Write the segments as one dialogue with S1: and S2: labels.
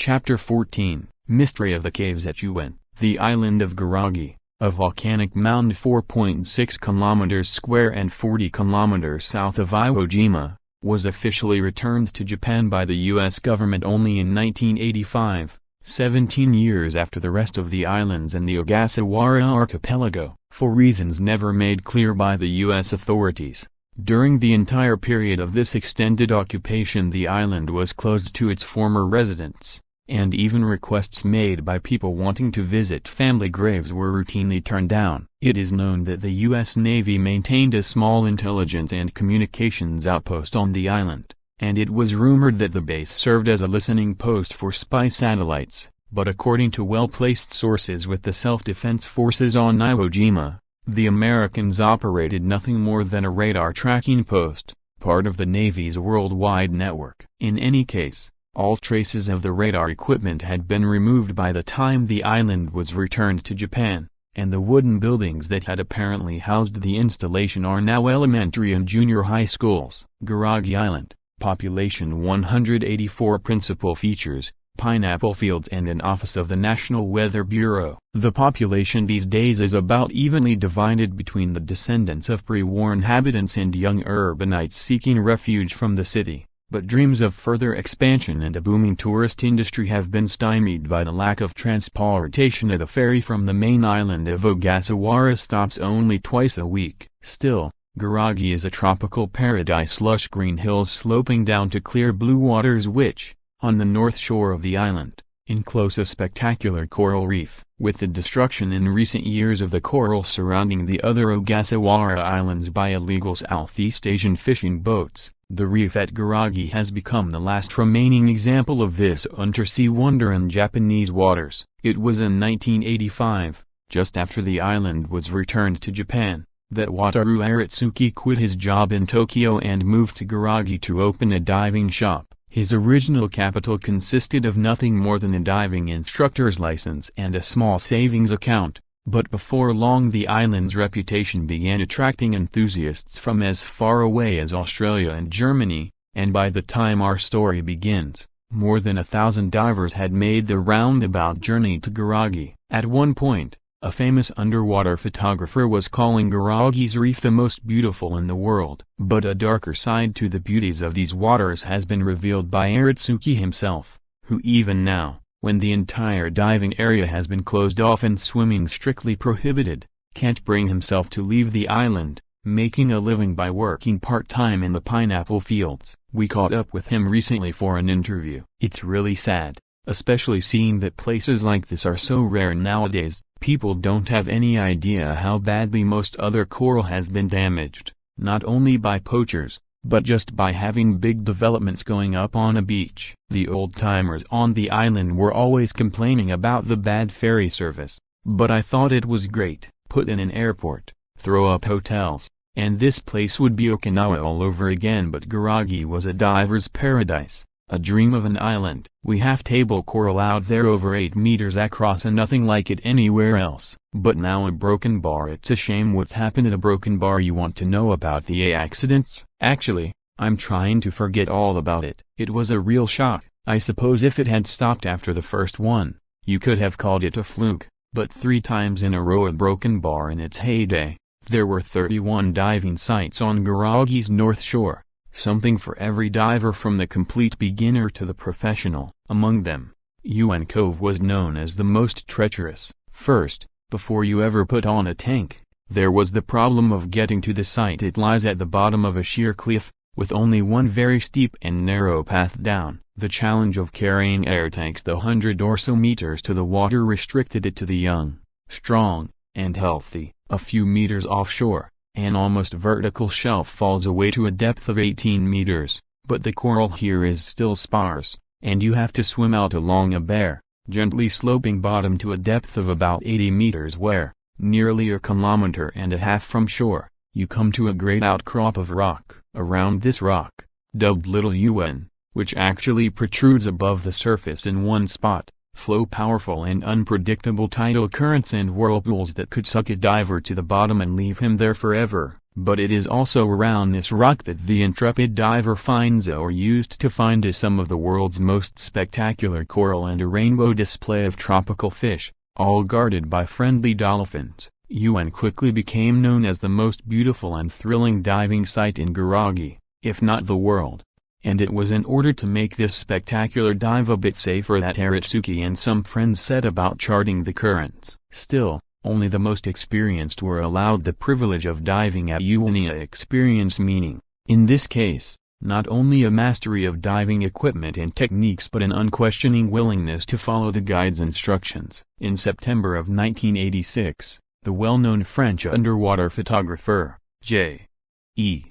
S1: Chapter 14, Mystery of the Caves at UN. The island of Garagi, a volcanic mound 4.6 kilometers square and 40 kilometers south of Iwo Jima, was officially returned to Japan by the U.S. government only in 1985, 17 years after the rest of the islands in the Ogasawara archipelago, for reasons never made clear by the U.S. authorities. During the entire period of this extended occupation, the island was closed to its former residents, and even requests made by people wanting to visit family graves were routinely turned down. It is known that the U.S. Navy maintained a small intelligence and communications outpost on the island, and it was rumored that the base served as a listening post for spy satellites, but according to well-placed sources with the self-defense forces on Iwo Jima, the Americans operated nothing more than a radar tracking post, part of the Navy's worldwide network. In any case, all traces of the radar equipment had been removed by the time the island was returned to Japan, and the wooden buildings that had apparently housed the installation are now elementary and junior high schools. Garagi Island, population 184. Principal features: pineapple fields and an office of the National Weather Bureau. The population these days is about evenly divided between the descendants of pre-war inhabitants and young urbanites seeking refuge from the city, but dreams of further expansion and a booming tourist industry have been stymied by the lack of transportation. The ferry from the main island of Ogasawara stops only twice a week. Still, Garagi is a tropical paradise, lush green hills sloping down to clear blue waters which, on the north shore of the island, enclose a spectacular coral reef. With the destruction in recent years of the coral surrounding the other Ogasawara islands by illegal Southeast Asian fishing boats, the reef at Garagi has become the last remaining example of this undersea wonder in Japanese waters. It was in 1985, just after the island was returned to Japan, that Wataru Aratsuki quit his job in Tokyo and moved to Garagi to open a diving shop. His original capital consisted of nothing more than a diving instructor's license and a small savings account, but before long the island's reputation began attracting enthusiasts from as far away as Australia and Germany, and by the time our story begins, more than 1,000 divers had made the roundabout journey to Garagi. At one point, a famous underwater photographer was calling Garagi's reef the most beautiful in the world. But a darker side to the beauties of these waters has been revealed by Aratsuki himself, who even now, when the entire diving area has been closed off and swimming strictly prohibited, can't bring himself to leave the island, making a living by working part-time in the pineapple fields. We caught up with him recently for an interview. It's really sad, especially seeing that places like this are so rare nowadays. People don't have any idea how badly most other coral has been damaged, not only by poachers, but just by having big developments going up on a beach. The old-timers on the island were always complaining about the bad ferry service, but I thought it was great. Put in an airport, throw up hotels, and this place would be Okinawa all over again. But Garagi was a diver's paradise, a dream of an island. We have table coral out there over 8 meters across and nothing like it anywhere else. But now a broken bar. It's a shame what's happened at a broken bar. You want to know about the accidents? Actually, I'm trying to forget all about it. It was a real shock. I suppose if it had stopped after the first one, you could have called it a fluke. But 3 times in a row a broken bar in its heyday. There were 31 diving sites on Garagi's north shore. Something for every diver from the complete beginner to the professional. Among them, UN Cove was known as the most treacherous. First, before you ever put on a tank, there was the problem of getting to the site. It lies at the bottom of a sheer cliff, with only one very steep and narrow path down. The challenge of carrying air tanks the 100 or so meters to the water restricted it to the young, strong, and healthy. A few meters offshore, an almost vertical shelf falls away to a depth of 18 meters, but the coral here is still sparse, and you have to swim out along a bare, gently sloping bottom to a depth of about 80 meters where, nearly 1.5 kilometers from shore, you come to a great outcrop of rock. Around this rock, dubbed Little UN, which actually protrudes above the surface in one spot, flow powerful and unpredictable tidal currents and whirlpools that could suck a diver to the bottom and leave him there forever. But it is also around this rock that the intrepid diver finds or used to find some of the world's most spectacular coral and a rainbow display of tropical fish, all guarded by friendly dolphins. UN quickly became known as the most beautiful and thrilling diving site in Garagi, if not the world. And it was in order to make this spectacular dive a bit safer that Aratsuki and some friends set about charting the currents. Still, only the most experienced were allowed the privilege of diving at UNIA experience, meaning, in this case, not only a mastery of diving equipment and techniques but an unquestioning willingness to follow the guide's instructions. In September of 1986, the well-known French underwater photographer, J.E.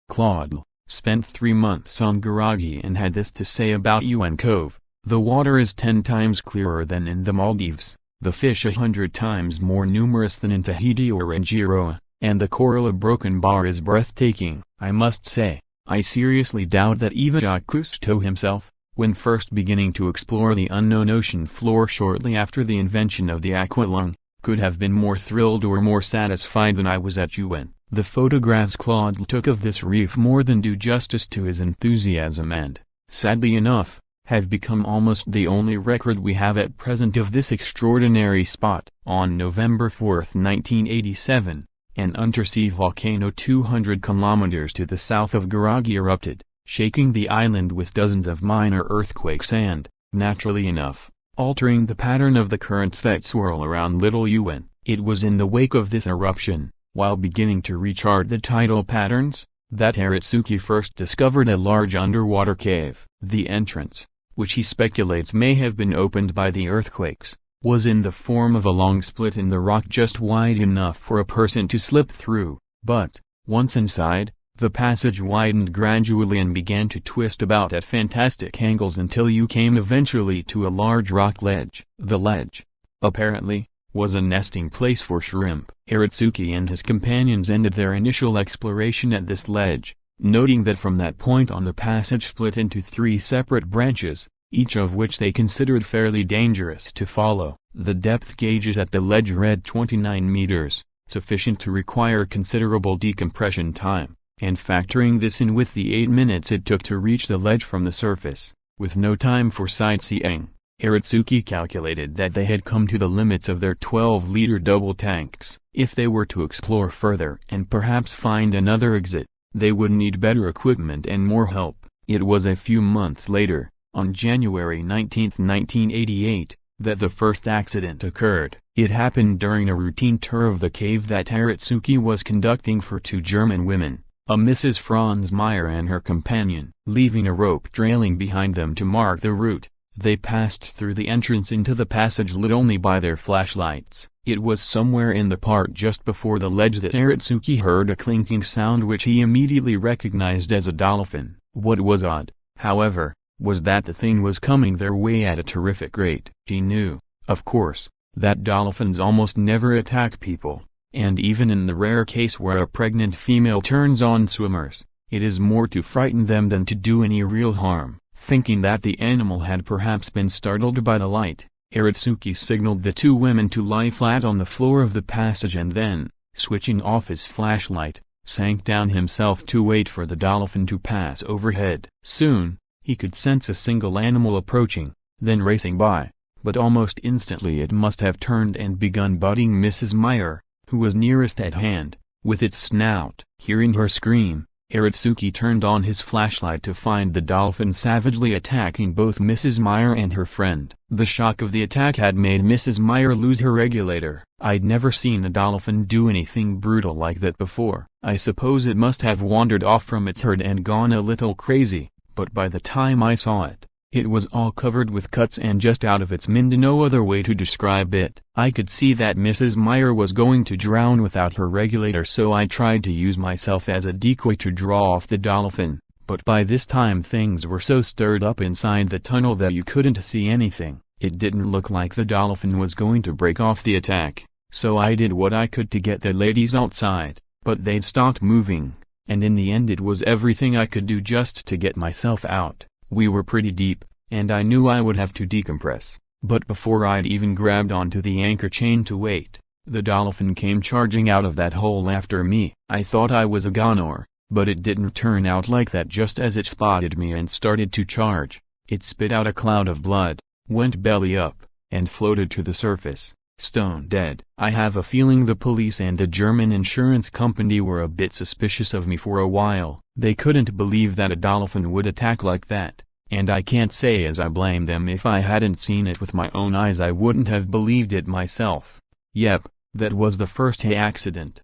S1: Claude, spent 3 months on Garagi and had this to say about UN Cove: "The water is 10 times clearer than in the Maldives, the fish 100 times more numerous than in Tahiti or Rangiroa, and the coral of Broken Bar is breathtaking. I must say, I seriously doubt that even Jacques Cousteau himself, when first beginning to explore the unknown ocean floor shortly after the invention of the aqualung, could have been more thrilled or more satisfied than I was at UN." The photographs Claude took of this reef more than do justice to his enthusiasm and, sadly enough, have become almost the only record we have at present of this extraordinary spot. On November 4, 1987, an undersea volcano 200 kilometers to the south of Garagi erupted, shaking the island with dozens of minor earthquakes and, naturally enough, altering the pattern of the currents that swirl around Little UN. It was in the wake of this eruption, while beginning to rechart the tidal patterns, that Aratsuki first discovered a large underwater cave. The entrance, which he speculates may have been opened by the earthquakes, was in the form of a long split in the rock just wide enough for a person to slip through, but, once inside, the passage widened gradually and began to twist about at fantastic angles until you came eventually to a large rock ledge. The ledge, apparently, was a nesting place for shrimp. Aratsuki and his companions ended their initial exploration at this ledge, noting that from that point on the passage split into 3 separate branches, each of which they considered fairly dangerous to follow. The depth gauges at the ledge read 29 meters, sufficient to require considerable decompression time, and factoring this in with the 8 minutes it took to reach the ledge from the surface, with no time for sightseeing, Aratsuki calculated that they had come to the limits of their 12-liter double tanks. If they were to explore further and perhaps find another exit, they would need better equipment and more help. It was a few months later, on January 19, 1988, that the first accident occurred. It happened during a routine tour of the cave that Aratsuki was conducting for 2 German women, a Mrs. Franz Meyer and her companion. Leaving a rope trailing behind them to mark the route, they passed through the entrance into the passage lit only by their flashlights. It was somewhere in the part just before the ledge that Aratsuki heard a clinking sound which he immediately recognized as a dolphin. What was odd, however, was that the thing was coming their way at a terrific rate. He knew, of course, that dolphins almost never attack people, and even in the rare case where a pregnant female turns on swimmers, it is more to frighten them than to do any real harm. Thinking that the animal had perhaps been startled by the light, Aratsuki signaled the 2 women to lie flat on the floor of the passage and then, switching off his flashlight, sank down himself to wait for the dolphin to pass overhead. Soon, he could sense a single animal approaching, then racing by, but almost instantly it must have turned and begun butting Mrs. Meyer, who was nearest at hand, with its snout. Hearing her scream, Aratsuki turned on his flashlight to find the dolphin savagely attacking both Mrs. Meyer and her friend. The shock of the attack had made Mrs. Meyer lose her regulator. I'd never seen a dolphin do anything brutal like that before. I suppose it must have wandered off from its herd and gone a little crazy, but by the time I saw it, it was all covered with cuts and just out of its mind. No other way to describe it. I could see that Mrs. Meyer was going to drown without her regulator, so I tried to use myself as a decoy to draw off the dolphin, but by this time things were so stirred up inside the tunnel that you couldn't see anything. It didn't look like the dolphin was going to break off the attack, so I did what I could to get the ladies outside, but they'd stopped moving, and in the end it was everything I could do just to get myself out. We were pretty deep, and I knew I would have to decompress, but before I'd even grabbed onto the anchor chain to wait, The dolphin came charging out of that hole after me. I thought I was a goner, but it didn't turn out like that. Just as it spotted me and started to charge, it spit out a cloud of blood, went belly up, and floated to the surface, stone dead. I have a feeling the police and the German insurance company were a bit suspicious of me for a while. They couldn't believe that a dolphin would attack like that, and I can't say as I blame them. If I hadn't seen it with my own eyes I wouldn't have believed it myself. Yep, that was the first accident.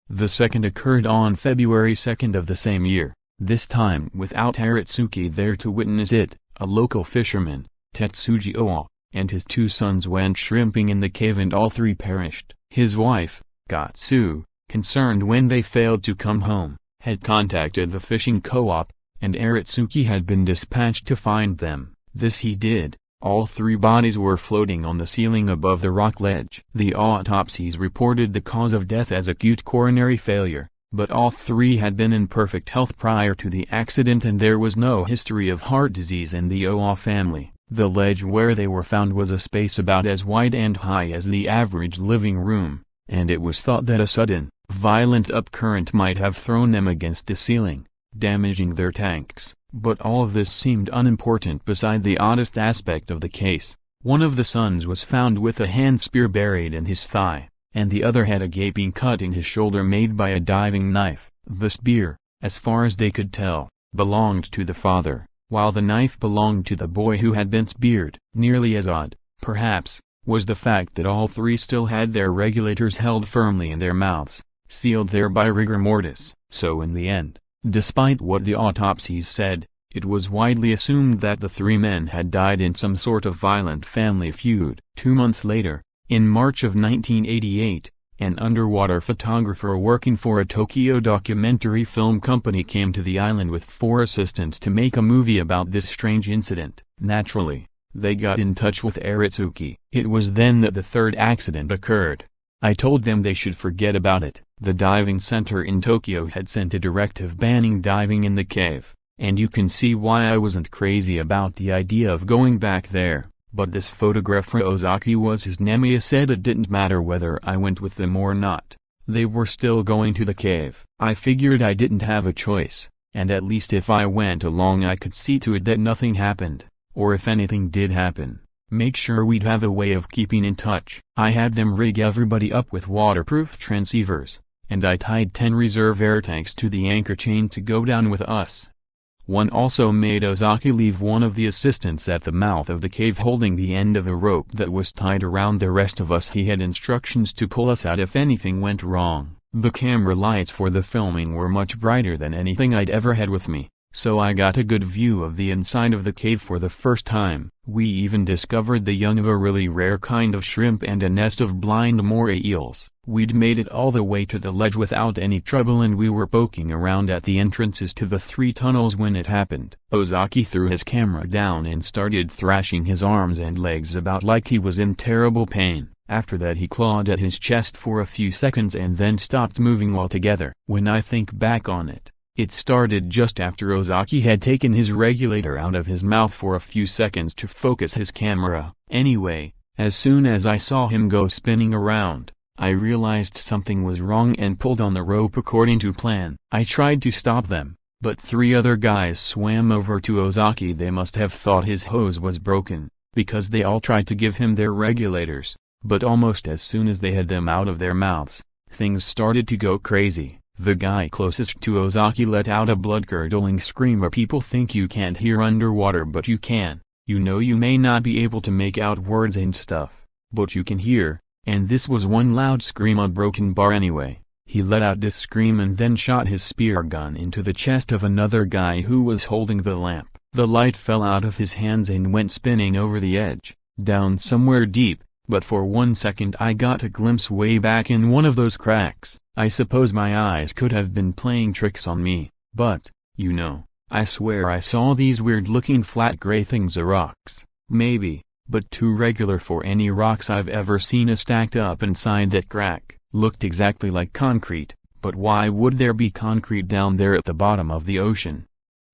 S1: The second occurred on February 2nd of the same year, this time without Aratsuki there to witness it. A local fisherman, Tetsuji Owa, and his 2 sons went shrimping in the cave and all 3 perished. His wife, Gatsu, concerned when they failed to come home, had contacted the fishing co-op, and Aratsuki had been dispatched to find them. This he did. All 3 bodies were floating on the ceiling above the rock ledge. The autopsies reported the cause of death as acute coronary failure, but all 3 had been in perfect health prior to the accident and there was no history of heart disease in the Owa family. The ledge where they were found was a space about as wide and high as the average living room, and it was thought that a sudden, violent upcurrent might have thrown them against the ceiling, damaging their tanks. But all of this seemed unimportant beside the oddest aspect of the case. One of the sons was found with a hand spear buried in his thigh, and the other had a gaping cut in his shoulder made by a diving knife. The spear, as far as they could tell, belonged to the father, while the knife belonged to the boy who had been speared. Nearly as odd, perhaps, was the fact that all 3 still had their regulators held firmly in their mouths, sealed there by rigor mortis. So in the end, despite what the autopsies said, it was widely assumed that the 3 men had died in some sort of violent family feud. 2 months later, in March of 1988, an underwater photographer working for a Tokyo documentary film company came to the island with 4 assistants to make a movie about this strange incident. Naturally, they got in touch with Aratsuki. It was then that the 3rd accident occurred. I told them they should forget about it. The diving center in Tokyo had sent a directive banning diving in the cave, and you can see why I wasn't crazy about the idea of going back there. But this photographer Ozaki was his name. He said it didn't matter whether I went with them or not. They were still going to the cave. I figured I didn't have a choice, and at least if I went along I could see to it that nothing happened, or if anything did happen, make sure we'd have a way of keeping in touch. I had them rig everybody up with waterproof transceivers, and I tied 10 reserve air tanks to the anchor chain to go down with us. One also made Ozaki leave one of the assistants at the mouth of the cave holding the end of a rope that was tied around the rest of us. He had instructions to pull us out if anything went wrong. The camera lights for the filming were much brighter than anything I'd ever had with me, so I got a good view of the inside of the cave for the first time. We even discovered the young of a really rare kind of shrimp and a nest of blind moray eels. We'd made it all the way to the ledge without any trouble, and we were poking around at the entrances to the 3 tunnels when it happened. Ozaki threw his camera down and started thrashing his arms and legs about like he was in terrible pain. After that he clawed at his chest for a few seconds and then stopped moving altogether. When I think back on it, it started just after Ozaki had taken his regulator out of his mouth for a few seconds to focus his camera. Anyway, as soon as I saw him go spinning around, I realized something was wrong and pulled on the rope according to plan. I tried to stop them, but 3 other guys swam over to Ozaki. They must have thought his hose was broken, because they all tried to give him their regulators, but almost as soon as they had them out of their mouths, things started to go crazy. The guy closest to Ozaki let out a blood-curdling scream. People think you can't hear underwater, but you can. You know, you may not be able to make out words and stuff, but you can hear. And this was one loud scream, a broken bar anyway. He let out this scream and then shot his spear gun into the chest of another guy who was holding the lamp. The light fell out of his hands and went spinning over the edge, down somewhere deep, but for 1 second I got a glimpse way back in one of those cracks. I suppose my eyes could have been playing tricks on me, but, you know, I swear I saw these weird-looking flat gray things. Rocks, maybe, but too regular for any rocks I've ever seen stacked up inside that crack. Looked exactly like concrete, but why would there be concrete down there at the bottom of the ocean?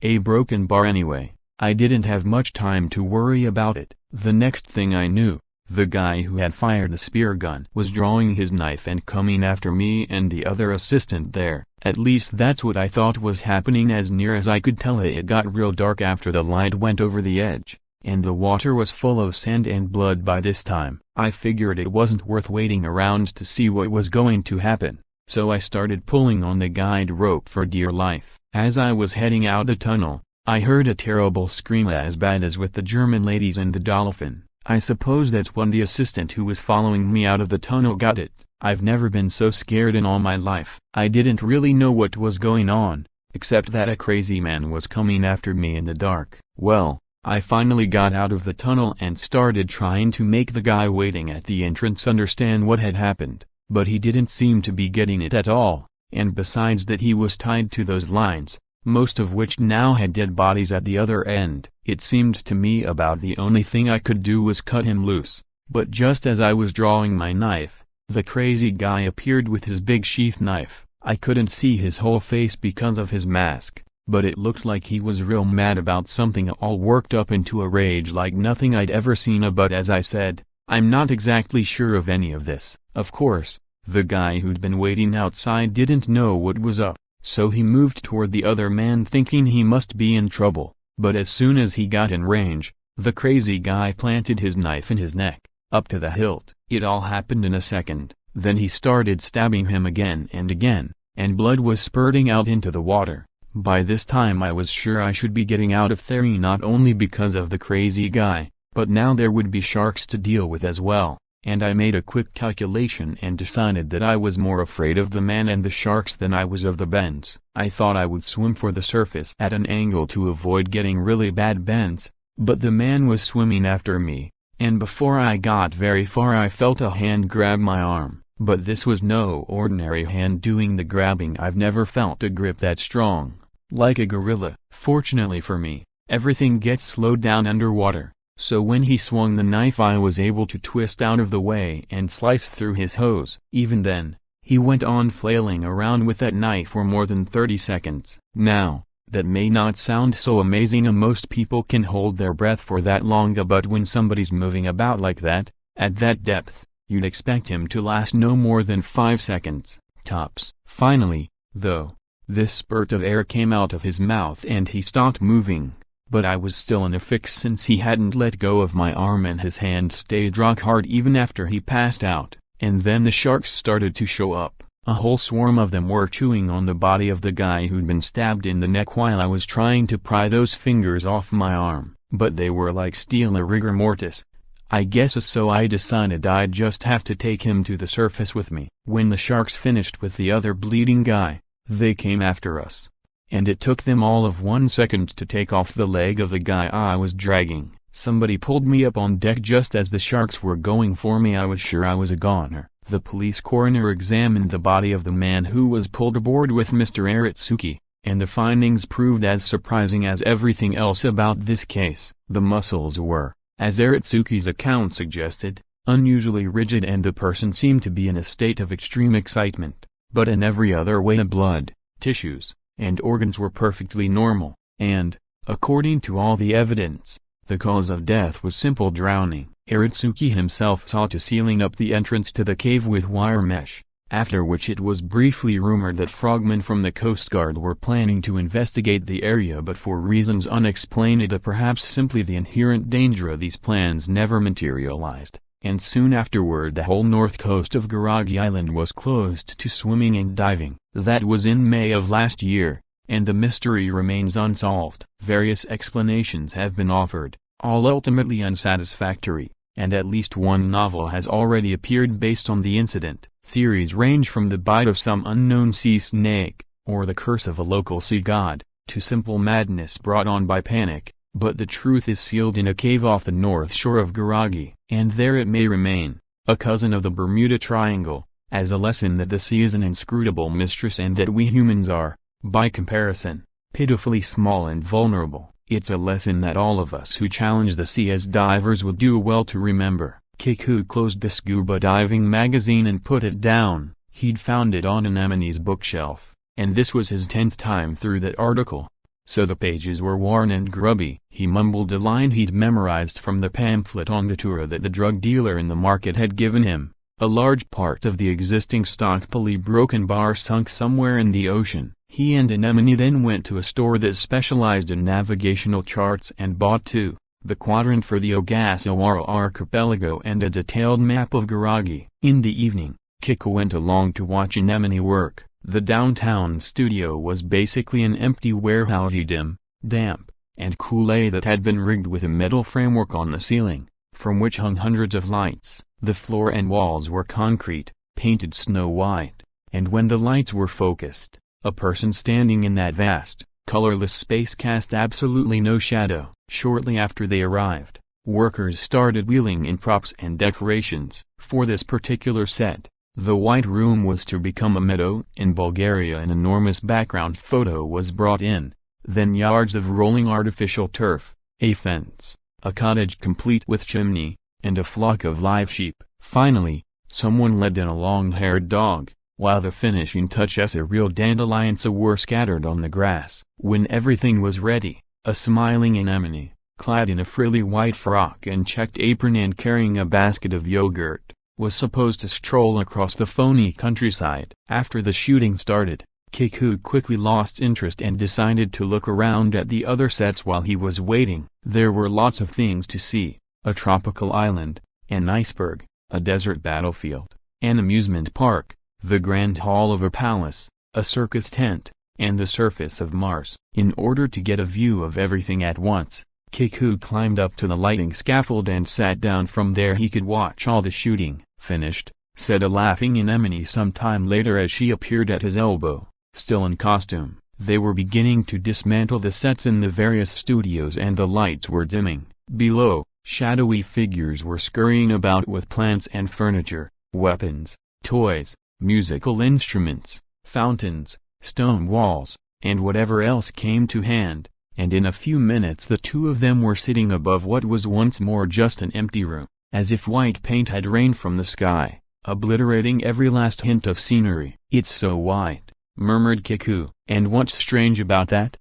S1: A broken bar anyway. I didn't have much time to worry about it. The next thing I knew, The guy who had fired the spear gun was drawing his knife and coming after me and the other assistant there. At least that's what I thought was happening. As near as I could tell, it got real dark after the light went over the edge, and the water was full of sand and blood by this time. I figured it wasn't worth waiting around to see what was going to happen, so I started pulling on the guide rope for dear life. As I was heading out the tunnel, I heard a terrible scream as bad as with the German ladies and the dolphin. I suppose that's when the assistant who was following me out of the tunnel got it. I've never been so scared in all my life. I didn't really know what was going on, except that a crazy man was coming after me in the dark. Well, I finally got out of the tunnel and started trying to make the guy waiting at the entrance understand what had happened, but he didn't seem to be getting it at all, and besides that he was tied to those lines, most of which now had dead bodies at the other end. It seemed to me about the only thing I could do was cut him loose, but just as I was drawing my knife, the crazy guy appeared with his big sheath knife. I couldn't see his whole face because of his mask, but it looked like he was real mad about something, all worked up into a rage like nothing I'd ever seen. But as I said, I'm not exactly sure of any of this. Of course, the guy who'd been waiting outside didn't know what was up, so he moved toward the other man thinking he must be in trouble, but as soon as he got in range, the crazy guy planted his knife in his neck, up to the hilt. It all happened in a second, then he started stabbing him again and again, and blood was spurting out into the water. By this time I was sure I should be getting out of there, not only because of the crazy guy, but now there would be sharks to deal with as well, and I made a quick calculation and decided that I was more afraid of the man and the sharks than I was of the bends. I thought I would swim for the surface at an angle to avoid getting really bad bends, but the man was swimming after me, and before I got very far I felt a hand grab my arm. But this was no ordinary hand doing the grabbing. I've never felt a grip that strong, like a gorilla. Fortunately for me, everything gets slowed down underwater, so when he swung the knife I was able to twist out of the way and slice through his hose. Even then, he went on flailing around with that knife for more than 30 seconds. Now, that may not sound so amazing, most people can hold their breath for that long, but when somebody's moving about like that, at that depth, you'd expect him to last no more than 5 seconds, tops. Finally, though, this spurt of air came out of his mouth and he stopped moving, but I was still in a fix since he hadn't let go of my arm and his hand stayed rock hard even after he passed out. And then the sharks started to show up. A whole swarm of them were chewing on the body of the guy who'd been stabbed in the neck while I was trying to pry those fingers off my arm, but they were like steel, a rigor mortis, I guess, so I decided I'd just have to take him to the surface with me. When the sharks finished with the other bleeding guy, they came after us, and it took them all of 1 second to take off the leg of the guy I was dragging. Somebody pulled me up on deck just as the sharks were going for me. I was sure I was a goner. The police coroner examined the body of the man who was pulled aboard with Mr. Aratsuki, and the findings proved as surprising as everything else about this case. The muscles were, as Aratsuki's account suggested, unusually rigid, and the person seemed to be in a state of extreme excitement, but in every other way the blood, tissues, and organs were perfectly normal, and, according to all the evidence, the cause of death was simple drowning. Aratsuki himself saw to sealing up the entrance to the cave with wire mesh, after which it was briefly rumored that frogmen from the Coast Guard were planning to investigate the area, but for reasons unexplained, or perhaps simply the inherent danger of these plans, never materialized, and soon afterward the whole north coast of Garagi Island was closed to swimming and diving. That was in May of last year, and the mystery remains unsolved. Various explanations have been offered, all ultimately unsatisfactory, and at least one novel has already appeared based on the incident. Theories range from the bite of some unknown sea snake, or the curse of a local sea god, to simple madness brought on by panic, but the truth is sealed in a cave off the north shore of Garagi, and there it may remain, a cousin of the Bermuda Triangle, as a lesson that the sea is an inscrutable mistress and that we humans are, by comparison, pitifully small and vulnerable. It's a lesson that all of us who challenge the sea as divers would do well to remember. Kiku closed the scuba diving magazine and put it down. He'd found it on Anemone's bookshelf, and this was his 10th time through that article. so the pages were worn and grubby. He mumbled a line he'd memorized from the pamphlet on Datura that the drug dealer in the market had given him. A large part of the existing stock pulley broke and bar sunk somewhere in the ocean. He and Anemone then went to a store that specialized in navigational charts and bought two, the quadrant for the Ogasawara archipelago and a detailed map of Garagi. In the evening, Kiku went along to watch Anemone work. The downtown studio was basically an empty warehousey dim, damp, and cool that had been rigged with a metal framework on the ceiling, from which hung hundreds of lights. The floor and walls were concrete, painted snow white, and when the lights were focused, a person standing in that vast, colorless space cast absolutely no shadow. Shortly after they arrived, workers started wheeling in props and decorations. For this particular set, the White Room was to become a meadow. In Bulgaria an enormous background photo was brought in, then yards of rolling artificial turf, a fence, a cottage complete with chimney, and a flock of live sheep. Finally, someone led in a long-haired dog, while the finishing touches, a real dandelions, were scattered on the grass. When everything was ready, a smiling Anemone, clad in a frilly white frock and checked apron and carrying a basket of yogurt, was supposed to stroll across the phony countryside. After the shooting started, Kiku quickly lost interest and decided to look around at the other sets while he was waiting. There were lots of things to see: a tropical island, an iceberg, a desert battlefield, an amusement park, the grand hall of a palace, a circus tent, and the surface of Mars. In order to get a view of everything at once, Kiku climbed up to the lighting scaffold and sat down. From there he could watch all the shooting. "Finished," said a laughing Anemone some time later as she appeared at his elbow, still in costume. They were beginning to dismantle the sets in the various studios and the lights were dimming. Below, shadowy figures were scurrying about with plants and furniture, weapons, toys, musical instruments, fountains, stone walls, and whatever else came to hand, and in a few minutes the two of them were sitting above what was once more just an empty room, as if white paint had rained from the sky, obliterating every last hint of scenery. "It's so white," murmured Kiku. "And what's strange about that?"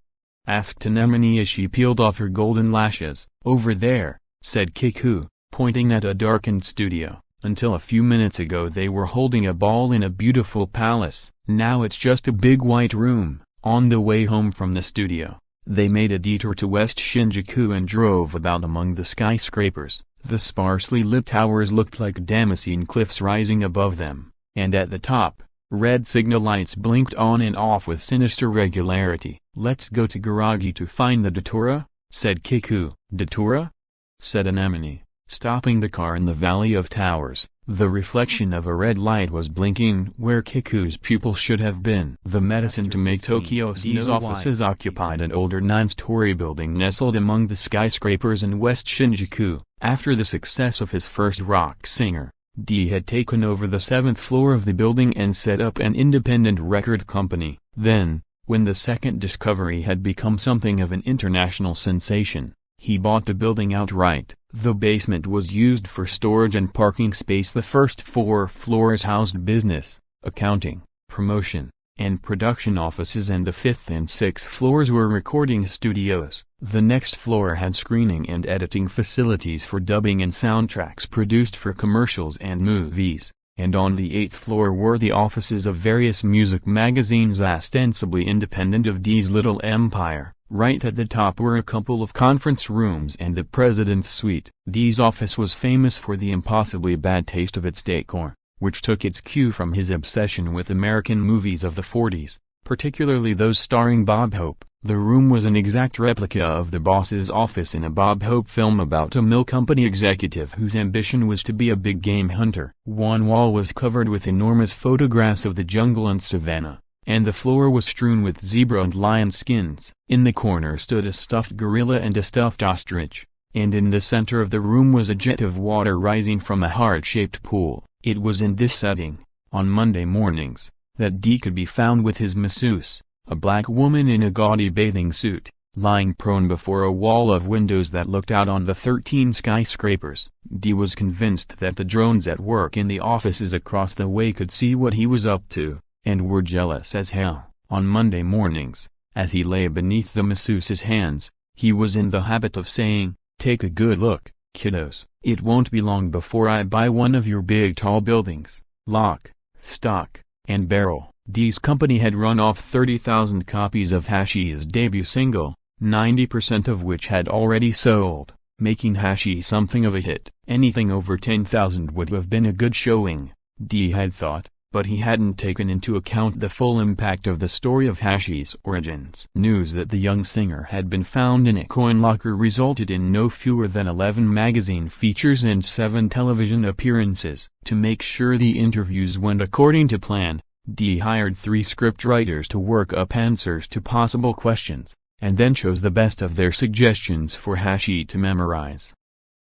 S1: asked Anemone as she peeled off her golden lashes. "Over there," said Kiku, pointing at a darkened studio. "Until a few minutes ago they were holding a ball in a beautiful palace. Now it's just a big white room." On the way home from the studio, they made a detour to West Shinjuku and drove about among the skyscrapers. The sparsely lit towers looked like Damascene cliffs rising above them, and at the top, red signal lights blinked on and off with sinister regularity. "Let's go to Garagi to find the Datura," said Kiku. "Datura?" said Anemone, stopping the car in the Valley of Towers. The reflection of a red light was blinking where Kiku's pupil should have been. The medicine to make Tokyo's news offices occupied an older 9-story building nestled among the skyscrapers in West Shinjuku. After the success of his first rock singer, D had taken over the 7th floor of the building and set up an independent record company. Then, when the second discovery had become something of an international sensation, he bought the building outright. The basement was used for storage and parking space. The first 4 floors housed business, accounting, promotion, and production offices, and the 5th and 6th floors were recording studios. The next floor had screening and editing facilities for dubbing and soundtracks produced for commercials and movies, and on the 8th floor were the offices of various music magazines ostensibly independent of D's little empire. Right at the top were a couple of conference rooms and the president's suite. D's office was famous for the impossibly bad taste of its decor, which took its cue from his obsession with American movies of the 40s, particularly those starring Bob Hope. The room was an exact replica of the boss's office in a Bob Hope film about a mill company executive whose ambition was to be a big game hunter. One wall was covered with enormous photographs of the jungle and savanna, and the floor was strewn with zebra and lion skins. In the corner stood a stuffed gorilla and a stuffed ostrich, and in the center of the room was a jet of water rising from a heart-shaped pool. It was in this setting, on Monday mornings, that D could be found with his masseuse, a black woman in a gaudy bathing suit, lying prone before a wall of windows that looked out on the 13 skyscrapers. D was convinced that the drones at work in the offices across the way could see what he was up to, and were jealous as hell. On Monday mornings, As he lay beneath the masseuse's hands, he was in the habit of saying, "Take a good look, kiddos. It won't be long before I buy one of your big tall buildings, lock, stock, and barrel." D's company had run off 30,000 copies of Hashi's debut single, 90% of which had already sold, making Hashi something of a hit. Anything over 10,000 would have been a good showing, D had thought, but he hadn't taken into account the full impact of the story of Hashi's origins. News that the young singer had been found in a coin locker resulted in no fewer than 11 magazine features and 7 television appearances. To make sure the interviews went according to plan, D hired 3 scriptwriters to work up answers to possible questions, and then chose the best of their suggestions for Hashi to memorize.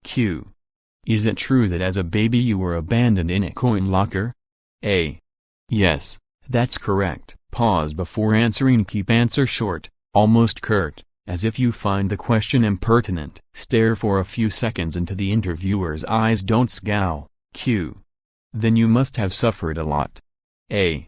S1: Q. Is it true that as a baby you were abandoned in a coin locker? A. Yes, that's correct. Pause before answering. Keep answer short, almost curt, as if you find the question impertinent. Stare for a few seconds into the interviewer's eyes. Don't scowl. Q. Then you must have suffered a lot. A.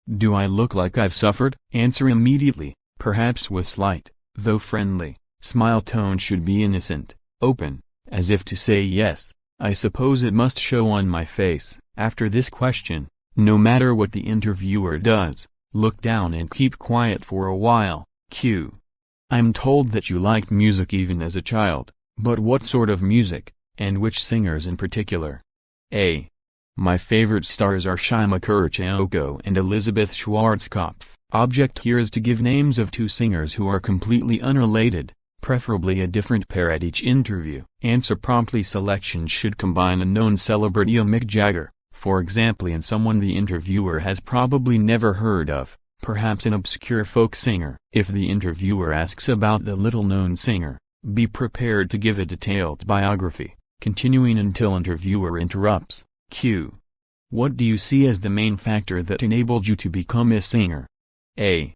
S1: Do I look like I've suffered? Answer immediately, perhaps with slight, though friendly, smile. Tone should be innocent, open, as if to say yes, I suppose it must show on my face. After this question, no matter what the interviewer does, look down and keep quiet for a while. Q. I'm told that you liked music even as a child, but what sort of music, and which singers in particular? A. My favorite stars are Shima Kirchhoff and Elizabeth Schwarzkopf. Object here is to give names of 2 singers who are completely unrelated, preferably a different pair at each interview. Answer promptly. Selection should combine a known celebrity, a Mick Jagger, for example, and someone the interviewer has probably never heard of, perhaps an obscure folk singer. If the interviewer asks about the little-known singer, be prepared to give a detailed biography, continuing until interviewer interrupts. Q. What do you see as the main factor that enabled you to become a singer? A.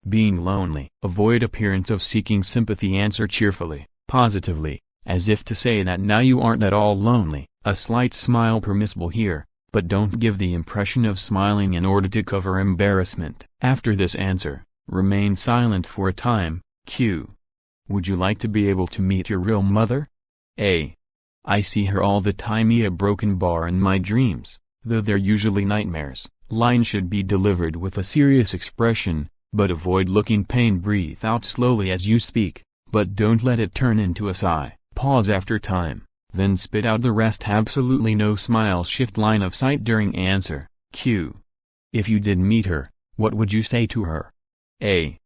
S1: Being lonely. Avoid appearance of seeking sympathy. Answer cheerfully, positively, as if to say that now you aren't at all lonely. A slight smile permissible here, but don't give the impression of smiling in order to cover embarrassment. After this answer, remain silent for a time. Q. Would you like to be able to meet your real mother? A. I see her all the time. A broken bar in my dreams, though they're usually nightmares. Line should be delivered with a serious expression, but avoid looking pained. Breathe out slowly as you speak, but don't let it turn into a sigh. Pause after time, then spit out the rest. Absolutely no smile. Shift line of sight during answer. Q. If you did meet her, what would you say to her? A.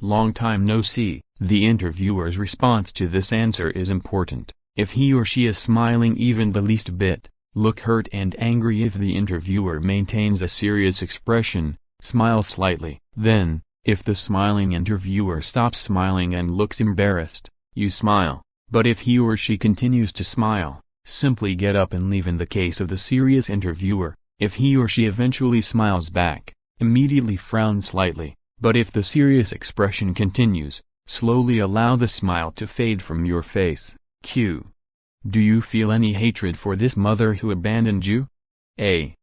S1: Long time no see. The interviewer's response to this answer is important. If he or she is smiling even the least bit, look hurt and angry. If the interviewer maintains a serious expression, smile slightly. Then, if the smiling interviewer stops smiling and looks embarrassed, you smile. But if he or she continues to smile, simply get up and leave. In the case of the serious interviewer, if he or she eventually smiles back, immediately frown slightly. But if the serious expression continues, slowly allow the smile to fade from your face. Q. Do you feel any hatred for this mother who abandoned you? A.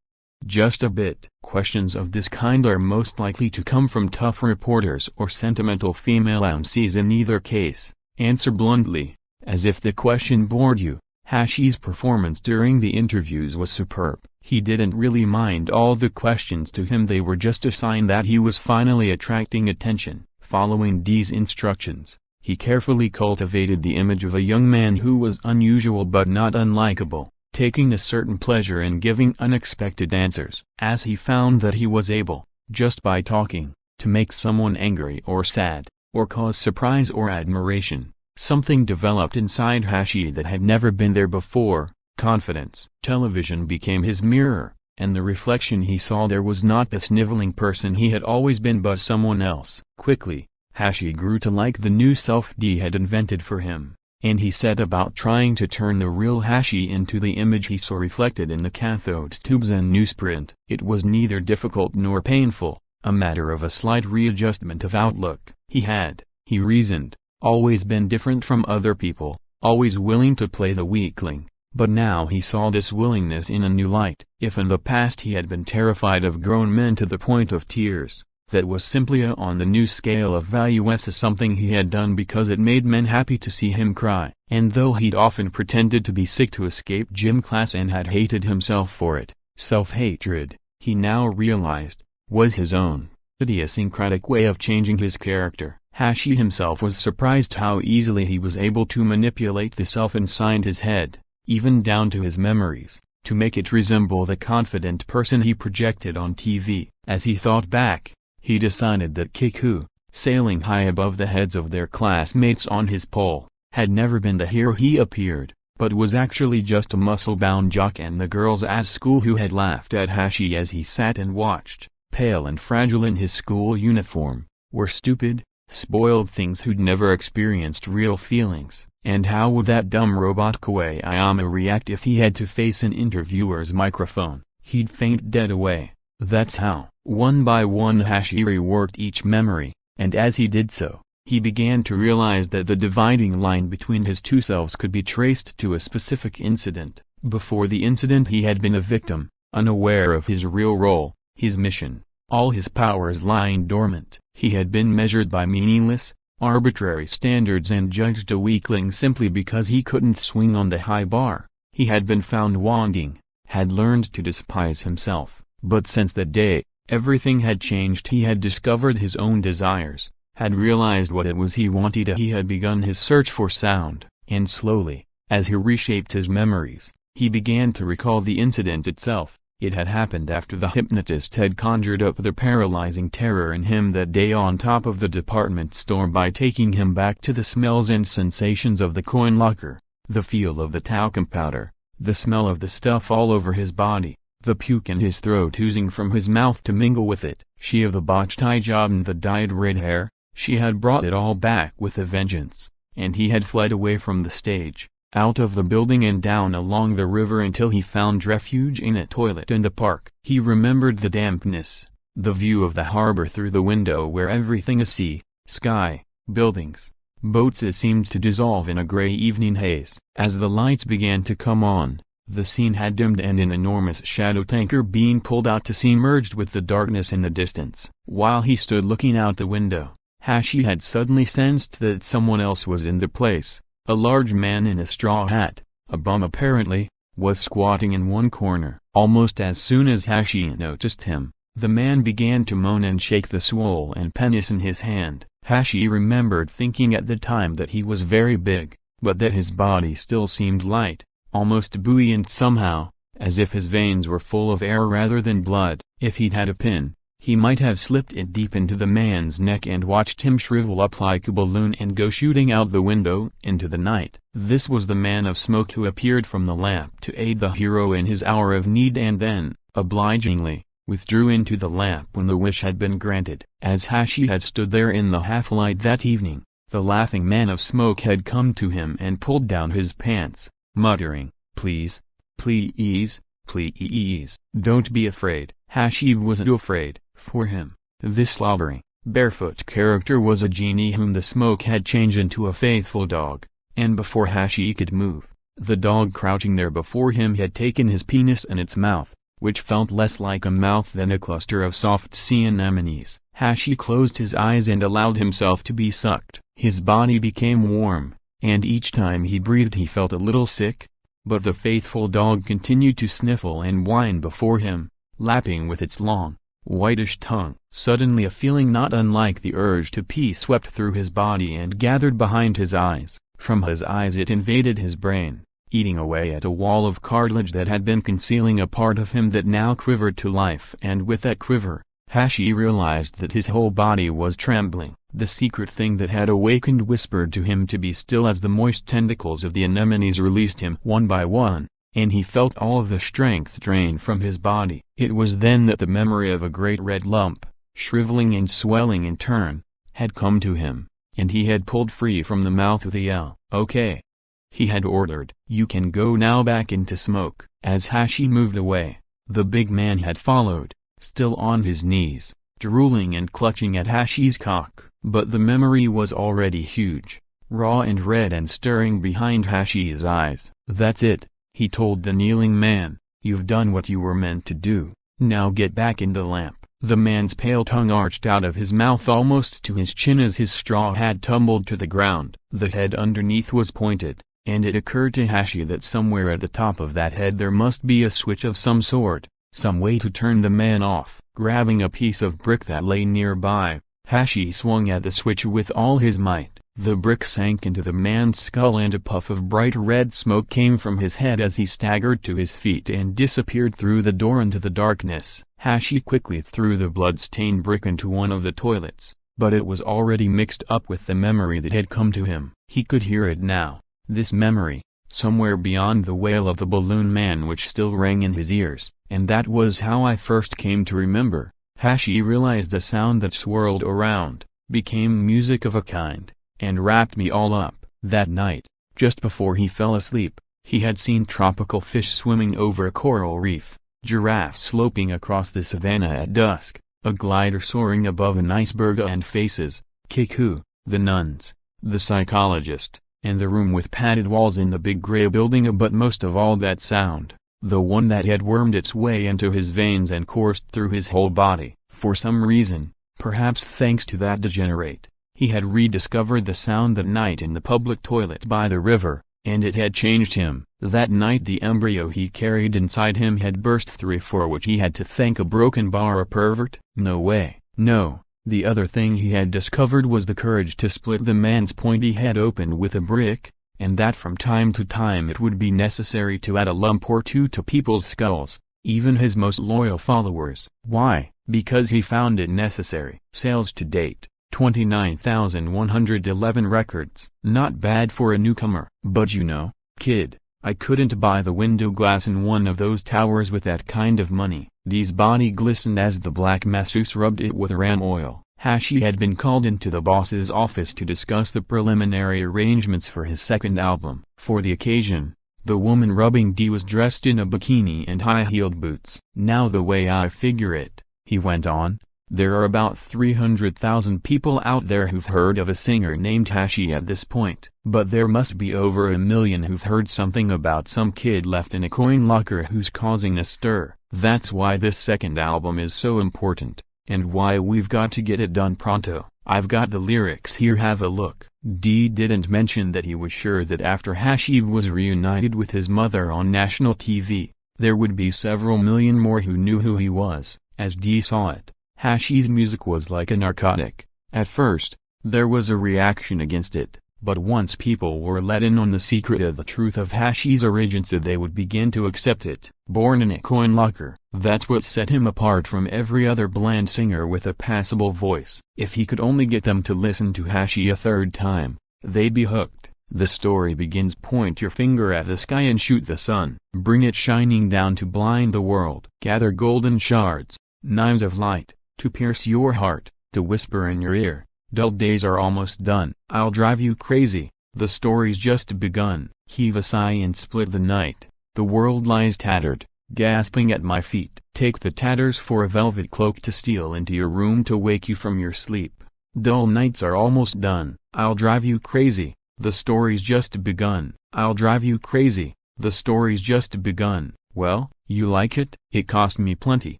S1: Just a bit. Questions of this kind are most likely to come from tough reporters or sentimental female MCs. In either case, answer bluntly, as if the question bored you. Hashi's performance during the interviews was superb. He didn't really mind all the questions to him. They were just a sign that he was finally attracting attention. Following D's instructions, he carefully cultivated the image of a young man who was unusual but not unlikable, taking a certain pleasure in giving unexpected answers. As he found that he was able, just by talking, to make someone angry or sad, or cause surprise or admiration, something developed inside Hashi that had never been there before: confidence. Television became his mirror, and the reflection he saw there was not the sniveling person he had always been but someone else. Quickly, Hashi grew to like the new self D had invented for him, and he set about trying to turn the real Hashi into the image he saw reflected in the cathode tubes and newsprint. It was neither difficult nor painful, a matter of a slight readjustment of outlook. He had, he reasoned, always been different from other people, always willing to play the weakling, but now he saw this willingness in a new light. If in the past he had been terrified of grown men to the point of tears, that was simply on the new scale of value as something he had done because it made men happy to see him cry. And though he'd often pretended to be sick to escape gym class and had hated himself for it, self-hatred, he now realized, was his own idiosyncratic way of changing his character. Hashi himself was surprised how easily he was able to manipulate the self inside his head, even down to his memories, to make it resemble the confident person he projected on TV. As he thought back, he decided that Kiku, sailing high above the heads of their classmates on his pole, had never been the hero he appeared, but was actually just a muscle-bound jock, and the girls at school who had laughed at Hashi as he sat and watched, pale and fragile in his school uniform, were stupid, spoiled things who'd never experienced real feelings. And how would that dumb robot Koyama react if he had to face an interviewer's microphone? He'd faint dead away. That's how. One by one Hashi reworked each memory, and as he did so, he began to realize that the dividing line between his two selves could be traced to a specific incident. Before the incident he had been a victim, unaware of his real role, his mission, all his powers lying dormant. He had been measured by meaningless, arbitrary standards and judged a weakling simply because he couldn't swing on the high bar. He had been found wanting, had learned to despise himself. But since that day, everything had changed. He had discovered his own desires, had realized what it was he wanted. He had begun his search for sound, and slowly, as he reshaped his memories, he began to recall the incident itself. It had happened after the hypnotist had conjured up the paralyzing terror in him that day on top of the department store by taking him back to the smells and sensations of the coin locker, the feel of the talcum powder, the smell of the stuff all over his body, the puke in his throat oozing from his mouth to mingle with it. She of the botched eye job and the dyed red hair, she had brought it all back with a vengeance, and he had fled away from the stage, out of the building and down along the river until he found refuge in a toilet in the park. He remembered the dampness, the view of the harbor through the window where everything is sea, sky, buildings, boats seemed to dissolve in a gray evening haze. As the lights began to come on, the scene had dimmed and an enormous shadow tanker being pulled out to sea merged with the darkness in the distance. While he stood looking out the window, Hashi had suddenly sensed that someone else was in the place. A large man in a straw hat, a bum apparently, was squatting in one corner. Almost as soon as Hashi noticed him, the man began to moan and shake the swollen penis in his hand. Hashi remembered thinking at the time that he was very big, but that his body still seemed light, almost buoyant somehow, as if his veins were full of air rather than blood. If he'd had a pin, he might have slipped it deep into the man's neck and watched him shrivel up like a balloon and go shooting out the window into the night. This was the man of smoke who appeared from the lamp to aid the hero in his hour of need and then, obligingly, withdrew into the lamp when the wish had been granted. As Hashi had stood there in the half-light that evening, the laughing man of smoke had come to him and pulled down his pants, muttering, "Please, please, please, don't be afraid." Hashi wasn't afraid. For him, this slobbering, barefoot character was a genie whom the smoke had changed into a faithful dog, and before Hashi could move, the dog crouching there before him had taken his penis in its mouth, which felt less like a mouth than a cluster of soft sea anemones. Hashi closed his eyes and allowed himself to be sucked. His body became warm, and each time he breathed he felt a little sick, but the faithful dog continued to sniffle and whine before him, lapping with its long, whitish tongue. Suddenly a feeling not unlike the urge to pee swept through his body and gathered behind his eyes. From his eyes it invaded his brain, eating away at a wall of cartilage that had been concealing a part of him that now quivered to life, and with that quiver, Hashi realized that his whole body was trembling. The secret thing that had awakened whispered to him to be still as the moist tentacles of the anemones released him one by one, and he felt all the strength drain from his body. It was then that the memory of a great red lump, shriveling and swelling in turn, had come to him, and he had pulled free from the mouth with a yell. "Okay," he had ordered. "You can go now back into smoke." As Hashi moved away, the big man had followed, still on his knees, drooling and clutching at Hashi's cock. But the memory was already huge, raw and red and stirring behind Hashi's eyes. "That's it," he told the kneeling man, "you've done what you were meant to do. Now get back in the lamp." The man's pale tongue arched out of his mouth almost to his chin as his straw hat tumbled to the ground. The head underneath was pointed, and it occurred to Hashi that somewhere at the top of that head there must be a switch of some sort, some way to turn the man off. Grabbing a piece of brick that lay nearby, Hashi swung at the switch with all his might. The brick sank into the man's skull and a puff of bright red smoke came from his head as he staggered to his feet and disappeared through the door into the darkness. Hashi quickly threw the blood-stained brick into one of the toilets, but it was already mixed up with the memory that had come to him. He could hear it now, this memory, somewhere beyond the wail of the balloon man which still rang in his ears. And that was how I first came to remember. Hashi realized a sound that swirled around, became music of a kind, and wrapped me all up. That night, just before he fell asleep, he had seen tropical fish swimming over a coral reef, giraffes sloping across the savannah at dusk, a glider soaring above an iceberg and faces, Kiku, the nuns, the psychologist, and the room with padded walls in the big gray building. But most of all that sound, the one that had wormed its way into his veins and coursed through his whole body. For some reason, perhaps thanks to that degenerate, he had rediscovered the sound that night in the public toilet by the river, and it had changed him. That night the embryo he carried inside him had burst through, for which he had to thank a broken bar. A pervert? No way. No, the other thing he had discovered was the courage to split the man's pointy head open with a brick, and that from time to time it would be necessary to add a lump or two to people's skulls, even his most loyal followers. Why? Because he found it necessary. Sales to date, 29,111 records. Not bad for a newcomer. But you know, kid, I couldn't buy the window glass in one of those towers with that kind of money. Dee's body glistened as the black masseuse rubbed it with ram oil. Hashi had been called into the boss's office to discuss the preliminary arrangements for his second album. For the occasion, the woman rubbing Dee was dressed in a bikini and high-heeled boots. Now the way I figure it, he went on, there are about 300,000 people out there who've heard of a singer named Hashi at this point. But there must be over 1 million who've heard something about some kid left in a coin locker who's causing a stir. That's why this second album is so important, and why we've got to get it done pronto. I've got the lyrics here, have a look. Dee didn't mention that he was sure that after Hashi was reunited with his mother on national TV, there would be several million more who knew who he was. As Dee saw it, Hashi's music was like a narcotic. At first, there was a reaction against it, but once people were let in on the secret of the truth of Hashi's origins, they would begin to accept it. Born in a coin locker, that's what set him apart from every other bland singer with a passable voice. If he could only get them to listen to Hashi a third time, they'd be hooked. The story begins: point your finger at the sky and shoot the sun. Bring it shining down to blind the world. Gather golden shards, knives of light, to pierce your heart, to whisper in your ear, dull days are almost done. I'll drive you crazy, the story's just begun. Heave a sigh and split the night, the world lies tattered, gasping at my feet. Take the tatters for a velvet cloak to steal into your room to wake you from your sleep. Dull nights are almost done. I'll drive you crazy, the story's just begun. I'll drive you crazy, the story's just begun. Well, you like it? It cost me plenty,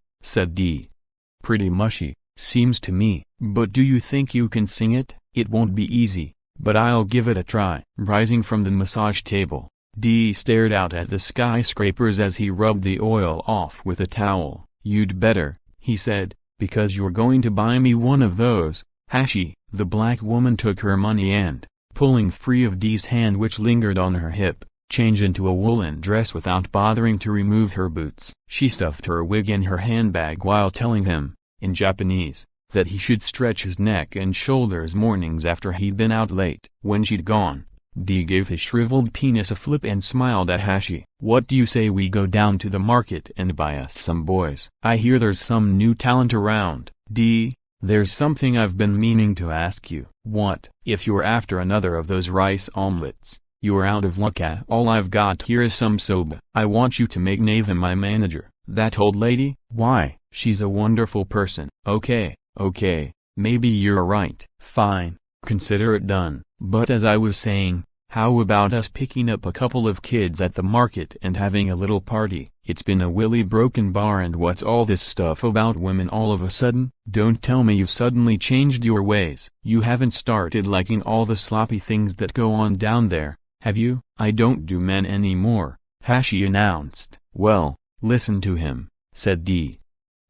S1: said Dee. Pretty mushy, seems to me. But do you think you can sing it? It won't be easy, but I'll give it a try. Rising from the massage table, Dee stared out at the skyscrapers as he rubbed the oil off with a towel. You'd better, he said, because you're going to buy me one of those, Hashi. The black woman took her money and, pulling free of Dee's hand which lingered on her hip, changed into a woolen dress without bothering to remove her boots. She stuffed her wig in her handbag while telling him, in Japanese, that he should stretch his neck and shoulders mornings after he'd been out late. When she'd gone, Dee gave his shriveled penis a flip and smiled at Hashi. What do you say we go down to the market and buy us some boys? I hear there's some new talent around. Dee, there's something I've been meaning to ask you. What? If you're after another of those rice omelets, you're out of luck. All I've got here is some soba. I want you to make Neva my manager. That old lady? Why, she's a wonderful person. Okay, maybe you're right. Fine, consider it done. But as I was saying, How about us picking up a couple of kids at the market and having a little party? It's been a really broken bar, and what's all this stuff about women all of a sudden? Don't tell me you've suddenly changed your ways. You haven't started liking all the sloppy things that go on down there, have you? I don't do men anymore, Hashi announced. Well, listen to him, said Dee.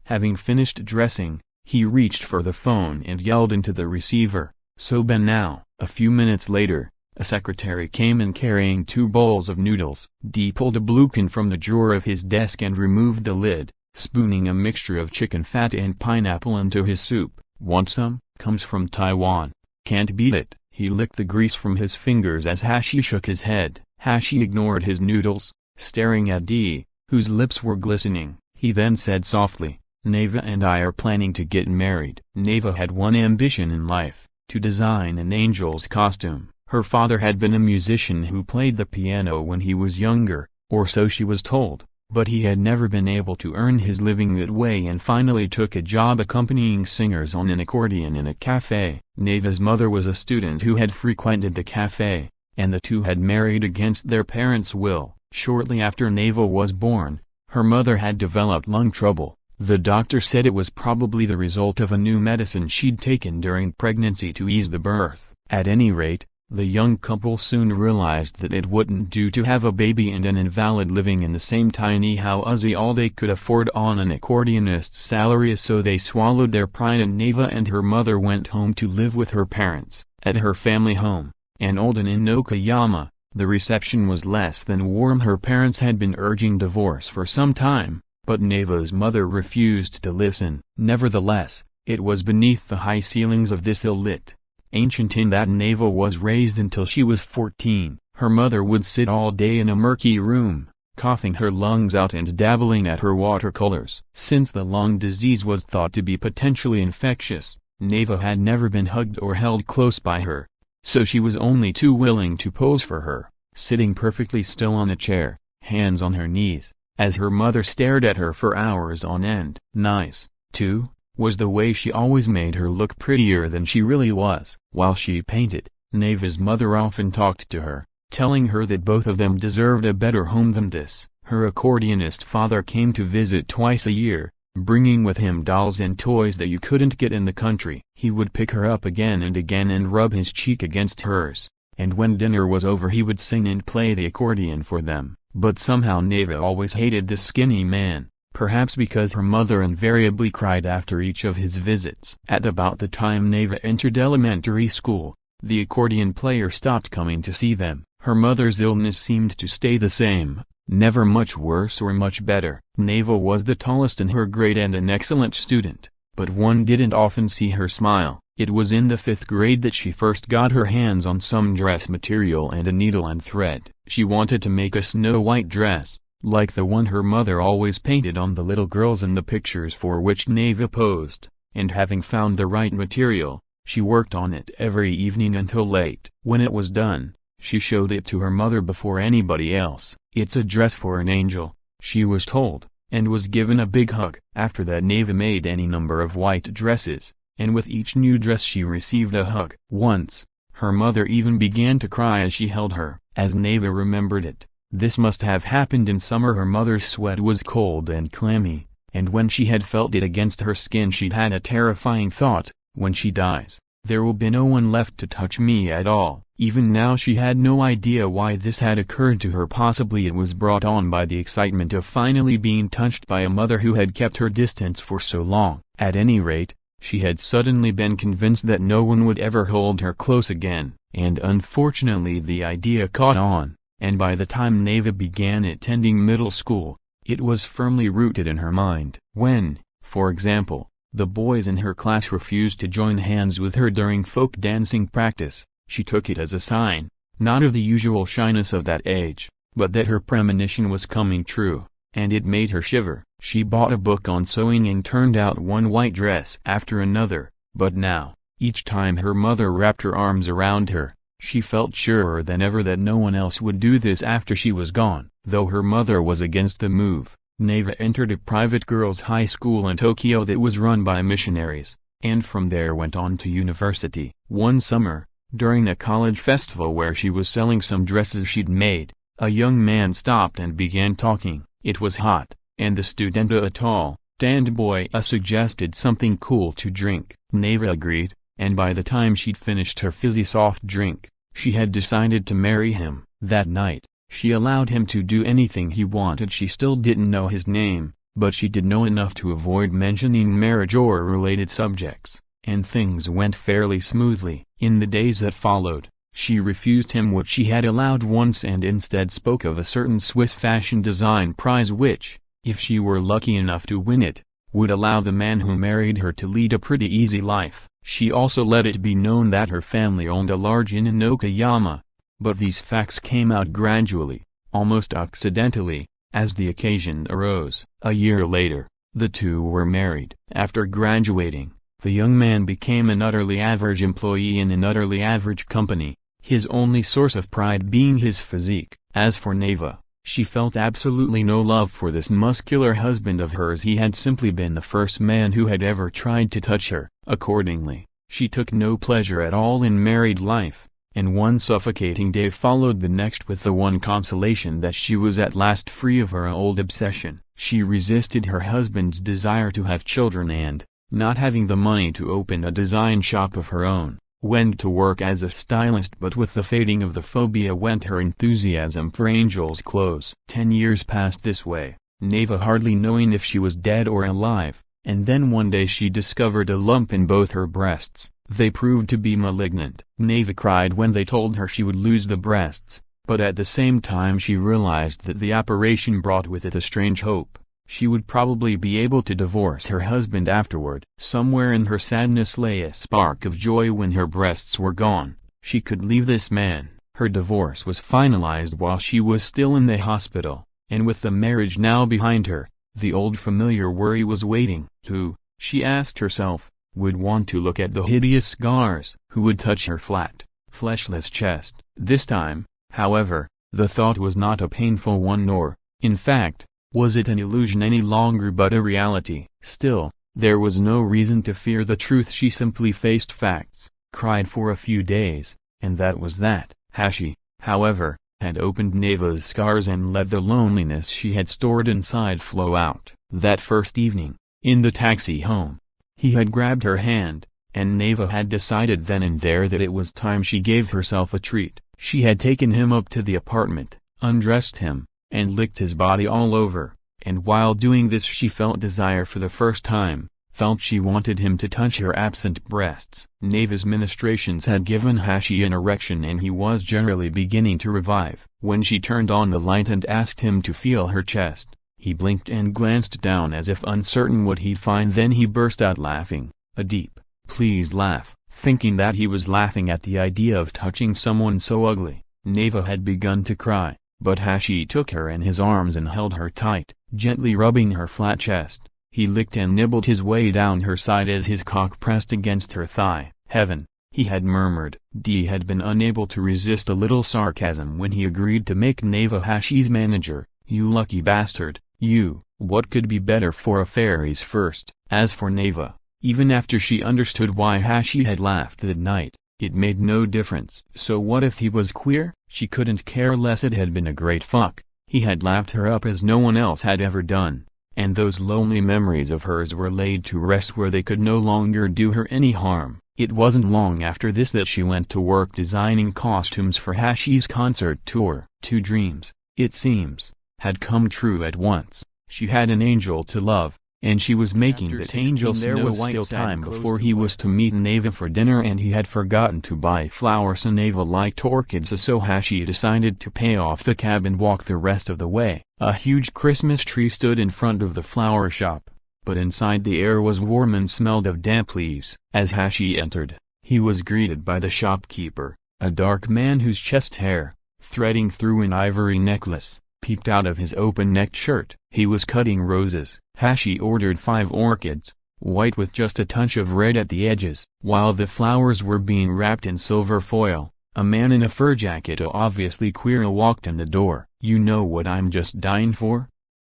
S1: Having finished dressing, he reached for the phone and yelled into the receiver, "So Ben now." A few minutes later, a secretary came in carrying 2 bowls of noodles. Dee pulled a bluekin from the drawer of his desk and removed the lid, spooning a mixture of chicken fat and pineapple into his soup. "Want some? Comes from Taiwan. Can't beat it." He licked the grease from his fingers as Hashi shook his head. Hashi ignored his noodles, staring at Dee, whose lips were glistening. He then said softly, "Neva and I are planning to get married." Neva had one ambition in life, to design an angel's costume. Her father had been a musician who played the piano when he was younger, or so she was told, but he had never been able to earn his living that way and finally took a job accompanying singers on an accordion in a cafe. Neva's mother was a student who had frequented the cafe, and the two had married against their parents' will. Shortly after Neva was born, her mother had developed lung trouble. The doctor said it was probably the result of a new medicine she'd taken during pregnancy to ease the birth. At any rate, the young couple soon realized that it wouldn't do to have a baby and an invalid living in the same tiny house. All they could afford on an accordionist's salary, so they swallowed their pride, and Neva and her mother went home to live with her parents, at her family home, an old inn in Okayama. The reception was less than warm. Her parents had been urging divorce for some time, but Neva's mother refused to listen. Nevertheless, it was beneath the high ceilings of this ill-lit, ancient inn that Neva was raised until she was 14. Her mother would sit all day in a murky room, coughing her lungs out and dabbling at her watercolors. Since the lung disease was thought to be potentially infectious, Neva had never been hugged or held close by her, so she was only too willing to pose for her, sitting perfectly still on a chair, hands on her knees, as her mother stared at her for hours on end. Nice, too, was the way she always made her look prettier than she really was. While she painted, Neva's mother often talked to her, telling her that both of them deserved a better home than this. Her accordionist father came to visit twice a year, bringing with him dolls and toys that you couldn't get in the country. He would pick her up again and rub his cheek against hers, and when dinner was over he would sing and play the accordion for them. But somehow Neva always hated this skinny man, perhaps because her mother invariably cried after each of his visits. At about the time Neva entered elementary school, the accordion player stopped coming to see them. Her mother's illness seemed to stay the same, never much worse or much better. Neva was the tallest in her grade and an excellent student, but one didn't often see her smile. It was in the 5th grade that she first got her hands on some dress material and a needle and thread. She wanted to make a snow-white dress, like the one her mother always painted on the little girls in the pictures for which Neva posed, and having found the right material, she worked on it every evening until late. When it was done, she showed it to her mother before anybody else. "It's a dress for an angel," she was told, and was given a big hug. After that Neva made any number of white dresses, and with each new dress she received a hug. Once, her mother even began to cry as she held her. As Neva remembered it, this must have happened in summer. Her mother's sweat was cold and clammy, and when she had felt it against her skin she'd had a terrifying thought: when she dies, there will be no one left to touch me at all. Even now she had no idea why this had occurred to her. Possibly it was brought on by the excitement of finally being touched by a mother who had kept her distance for so long. At any rate, she had suddenly been convinced that no one would ever hold her close again, and unfortunately the idea caught on, and by the time Neva began attending middle school, it was firmly rooted in her mind. When, for example, the boys in her class refused to join hands with her during folk dancing practice, she took it as a sign, not of the usual shyness of that age, but that her premonition was coming true, and it made her shiver. She bought a book on sewing and turned out one white dress after another, but now, each time her mother wrapped her arms around her, she felt surer than ever that no one else would do this after she was gone. Though her mother was against the move, Neva entered a private girls' high school in Tokyo that was run by missionaries, and from there went on to university. One summer, During a college festival where she was selling some dresses she'd made, a young man stopped and began talking. It was hot, and the studenta, a tall, tanned boy, suggested something cool to drink. Neva agreed, and by the time she'd finished her fizzy soft drink, she had decided to marry him. That night, she allowed him to do anything he wanted. She still didn't know his name, but she did know enough to avoid mentioning marriage or related subjects, and things went fairly smoothly. In the days that followed, she refused him what she had allowed once and instead spoke of a certain Swiss fashion design prize which, if she were lucky enough to win it, would allow the man who married her to lead a pretty easy life. She also let it be known that her family owned a large inn in Okayama, but these facts came out gradually, almost accidentally, as the occasion arose. A year later, the two were married. After graduating, the young man became an utterly average employee in an utterly average company, his only source of pride being his physique. As for Neva, she felt absolutely no love for this muscular husband of hers. He had simply been the first man who had ever tried to touch her. Accordingly, she took no pleasure at all in married life, and one suffocating day followed the next with the one consolation that she was at last free of her old obsession. She resisted her husband's desire to have children and, not having the money to open a design shop of her own, went to work as a stylist. But with the fading of the phobia went her enthusiasm for angels' clothes. 10 years passed this way, Neva hardly knowing if she was dead or alive, and then one day she discovered a lump in both her breasts. They proved to be malignant. Neva cried when they told her she would lose the breasts, but at the same time she realized that the operation brought with it a strange hope. She would probably be able to divorce her husband afterward. Somewhere in her sadness lay a spark of joy. When her breasts were gone, she could leave this man. Her divorce was finalized while she was still in the hospital, and with the marriage now behind her, the old familiar worry was waiting. Who, she asked herself, would want to look at the hideous scars? Who would touch her flat, fleshless chest? This time, however, the thought was not a painful one nor, in fact, was it an illusion any longer but a reality. Still, there was no reason to fear the truth. She simply faced facts, cried for a few days, and that was that. Hashi, however, had opened Neva's scars and let the loneliness she had stored inside flow out. That first evening, in the taxi home, he had grabbed her hand, and Neva had decided then and there that it was time she gave herself a treat. She had taken him up to the apartment, undressed him, and licked his body all over, and while doing this she felt desire for the first time, felt she wanted him to touch her absent breasts. Neva's ministrations had given Hashi an erection and he was generally beginning to revive. When she turned on the light and asked him to feel her chest, he blinked and glanced down as if uncertain what he'd find. Then he burst out laughing, a deep, pleased laugh. Thinking that he was laughing at the idea of touching someone so ugly, Neva had begun to cry, but Hashi took her in his arms and held her tight, gently rubbing her flat chest. He licked and nibbled his way down her side as his cock pressed against her thigh. Heaven, he had murmured. D had been unable to resist a little sarcasm when he agreed to make Neva Hashi's manager. You lucky bastard, you. What could be better for a fairy's first? As for Neva, even after she understood why Hashi had laughed that night, it made no difference. So what if he was queer? She couldn't care less. It had been a great fuck. He had lapped her up as no one else had ever done, and those lonely memories of hers were laid to rest where they could no longer do her any harm. It wasn't long after this that she went to work designing costumes for Hashi's concert tour. 2 dreams, it seems, had come true at once. She had an angel to love, and she was making that angel. There was still time before he was to meet Neva for dinner, and he had forgotten to buy flowers. And Neva liked orchids, so Hashi decided to pay off the cab and walk the rest of the way. A huge Christmas tree stood in front of the flower shop, but inside the air was warm and smelled of damp leaves. As Hashi entered, he was greeted by the shopkeeper, a dark man whose chest hair, threading through an ivory necklace, peeped out of his open-necked shirt. He was cutting roses. Hashi ordered 5 orchids, white with just a touch of red at the edges. While the flowers were being wrapped in silver foil, a man in a fur jacket, obviously queer, walked in the door. You know what I'm just dying for?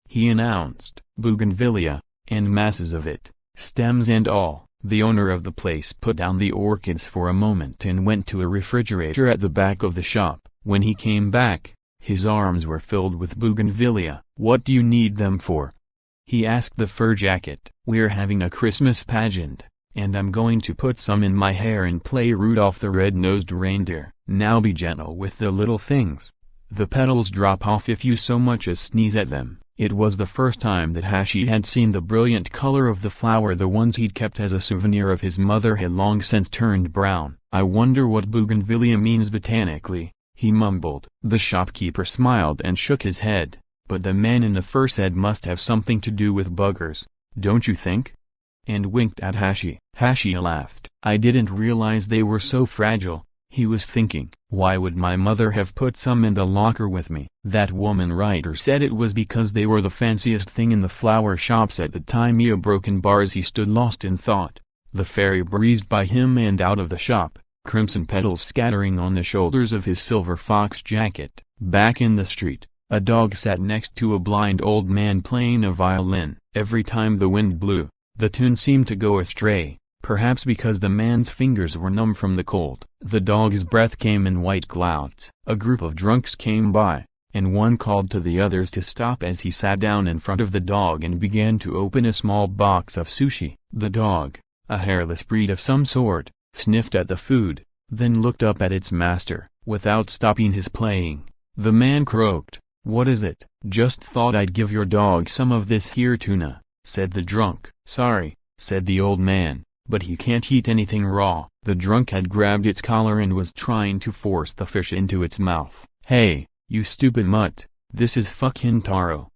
S1: He announced. Bougainvillea, and masses of it, stems and all. The owner of the place put down the orchids for a moment and went to a refrigerator at the back of the shop. When he came back, his arms were filled with bougainvillea. "What do you need them for?" he asked the fur jacket. "We're having a Christmas pageant, and I'm going to put some in my hair and play Rudolph the Red-Nosed Reindeer." "Now be gentle with the little things. The petals drop off if you so much as sneeze at them." It was the first time that Hashi had seen the brilliant color of the flower. The ones he'd kept as a souvenir of his mother had long since turned brown. "I wonder what bougainvillea means botanically," he mumbled. The shopkeeper smiled and shook his head, but the man in the fur said must have something to do with buggers, "Don't you think?" and winked at Hashi. Hashi laughed. "I didn't realize they were so fragile," he was thinking. "Why would my mother have put some in the locker with me?" That woman writer said it was because they were the fanciest thing in the flower shops at the time. Broken bars. He stood lost in thought. The fairy breezed by him and out of the shop, crimson petals scattering on the shoulders of his silver fox jacket. Back in the street, a dog sat next to a blind old man playing a violin. Every time the wind blew, the tune seemed to go astray, perhaps because the man's fingers were numb from the cold. The dog's breath came in white clouds. A group of drunks came by, and one called to the others to stop as he sat down in front of the dog and began to open a small box of sushi. The dog, a hairless breed of some sort, sniffed at the food, then looked up at its master, without stopping his playing. The man croaked, "What is it?" "Just thought I'd give your dog some of this here tuna," said the drunk. "Sorry," said the old man, "but he can't eat anything raw." The drunk had grabbed its collar and was trying to force the fish into its mouth. "Hey, you stupid mutt, this is fucking taro,"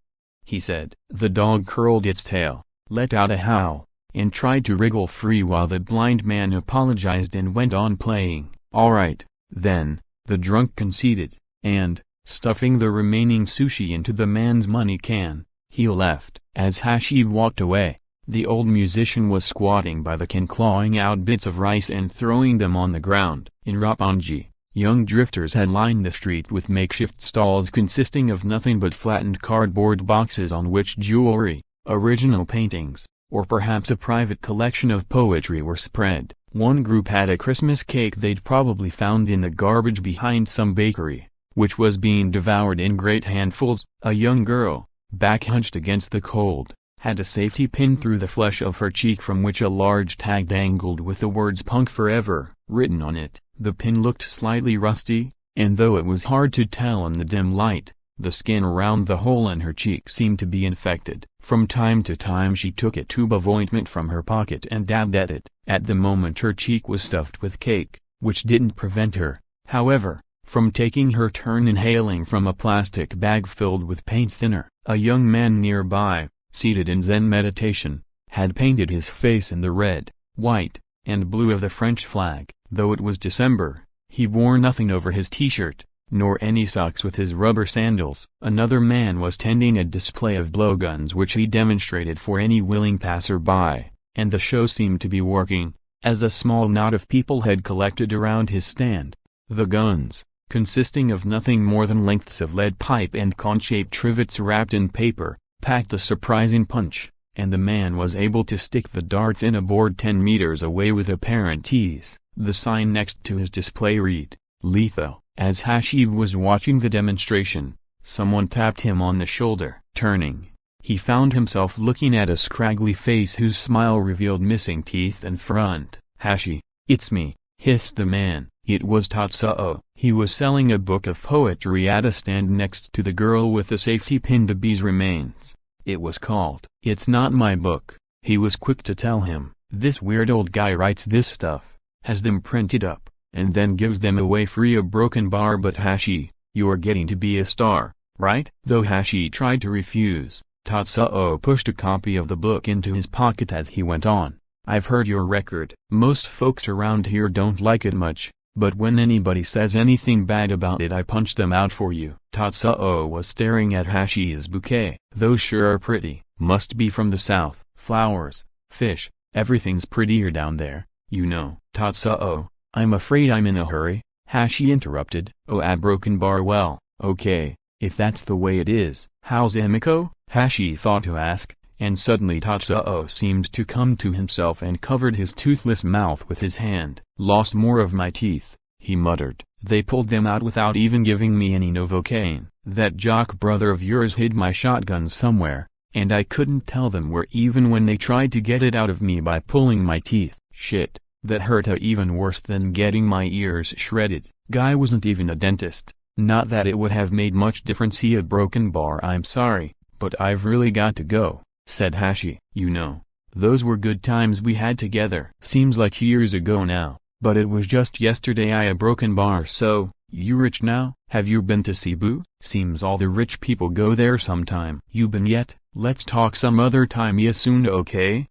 S1: he said. The dog curled its tail, let out a howl, and tried to wriggle free while the blind man apologized and went on playing. "Alright, then," the drunk conceded, and, stuffing the remaining sushi into the man's money can, he left. As Hashi walked away, the old musician was squatting by the can clawing out bits of rice and throwing them on the ground. In Roppongi, young drifters had lined the street with makeshift stalls consisting of nothing but flattened cardboard boxes on which jewelry, original paintings, or perhaps a private collection of poetry were spread. One group had a Christmas cake they'd probably found in the garbage behind some bakery, which was being devoured in great handfuls. A young girl, back hunched against the cold, had a safety pin through the flesh of her cheek from which a large tag dangled with the words "Punk Forever" written on it. The pin looked slightly rusty, and though it was hard to tell in the dim light, the skin around the hole in her cheek seemed to be infected. From time to time she took a tube of ointment from her pocket and dabbed at it. At the moment her cheek was stuffed with cake, which didn't prevent her, however, from taking her turn inhaling from a plastic bag filled with paint thinner. A young man nearby, seated in Zen meditation, had painted his face in the red, white, and blue of the French flag. Though it was December, he wore nothing over his t-shirt, nor any socks with his rubber sandals. Another man was tending a display of blowguns which he demonstrated for any willing passer-by, and the show seemed to be working, as a small knot of people had collected around his stand. The guns, consisting of nothing more than lengths of lead pipe and cone-shaped trivets wrapped in paper, packed a surprising punch, and the man was able to stick the darts in a board 10 meters away with apparent ease. The sign next to his display read, "Lethal." As Hashi was watching the demonstration, someone tapped him on the shoulder. Turning, he found himself looking at a scraggly face whose smile revealed missing teeth and front. "Hashi, it's me," hissed the man. It was Tatsuo. He was selling a book of poetry at a stand next to the girl with the safety pin. "The Bee's Remains," it was called. "It's not my book," he was quick to tell him. "This weird old guy writes this stuff, has them printed up, and then gives them away free." A broken bar. "But Hashi, you're getting to be a star, right?" Though Hashi tried to refuse, Tatsuo pushed a copy of the book into his pocket as he went on. "I've heard your record. Most folks around here don't like it much, but when anybody says anything bad about it I punch them out for you." Tatsuo was staring at Hashi's bouquet. "Those sure are pretty. Must be from the south. Flowers, fish, everything's prettier down there, you know." "Tatsuo, I'm afraid I'm in a hurry," Hashi interrupted. "Oh, a broken bar. Well, okay, if that's the way it is." "How's Emiko?" Hashi thought to ask, and suddenly Tatsuo seemed to come to himself and covered his toothless mouth with his hand. "Lost more of my teeth," he muttered. "They pulled them out without even giving me any Novocaine. That jock brother of yours hid my shotgun somewhere, and I couldn't tell them where even when they tried to get it out of me by pulling my teeth. Shit, that hurt even worse than getting my ears shredded. Guy wasn't even a dentist. Not that it would have made much difference. See a broken bar. I'm sorry, but I've really got to go," said Hashi. "You know, those were good times we had together. Seems like years ago now, but it was just yesterday I a broken bar. So, you rich now? Have you been to Cebu? Seems all the rich people go there sometime." "You been yet? Let's talk some other time. Yeah, soon, okay?"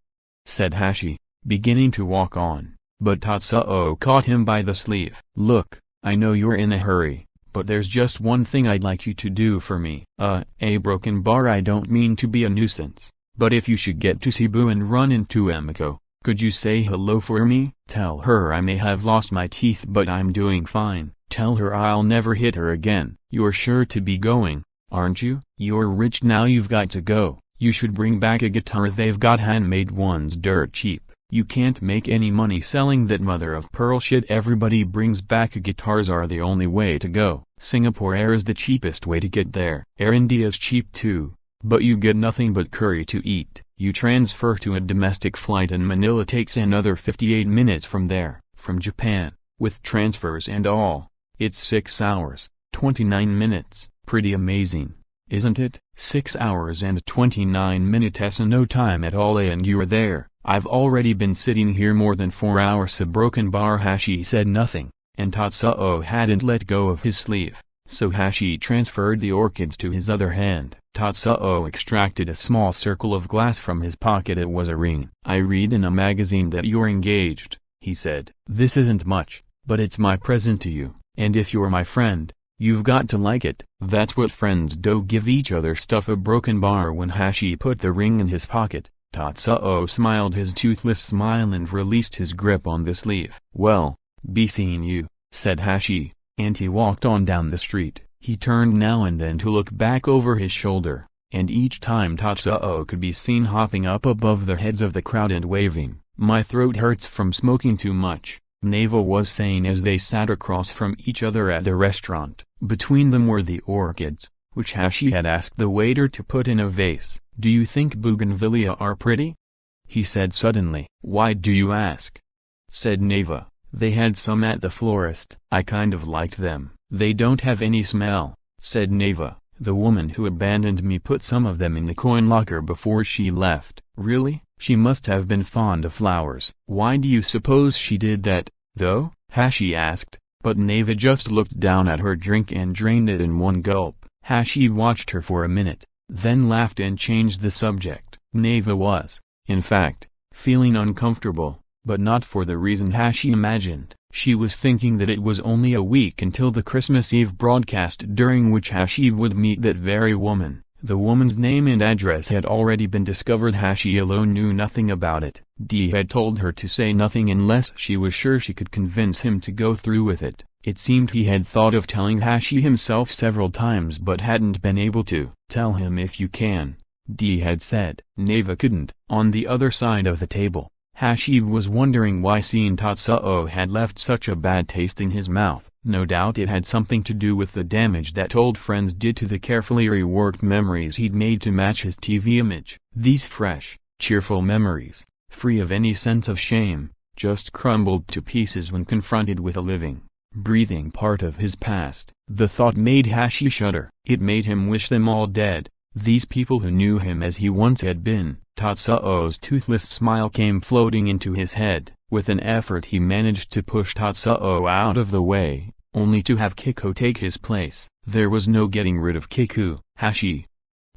S1: said Hashi, beginning to walk on, but Tatsuo caught him by the sleeve. "Look, I know you're in a hurry, but there's just one thing I'd like you to do for me." A broken bar. I don't mean to be a nuisance, but if you should get to Cebu and run into Emiko, could you say hello for me? Tell her I may have lost my teeth but I'm doing fine. Tell her I'll never hit her again." "You're sure to be going, aren't you? You're rich now. You've got to go. You should bring back a guitar. They've got handmade ones dirt cheap. You can't make any money selling that mother of pearl shit. Everybody brings back guitars. Are the only way to go. Singapore Air is the cheapest way to get there. Air India's cheap too, but you get nothing but curry to eat. You transfer to a domestic flight and Manila takes another 58 minutes from there. From Japan, with transfers and all, it's 6 hours, 29 minutes. Pretty amazing, isn't it? 6 hours and 29 minutes and no time at all, and you're there. I've already been sitting here more than 4 hours." A broken bar. Hashi said nothing, and Tatsuo hadn't let go of his sleeve, so Hashi transferred the orchids to his other hand. Tatsuo extracted a small circle of glass from his pocket. It was a ring. "I read in a magazine that you're engaged," he said. "This isn't much, but it's my present to you, and if you're my friend, you've got to like it." "That's what friends do, give each other stuff." A broken bar. When Hashi put the ring in his pocket, Tatsuo smiled his toothless smile and released his grip on the sleeve. "Well, be seeing you," said Hashi, and he walked on down the street. He turned now and then to look back over his shoulder, and each time Tatsuo could be seen hopping up above the heads of the crowd and waving. "My throat hurts from smoking too much," Neva was saying as they sat across from each other at the restaurant. Between them were the orchids, which Hashi had asked the waiter to put in a vase. "Do you think bougainvillea are pretty?" he said suddenly. "Why do you ask?" said Neva. "They had some at the florist. I kind of liked them." "They don't have any smell," said Neva. "The woman who abandoned me put some of them in the coin locker before she left." "Really? She must have been fond of flowers." "Why do you suppose she did that, though?" Hashi asked, but Neva just looked down at her drink and drained it in one gulp. Hashi watched her for a minute, then laughed and changed the subject. Neva was, in fact, feeling uncomfortable, but not for the reason Hashi imagined. She was thinking that it was only a week until the Christmas Eve broadcast during which Hashi would meet that very woman. The woman's name and address had already been discovered. Hashi alone knew nothing about it. Dee had told her to say nothing unless she was sure she could convince him to go through with it. It seemed he had thought of telling Hashi himself several times but hadn't been able to. "Tell him if you can," Dee had said. Neva couldn't. On the other side of the table, Hashi was wondering why seeing Tatsuo had left such a bad taste in his mouth. No doubt it had something to do with the damage that old friends did to the carefully reworked memories he'd made to match his TV image. These fresh, cheerful memories, free of any sense of shame, just crumbled to pieces when confronted with a living, breathing part of his past. The thought made Hashi shudder. It made him wish them all dead, these people who knew him as he once had been. Tatsuo's toothless smile came floating into his head. With an effort he managed to push Tatsuo out of the way, only to have Kiku take his place. There was no getting rid of Kiku. "Hashi,"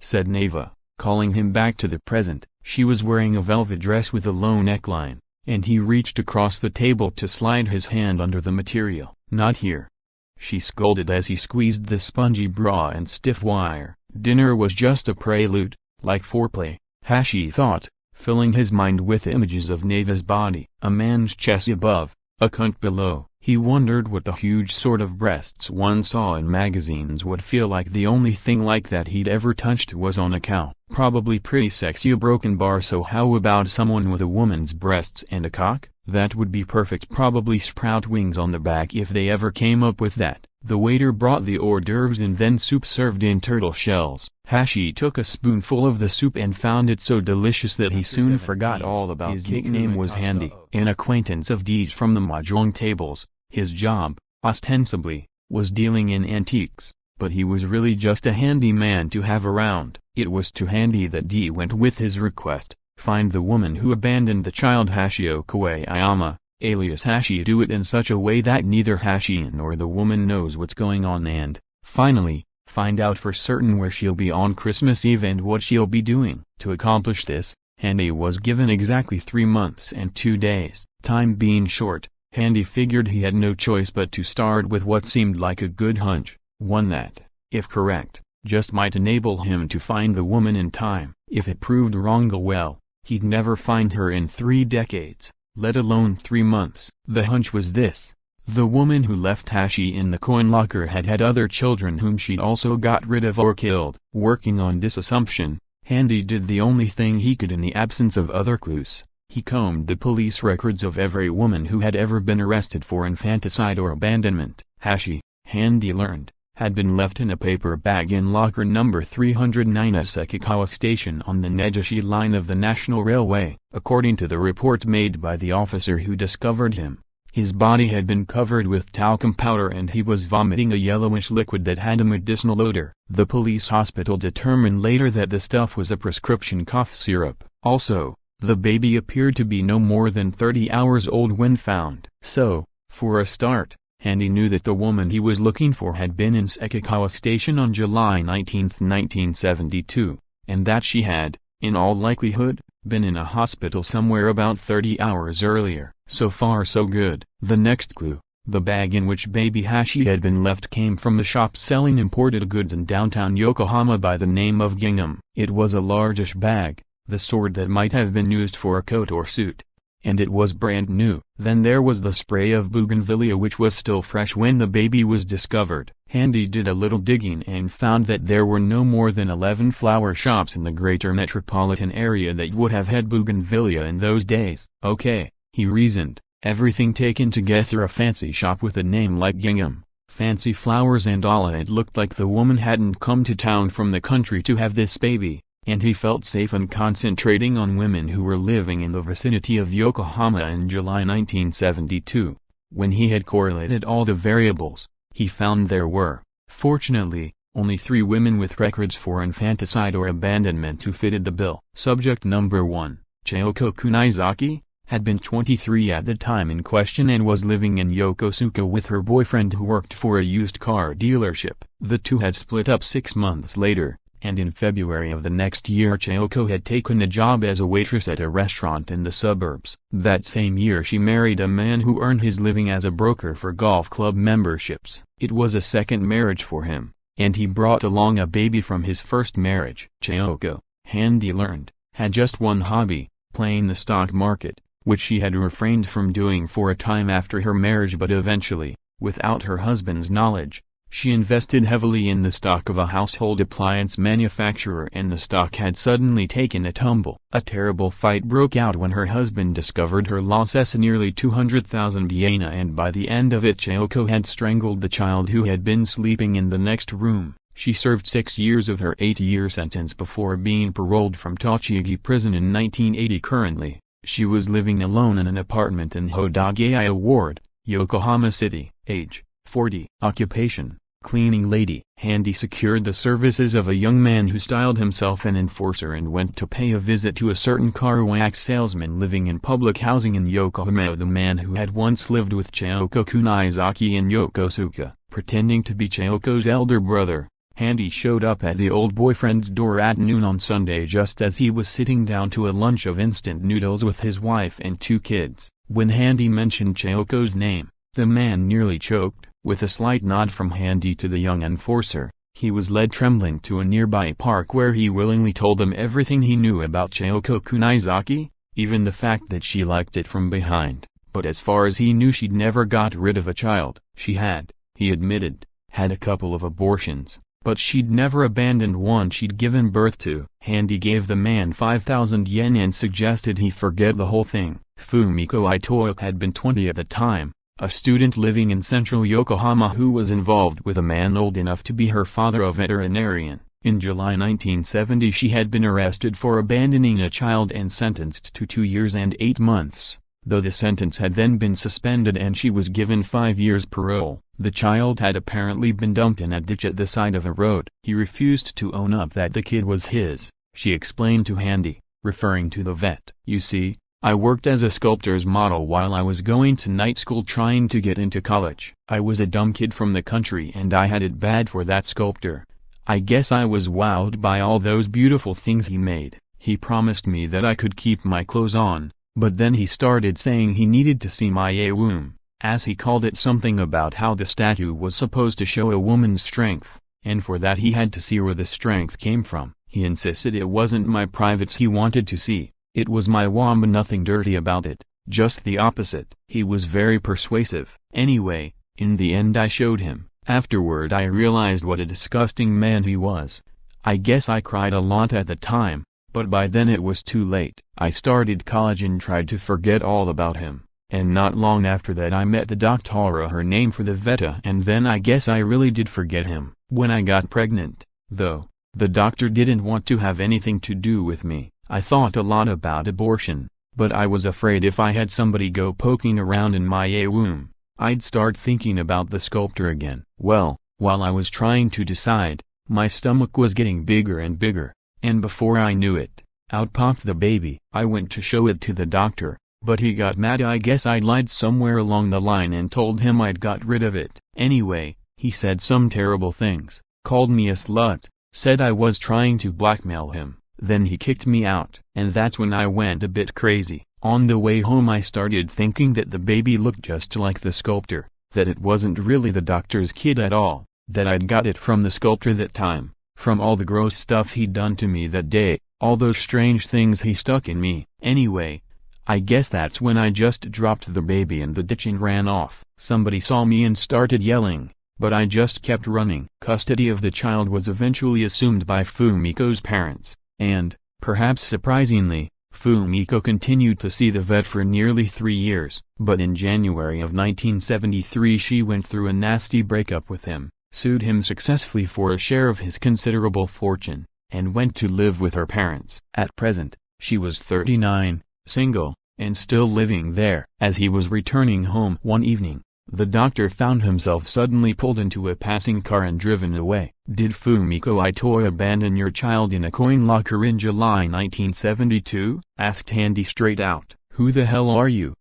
S1: said Neva, calling him back to the present. She was wearing a velvet dress with a low neckline, and he reached across the table to slide his hand under the material. "Not here," she scolded as he squeezed the spongy bra and stiff wire. Dinner was just a prelude, like foreplay, Hashi thought, filling his mind with images of Neva's body. A man's chest above, a cunt below. He wondered what the huge sort of breasts one saw in magazines would feel like. The only thing like that he'd ever touched was on a cow. Probably pretty sexy, a broken bar. So how about someone with a woman's breasts and a cock? That would be perfect. Probably sprout wings on the back if they ever came up with that. The waiter brought the hors d'oeuvres and then soup served in turtle shells. Hashi took a spoonful of the soup and found it so delicious that he soon forgot all about his nickname was Handy. An acquaintance of Dee's from the mahjong tables. His job, ostensibly, was dealing in antiques, but he was really just a handy man to have around. It was too handy that Dee went with his request: find the woman who abandoned the child. Hashio Koeyama, alias Hashi, do it in such a way that neither Hashi nor the woman knows what's going on, and, finally, find out for certain where she'll be on Christmas Eve and what she'll be doing. To accomplish this, Handy was given exactly 3 months and 2 days. Time being short, Handy figured he had no choice but to start with what seemed like a good hunch, one that, if correct, just might enable him to find the woman in time. If it proved wrong, well, he'd never find her in 3 decades, let alone 3 months. The hunch was this: the woman who left Hashi in the coin locker had had other children whom she'd also got rid of or killed. Working on this assumption, Handy did the only thing he could in the absence of other clues. He combed the police records of every woman who had ever been arrested for infanticide or abandonment. Hashi, Handy learned, had been left in a paper bag in locker number 309 at Sekikawa Station on the Negishi line of the National Railway. According to the report made by the officer who discovered him, his body had been covered with talcum powder and he was vomiting a yellowish liquid that had a medicinal odor. The police hospital determined later that the stuff was a prescription cough syrup. Also, the baby appeared to be no more than 30 hours old when found. So, for a start, Handy knew that the woman he was looking for had been in Sekikawa Station on July 19, 1972, and that she had, in all likelihood, been in a hospital somewhere about 30 hours earlier. So far so good. The next clue: the bag in which baby Hashi had been left came from a shop selling imported goods in downtown Yokohama by the name of Gingham. It was a largish bag, the sort that might have been used for a coat or suit. And it was brand new. Then there was the spray of bougainvillea, which was still fresh when the baby was discovered. Handy did a little digging and found that there were no more than 11 flower shops in the greater metropolitan area that would have had bougainvillea in those days. Okay, he reasoned, everything taken together, a fancy shop with a name like Gingham, fancy flowers and all. It looked like the woman hadn't come to town from the country to have this baby, and he felt safe in concentrating on women who were living in the vicinity of Yokohama in July 1972. When he had correlated all the variables, he found there were, fortunately, only 3 women with records for infanticide or abandonment who fitted the bill. Subject number 1, Chayoko Kunizaki, had been 23 at the time in question and was living in Yokosuka with her boyfriend who worked for a used car dealership. The two had split up 6 months later, and in February of the next year Chayoko had taken a job as a waitress at a restaurant in the suburbs. That same year she married a man who earned his living as a broker for golf club memberships. It was a second marriage for him, and he brought along a baby from his first marriage. Chayoko, Handy learned, had just one hobby: playing the stock market, which she had refrained from doing for a time after her marriage, but eventually, without her husband's knowledge, she invested heavily in the stock of a household appliance manufacturer, and the stock had suddenly taken a tumble. A terrible fight broke out when her husband discovered her losses, nearly 200,000 yen, and by the end of it Chayoko had strangled the child who had been sleeping in the next room. She served 6 years of her 8-year sentence before being paroled from Tochigi prison in 1980. Currently, she was living alone in an apartment in Hodagaya Ward, Yokohama City. Age: 40. Occupation: cleaning lady. Handy secured the services of a young man who styled himself an enforcer and went to pay a visit to a certain car wax salesman living in public housing in Yokohama. The man who had once lived with Chayoko Kunizaki in Yokosuka, pretending to be Chayoko's elder brother, Handy showed up at the old boyfriend's door at noon on Sunday just as he was sitting down to a lunch of instant noodles with his wife and 2 kids. When Handy mentioned Chayoko's name, the man nearly choked. With a slight nod from Handy to the young enforcer, he was led trembling to a nearby park where he willingly told them everything he knew about Chayoko Kunizaki, even the fact that she liked it from behind. but as far as he knew she'd never got rid of a child. She had, he admitted, had a couple of abortions, but she'd never abandoned one she'd given birth to. Handy gave the man 5,000 yen and suggested he forget the whole thing. Fumiko Itoya had been 20 at the time, a student living in central Yokohama who was involved with a man old enough to be her father, a veterinarian. In July 1970 she had been arrested for abandoning a child and sentenced to 2 years and 8 months, though the sentence had then been suspended and she was given 5 years parole. The child had apparently been dumped in a ditch at the side of the road. He refused to own up that the kid was his, she explained to Handy, referring to the vet. You see, I worked as a sculptor's model while I was going to night school trying to get into college. I was a dumb kid from the country and I had it bad for that sculptor. I guess I was wowed by all those beautiful things he made. He promised me that I could keep my clothes on, but then he started saying he needed to see my womb, as he called it, something about how the statue was supposed to show a woman's strength, and for that he had to see where the strength came from. He insisted it wasn't my privates he wanted to see, it was my womb, nothing dirty about it, just the opposite. He was very persuasive. Anyway, in the end I showed him. Afterward I realized what a disgusting man he was. I guess I cried a lot at the time, but by then it was too late. I started college and tried to forget all about him, and not long after that I met the doctora, her name for the veta, and then I guess I really did forget him. When I got pregnant, though, the doctor didn't want to have anything to do with me. I thought a lot about abortion, but I was afraid if I had somebody go poking around in my womb, I'd start thinking about the sculptor again. Well, while I was trying to decide, my stomach was getting bigger and bigger, and before I knew it, out popped the baby. I went to show it to the doctor, but he got mad. I guess I lied somewhere along the line and told him I'd got rid of it. Anyway, he said some terrible things, called me a slut, said I was trying to blackmail him. Then he kicked me out. And that's when I went a bit crazy. On the way home I started thinking that the baby looked just like the sculptor, that it wasn't really the doctor's kid at all, that I'd got it from the sculptor that time, from all the gross stuff he'd done to me that day, all those strange things he stuck in me. Anyway, I guess that's when I just dropped the baby in the ditch and ran off. Somebody saw me and started yelling, but I just kept running. Custody of the child was eventually assumed by Fumiko's parents, and, perhaps surprisingly, Fumiko continued to see the vet for nearly 3 years. But in January of 1973 she went through a nasty breakup with him, sued him successfully for a share of his considerable fortune, and went to live with her parents. At present, she was 39, single, and still living there. As he was returning home one evening, the doctor found himself suddenly pulled into a passing car and driven away. Did Fumiko Itoya abandon your child in a coin locker in July 1972? Asked Handy straight out. Who the hell are you?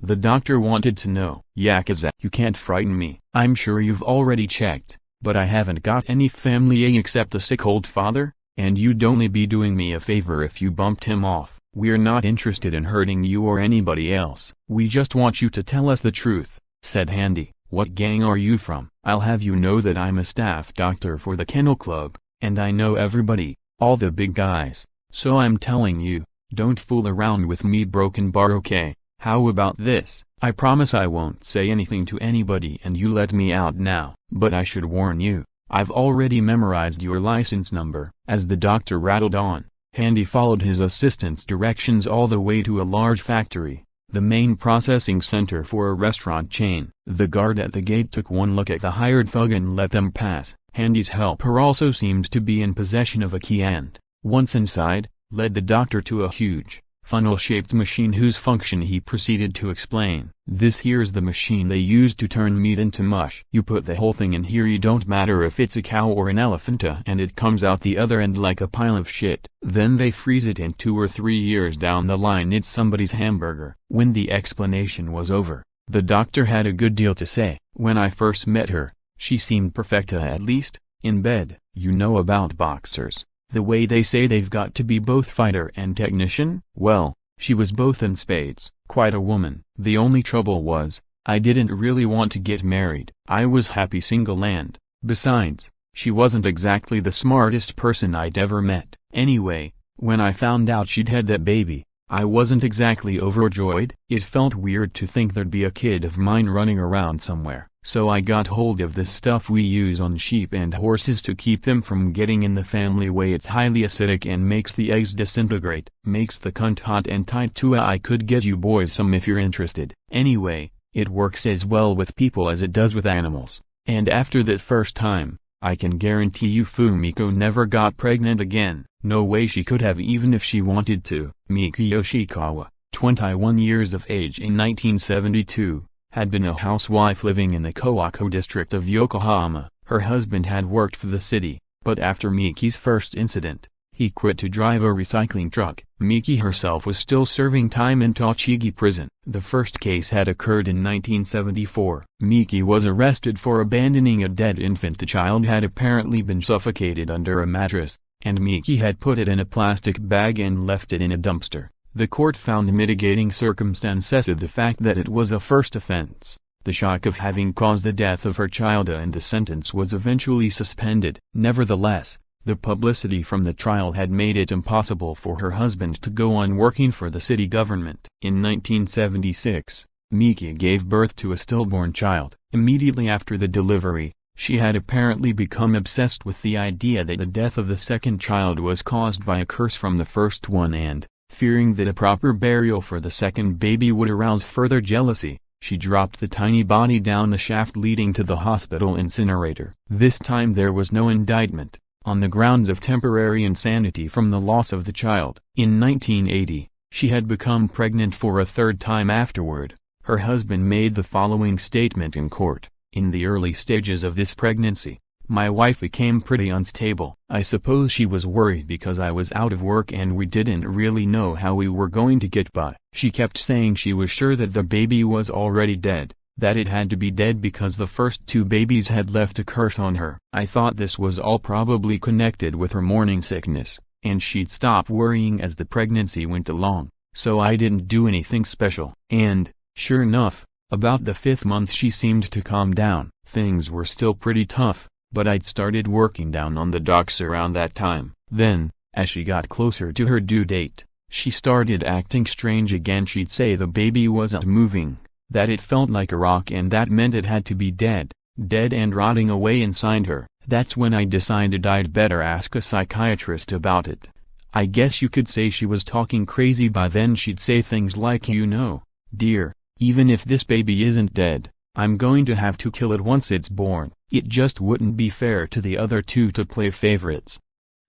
S1: The doctor wanted to know. Yakuza. You can't frighten me. I'm sure you've already checked, but I haven't got any family except a sick old father, and you'd only be doing me a favor if you bumped him off. We're not interested in hurting you or anybody else. We just want you to tell us the truth, said Handy. What gang are you from? I'll have you know that I'm a staff doctor for the Kennel Club, and I know everybody, all the big guys, so I'm telling you, don't fool around with me, broken bar. Okay, how about this? I promise I won't say anything to anybody and you let me out now. But I should warn you, I've already memorized your license number. As the doctor rattled on, Handy followed his assistant's directions all the way to a large factory, the main processing center for a restaurant chain. The guard at the gate took one look at the hired thug and let them pass. Handy's helper also seemed to be in possession of a key and, once inside, led the doctor to a huge, funnel-shaped machine whose function he proceeded to explain. This here's the machine they use to turn meat into mush. You put the whole thing in here, you don't matter if it's a cow or an elephant, and it comes out the other end like a pile of shit. Then they freeze it, and 2 or 3 years down the line it's somebody's hamburger. When the explanation was over, the doctor had a good deal to say. When I first met her, she seemed perfecta, at least, in bed. You know about boxers, the way they say they've got to be both fighter and technician? Well, she was both in spades. Quite a woman. The only trouble was, I didn't really want to get married. I was happy single, and, besides, she wasn't exactly the smartest person I'd ever met. Anyway, when I found out she'd had that baby, I wasn't exactly overjoyed. It felt weird to think there'd be a kid of mine running around somewhere. So I got hold of this stuff we use on sheep and horses to keep them from getting in the family way. It's highly acidic and makes the eggs disintegrate. Makes the cunt hot and tight too. I could get you boys some if you're interested. Anyway, it works as well with people as it does with animals. And after that first time, I can guarantee you Fumiko never got pregnant again. No way she could have even if she wanted to. Miki Yoshikawa, 21 years of age in 1972, had been a housewife living in the Kawaku district of Yokohama. Her husband had worked for the city, but after Miki's first incident, he quit to drive a recycling truck. Miki herself was still serving time in Tochigi prison. The first case had occurred in 1974. Miki was arrested for abandoning a dead infant. The child had apparently been suffocated under a mattress, and Miki had put it in a plastic bag and left it in a dumpster. The court found mitigating circumstances of the fact that it was a first offense, the shock of having caused the death of her child, and the sentence was eventually suspended. Nevertheless, the publicity from the trial had made it impossible for her husband to go on working for the city government. In 1976, Miki gave birth to a stillborn child. Immediately after the delivery, she had apparently become obsessed with the idea that the death of the second child was caused by a curse from the first one, and, fearing that a proper burial for the second baby would arouse further jealousy, she dropped the tiny body down the shaft leading to the hospital incinerator. This time there was no indictment, on the grounds of temporary insanity from the loss of the child. In 1980, she had become pregnant for a third time afterward. Her husband made the following statement in court: "In the early stages of this pregnancy, my wife became pretty unstable. I suppose she was worried because I was out of work and we didn't really know how we were going to get by. She kept saying she was sure that the baby was already dead, that it had to be dead because the first two babies had left a curse on her. I thought this was all probably connected with her morning sickness, and she'd stop worrying as the pregnancy went along, so I didn't do anything special. And, sure enough, about the 5th month she seemed to calm down. Things were still pretty tough, but I'd started working down on the docks around that time. Then, as she got closer to her due date, she started acting strange again. She'd say the baby wasn't moving, that it felt like a rock, and that meant it had to be dead and rotting away inside her. That's when I decided I'd better ask a psychiatrist about it. I guess you could say she was talking crazy by then. She'd say things like, you know, dear, even if this baby isn't dead, I'm going to have to kill it once it's born. It just wouldn't be fair to the other two to play favorites."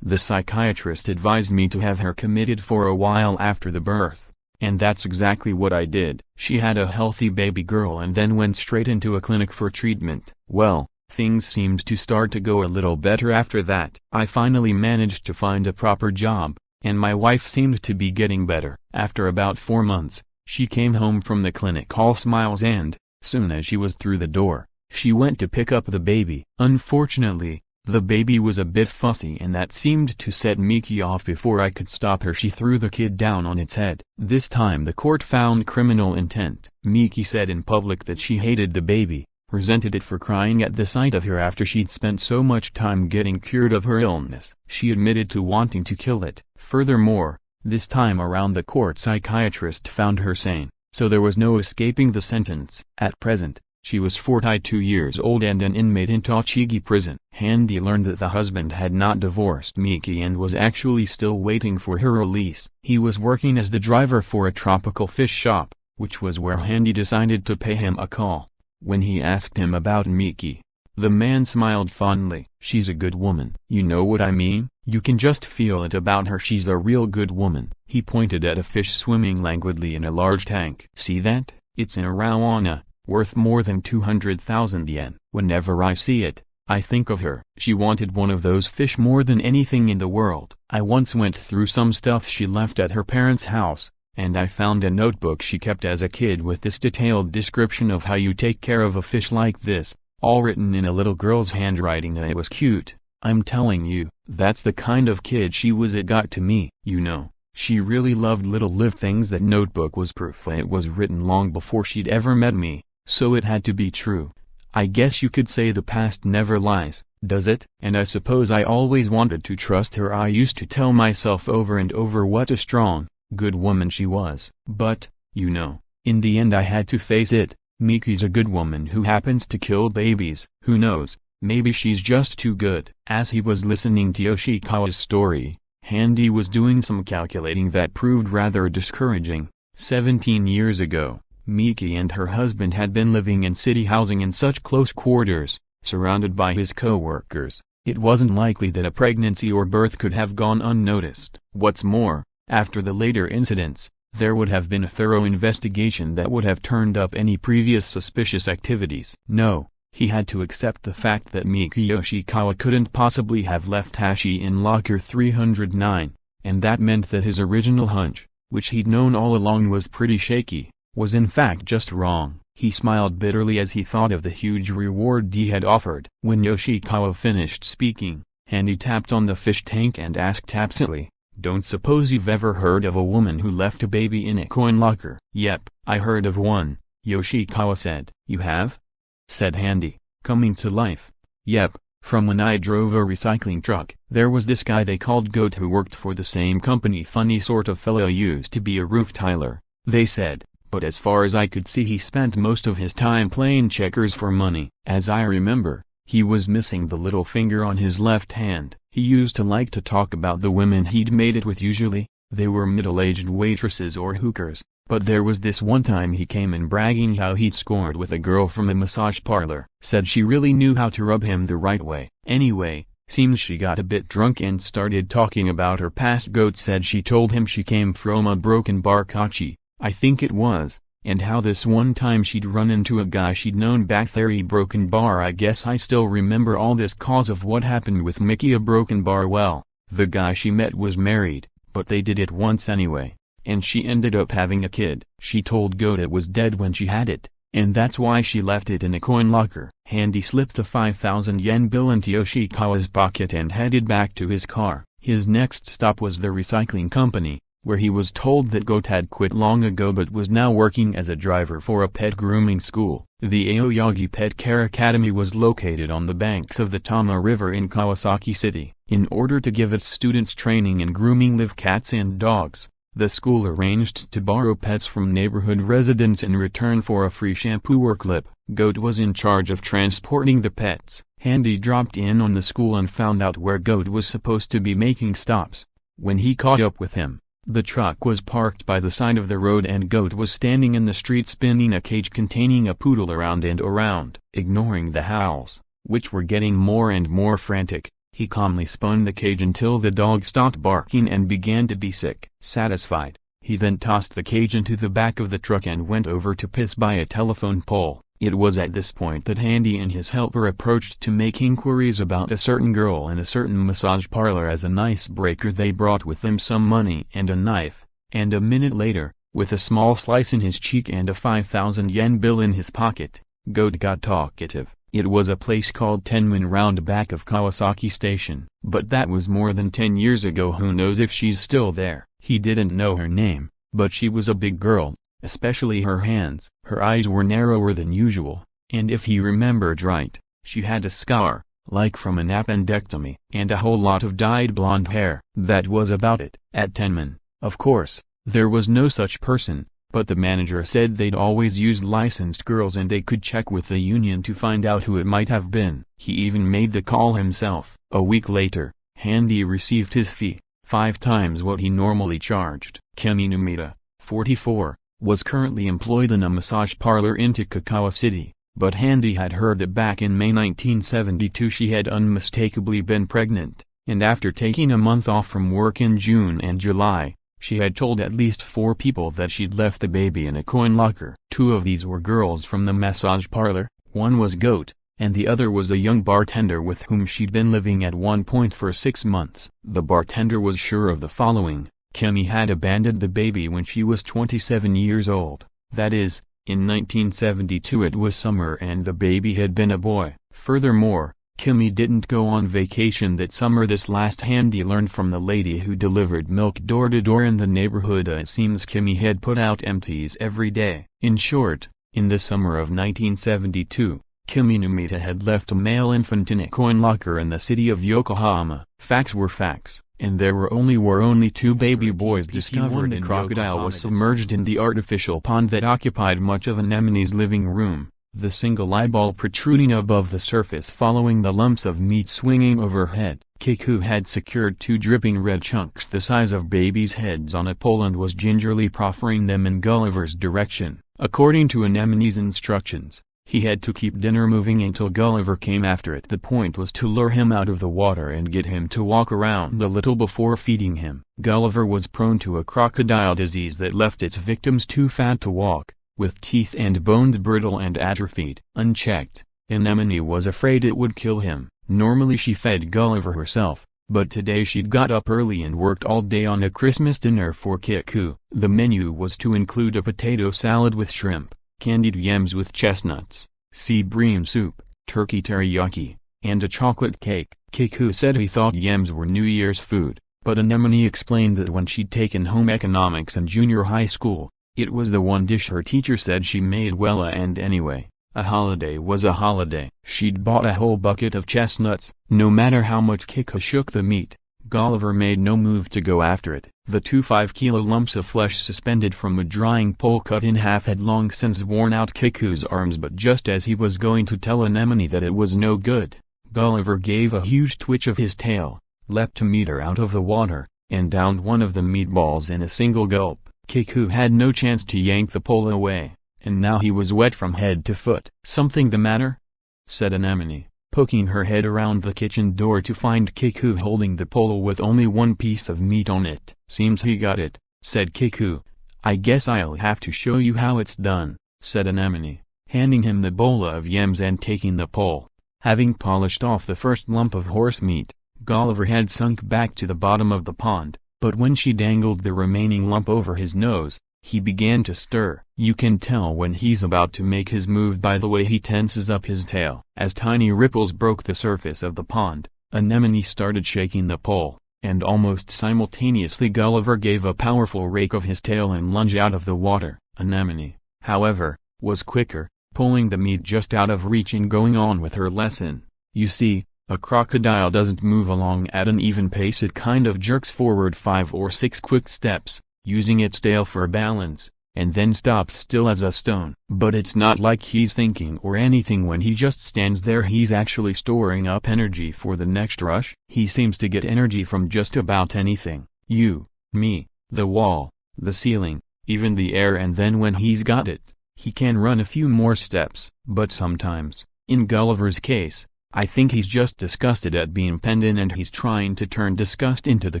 S1: The psychiatrist advised me to have her committed for a while after the birth, and that's exactly what I did. She had a healthy baby girl and then went straight into a clinic for treatment. Well, things seemed to start to go a little better after that. I finally managed to find a proper job, and my wife seemed to be getting better. After about 4 months, she came home from the clinic all smiles, and, soon as she was through the door, she went to pick up the baby. Unfortunately, the baby was a bit fussy, and that seemed to set Miki off. Before I could stop her, she threw the kid down on its head. This time the court found criminal intent. Miki said in public that she hated the baby, resented it for crying at the sight of her after she'd spent so much time getting cured of her illness. She admitted to wanting to kill it. Furthermore, this time around the court psychiatrist found her sane, so there was no escaping the sentence. At present, she was 42 years old and an inmate in Tochigi prison. Handy learned that the husband had not divorced Miki and was actually still waiting for her release. He was working as the driver for a tropical fish shop, which was where Handy decided to pay him a call. When he asked him about Miki, the man smiled fondly. "She's a good woman. You know what I mean? You can just feel it about her. She's a real good woman." He pointed at a fish swimming languidly in a large tank. "See that? It's an arowana, worth more than 200,000 yen. Whenever I see it, I think of her. She wanted one of those fish more than anything in the world. I once went through some stuff she left at her parents' house, and I found a notebook she kept as a kid with this detailed description of how you take care of a fish like this, all written in a little girl's handwriting, and it was cute. I'm telling you, that's the kind of kid she was. It got to me. You know, she really loved little live things." That notebook was proof it was written long before she'd ever met me, so it had to be true. I guess you could say the past never lies, does it? And I suppose I always wanted to trust her. I used to tell myself over and over what a strong, Good woman she was. But, you know, in the end I had to face it. Miki's a good woman who happens to kill babies. Who knows, maybe she's just too good. As he was listening to Yoshikawa's story, Handy was doing some calculating that proved rather discouraging. 17 years ago, Miki and her husband had been living in city housing in such close quarters, surrounded by his co-workers. It wasn't likely that a pregnancy or birth could have gone unnoticed. What's more, after the later incidents, there would have been a thorough investigation that would have turned up any previous suspicious activities. No, he had to accept the fact that Miki Yoshikawa couldn't possibly have left Hashi in locker 309, and that meant that his original hunch, which he'd known all along was pretty shaky, was in fact just wrong. He smiled bitterly as he thought of the huge reward Dee had offered. When Yoshikawa finished speaking, Handy tapped on the fish tank and asked absently, "Don't suppose you've ever heard of a woman who left a baby in a coin locker?" "Yep, I heard of one," Yoshikawa said. "You have?" said Handy, coming to life. "Yep, from when I drove a recycling truck. There was this guy they called Goat who worked for the same company. Funny sort of fellow, used to be a roof tiler, they said. But as far as I could see he spent most of his time playing checkers for money. As I remember, he was missing the little finger on his left hand. He used to like to talk about the women he'd made it with. Usually, they were middle-aged waitresses or hookers, but there was this one time he came in bragging how he'd scored with a girl from a massage parlor. Said she really knew how to rub him the right way. Anyway, seems she got a bit drunk and started talking about her past. Goat said she told him she came from a broken bar, Kachi, I think it was, and how this one time she'd run into a guy she'd known back there. A broken bar. I guess I still remember all this cause of what happened with Mickey. A broken bar. Well, the guy she met was married, but they did it once anyway, and she ended up having a kid. She told Goat it was dead when she had it, and that's why she left it in a coin locker. Handy slipped a 5,000 yen bill into Yoshikawa's pocket and headed back to his car. His next stop was the recycling company, where he was told that Goat had quit long ago but was now working as a driver for a pet grooming school. The Aoyagi Pet Care Academy was located on the banks of the Tama River in Kawasaki City. In order to give its students training in grooming live cats and dogs, the school arranged to borrow pets from neighborhood residents in return for a free shampoo or clip. Goat was in charge of transporting the pets. Handy dropped in on the school and found out where Goat was supposed to be making stops. When he caught up with him, the truck was parked by the side of the road and Goat was standing in the street spinning a cage containing a poodle around and around. Ignoring the howls, which were getting more and more frantic, he calmly spun the cage until the dog stopped barking and began to be sick. Satisfied, he then tossed the cage into the back of the truck and went over to piss by a telephone pole. It was at this point that Handy and his helper approached to make inquiries about a certain girl in a certain massage parlor. As an icebreaker, they brought with them some money and a knife, and a minute later, with a small slice in his cheek and a 5,000 yen bill in his pocket, Goat got talkative. It was a place called Tenman round back of Kawasaki Station. But that was more than 10 years ago. Who knows if she's still there? He didn't know her name, but she was a big girl, especially her hands. Her eyes were narrower than usual, and if he remembered right, she had a scar, like from an appendectomy, and a whole lot of dyed blonde hair. That was about it. At Tenman, of course, there was no such person, but the manager said they'd always used licensed girls and they could check with the union to find out who it might have been. He even made the call himself. A week later, Handy received his fee, 5 times what he normally charged. Kimi Numita, 44, was currently employed in a massage parlor in Takakawa City, but Handy had heard that back in May 1972 she had unmistakably been pregnant, and after taking a month off from work in June and July, she had told at least 4 people that she'd left the baby in a coin locker. 2 of these were girls from the massage parlor, one was Goat, and the other was a young bartender with whom she'd been living at one point for 6 months. The bartender was sure of the following: Kimi had abandoned the baby when she was 27 years old. That is, in 1972 it was summer and the baby had been a boy. Furthermore, Kimi didn't go on vacation that summer. This last Handy learned from the lady who delivered milk door to door in the neighborhood. It seems Kimi had put out empties every day. In short, in the summer of 1972, Kimi Numita had left a male infant in a coin locker in the city of Yokohama. Facts were facts, and there were only 2 baby boys discovered. The crocodile was submerged in the artificial pond that occupied much of Anemone's living room, the single eyeball protruding above the surface following the lumps of meat swinging overhead. Kiku had secured 2 dripping red chunks the size of babies' heads on a pole and was gingerly proffering them in Gulliver's direction. According to Anemone's instructions, he had to keep dinner moving until Gulliver came after it. The point was to lure him out of the water and get him to walk around a little before feeding him. Gulliver was prone to a crocodile disease that left its victims too fat to walk, with teeth and bones brittle and atrophied. Unchecked, Anemone was afraid it would kill him. Normally she fed Gulliver herself, but today she'd got up early and worked all day on a Christmas dinner for Kiku. The menu was to include a potato salad with shrimp, candied yams with chestnuts, sea bream soup, turkey teriyaki, and a chocolate cake. Kiku said he thought yams were New Year's food, but Anemone explained that when she'd taken home economics in junior high school, it was the one dish her teacher said she made well, and anyway, a holiday was a holiday. She'd bought a whole bucket of chestnuts. No matter how much Kiku shook the meat, Gulliver made no move to go after it. The 2 5-kilo lumps of flesh suspended from a drying pole cut in half had long since worn out Kiku's arms, but just as he was going to tell Anemone that it was no good, Gulliver gave a huge twitch of his tail, leapt a meter out of the water, and downed one of the meatballs in a single gulp. Kiku had no chance to yank the pole away, and now he was wet from head to foot. "Something the matter?" said Anemone, poking her head around the kitchen door to find Kiku holding the pole with only one piece of meat on it. "Seems he got it," said Kiku. "I guess I'll have to show you how it's done," said Anemone, handing him the bowl of yams and taking the pole. Having polished off the first lump of horse meat, Gulliver had sunk back to the bottom of the pond, but when she dangled the remaining lump over his nose, he began to stir. You can tell when he's about to make his move by the way he tenses up his tail. As tiny ripples broke the surface of the pond, Anemone started shaking the pole, and almost simultaneously Gulliver gave a powerful rake of his tail and lunged out of the water. Anemone, however, was quicker, pulling the meat just out of reach and going on with her lesson. You see, a crocodile doesn't move along at an even pace. It kind of jerks forward 5 or 6 quick steps, using its tail for balance, and then stops still as a stone. But it's not like he's thinking or anything when he just stands there. He's actually storing up energy for the next rush. He seems to get energy from just about anything. You, me, the wall, the ceiling, even the air, and then when he's got it, he can run a few more steps. But sometimes, in Gulliver's case, I think he's just disgusted at being penned in, and he's trying to turn disgust into the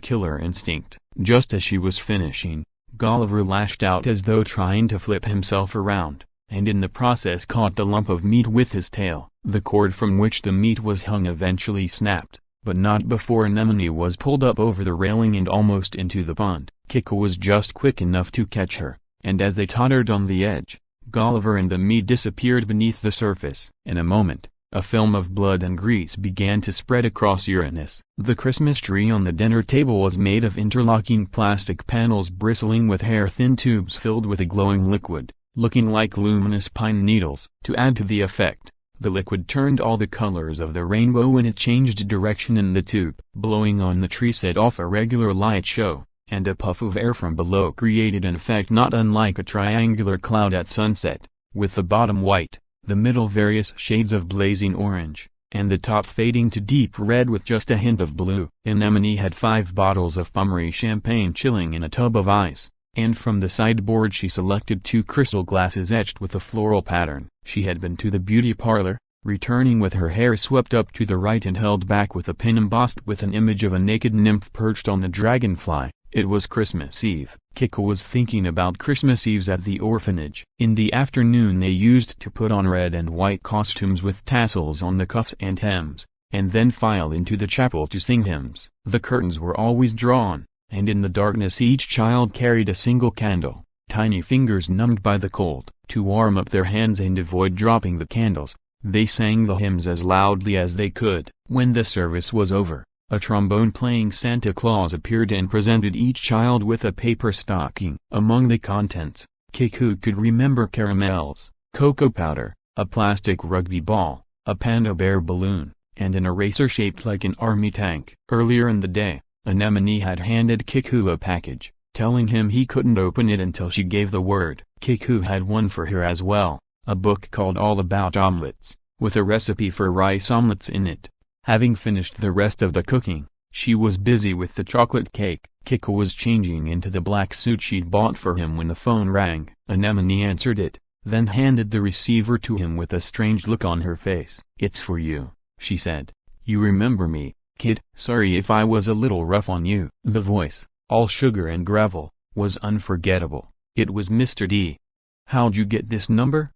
S1: killer instinct. Just as she was finishing, Gulliver lashed out as though trying to flip himself around, and in the process caught the lump of meat with his tail. The cord from which the meat was hung eventually snapped, but not before Anemone was pulled up over the railing and almost into the pond. Kiku was just quick enough to catch her, and as they tottered on the edge, Gulliver and the meat disappeared beneath the surface. In a moment, a film of blood and grease began to spread across Uranus. The Christmas tree on the dinner table was made of interlocking plastic panels bristling with hair-thin tubes filled with a glowing liquid, looking like luminous pine needles. To add to the effect, the liquid turned all the colors of the rainbow when it changed direction in the tube. Blowing on the tree set off a regular light show, and a puff of air from below created an effect not unlike a triangular cloud at sunset, with the bottom white, the middle various shades of blazing orange, and the top fading to deep red with just a hint of blue. Anemone had 5 bottles of Pommery champagne chilling in a tub of ice, and from the sideboard she selected 2 crystal glasses etched with a floral pattern. She had been to the beauty parlor, returning with her hair swept up to the right and held back with a pin embossed with an image of a naked nymph perched on a dragonfly. It was Christmas Eve. Kiku was thinking about Christmas Eves at the orphanage. In the afternoon they used to put on red and white costumes with tassels on the cuffs and hems, and then file into the chapel to sing hymns. The curtains were always drawn, and in the darkness each child carried a single candle, tiny fingers numbed by the cold. To warm up their hands and avoid dropping the candles, they sang the hymns as loudly as they could. When the service was over, a trombone-playing Santa Claus appeared and presented each child with a paper stocking. Among the contents, Kiku could remember caramels, cocoa powder, a plastic rugby ball, a panda bear balloon, and an eraser shaped like an army tank. Earlier in the day, Anemone had handed Kiku a package, telling him he couldn't open it until she gave the word. Kiku had one for her as well, a book called All About Omelets, with a recipe for rice omelets in it. Having finished the rest of the cooking, she was busy with the chocolate cake. Kiku was changing into the black suit she'd bought for him when the phone rang. Anemone answered it, then handed the receiver to him with a strange look on her face. "It's for you," she said. "You remember me, kid? Sorry if I was a little rough on you." The voice, all sugar and gravel, was unforgettable. It was Mr. D. "How'd you get this number?"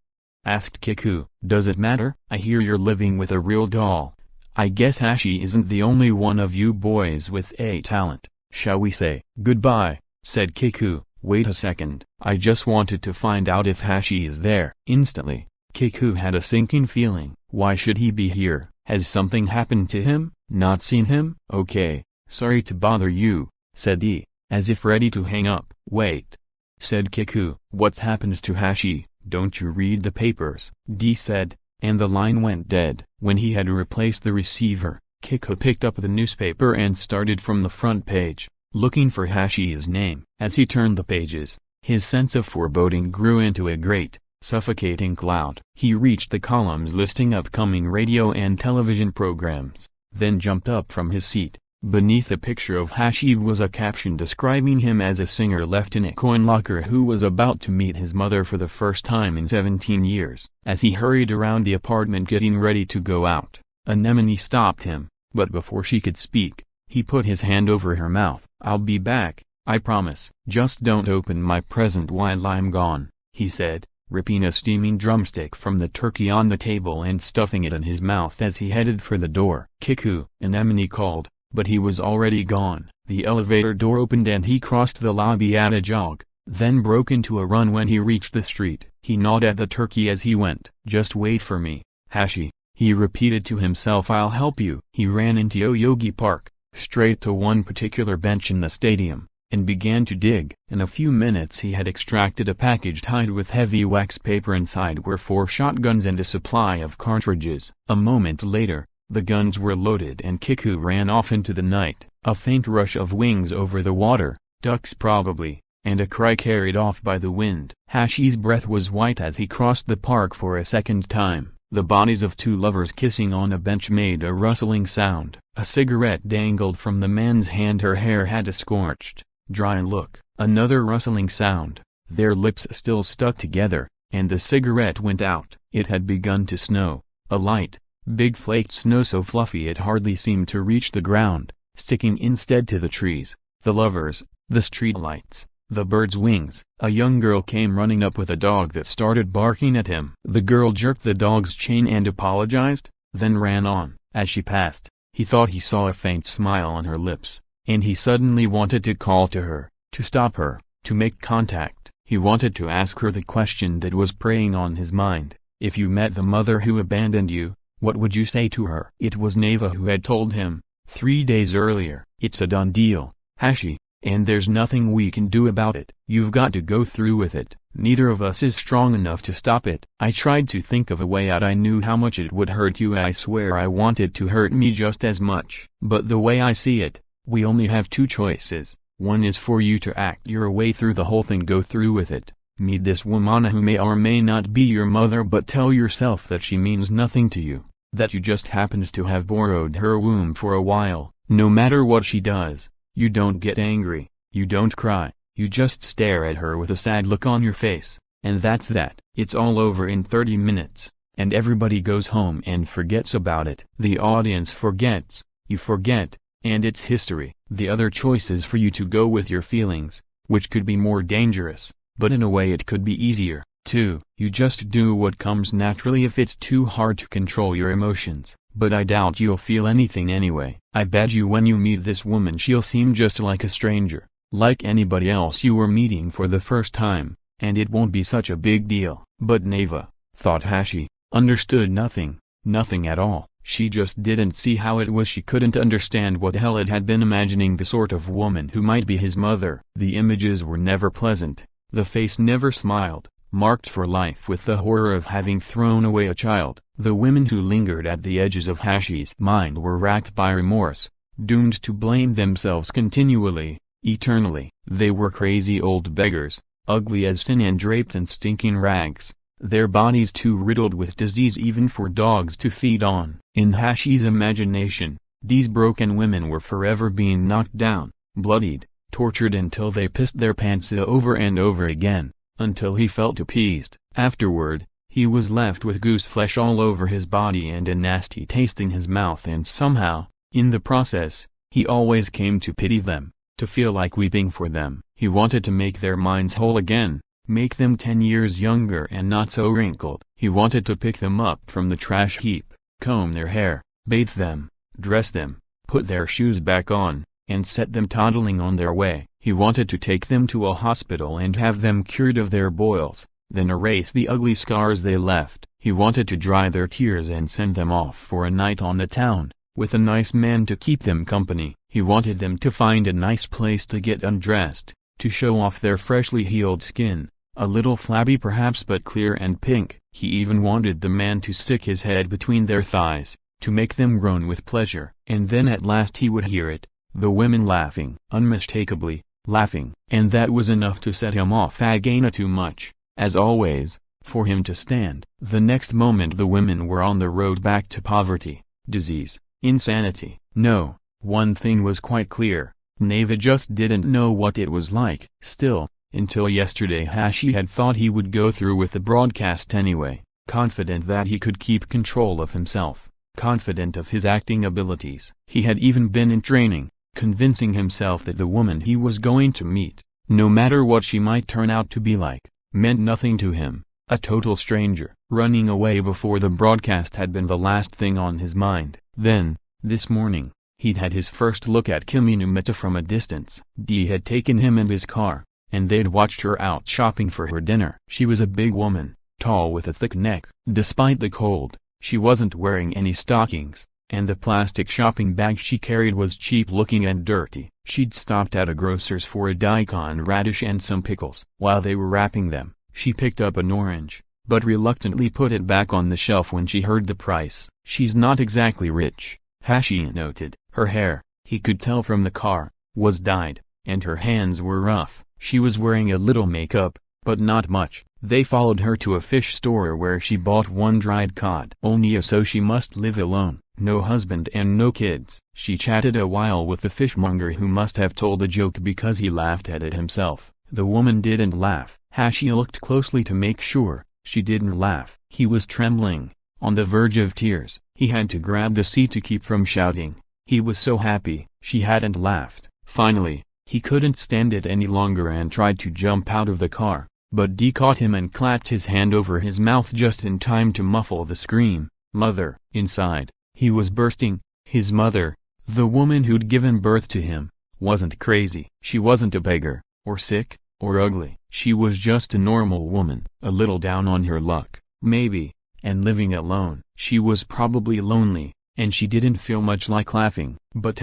S1: asked Kiku. "Does it matter? I hear you're living with a real doll. I guess Hashi isn't the only one of you boys with a talent. Shall we say goodbye?" said Kiku. "Wait a second. I just wanted to find out if Hashi is there." Instantly, Kiku had a sinking feeling. Why should he be here? Has something happened to him? Not seen him? "Okay, sorry to bother you," said D, as if ready to hang up. "Wait," said Kiku. "What's happened to Hashi? Don't you read the papers?" D said, and the line went dead. When he had replaced the receiver, Kiku picked up the newspaper and started from the front page, looking for Hashi's name. As he turned the pages, his sense of foreboding grew into a great, suffocating cloud. He reached the columns listing upcoming radio and television programs, then jumped up from his seat. Beneath a picture of Hashi was a caption describing him as a singer left in a coin locker who was about to meet his mother for the first time in 17 years. As he hurried around the apartment getting ready to go out, Anemone stopped him, but before she could speak, he put his hand over her mouth. "I'll be back, I promise. Just don't open my present while I'm gone," he said, ripping a steaming drumstick from the turkey on the table and stuffing it in his mouth as he headed for the door. "Kiku," Anemone called, but he was already gone. The elevator door opened and he crossed the lobby at a jog, then broke into a run when he reached the street. He gnawed at the turkey as he went. "Just wait for me, Hashi," he repeated to himself. "I'll help you." He ran into Yoyogi Park, straight to one particular bench in the stadium, and began to dig. In a few minutes he had extracted a package tied with heavy wax paper. Inside were 4 shotguns and a supply of cartridges. A moment later, the guns were loaded and Kiku ran off into the night. A faint rush of wings over the water, ducks probably, and a cry carried off by the wind. Hashi's breath was white as he crossed the park for a second time. The bodies of 2 lovers kissing on a bench made a rustling sound. A cigarette dangled from the man's hand. Her hair had a scorched, dry look. Another rustling sound. Their lips still stuck together, and the cigarette went out. It had begun to snow. A light, big flaked snow so fluffy it hardly seemed to reach the ground, sticking instead to the trees, the lovers, the streetlights, the birds' wings. A young girl came running up with a dog that started barking at him. The girl jerked the dog's chain and apologized, then ran on. As she passed, he thought he saw a faint smile on her lips, and he suddenly wanted to call to her, to stop her, to make contact. He wanted to ask her the question that was preying on his mind. If you met the mother who abandoned you, what would you say to her? It was Neva who had told him, 3 days earlier. "It's a done deal, Hashi, and there's nothing we can do about it. You've got to go through with it. Neither of us is strong enough to stop it." I tried to think of a way out. I knew how much it would hurt you. I swear I want it to hurt me just as much. But the way I see it, we only have 2 choices. One is for you to act your way through the whole thing, go through with it. Meet this woman who may or may not be your mother, but tell yourself that she means nothing to you, that you just happened to have borrowed her womb for a while. No matter what she does, you don't get angry, you don't cry, you just stare at her with a sad look on your face, and that's that. It's all over in 30 minutes, and everybody goes home and forgets about it. The audience forgets, you forget, and it's history. The other choice is for you to go with your feelings, which could be more dangerous, but in a way it could be easier, too. You just do what comes naturally if it's too hard to control your emotions. But I doubt you'll feel anything anyway. I bet you when you meet this woman she'll seem just like a stranger, like anybody else you were meeting for the first time, and it won't be such a big deal. But Neva, thought Hashi, understood nothing, nothing at all. She just didn't see how it was. She couldn't understand what the hell it had been imagining the sort of woman who might be his mother. The images were never pleasant, the face never smiled, marked for life with the horror of having thrown away a child. The women who lingered at the edges of Hashi's mind were racked by remorse, doomed to blame themselves continually, eternally. They were crazy old beggars, ugly as sin and draped in stinking rags, their bodies too riddled with disease even for dogs to feed on. In Hashi's imagination, these broken women were forever being knocked down, bloodied, tortured until they pissed their pants over and over again, until he felt appeased. Afterward, he was left with goose flesh all over his body and a nasty taste in his mouth, and somehow, in the process, he always came to pity them, to feel like weeping for them. He wanted to make their minds whole again, make them 10 years younger and not so wrinkled. He wanted to pick them up from the trash heap, comb their hair, bathe them, dress them, put their shoes back on, and set them toddling on their way. He wanted to take them to a hospital and have them cured of their boils, then erase the ugly scars they left. He wanted to dry their tears and send them off for a night on the town, with a nice man to keep them company. He wanted them to find a nice place to get undressed, to show off their freshly healed skin, a little flabby perhaps but clear and pink. He even wanted the man to stick his head between their thighs, to make them groan with pleasure. And then at last he would hear it, the women laughing, unmistakably, laughing. And that was enough to set him off again. Too much, as always, for him to stand. The next moment the women were on the road back to poverty, disease, insanity. No, one thing was quite clear, Neva just didn't know what it was like. Still, until yesterday Hashi had thought he would go through with the broadcast anyway, confident that he could keep control of himself, confident of his acting abilities. He had even been in training, convincing himself that the woman he was going to meet, no matter what she might turn out to be like, meant nothing to him, a total stranger. Running away before the broadcast had been the last thing on his mind. Then, this morning, he'd had his first look at Kiminumita from a distance. Dee had taken him in his car, and they'd watched her out shopping for her dinner. She was a big woman, tall with a thick neck. Despite the cold, she wasn't wearing any stockings, and the plastic shopping bag she carried was cheap-looking and dirty. She'd stopped at a grocer's for a daikon radish and some pickles. While they were wrapping them, she picked up an orange, but reluctantly put it back on the shelf when she heard the price. She's not exactly rich, Hashi noted. Her hair, he could tell from the car, was dyed, and her hands were rough. She was wearing a little makeup, but not much. They followed her to a fish store where she bought one dried cod. Only so she must live alone, no husband and no kids. She chatted a while with the fishmonger, who must have told a joke because he laughed at it himself. The woman didn't laugh. Hashi looked closely to make sure she didn't laugh. He was trembling, on the verge of tears. He had to grab the seat to keep from shouting. He was so happy she hadn't laughed. Finally, he couldn't stand it any longer and tried to jump out of the car, but Dee caught him and clapped his hand over his mouth just in time to muffle the scream. Mother! Inside, he was bursting. His mother, the woman who'd given birth to him, wasn't crazy. She wasn't a beggar, or sick, or ugly. She was just a normal woman, a little down on her luck, maybe, and living alone. She was probably lonely, and she didn't feel much like laughing. But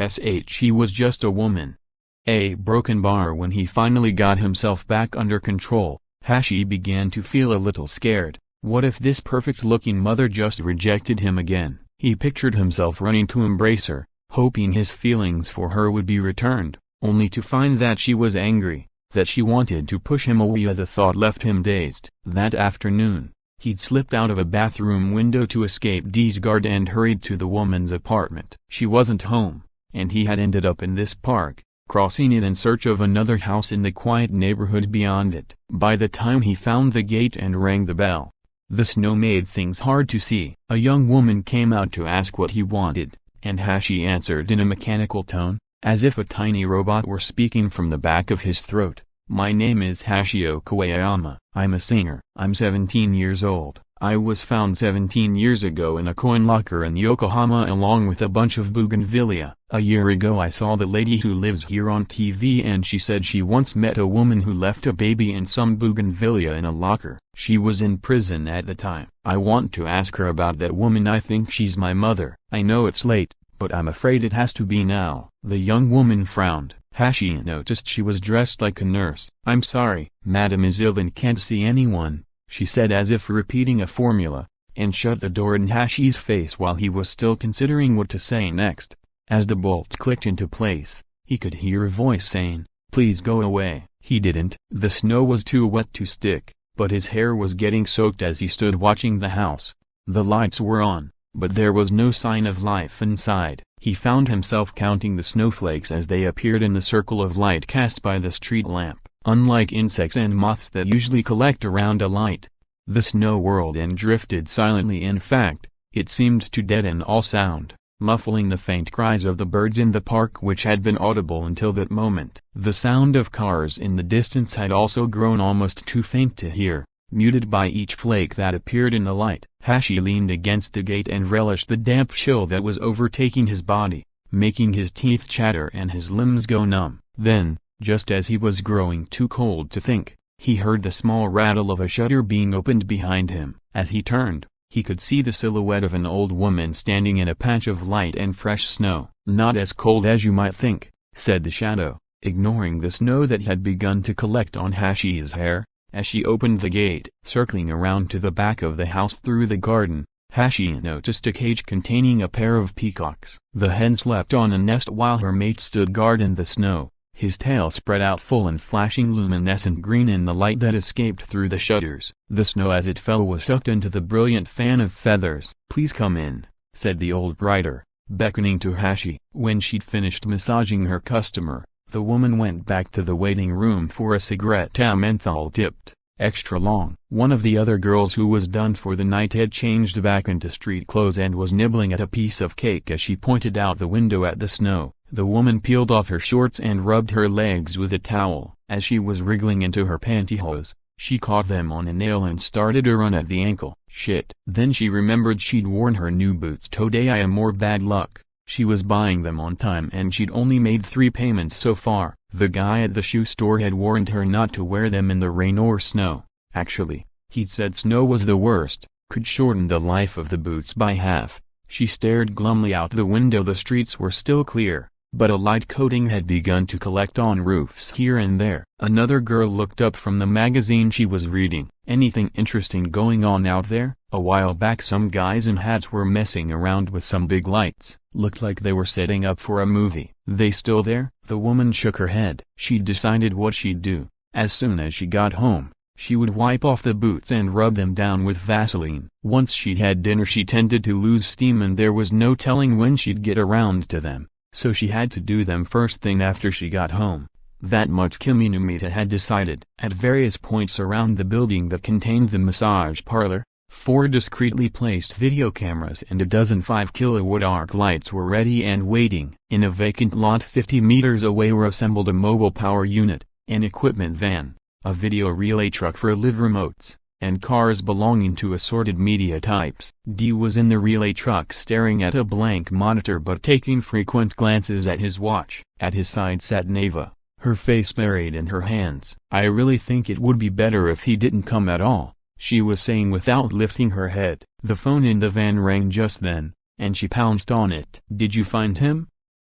S1: she was just a woman. A broken bar. When he finally got himself back under control, Hashi began to feel a little scared. What if this perfect-looking mother just rejected him again? He pictured himself running to embrace her, hoping his feelings for her would be returned, only to find that she was angry, that she wanted to push him away. The thought left him dazed. That afternoon, he'd slipped out of a bathroom window to escape Dee's guard and hurried to the woman's apartment. She wasn't home, and he had ended up in this park, crossing it in search of another house in the quiet neighborhood beyond it. By the time he found the gate and rang the bell, the snow made things hard to see. A young woman came out to ask what he wanted, and Hashi answered in a mechanical tone, as if a tiny robot were speaking from the back of his throat. My name is Hashio Kawayama. I'm a singer. I'm 17 years old. I was found 17 years ago in a coin locker in Yokohama along with a bunch of bougainvillea. A year ago I saw the lady who lives here on TV, and she said she once met a woman who left a baby and some bougainvillea in a locker. She was in prison at the time. I want to ask her about that woman. I think she's my mother. I know it's late, but I'm afraid it has to be now. The young woman frowned. Hashi noticed she was dressed like a nurse. I'm sorry, Madam is ill and can't see anyone, she said as if repeating a formula, and shut the door in Hashi's face while he was still considering what to say next. As the bolts clicked into place, he could hear a voice saying, "Please go away." He didn't. The snow was too wet to stick, but his hair was getting soaked as he stood watching the house. The lights were on, but there was no sign of life inside. He found himself counting the snowflakes as they appeared in the circle of light cast by the street lamp. Unlike insects and moths that usually collect around a light, the snow whirled and drifted silently. In fact, it seemed to deaden all sound, muffling the faint cries of the birds in the park which had been audible until that moment. The sound of cars in the distance had also grown almost too faint to hear, muted by each flake that appeared in the light. Hashi leaned against the gate and relished the damp chill that was overtaking his body, making his teeth chatter and his limbs go numb. Then, just as he was growing too cold to think, he heard the small rattle of a shutter being opened behind him. As he turned, he could see the silhouette of an old woman standing in a patch of light and fresh snow. "Not as cold as you might think," said the shadow, ignoring the snow that had begun to collect on Hashi's hair, as she opened the gate. Circling around to the back of the house through the garden, Hashi noticed a cage containing a pair of peacocks. The hen slept on a nest while her mate stood guard in the snow, his tail spread out full and flashing luminescent green in the light that escaped through the shutters. The snow as it fell was sucked into the brilliant fan of feathers. "Please come in," said the old writer, beckoning to Hashi. When she'd finished massaging her customer, the woman went back to the waiting room for a cigarette, menthol tipped, extra long. One of the other girls who was done for the night had changed back into street clothes and was nibbling at a piece of cake as she pointed out the window at the snow. The woman peeled off her shorts and rubbed her legs with a towel. As she was wriggling into her pantyhose, she caught them on a nail and started a run at the ankle. Shit. Then she remembered she'd worn her new boots. Today more bad luck. She was buying them on time and she'd only made 3 payments so far. The guy at the shoe store had warned her not to wear them in the rain or snow. Actually, he'd said snow was the worst, could shorten the life of the boots by half. She stared glumly out the window. The streets were still clear, but a light coating had begun to collect on roofs here and there. Another girl looked up from the magazine she was reading. "Anything interesting going on out there?" A while back some guys in hats were messing around with some big lights. Looked like they were setting up for a movie. "They still there?" The woman shook her head. She'd decided what she'd do. As soon as she got home, she would wipe off the boots and rub them down with Vaseline. Once she'd had dinner she tended to lose steam and there was no telling when she'd get around to them, so she had to do them first thing after she got home. That much Kiminumita had decided. At various points around the building that contained the massage parlor, 4 discreetly placed video cameras and a dozen 5-kilowatt arc lights were ready and waiting. In a vacant lot 50 meters away were assembled a mobile power unit, an equipment van, a video relay truck for live remotes, and cars belonging to assorted media types. D was in the relay truck staring at a blank monitor but taking frequent glances at his watch. At his side sat Neva, her face buried in her hands. "I really think it would be better if he didn't come at all," she was saying without lifting her head. The phone in the van rang just then, and she pounced on it. "Did you find him?"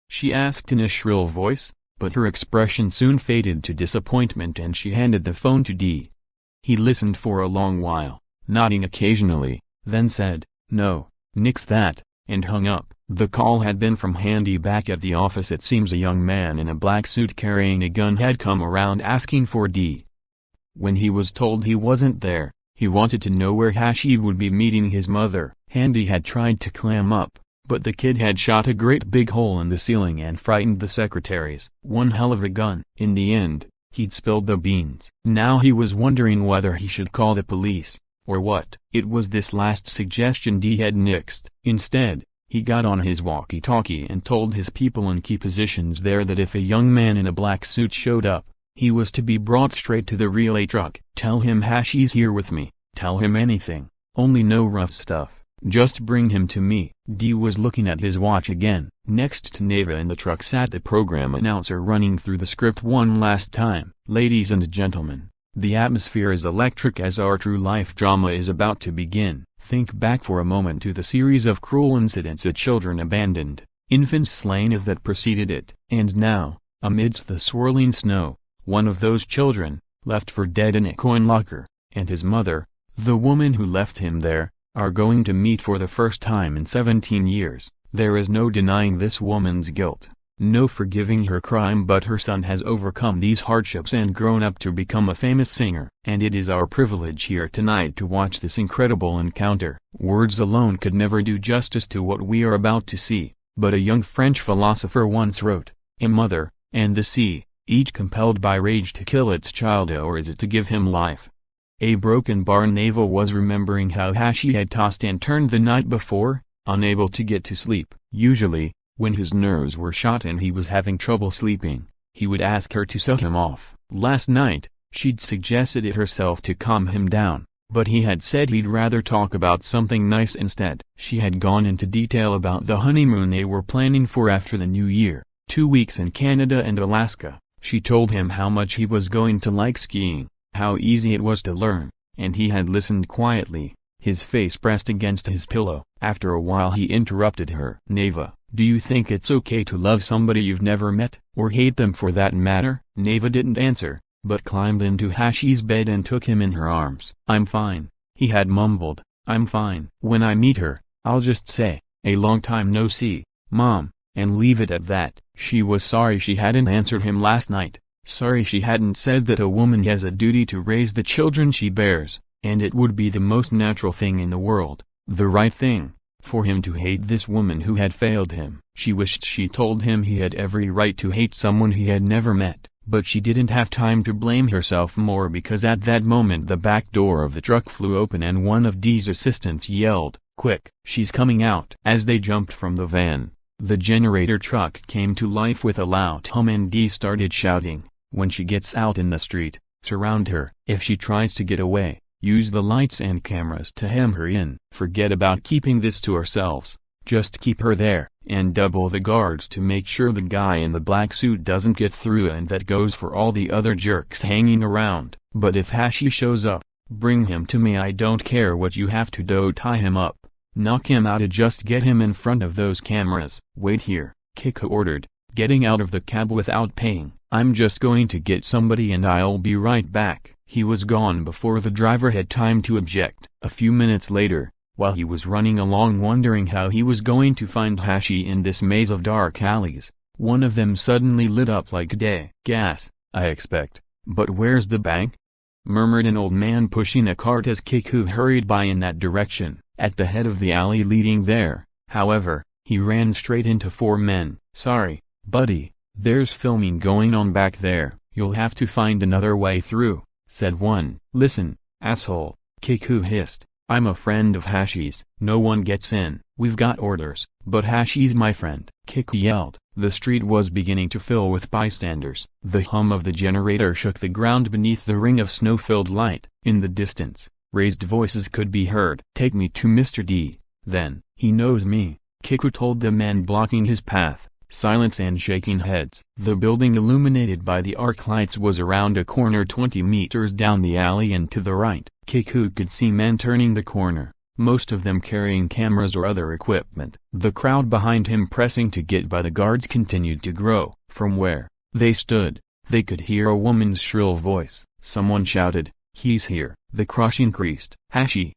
S1: she asked in a shrill voice, but her expression soon faded to disappointment and she handed the phone to D. He listened for a long while, nodding occasionally, then said, "No, nix that," and hung up. The call had been from Handy back at the office. It seems a young man in a black suit carrying a gun had come around asking for D. When he was told he wasn't there, he wanted to know where Hashi would be meeting his mother. Handy had tried to clam up, but the kid had shot a great big hole in the ceiling and frightened the secretaries. One hell of a gun. In the end, he'd spilled the beans. Now he was wondering whether he should call the police, or what. It was this last suggestion D had nixed. Instead, he got on his walkie-talkie and told his people in key positions there that if a young man in a black suit showed up, he was to be brought straight to the relay truck. "Tell him Hashi's here with me. Tell him anything, only no rough stuff. Just bring him to me." D was looking at his watch again. Next to Neva in the truck sat the program announcer running through the script one last time. "Ladies and gentlemen, the atmosphere is electric as our true life drama is about to begin. Think back for a moment to the series of cruel incidents of children abandoned, infants slain that preceded it. And now, amidst the swirling snow, one of those children, left for dead in a coin locker, and his mother, The woman who left him there, are going to meet for the first time in 17 years. There is no denying this woman's guilt, no forgiving her crime, but her son has overcome these hardships and grown up to become a famous singer. And it is our privilege here tonight to watch this incredible encounter. Words alone could never do justice to what we are about to see, but a young French philosopher once wrote, "A mother, and the sea, each compelled by rage to kill its child, or is it to give him life?" A broken barn. Neva was remembering how Hashi had tossed and turned the night before, unable to get to sleep. Usually, when his nerves were shot and he was having trouble sleeping, he would ask her to suck him off. Last night, she'd suggested it herself to calm him down, but he had said he'd rather talk about something nice instead. She had gone into detail about the honeymoon they were planning for after the new year, 2 weeks in Canada and Alaska. She told him how much he was going to like skiing, how easy it was to learn, and he had listened quietly, his face pressed against his pillow. After a while he interrupted her. "Neva, do you think it's okay to love somebody you've never met, or hate them for that matter?" Neva didn't answer, but climbed into Hashi's bed and took him in her arms. "I'm fine," he had mumbled, "I'm fine. When I meet her, I'll just say, 'A long time no see, Mom,' and leave it at that." She was sorry she hadn't answered him last night, sorry she hadn't said that a woman has a duty to raise the children she bears, and it would be the most natural thing in the world, the right thing, for him to hate this woman who had failed him. She wished she told him he had every right to hate someone he had never met, but she didn't have time to blame herself more, because at that moment the back door of the truck flew open and one of Dee's assistants yelled, "Quick, she's coming out!" As they jumped from the van, the generator truck came to life with a loud hum and Dee started shouting, "When she gets out in the street, surround her. If she tries to get away, use the lights and cameras to hem her in. Forget about keeping this to ourselves, just keep her there, and double the guards to make sure the guy in the black suit doesn't get through, and that goes for all the other jerks hanging around. But if Hashi shows up, bring him to me. I don't care what you have to do, tie him up, knock him out, or just get him in front of those cameras." "Wait here," Kiku ordered, getting out of the cab without paying. "I'm just going to get somebody and I'll be right back." He was gone before the driver had time to object. A few minutes later, while he was running along wondering how he was going to find Hashi in this maze of dark alleys, one of them suddenly lit up like day. "Gas, I expect, but where's the bank?" murmured an old man pushing a cart as Kiku hurried by in that direction. At the head of the alley leading there, however, he ran straight into 4 men. "Sorry, buddy, there's filming going on back there. You'll have to find another way through," said one. "Listen, asshole," Kiku hissed, "I'm a friend of Hashi's. No one gets in. We've got orders." "But Hashi's my friend," Kiku yelled. The street was beginning to fill with bystanders. The hum of the generator shook the ground beneath the ring of snow-filled light. In the distance, raised voices could be heard. "Take me to Mr. D, then." "He knows me," Kiku told the men blocking his path. Silence and shaking heads. The building illuminated by the arc lights was around a corner 20 meters down the alley and to the right. Kiku could see men turning the corner, most of them carrying cameras or other equipment. The crowd behind him pressing to get by the guards continued to grow. From where they stood, they could hear a woman's shrill voice. Someone shouted, "He's here." The crush increased. "Hashi!"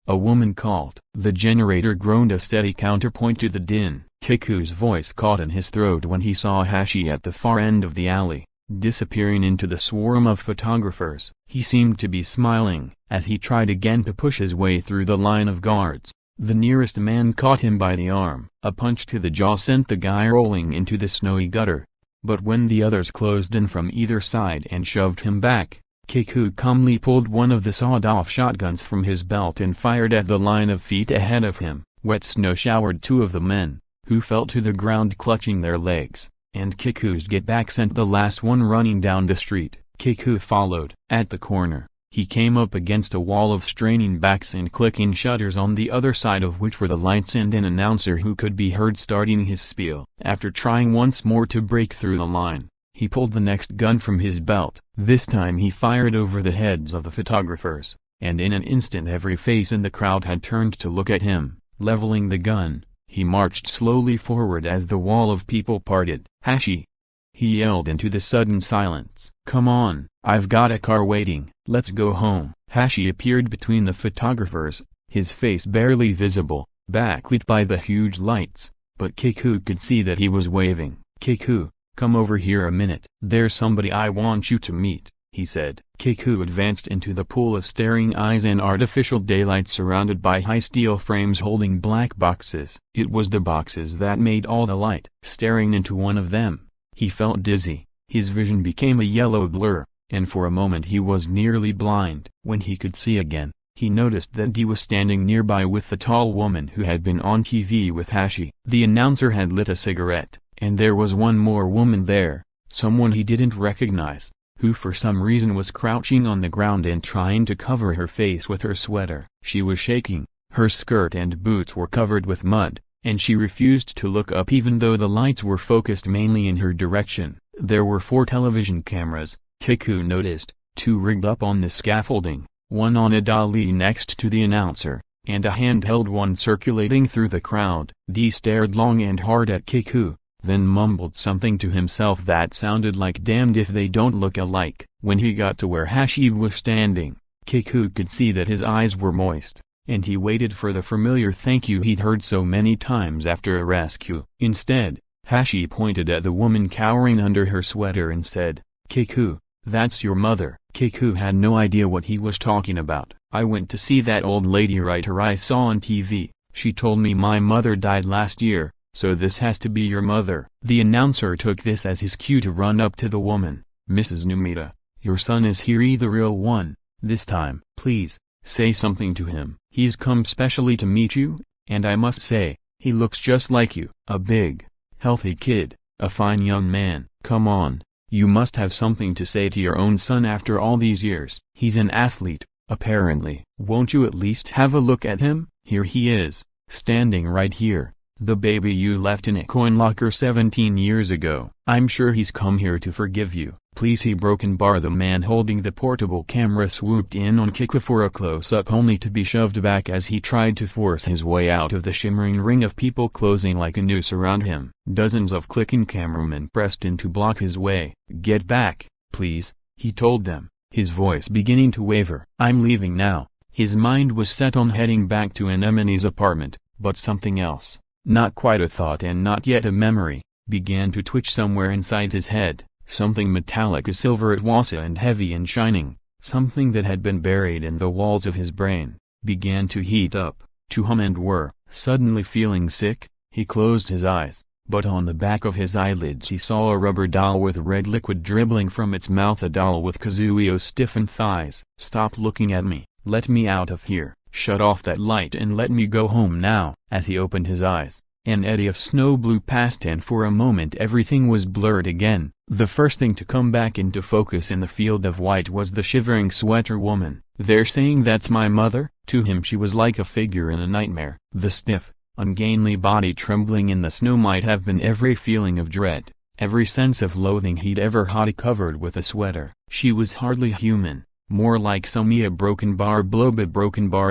S1: a woman called. The generator groaned a steady counterpoint to the din. Kiku's voice caught in his throat when he saw Hashi at the far end of the alley, disappearing into the swarm of photographers. He seemed to be smiling, as he tried again to push his way through the line of guards. The nearest man caught him by the arm. A punch to the jaw sent the guy rolling into the snowy gutter. But when the others closed in from either side and shoved him back, Kiku calmly pulled one of the sawed-off shotguns from his belt and fired at the line of feet ahead of him. Wet snow showered 2 of the men, who fell to the ground clutching their legs, and Kiku's get-back sent the last one running down the street. Kiku followed. At the corner, he came up against a wall of straining backs and clicking shutters, on the other side of which were the lights and an announcer who could be heard starting his spiel. After trying once more to break through the line, he pulled the next gun from his belt. This time he fired over the heads of the photographers, and in an instant every face in the crowd had turned to look at him. Leveling the gun, he marched slowly forward as the wall of people parted. "Hashi!" he yelled into the sudden silence. "Come on, I've got a car waiting. Let's go home." Hashi appeared between the photographers, his face barely visible, backlit by the huge lights, but Kiku could see that he was waving. "Kiku, come over here a minute. There's somebody I want you to meet," he said. Kiku advanced into the pool of staring eyes and artificial daylight surrounded by high steel frames holding black boxes. It was the boxes that made all the light. Staring into one of them, he felt dizzy, his vision became a yellow blur, and for a moment he was nearly blind. When he could see again, he noticed that Dee was standing nearby with the tall woman who had been on TV with Hashi. The announcer had lit a cigarette, and there was one more woman there, someone he didn't recognize, who for some reason was crouching on the ground and trying to cover her face with her sweater. She was shaking, her skirt and boots were covered with mud, and she refused to look up even though the lights were focused mainly in her direction. There were 4 television cameras, Kiku noticed, 2 rigged up on the scaffolding, one on a dolly next to the announcer, and a handheld one circulating through the crowd. Dee stared long and hard at Kiku, then mumbled something to himself that sounded like "damned if they don't look alike." When he got to where Hashi was standing, Kiku could see that his eyes were moist, and he waited for the familiar thank you he'd heard so many times after a rescue. Instead, Hashi pointed at the woman cowering under her sweater and said, "Kiku, that's your mother." Kiku had no idea what he was talking about. "I went to see that old lady writer I saw on TV. She told me my mother died last year, so this has to be your mother." The announcer took this as his cue to run up to the woman. "Mrs. Numita, your son is here, the real one, this time. Please, say something to him. He's come specially to meet you, and I must say, he looks just like you. A big, healthy kid, a fine young man. Come on. You must have something to say to your own son after all these years. He's an athlete, apparently. Won't you at least have a look at him? Here he is, standing right here, the baby you left in a coin locker 17 years ago. I'm sure he's come here to forgive you. Please." He broken bar. The man holding the portable camera swooped in on Kiku for a close-up only to be shoved back as he tried to force his way out of the shimmering ring of people closing like a noose around him. Dozens of clicking cameramen pressed in to block his way. "Get back, please," he told them, his voice beginning to waver. "I'm leaving now." His mind was set on heading back to Anemone's apartment, but something else, not quite a thought and not yet a memory, began to twitch somewhere inside his head. Something metallic as silver it was and heavy and shining, something that had been buried in the walls of his brain, began to heat up, to hum and whir. Suddenly feeling sick, he closed his eyes, but on the back of his eyelids he saw a rubber doll with red liquid dribbling from its mouth, a doll with Kazuyo's stiffened thighs. "Stop looking at me, let me out of here, shut off that light and let me go home now." As he opened his eyes, an eddy of snow blew past and for a moment everything was blurred again. The first thing to come back into focus in the field of white was the shivering sweater woman. "They're saying that's my mother?" To him she was like a figure in a nightmare. The stiff, ungainly body trembling in the snow might have been every feeling of dread, every sense of loathing he'd ever had covered with a sweater. She was hardly human, more like some broken bar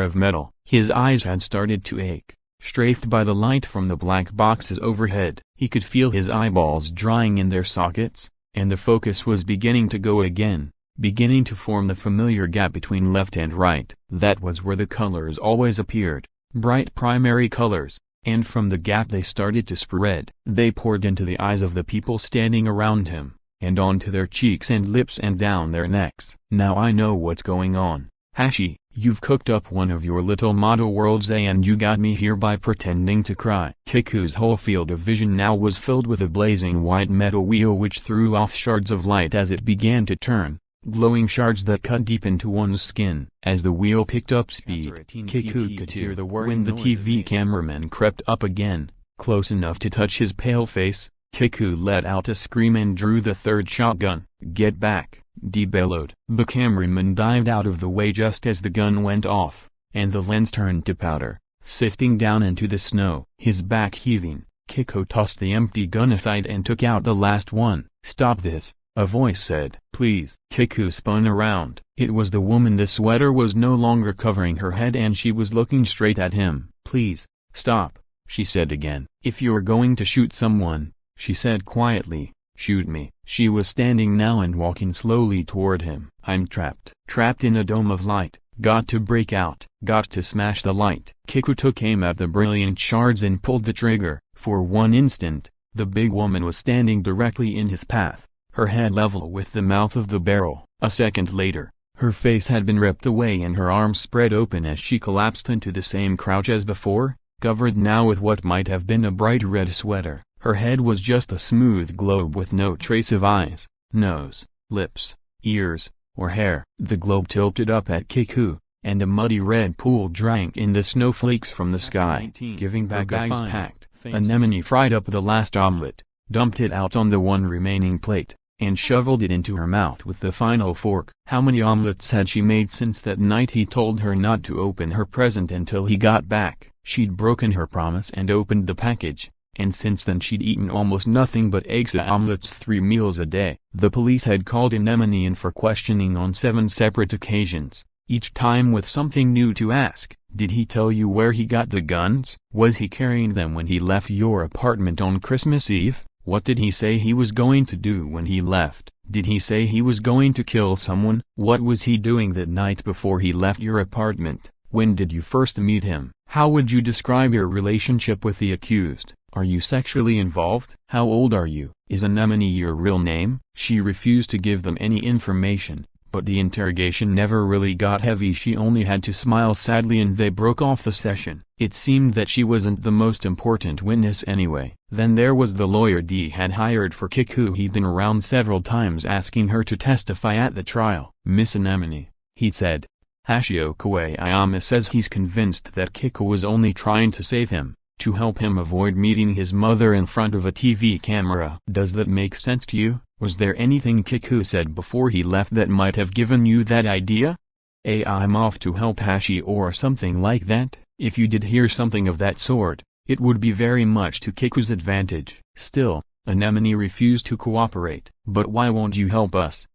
S1: of metal. His eyes had started to ache, strafed by the light from the black boxes overhead. He could feel his eyeballs drying in their sockets, and the focus was beginning to go again, beginning to form the familiar gap between left and right. That was where the colors always appeared, bright primary colors, and from the gap they started to spread. They poured into the eyes of the people standing around him, and onto their cheeks and lips and down their necks. "Now I know what's going on. Hashi, you've cooked up one of your little model worlds, and you got me here by pretending to cry." Kiku's whole field of vision now was filled with a blazing white metal wheel which threw off shards of light as it began to turn, glowing shards that cut deep into one's skin. As the wheel picked up speed, Kiku could hear the whirring when the TV cameraman crept up again, close enough to touch his pale face. Kiku let out a scream and drew the third shotgun. "Get back," Dee bellowed. The cameraman dived out of the way just as the gun went off, and the lens turned to powder, sifting down into the snow. His back heaving, Kiku tossed the empty gun aside and took out the last one. "Stop this," a voice said. "Please." Kiku spun around. It was the woman. The sweater was no longer covering her head and she was looking straight at him. "Please, stop," she said again. "If you're going to shoot someone," she said quietly, "shoot me." She was standing now and walking slowly toward him. "I'm trapped in a dome of light," Got to break out. Got to smash the light. Kiku took aim at the brilliant shards and pulled the trigger. For one instant, the big woman was standing directly in his path, her head level with the mouth of the barrel. A second later, her face had been ripped away and her arms spread open as she collapsed into the same crouch as before, covered now with what might have been a bright red sweater. Her head was just a smooth globe with no trace of eyes, nose, lips, ears, or hair. The globe tilted up at Kiku, and a muddy red pool drank in the snowflakes from the sky. Giving back bags packed, Anemone fried up the last omelet, dumped it out on the one remaining plate, and shoveled it into her mouth with the final fork. How many omelets had she made since that night he told her not to open her present until he got back? She'd broken her promise and opened the package, and since then she'd eaten almost nothing but eggs and omelets 3 meals a day. The police had called Anemone in for questioning on 7 separate occasions, each time with something new to ask. Did he tell you where he got the guns? Was he carrying them when he left your apartment on Christmas Eve? What did he say he was going to do when he left? Did he say he was going to kill someone? What was he doing that night before he left your apartment? When did you first meet him? How would you describe your relationship with the accused? Are you sexually involved? How old are you? Is Anemone your real name? She refused to give them any information, but the interrogation never really got heavy. She only had to smile sadly and they broke off the session. It seemed that she wasn't the most important witness anyway. Then there was the lawyer D had hired for Kiku. He'd been around several times asking her to testify at the trial. Miss Anemone, he said, Hashio Koayama says he's convinced that Kiku was only trying to save him, to help him avoid meeting his mother in front of a TV camera. Does that make sense to you? Was there anything Kiku said before he left that might have given you that idea? I'm off to help Hashi or something like that. If you did hear something of that sort, it would be very much to Kiku's advantage. Still, Anemone refused to cooperate. But why won't you help us?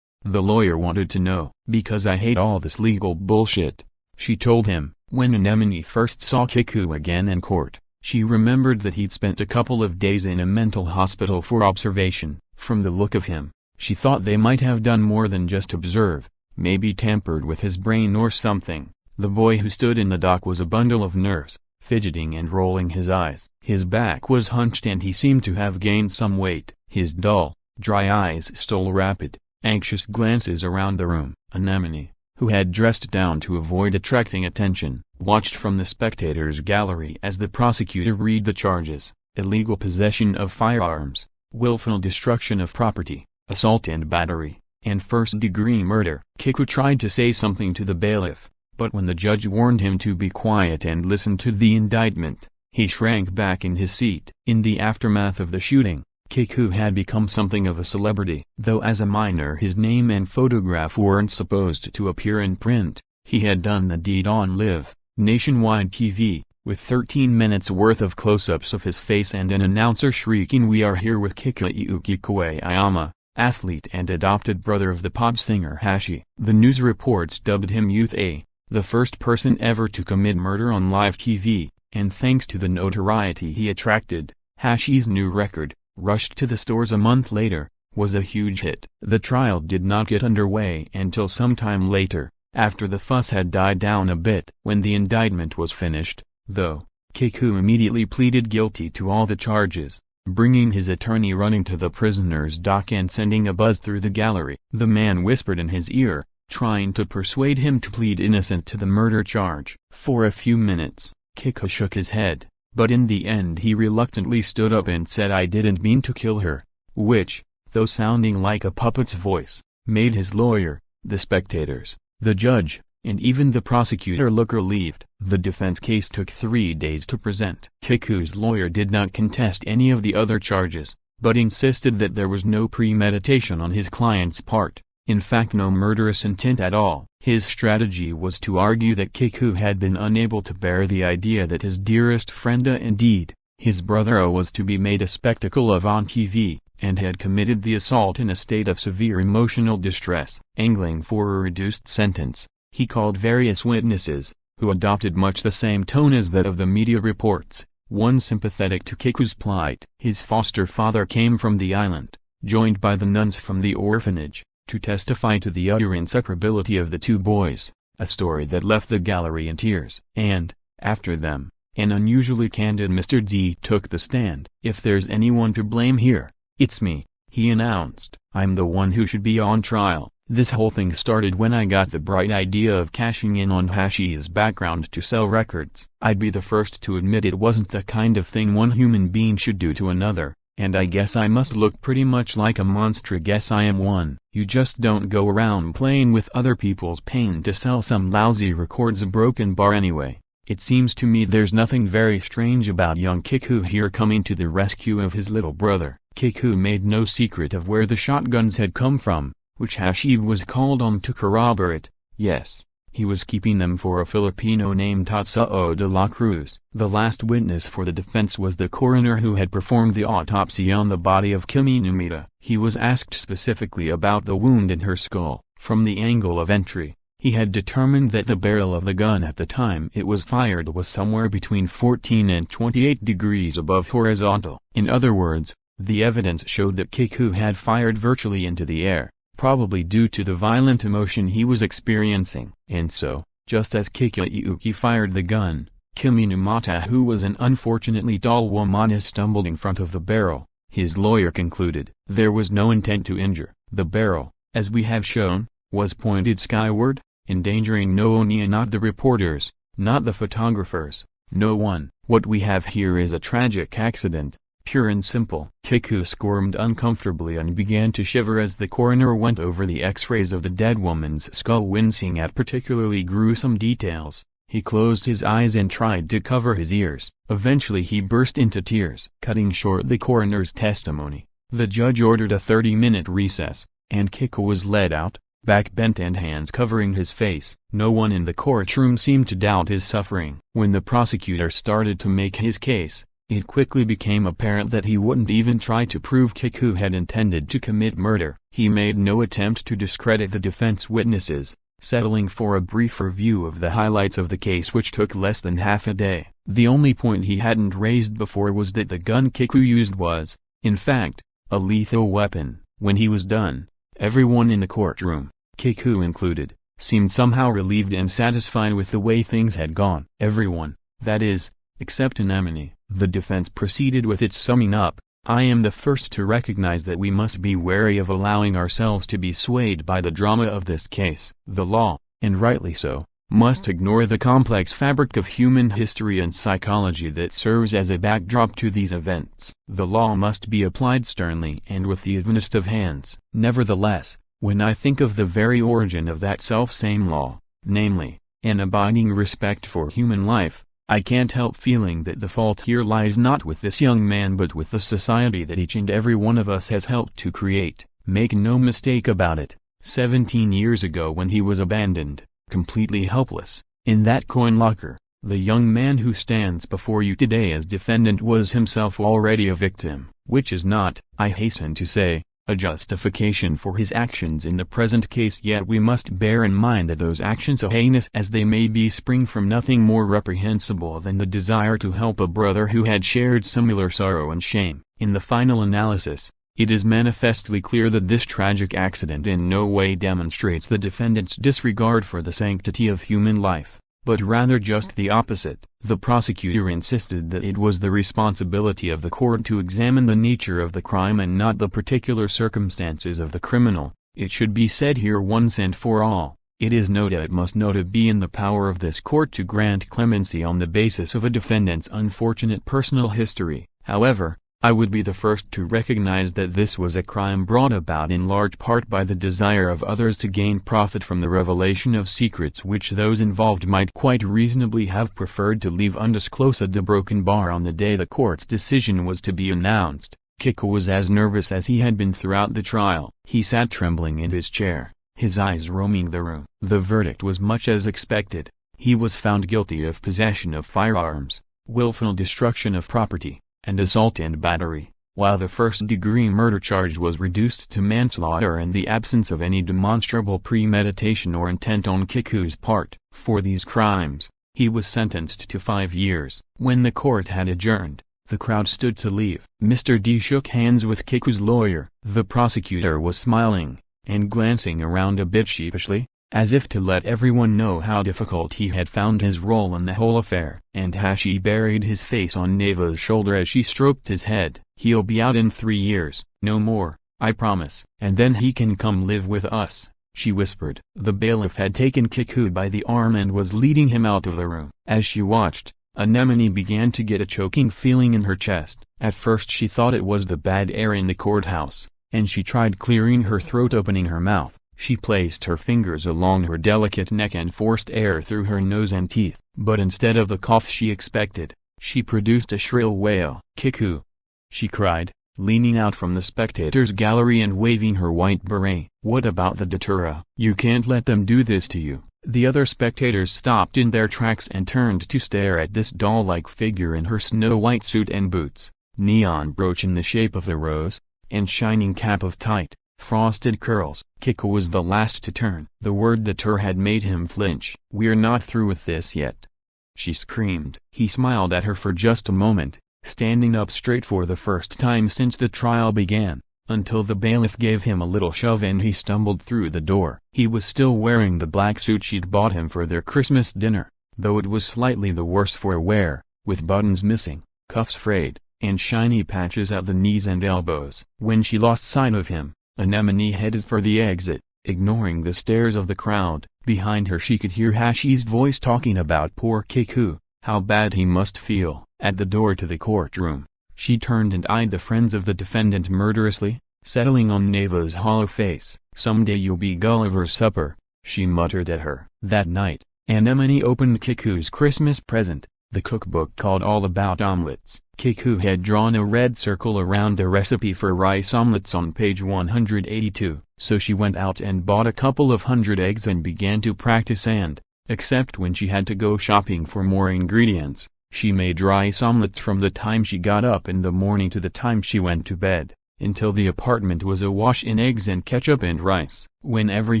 S1: The lawyer wanted to know. Because I hate all this legal bullshit, she told him. When Anemone first saw Kiku again in court, she remembered that he'd spent a couple of days in a mental hospital for observation. From the look of him, she thought they might have done more than just observe, maybe tampered with his brain or something. The boy who stood in the dock was a bundle of nerves, fidgeting and rolling his eyes. His back was hunched and he seemed to have gained some weight. His dull, dry eyes stole rapid, anxious glances around the room. Anemone, who had dressed down to avoid attracting attention, watched from the spectators' gallery as the prosecutor read the charges: illegal possession of firearms, willful destruction of property, assault and battery, and first-degree murder. Kiku tried to say something to the bailiff, but when the judge warned him to be quiet and listen to the indictment, he shrank back in his seat. In the aftermath of the shooting, Kiku had become something of a celebrity. Though as a minor his name and photograph weren't supposed to appear in print, he had done the deed on live, nationwide TV, with 13 minutes worth of close-ups of his face and an announcer shrieking, "We are here with Kikuyuki Koayama, athlete and adopted brother of the pop singer Hashi." The news reports dubbed him Youth A, the first person ever to commit murder on live TV, and thanks to the notoriety he attracted, Hashi's new record, rushed to the stores a month later, was a huge hit. The trial did not get underway until sometime later, after the fuss had died down a bit. When the indictment was finished, though, Kiku immediately pleaded guilty to all the charges, bringing his attorney running to the prisoner's dock and sending a buzz through the gallery. The man whispered in his ear, trying to persuade him to plead innocent to the murder charge. For a few minutes, Kiku shook his head, but in the end he reluctantly stood up and said, "I didn't mean to kill her," which, though sounding like a puppet's voice, made his lawyer, the spectators, the judge, and even the prosecutor look relieved. The defense case took 3 days to present. Kiku's lawyer did not contest any of the other charges, but insisted that there was no premeditation on his client's part, in fact no murderous intent at all. His strategy was to argue that Kiku had been unable to bear the idea that his dearest friend, indeed, his brother, was to be made a spectacle of on TV, and had committed the assault in a state of severe emotional distress. Angling for a reduced sentence, he called various witnesses, who adopted much the same tone as that of the media reports, one sympathetic to Kiku's plight. His foster father came from the island, joined by the nuns from the orphanage, to testify to the utter inseparability of the two boys. a story that left the gallery in tears. And, after them, an unusually candid Mr. D took the stand. "If there's anyone to blame here, it's me," he announced. "I'm the one who should be on trial. This whole thing started when I got the bright idea of cashing in on Hashi's background to sell records. I'd be the first to admit it wasn't the kind of thing one human being should do to another, and I guess I must look pretty much like a monster. Guess I am one. You just don't go around playing with other people's pain to sell some lousy records. A broken bar anyway. It seems to me there's nothing very strange about young Kiku here coming to the rescue of his little brother." Kiku made no secret of where the shotguns had come from, which Hashi was called on to corroborate. Yes, he was keeping them for a Filipino named Tatsuo de la Cruz. The last witness for the defense was the coroner who had performed the autopsy on the body of Kimi Numita. He was asked specifically about the wound in her skull. From the angle of entry, he had determined that the barrel of the gun at the time it was fired was somewhere between 14 and 28 degrees above horizontal. In other words, the evidence showed that Kiku had fired virtually into the air, probably due to the violent emotion he was experiencing. And so, just as Kikuuki fired the gun, Kimi Numata, who was an unfortunately tall woman, stumbled in front of the barrel. His lawyer concluded there was no intent to injure. The barrel, as we have shown, was pointed skyward, endangering no one, not the reporters, not the photographers, no one. What we have here is a tragic accident, pure and simple. Kiku squirmed uncomfortably and began to shiver as the coroner went over the x-rays of the dead woman's skull, wincing at particularly gruesome details. He closed his eyes and tried to cover his ears. Eventually he burst into tears. Cutting short the coroner's testimony, the judge ordered a 30-minute recess, and Kiku was led out, back bent and hands covering his face. No one in the courtroom seemed to doubt his suffering. When the prosecutor started to make his case, it quickly became apparent that he wouldn't even try to prove Kiku had intended to commit murder. He made no attempt to discredit the defense witnesses, settling for a brief review of the highlights of the case, which took less than half a day. The only point he hadn't raised before was that the gun Kiku used was, in fact, a lethal weapon. When he was done, everyone in the courtroom, Kiku included, seemed somehow relieved and satisfied with the way things had gone. Everyone, that is, except Anemone. The defense proceeded with its summing up. "I am the first to recognize that we must be wary of allowing ourselves to be swayed by the drama of this case. The law, and rightly so, must ignore the complex fabric of human history and psychology that serves as a backdrop to these events. The law must be applied sternly and with the evenest of hands. Nevertheless, when I think of the very origin of that self-same law, namely, an abiding respect for human life, I can't help feeling that the fault here lies not with this young man but with the society that each and every one of us has helped to create. Make no mistake about it, 17 years ago when he was abandoned, completely helpless, in that coin locker, the young man who stands before you today as defendant was himself already a victim, which is not, I hasten to say, a justification for his actions in the present case. Yet we must bear in mind that those actions, so heinous as they may be, spring from nothing more reprehensible than the desire to help a brother who had shared similar sorrow and shame. In the final analysis, it is manifestly clear that this tragic accident in no way demonstrates the defendant's disregard for the sanctity of human life, but rather just the opposite. The prosecutor insisted that it was the responsibility of the court to examine the nature of the crime and not the particular circumstances of the criminal. It should be said here once and for all, it is it must not be in the power of this court to grant clemency on the basis of a defendant's unfortunate personal history. However, I would be the first to recognize that this was a crime brought about in large part by the desire of others to gain profit from the revelation of secrets which those involved might quite reasonably have preferred to leave undisclosed. At the broken bar on the day the court's decision was to be announced, Kiku was as nervous as he had been throughout the trial. He sat trembling in his chair, his eyes roaming the room. The verdict was much as expected. He was found guilty of possession of firearms, willful destruction of property, and assault and battery, while the first-degree murder charge was reduced to manslaughter in the absence of any demonstrable premeditation or intent on Kiku's part. For these crimes, he was sentenced to 5 years. When the court had adjourned, the crowd stood to leave. Mr. D shook hands with Kiku's lawyer. The prosecutor was smiling, and glancing around a bit sheepishly. as if to let everyone know how difficult he had found his role in the whole affair. And Hashi buried his face on Neva's shoulder as she stroked his head. "He'll be out in 3 years, no more, I promise. And then he can come live with us," she whispered. The bailiff had taken Kiku by the arm and was leading him out of the room. As she watched, Anemone began to get a choking feeling in her chest. At first she thought it was the bad air in the courthouse, and she tried clearing her throat, opening her mouth. She placed her fingers along her delicate neck and forced air through her nose and teeth. But instead of the cough she expected, she produced a shrill wail. "Kiku!" she cried, leaning out from the spectators' gallery and waving her white beret. "What about the Datura? You can't let them do this to you." The other spectators stopped in their tracks and turned to stare at this doll-like figure in her snow-white suit and boots, neon brooch in the shape of a rose, and shining cap of tight, frosted curls. Kiku was the last to turn. The word Datura had made him flinch. "We're not through with this yet," she screamed. He smiled at her for just a moment, standing up straight for the first time since the trial began, until the bailiff gave him a little shove and he stumbled through the door. He was still wearing the black suit she'd bought him for their Christmas dinner, though it was slightly the worse for wear, with buttons missing, cuffs frayed, and shiny patches at the knees and elbows. When she lost sight of him, Anemone headed for the exit, ignoring the stares of the crowd. Behind her she could hear Hashi's voice talking about poor Kiku, how bad he must feel. At the door to the courtroom, she turned and eyed the friends of the defendant murderously, settling on Neva's hollow face. "Someday you'll be Gulliver's supper," she muttered at her. That night, Anemone opened Kiku's Christmas present, the cookbook called All About Omelets. Kiku had drawn a red circle around the recipe for rice omelets on page 182, so she went out and bought a couple of hundred eggs and began to practice and, except when she had to go shopping for more ingredients, she made rice omelets from the time she got up in the morning to the time she went to bed, until the apartment was awash in eggs and ketchup and rice. When every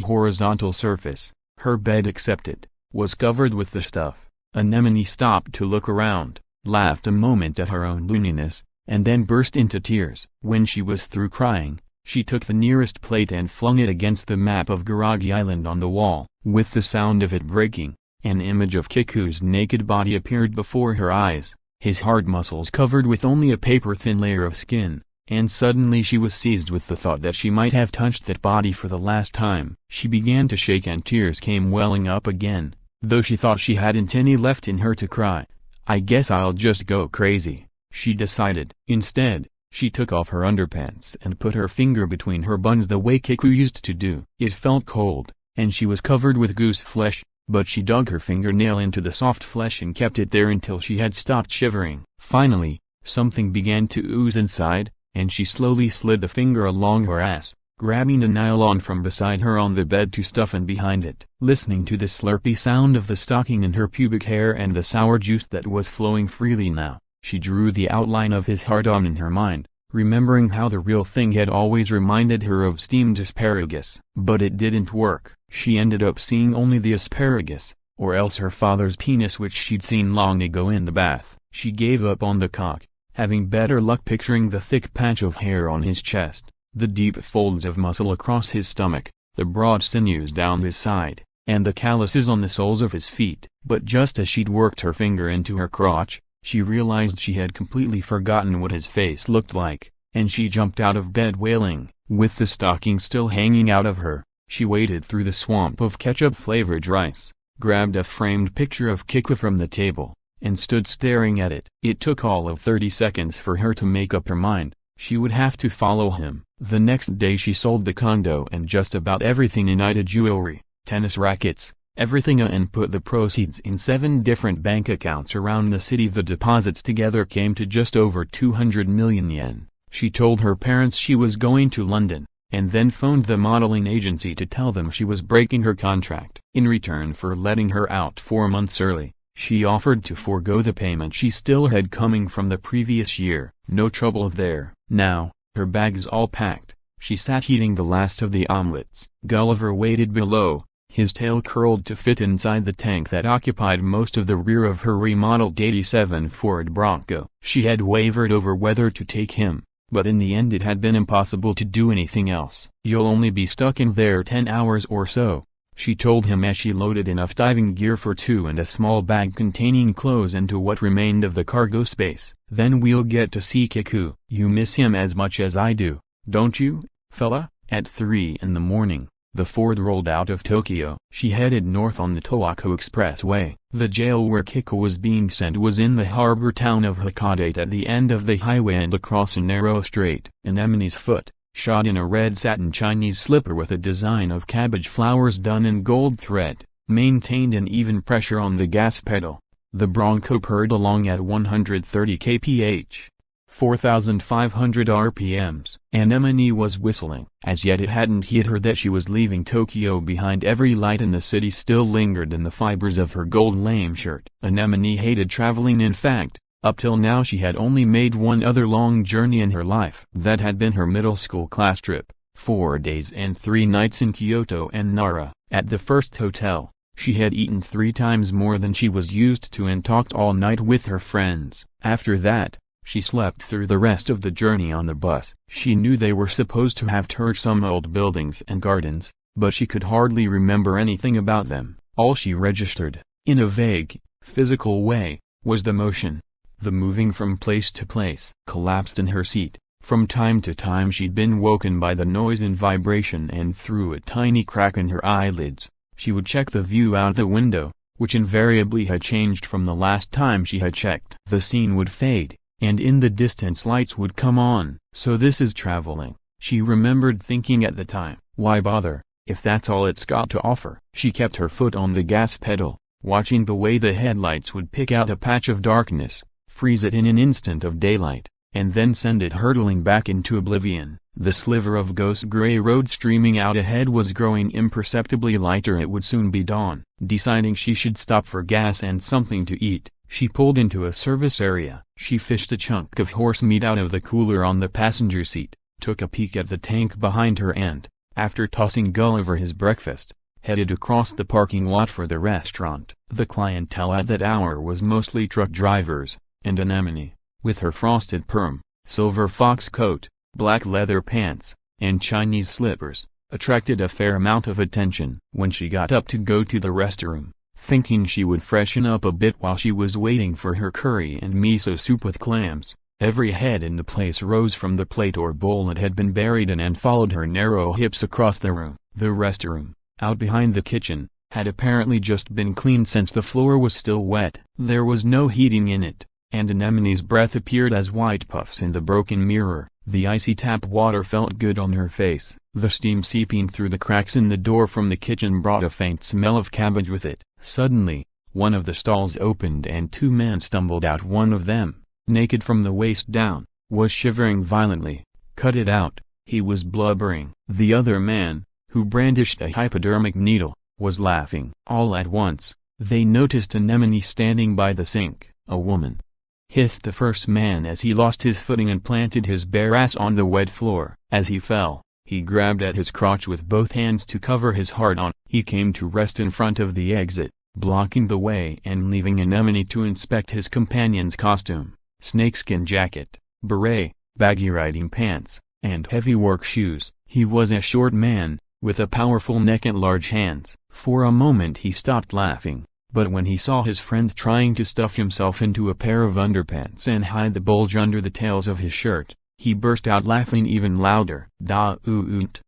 S1: horizontal surface, her bed excepted, was covered with the stuff, Anemone stopped to look around, laughed a moment at her own looniness, and then burst into tears. When she was through crying, she took the nearest plate and flung it against the map of Garagi Island on the wall. With the sound of it breaking, an image of Kiku's naked body appeared before her eyes, his hard muscles covered with only a paper-thin layer of skin, and suddenly she was seized with the thought that she might have touched that body for the last time. She began to shake and tears came welling up again, though she thought she hadn't any left in her to cry. "I guess I'll just go crazy," she decided. Instead, she took off her underpants and put her finger between her buns the way Kiku used to do. It felt cold, and she was covered with goose flesh, but she dug her fingernail into the soft flesh and kept it there until she had stopped shivering. Finally, something began to ooze inside, and she slowly slid the finger along her ass, grabbing a nylon from beside her on the bed to stuff in behind it. Listening to the slurpy sound of the stocking in her pubic hair and the sour juice that was flowing freely now, she drew the outline of his hard-on in her mind, remembering how the real thing had always reminded her of steamed asparagus. But it didn't work. She ended up seeing only the asparagus, or else her father's penis which she'd seen long ago in the bath. She gave up on the cock, having better luck picturing the thick patch of hair on his chest, the deep folds of muscle across his stomach, the broad sinews down his side, and the calluses on the soles of his feet. But just as she'd worked her finger into her crotch, she realized she had completely forgotten what his face looked like, and she jumped out of bed wailing. With the stocking still hanging out of her, she waded through the swamp of ketchup-flavored rice, grabbed a framed picture of Kiku from the table, and stood staring at it. It took all of 30 seconds for her to make up her mind. She would have to follow him. The next day she sold the condo and just about everything in Ida: jewelry, tennis rackets, everything, and put the proceeds in 7 different bank accounts around the city. The deposits together came to just over 200 million yen. She told her parents she was going to London, and then phoned the modeling agency to tell them she was breaking her contract. In return for letting her out 4 months early, she offered to forego the payment she still had coming from the previous year. No trouble there. Now, her bags all packed, she sat eating the last of the omelets. Gulliver waited below, his tail curled to fit inside the tank that occupied most of the rear of her remodeled '87 Ford Bronco. She had wavered over whether to take him, but in the end it had been impossible to do anything else. "You'll only be stuck in there 10 hours or so," she told him as she loaded enough diving gear for two and a small bag containing clothes into what remained of the cargo space. "Then we'll get to see Kiku. You miss him as much as I do, don't you, fella?" At 3 in the morning, the Ford rolled out of Tokyo. She headed north on the Tohoku Expressway. The jail where Kiku was being sent was in the harbor town of Hakata at the end of the highway and across a narrow strait. Anemone's foot, shod in a red satin Chinese slipper with a design of cabbage flowers done in gold thread, maintained an even pressure on the gas pedal. The Bronco purred along at 130 kph. 4,500 RPMs. Anemone was whistling. As yet it hadn't hit her that she was leaving Tokyo behind. Every light in the city still lingered in the fibers of her gold lame shirt. Anemone hated traveling. In fact, up till now she had only made one other long journey in her life. That had been her middle school class trip, 4 days and 3 nights in Kyoto and Nara. At the first hotel, she had eaten 3 times more than she was used to and talked all night with her friends. After that, she slept through the rest of the journey on the bus. She knew they were supposed to have toured some old buildings and gardens, but she could hardly remember anything about them. All she registered, in a vague, physical way, was the motion, the moving from place to place. Collapsed in her seat, from time to time she'd been woken by the noise and vibration, and through a tiny crack in her eyelids, she would check the view out the window, which invariably had changed from the last time she had checked. The scene would fade, and in the distance lights would come on. So this is traveling, she remembered thinking at the time. Why bother, if that's all it's got to offer? She kept her foot on the gas pedal, watching the way the headlights would pick out a patch of darkness, freeze it in an instant of daylight, and then send it hurtling back into oblivion. The sliver of ghost gray road streaming out ahead was growing imperceptibly lighter. It would soon be dawn. Deciding she should stop for gas and something to eat, she pulled into a service area. She fished a chunk of horse meat out of the cooler on the passenger seat, took a peek at the tank behind her and, after tossing Gulliver his breakfast, headed across the parking lot for the restaurant. The clientele at that hour was mostly truck drivers, and Anemone, with her frosted perm, silver fox coat, black leather pants, and Chinese slippers, attracted a fair amount of attention. When she got up to go to the restroom, thinking she would freshen up a bit while she was waiting for her curry and miso soup with clams, every head in the place rose from the plate or bowl it had been buried in and followed her narrow hips across the room. The restroom, out behind the kitchen, had apparently just been cleaned since the floor was still wet. There was no heating in it, and Anemone's breath appeared as white puffs in the broken mirror. The icy tap water felt good on her face. The steam seeping through the cracks in the door from the kitchen brought a faint smell of cabbage with it. Suddenly, one of the stalls opened and 2 men stumbled out. One of them, naked from the waist down, was shivering violently. "Cut it out," he was blubbering. The other man, who brandished a hypodermic needle, was laughing. All at once, they noticed Anemone standing by the sink. "A woman," hissed the first man as he lost his footing and planted his bare ass on the wet floor. As he fell, he grabbed at his crotch with both hands to cover his hard-on. He came to rest in front of the exit, blocking the way and leaving Anemone to inspect his companion's costume: snakeskin jacket, beret, baggy riding pants, and heavy work shoes. He was a short man, with a powerful neck and large hands. For a moment he stopped laughing, but when he saw his friend trying to stuff himself into a pair of underpants and hide the bulge under the tails of his shirt, he burst out laughing even louder. "Da-oo-oont,"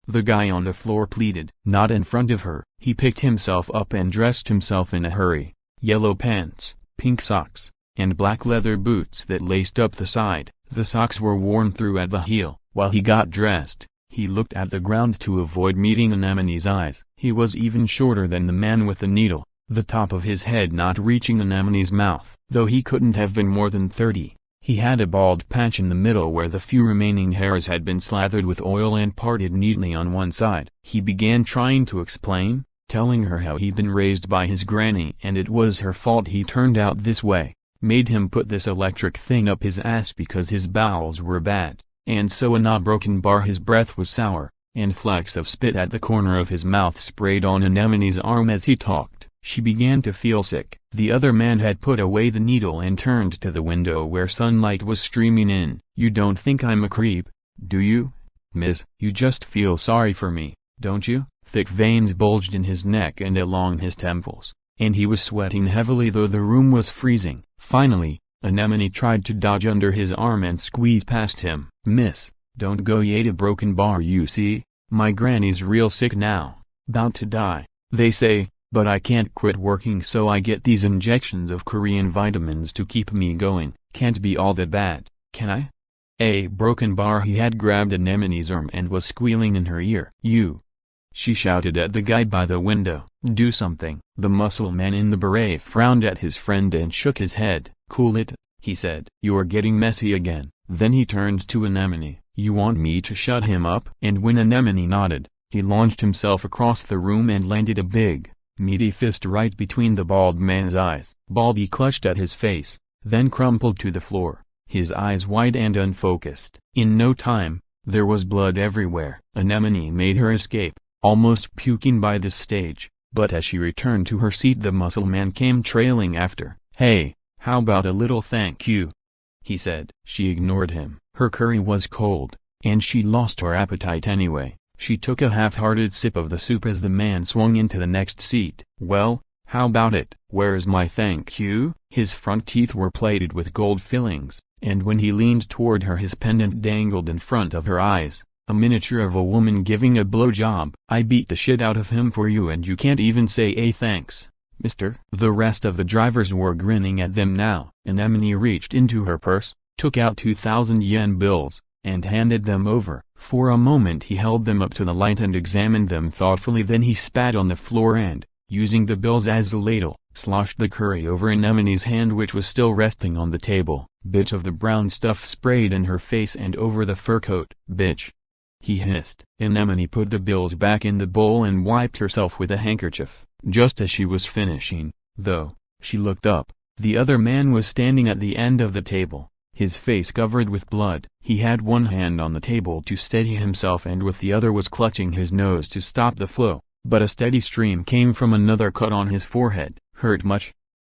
S1: the guy on the floor pleaded. "Not in front of her." He picked himself up and dressed himself in a hurry. Yellow pants, pink socks, and black leather boots that laced up the side. The socks were worn through at the heel. While he got dressed, he looked at the ground to avoid meeting Anemone's eyes. He was even shorter than the man with the needle, the top of his head not reaching Anemone's mouth. Though he couldn't have been more than 30, he had a bald patch in the middle where the few remaining hairs had been slathered with oil and parted neatly on one side. He began trying to explain, telling her how he'd been raised by his granny and it was her fault he turned out this way, made him put this electric thing up his ass because his bowels were bad, and so in a broken bar his breath was sour, and flecks of spit at the corner of his mouth sprayed on Anemone's arm as he talked. She began to feel sick. The other man had put away the needle and turned to the window where sunlight was streaming in. "You don't think I'm a creep, do you, miss? You just feel sorry for me, don't you?" Thick veins bulged in his neck and along his temples, and he was sweating heavily though the room was freezing. Finally, Anemone tried to dodge under his arm and squeeze past him. "Miss, don't go yet a broken bar, you see. My granny's real sick now, 'bout to die, they say, but I can't quit working so I get these injections of Korean vitamins to keep me going. Can't be all that bad, can I?" A broken bar. He had grabbed Anemone's arm and was squealing in her ear. "You!" she shouted at the guy by the window. "Do something." The muscle man in the beret frowned at his friend and shook his head. "Cool it," he said. "You're getting messy again." Then he turned to Anemone. "You want me to shut him up?" And when Anemone nodded, he launched himself across the room and landed a big, meaty fist right between the bald man's eyes. Baldy clutched at his face, then crumpled to the floor, his eyes wide and unfocused. In no time, there was blood everywhere. Anemone made her escape, almost puking by this stage, but as she returned to her seat the muscle man came trailing after. "Hey, how about a little thank you?" he said. She ignored him. Her curry was cold, and she lost her appetite anyway. She took a half-hearted sip of the soup as the man swung into the next seat. "Well, how about it? Where's my thank you?" His front teeth were plated with gold fillings, and when he leaned toward her his pendant dangled in front of her eyes, a miniature of a woman giving a blowjob. "I beat the shit out of him for you and you can't even say a thanks, mister." The rest of the drivers were grinning at them now. Anemone reached into her purse, took out 2,000 yen bills, and handed them over. For a moment he held them up to the light and examined them thoughtfully, then he spat on the floor and, using the bills as a ladle, sloshed the curry over Anemone's hand which was still resting on the table. Bits of the brown stuff sprayed in her face and over the fur coat. "Bitch!" he hissed. Anemone put the bills back in the bowl and wiped herself with a handkerchief. Just as she was finishing, though, she looked up. The other man was standing at the end of the table, his face covered with blood. He had one hand on the table to steady himself and with the other was clutching his nose to stop the flow, but a steady stream came from another cut on his forehead. "Hurt much?"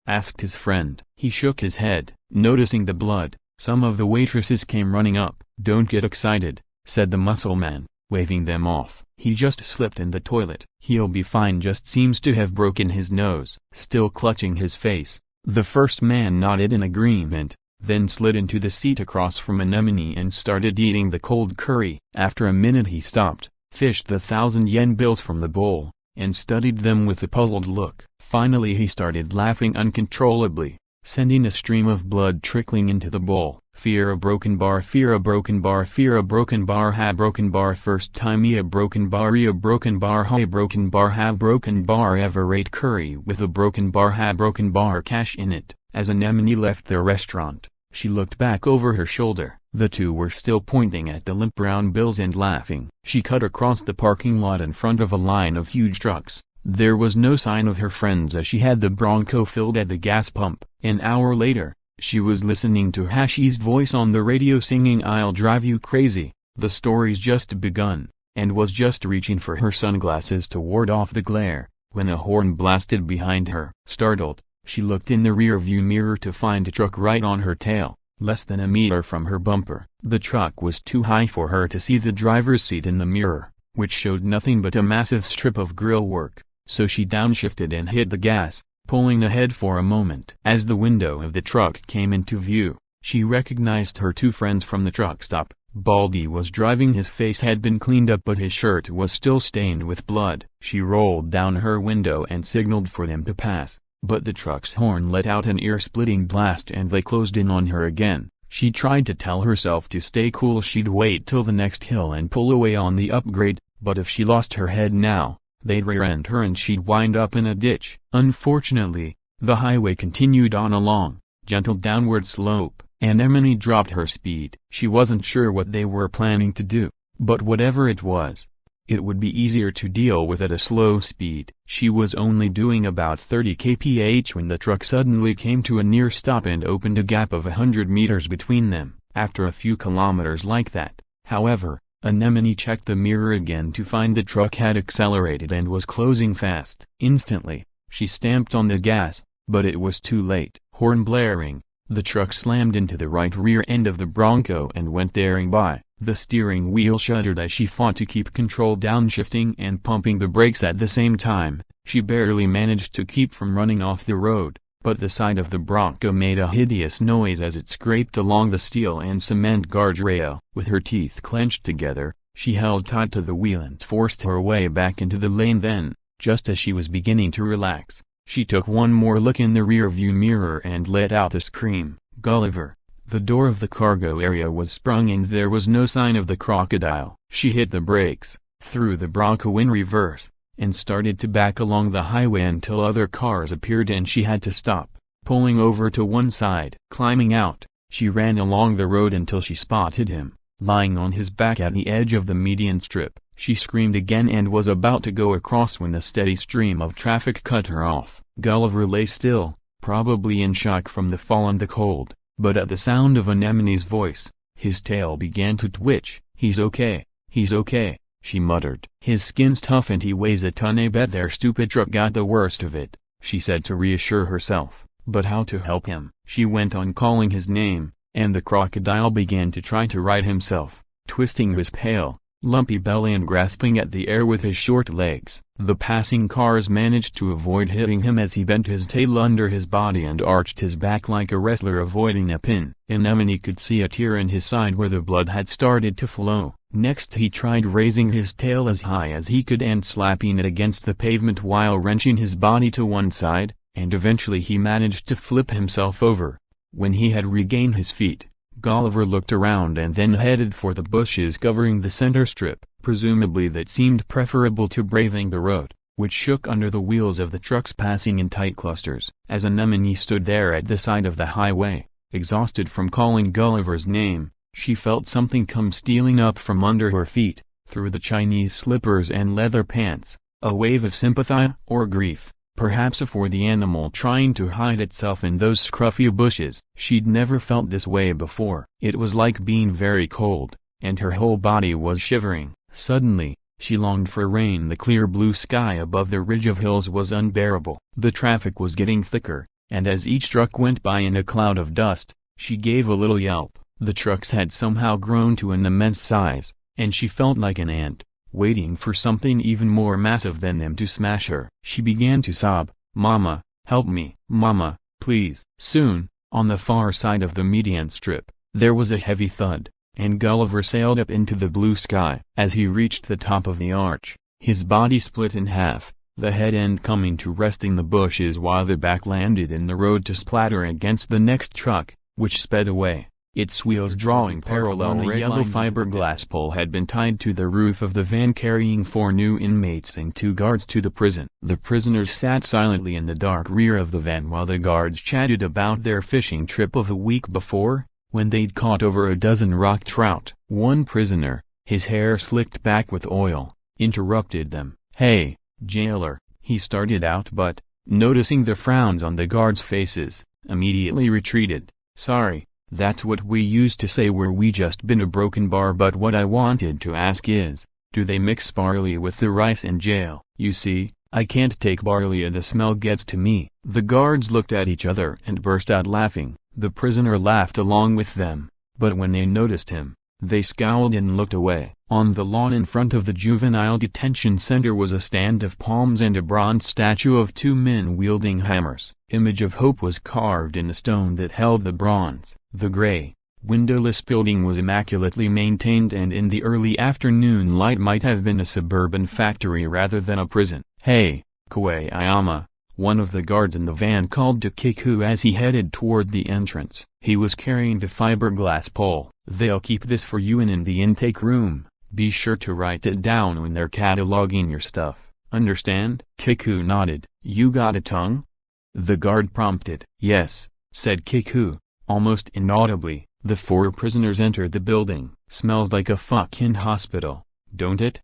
S1: asked his friend. He shook his head, noticing the blood. Some of the waitresses came running up. "Don't get excited," said the muscle man, waving them off. "He just slipped in the toilet. He'll be fine, just seems to have broken his nose." Still clutching his face, the first man nodded in agreement, then slid into the seat across from Anemone and started eating the cold curry. After a minute he stopped, fished the 1,000 yen bills from the bowl, and studied them with a puzzled look. Finally he started laughing uncontrollably, sending a stream of blood trickling into the bowl. "Fear a broken bar, fear a broken bar, fear a broken bar, ha broken bar, first time a broken bar, a broken bar, ha broken bar, ha broken bar, ever ate curry with a broken bar, ha broken bar, cash in it." As Anemone left their restaurant, she looked back over her shoulder. The two were still pointing at the limp brown bills and laughing. She cut across the parking lot in front of a line of huge trucks. There was no sign of her friends as she had the Bronco filled at the gas pump. An hour later, she was listening to Hashi's voice on the radio singing "I'll Drive You Crazy." The story's just begun, and was just reaching for her sunglasses to ward off the glare, when a horn blasted behind her. Startled, she looked in the rear-view mirror to find a truck right on her tail, less than a meter from her bumper. The truck was too high for her to see the driver's seat in the mirror, which showed nothing but a massive strip of grille work, so she downshifted and hit the gas, pulling ahead for a moment. As the window of the truck came into view, she recognized her two friends from the truck stop. Baldy was driving. His face had been cleaned up but his shirt was still stained with blood. She rolled down her window and signaled for them to pass, but the truck's horn let out an ear-splitting blast and they closed in on her again. She tried to tell herself to stay cool. She'd wait till the next hill and pull away on the upgrade, but if she lost her head now, they'd rear-end her and she'd wind up in a ditch. Unfortunately, the highway continued on a long, gentle downward slope. Anemone dropped her speed. She wasn't sure what they were planning to do, but whatever it was, it would be easier to deal with at a slow speed. She was only doing about 30 kph when the truck suddenly came to a near stop and opened a gap of 100 meters between them. After a few kilometers like that, however, Anemone checked the mirror again to find the truck had accelerated and was closing fast. Instantly, she stamped on the gas, but it was too late. Horn blaring, The truck slammed into the right rear end of the Bronco and went tearing by. The steering wheel shuddered as she fought to keep control, downshifting and pumping the brakes at the same time. She barely managed to keep from running off the road, but the side of the Bronco made a hideous noise as it scraped along the steel and cement guardrail. With her teeth clenched together, she held tight to the wheel and forced her way back into the lane. Then, just as she was beginning to relax, she took one more look in the rear-view mirror and let out a scream. Gulliver! The door of the cargo area was sprung and there was no sign of the crocodile. She hit the brakes, threw the Bronco in reverse, and started to back along the highway until other cars appeared and she had to stop, pulling over to one side. Climbing out, she ran along the road until she spotted him, lying on his back at the edge of the median strip. She screamed again and was about to go across when a steady stream of traffic cut her off. Gulliver lay still, probably in shock from the fall and the cold, but at the sound of Anemone's voice, his tail began to twitch. "He's okay, he's okay," she muttered. "His skin's tough and he weighs a ton. I bet their stupid truck got the worst of it," she said to reassure herself. But how to help him? She went on calling his name, and the crocodile began to try to right himself, twisting his pale, lumpy belly and grasping at the air with his short legs. The passing cars managed to avoid hitting him as he bent his tail under his body and arched his back like a wrestler avoiding a pin. Anemone could see a tear in his side where the blood had started to flow. Next he tried raising his tail as high as he could and slapping it against the pavement while wrenching his body to one side, and eventually he managed to flip himself over. When he had regained his feet, Gulliver looked around and then headed for the bushes covering the center strip. Presumably that seemed preferable to braving the road, which shook under the wheels of the trucks passing in tight clusters. As Anemone stood there at the side of the highway, exhausted from calling Gulliver's name, she felt something come stealing up from under her feet, through the Chinese slippers and leather pants, a wave of sympathy or grief, perhaps for the animal trying to hide itself in those scruffy bushes. She'd never felt this way before. It was like being very cold, and her whole body was shivering. Suddenly, she longed for rain. The clear blue sky above the ridge of hills was unbearable. The traffic was getting thicker, and as each truck went by in a cloud of dust, she gave a little yelp. The trucks had somehow grown to an immense size, and she felt like an ant, waiting for something even more massive than them to smash her. She began to sob, "Mama, help me. Mama, please." Soon, on the far side of the median strip, there was a heavy thud, and Gulliver sailed up into the blue sky. As he reached the top of the arch, his body split in half, the head end coming to rest in the bushes while the back landed in the road to splatter against the next truck, which sped away, its wheels drawing parallel. A yellow fiberglass pole had been tied to the roof of the van carrying 4 new inmates and 2 guards to the prison. The prisoners sat silently in the dark rear of the van while the guards chatted about their fishing trip of a week before, when they'd caught over a dozen rock trout. One prisoner, his hair slicked back with oil, interrupted them. "Hey, jailer," he started out but, noticing the frowns on the guards' faces, immediately retreated. "Sorry, that's what we used to say where we just been a broken bar, but what I wanted to ask is, do they mix barley with the rice in jail? You see, I can't take barley, the smell gets to me." The guards looked at each other and burst out laughing. The prisoner laughed along with them, but when they noticed him, they scowled and looked away. On the lawn in front of the juvenile detention center was a stand of palms and a bronze statue of 2 men wielding hammers. Image of hope was carved in the stone that held the bronze. The gray, windowless building was immaculately maintained and in the early afternoon light might have been a suburban factory rather than a prison. "Hey, Koayama," one of the guards in the van called to Kiku as he headed toward the entrance. He was carrying the fiberglass pole. "They'll keep this for you in the intake room. Be sure to write it down when they're cataloging your stuff. Understand?" Kiku nodded. "You got a tongue?" the guard prompted. "Yes," said Kiku, almost inaudibly. The 4 prisoners entered the building. "Smells like a fucking hospital, don't it?"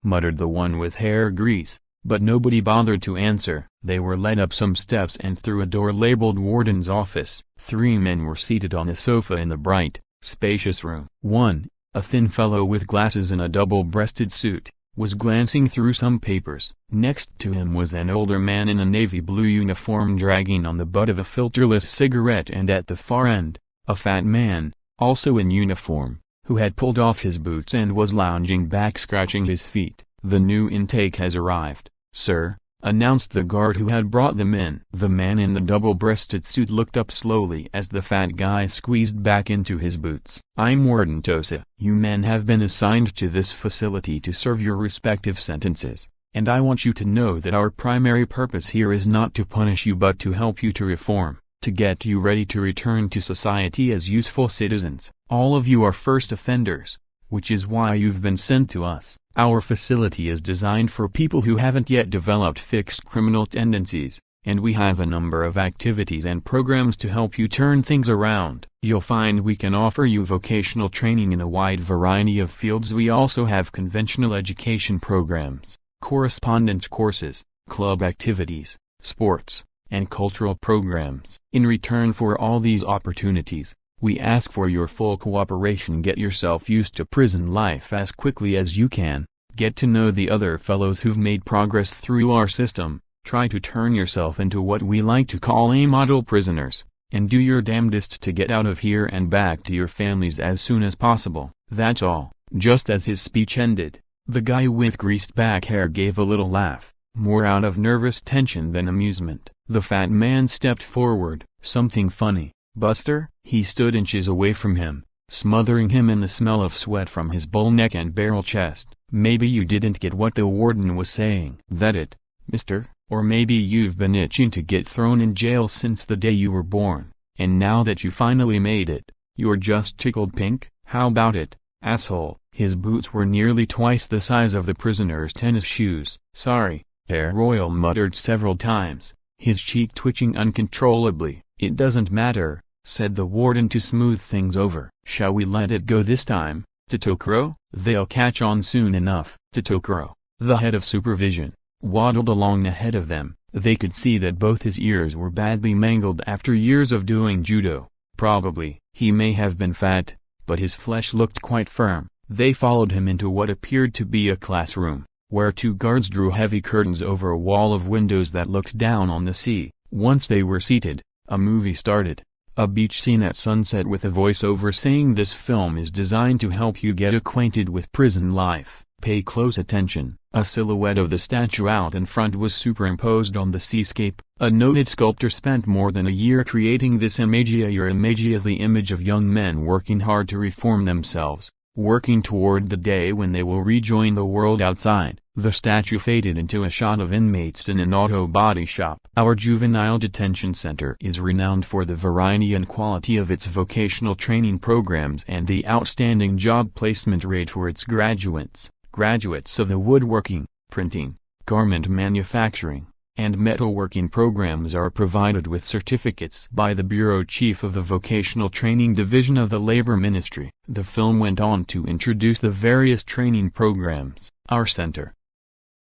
S1: muttered the one with hair grease. But nobody bothered to answer. They were led up some steps and through a door labeled Warden's Office. 3 men were seated on a sofa in the bright, spacious room. One, a thin fellow with glasses and a double-breasted suit, was glancing through some papers. Next to him was an older man in a navy blue uniform dragging on the butt of a filterless cigarette, and at the far end, a fat man, also in uniform, who had pulled off his boots and was lounging back scratching his feet. "The new intake has arrived, sir," announced the guard who had brought them in. The man in the double-breasted suit looked up slowly as the fat guy squeezed back into his boots. "I'm Warden Tosa. You men have been assigned to this facility to serve your respective sentences, and I want you to know that our primary purpose here is not to punish you but to help you to reform, to get you ready to return to society as useful citizens. All of you are first offenders, which is why you've been sent to us. Our facility is designed for people who haven't yet developed fixed criminal tendencies, and we have a number of activities and programs to help you turn things around. You'll find we can offer you vocational training in a wide variety of fields. We also have conventional education programs, correspondence courses, club activities, sports, and cultural programs. In return for all these opportunities, we ask for your full cooperation. Get yourself used to prison life as quickly as you can, get to know the other fellows who've made progress through our system, try to turn yourself into what we like to call a model prisoners, and do your damnedest to get out of here and back to your families as soon as possible. That's all." Just as his speech ended, the guy with greased back hair gave a little laugh, more out of nervous tension than amusement. The fat man stepped forward. "Something funny, Buster?" He stood inches away from him, smothering him in the smell of sweat from his bull neck and barrel chest. "Maybe you didn't get what the warden was saying." "That it, mister? Or maybe you've been itching to get thrown in jail since the day you were born, and now that you finally made it, you're just tickled pink? How about it, asshole?" His boots were nearly twice the size of the prisoner's tennis shoes. "Sorry," Herr Royal muttered several times, his cheek twitching uncontrollably. "It doesn't matter," said the warden to smooth things over. "Shall we let it go this time, Totokuro? They'll catch on soon enough." Totokuro, the head of supervision, waddled along ahead of them. They could see that both his ears were badly mangled after years of doing judo. Probably. He may have been fat, but his flesh looked quite firm. They followed him into what appeared to be a classroom, where two guards drew heavy curtains over a wall of windows that looked down on the sea. Once they were seated, a movie started. A beach scene at sunset with a voiceover saying, "This film is designed to help you get acquainted with prison life. Pay close attention." A silhouette of the statue out in front was superimposed on the seascape. A noted sculptor spent more than a year creating this imagia, the image of young men working hard to reform themselves, working toward the day when they will rejoin the world outside. The statue faded into a shot of inmates in an auto body shop. Our juvenile detention center is renowned for the variety and quality of its vocational training programs and the outstanding job placement rate for its graduates. Graduates of the woodworking, printing, garment manufacturing, and metalworking programs are provided with certificates by the Bureau Chief of the Vocational Training Division of the Labor Ministry. The film went on to introduce the various training programs. Our center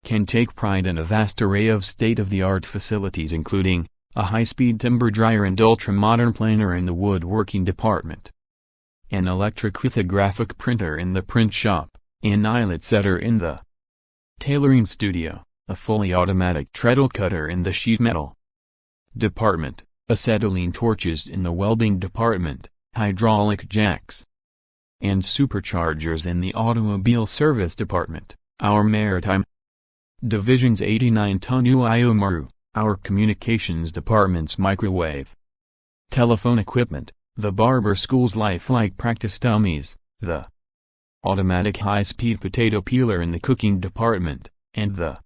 S1: can take pride in a vast array of state-of-the-art facilities, including a high-speed timber dryer and ultra-modern planer in the woodworking department, an electric lithographic printer in the print shop, an eyelet setter in the tailoring studio, a fully automatic treadle cutter in the sheet metal department, acetylene torches in the welding department, hydraulic jacks and superchargers in the automobile service department. Our maritime division's 89-ton Uio Maru, our communications department's microwave telephone equipment, the barber school's lifelike practice dummies, the automatic high-speed potato peeler in the cooking department, and the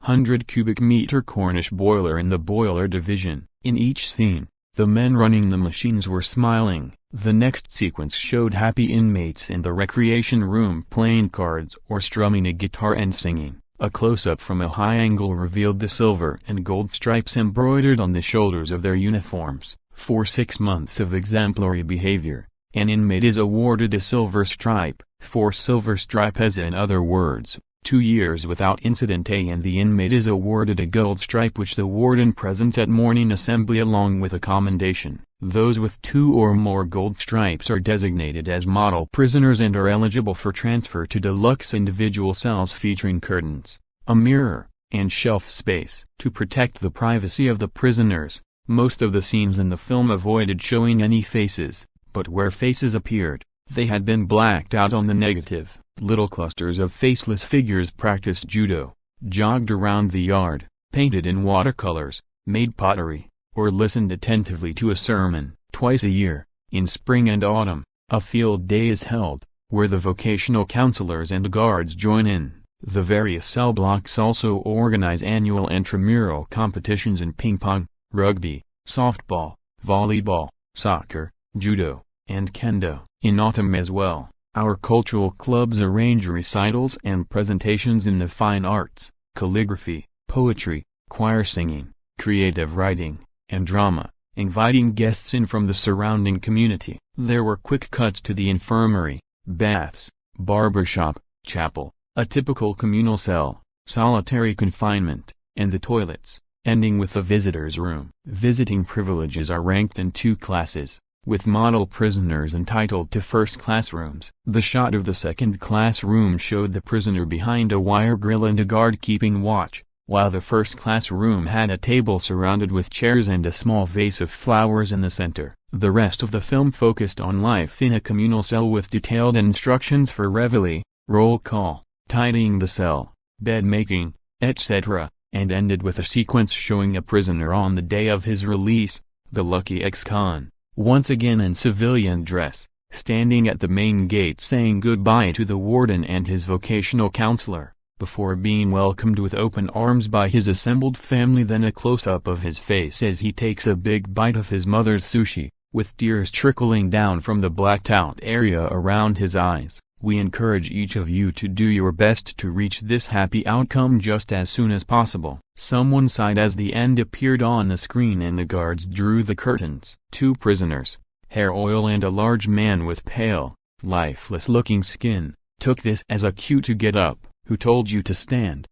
S1: 100 cubic meter Cornish boiler in the boiler division. In each scene, the men running the machines were smiling. The next sequence showed happy inmates in the recreation room playing cards or strumming a guitar and singing. A close-up from a high angle revealed the silver and gold stripes embroidered on the shoulders of their uniforms. For 6 months of exemplary behavior, an inmate is awarded a silver stripe. For silver stripe, as in other words, 2 years without incident, and the inmate is awarded a gold stripe which the warden presents at morning assembly along with a commendation. Those with 2 or more gold stripes are designated as model prisoners and are eligible for transfer to deluxe individual cells featuring curtains, a mirror, and shelf space. To protect the privacy of the prisoners, most of the scenes in the film avoided showing any faces, but where faces appeared, they had been blacked out on the negative. Little clusters of faceless figures practiced judo, jogged around the yard, painted in watercolors, made pottery, or listened attentively to a sermon. Twice a year, in spring and autumn, a field day is held, where the vocational counselors and guards join in. The various cell blocks also organize annual intramural competitions in ping pong, rugby, softball, volleyball, soccer, judo, and kendo. In autumn as well, our cultural clubs arrange recitals and presentations in the fine arts, calligraphy, poetry, choir singing, creative writing, and drama, inviting guests in from the surrounding community. There were quick cuts to the infirmary, baths, barbershop, chapel, a typical communal cell, solitary confinement, and the toilets, ending with the visitor's room. Visiting privileges are ranked in 2 classes, with model prisoners entitled to first-class rooms. The shot of the second-class room showed the prisoner behind a wire grill and a guard keeping watch, while the first-class room had a table surrounded with chairs and a small vase of flowers in the center. The rest of the film focused on life in a communal cell with detailed instructions for reveille, roll call, tidying the cell, bed making, etc., and ended with a sequence showing a prisoner on the day of his release, the lucky ex-con, once again in civilian dress, standing at the main gate saying goodbye to the warden and his vocational counselor, before being welcomed with open arms by his assembled family. Then a close-up of his face as he takes a big bite of his mother's sushi, with tears trickling down from the blacked-out area around his eyes. We encourage each of you to do your best to reach this happy outcome just as soon as possible. Someone sighed as the end appeared on the screen and the guards drew the curtains. 2 prisoners, hair oil and a large man with pale, lifeless-looking skin, took this as a cue to get up. Who told you to stand?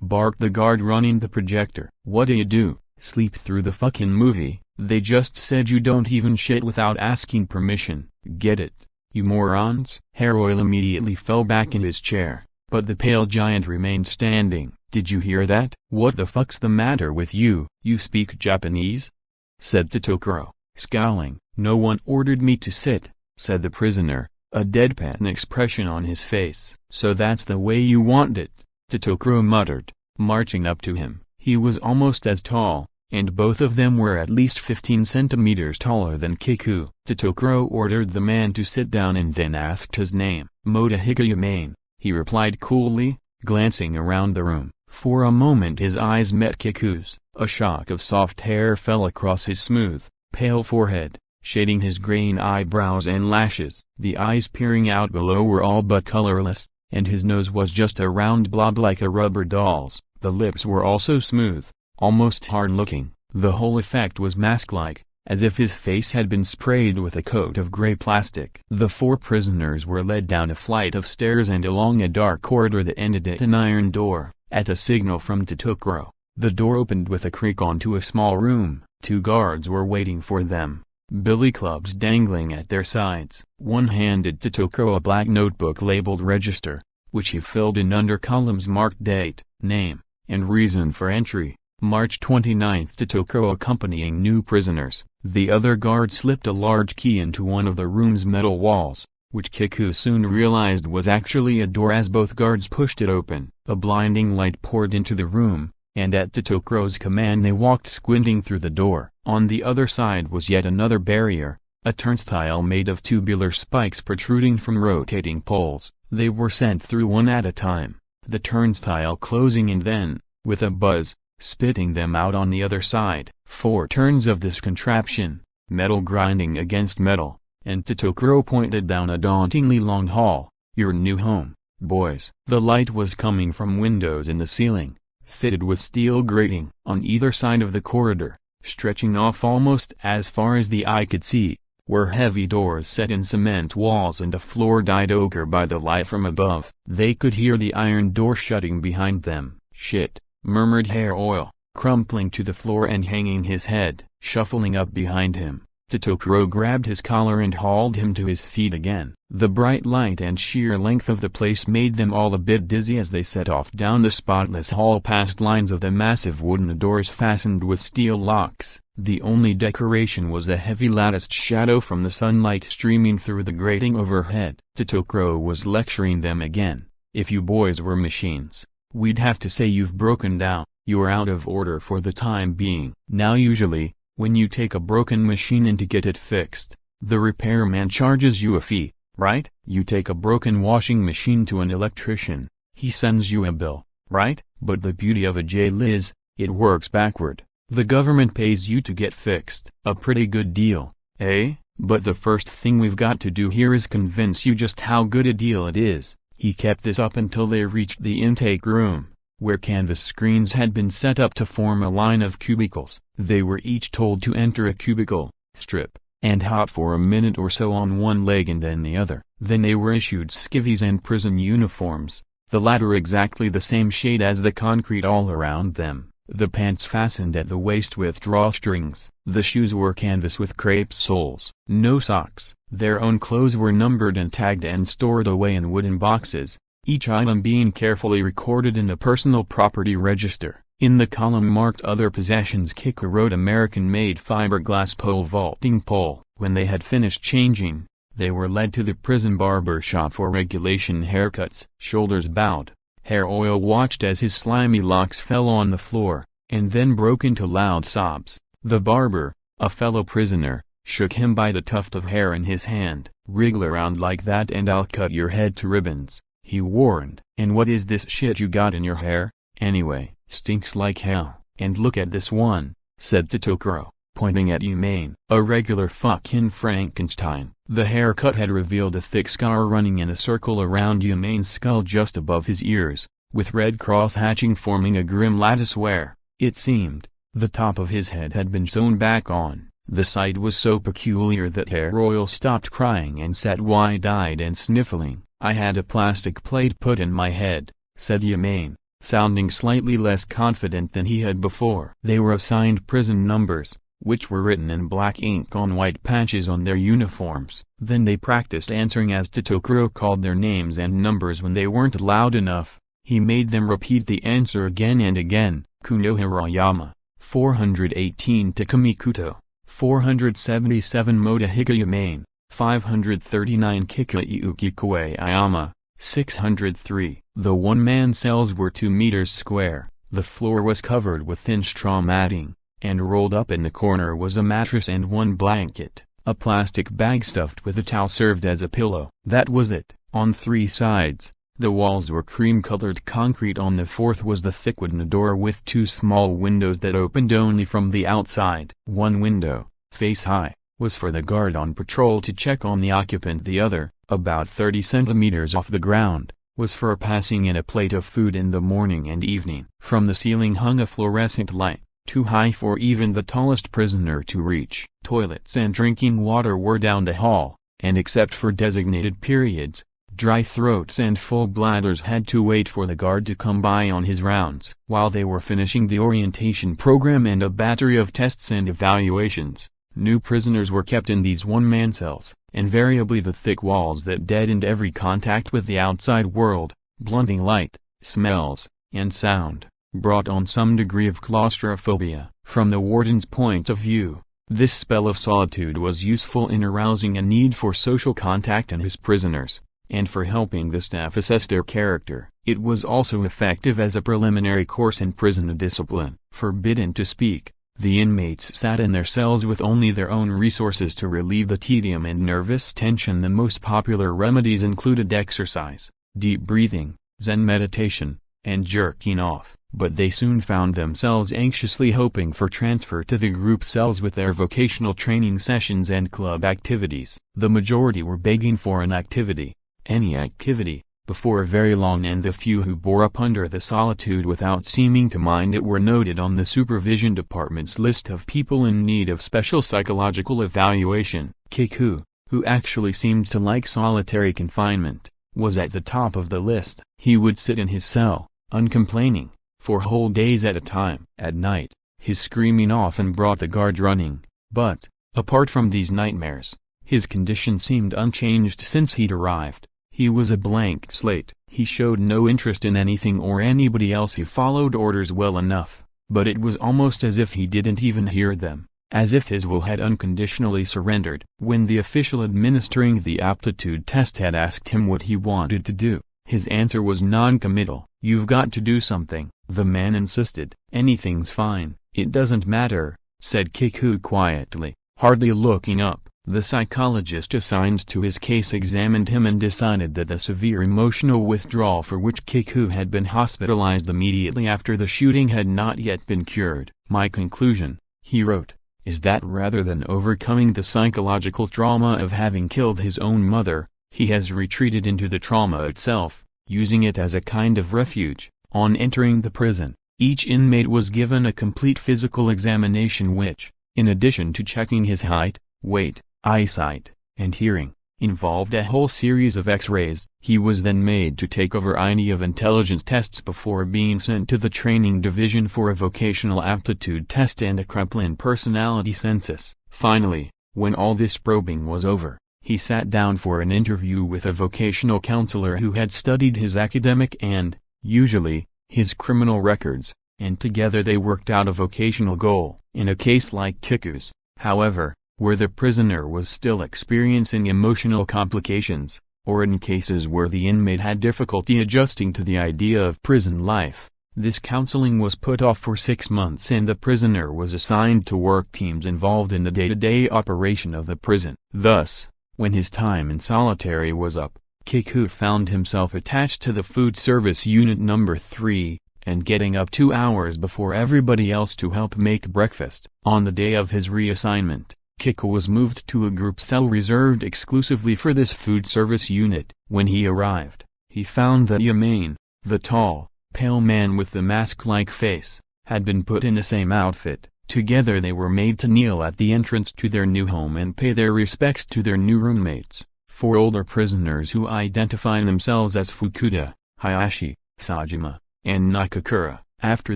S1: Barked the guard running the projector. What do you do, sleep through the fucking movie? They just said you don't even shit without asking permission. Get it, you morons? Hair oil immediately fell back in his chair, but the pale giant remained standing. Did you hear that? What the fuck's the matter with you? You speak Japanese? Said Totoro, scowling. No one ordered me to sit, said the prisoner, a deadpan expression on his face. So that's the way you want it, Totoro muttered, marching up to him. He was almost as tall, and both of them were at least 15 centimeters taller than Kiku. Totoro ordered the man to sit down and then asked his name. Moda Hikayumain, he replied coolly, glancing around the room. For a moment his eyes met Kiku's. A shock of soft hair fell across his smooth, pale forehead, shading his graying eyebrows and lashes. The eyes peering out below were all but colorless, and his nose was just a round blob like a rubber doll's. The lips were also smooth, almost hard-looking. The whole effect was mask-like, as if his face had been sprayed with a coat of gray plastic. The 4 prisoners were led down a flight of stairs and along a dark corridor that ended at an iron door. At a signal from Totoro, the door opened with a creak onto a small room. 2 guards were waiting for them, billy clubs dangling at their sides. One handed Totoro a black notebook labeled register, which he filled in under columns marked date, name, and reason for entry. March 29. Totoro accompanying new prisoners. The other guard slipped a large key into one of the room's metal walls, which Kiku soon realized was actually a door as both guards pushed it open. A blinding light poured into the room, and at Totoro's command they walked squinting through the door. On the other side was yet another barrier, a turnstile made of tubular spikes protruding from rotating poles. They were sent through one at a time, the turnstile closing and then, with a buzz, spitting them out on the other side. 4 turns of this contraption, metal grinding against metal, and Totoro pointed down a dauntingly long hall. Your new home, boys. The light was coming from windows in the ceiling, fitted with steel grating. On either side of the corridor, stretching off almost as far as the eye could see, were heavy doors set in cement walls and a floor dyed ochre by the light from above. They could hear the iron door shutting behind them. "Shit," murmured Hair Oil, crumpling to the floor and hanging his head. Shuffling up behind him, Totoro grabbed his collar and hauled him to his feet again. The bright light and sheer length of the place made them all a bit dizzy as they set off down the spotless hall past lines of the massive wooden doors fastened with steel locks. The only decoration was a heavy latticed shadow from the sunlight streaming through the grating overhead. Totoro was lecturing them again. "If you boys were machines, we'd have to say you've broken down. You're out of order for the time being. Now usually, when you take a broken machine in to get it fixed, the repairman charges you a fee, right? You take a broken washing machine to an electrician, he sends you a bill, right? But the beauty of a jail is, it works backward. The government pays you to get fixed. A pretty good deal, eh? But the first thing we've got to do here is convince you just how good a deal it is." He kept this up until they reached the intake room, where canvas screens had been set up to form a line of cubicles. They were each told to enter a cubicle, strip, and hop for a minute or so on one leg and then the other. Then they were issued skivvies and prison uniforms, the latter exactly the same shade as the concrete all around them. The pants fastened at the waist with drawstrings. The shoes were canvas with crepe soles. No socks. Their own clothes were numbered and tagged and stored away in wooden boxes, each item being carefully recorded in the personal property register. In the column marked Other Possessions, Kicker wrote American-made fiberglass pole vaulting pole. When they had finished changing, they were led to the prison barber shop for regulation haircuts. Shoulders bowed, Hair Oil watched as his slimy locks fell on the floor, and then broke into loud sobs. The barber, a fellow prisoner, shook him by the tuft of hair in his hand. "Wriggle around like that and I'll cut your head to ribbons," he warned. "And what is this shit you got in your hair, anyway? Stinks like hell." "And look at this one," said Totoro, pointing at Humane. "A regular fucking Frankenstein." The haircut had revealed a thick scar running in a circle around Humane's skull just above his ears, with red cross hatching forming a grim lattice where, it seemed, the top of his head had been sewn back on. The sight was so peculiar that Hair Oil stopped crying and sat wide-eyed and sniffling. "I had a plastic plate put in my head," said Humane, sounding slightly less confident than he had before. They were assigned prison numbers, which were written in black ink on white patches on their uniforms. Then they practiced answering as Totoro called their names and numbers when they weren't loud enough. He made them repeat the answer again and again. "Kuno Hirayama, 418 Takumi Kuto, 477 Motohika Humane, 539 Kikaiuki Koei Ayama, 603. The one-man cells were 2 meters square, the floor was covered with thin straw matting, and rolled up in the corner was a mattress and one blanket. A plastic bag stuffed with a towel served as a pillow. That was it. On 3 sides, the walls were cream-colored concrete. On the 4th was the thick wooden door with 2 small windows that opened only from the outside. One window, face high, was for the guard on patrol to check on the occupant. The other, about 30 centimeters off the ground, was for passing in a plate of food in the morning and evening. From the ceiling hung a fluorescent light, too high for even the tallest prisoner to reach. Toilets and drinking water were down the hall, and except for designated periods, dry throats and full bladders had to wait for the guard to come by on his rounds. While they were finishing the orientation program and a battery of tests and evaluations, new prisoners were kept in these one-man cells. Invariably the thick walls that deadened every contact with the outside world, blunting light, smells, and sound, brought on some degree of claustrophobia. From the warden's point of view, this spell of solitude was useful in arousing a need for social contact in his prisoners, and for helping the staff assess their character. It was also effective as a preliminary course in prison discipline. Forbidden to speak, the inmates sat in their cells with only their own resources to relieve the tedium and nervous tension. The most popular remedies included exercise, deep breathing, Zen meditation, and jerking off. But they soon found themselves anxiously hoping for transfer to the group cells with their vocational training sessions and club activities. The majority were begging for an activity, any activity, before very long, and the few who bore up under the solitude without seeming to mind it were noted on the supervision department's list of people in need of special psychological evaluation. Kiku, who actually seemed to like solitary confinement, was at the top of the list. He would sit in his cell, uncomplaining, for whole days at a time. At night, his screaming often brought the guard running, but, apart from these nightmares, his condition seemed unchanged since he'd arrived. He was a blank slate. He showed no interest in anything or anybody else. He followed orders well enough, but it was almost as if he didn't even hear them, as if his will had unconditionally surrendered. When the official administering the aptitude test had asked him what he wanted to do, his answer was non-committal. "You've got to do something," the man insisted. "Anything's fine, it doesn't matter," said Kiku quietly, hardly looking up. The psychologist assigned to his case examined him and decided that the severe emotional withdrawal for which Kiku had been hospitalized immediately after the shooting had not yet been cured. "My conclusion," he wrote, "is that rather than overcoming the psychological trauma of having killed his own mother, he has retreated into the trauma itself, using it as a kind of refuge." On entering the prison, each inmate was given a complete physical examination which, in addition to checking his height, weight, eyesight, and hearing, involved a whole series of X-rays. He was then made to take a variety of intelligence tests before being sent to the training division for a vocational aptitude test and a Clipchamp personality census. Finally, when all this probing was over, he sat down for an interview with a vocational counselor who had studied his academic and, usually, his criminal records, and together they worked out a vocational goal. In a case like Kiku's, however, where the prisoner was still experiencing emotional complications, or in cases where the inmate had difficulty adjusting to the idea of prison life, this counseling was put off for 6 months and the prisoner was assigned to work teams involved in the day-to-day operation of the prison. Thus, when his time in solitary was up, Kiku found himself attached to the food service unit number 3, and getting up 2 hours before everybody else to help make breakfast. On the day of his reassignment, Kiku was moved to a group cell reserved exclusively for this food service unit. When he arrived, he found that Yamane, the tall, pale man with the mask-like face, had been put in the same outfit. Together they were made to kneel at the entrance to their new home and pay their respects to their new roommates, 4 older prisoners who identified themselves as Fukuda, Hayashi, Sajima, and Nakakura. After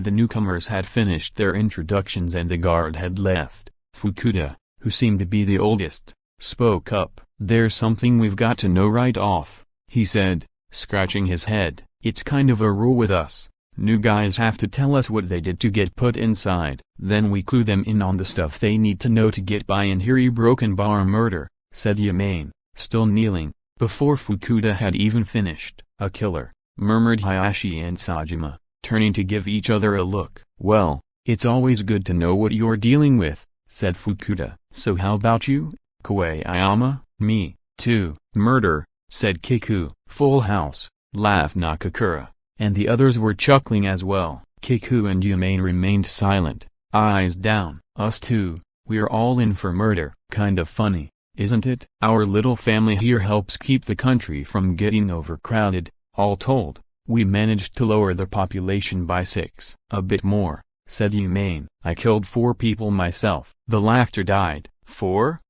S1: the newcomers had finished their introductions and the guard had left, Fukuda, who seemed to be the oldest, spoke up. "There's something we've got to know right off," he said, scratching his head. "It's kind of a rule with us. New guys have to tell us what they did to get put inside. Then we clue them in on the stuff they need to know to get by in here." "Broken bar murder," said Yamane, still kneeling. Before Fukuda had even finished, "A killer," murmured Hayashi and Sajima, turning to give each other a look. "Well, it's always good to know what you're dealing with," said Fukuda. "So how about you, Koayama?" "Me, too." "Murder," said Kiku. "Full house," laughed Nakakura, and the others were chuckling as well. Kiku and Yamane remained silent, eyes down. "Us too, we're all in for murder." "Kind of funny, isn't it? Our little family here helps keep the country from getting overcrowded. All told, we managed to lower the population by 6. "A bit more," said Yamane. "I killed 4 people myself." The laughter died. "4?"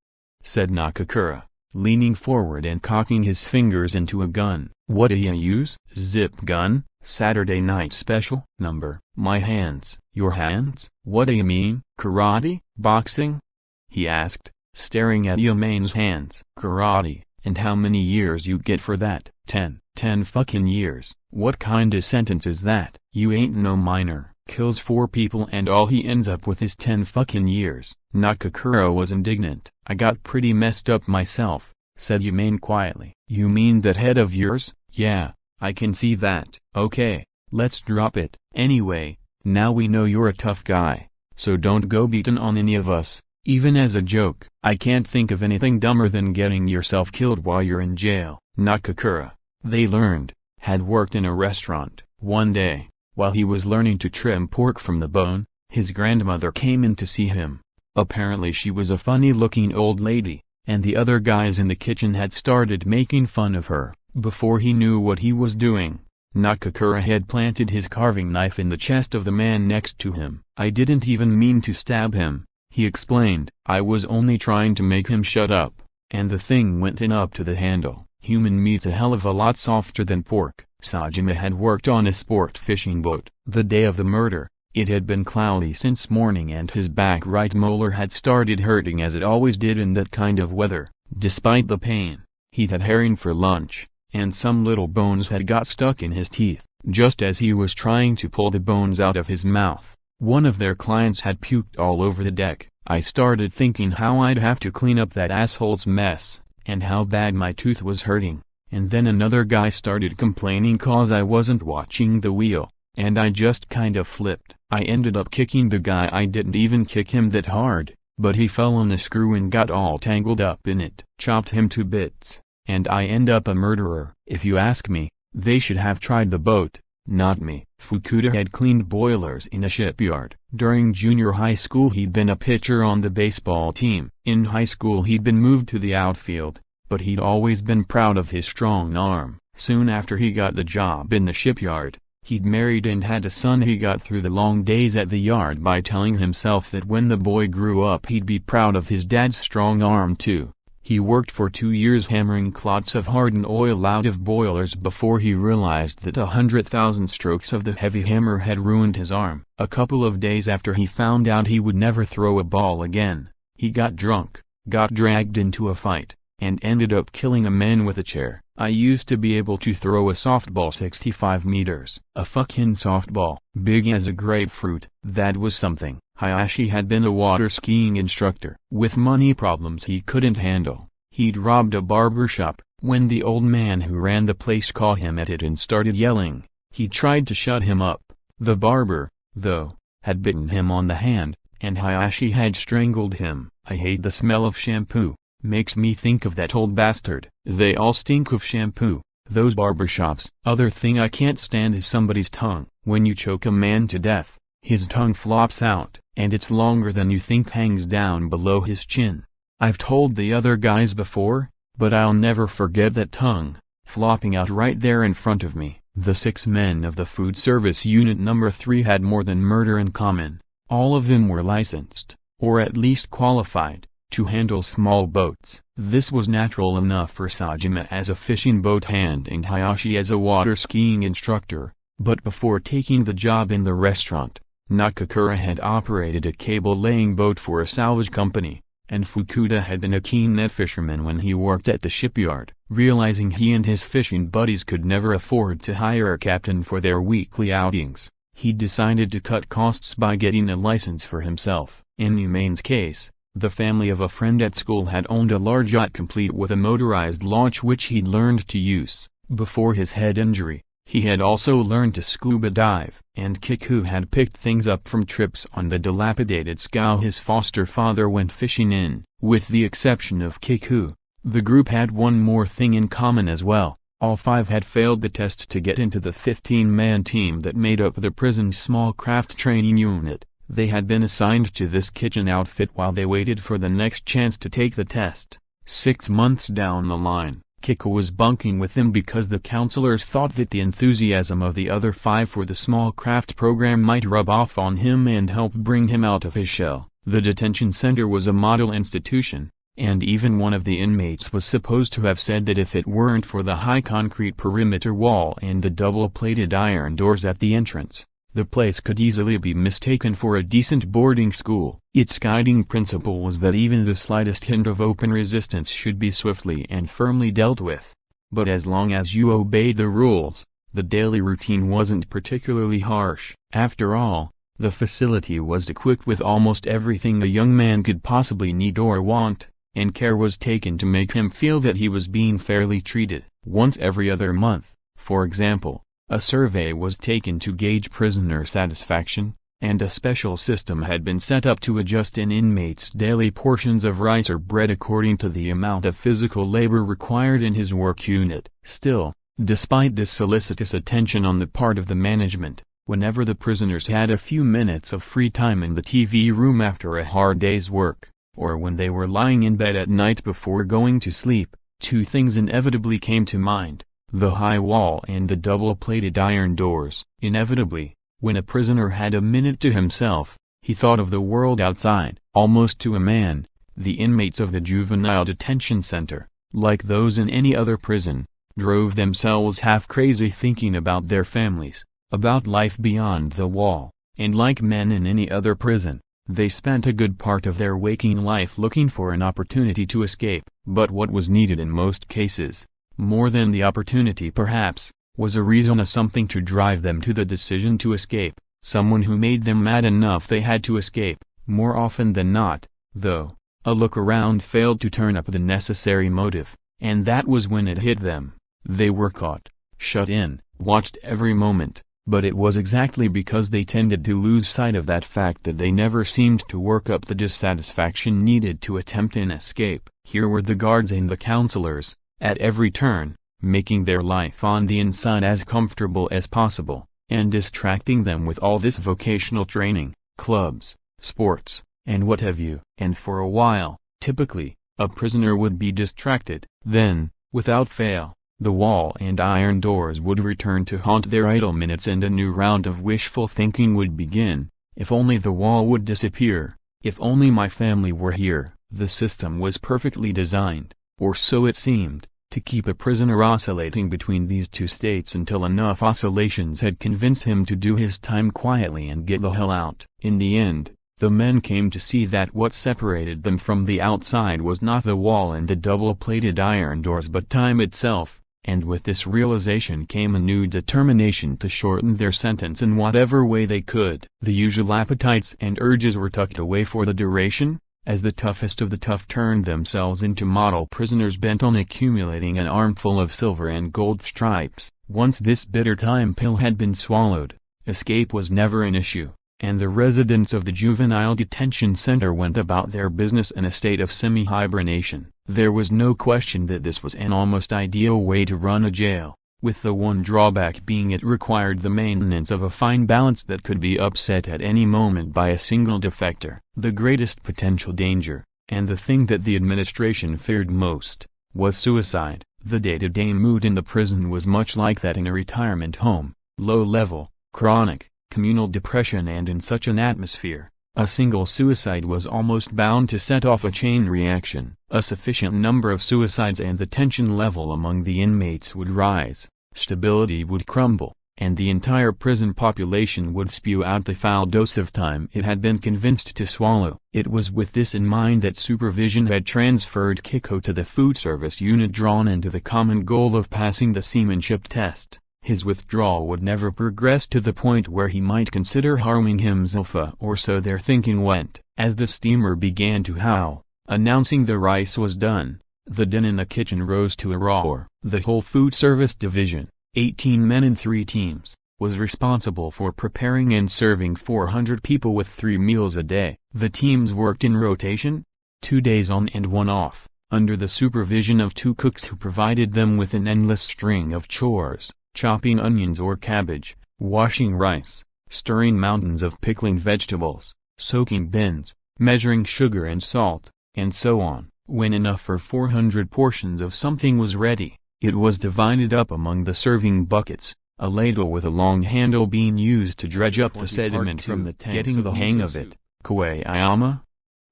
S1: said Nakakura, leaning forward and cocking his fingers into a gun. "What do you use?" "Zip gun, Saturday night special." "Number?" "My hands." "Your hands? What do you mean? Karate? Boxing?" he asked, staring at Yamane's hands. "Karate. And how many years you get for that?" 10. 10 fucking years. "What kinda sentence is that?" "You ain't no minor. Kills 4 people and all he ends up with is 10 fucking years." Nakakura was indignant. "I got pretty messed up myself," said Yamane quietly. "You mean that head of yours?" "Yeah, I can see that." "Okay, let's drop it. Anyway, now we know you're a tough guy, so don't go beating on any of us, even as a joke." "I can't think of anything dumber than getting yourself killed while you're in jail." Nakakura, they learned, had worked in a restaurant. One day, while he was learning to trim pork from the bone, his grandmother came in to see him. Apparently she was a funny-looking old lady, and the other guys in the kitchen had started making fun of her. Before he knew what he was doing, Nakakura had planted his carving knife in the chest of the man next to him. "I didn't even mean to stab him," he explained. "I was only trying to make him shut up, and the thing went in up to the handle." Human meat's a hell of a lot softer than pork. Sajima had worked on a sport fishing boat. The day of the murder, it had been cloudy since morning and his back right molar had started hurting as it always did in that kind of weather. Despite the pain, he'd had herring for lunch, and some little bones had got stuck in his teeth. Just as he was trying to pull the bones out of his mouth, one of their clients had puked all over the deck. I started thinking how I'd have to clean up that asshole's mess, and how bad my tooth was hurting. And then another guy started complaining cause I wasn't watching the wheel, and I just kind of flipped. I ended up kicking the guy. I didn't even kick him that hard, but he fell on the screw and got all tangled up in it. Chopped him to bits, and I end up a murderer. If you ask me, they should have tried the boat, not me. Fukuda had cleaned boilers in a shipyard. During junior high school he'd been a pitcher on the baseball team. In high school he'd been moved to the outfield, but he'd always been proud of his strong arm. Soon after he got the job in the shipyard, he'd married and had a son. He got through the long days at the yard by telling himself that when the boy grew up he'd be proud of his dad's strong arm too. He worked for 2 years hammering clots of hardened oil out of boilers before he realized that 100,000 strokes of the heavy hammer had ruined his arm. A couple of days after he found out he would never throw a ball again, he got drunk, got dragged into a fight, and ended up killing a man with a chair. "I used to be able to throw a softball 65 meters. A fucking softball, big as a grapefruit. That was something." Hayashi had been a water skiing instructor. With money problems he couldn't handle, he'd robbed a barber shop. When the old man who ran the place caught him at it and started yelling, he tried to shut him up. The barber, though, had bitten him on the hand, and Hayashi had strangled him. "I hate the smell of shampoo. Makes me think of that old bastard. They all stink of shampoo, those barbershops." Other thing I can't stand is somebody's tongue. When you choke a man to death, his tongue flops out, and it's longer than you think, hangs down below his chin. I've told the other guys before, but I'll never forget that tongue, flopping out right there in front of me. The 6 men of the food service unit number 3 had more than murder in common. All of them were licensed, or at least qualified, to handle small boats. This was natural enough for Sajima as a fishing boat hand and Hayashi as a water skiing instructor, but before taking the job in the restaurant, Nakakura had operated a cable-laying boat for a salvage company, and Fukuda had been a keen net fisherman when he worked at the shipyard. Realizing he and his fishing buddies could never afford to hire a captain for their weekly outings, he decided to cut costs by getting a license for himself. In Humane's case, the family of a friend at school had owned a large yacht complete with a motorized launch which he'd learned to use. Before his head injury, he had also learned to scuba dive, and Kiku had picked things up from trips on the dilapidated scow his foster father went fishing in. With the exception of Kiku, the group had one more thing in common as well. All 5 had failed the test to get into the 15-man team that made up the prison's small crafts training unit. They had been assigned to this kitchen outfit while they waited for the next chance to take the test. 6 months down the line, Kiku was bunking with them because the counselors thought that the enthusiasm of the other 5 for the small craft program might rub off on him and help bring him out of his shell. The detention center was a model institution, and even one of the inmates was supposed to have said that if it weren't for the high concrete perimeter wall and the double-plated iron doors at the entrance, the place could easily be mistaken for a decent boarding school. Its guiding principle was that even the slightest hint of open resistance should be swiftly and firmly dealt with. But as long as you obeyed the rules, the daily routine wasn't particularly harsh. After all, the facility was equipped with almost everything a young man could possibly need or want, and care was taken to make him feel that he was being fairly treated. Once every other month, for example, a survey was taken to gauge prisoner satisfaction, and a special system had been set up to adjust an inmate's daily portions of rice or bread according to the amount of physical labor required in his work unit. Still, despite this solicitous attention on the part of the management, whenever the prisoners had a few minutes of free time in the TV room after a hard day's work, or when they were lying in bed at night before going to sleep, 2 things inevitably came to mind. the high wall and the double-plated iron doors. Inevitably, when a prisoner had a minute to himself, he thought of the world outside. Almost to a man, the inmates of the juvenile detention center, like those in any other prison, drove themselves half-crazy thinking about their families, about life beyond the wall, and like men in any other prison, they spent a good part of their waking life looking for an opportunity to escape. But what was needed in most cases, more than the opportunity perhaps, was a reason, something to drive them to the decision to escape, someone who made them mad enough they had to escape. More often than not, though, a look around failed to turn up the necessary motive, and that was when it hit them. They were caught, shut in, watched every moment, but it was exactly because they tended to lose sight of that fact that they never seemed to work up the dissatisfaction needed to attempt an escape. Here were the guards and the counselors, at every turn, making their life on the inside as comfortable as possible, and distracting them with all this vocational training, clubs, sports, and what have you. And for a while, typically, a prisoner would be distracted. Then, without fail, the wall and iron doors would return to haunt their idle minutes and a new round of wishful thinking would begin. If only the wall would disappear, if only my family were here. The system was perfectly designed, or so it seemed, to keep a prisoner oscillating between these two states until enough oscillations had convinced him to do his time quietly and get the hell out. In the end, the men came to see that what separated them from the outside was not the wall and the double-plated iron doors but time itself, and with this realization came a new determination to shorten their sentence in whatever way they could. The usual appetites and urges were tucked away for the duration, as the toughest of the tough turned themselves into model prisoners bent on accumulating an armful of silver and gold stripes. Once this bitter time pill had been swallowed, escape was never an issue, and the residents of the juvenile detention center went about their business in a state of semi-hibernation. There was no question that this was an almost ideal way to run a jail, with the one drawback being it required the maintenance of a fine balance that could be upset at any moment by a single defector. The greatest potential danger, and the thing that the administration feared most, was suicide. The day-to-day mood in the prison was much like that in a retirement home, low-level, chronic, communal depression, and in such an atmosphere, a single suicide was almost bound to set off a chain reaction. A sufficient number of suicides and the tension level among the inmates would rise, stability would crumble, and the entire prison population would spew out the foul dose of time it had been convinced to swallow. It was with this in mind that supervision had transferred Kiko to the food service unit, drawn into the common goal of passing the seamanship test. His withdrawal would never progress to the point where he might consider harming himself, or so their thinking went. As the steamer began to howl, announcing the rice was done, the din in the kitchen rose to a roar. The whole food service division, 18 men in 3 teams, was responsible for preparing and serving 400 people with 3 meals a day. The teams worked in rotation, 2 days on and 1 off, under the supervision of 2 cooks who provided them with an endless string of chores: chopping onions or cabbage, washing rice, stirring mountains of pickling vegetables, soaking bins, measuring sugar and salt, and so on. When enough for 400 portions of something was ready, it was divided up among the serving buckets, a ladle with a long handle being used to dredge up the sediment from the tanks. Getting the hang of it, Koayama?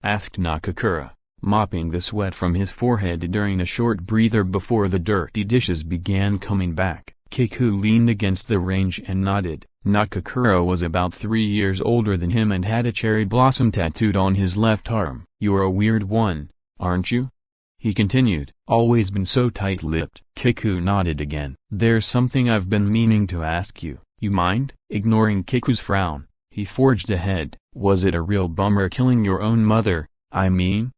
S1: Asked Nakakura, mopping the sweat from his forehead during a short breather before the dirty dishes began coming back. Kiku leaned against the range and nodded. Nakakura was about 3 years older than him and had a cherry blossom tattooed on his left arm. "You're a weird one, aren't you?" he continued. "Always been so tight-lipped." Kiku nodded again. "There's something I've been meaning to ask you. You mind?" Ignoring Kiku's frown, he forged ahead. "Was it a real bummer killing your own mother, I mean?"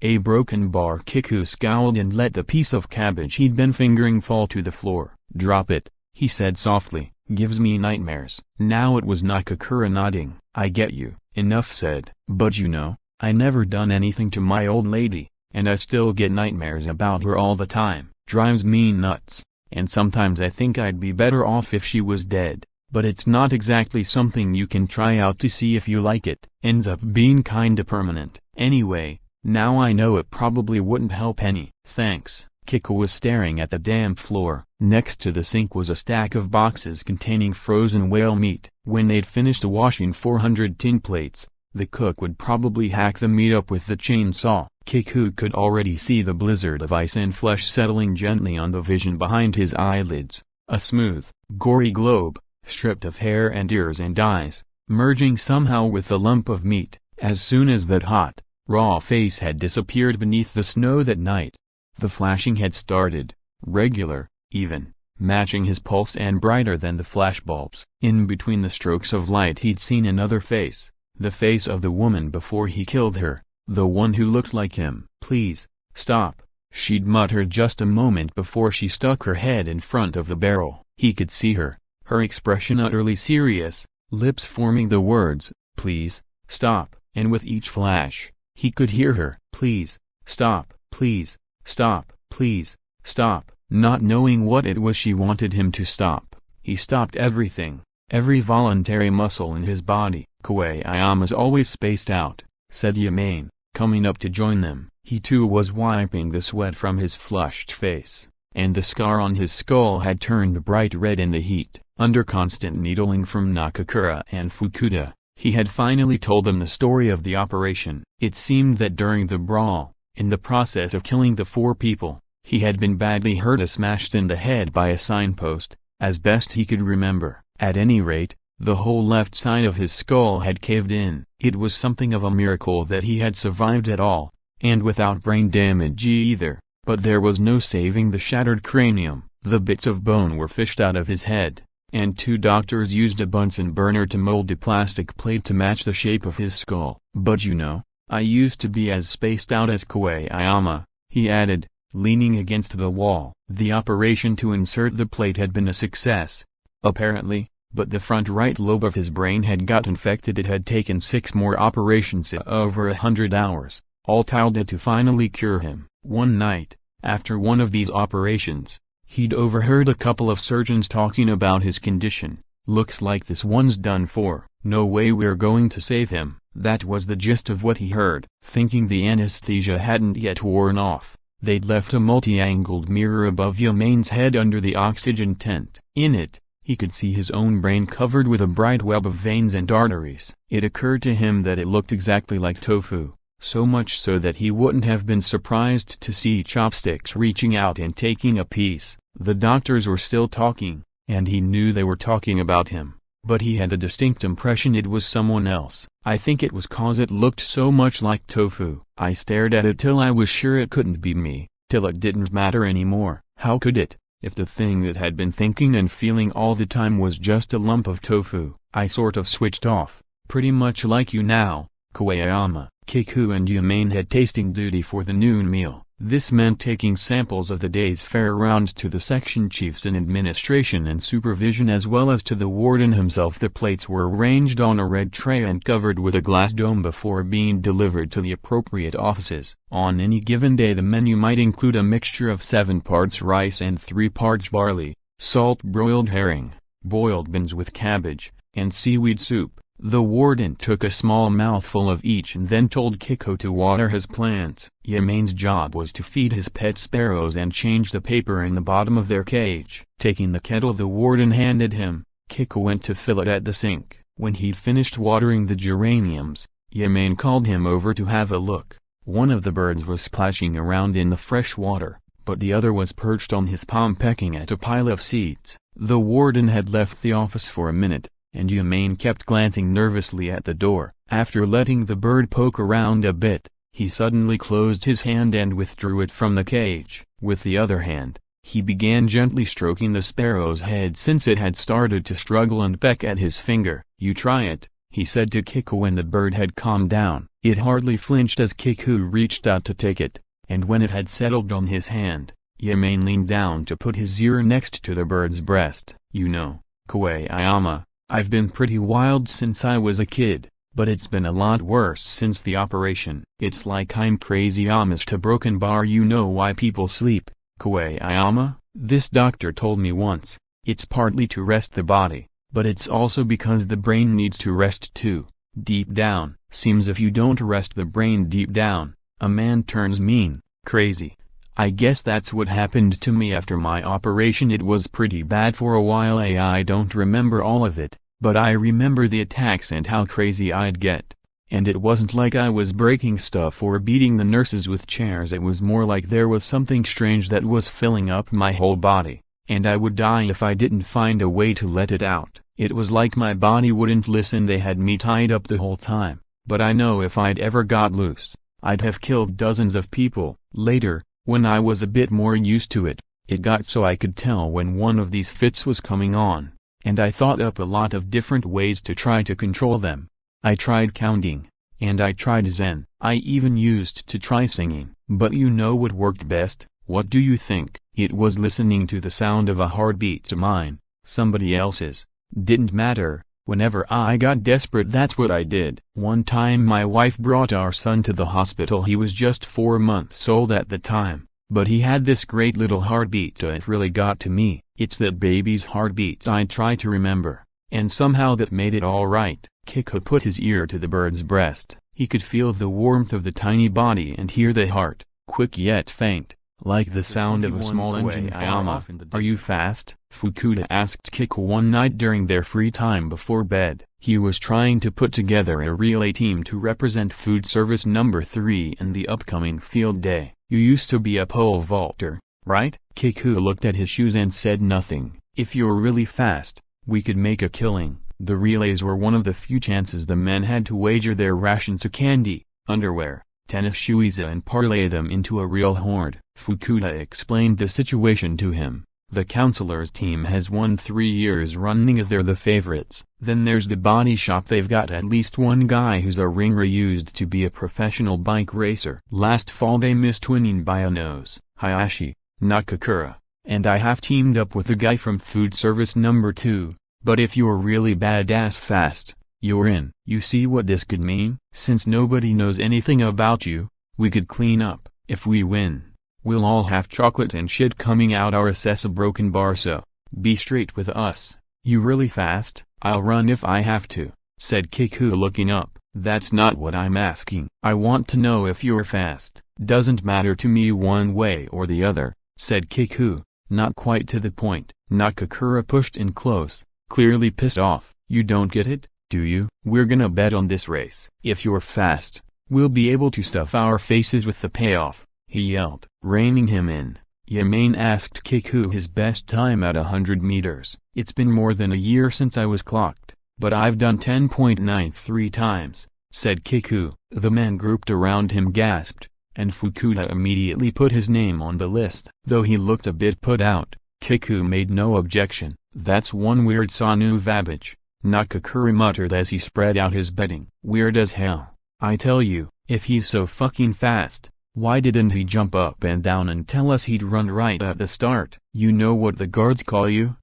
S1: A broken bar. Kiku scowled and let the piece of cabbage he'd been fingering fall to the floor. "Drop it," he said softly. "Gives me nightmares." Now it was Nakakura nodding. "I get you." "Enough said." "But you know, I never done anything to my old lady, and I still get nightmares about her all the time. Drives me nuts, and sometimes I think I'd be better off if she was dead, but it's not exactly something you can try out to see if you like it. Ends up being kinda permanent. Anyway, now I know it probably wouldn't help any." "Thanks." Kiko was staring at the damp floor. Next to the sink was a stack of boxes containing frozen whale meat. When they'd finished washing 400 tin plates, the cook would probably hack the meat up with the chainsaw. Kiko could already see the blizzard of ice and flesh settling gently on the vision behind his eyelids. A smooth, gory globe, stripped of hair and ears and eyes, merging somehow with the lump of meat. As soon as that hot, raw face had disappeared beneath the snow that night, the flashing had started, regular, even, matching his pulse and brighter than the flashbulbs. In between the strokes of light he'd seen another face, the face of the woman before he killed her, the one who looked like him. "Please, stop," she'd muttered just a moment before she stuck her head in front of the barrel. He could see her, her expression utterly serious, lips forming the words, "Please, stop," and with each flash, he could hear her, "Please, stop, please, stop, please, stop." Not knowing what it was she wanted him to stop, he stopped everything, every voluntary muscle in his body. "Koayama's always spaced out," said Yamane, coming up to join them. He too was wiping the sweat from his flushed face, and the scar on his skull had turned bright red in the heat. Under constant needling from Nakakura and Fukuda, he had finally told them the story of the operation. It seemed that during the brawl, in the process of killing the 4 people, he had been badly hurt, smashed in the head by a signpost, as best he could remember. At any rate, the whole left side of his skull had caved in. It was something of a miracle that he had survived at all, and without brain damage either, but there was no saving the shattered cranium. The bits of bone were fished out of his head, and 2 doctors used a Bunsen burner to mold a plastic plate to match the shape of his skull. "But you know, I used to be as spaced out as Koayama," he added, leaning against the wall. The operation to insert the plate had been a success, apparently, but the front right lobe of his brain had got infected. It had taken 6 more operations over 100 hours, all told to finally cure him. One night, after one of these operations, he'd overheard a couple of surgeons talking about his condition. "Looks like this one's done for. No way we're going to save him." That was the gist of what he heard. Thinking the anesthesia hadn't yet worn off, they'd left a multi-angled mirror above Yamane's head under the oxygen tent. In it, he could see his own brain covered with a bright web of veins and arteries. It occurred to him that it looked exactly like tofu, so much so that he wouldn't have been surprised to see chopsticks reaching out and taking a piece. The doctors were still talking, and he knew they were talking about him, but he had the distinct impression it was someone else. "I think it was 'cause it looked so much like tofu. I stared at it till I was sure it couldn't be me, till it didn't matter anymore. How could it, if the thing that had been thinking and feeling all the time was just a lump of tofu? I sort of switched off, pretty much like you now, Koayama." Kiku and Yamane had tasting duty for the noon meal. This meant taking samples of the day's fare around to the section chiefs in administration and supervision as well as to the warden himself. The plates were arranged on a red tray and covered with a glass dome before being delivered to the appropriate offices. On any given day the menu might include a mixture of 7 parts rice and 3 parts barley, salt broiled herring, boiled beans with cabbage, and seaweed soup. The warden took a small mouthful of each and then told Kiko to water his plants. Yamane's job was to feed his pet sparrows and change the paper in the bottom of their cage. Taking the kettle the warden handed him, Kiko went to fill it at the sink. When he'd finished watering the geraniums, Yamane called him over to have a look. One of the birds was splashing around in the fresh water, but the other was perched on his palm pecking at a pile of seeds. The warden had left the office for a minute, and Yamane kept glancing nervously at the door. After letting the bird poke around a bit, he suddenly closed his hand and withdrew it from the cage. With the other hand, he began gently stroking the sparrow's head since it had started to struggle and peck at his finger. "You try it," he said to Kiko when the bird had calmed down. It hardly flinched as Kiko reached out to take it, and when it had settled on his hand, Yamane leaned down to put his ear next to the bird's breast. "You know, Koayama, I've been pretty wild since I was a kid, but it's been a lot worse since the operation. It's like I'm crazy almost to broken bar. You know why people sleep, Koayama? This doctor told me once. It's partly to rest the body, but it's also because the brain needs to rest too, deep down. Seems if you don't rest the brain deep down, a man turns mean, crazy, I guess that's what happened to me after my operation. It was pretty bad for a while. I don't remember all of it, but I remember the attacks and how crazy I'd get. And it wasn't like I was breaking stuff or beating the nurses with chairs. It was more like there was something strange that was filling up my whole body, and I would die if I didn't find a way to let it out. It was like my body wouldn't listen. They had me tied up the whole time, but I know if I'd ever got loose, I'd have killed dozens of people. Later, when I was a bit more used to it, it got so I could tell when one of these fits was coming on, and I thought up a lot of different ways to try to control them. I tried counting, and I tried Zen. I even used to try singing. But you know what worked best? What do you think? It was listening to the sound of a heartbeat to mine, somebody else's. Didn't matter. Whenever I got desperate, that's what I did. One time my wife brought our son to the hospital. He was just 4 months old at the time, but he had this great little heartbeat. It really got to me. It's that baby's heartbeat I try to remember, and somehow that made it all right. Kiku put his ear to the bird's breast. He could feel the warmth of the tiny body and hear the heart, quick yet faint, like the sound of a small engine far off in the distance. Are you fast? Fukuda asked Kiku one night during their free time before bed. He was trying to put together a relay team to represent Food Service Number 3 in the upcoming field day. You used to be a pole vaulter, right? Kiku looked at his shoes and said nothing. If you're really fast, we could make a killing. The relays were one of the few chances the men had to wager their rations of candy, underwear, tennis shoes and parlay them into a real hoard. Fukuda explained the situation to him. The counselor's team has won 3 years running. They're the favorites. Then there's the body shop. They've got at least one guy who's a ringer, used to be a professional bike racer. Last fall they missed winning by a nose. Hayashi, Nakakura, and I have teamed up with the guy from Food Service Number 2. But if you're really badass fast, you're in. You see what this could mean? Since nobody knows anything about you, we could clean up. If we win, we'll all have chocolate and shit coming out our ass. A broken bar, so be straight with us. You really fast? I'll run if I have to, said Kiku looking up. That's not what I'm asking. I want to know if you're fast. Doesn't matter to me one way or the other, said Kiku, not quite to the point. Nakakura pushed in close, clearly pissed off. You don't get it, do you? We're gonna bet on this race. If you're fast, we'll be able to stuff our faces with the payoff, he yelled. Reining him in, Yamane asked Kiku his best time at 100 meters. It's been more than a year since I was clocked, but I've done 10.93 times, said Kiku. The men grouped around him gasped, and Fukuda immediately put his name on the list. Though he looked a bit put out, Kiku made no objection. That's one weird Sanu Vabich, Nakakura muttered as he spread out his betting. Weird as hell. I tell you, if he's so fucking fast, why didn't he jump up and down and tell us he'd run right at the start? You know what the guards call you?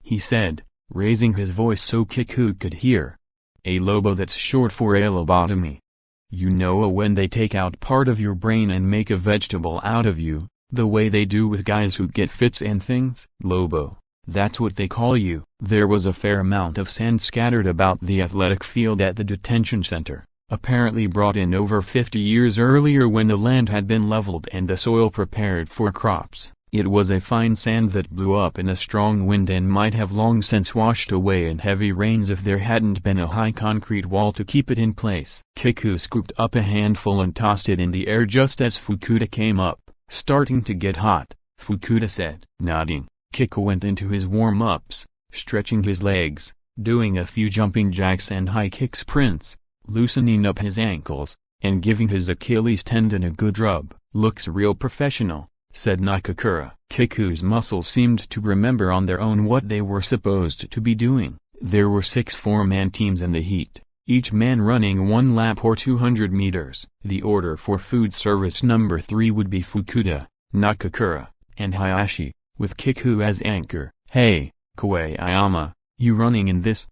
S1: He said, raising his voice so Kiku could hear. A lobo. That's short for a lobotomy. You know when they take out part of your brain and make a vegetable out of you, the way they do with guys who get fits and things? Lobo. That's what they call you. There was a fair amount of sand scattered about the athletic field at the detention center, apparently brought in over 50 years earlier when the land had been leveled and the soil prepared for crops. It was a fine sand that blew up in a strong wind and might have long since washed away in heavy rains if there hadn't been a high concrete wall to keep it in place. Kiku scooped up a handful and tossed it in the air just as Fukuda came up. Starting to get hot, Fukuda said. Nodding, Kiku went into his warm-ups, stretching his legs, doing a few jumping jacks and high kick sprints, loosening up his ankles, and giving his Achilles tendon a good rub. Looks real professional, said Nakakura. Kiku's muscles seemed to remember on their own what they were supposed to be doing. There were 6 4-man teams in the heat, each man running 1 lap or 200 meters. The order for Food Service Number 3 would be Fukuda, Nakakura, and Hayashi, with Kiku as anchor. Hey, Koayama, you running in this?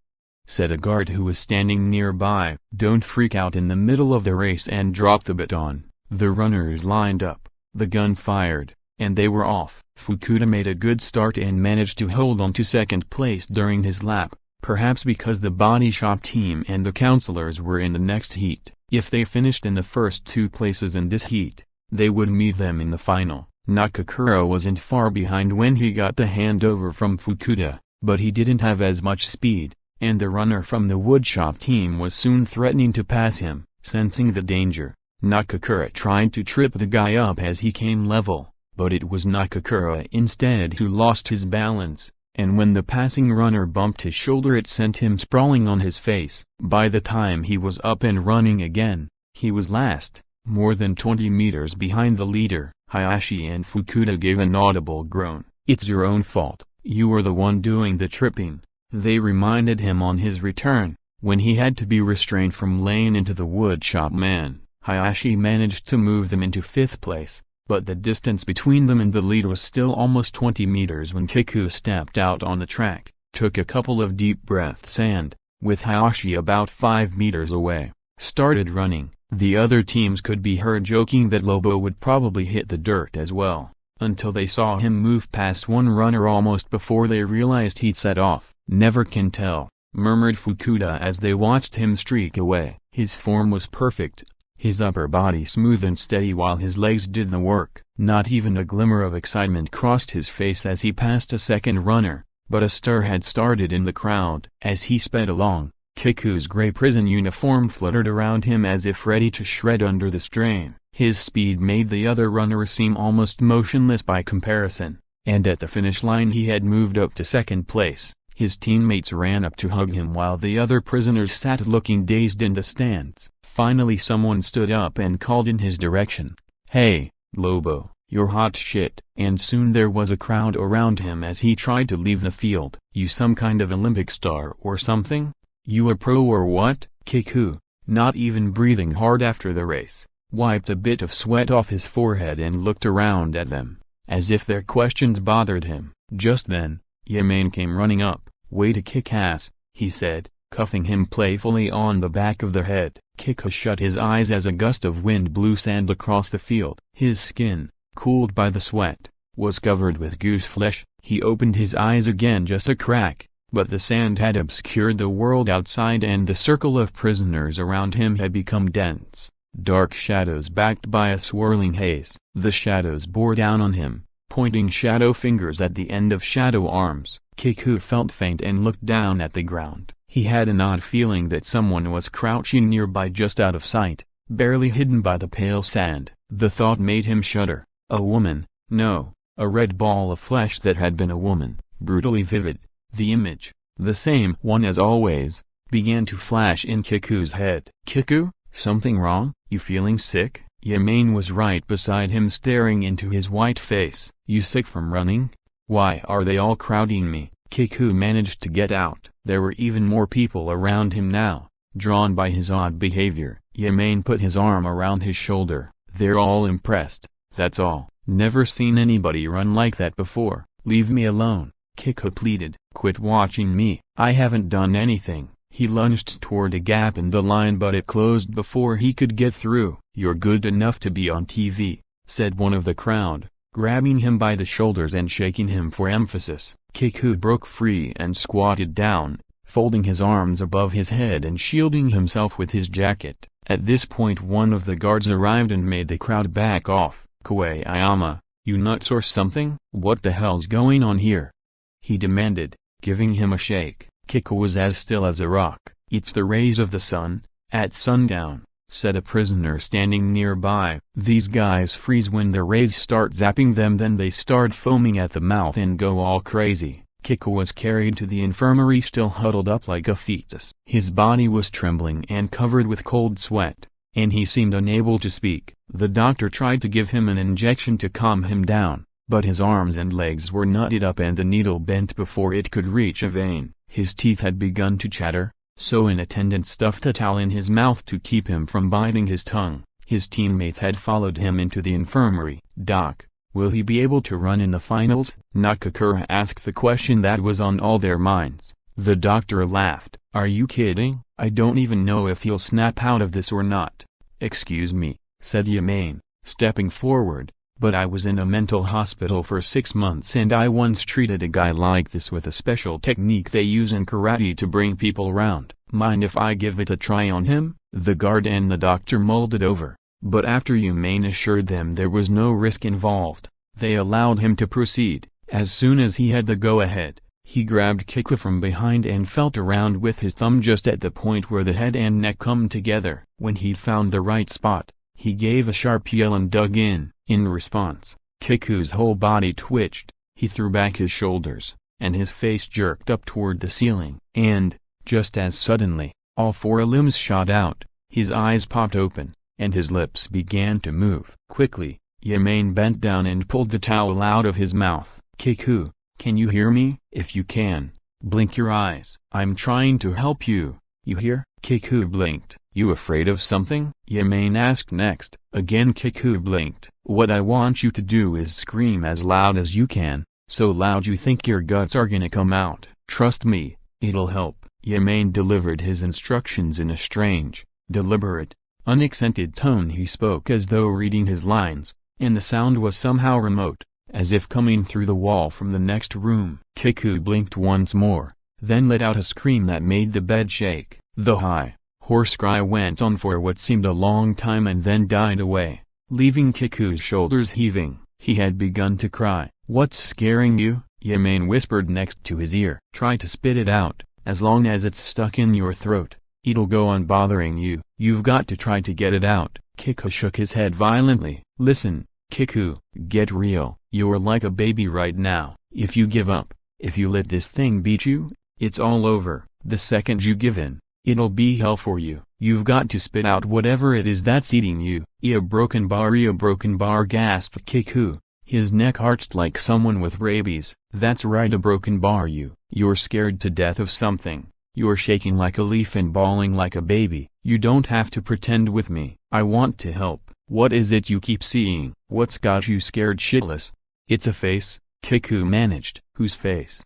S1: Said a guard who was standing nearby. Don't freak out in the middle of the race and drop the baton. The runners lined up, the gun fired, and they were off. Fukuda made a good start and managed to hold on to second place during his lap, perhaps because the body shop team and the counselors were in the next heat. If they finished in the first 2 places in this heat, they would meet them in the final. Nakakura wasn't far behind when he got the handover from Fukuda, but he didn't have as much speed, and the runner from the woodshop team was soon threatening to pass him. Sensing the danger, Nakakura tried to trip the guy up as he came level, but it was Nakakura instead who lost his balance, and when the passing runner bumped his shoulder it sent him sprawling on his face. By the time he was up and running again, he was last, more than 20 meters behind the leader. Hayashi and Fukuda gave an audible groan. "It's your own fault, you were the one doing the tripping," they reminded him on his return, when he had to be restrained from laying into the woodshop man. Hayashi managed to move them into 5th place, but the distance between them and the lead was still almost 20 meters when Kiku stepped out on the track, took a couple of deep breaths and, with Hayashi about 5 meters away, started running. The other teams could be heard joking that Lobo would probably hit the dirt as well, until they saw him move past one runner almost before they realized he'd set off. "Never can tell," murmured Fukuda as they watched him streak away. His form was perfect, his upper body smooth and steady while his legs did the work. Not even a glimmer of excitement crossed his face as he passed a second runner, but a stir had started in the crowd. As he sped along, Kiku's gray prison uniform fluttered around him as if ready to shred under the strain. His speed made the other runner seem almost motionless by comparison, and at the finish line he had moved up to 2nd place. His teammates ran up to hug him while the other prisoners sat looking dazed in the stands. Finally someone stood up and called in his direction, "Hey, Lobo, you're hot shit." And soon there was a crowd around him as he tried to leave the field. "You some kind of Olympic star or something? You a pro or what?" Kiku, not even breathing hard after the race, wiped a bit of sweat off his forehead and looked around at them, as if their questions bothered him. Just then, Yamane came running up. "Way to kick ass," he said, cuffing him playfully on the back of the head. Kiku shut his eyes as a gust of wind blew sand across the field. His skin, cooled by the sweat, was covered with goose flesh. He opened his eyes again just a crack, but the sand had obscured the world outside and the circle of prisoners around him had become dense, dark shadows backed by a swirling haze. The shadows bore down on him, pointing shadow fingers at the end of shadow arms. Kiku felt faint and looked down at the ground. He had an odd feeling that someone was crouching nearby just out of sight, barely hidden by the pale sand. The thought made him shudder. A woman, no, a red ball of flesh that had been a woman, brutally vivid. The image, the same one as always, began to flash in Kiku's head. "Kiku, something wrong? You feeling sick?" Yamane was right beside him staring into his white face. "You sick from running? Why are they all crowding me?" Kiku managed to get out. There were even more people around him now, drawn by his odd behavior. Yamane put his arm around his shoulder. "They're all impressed, that's all. Never seen anybody run like that before. Leave me alone," Kiku pleaded. "Quit watching me. I haven't done anything." He lunged toward a gap in the line but it closed before he could get through. "You're good enough to be on TV," said one of the crowd, grabbing him by the shoulders and shaking him for emphasis. Kiku broke free and squatted down, folding his arms above his head and shielding himself with his jacket. At this point one of the guards arrived and made the crowd back off. "Koayama, you nuts or something? What the hell's going on here?" he demanded, giving him a shake. Kiku was as still as a rock. "It's the rays of the sun, at sundown," said a prisoner standing nearby. "These guys freeze when the rays start zapping them, then they start foaming at the mouth and go all crazy." Kiku was carried to the infirmary still huddled up like a fetus. His body was trembling and covered with cold sweat, and he seemed unable to speak. The doctor tried to give him an injection to calm him down, but his arms and legs were knotted up and the needle bent before it could reach a vein. His teeth had begun to chatter, so an attendant stuffed a towel in his mouth to keep him from biting his tongue. His teammates had followed him into the infirmary. "Doc, will he be able to run in the finals?" Nakakura asked the question that was on all their minds. The doctor laughed. "Are you kidding? I don't even know if he'll snap out of this or not." "Excuse me," said Yamane, stepping forward, "but I was in a mental hospital for 6 months and I once treated a guy like this with a special technique they use in karate to bring people around. Mind if I give it a try on him?" The guard and the doctor mulled it over, but after Yamane assured them there was no risk involved, They allowed him to proceed. As soon as he had the go-ahead, he grabbed Kiku from behind and felt around with his thumb just at the point where the head and neck come together. When he found the right spot, he gave a sharp yell and dug in. In response, Kiku's whole body twitched, he threw back his shoulders, and his face jerked up toward the ceiling. And, just as suddenly, all four limbs shot out, his eyes popped open, and his lips began to move. Quickly, Yamane bent down and pulled the towel out of his mouth. Kiku, can you hear me? If you can, blink your eyes. I'm trying to help you. You hear? Kiku blinked. You afraid of something? Yamane asked next. Again Kiku blinked. What I want you to do is scream as loud as you can, so loud you think your guts are gonna come out. Trust me, it'll help. Yamane delivered his instructions in a strange, deliberate, unaccented tone. He spoke as though reading his lines, and the sound was somehow remote, as if coming through the wall from the next room. Kiku blinked once more, then let out a scream that made the bed shake. The high, hoarse cry went on for what seemed a long time and then died away, leaving Kiku's shoulders heaving. He had begun to cry. What's scaring you? Yamane whispered next to his ear. Try to spit it out. As long as it's stuck in your throat, it'll go on bothering you. You've got to try to get it out. Kiku shook his head violently. Listen, Kiku, get real. You're like a baby right now. If you give up, if you let this thing beat you, it's all over. The second you give in, it'll be hell for you. You've got to spit out whatever it is that's eating you. A broken bar, gasped Kiku. His neck arched like someone with rabies. That's right, a broken bar. You're scared to death of something. You're shaking like a leaf and bawling like a baby. You don't have to pretend with me. I want to help. What is it you keep seeing? What's got you scared shitless? It's a face, Kiku managed. Whose face?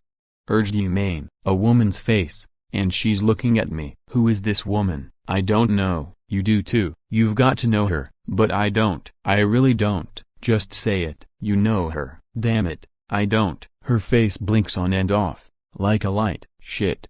S1: Urged Yamane. A woman's face, and she's looking at me. Who is this woman? I don't know. You do too. You've got to know her. But I don't. I really don't. Just say it. You know her. Damn it, I don't. Her face blinks on and off, like a light. Shit,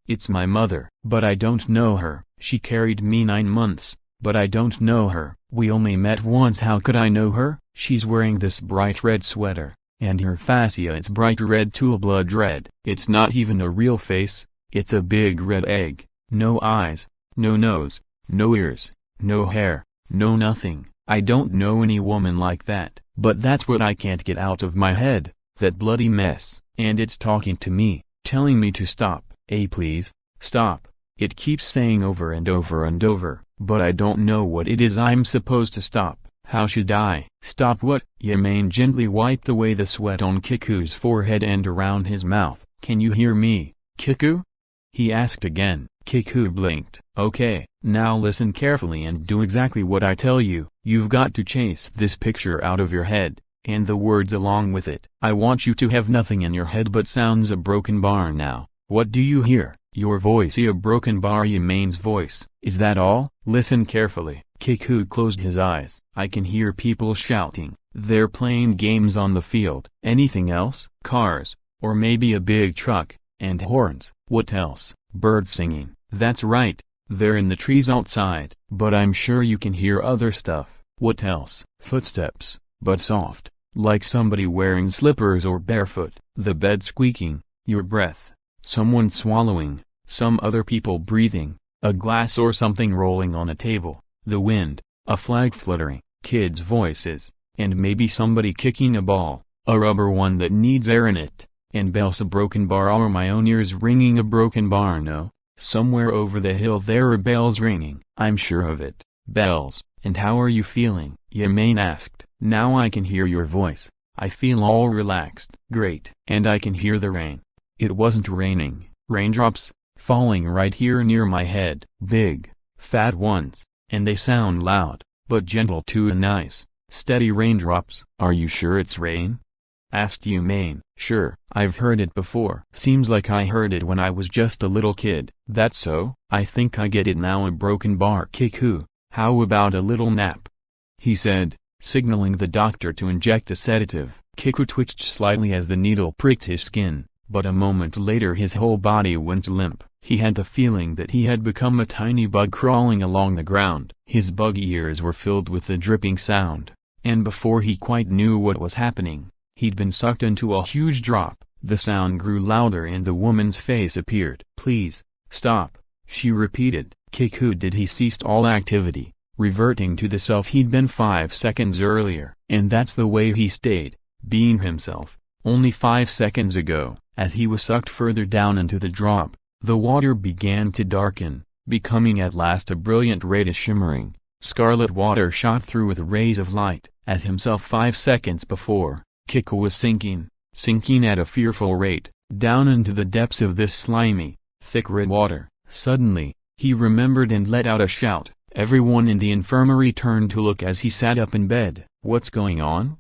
S1: it's my mother. But I don't know her. She carried me 9 months, but I don't know her. We only met once. How could I know her? She's wearing this bright red sweater, and her fascia is bright red too, blood red. It's not even a real face, it's a big red egg. No eyes, no nose, no ears, no hair, no nothing. I don't know any woman like that. But that's what I can't get out of my head, that bloody mess. And it's talking to me, telling me to stop. Please, stop. It keeps saying over and over and over, but I don't know what it is I'm supposed to stop. How should I? Stop what? Yamane gently wiped away the sweat on Kiku's forehead and around his mouth. Can you hear me, Kiku? He asked again. Kiku blinked. Okay, now listen carefully and do exactly what I tell you. You've got to chase this picture out of your head, and the words along with it. I want you to have nothing in your head but sounds. A broken bar now. What do you hear? Your voice. A broken bar. Yamane's voice. Is that all? Listen carefully. Kiku closed his eyes. I can hear people shouting. They're playing games on the field. Anything else? Cars, or maybe a big truck, and horns. What else? Birds singing. That's right, they're in the trees outside. But I'm sure you can hear other stuff. What else? Footsteps, but soft, like somebody wearing slippers or barefoot. The bed squeaking, your breath, someone swallowing, some other people breathing, a glass or something rolling on a table, the wind, a flag fluttering, kids' voices, and maybe somebody kicking a ball, a rubber one that needs air in it. And bells. A broken bar. Are my own ears ringing? A broken bar. No, somewhere over the hill there are bells ringing. I'm sure of it. Bells. And how are you feeling? Yamane asked. Now I can hear your voice. I feel all relaxed. Great. And I can hear the rain. It wasn't raining. Raindrops, falling right here near my head. Big, fat ones, and they sound loud, but gentle too, and nice, steady raindrops. Are you sure it's rain? Asked Yamane. Sure, I've heard it before. Seems like I heard it when I was just a little kid. That's so? I think I get it now. A broken bar. Kiku, how about a little nap? He said, signaling the doctor to inject a sedative. Kiku twitched slightly as the needle pricked his skin, but a moment later his whole body went limp. He had the feeling that he had become a tiny bug crawling along the ground. His bug ears were filled with the dripping sound, and before he quite knew what was happening, he'd been sucked into a huge drop. The sound grew louder and the woman's face appeared. "Please, stop," she repeated. Kiku did. He ceased all activity, reverting to the self he'd been 5 seconds earlier. And that's the way he stayed, being himself, only 5 seconds ago. As he was sucked further down into the drop, the water began to darken, becoming at last a brilliant reddish shimmering, scarlet water shot through with rays of light. As himself 5 seconds before, Kiku was sinking at a fearful rate, down into the depths of this slimy, thick red water. Suddenly, he remembered and let out a shout. Everyone in the infirmary turned to look as he sat up in bed. "What's going on?"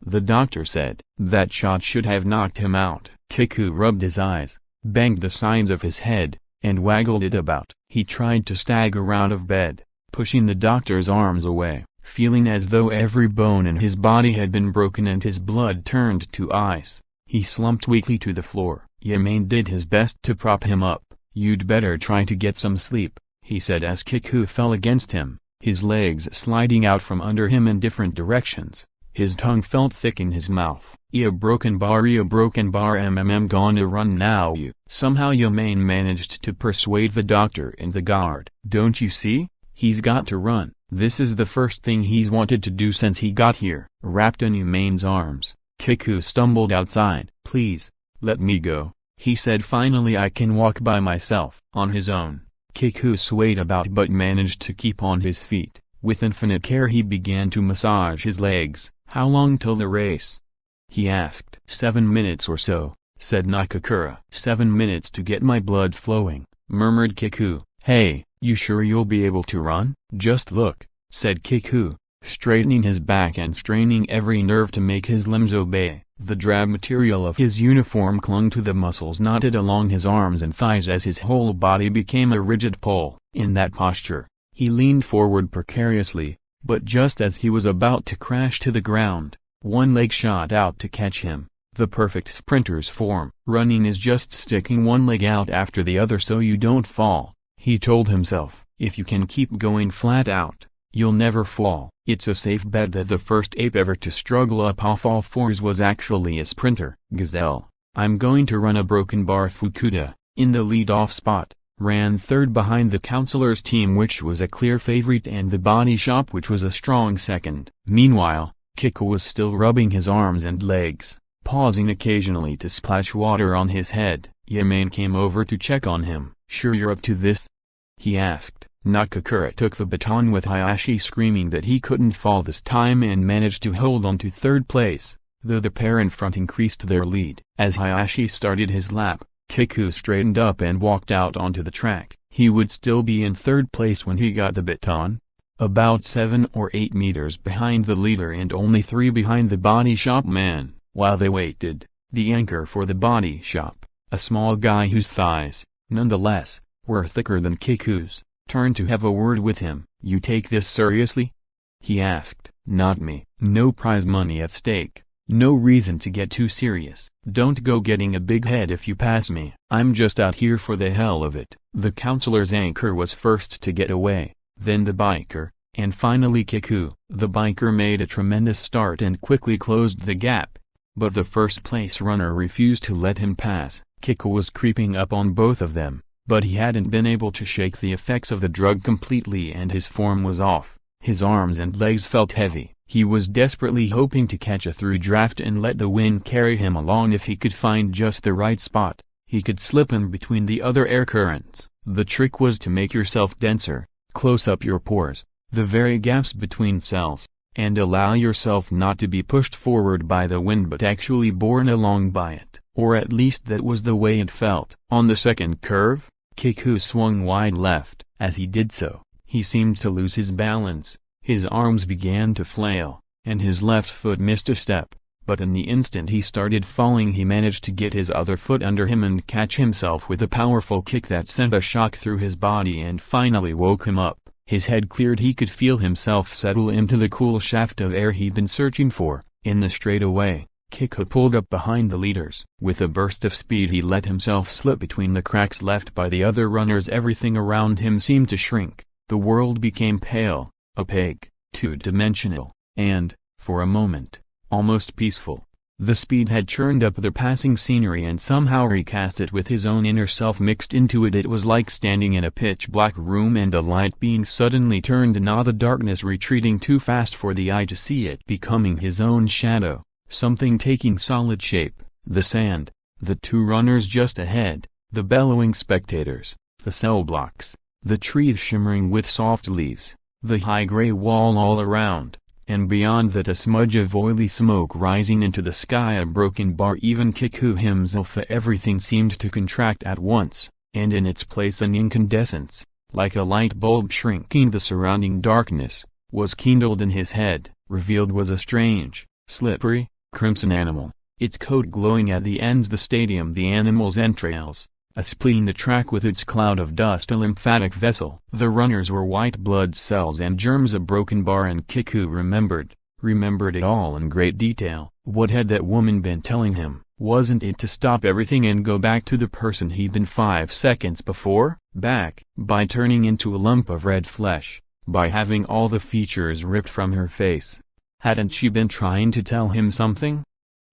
S1: the doctor said. "That shot should have knocked him out." Kiku rubbed his eyes, banged the sides of his head, and waggled it about. He tried to stagger out of bed, pushing the doctor's arms away, feeling as though every bone in his body had been broken and his blood turned to ice. He slumped weakly to the floor. Yamane did his best to prop him up. "You'd better try to get some sleep," he said as Kiku fell against him, his legs sliding out from under him in different directions. His tongue felt thick in his mouth. "Ya broken bar gonna run now you." Somehow Yamane managed to persuade the doctor and the guard. "Don't you see? He's got to run. This is the first thing he's wanted to do since he got here." Wrapped in Yamane's arms, Kiku stumbled outside. "Please, let me go," he said. "Finally I can walk by myself." On his own, Kiku swayed about but managed to keep on his feet. With infinite care he began to massage his legs. "How long till the race?" he asked. 7 minutes or so," said Nakakura. 7 minutes to get my blood flowing," murmured Kiku. "Hey, you sure you'll be able to run?" "Just look," said Kiku, straightening his back and straining every nerve to make his limbs obey. The drab material of his uniform clung to the muscles knotted along his arms and thighs as his whole body became a rigid pole. In that posture, he leaned forward precariously, but just as he was about to crash to the ground, one leg shot out to catch him. The perfect sprinter's form. "Running is just sticking one leg out after the other so you don't fall," he told himself. "If you can keep going flat out, you'll never fall." It's a safe bet that the first ape ever to struggle up off all fours was actually a sprinter. Gazelle, I'm going to run a broken bar. Fukuda, in the lead-off spot, ran third behind the counselor's team, which was a clear favorite, and the body shop, which was a strong second. Meanwhile, Kiku was still rubbing his arms and legs, pausing occasionally to splash water on his head. Yamane came over to check on him. "Sure you're up to this?" he asked. Nakakura took the baton with Hayashi screaming that he couldn't fall this time and managed to hold on to third place, though the pair in front increased their lead. As Hayashi started his lap, Kiku straightened up and walked out onto the track. He would still be in third place when he got the baton, about 7 or 8 meters behind the leader and only 3 behind the body shop man. While they waited, the anchor for the body shop, a small guy whose thighs, nonetheless, were thicker than Kiku's, turned to have a word with him. "You take this seriously?" he asked. "Not me. No prize money at stake. No reason to get too serious. Don't go getting a big head if you pass me. I'm just out here for the hell of it." The counselor's anchor was first to get away, then the biker, and finally Kiku. The biker made a tremendous start and quickly closed the gap, but the first place runner refused to let him pass. Kiku was creeping up on both of them, but he hadn't been able to shake the effects of the drug completely and his form was off. His arms and legs felt heavy. He was desperately hoping to catch a through draft and let the wind carry him along. If he could find just the right spot, he could slip in between the other air currents. The trick was to make yourself denser, close up your pores, the very gaps between cells, and allow yourself not to be pushed forward by the wind but actually borne along by it. Or at least that was the way it felt. On the second curve, Kiku swung wide left. As he did so, he seemed to lose his balance. His arms began to flail, and his left foot missed a step, but in the instant he started falling he managed to get his other foot under him and catch himself with a powerful kick that sent a shock through his body and finally woke him up. His head cleared. He could feel himself settle into the cool shaft of air he'd been searching for. In the straightaway, Kiku pulled up behind the leaders. With a burst of speed he let himself slip between the cracks left by the other runners. Everything around him seemed to shrink. The world became pale, opaque, two-dimensional, and, For a moment, almost peaceful. The speed had churned up the passing scenery and somehow recast it with his own inner self mixed into it. It was like standing in a pitch-black room and a light being suddenly turned and all the darkness retreating too fast for the eye to see it, becoming his own shadow, something taking solid shape, the sand, the two runners just ahead, the bellowing spectators, the cell blocks, the trees shimmering with soft leaves, the high gray wall all around. And beyond that a smudge of oily smoke rising into the sky, a broken bar, even Kiku himself. Everything seemed to contract at once, and in its place an incandescence, like a light bulb shrinking the surrounding darkness, was kindled in his head. Revealed was a strange, slippery, crimson animal, its coat glowing at the ends, the stadium, the animal's entrails, a spleen, the track with its cloud of dust, a lymphatic vessel. The runners were white blood cells and germs, a broken bar, and Kiku remembered it all in great detail. What had that woman been telling him? Wasn't it to stop everything and go back to the person he'd been 5 seconds before? Back, by turning into a lump of red flesh, by having all the features ripped from her face. Hadn't she been trying to tell him something?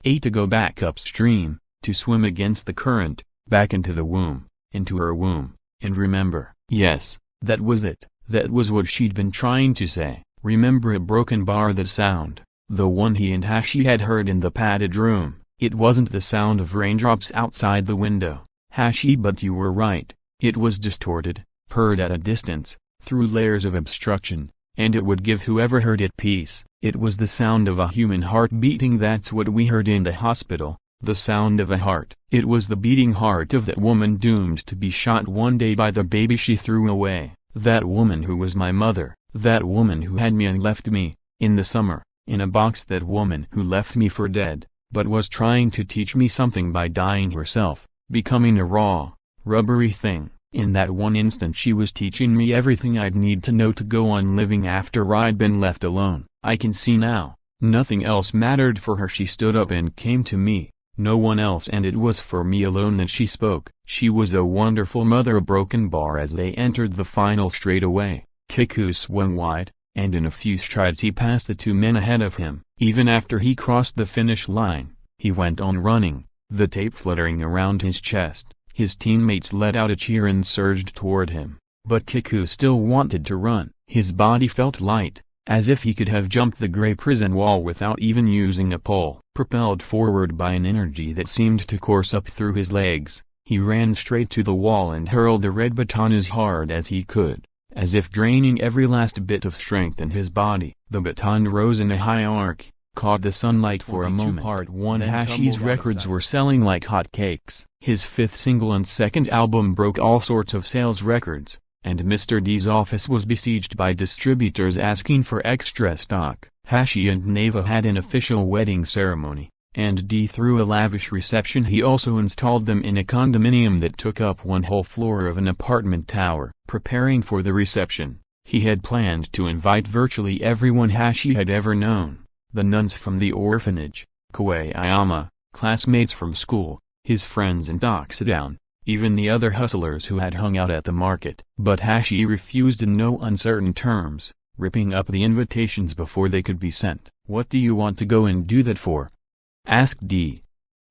S1: To go back upstream, to swim against the current, back into the womb, into her womb, and remember. Yes, that was it, that was what she'd been trying to say. Remember a broken bar, the sound, the one he and Hashi had heard in the padded room. It wasn't the sound of raindrops outside the window, Hashi, but you were right, it was distorted, heard at a distance, through layers of obstruction, and it would give whoever heard it peace. It was the sound of a human heart beating. That's what we heard in the hospital. The sound of a heart. It was the beating heart of that woman doomed to be shot one day by the baby she threw away. That woman who was my mother. That woman who had me and left me, in the summer, in a box. That woman who left me for dead, but was trying to teach me something by dying herself, becoming a raw, rubbery thing. In that one instant she was teaching me everything I'd need to know to go on living after I'd been left alone. I can see now, nothing else mattered for her. She stood up and came to me. No one else, and it was for me alone that she spoke. She was a wonderful mother. A broken bar. As they entered the final straightaway, Kiku swung wide, and in a few strides he passed the 2 men ahead of him. Even after he crossed the finish line, he went on running, the tape fluttering around his chest. His teammates let out a cheer and surged toward him, but Kiku still wanted to run. His body felt light, as if he could have jumped the gray prison wall without even using a pole. Propelled forward by an energy that seemed to course up through his legs, he ran straight to the wall and hurled the red baton as hard as he could, as if draining every last bit of strength in his body. The baton rose in a high arc, caught the sunlight for a moment. Part 1. Hashi's records were selling like hotcakes. His 5th single and 2nd album broke all sorts of sales records, and Mr. D's office was besieged by distributors asking for extra stock. Hashi and Neva had an official wedding ceremony, and D threw a lavish reception. He also installed them in a condominium that took up one whole floor of an apartment tower. Preparing for the reception, he had planned to invite virtually everyone Hashi had ever known. The nuns from the orphanage, Koeyama, classmates from school, his friends in Toxadown, even the other hustlers who had hung out at the market. But Hashi refused in no uncertain terms, ripping up the invitations before they could be sent. "What do you want to go and do that for?" asked D.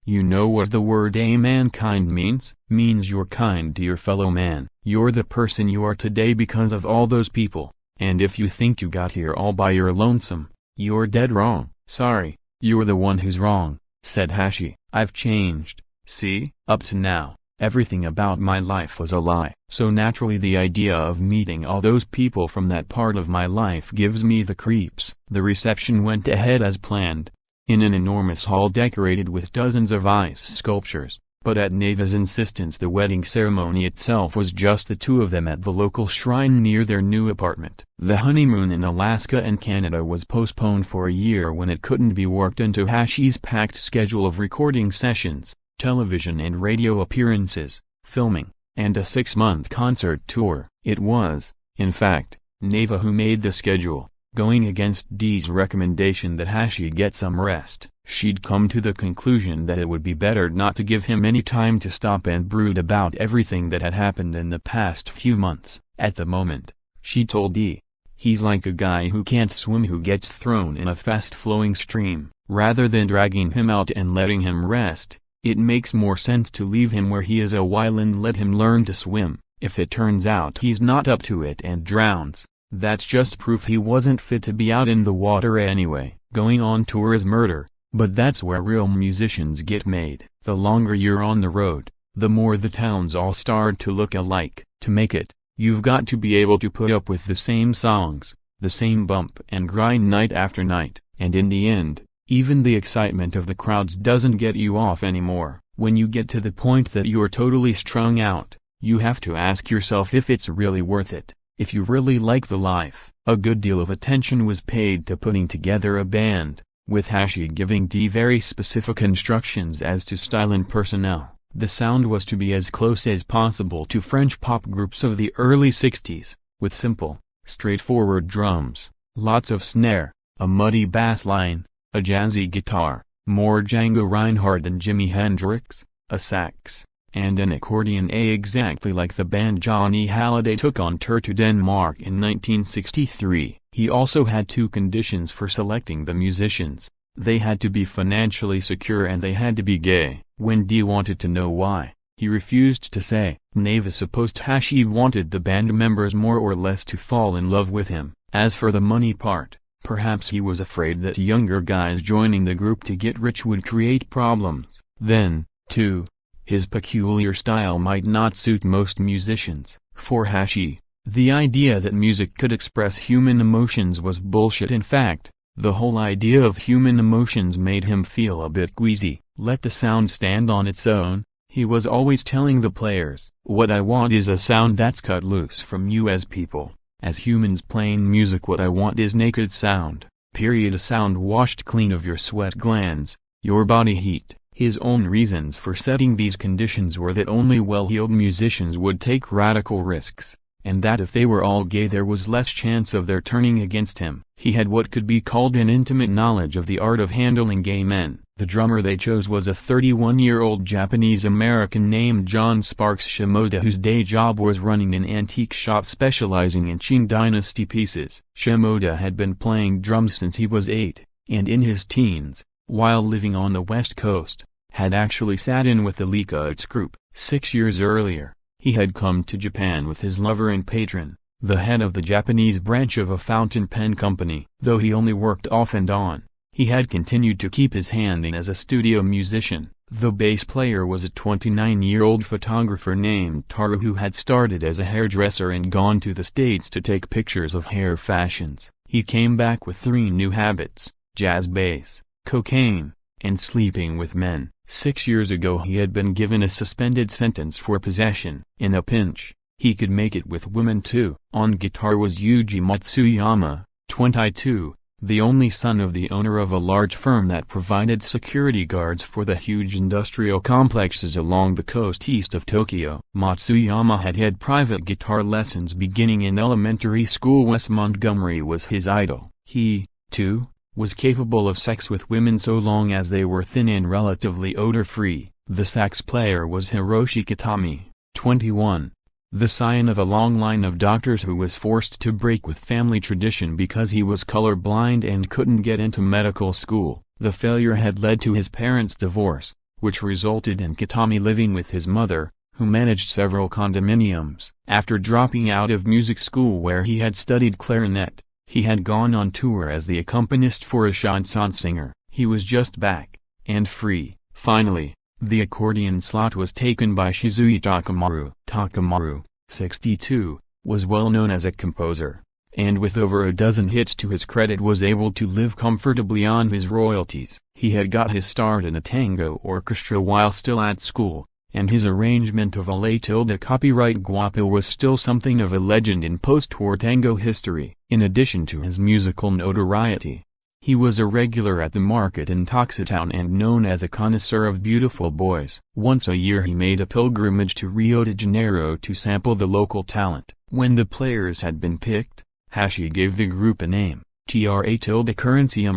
S1: "You know what the word a mankind means? Means you're kind to your fellow man. You're the person you are today because of all those people, and if you think you got here all by your lonesome, you're dead wrong." "Sorry, you're the one who's wrong," said Hashi. "I've changed, see? Up to now, everything about my life was a lie. So naturally the idea of meeting all those people from that part of my life gives me the creeps." The reception went ahead as planned, in an enormous hall decorated with dozens of ice sculptures, but at Neva's insistence the wedding ceremony itself was just the 2 of them at the local shrine near their new apartment. The honeymoon in Alaska and Canada was postponed for a year when it couldn't be worked into Hashi's packed schedule of recording sessions, television and radio appearances, filming, and a 6-month concert tour. It was, in fact, Neva who made the schedule, going against D's recommendation that Hashi get some rest. She'd come to the conclusion that it would be better not to give him any time to stop and brood about everything that had happened in the past few months. At the moment, she told D, He's like a guy who can't swim who gets thrown in a fast-flowing stream. Rather than dragging him out and letting him rest, it makes more sense to leave him where he is a while and let him learn to swim. If it turns out he's not up to it and drowns, that's just proof he wasn't fit to be out in the water anyway. Going on tour is murder, but that's where real musicians get made. The longer you're on the road, the more the towns all start to look alike. To make it, you've got to be able to put up with the same songs, the same bump and grind night after night, and in the end, even the excitement of the crowds doesn't get you off anymore. When you get to the point that you're totally strung out, you have to ask yourself if it's really worth it, if you really like the life. A good deal of attention was paid to putting together a band, with Hashi giving Dee very specific instructions as to style and personnel. The sound was to be as close as possible to French pop groups of the early 60s, with simple, straightforward drums, lots of snare, a muddy bass line, a jazzy guitar, more Django Reinhardt and Jimi Hendrix, a sax, and an accordion, exactly like the band Johnny Hallyday took on tour to Denmark in 1963. He also had two conditions for selecting the musicians. They had to be financially secure and they had to be gay. When Dee wanted to know why, he refused to say. Neva supposed Hashi wanted the band members more or less to fall in love with him. As for the money part, perhaps he was afraid that younger guys joining the group to get rich would create problems. Then, too, his peculiar style might not suit most musicians. For Hashi, the idea that music could express human emotions was bullshit. In fact, the whole idea of human emotions made him feel a bit queasy. Let the sound stand on its own, he was always telling the players. What I want is a sound that's cut loose from you as people, as humans playing music. What I want is naked sound, period. A sound washed clean of your sweat glands, your body heat. His own reasons for setting these conditions were that only well-heeled musicians would take radical risks, and that if they were all gay there was less chance of their turning against him. He had what could be called an intimate knowledge of the art of handling gay men. The drummer they chose was a 31-year-old Japanese-American named John Sparks Shimoda, whose day job was running an antique shop specializing in Qing dynasty pieces. Shimoda had been playing drums since he was 8, and in his teens, while living on the West Coast, had actually sat in with the Leakoots group. 6 years earlier, he had come to Japan with his lover and patron, the head of the Japanese branch of a fountain pen company. Though he only worked off and on, he had continued to keep his hand in as a studio musician. The bass player was a 29-year-old photographer named Taru who had started as a hairdresser and gone to the States to take pictures of hair fashions. He came back with 3 new habits: jazz bass, cocaine, and sleeping with men. 6 years ago he had been given a suspended sentence for possession. In a pinch, he could make it with women too. On guitar was Yuji Matsuyama, 22, the only son of the owner of a large firm that provided security guards for the huge industrial complexes along the coast east of Tokyo. Matsuyama had had private guitar lessons beginning in elementary school. Wes Montgomery was his idol. He, too, was capable of sex with women so long as they were thin and relatively odor-free. The sax player was Hiroshi Kitami, 21, the scion of a long line of doctors who was forced to break with family tradition because he was color-blind and couldn't get into medical school. The failure had led to his parents' divorce, which resulted in Kitami living with his mother, who managed several condominiums. After dropping out of music school where he had studied clarinet, he had gone on tour as the accompanist for a chanson singer. He was just back, and free. Finally, the accordion slot was taken by Shizui Takamaru. Takamaru, 62, was well known as a composer, and with over a dozen hits to his credit was able to live comfortably on his royalties. He had got his start in a tango orchestra while still at school, and his arrangement of a copyright Guapo was still something of a legend in post-war tango history. In addition to his musical notoriety, he was a regular at the market in Toxitown and known as a connoisseur of beautiful boys. Once a year he made a pilgrimage to Rio de Janeiro to sample the local talent. When the players had been picked, Hashi gave the group a name, Currency.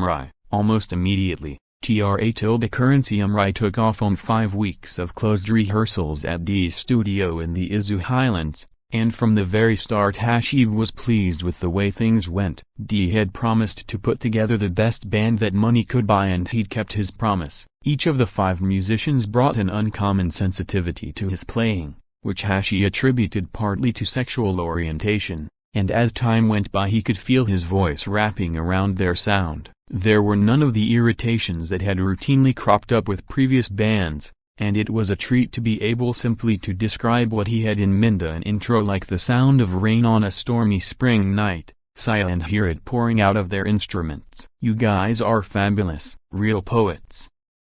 S1: Almost immediately, Currency took off on 5 weeks of closed rehearsals at Dee's studio in the Izu Highlands, And from the very start Hashi was pleased with the way things went. D had promised to put together the best band that money could buy, and he'd kept his promise. Each of the 5 musicians brought an uncommon sensitivity to his playing, which Hashi attributed partly to sexual orientation, and as time went by he could feel his voice wrapping around their sound. There were none of the irritations that had routinely cropped up with previous bands, and it was a treat to be able simply to describe what he had in mind. An intro like the sound of rain on a stormy spring night, sigh and hear it pouring out of their instruments. "You guys are fabulous, real poets,"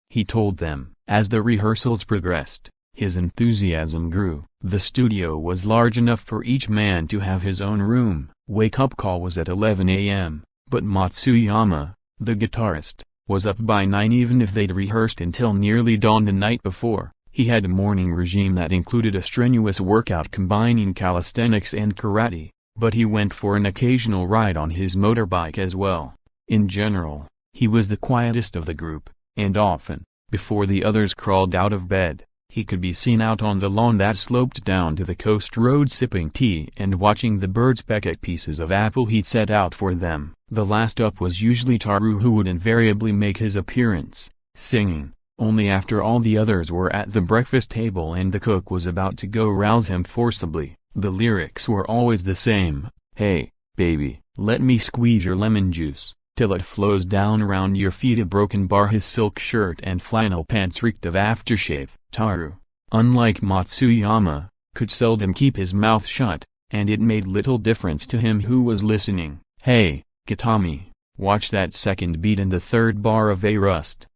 S1: he told them. As the rehearsals progressed, his enthusiasm grew. The studio was large enough for each man to have his own room. Wake-up call was at 11 a.m., but Matsuyama, the guitarist, was up by 9 even if they'd rehearsed until nearly dawn the night before. He had a morning regime that included a strenuous workout combining calisthenics and karate, but he went for an occasional ride on his motorbike as well. In general, he was the quietest of the group, and often, before the others crawled out of bed, he could be seen out on the lawn that sloped down to the coast road sipping tea and watching the birds peck at pieces of apple he'd set out for them. The last up was usually Taru, who would invariably make his appearance, singing, only after all the others were at the breakfast table and the cook was about to go rouse him forcibly. The lyrics were always the same: "Hey, baby, let me squeeze your lemon juice till it flows down around your feet." A broken bar. His silk shirt and flannel pants reeked of aftershave. Taru, unlike Matsuyama, could seldom keep his mouth shut, and it made little difference to him who was listening. "Hey, Kitami, watch that second beat in the third bar of A Rust.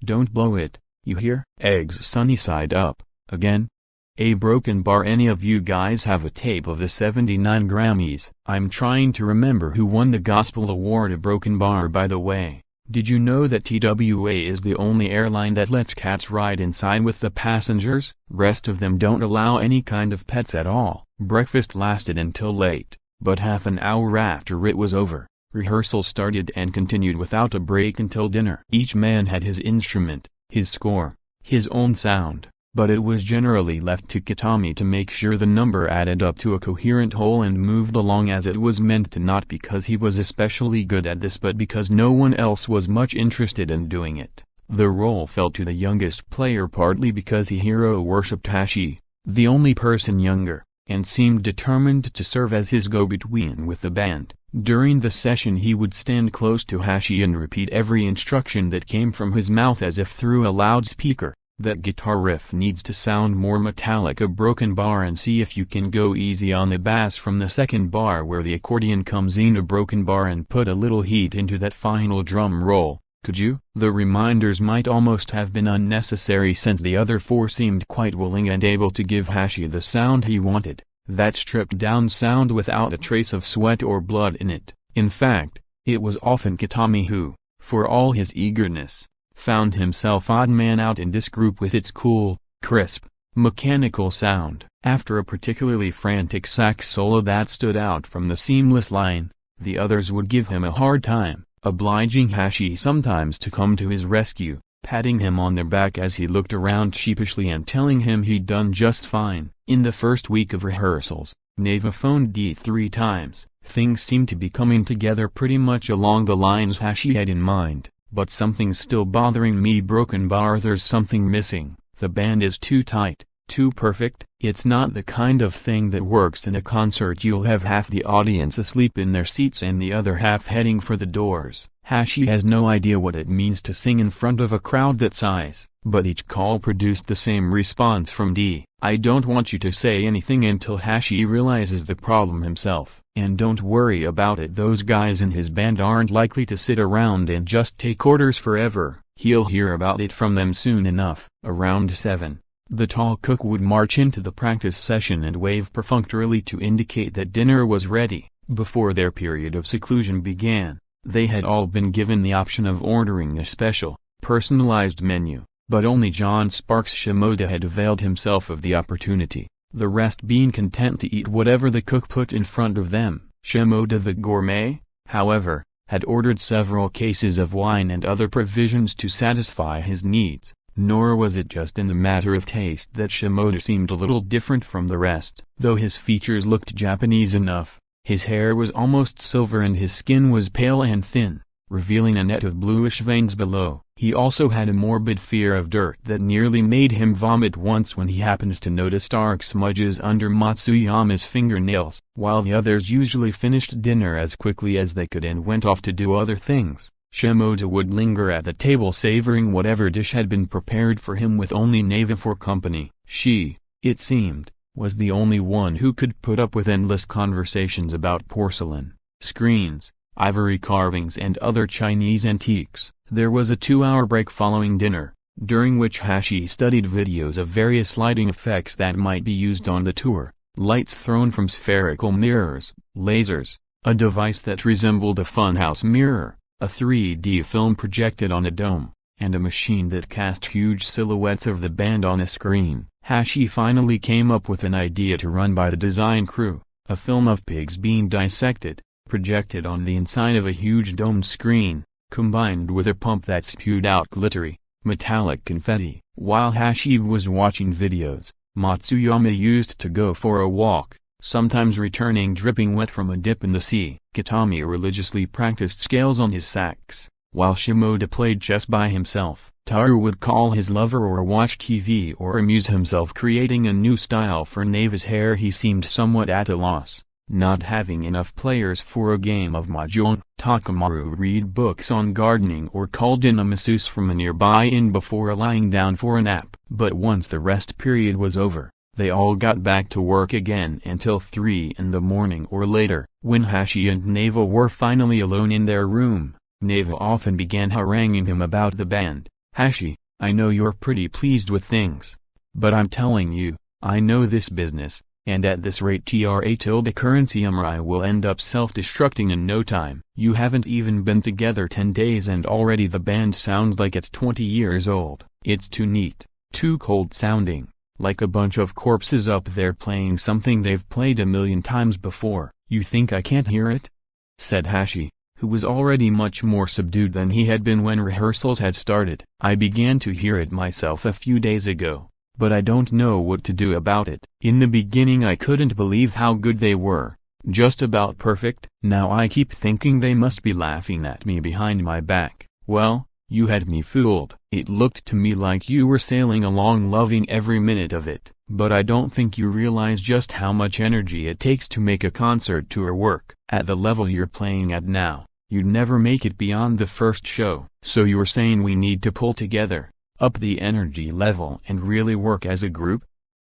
S1: Don't blow it, you hear? Eggs sunny side up, again? A broken bar." "Any of you guys have a tape of the 79 Grammys? I'm trying to remember who won the Gospel Award." "A broken bar, by the way. Did you know that TWA is the only airline that lets cats ride inside with the passengers? Rest of them don't allow any kind of pets at all." Breakfast lasted until late, but half an hour after it was over, rehearsal started and continued without a break until dinner. Each man had his instrument, his score, his own sound, but it was generally left to Kitami to make sure the number added up to a coherent whole and moved along as it was meant to, not because he was especially good at this but because no one else was much interested in doing it. The role fell to the youngest player partly because he hero-worshipped Hashi, the only person younger, and seemed determined to serve as his go-between with the band. During the session he would stand close to Hashi and repeat every instruction that came from his mouth as if through a loudspeaker. "That guitar riff needs to sound more metallic, a broken bar, and see if you can go easy on the bass from the second bar where the accordion comes in, a broken bar, and put a little heat into that final drum roll, could you?" The reminders might almost have been unnecessary since the other 4 seemed quite willing and able to give Hashi the sound he wanted, that stripped-down sound without a trace of sweat or blood in it. In fact, it was often Kitami who, for all his eagerness, found himself odd man out in this group with its cool, crisp, mechanical sound. After a particularly frantic sax solo that stood out from the seamless line, the others would give him a hard time, obliging Hashi sometimes to come to his rescue, patting him on the back as he looked around sheepishly and telling him he'd done just fine. In the first week of rehearsals, Neva phoned D 3 times. Things seemed to be coming together pretty much along the lines Hashi had in mind. "But something's still bothering me, broken bar, there's something missing. The band is too tight, too perfect. It's not the kind of thing that works in a concert. You'll have half the audience asleep in their seats and the other half heading for the doors." Hashi has no idea what it means to sing in front of a crowd that size, but each call produced the same response from D. "I don't want you to say anything until Hashi realizes the problem himself. And don't worry about it, those guys in his band aren't likely to sit around and just take orders forever. He'll hear about it from them soon enough." Around 7, the tall cook would march into the practice session and wave perfunctorily to indicate that dinner was ready. Before their period of seclusion began, they had all been given the option of ordering a special, personalized menu, but only John Sparks Shimoda had availed himself of the opportunity, the rest being content to eat whatever the cook put in front of them. Shimoda the gourmet, however, had ordered several cases of wine and other provisions to satisfy his needs. Nor was it just in the matter of taste that Shimoda seemed a little different from the rest. Though his features looked Japanese enough, his hair was almost silver and his skin was pale and thin, revealing a net of bluish veins below. He also had a morbid fear of dirt that nearly made him vomit once when he happened to notice dark smudges under Matsuyama's fingernails. While the others usually finished dinner as quickly as they could and went off to do other things, Shimoda would linger at the table savoring whatever dish had been prepared for him with only Neva for company. She, it seemed, was the only one who could put up with endless conversations about porcelain, screens, ivory carvings and other Chinese antiques. There was a 2-hour break following dinner, during which Hashi studied videos of various lighting effects that might be used on the tour: lights thrown from spherical mirrors, lasers, a device that resembled a funhouse mirror, a 3D film projected on a dome, and a machine that cast huge silhouettes of the band on a screen. Hashi finally came up with an idea to run by the design crew: a film of pigs being dissected, projected on the inside of a huge domed screen, combined with a pump that spewed out glittery, metallic confetti. While Hashi was watching videos, Matsuyama used to go for a walk, sometimes returning dripping wet from a dip in the sea. Kitami religiously practiced scales on his sax, while Shimoda played chess by himself. Taru would call his lover or watch TV or amuse himself creating a new style for Neva's hair. He seemed somewhat at a loss, not having enough players for a game of mahjong. Takamaru read books on gardening or called in a masseuse from a nearby inn before lying down for a nap. But once the rest period was over, they all got back to work again until 3 in the morning or later. When Hashi and Neva were finally alone in their room, Neva often began haranguing him about the band. "Hashi, I know you're pretty pleased with things. But I'm telling you, I know this business. And at this rate currency Amrai will end up self-destructing in no time. You haven't even been together 10 days and already the band sounds like it's 20 years old. It's too neat, too cold sounding, like a bunch of corpses up there playing something they've played a million times before." "You think I can't hear it?" said Hashi, who was already much more subdued than he had been when rehearsals had started. "I began to hear it myself a few days ago, but I don't know what to do about it. In the beginning I couldn't believe how good they were, just about perfect. Now I keep thinking they must be laughing at me behind my back." "Well, you had me fooled. It looked to me like you were sailing along loving every minute of it. But I don't think you realize just how much energy it takes to make a concert tour work. At the level you're playing at now, you'd never make it beyond the first show. So you're saying we need to pull together, up the energy level and really work as a group?"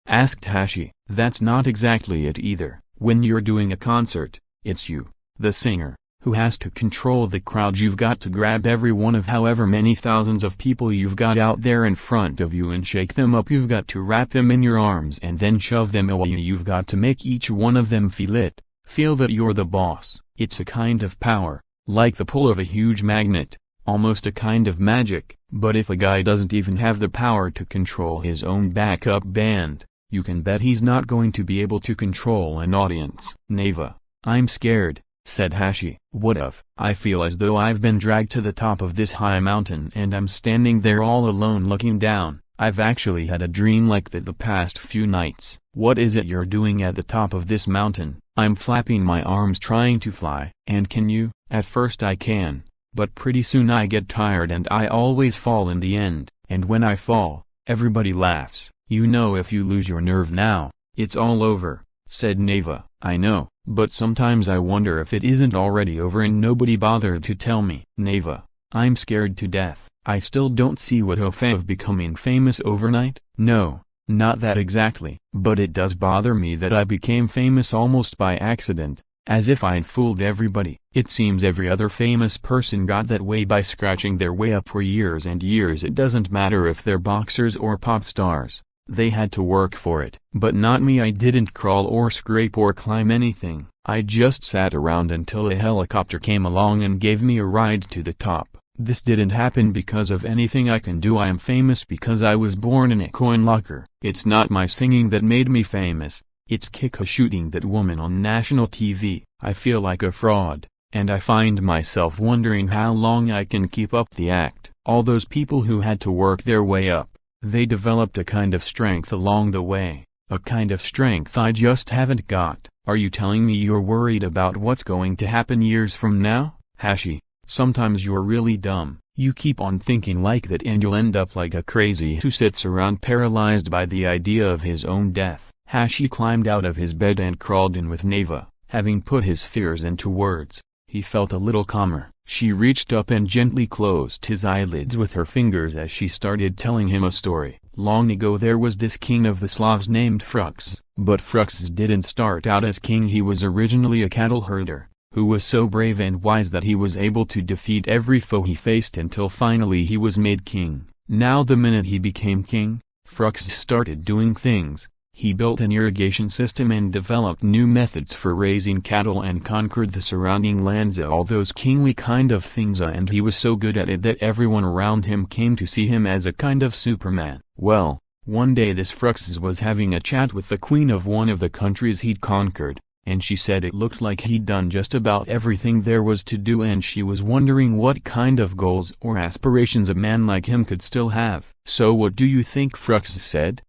S1: asked Hashi. "That's not exactly it either. When you're doing a concert, it's you, the singer, who has to control the crowd. You've got to grab every one of however many thousands of people you've got out there in front of you and shake them up. You've got to wrap them in your arms and then shove them away. You've got to make each one of them feel it, feel that you're the boss. It's a kind of power, like the pull of a huge magnet, almost a kind of magic. But if a guy doesn't even have the power to control his own backup band, you can bet he's not going to be able to control an audience." "Neva, I'm scared," said Hashi. "What of?" "I feel as though I've been dragged to the top of this high mountain and I'm standing there all alone looking down. I've actually had a dream like that the past few nights." "What is it you're doing at the top of this mountain?" "I'm flapping my arms trying to fly." "And can you?" "At first I can, but pretty soon I get tired and I always fall in the end. And when I fall, everybody laughs. You know, if you lose your nerve now, it's all over," said Neva. "I know, but sometimes I wonder if it isn't already over and nobody bothered to tell me." "Neva, I'm scared to death. I still don't see what hope of becoming famous overnight." "No, not that exactly. But it does bother me that I became famous almost by accident, as if I'd fooled everybody. It seems every other famous person got that way by scratching their way up for years and years. It doesn't matter if they're boxers or pop stars. They had to work for it. But not me. I didn't crawl or scrape or climb anything. I just sat around until a helicopter came along and gave me a ride to the top. This didn't happen because of anything I can do. I am famous because I was born in a coin locker. It's not my singing that made me famous. It's Kika shooting that woman on national TV. I feel like a fraud, and I find myself wondering how long I can keep up the act. All those people who had to work their way up, They developed a kind of strength along the way, a kind of strength I just haven't got. Are you telling me you're worried about what's going to happen years from now? Hashi, sometimes you're really dumb. You keep on thinking like that and you'll end up like a crazy who sits around paralyzed by the idea of his own death. Hashi climbed out of his bed and crawled in with Neva. Having put his fears into words, he felt a little calmer. She reached up and gently closed his eyelids with her fingers as she started telling him a story. Long ago there was this king of the Slavs named Frux. But Frux didn't start out as king. He was originally a cattle herder, who was so brave and wise that he was able to defeat every foe he faced until finally he was made king. Now the minute he became king, Frux started doing things. He built an irrigation system and developed new methods for raising cattle and conquered the surrounding lands, all those kingly kind of things, and he was so good at it that everyone around him came to see him as a kind of Superman. Well, one day this Frux was having a chat with the queen of one of the countries he'd conquered, and she said it looked like he'd done just about everything there was to do, and she was wondering what kind of goals or aspirations a man like him could still have. So what do you think Frux said?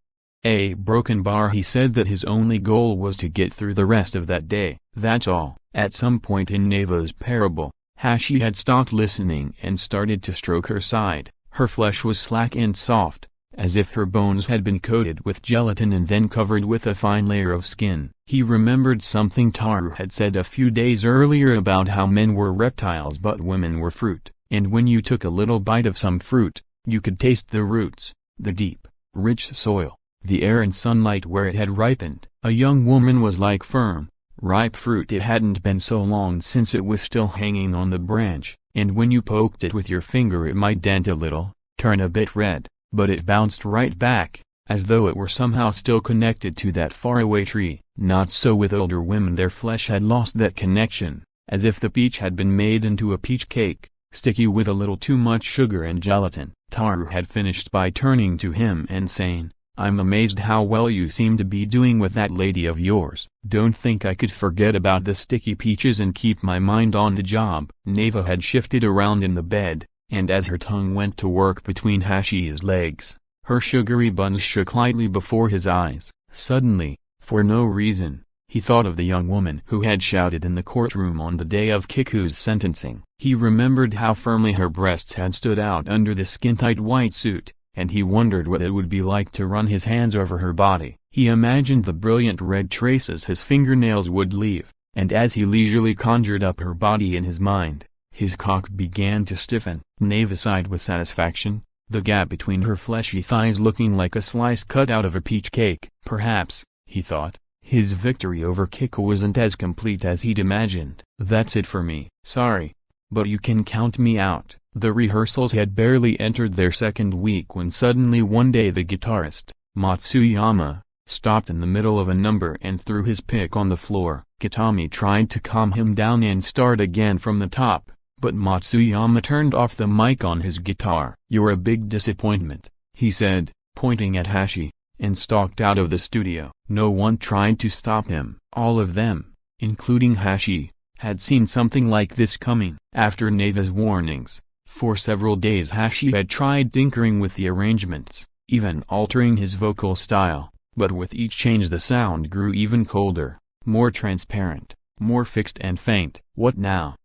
S1: A broken bar. He said that his only goal was to get through the rest of that day. That's all. At some point in Neva's parable, Hashi had stopped listening and started to stroke her side. Her flesh was slack and soft, as if her bones had been coated with gelatin and then covered with a fine layer of skin. He remembered something Taru had said a few days earlier about how men were reptiles but women were fruit, and when you took a little bite of some fruit, you could taste the roots, the deep, rich soil, the air and sunlight where it had ripened. A young woman was like firm, ripe fruit. It hadn't been so long since it was still hanging on the branch, and when you poked it with your finger it might dent a little, turn a bit red, but it bounced right back, as though it were somehow still connected to that faraway tree. Not so with older women. Their flesh had lost that connection, as if the peach had been made into a peach cake, sticky with a little too much sugar and gelatin. Taru had finished by turning to him and saying, "I'm amazed how well you seem to be doing with that lady of yours. Don't think I could forget about the sticky peaches and keep my mind on the job." Neva had shifted around in the bed, and as her tongue went to work between Hashi's legs, her sugary buns shook lightly before his eyes. Suddenly, for no reason, he thought of the young woman who had shouted in the courtroom on the day of Kiku's sentencing. He remembered how firmly her breasts had stood out under the skin-tight white suit, and he wondered what it would be like to run his hands over her body. He imagined the brilliant red traces his fingernails would leave, and as he leisurely conjured up her body in his mind, his cock began to stiffen. Neva sighed with satisfaction, the gap between her fleshy thighs looking like a slice cut out of a peach cake. Perhaps, he thought, his victory over Kiku wasn't as complete as he'd imagined. "That's it for me. Sorry, but you can count me out." The rehearsals had barely entered their second week when suddenly one day the guitarist, Matsuyama, stopped in the middle of a number and threw his pick on the floor. Kitami tried to calm him down and start again from the top, but Matsuyama turned off the mic on his guitar. "You're a big disappointment," he said, pointing at Hashi, and stalked out of the studio. No one tried to stop him. All of them, including Hashi, had seen something like this coming. After Neva's warnings, for several days Hashi had tried tinkering with the arrangements, even altering his vocal style, but with each change the sound grew even colder, more transparent, more fixed and faint. "What now?"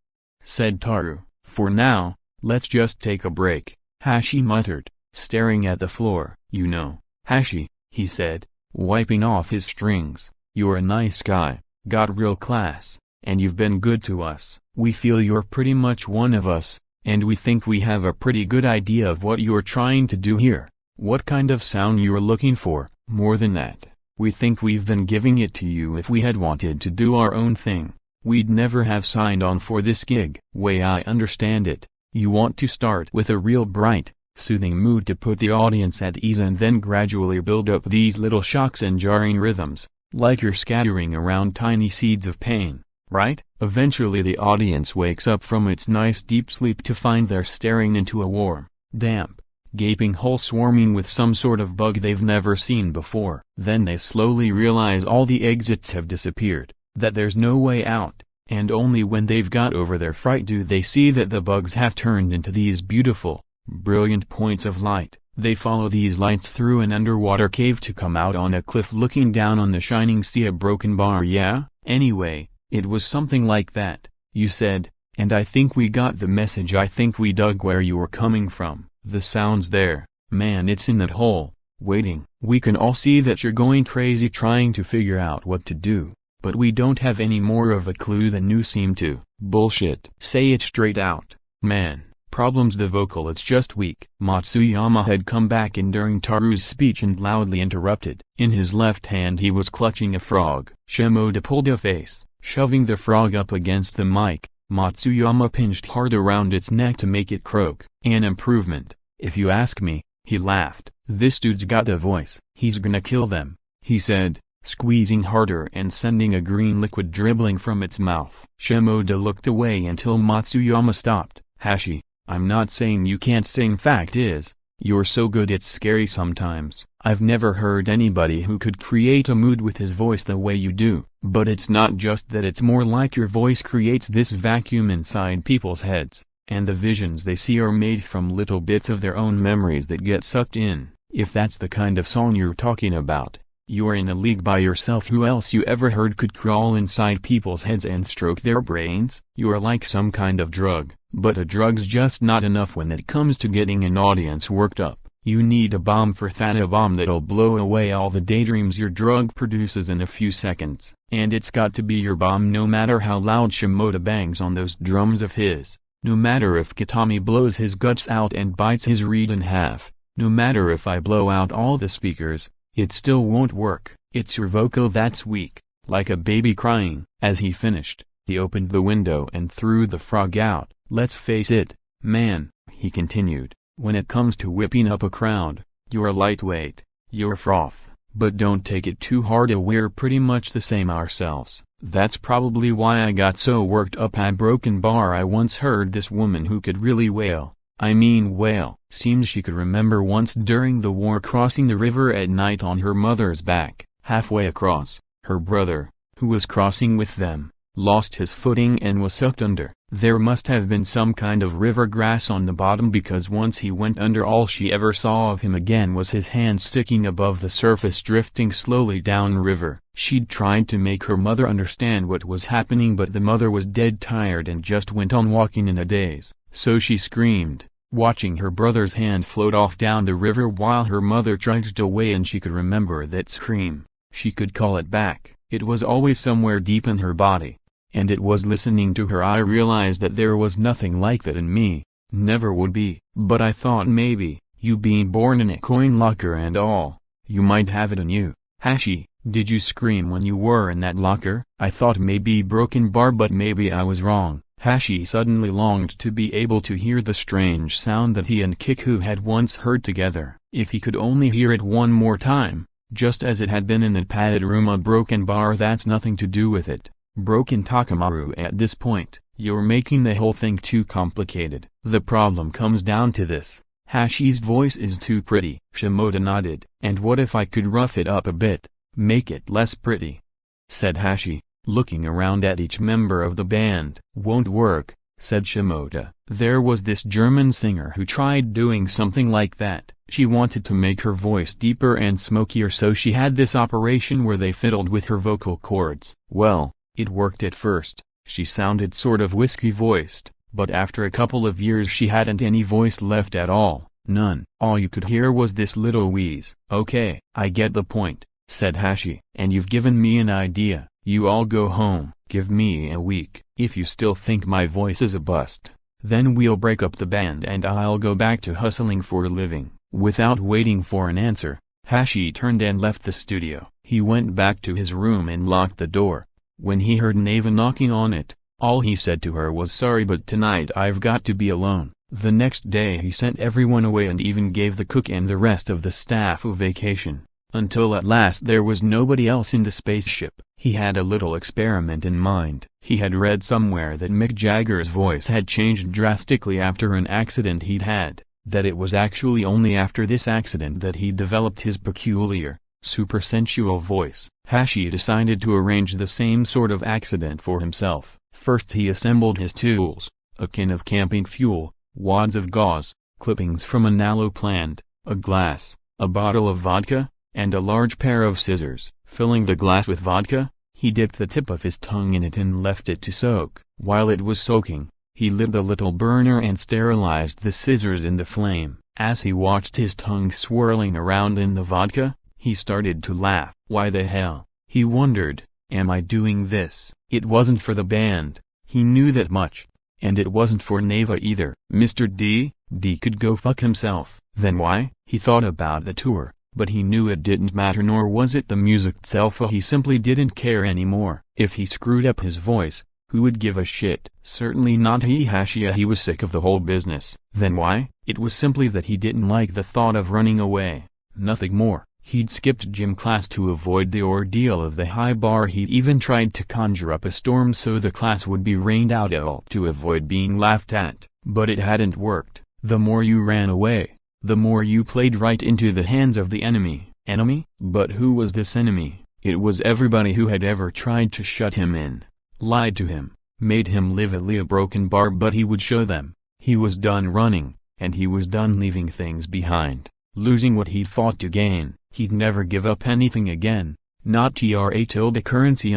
S1: said Taru. "For now, let's just take a break," Hashi muttered, staring at the floor. "You know, Hashi," he said, wiping off his strings, "you're a nice guy, got real class, and you've been good to us. We feel you're pretty much one of us, and we think we have a pretty good idea of what you're trying to do here, what kind of sound you're looking for. More than that, we think we've been giving it to you. If we had wanted to do our own thing, we'd never have signed on for this gig. Way I understand it, you want to start with a real bright, soothing mood to put the audience at ease and then gradually build up these little shocks and jarring rhythms, like you're scattering around tiny seeds of pain, right? Eventually the audience wakes up from its nice deep sleep to find they're staring into a warm, damp, gaping hole swarming with some sort of bug they've never seen before. Then they slowly realize all the exits have disappeared, that there's no way out, and only when they've got over their fright do they see that the bugs have turned into these beautiful, brilliant points of light. They follow these lights through an underwater cave to come out on a cliff looking down on the shining sea. A broken bar, yeah? Anyway, it was something like that, you said, and I think we got the message. I think we dug where you were coming from. The sound's there, man, it's in that hole, waiting. We can all see that you're going crazy trying to figure out what to do, but we don't have any more of a clue than you seem to. Bullshit. Say it straight out, man. Problem's the vocal, it's just weak. Matsuyama had come back in during Taru's speech and loudly interrupted. In his left hand he was clutching a frog. Shimoda pulled a face, shoving the frog up against the mic. Matsuyama pinched hard around its neck to make it croak. An improvement, if you ask me, he laughed. This dude's got a voice. He's gonna kill them, he said, squeezing harder and sending a green liquid dribbling from its mouth. Shimoda looked away until Matsuyama stopped. Hashi, I'm not saying you can't sing. Fact is, you're so good it's scary sometimes. I've never heard anybody who could create a mood with his voice the way you do. But it's not just that, it's more like your voice creates this vacuum inside people's heads, and the visions they see are made from little bits of their own memories that get sucked in. If that's the kind of song you're talking about, you're in a league by yourself. Who else you ever heard could crawl inside people's heads and stroke their brains? You're like some kind of drug. But a drug's just not enough when it comes to getting an audience worked up. You need a bomb for that, a bomb that'll blow away all the daydreams your drug produces in a few seconds. And it's got to be your bomb no matter how loud Shimoda bangs on those drums of his. No matter if Kitami blows his guts out and bites his reed in half. No matter if I blow out all the speakers, it still won't work. It's your vocal that's weak, like a baby crying. As he finished, he opened the window and threw the frog out. Let's face it, man, he continued, when it comes to whipping up a crowd, you're lightweight, you're froth, but don't take it too hard. We're pretty much the same ourselves. That's probably why I got so worked up at Broken Bar. I once heard this woman who could really wail. I mean wail. Seems she could remember once during the war crossing the river at night on her mother's back. Halfway across, her brother, who was crossing with them, lost his footing and was sucked under. There must have been some kind of river grass on the bottom, because once he went under all she ever saw of him again was his hand sticking above the surface drifting slowly down river. She'd tried to make her mother understand what was happening, but the mother was dead tired and just went on walking in a daze. So she screamed, watching her brother's hand float off down the river while her mother trudged away, and she could remember that scream. She could call it back. It was always somewhere deep in her body. And it was listening to her. I realized that there was nothing like that in me, never would be. But I thought maybe, you being born in a coin locker and all, you might have it in you. Hashi, did you scream when you were in that locker? I thought maybe Broken Bar, but maybe I was wrong. Hashi suddenly longed to be able to hear the strange sound that he and Kiku had once heard together. If he could only hear it one more time, just as it had been in that padded room of Broken Bar. That's nothing to do with it. Broken Takamaru, at this point, you're making the whole thing too complicated. The problem comes down to this. Hashi's voice is too pretty. Shimoda nodded. And what if I could rough it up a bit, make it less pretty? Said Hashi, looking around at each member of the band. Won't work, said Shimoda. There was this German singer who tried doing something like that. She wanted to make her voice deeper and smokier, so she had this operation where they fiddled with her vocal cords. Well, it worked at first. She sounded sort of whiskey-voiced, but after a couple of years she hadn't any voice left at all. None. All you could hear was this little wheeze. Okay, I get the point, said Hashi. And you've given me an idea. You all go home. Give me a week. If you still think my voice is a bust, then we'll break up the band and I'll go back to hustling for a living. Without waiting for an answer, Hashi turned and left the studio. He went back to his room and locked the door. When he heard Neva knocking on it, all he said to her was, sorry, but tonight I've got to be alone. The next day he sent everyone away and even gave the cook and the rest of the staff a vacation, until at last there was nobody else in the spaceship. He had a little experiment in mind. He had read somewhere that Mick Jagger's voice had changed drastically after an accident he'd had, that it was actually only after this accident that he developed his peculiar, super sensual voice. Hashi decided to arrange the same sort of accident for himself. First he assembled his tools, a can of camping fuel, wads of gauze, clippings from an aloe plant, a glass, a bottle of vodka, and a large pair of scissors. Filling the glass with vodka, he dipped the tip of his tongue in it and left it to soak. While it was soaking, he lit the little burner and sterilized the scissors in the flame. As he watched his tongue swirling around in the vodka, he started to laugh. Why the hell, he wondered, am I doing this? It wasn't for the band, he knew that much. And it wasn't for Neva either. Mr. D could go fuck himself. Then why? He thought about the tour, but he knew it didn't matter, nor was it the music itself. He simply didn't care anymore. If he screwed up his voice, who would give a shit? Certainly not he. He was sick of the whole business. Then why? It was simply that he didn't like the thought of running away. Nothing more. He'd skipped gym class to avoid the ordeal of the high bar. He'd even tried to conjure up a storm so the class would be rained out to avoid being laughed at. But it hadn't worked. The more you ran away, the more you played right into the hands of the enemy. Enemy? But who was this enemy? It was everybody who had ever tried to shut him in, lied to him, made him live a broken bar. But he would show them. He was done running, and he was done leaving things behind, losing what he'd fought to gain. He'd never give up anything again, not currency,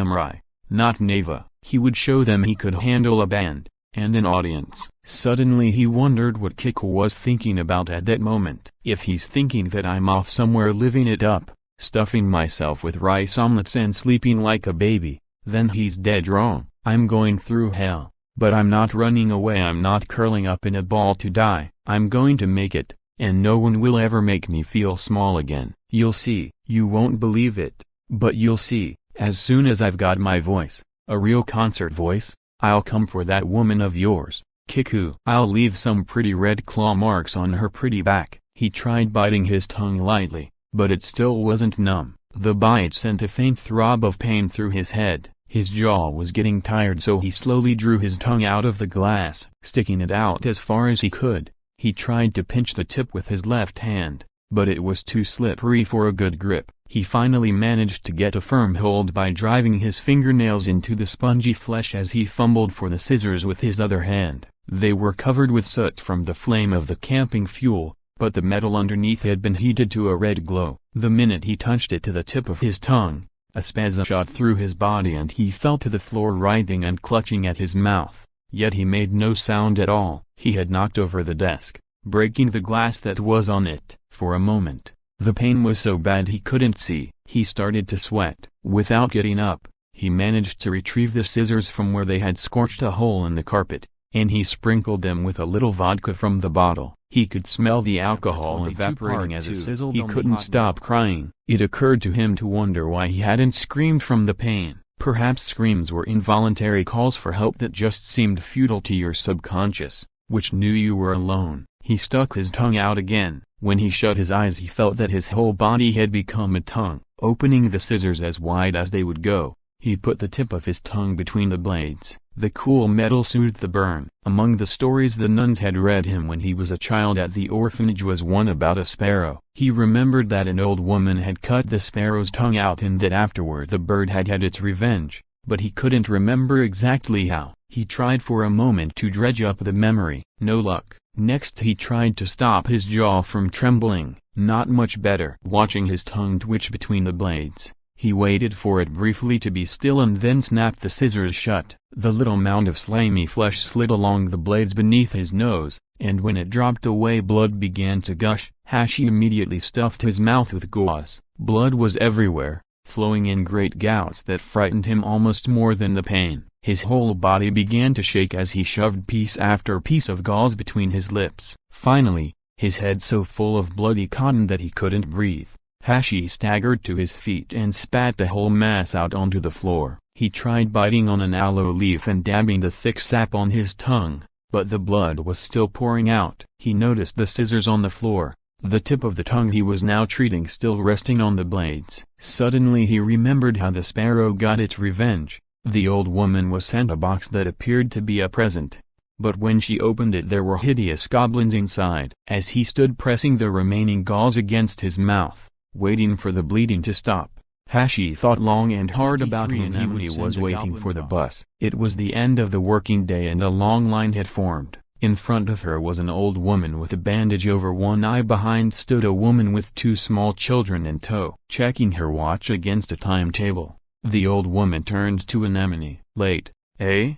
S1: not Neva. He would show them he could handle a band, and an audience. Suddenly he wondered what Kiko was thinking about at that moment. If he's thinking that I'm off somewhere living it up, stuffing myself with rice omelets and sleeping like a baby, then he's dead wrong. I'm going through hell, but I'm not running away. I'm not curling up in a ball to die. I'm going to make it, and no one will ever make me feel small again. You'll see. You won't believe it, but you'll see. As soon as I've got my voice, a real concert voice, I'll come for that woman of yours, Kiku. I'll leave some pretty red claw marks on her pretty back. He tried biting his tongue lightly, but it still wasn't numb. The bite sent a faint throb of pain through his head. His jaw was getting tired, so he slowly drew his tongue out of the glass, sticking it out as far as he could. He tried to pinch the tip with his left hand, but it was too slippery for a good grip. He finally managed to get a firm hold by driving his fingernails into the spongy flesh as he fumbled for the scissors with his other hand. They were covered with soot from the flame of the camping fuel, but the metal underneath had been heated to a red glow. The minute he touched it to the tip of his tongue, a spasm shot through his body and he fell to the floor, writhing and clutching at his mouth. Yet he made no sound at all. He had knocked over the desk, breaking the glass that was on it. For a moment, the pain was so bad he couldn't see. He started to sweat. Without getting up, he managed to retrieve the scissors from where they had scorched a hole in the carpet, and he sprinkled them with a little vodka from the bottle. He could smell the alcohol evaporating as it sizzled. He couldn't stop crying. It occurred to him to wonder why he hadn't screamed from the pain. Perhaps screams were involuntary calls for help that just seemed futile to your subconscious, which knew you were alone. He stuck his tongue out again. When he shut his eyes, he felt that his whole body had become a tongue. Opening the scissors as wide as they would go, he put the tip of his tongue between the blades. The cool metal soothed the burn. Among the stories the nuns had read him when he was a child at the orphanage was one about a sparrow. He remembered that an old woman had cut the sparrow's tongue out and that afterward the bird had had its revenge, but he couldn't remember exactly how. He tried for a moment to dredge up the memory. No luck. Next he tried to stop his jaw from trembling. Not much better. Watching his tongue twitch between the blades, he waited for it briefly to be still and then snapped the scissors shut. The little mound of slimy flesh slid along the blades beneath his nose, and when it dropped away blood began to gush. He immediately stuffed his mouth with gauze. Blood was everywhere, flowing in great gouts that frightened him almost more than the pain. His whole body began to shake as he shoved piece after piece of gauze between his lips. Finally, his head so full of bloody cotton that he couldn't breathe, Hashi staggered to his feet and spat the whole mass out onto the floor. He tried biting on an aloe leaf and dabbing the thick sap on his tongue, but the blood was still pouring out. He noticed the scissors on the floor, the tip of the tongue he was now treating still resting on the blades. Suddenly he remembered how the sparrow got its revenge. The old woman was sent a box that appeared to be a present, but when she opened it there were hideous goblins inside. As he stood pressing the remaining gauze against his mouth, waiting for the bleeding to stop, Hashi thought long and hard about when he was waiting for the bus. It was the end of the working day and a long line had formed. In front of her was an old woman with a bandage over one eye. Behind stood a woman with two small children in tow. Checking her watch against a timetable, the old woman turned to Anemone. "Late, eh?"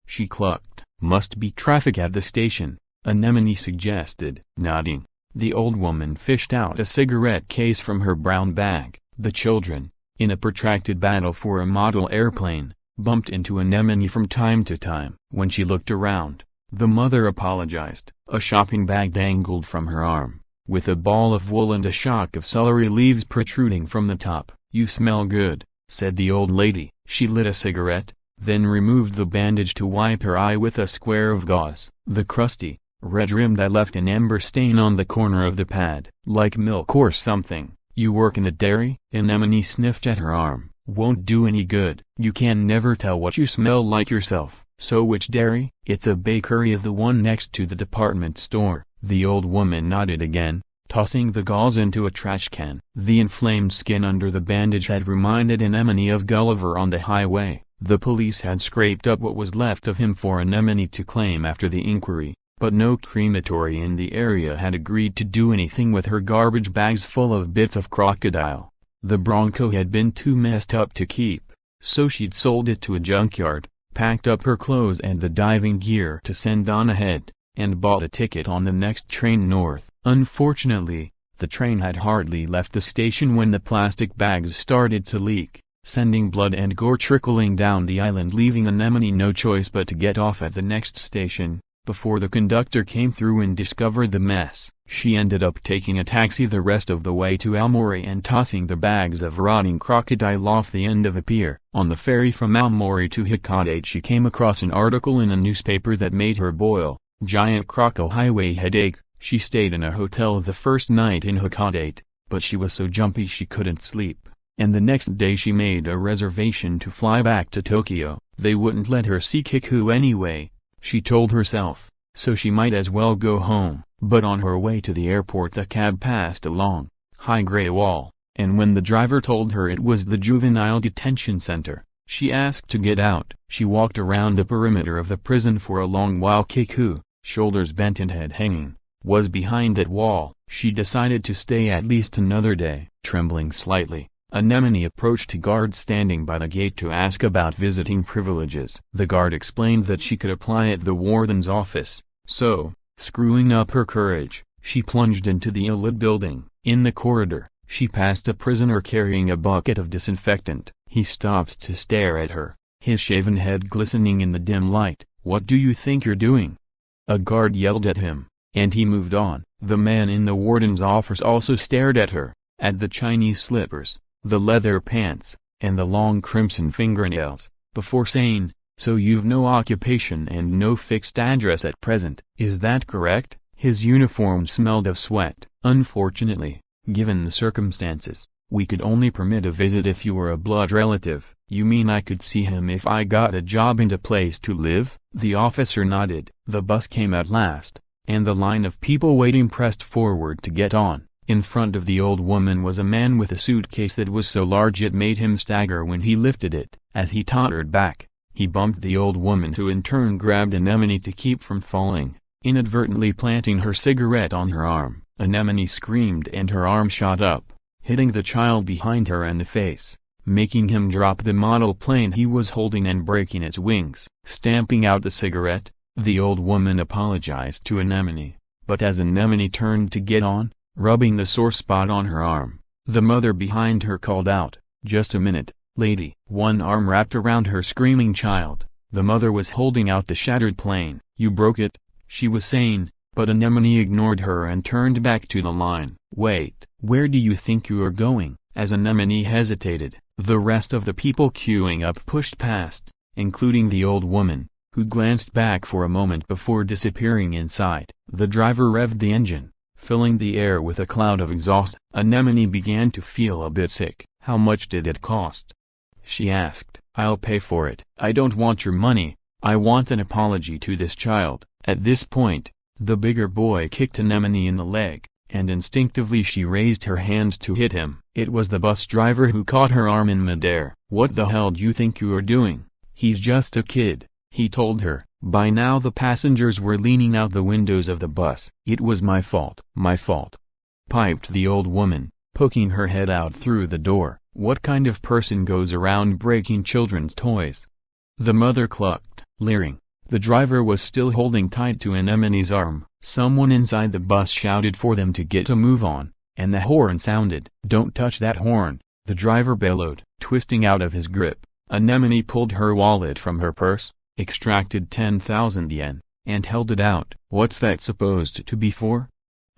S1: she clucked. "Must be traffic at the station," Anemone suggested. Nodding, the old woman fished out a cigarette case from her brown bag. The children, in a protracted battle for a model airplane, bumped into Anemone from time to time. When she looked around, the mother apologized. A shopping bag dangled from her arm, with a ball of wool and a shock of celery leaves protruding from the top. "You smell good," said the old lady. She lit a cigarette, then removed the bandage to wipe her eye with a square of gauze. The crusty, red-rimmed eye left an amber stain on the corner of the pad. "Like milk or something. You work in a dairy?" Anemone sniffed at her arm. "Won't do any good. You can never tell what you smell like yourself." "So which dairy?" "It's a bakery, the one next to the department store." The old woman nodded again, tossing the gauze into a trash can. The inflamed skin under the bandage had reminded Anemone of Gulliver on the highway. The police had scraped up what was left of him for Anemone to claim after the inquiry, but no crematory in the area had agreed to do anything with her garbage bags full of bits of crocodile. The Bronco had been too messed up to keep, so she'd sold it to a junkyard, packed up her clothes and the diving gear to send on ahead, and bought a ticket on the next train north. Unfortunately, the train had hardly left the station when the plastic bags started to leak, sending blood and gore trickling down the island, leaving Anemone no choice but to get off at the next station. Before the conductor came through and discovered the mess, she ended up taking a taxi the rest of the way to Aomori and tossing the bags of rotting crocodile off the end of a pier. On the ferry from Aomori to Hokkaido she came across an article in a newspaper that made her boil. Giant crocodile highway headache. She stayed in a hotel the first night in Hokkaido, but she was so jumpy she couldn't sleep, and the next day she made a reservation to fly back to Tokyo. They wouldn't let her see Kiku anyway, she told herself, so she might as well go home. But on her way to the airport the cab passed a long, high gray wall, and when the driver told her it was the juvenile detention center, she asked to get out. She walked around the perimeter of the prison for a long while. Kiku, shoulders bent and head hanging, was behind that wall. She decided to stay at least another day. Trembling slightly, Anemone approached a guard standing by the gate to ask about visiting privileges. The guard explained that she could apply at the warden's office, so, screwing up her courage, she plunged into the ill-lit building. In the corridor, she passed a prisoner carrying a bucket of disinfectant. He stopped to stare at her, his shaven head glistening in the dim light. "What do you think you're doing?" a guard yelled at him, and he moved on. The man in the warden's office also stared at her, at the Chinese slippers, the leather pants, and the long crimson fingernails, before saying, "So you've no occupation and no fixed address at present, is that correct?" His uniform smelled of sweat. "Unfortunately, given the circumstances, we could only permit a visit if you were a blood relative." "You mean I could see him if I got a job and a place to live?" The officer nodded. The bus came at last, and the line of people waiting pressed forward to get on. In front of the old woman was a man with a suitcase that was so large it made him stagger when he lifted it. As he tottered back, he bumped the old woman, who in turn grabbed Anemone to keep from falling, inadvertently planting her cigarette on her arm. Anemone screamed and her arm shot up, hitting the child behind her in the face, making him drop the model plane he was holding and breaking its wings. Stamping out the cigarette, the old woman apologized to Anemone, but as Anemone turned to get on, rubbing the sore spot on her arm, the mother behind her called out, "Just a minute, lady." One arm wrapped around her screaming child, the mother was holding out the shattered plane. "You broke it," she was saying, but Anemone ignored her and turned back to the line. "Wait, where do you think you are going?" As Anemone hesitated, the rest of the people queuing up pushed past, including the old woman, who glanced back for a moment before disappearing inside. The driver revved the engine, filling the air with a cloud of exhaust. Anemone began to feel a bit sick. "How much did it cost?" she asked. "I'll pay for it." "I don't want your money, I want an apology to this child." At this point, the bigger boy kicked Anemone in the leg, and instinctively she raised her hand to hit him. It was the bus driver who caught her arm in midair. "What the hell do you think you are doing? He's just a kid." he told her. By now the passengers were leaning out the windows of the bus. "It was my fault, piped the old woman, poking her head out through the door. "What kind of person goes around breaking children's toys?" The mother clucked, leering. The driver was still holding tight to Anemone's arm. Someone inside the bus shouted for them to get a move on, and the horn sounded. "Don't touch that horn," the driver bellowed. Twisting out of his grip, Anemone pulled her wallet from her purse, extracted 10,000 yen, and held it out. "What's that supposed to be for?"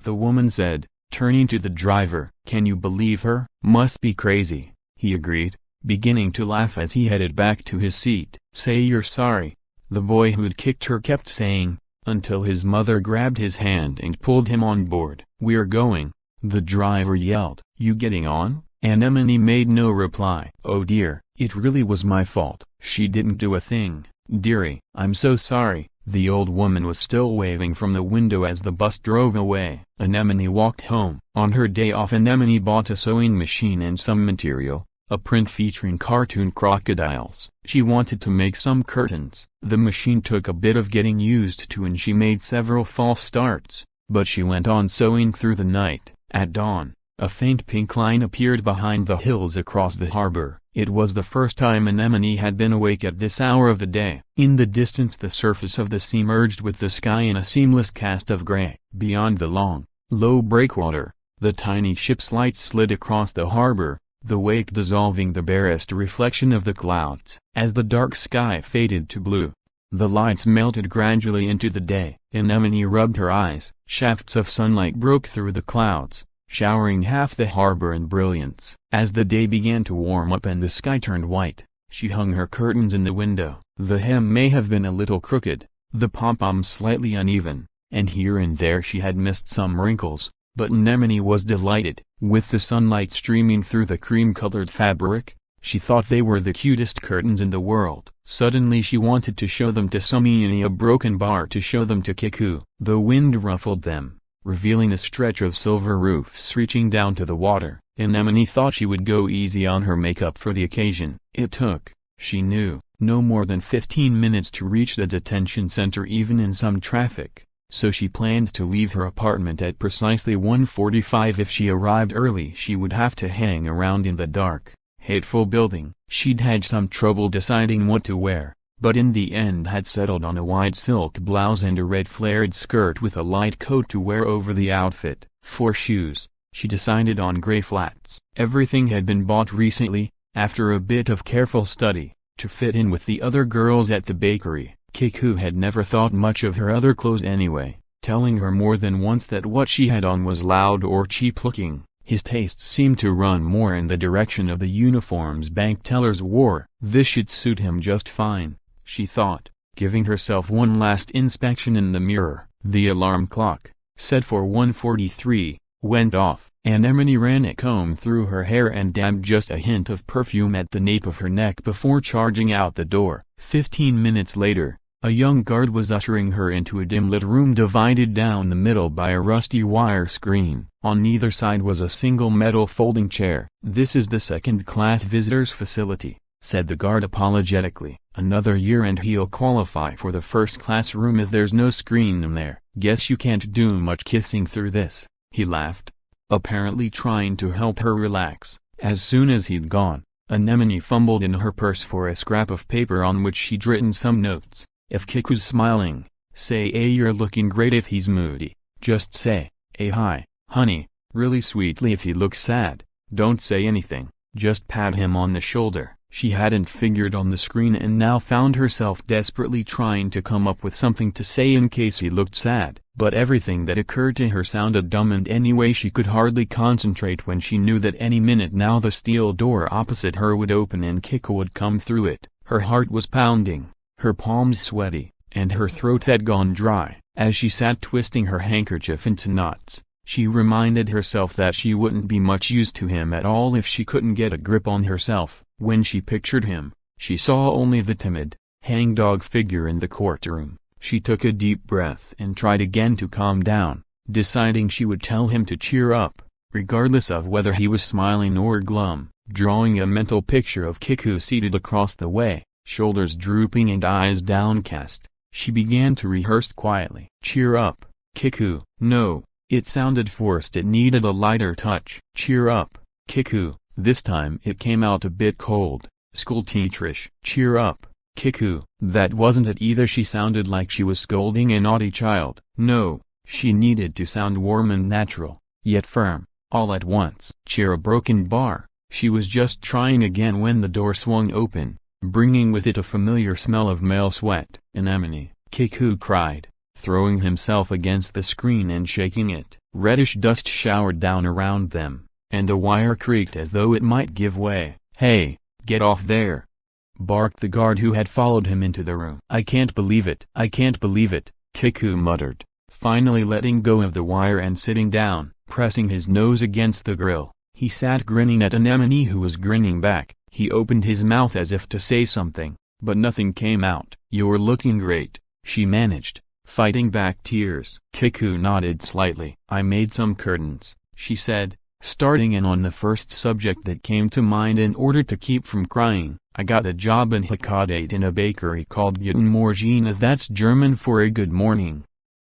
S1: the woman said, turning to the driver. "Can you believe her?" "Must be crazy," he agreed, beginning to laugh as he headed back to his seat. "Say you're sorry," the boy who'd kicked her kept saying, until his mother grabbed his hand and pulled him on board. "We're going," the driver yelled. "You getting on?" Anemone made no reply. "Oh dear, it really was my fault." "She didn't do a thing, dearie." "I'm so sorry." The old woman was still waving from the window as the bus drove away. Anemone walked home. On her day off, Anemone bought a sewing machine and some material, a print featuring cartoon crocodiles. She wanted to make some curtains. The machine took a bit of getting used to and she made several false starts, but she went on sewing through the night. At dawn, a faint pink line appeared behind the hills across the harbor. It was the first time Anemone had been awake at this hour of the day. In the distance the surface of the sea merged with the sky in a seamless cast of gray. Beyond the long, low breakwater, the tiny ship's lights slid across the harbor, the wake dissolving the barest reflection of the clouds. As the dark sky faded to blue, the lights melted gradually into the day. Anemone rubbed her eyes. Shafts of sunlight broke through the clouds, showering half the harbor in brilliance. As the day began to warm up and the sky turned white, she hung her curtains in the window. The hem may have been a little crooked, the pom-pom slightly uneven, and here and there she had missed some wrinkles, but Anemone was delighted. With the sunlight streaming through the cream-colored fabric, she thought they were the cutest curtains in the world. Suddenly she wanted to show them to Sumiyuni, a broken bar to show them to Kiku. The wind ruffled them, revealing a stretch of silver roofs reaching down to the water. Anemone thought she would go easy on her makeup for the occasion. It took, she knew, no more than 15 minutes to reach the detention center even in some traffic, so she planned to leave her apartment at precisely 1:45. If she arrived early she would have to hang around in the dark, hateful building. She'd had some trouble deciding what to wear, but in the end had settled on a white silk blouse and a red flared skirt with a light coat to wear over the outfit. For shoes, she decided on gray flats. Everything had been bought recently, after a bit of careful study, to fit in with the other girls at the bakery. Kiku had never thought much of her other clothes anyway, telling her more than once that what she had on was loud or cheap looking. His tastes seemed to run more in the direction of the uniforms bank tellers wore. This should suit him just fine, she thought, giving herself one last inspection in the mirror. The alarm clock, set for 1:43, went off. Anemone ran a comb through her hair and dabbed just a hint of perfume at the nape of her neck before charging out the door. 15 minutes later, a young guard was ushering her into a dim-lit room divided down the middle by a rusty wire screen. On either side was a single metal folding chair. "This is the second-class visitors facility," said the guard apologetically. "Another year and he'll qualify for the first-class room if there's no screen in there." "Guess you can't do much kissing through this," he laughed, apparently trying to help her relax. As soon as he'd gone, Anemone fumbled in her purse for a scrap of paper on which she'd written some notes. If Kiku's smiling, say you're looking great. If he's moody, just say, hi, honey, really sweetly. If he looks sad, don't say anything, just pat him on the shoulder. She hadn't figured on the screen and now found herself desperately trying to come up with something to say in case he looked sad. But everything that occurred to her sounded dumb, and anyway she could hardly concentrate when she knew that any minute now the steel door opposite her would open and Kiku would come through it. Her heart was pounding, her palms sweaty, and her throat had gone dry. As she sat twisting her handkerchief into knots, she reminded herself that she wouldn't be much use to him at all if she couldn't get a grip on herself. When she pictured him, she saw only the timid, hangdog figure in the courtroom. She took a deep breath and tried again to calm down, deciding she would tell him to cheer up, regardless of whether he was smiling or glum. Drawing a mental picture of Kiku seated across the way, Shoulders drooping and eyes downcast, she began to rehearse quietly. "Cheer up, Kiku." No, it sounded forced, it needed a lighter touch. "Cheer up, Kiku." This time it came out a bit cold, schoolteacherish. "Cheer up, Kiku." That wasn't it either, she sounded like she was scolding a naughty child. No, she needed to sound warm and natural, yet firm, all at once. "Cheer a broken bar." She was just trying again when the door swung open, bringing with it a familiar smell of male sweat. "Anemone!" Kiku cried, throwing himself against the screen and shaking it. Reddish dust showered down around them, and the wire creaked as though it might give way. "Hey, get off there!" barked the guard who had followed him into the room. "I can't believe it. I can't believe it," Kiku muttered, finally letting go of the wire and sitting down. Pressing his nose against the grill, he sat grinning at Anemone, who was grinning back. He opened his mouth as if to say something, but nothing came out. "You're looking great," she managed, fighting back tears. Kiku nodded slightly. "I made some curtains," she said, starting in on the first subject that came to mind in order to keep from crying. "I got a job in Hikadate in a bakery called Guten Morgen. That's German for a good morning.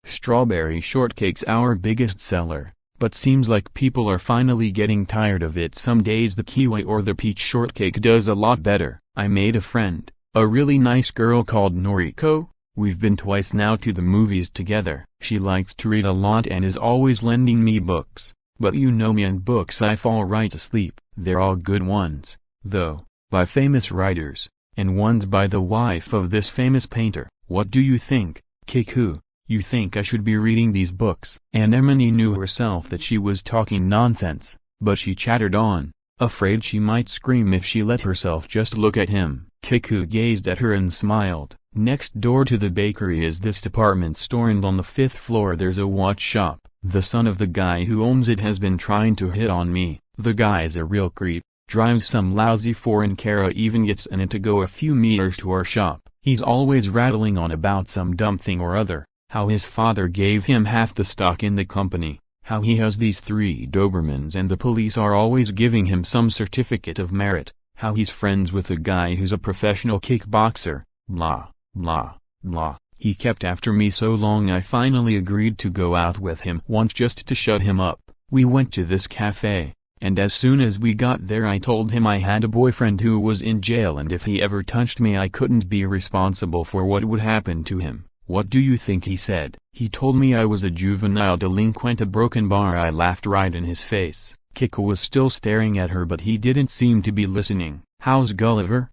S1: Strawberry shortcake's our biggest seller, but seems like people are finally getting tired of it. Some days the kiwi or the peach shortcake does a lot better. I made a friend, a really nice girl called Noriko. We've been twice now to the movies together. She likes to read a lot and is always lending me books, but you know me and books, I fall right asleep. They're all good ones, though, by famous writers, and one's by the wife of this famous painter. What do you think, Kiku? You think I should be reading these books?" Anemone knew herself that she was talking nonsense, but she chattered on, afraid she might scream if she let herself just look at him. Kiku gazed at her and smiled. "Next door to the bakery is this department store, and on the 5th floor there's a watch shop. The son of the guy who owns it has been trying to hit on me. The guy's a real creep, drives some lousy foreign car, even gets in it to go a few meters to our shop. He's always rattling on about some dumb thing or other. How his father gave him half the stock in the company, how he has these 3 Dobermans and the police are always giving him some certificate of merit, how he's friends with a guy who's a professional kickboxer, blah, blah, blah. He kept after me so long I finally agreed to go out with him once just to shut him up. We went to this cafe, and as soon as we got there I told him I had a boyfriend who was in jail, and if he ever touched me I couldn't be responsible for what would happen to him. What do you think he said? He told me I was a juvenile delinquent, a broken bar. I laughed right in his face. Kiku was still staring at her, but he didn't seem to be listening. "How's Gulliver?"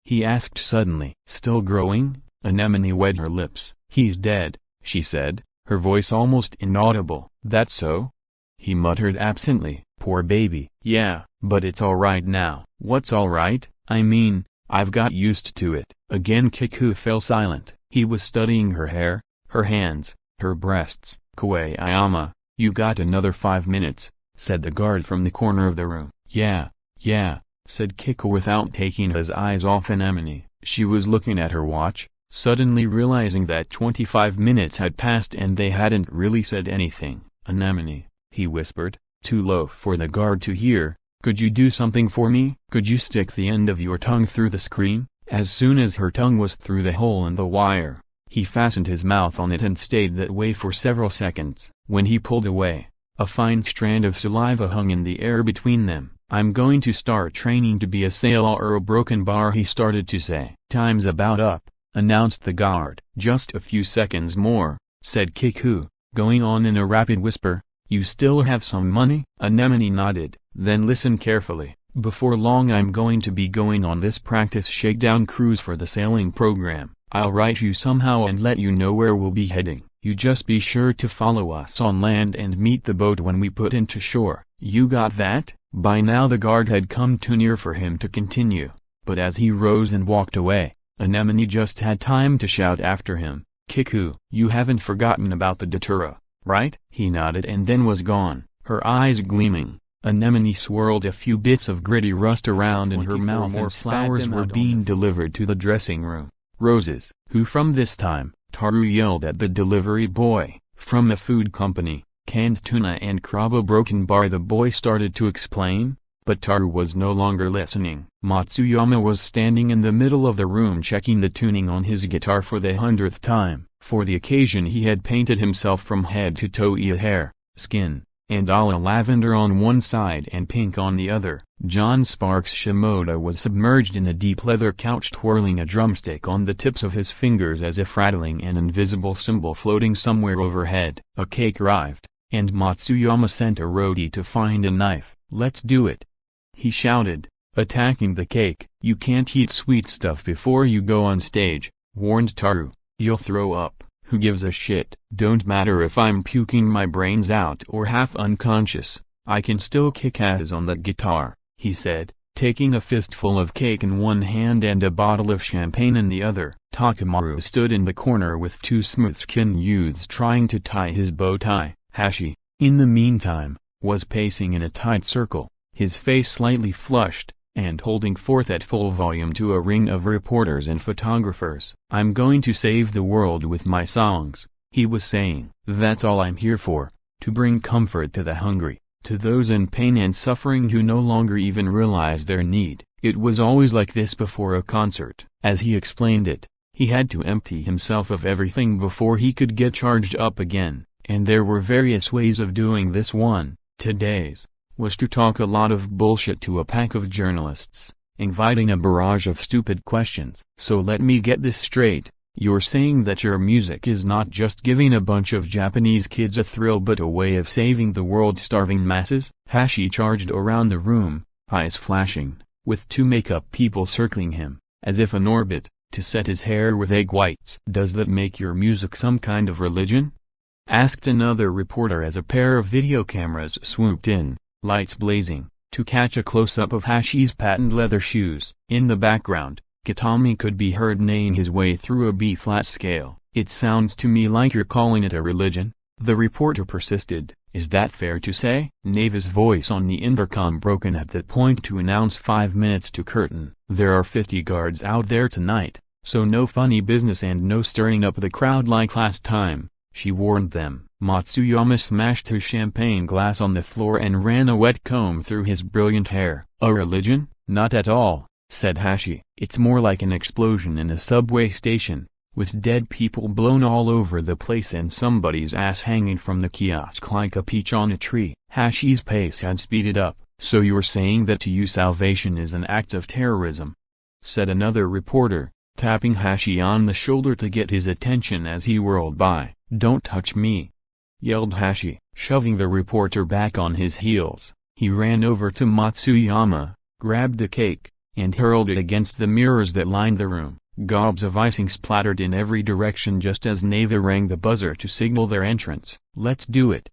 S1: he asked suddenly. "Still growing?" Anemone wet her lips. "He's dead," she said, her voice almost inaudible. "That's so?" he muttered absently. "Poor baby." "Yeah, but it's all right now." "What's all right?" "I mean, I've got used to it." Again Kiku fell silent. He was studying her hair, her hands, her breasts. "Koayama, you got another 5 minutes," said the guard from the corner of the room. Yeah, said Kiku without taking his eyes off Anemone. She was looking at her watch, suddenly realizing that 25 minutes had passed and they hadn't really said anything. "Anemone," he whispered, too low for the guard to hear, "could you do something for me? Could you stick the end of your tongue through the screen?" As soon as her tongue was through the hole in the wire, he fastened his mouth on it and stayed that way for several seconds. When he pulled away, a fine strand of saliva hung in the air between them. "I'm going to start training to be a sailor or a broken bar," he started to say. "Time's about up," announced the guard. "Just a few seconds more," said Kiku, going on in a rapid whisper. "You still have some money?" Anemone nodded. "Then listen carefully. Before long I'm going to be going on this practice shakedown cruise for the sailing program. I'll write you somehow and let you know where we'll be heading. You just be sure to follow us on land and meet the boat when we put into shore. You got that?" By now the guard had come too near for him to continue, but as he rose and walked away, Anemone just had time to shout after him, "Kiku, you haven't forgotten about the datura, right?" He nodded and then was gone, her eyes gleaming. Anemone swirled a few bits of gritty rust around in her mouth and flowers were being delivered to the dressing room. "Roses." "Who from this time?" Taru yelled at the delivery boy. "From a food company, canned tuna and crab, a broken bar," the boy started to explain, But Taru was no longer listening. Matsuyama was standing in the middle of the room checking the tuning on his guitar for the 100th time. For the occasion he had painted himself from head to toe hair, skin, and ala lavender on one side and pink on the other. John Sparks Shimoda was submerged in a deep leather couch, twirling a drumstick on the tips of his fingers as if rattling an invisible cymbal floating somewhere overhead. A cake arrived, and Matsuyama sent a roadie to find a knife. "Let's do it," he shouted, attacking the cake. "You can't eat sweet stuff before you go on stage," warned Taru. "You'll throw up." "Who gives a shit? Don't matter if I'm puking my brains out or half unconscious, I can still kick ass on that guitar," he said, taking a fistful of cake in one hand and a bottle of champagne in the other. Takemaru stood in the corner with two smooth-skinned youths trying to tie his bow tie. Hashi, in the meantime, was pacing in a tight circle, his face slightly flushed, and holding forth at full volume to a ring of reporters and photographers. "I'm going to save the world with my songs," he was saying. "That's all I'm here for, to bring comfort to the hungry, to those in pain and suffering who no longer even realize their need." It was always like this before a concert. As he explained it, he had to empty himself of everything before he could get charged up again, and there were various ways of doing this. One, today's, was to talk a lot of bullshit to a pack of journalists, inviting a barrage of stupid questions. "So let me get this straight, you're saying that your music is not just giving a bunch of Japanese kids a thrill but a way of saving the world's starving masses?" Hashi charged around the room, eyes flashing, with two makeup people circling him, as if in orbit, to set his hair with egg whites. "Does that make your music some kind of religion?" asked another reporter as a pair of video cameras swooped in, lights blazing, to catch a close-up of Hashi's patent leather shoes. In the background, Kitami could be heard neighing his way through a B-flat scale. "It sounds to me like you're calling it a religion," the reporter persisted. "Is that fair to say?" Neva's voice on the intercom broken at that point to announce 5 minutes to curtain. "There are 50 guards out there tonight, so no funny business and no stirring up the crowd like last time," she warned them. Matsuyama smashed his champagne glass on the floor and ran a wet comb through his brilliant hair. "A religion? Not at all," said Hashi. "It's more like an explosion in a subway station, with dead people blown all over the place and somebody's ass hanging from the kiosk like a peach on a tree." Hashi's pace had speeded up. "So you're saying that to you salvation is an act of terrorism?" said another reporter, tapping Hashi on the shoulder to get his attention as he whirled by. "Don't touch me!" yelled Hashi, shoving the reporter back on his heels. He ran over to Matsuyama, grabbed the cake, and hurled it against the mirrors that lined the room. Gobs of icing splattered in every direction just as Neva rang the buzzer to signal their entrance. "Let's do it!"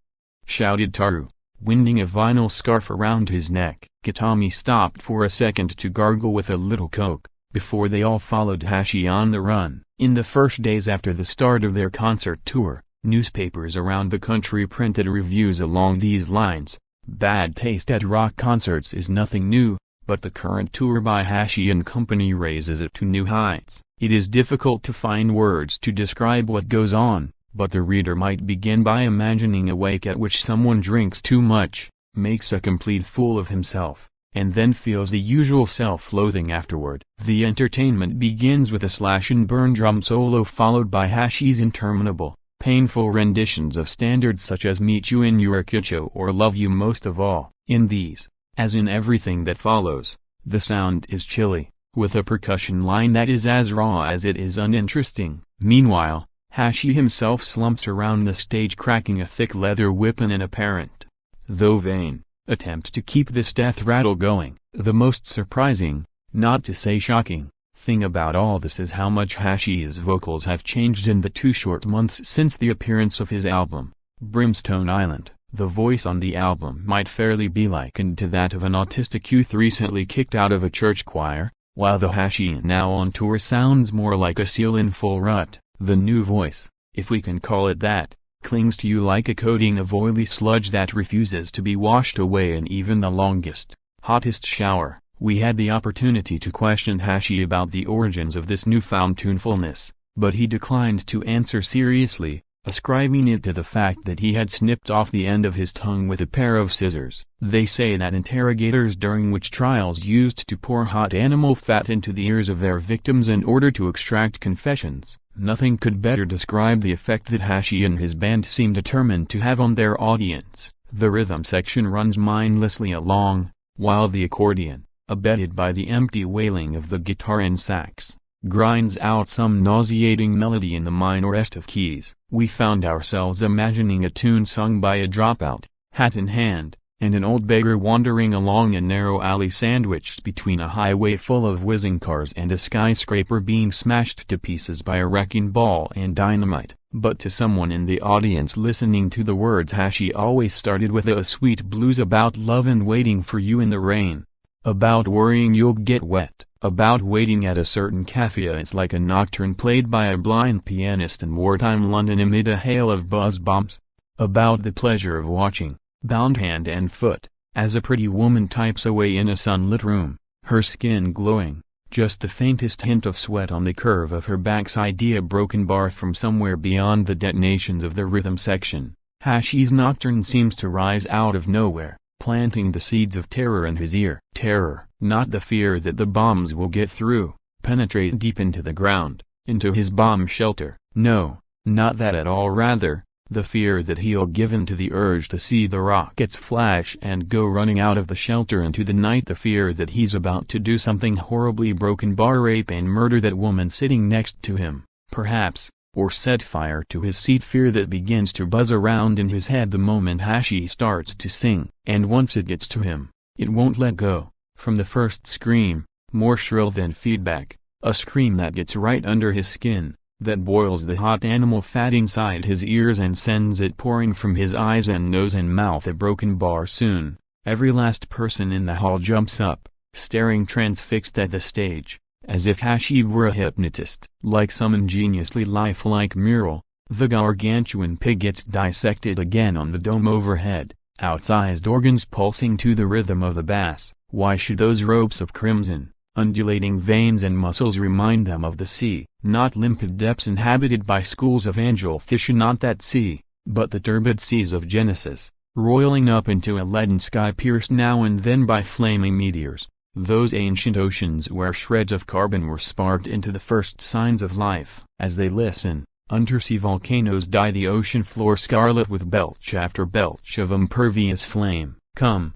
S1: shouted Taru, winding a vinyl scarf around his neck. Kitami stopped for a second to gargle with a little coke, before they all followed Hashi on the run. In the first days after the start of their concert tour, newspapers around the country printed reviews along these lines: "Bad taste at rock concerts is nothing new, but the current tour by Hashi and company raises it to new heights." It is difficult to find words to describe what goes on, but the reader might begin by imagining a wake at which someone drinks too much, makes a complete fool of himself, and then feels the usual self-loathing afterward. The entertainment begins with a slash-and-burn drum solo followed by Hashi's interminable, painful renditions of standards such as "Meet You in Yurikicho" or "Love You Most of All." In these, as in everything that follows, the sound is chilly, with a percussion line that is as raw as it is uninteresting. Meanwhile, Hashi himself slumps around the stage cracking a thick leather whip in an apparent, though vain, attempt to keep this death rattle going. The most surprising, not to say shocking, thing about all this is how much Hashi's vocals have changed in the 2 short months since the appearance of his album, Brimstone Island. The voice on the album might fairly be likened to that of an autistic youth recently kicked out of a church choir, while the Hashi now on tour sounds more like a seal in full rut. The new voice, if we can call it that, clings to you like a coating of oily sludge that refuses to be washed away in even the longest, hottest shower. We had the opportunity to question Hashi about the origins of this newfound tunefulness, but he declined to answer seriously, ascribing it to the fact that he had snipped off the end of his tongue with a pair of scissors. They say that interrogators during witch trials used to pour hot animal fat into the ears of their victims in order to extract confessions. Nothing could better describe the effect that Hashi and his band seem determined to have on their audience. The rhythm section runs mindlessly along, while the accordion, abetted by the empty wailing of the guitar and sax, grinds out some nauseating melody in the minorest of keys. We found ourselves imagining a tune sung by a dropout, hat in hand, and an old beggar wandering along a narrow alley sandwiched between a highway full of whizzing cars and a skyscraper being smashed to pieces by a wrecking ball and dynamite. But to someone in the audience listening to the words, Hashi always started with a sweet blues about love and waiting for you in the rain, about worrying you'll get wet, about waiting at a certain cafe. It's like a nocturne played by a blind pianist in wartime London amid a hail of buzz bombs, about the pleasure of watching, bound hand and foot, as a pretty woman types away in a sunlit room, her skin glowing, just the faintest hint of sweat on the curve of her backside. A broken bar from somewhere beyond the detonations of the rhythm section. Hashi's nocturne seems to rise out of nowhere, planting the seeds of terror in his ear. Terror, not the fear that the bombs will get through, penetrate deep into the ground, into his bomb shelter. No, not that at all. Rather, the fear that he'll give in to the urge to see the rockets flash and go running out of the shelter into the night. The fear that he's about to do something horribly broken bar, rape and murder that woman sitting next to him, perhaps, or set fire to his seat. Fear that begins to buzz around in his head the moment Hashi starts to sing. And once it gets to him, it won't let go. From the first scream, more shrill than feedback, a scream that gets right under his skin, that boils the hot animal fat inside his ears and sends it pouring from his eyes and nose and mouth. A broken bar. Soon, every last person in the hall jumps up, staring transfixed at the stage, as if Hashi were a hypnotist. Like some ingeniously lifelike mural, the gargantuan pig gets dissected again on the dome overhead, outsized organs pulsing to the rhythm of the bass. Why should those ropes of crimson, undulating veins and muscles remind them of the sea? Not limpid depths inhabited by schools of angelfish, not that sea, but the turbid seas of Genesis, roiling up into a leaden sky pierced now and then by flaming meteors. Those ancient oceans where shreds of carbon were sparked into the first signs of life. As they listen, undersea volcanoes dye the ocean floor scarlet with belch after belch of impervious flame. Come,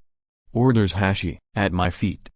S1: orders Hashi. At my feet,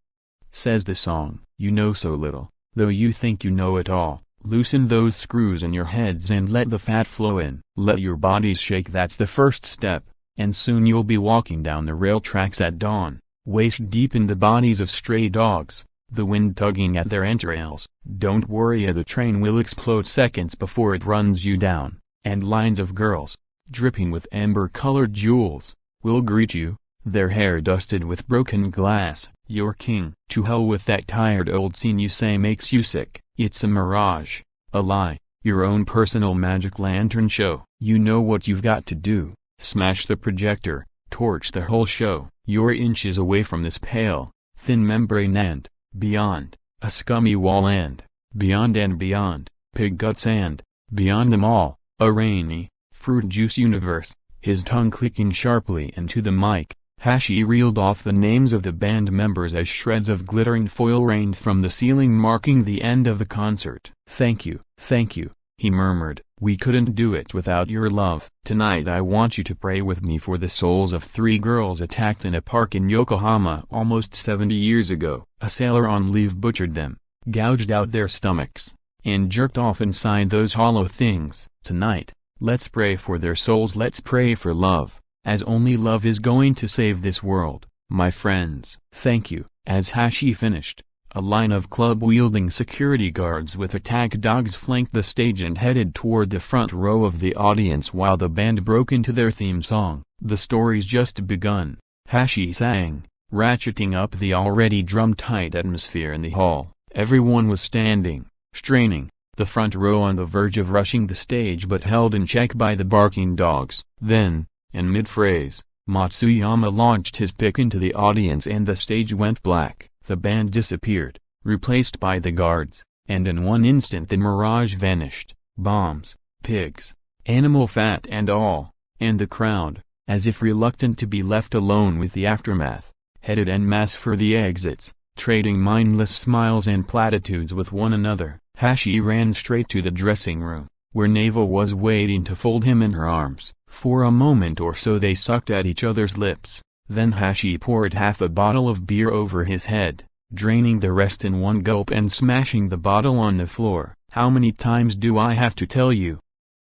S1: says the song. You know so little, though you think you know it all. Loosen those screws in your heads and let the fat flow in. Let your bodies shake, that's the first step, and soon you'll be walking down the rail tracks at dawn, waist deep in the bodies of stray dogs, the wind tugging at their entrails. Don't worry, the train will explode seconds before it runs you down, and lines of girls, dripping with amber-colored jewels, will greet you, their hair dusted with broken glass. Your king. To hell with that tired old scene you say makes you sick. It's a mirage, a lie, your own personal magic lantern show. You know what you've got to do. Smash the projector, torch the whole show. You're inches away from this pale, thin membrane and, beyond, a scummy wall and beyond, pig guts and, beyond them all, a rainy, fruit juice universe. His tongue clicking sharply into the mic, Hashi reeled off the names of the band members as shreds of glittering foil rained from the ceiling, marking the end of the concert. Thank you, he murmured. We couldn't do it without your love. Tonight I want you to pray with me for the souls of 3 girls attacked in a park in Yokohama almost 70 years ago. A sailor on leave butchered them, gouged out their stomachs, and jerked off inside those hollow things. Tonight, let's pray for their souls. Let's pray for love, as only love is going to save this world, my friends. Thank you. As Hashi finished, a line of club-wielding security guards with attack dogs flanked the stage and headed toward the front row of the audience while the band broke into their theme song. The story's just begun, Hashi sang, ratcheting up the already drum-tight atmosphere in the hall. Everyone was standing, straining, the front row on the verge of rushing the stage but held in check by the barking dogs. Then, in mid-phrase, Matsuyama launched his pick into the audience and the stage went black. The band disappeared, replaced by the guards, and in one instant the mirage vanished. Bombs, pigs, animal fat and all, and the crowd, as if reluctant to be left alone with the aftermath, headed en masse for the exits, trading mindless smiles and platitudes with one another. Hashi ran straight to the dressing room, where Neva was waiting to fold him in her arms. For a moment or so they sucked at each other's lips, then Hashi poured half a bottle of beer over his head, draining the rest in one gulp and smashing the bottle on the floor. "How many times do I have to tell you?"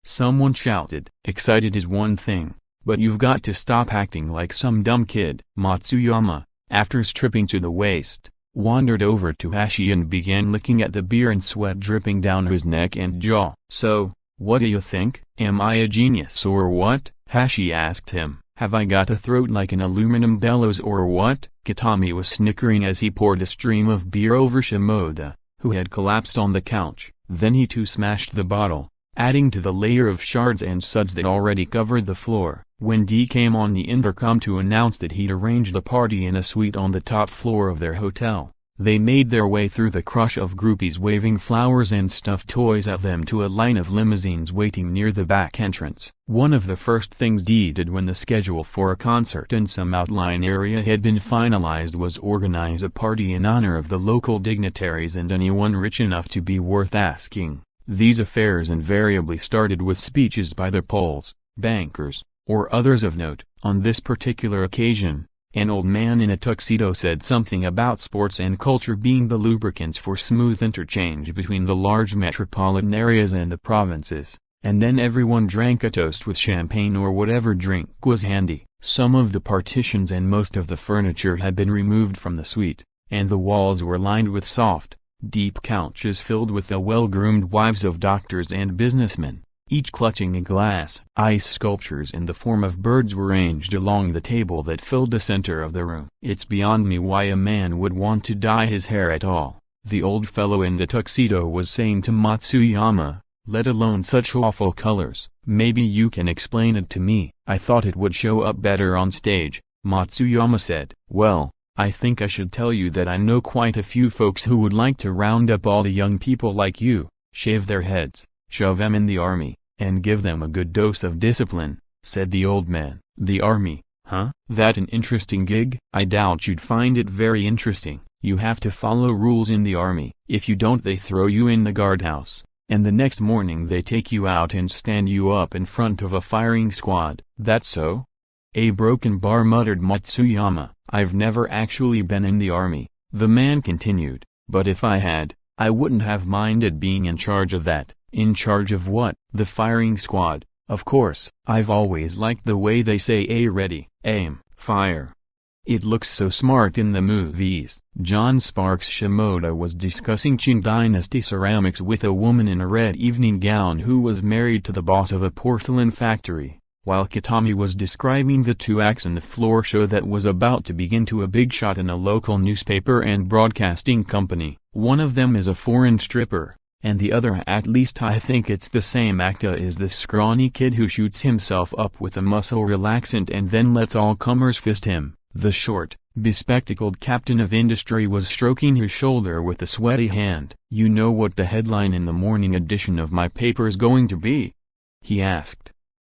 S1: someone shouted. "Excited is one thing, but you've got to stop acting like some dumb kid." Matsuyama, after stripping to the waist, wandered over to Hashi and began licking at the beer and sweat dripping down his neck and jaw. "So, what do you think? Am I a genius or what?" Hashi asked him. "Have I got a throat like an aluminum bellows or what?" Kitami was snickering as he poured a stream of beer over Shimoda, who had collapsed on the couch. Then he too smashed the bottle, adding to the layer of shards and suds that already covered the floor. When D came on the intercom to announce that he'd arranged a party in a suite on the top floor of their hotel, they made their way through the crush of groupies waving flowers and stuffed toys at them to a line of limousines waiting near the back entrance. One of the first things D did when the schedule for a concert in some outlying area had been finalized was organize a party in honor of the local dignitaries and anyone rich enough to be worth asking. These affairs invariably started with speeches by the Poles, bankers, or others of note. On this particular occasion, an old man in a tuxedo said something about sports and culture being the lubricants for smooth interchange between the large metropolitan areas and the provinces, and then everyone drank a toast with champagne or whatever drink was handy. Some of the partitions and most of the furniture had been removed from the suite, and the walls were lined with soft, deep couches filled with the well-groomed wives of doctors and businessmen, each clutching a glass. Ice sculptures in the form of birds were ranged along the table that filled the center of the room. "It's beyond me why a man would want to dye his hair at all," the old fellow in the tuxedo was saying to Matsuyama, "let alone such awful colors." "Maybe you can explain it to me." "I thought it would show up better on stage," Matsuyama said. "Well, I think I should tell you that I know quite a few folks who would like to round up all the young people like you, shave their heads, shove them in the army, and give them a good dose of discipline," said the old man. "The army, huh? That an interesting gig?" "I doubt you'd find it very interesting. You have to follow rules in the army. If you don't they throw you in the guardhouse, and the next morning they take you out and stand you up in front of a firing squad." "That's so?" A broken bar muttered Matsuyama. "I've never actually been in the army," the man continued, "but if I had, I wouldn't have minded being in charge of that." "In charge of what?" "The firing squad, of course. I've always liked the way they say ready, aim, fire. It looks so smart in the movies." John Sparks Shimoda was discussing Qing Dynasty ceramics with a woman in a red evening gown who was married to the boss of a porcelain factory, while Kitami was describing the two acts in the floor show that was about to begin to a big shot in a local newspaper and broadcasting company. "One of them is a foreign stripper, and the other, at least I think it's the same actor, is the scrawny kid who shoots himself up with a muscle relaxant and then lets all comers fist him." The short, bespectacled captain of industry was stroking his shoulder with a sweaty hand. "You know what the headline in the morning edition of my paper's going to be?" he asked.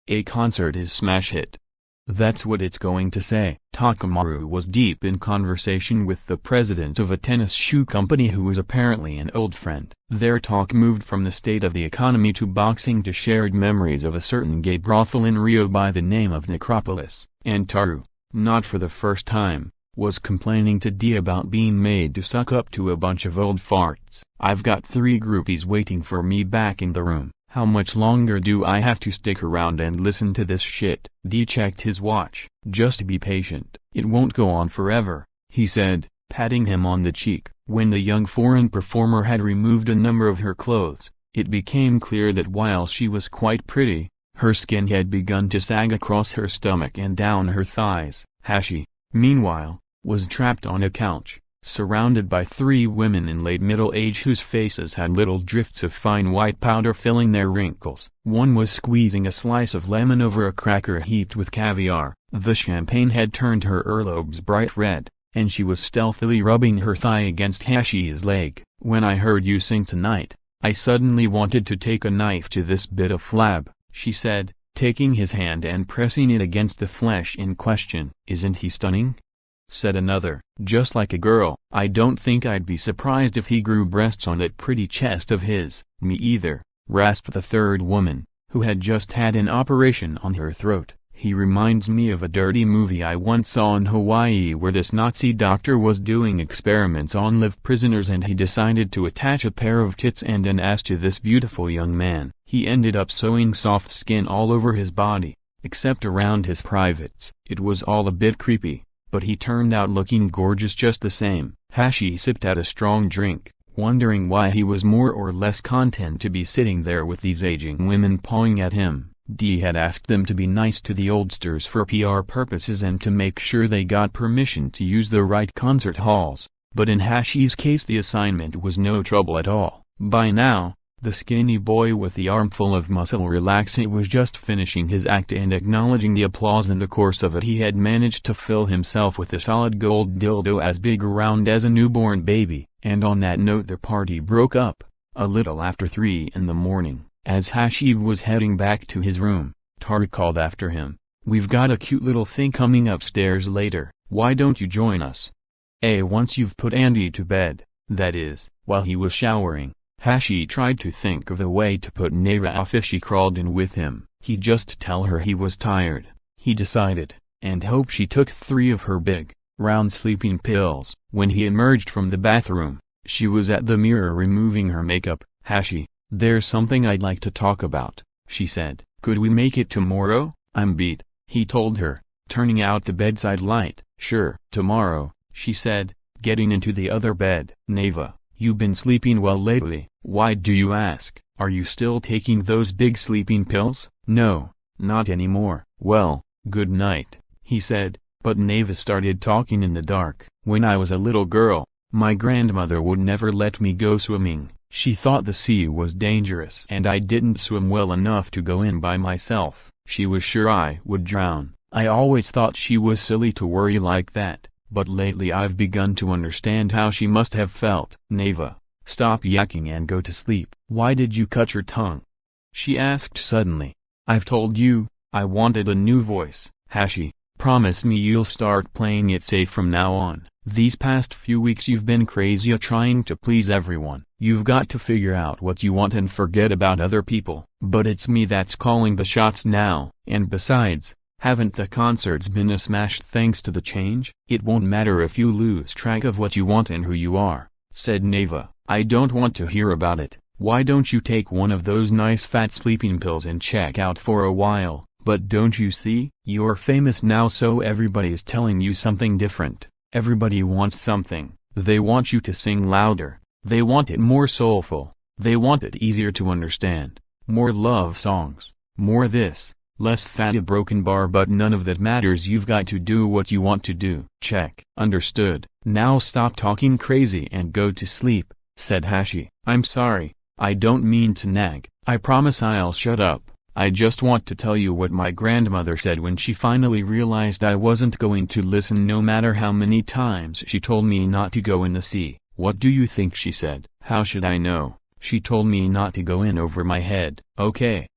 S1: "A concert is smash hit." "That's what it's going to say." Takamaru was deep in conversation with the president of a tennis shoe company who was apparently an old friend. Their talk moved from the state of the economy to boxing to shared memories of a certain gay brothel in Rio by the name of Necropolis. And Taru, not for the first time, was complaining to D about being made to suck up to a bunch of old farts. "I've got 3 groupies waiting for me back in the room. How much longer do I have to stick around and listen to this shit?" D checked his watch. "Just be patient. It won't go on forever," he said, patting him on the cheek. When the young foreign performer had removed a number of her clothes, it became clear that while she was quite pretty, her skin had begun to sag across her stomach and down her thighs. Hashi, meanwhile, was trapped on a couch, surrounded by 3 women in late middle age whose faces had little drifts of fine white powder filling their wrinkles. One was squeezing a slice of lemon over a cracker heaped with caviar. The champagne had turned her earlobes bright red, and she was stealthily rubbing her thigh against Hashi's leg. "When I heard you sing tonight, I suddenly wanted to take a knife to this bit of flab," she said, taking his hand and pressing it against the flesh in question. "Isn't he stunning?" said another. "Just like a girl." "I don't think I'd be surprised if he grew breasts on that pretty chest of his." "Me either," rasped the third woman, who had just had an operation on her throat. "He reminds me of a dirty movie I once saw in Hawaii where this Nazi doctor was doing experiments on live prisoners and he decided to attach a pair of tits and an ass to this beautiful young man. He ended up sewing soft skin all over his body, except around his privates. It was all a bit creepy, but he turned out looking gorgeous just the same." Hashi sipped at a strong drink, wondering why he was more or less content to be sitting there with these aging women pawing at him. Dee had asked them to be nice to the oldsters for PR purposes and to make sure they got permission to use the right concert halls, but in Hashi's case the assignment was no trouble at all. By now, the skinny boy with the armful of muscle relaxant was just finishing his act and acknowledging the applause. In the course of it he had managed to fill himself with a solid gold dildo as big around as a newborn baby, and on that note the party broke up, a little after 3 in the morning. As Hashi was heading back to his room, Tara called after him, "We've got a cute little thing coming upstairs later, why don't you join us? Once you've put Andy to bed, that is." While he was showering, Hashi tried to think of a way to put Neva off if she crawled in with him. He'd just tell her he was tired, he decided, and hope she took 3 of her big, round sleeping pills. When he emerged from the bathroom, she was at the mirror removing her makeup. "Hashi, there's something I'd like to talk about," she said. "Could we make it tomorrow?" "I'm beat," he told her, turning out the bedside light. "Sure." "Tomorrow," she said, getting into the other bed. "Neva, you've been sleeping well lately." "Why do you ask? Are you still taking those big sleeping pills?" "No, not anymore." "Well, good night," he said, but Neva started talking in the dark. "When I was a little girl, my grandmother would never let me go swimming. She thought the sea was dangerous and I didn't swim well enough to go in by myself. She was sure I would drown. I always thought she was silly to worry like that, but lately I've begun to understand how she must have felt." "Neva, stop yakking and go to sleep." "Why did you cut your tongue?" she asked suddenly. "I've told you, I wanted a new voice." "Hashi, promise me you'll start playing it safe from now on. These past few weeks you've been crazy trying to please everyone. You've got to figure out what you want and forget about other people." "But it's me that's calling the shots now. And besides, haven't the concerts been a smash thanks to the change?" "It won't matter if you lose track of what you want and who you are," said Neva. "I don't want to hear about it. Why don't you take one of those nice fat sleeping pills and check out for a while?" "But don't you see? You're famous now so everybody's telling you something different. Everybody wants something. They want you to sing louder. They want it more soulful. They want it easier to understand. More love songs. More this. Less fatty broken bar, but none of that matters. You've got to do what you want to do." "Check." "Understood. Now stop talking crazy and go to sleep," said Hashi. "I'm sorry. I don't mean to nag. I promise I'll shut up. I just want to tell you what my grandmother said when she finally realized I wasn't going to listen no matter how many times she told me not to go in the sea." "What do you think she said?" "How should I know? She told me not to go in over my head." Okay,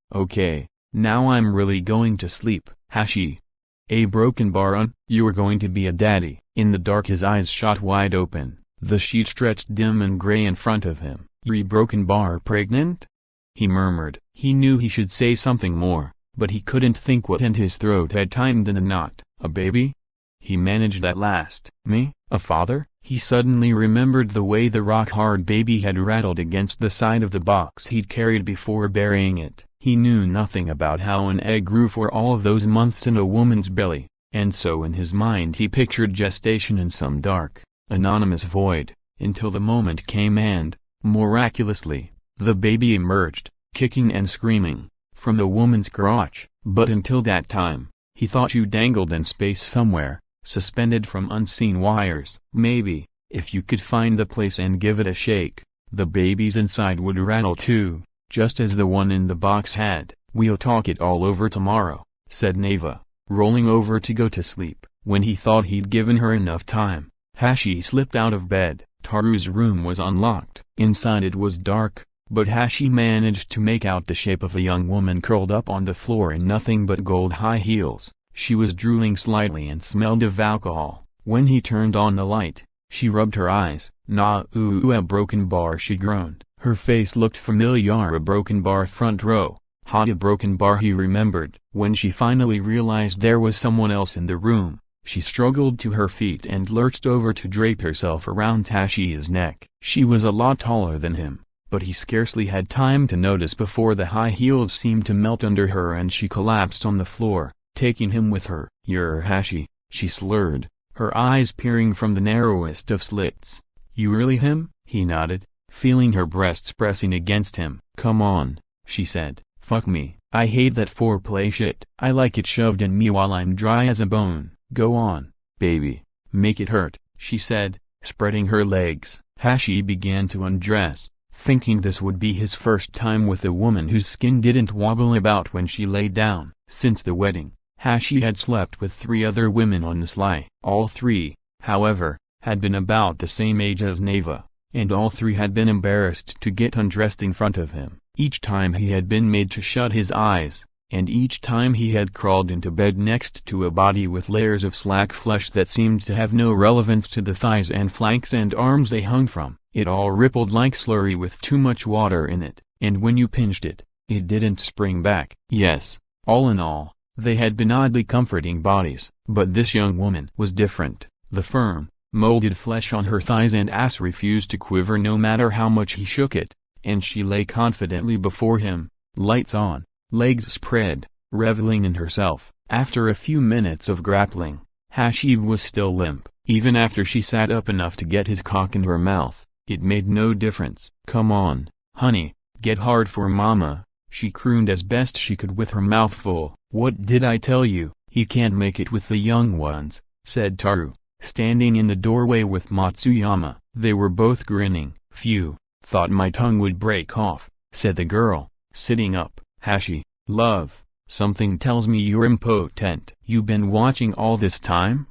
S1: now I'm really going to sleep." "Hashi." A broken bar. You're going to be a daddy." In the dark his eyes shot wide open, the sheet stretched dim and gray in front of him. "You're broken bar pregnant?" he murmured. He knew he should say something more, but he couldn't think what and his throat had tightened in a knot. "A baby?" he managed at last. "Me? A father?" He suddenly remembered the way the rock-hard baby had rattled against the side of the box he'd carried before burying it. He knew nothing about how an egg grew for all of those months in a woman's belly, and so in his mind he pictured gestation in some dark, anonymous void, until the moment came and, miraculously, the baby emerged, kicking and screaming, from the woman's crotch. But until that time, he thought you dangled in space somewhere, suspended from unseen wires. Maybe, if you could find the place and give it a shake, the babies inside would rattle too, just as the one in the box had. "We'll talk it all over tomorrow," said Neva, rolling over to go to sleep. When he thought he'd given her enough time, Hashi slipped out of bed. Taru's room was unlocked. Inside it was dark, but Hashi managed to make out the shape of a young woman curled up on the floor in nothing but gold high heels. She was drooling slightly and smelled of alcohol. When he turned on the light, she rubbed her eyes. "Nah, ooh, a broken bar," she groaned. Her face looked familiar. A broken bar, front row. Hot, a broken bar, he remembered. When she finally realized there was someone else in the room, she struggled to her feet and lurched over to drape herself around Hashi's neck. She was a lot taller than him, but he scarcely had time to notice before the high heels seemed to melt under her and she collapsed on the floor, taking him with her. "You're Hashi," she slurred, her eyes peering from the narrowest of slits. "You really him?" He nodded, feeling her breasts pressing against him. "Come on," she said. "Fuck me. I hate that foreplay shit. I like it shoved in me while I'm dry as a bone. Go on, baby. Make it hurt," she said, spreading her legs. Hashi began to undress, thinking this would be his first time with a woman whose skin didn't wobble about when she lay down. Since the wedding, Hashi had slept with 3 other women on the sly. All 3, however, had been about the same age as Neva, and all 3 had been embarrassed to get undressed in front of him. Each time he had been made to shut his eyes, and each time he had crawled into bed next to a body with layers of slack flesh that seemed to have no relevance to the thighs and flanks and arms they hung from. It all rippled like slurry with too much water in it, and when you pinched it, it didn't spring back. Yes, all in all, they had been oddly comforting bodies, but this young woman was different. The firm, molded flesh on her thighs and ass refused to quiver no matter how much he shook it, and she lay confidently before him, lights on, legs spread, reveling in herself. After a few minutes of grappling, Hashi was still limp. Even after she sat up enough to get his cock in her mouth, it made no difference. "Come on, honey, get hard for mama," she crooned as best she could with her mouth full. "What did I tell you? He can't make it with the young ones," said Taru, standing in the doorway with Matsuyama. They were both grinning. "Phew, thought my tongue would break off," said the girl, sitting up. "Hashi, love, something tells me you're impotent." "You been watching all this time?"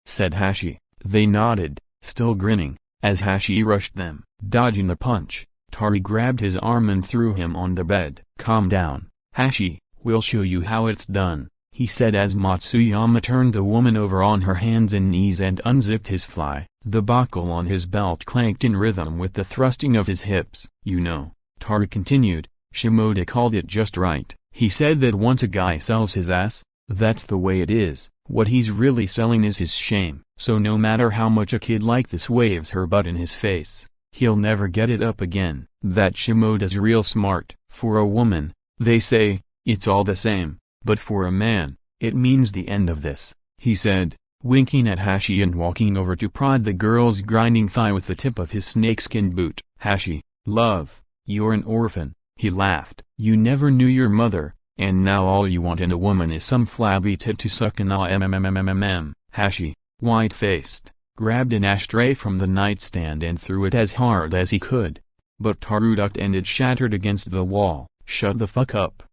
S1: said Hashi. They nodded, still grinning, as Hashi rushed them. Dodging the punch, Taru grabbed his arm and threw him on the bed. "Calm down, Hashi, we'll show you how it's done," he said as Matsuyama turned the woman over on her hands and knees and unzipped his fly. The buckle on his belt clanked in rhythm with the thrusting of his hips. "You know," Taru continued, "Shimoda called it just right. He said that once a guy sells his ass, that's the way it is. What he's really selling is his shame. So no matter how much a kid like this waves her butt in his face, he'll never get it up again. That Shimoda's real smart. For a woman, they say, it's all the same, but for a man, it means the end of this," he said, winking at Hashi and walking over to prod the girl's grinding thigh with the tip of his snakeskin boot. "Hashi, love, you're an orphan," he laughed. "You never knew your mother, and now all you want in a woman is some flabby tit to suck an ah. Hashi, white-faced, grabbed an ashtray from the nightstand and threw it as hard as he could. But Taru ducked and it shattered against the wall. "Shut the fuck up,"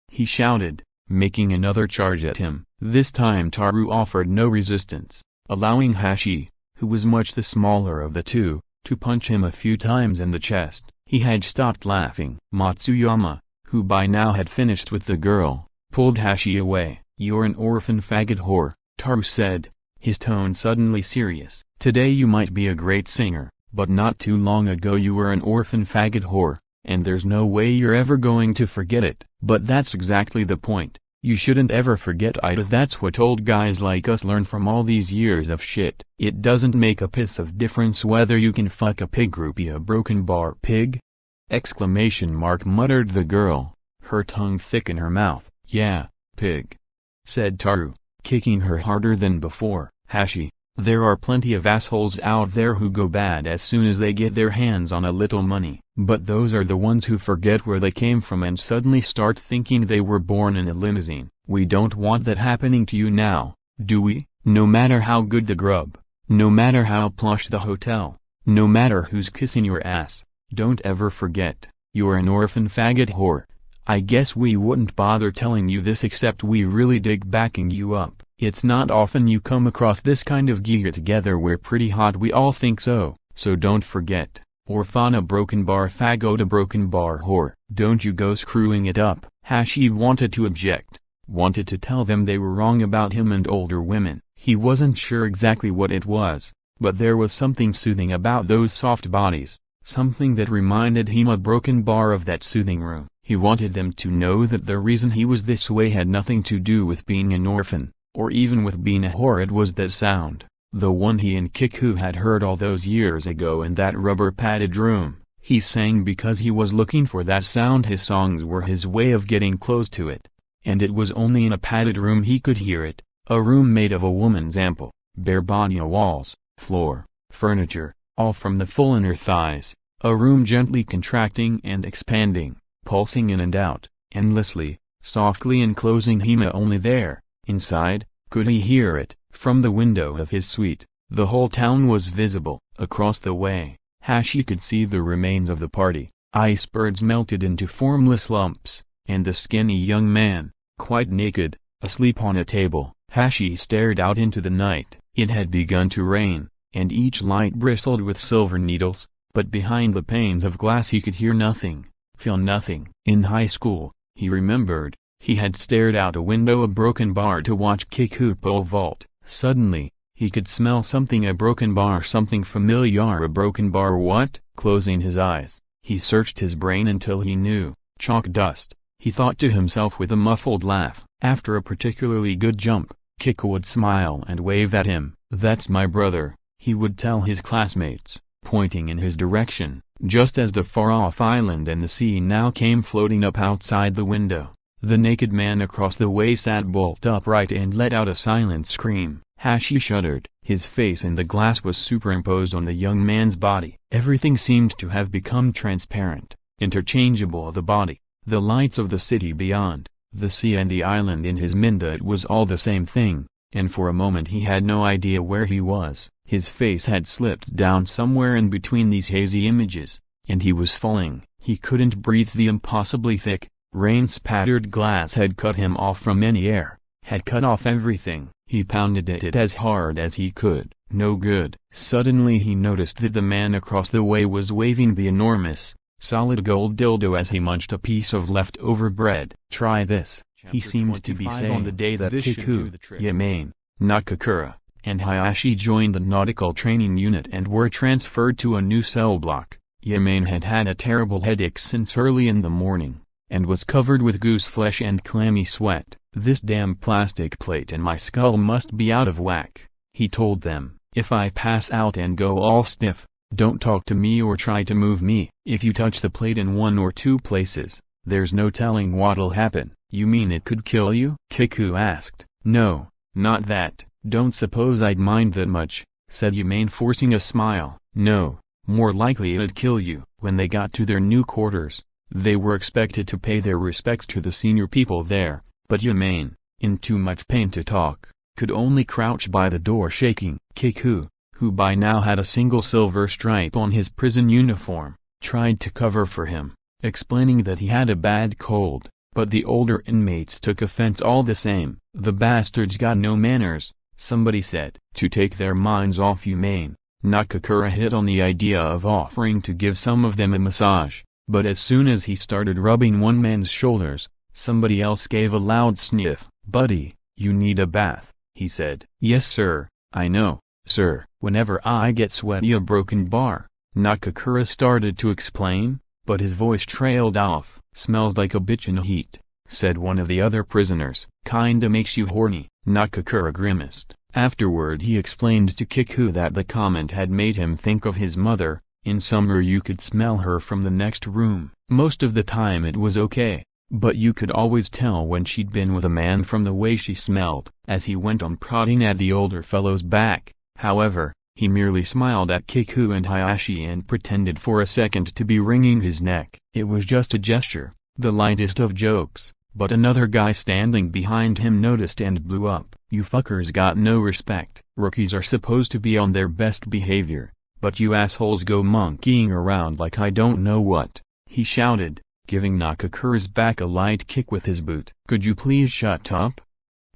S1: he shouted, making another charge at him. This time Taru offered no resistance, allowing Hashi, who was much the smaller of the two, to punch him a few times in the chest. He had stopped laughing. Matsuyama, who by now had finished with the girl, pulled Hashi away. "You're an orphan faggot whore," Taru said, his tone suddenly serious. "Today you might be a great singer, but not too long ago you were an orphan faggot whore, and there's no way you're ever going to forget it." "But that's exactly the point. You shouldn't ever forget Ida. That's what old guys like us learn from all these years of shit. It doesn't make a piss of difference whether you can fuck a pig groupie, a broken bar pig?" Muttered the girl, her tongue thick in her mouth. "Yeah, pig," said Taru, kicking her harder than before. "Hashi, there are plenty of assholes out there who go bad as soon as they get their hands on a little money. But those are the ones who forget where they came from and suddenly start thinking they were born in a limousine. We don't want that happening to you now, do we? No matter how good the grub, no matter how plush the hotel, no matter who's kissing your ass, don't ever forget, you're an orphan faggot whore. I guess we wouldn't bother telling you this except we really dig backing you up. It's not often you come across this kind of gear together. We're pretty hot, we all think so don't forget." Orphana broken bar fagota broken bar whore. Don't you go screwing it up. Hashi wanted to object, wanted to tell them they were wrong about him and older women. He wasn't sure exactly what it was, but there was something soothing about those soft bodies, something that reminded him a broken bar of that soothing room. He wanted them to know that the reason he was this way had nothing to do with being an orphan, or even with being a whore. It was that sound, the one he and Kiku had heard all those years ago in that rubber-padded room. He sang because he was looking for that sound. His songs were his way of getting close to it, and it was only in a padded room he could hear it, a room made of a woman's ample, bare body, walls, floor, furniture, all from the full inner thighs, a room gently contracting and expanding, pulsing in and out, endlessly, softly enclosing him. Only there, inside, could he hear it. From the window of his suite, the whole town was visible. Across the way, Hashi could see the remains of the party, icebergs melted into formless lumps, and the skinny young man, quite naked, asleep on a table. Hashi stared out into the night. It had begun to rain, and each light bristled with silver needles, but behind the panes of glass he could hear nothing, feel nothing. In high school, he remembered, he had stared out a window a broken bar to watch Kiku pole vault. Suddenly, he could smell something, a broken bar, something familiar. A broken bar, what? Closing his eyes, he searched his brain until he knew, chalk dust. He thought to himself with a muffled laugh. After a particularly good jump, Kiku would smile and wave at him. That's my brother, he would tell his classmates, pointing in his direction, just as the far-off island and the sea now came floating up outside the window. The naked man across the way sat bolt upright and let out a silent scream. Hashi shuddered. His face in the glass was superimposed on the young man's body. Everything seemed to have become transparent, interchangeable. The body, the lights of the city beyond, the sea and the island in his minda, it was all the same thing, and for a moment he had no idea where he was. His face had slipped down somewhere in between these hazy images, and he was falling. He couldn't breathe. The impossibly thick, rain-spattered glass had cut him off from any air, had cut off everything. He pounded at it as hard as he could. No good. Suddenly he noticed that the man across the way was waving the enormous, solid gold dildo as he munched a piece of leftover bread. Try this, he seemed to be saying. On the day that Kiku, Yamane, Nakakura, and Hayashi joined the nautical training unit and were transferred to a new cell block, Yamane had had a terrible headache since early in the morning, and was covered with goose flesh and clammy sweat. This damn plastic plate in my skull must be out of whack, he told them. If I pass out and go all stiff, don't talk to me or try to move me. If you touch the plate in one or two places, there's no telling what'll happen. You mean it could kill you? Kiku asked. No, not that. Don't suppose I'd mind that much, said Yamane, forcing a smile. No, more likely it'd kill you. When they got to their new quarters, they were expected to pay their respects to the senior people there, but Yamane, in too much pain to talk, could only crouch by the door shaking. Kiku, who by now had a single silver stripe on his prison uniform, tried to cover for him, explaining that he had a bad cold, but the older inmates took offense all the same. The bastards got no manners, somebody said. To take their minds off Yamane, Nakakura hit on the idea of offering to give some of them a massage, but as soon as he started rubbing one man's shoulders, somebody else gave a loud sniff. Buddy, you need a bath, he said. Yes sir, I know, sir. Whenever I get sweaty a broken bar, Nakakura started to explain, but his voice trailed off. Smells like a bitch in heat, said one of the other prisoners. Kinda makes you horny. Nakakura grimaced. Afterward he explained to Kiku that the comment had made him think of his mother. In summer you could smell her from the next room. Most of the time it was okay, but you could always tell when she'd been with a man from the way she smelled. As he went on prodding at the older fellow's back, however, he merely smiled at Kiku and Hayashi and pretended for a second to be wringing his neck. It was just a gesture, the lightest of jokes, but another guy standing behind him noticed and blew up. You fuckers got no respect. Rookies are supposed to be on their best behavior, but you assholes go monkeying around like I don't know what, he shouted, giving Nakakura's back a light kick with his boot. Could you please shut up?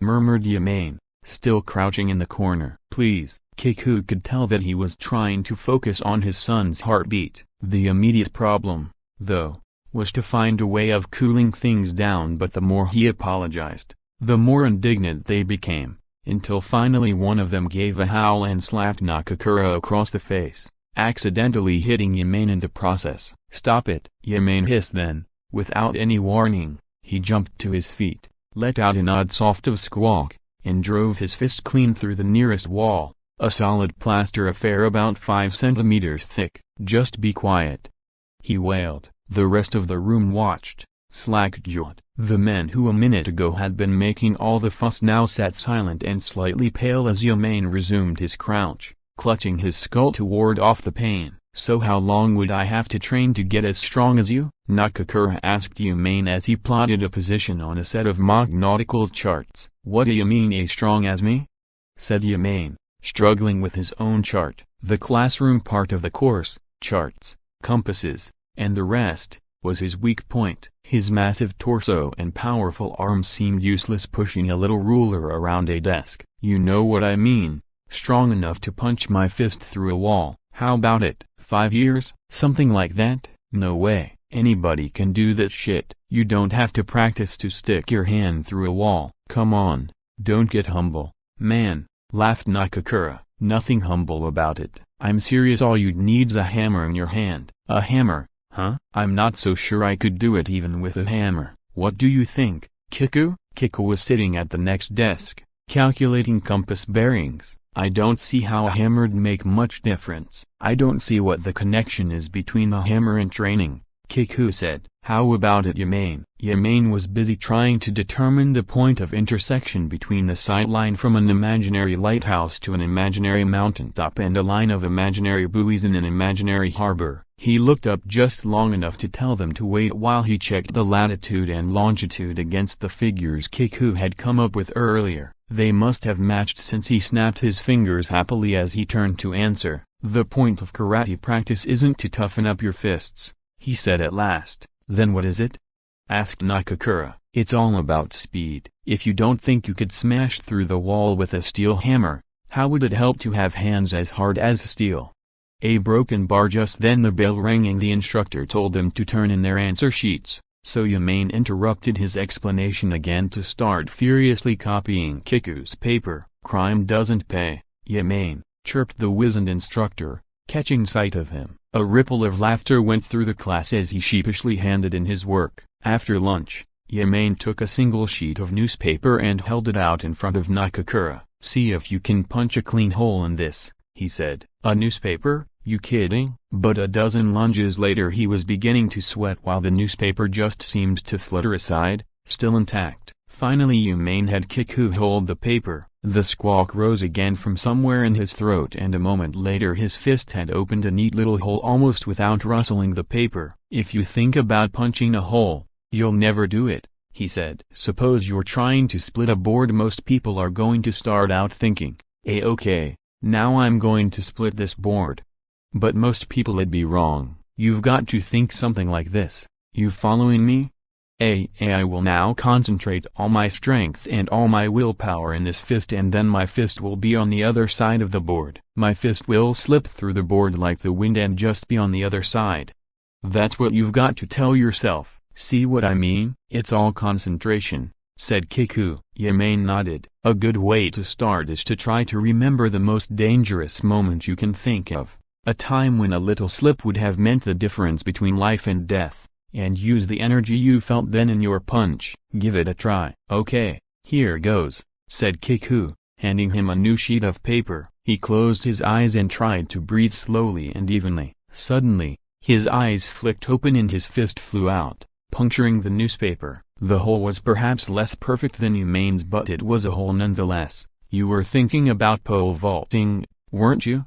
S1: Murmured Yamane, still crouching in the corner. Please. Kiku could tell that he was trying to focus on his son's heartbeat. The immediate problem, though, was to find a way of cooling things down, but the more he apologized, the more indignant they became, until finally one of them gave a howl and slapped Nakakura across the face, accidentally hitting Yamane in the process. "Stop it!" Yamane hissed. Then, without any warning, he jumped to his feet, let out an odd soft of squawk, and drove his fist clean through the nearest wall, a solid plaster affair about 5 centimeters thick. "Just be quiet," he wailed. The rest of the room watched, slack-jawed. The men who a minute ago had been making all the fuss now sat silent and slightly pale as Yamane resumed his crouch, clutching his skull to ward off the pain. "So how long would I have to train to get as strong as you?" Nakakura asked Yamane as he plotted a position on a set of mock nautical charts. "What do you mean, as strong as me?" said Yamane, struggling with his own chart. The classroom part of the course, charts, compasses, and the rest, was his weak point. His massive torso and powerful arms seemed useless pushing a little ruler around a desk. "You know what I mean, strong enough to punch my fist through a wall. How about it? 5 years? Something like that?" "No way, anybody can do that shit. You don't have to practice to stick your hand through a wall." "Come on, don't get humble, man," laughed Nakakura. "Nothing humble about it. I'm serious. All you'd need's a hammer in your hand." "A hammer? Huh? I'm not so sure I could do it even with a hammer." "What do you think, Kiku?" Kiku was sitting at the next desk, calculating compass bearings. "I don't see how a hammer'd make much difference." "I don't see what the connection is between the hammer and training," Kiku said. "How about it, Yamane?" Yamane was busy trying to determine the point of intersection between the sight line from an imaginary lighthouse to an imaginary mountaintop and a line of imaginary buoys in an imaginary harbor. He looked up just long enough to tell them to wait while he checked the latitude and longitude against the figures Kiku had come up with earlier. They must have matched since he snapped his fingers happily as he turned to answer. "The point of karate practice isn't to toughen up your fists," he said at last. "Then what is it?" asked Nakakura. "It's all about speed. If you don't think you could smash through the wall with a steel hammer, how would it help to have hands as hard as steel?" A broken bar. Just then the bell rang and the instructor told them to turn in their answer sheets, so Yamane interrupted his explanation again to start furiously copying Kiku's paper. "Crime doesn't pay, Yamane," chirped the wizened instructor, catching sight of him. A ripple of laughter went through the class as he sheepishly handed in his work. After lunch, Yamane took a single sheet of newspaper and held it out in front of Nakakura. "See if you can punch a clean hole in this," he said. "A newspaper? You kidding?" But a dozen lunges later he was beginning to sweat while the newspaper just seemed to flutter aside, still intact. Finally Yamane had Kiku hold the paper. The squawk rose again from somewhere in his throat and a moment later his fist had opened a neat little hole almost without rustling the paper. "If you think about punching a hole, you'll never do it," he said. "Suppose you're trying to split a board. Most people are going to start out thinking, okay, now I'm going to split this board. But most people'd be wrong. You've got to think something like this. You following me? I will now concentrate all my strength and all my willpower in this fist, and then my fist will be on the other side of the board. My fist will slip through the board like the wind and just be on the other side. That's what you've got to tell yourself. See what I mean?" "It's all concentration," said Kiku. Yamane nodded. "A good way to start is to try to remember the most dangerous moment you can think of, a time when a little slip would have meant the difference between life and death, and use the energy you felt then in your punch. Give it a try." "Okay, here goes," said Kiku, handing him a new sheet of paper. He closed his eyes and tried to breathe slowly and evenly. Suddenly, his eyes flicked open and his fist flew out, puncturing the newspaper. The hole was perhaps less perfect than Yamane's, but it was a hole nonetheless. "You were thinking about pole vaulting, weren't you?"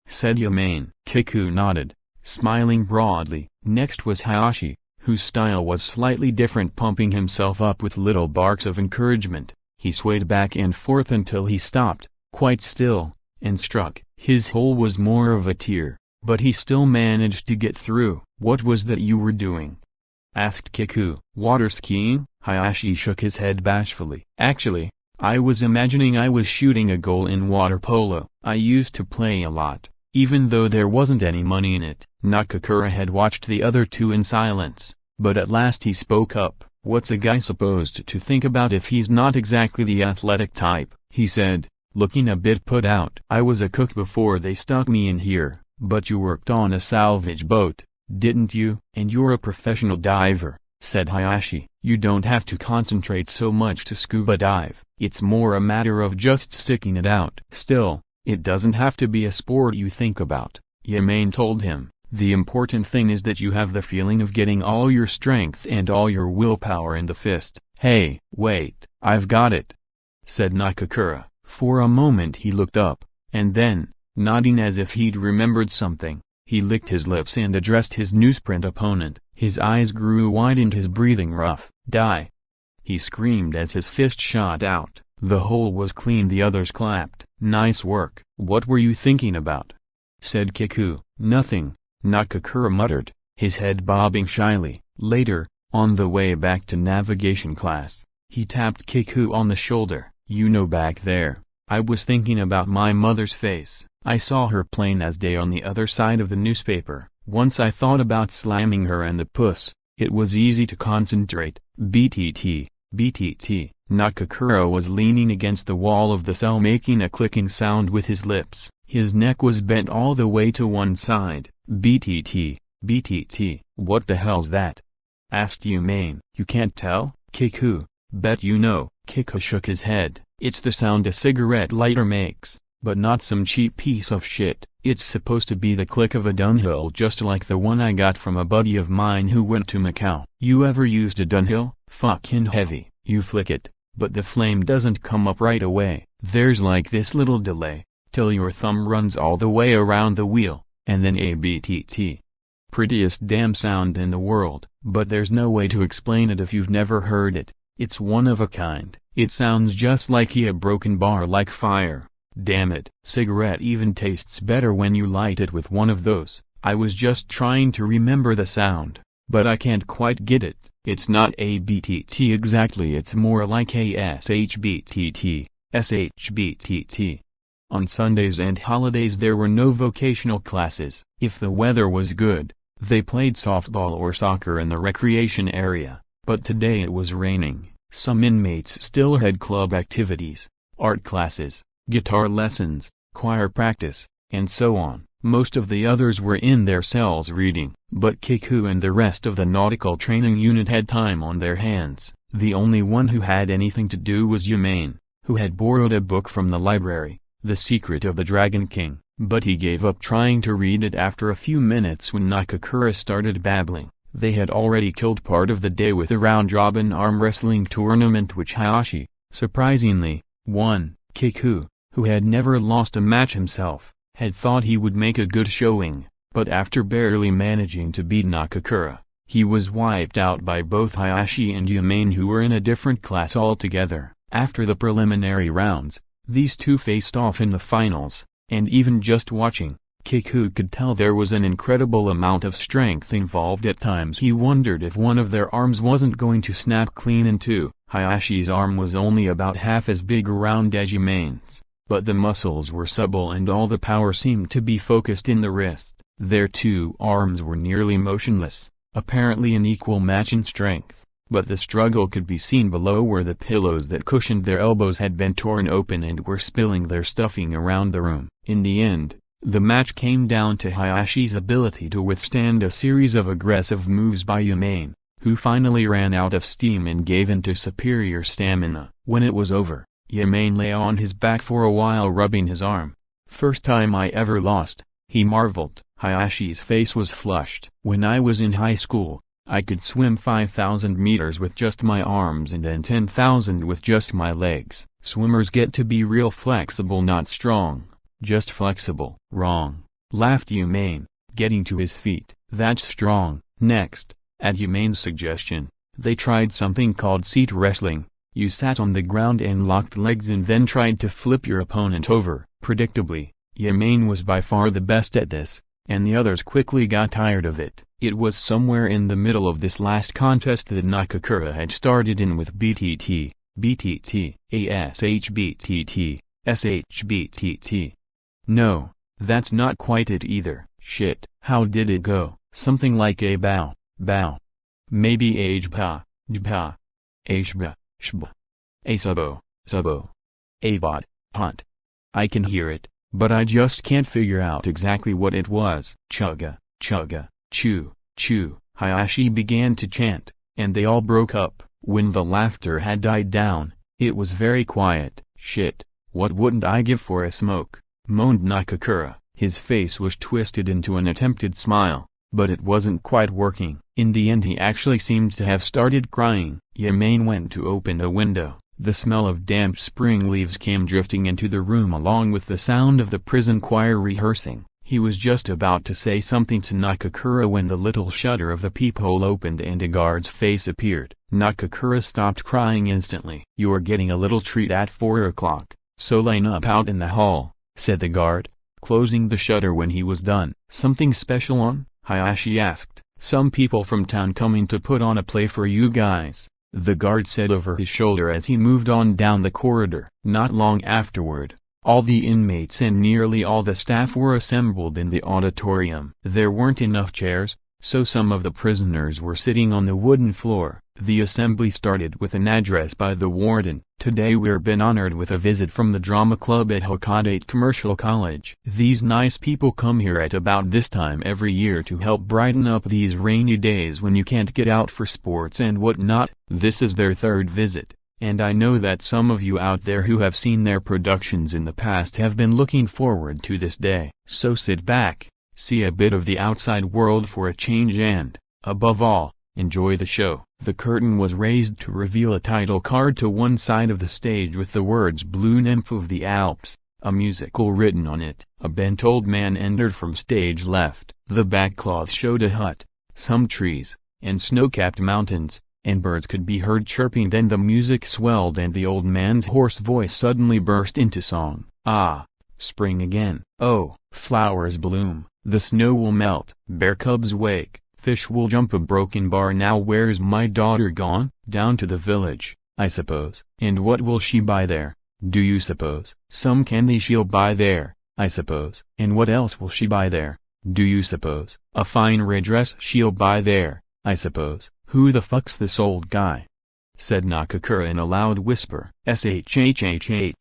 S1: said Yamane. Kiku nodded, smiling broadly. Next was Hayashi, whose style was slightly different, pumping himself up with little barks of encouragement. He swayed back and forth until he stopped, quite still, and struck. His hole was more of a tear, but he still managed to get through. "What was that you were doing?" asked Kiku. "Water skiing?" Hayashi shook his head bashfully. "Actually, I was imagining I was shooting a goal in water polo. I used to play a lot, even though there wasn't any money in it. Nakakura had watched the other two in silence, but at last he spoke up. "What's a guy supposed to think about if he's not exactly the athletic type?" he said, looking a bit put out. "I was a cook before they stuck me in here." "But you worked on a salvage boat, didn't you?" "And you're a professional diver," said Hayashi. "You don't have to concentrate so much to scuba dive. It's more a matter of just sticking it out." "Still, it doesn't have to be a sport you think about," Yamane told him. "The important thing is that you have the feeling of getting all your strength and all your willpower in the fist." "Hey, wait, I've got it," said Nakakura. For a moment he looked up, and then, nodding as if he'd remembered something, he licked his lips and addressed his newsprint opponent. His eyes grew wide and his breathing rough. "Die!" he screamed as his fist shot out. The hole was clean. The others clapped. "Nice work." "What were you thinking about?" said Kiku. "Nothing," Nakakura muttered, his head bobbing shyly. Later, on the way back to navigation class, he tapped Kiku on the shoulder. "You know, back there, I was thinking about my mother's face. I saw her plain as day on the other side of the newspaper. Once I thought about slamming her and the puss. It was easy to concentrate." BTT, BTT. Nakakura was leaning against the wall of the cell making a clicking sound with his lips. His neck was bent all the way to one side. BTT, BTT. "What the hell's that?" asked Yumane. "You can't tell?" "Kiku, bet you know." Kiku shook his head. "It's the sound a cigarette lighter makes, but not some cheap piece of shit. It's supposed to be the click of a Dunhill, just like the one I got from a buddy of mine who went to Macau." "You ever used a Dunhill?" "Fucking heavy. You flick it, but the flame doesn't come up right away. There's like this little delay, till your thumb runs all the way around the wheel, and then ABTT. Prettiest damn sound in the world, but there's no way to explain it if you've never heard it. It's one of a kind. It sounds just like a broken bar like fire. Damn it. Cigarette even tastes better when you light it with one of those." "I was just trying to remember the sound, but I can't quite get it." "It's not ABTT exactly, it's more like SHBTT, SHBTT. On Sundays and holidays there were no vocational classes. If the weather was good, they played softball or soccer in the recreation area, but today it was raining. Some inmates still had club activities, art classes, guitar lessons, choir practice, and so on. Most of the others were in their cells reading, but Kiku and the rest of the nautical training unit had time on their hands. The only one who had anything to do was Yumane, who had borrowed a book from the library, The Secret of the Dragon King, but he gave up trying to read it after a few minutes when Nakakura started babbling. They had already killed part of the day with a round-robin arm wrestling tournament which Hayashi, surprisingly, won. Kiku, who had never lost a match himself, had thought he would make a good showing, but after barely managing to beat Nakakura, he was wiped out by both Hayashi and Yumane, who were in a different class altogether. After the preliminary rounds, these two faced off in the finals, and even just watching, Kiku could tell there was an incredible amount of strength involved. At times he wondered if one of their arms wasn't going to snap clean in two. Hayashi's arm was only about half as big around as Yumane's, but the muscles were supple and all the power seemed to be focused in the wrist. Their two arms were nearly motionless, apparently an equal match in strength, but the struggle could be seen below where the pillows that cushioned their elbows had been torn open and were spilling their stuffing around the room. In the end, the match came down to Hayashi's ability to withstand a series of aggressive moves by Yumane, who finally ran out of steam and gave in to superior stamina. When it was over, Yumane lay on his back for a while rubbing his arm. "First time I ever lost," he marveled. Hayashi's face was flushed. "When I was in high school, I could swim 5,000 meters with just my arms and then 10,000 with just my legs. Swimmers get to be real flexible, not strong. Just flexible." "Wrong," laughed Yumane, getting to his feet. "That's strong." Next, at Yumane's suggestion, they tried something called seat wrestling. You sat on the ground and locked legs and then tried to flip your opponent over. Predictably, Yumane was by far the best at this, and the others quickly got tired of it. It was somewhere in the middle of this last contest that Nakakura had started in with BTT, BTT, ASHBTT, SHBTT. "No, That's not quite it either. Shit. How did it go? Something like a bow, bow. Maybe a jpa, jpa. A shba, shba. A subo, subo. A bot, pot. I can hear it, but I just can't figure out exactly what it was. Chugga, chugga, chew, chew. Hayashi began to chant, and they all broke up. When the laughter had died down, it was very quiet. Shit, what wouldn't I give for a smoke? Moaned Nakakura. His face was twisted into an attempted smile, but it wasn't quite working. In the end he actually seemed to have started crying. Yamane went to open a window. The smell of damp spring leaves came drifting into the room along with the sound of the prison choir rehearsing. He was just about to say something to Nakakura when the little shutter of the peephole opened and a guard's face appeared. Nakakura stopped crying instantly. "You're getting a little treat at 4 o'clock, so line up out in the hall," said the guard, closing the shutter when he was done. "Something special on?" Hayashi asked. "Some people from town coming to put on a play for you guys," the guard said over his shoulder as he moved on down the corridor. Not long afterward, all the inmates and nearly all the staff were assembled in the auditorium. There weren't enough chairs, so some of the prisoners were sitting on the wooden floor. The assembly started with an address by the warden. "Today we're been honored with a visit from the drama club at Hokkaidate Commercial College. These nice people come here at about this time every year to help brighten up these rainy days when you can't get out for sports and whatnot. This is their third visit, and I know that some of you out there who have seen their productions in the past have been looking forward to this day. So sit back, see a bit of the outside world for a change and, above all, enjoy the show." The curtain was raised to reveal a title card to one side of the stage with the words "Blue Nymph of the Alps," a musical written on it. A bent old man entered from stage left. The backcloth showed a hut, some trees, and snow-capped mountains, and birds could be heard chirping. Then the music swelled and the old man's hoarse voice suddenly burst into song. "Ah, spring again. Oh, flowers bloom, the snow will melt, bear cubs wake, fish will jump a broken bar. Now where's my daughter gone? Down to the village, I suppose. And what will she buy there, do you suppose? Some candy she'll buy there, I suppose. And what else will she buy there, do you suppose? A fine red dress she'll buy there, I suppose." "Who the fuck's this old guy?" said Nakakura in a loud whisper. "Shhhh,"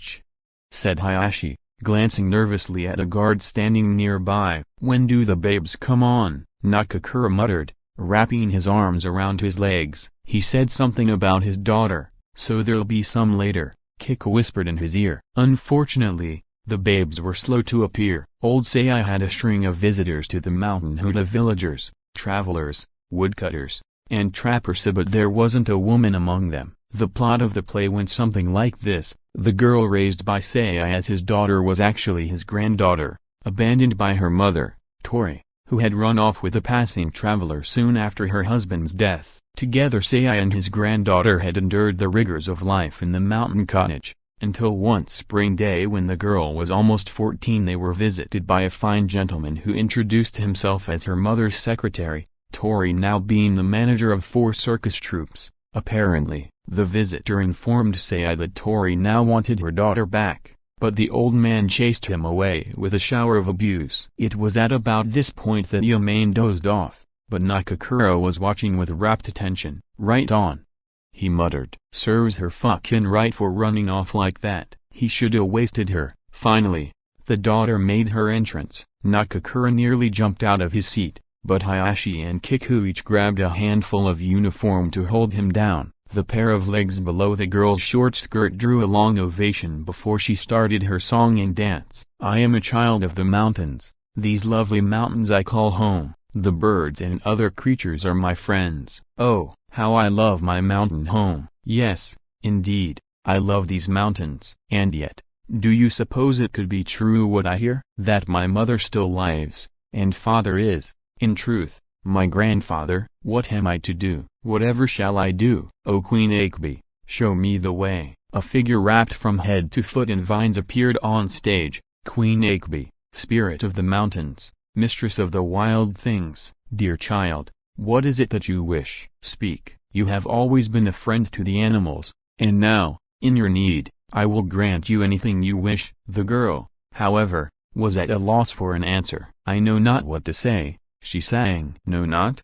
S1: said Hayashi, glancing nervously at a guard standing nearby. "When do the babes come on?" Nakakura muttered, wrapping his arms around his legs. "He said something about his daughter, so there'll be some later," Kika whispered in his ear. Unfortunately, the babes were slow to appear. Old Sei had a string of visitors to the mountain: Huda villagers, travelers, woodcutters, and trappers, but there wasn't a woman among them. The plot of the play went something like this: the girl raised by Sei as his daughter was actually his granddaughter, abandoned by her mother, Tori, who had run off with a passing traveler soon after her husband's death. Together Sei and his granddaughter had endured the rigors of life in the mountain cottage, until one spring day when the girl was almost 14 they were visited by a fine gentleman who introduced himself as her mother's secretary, Tori now being the manager of 4 circus troupes. Apparently, the visitor informed Sei that Tori now wanted her daughter back, but the old man chased him away with a shower of abuse. It was at about this point that Yamane dozed off, but Nakakura was watching with rapt attention. "Right on," he muttered. "Serves her fucking right for running off like that. He shoulda wasted her." Finally, the daughter made her entrance. Nakakura nearly jumped out of his seat, but Hayashi and Kiku each grabbed a handful of uniform to hold him down. The pair of legs below the girl's short skirt drew a long ovation before she started her song and dance. "I am a child of the mountains. These lovely mountains I call home. The birds and other creatures are my friends. Oh, how I love my mountain home. Yes, indeed, I love these mountains. And yet, do you suppose it could be true what I hear? That my mother still lives, and father is, in truth, my grandfather? What am I to do? Whatever shall I do? O Queen Akebe, show me the way." A figure wrapped from head to foot in vines appeared on stage. "Queen Akebe, spirit of the mountains, mistress of the wild things, dear child, what is it that you wish? Speak. You have always been a friend to the animals, and now, in your need, I will grant you anything you wish." The girl, however, was at a loss for an answer. "I know not what to say," she sang. "Know not?"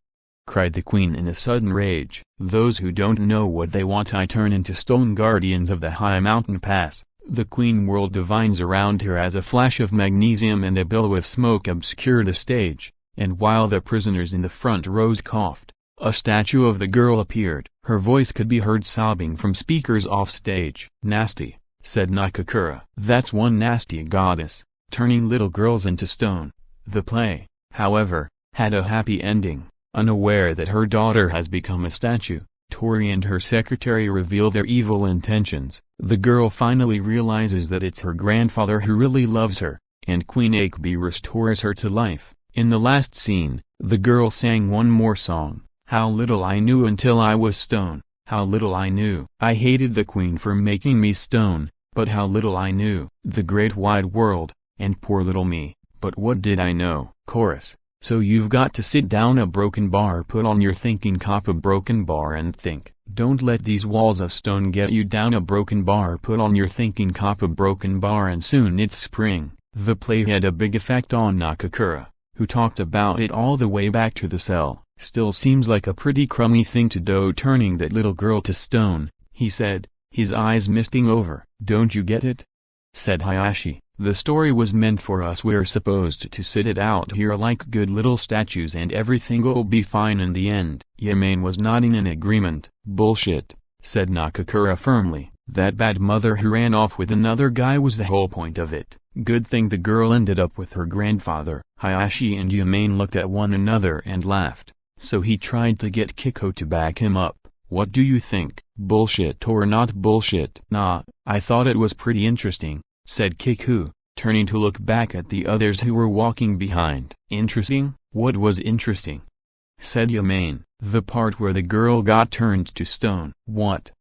S1: cried the queen in a sudden rage. "Those who don't know what they want I turn into stone, guardians of the high mountain pass." The queen whirled divines around her as a flash of magnesium and a billow of smoke obscured the stage, and while the prisoners in the front rows coughed, a statue of the girl appeared. Her voice could be heard sobbing from speakers off stage. "Nasty," said Nakakura. "That's one nasty goddess, turning little girls into stone." The play, however, had a happy ending. Unaware that her daughter has become a statue, Tori and her secretary reveal their evil intentions. The girl finally realizes that it's her grandfather who really loves her, and Queen Akebe restores her to life. In the last scene, the girl sang one more song. "How little I knew until I was stone, how little I knew. I hated the queen for making me stone, but how little I knew. The great wide world, and poor little me, but what did I know?" Chorus. "So you've got to sit down a broken bar, put on your thinking cap a broken bar and think. Don't let these walls of stone get you down a broken bar, put on your thinking cap a broken bar and soon it's spring." The play had a big effect on Nakakura, who talked about it all the way back to the cell. "Still seems like a pretty crummy thing to do, turning that little girl to stone," he said, his eyes misting over. "Don't you get it?" said Hayashi. "The story was meant for us. We're supposed to sit it out here like good little statues and everything'll be fine in the end." Yamane was nodding in agreement. "Bullshit," said Nakakura firmly. "That bad mother who ran off with another guy was the whole point of it. Good thing the girl ended up with her grandfather." Hayashi and Yamane looked at one another and laughed. So he tried to get Kiko to back him up. "What do you think? Bullshit or not bullshit?" "Nah, I thought it was pretty interesting," said Kiku, turning to look back at the others who were walking behind. "Interesting? What was interesting?" said Yamane. "The part where the girl got turned to stone." "What?"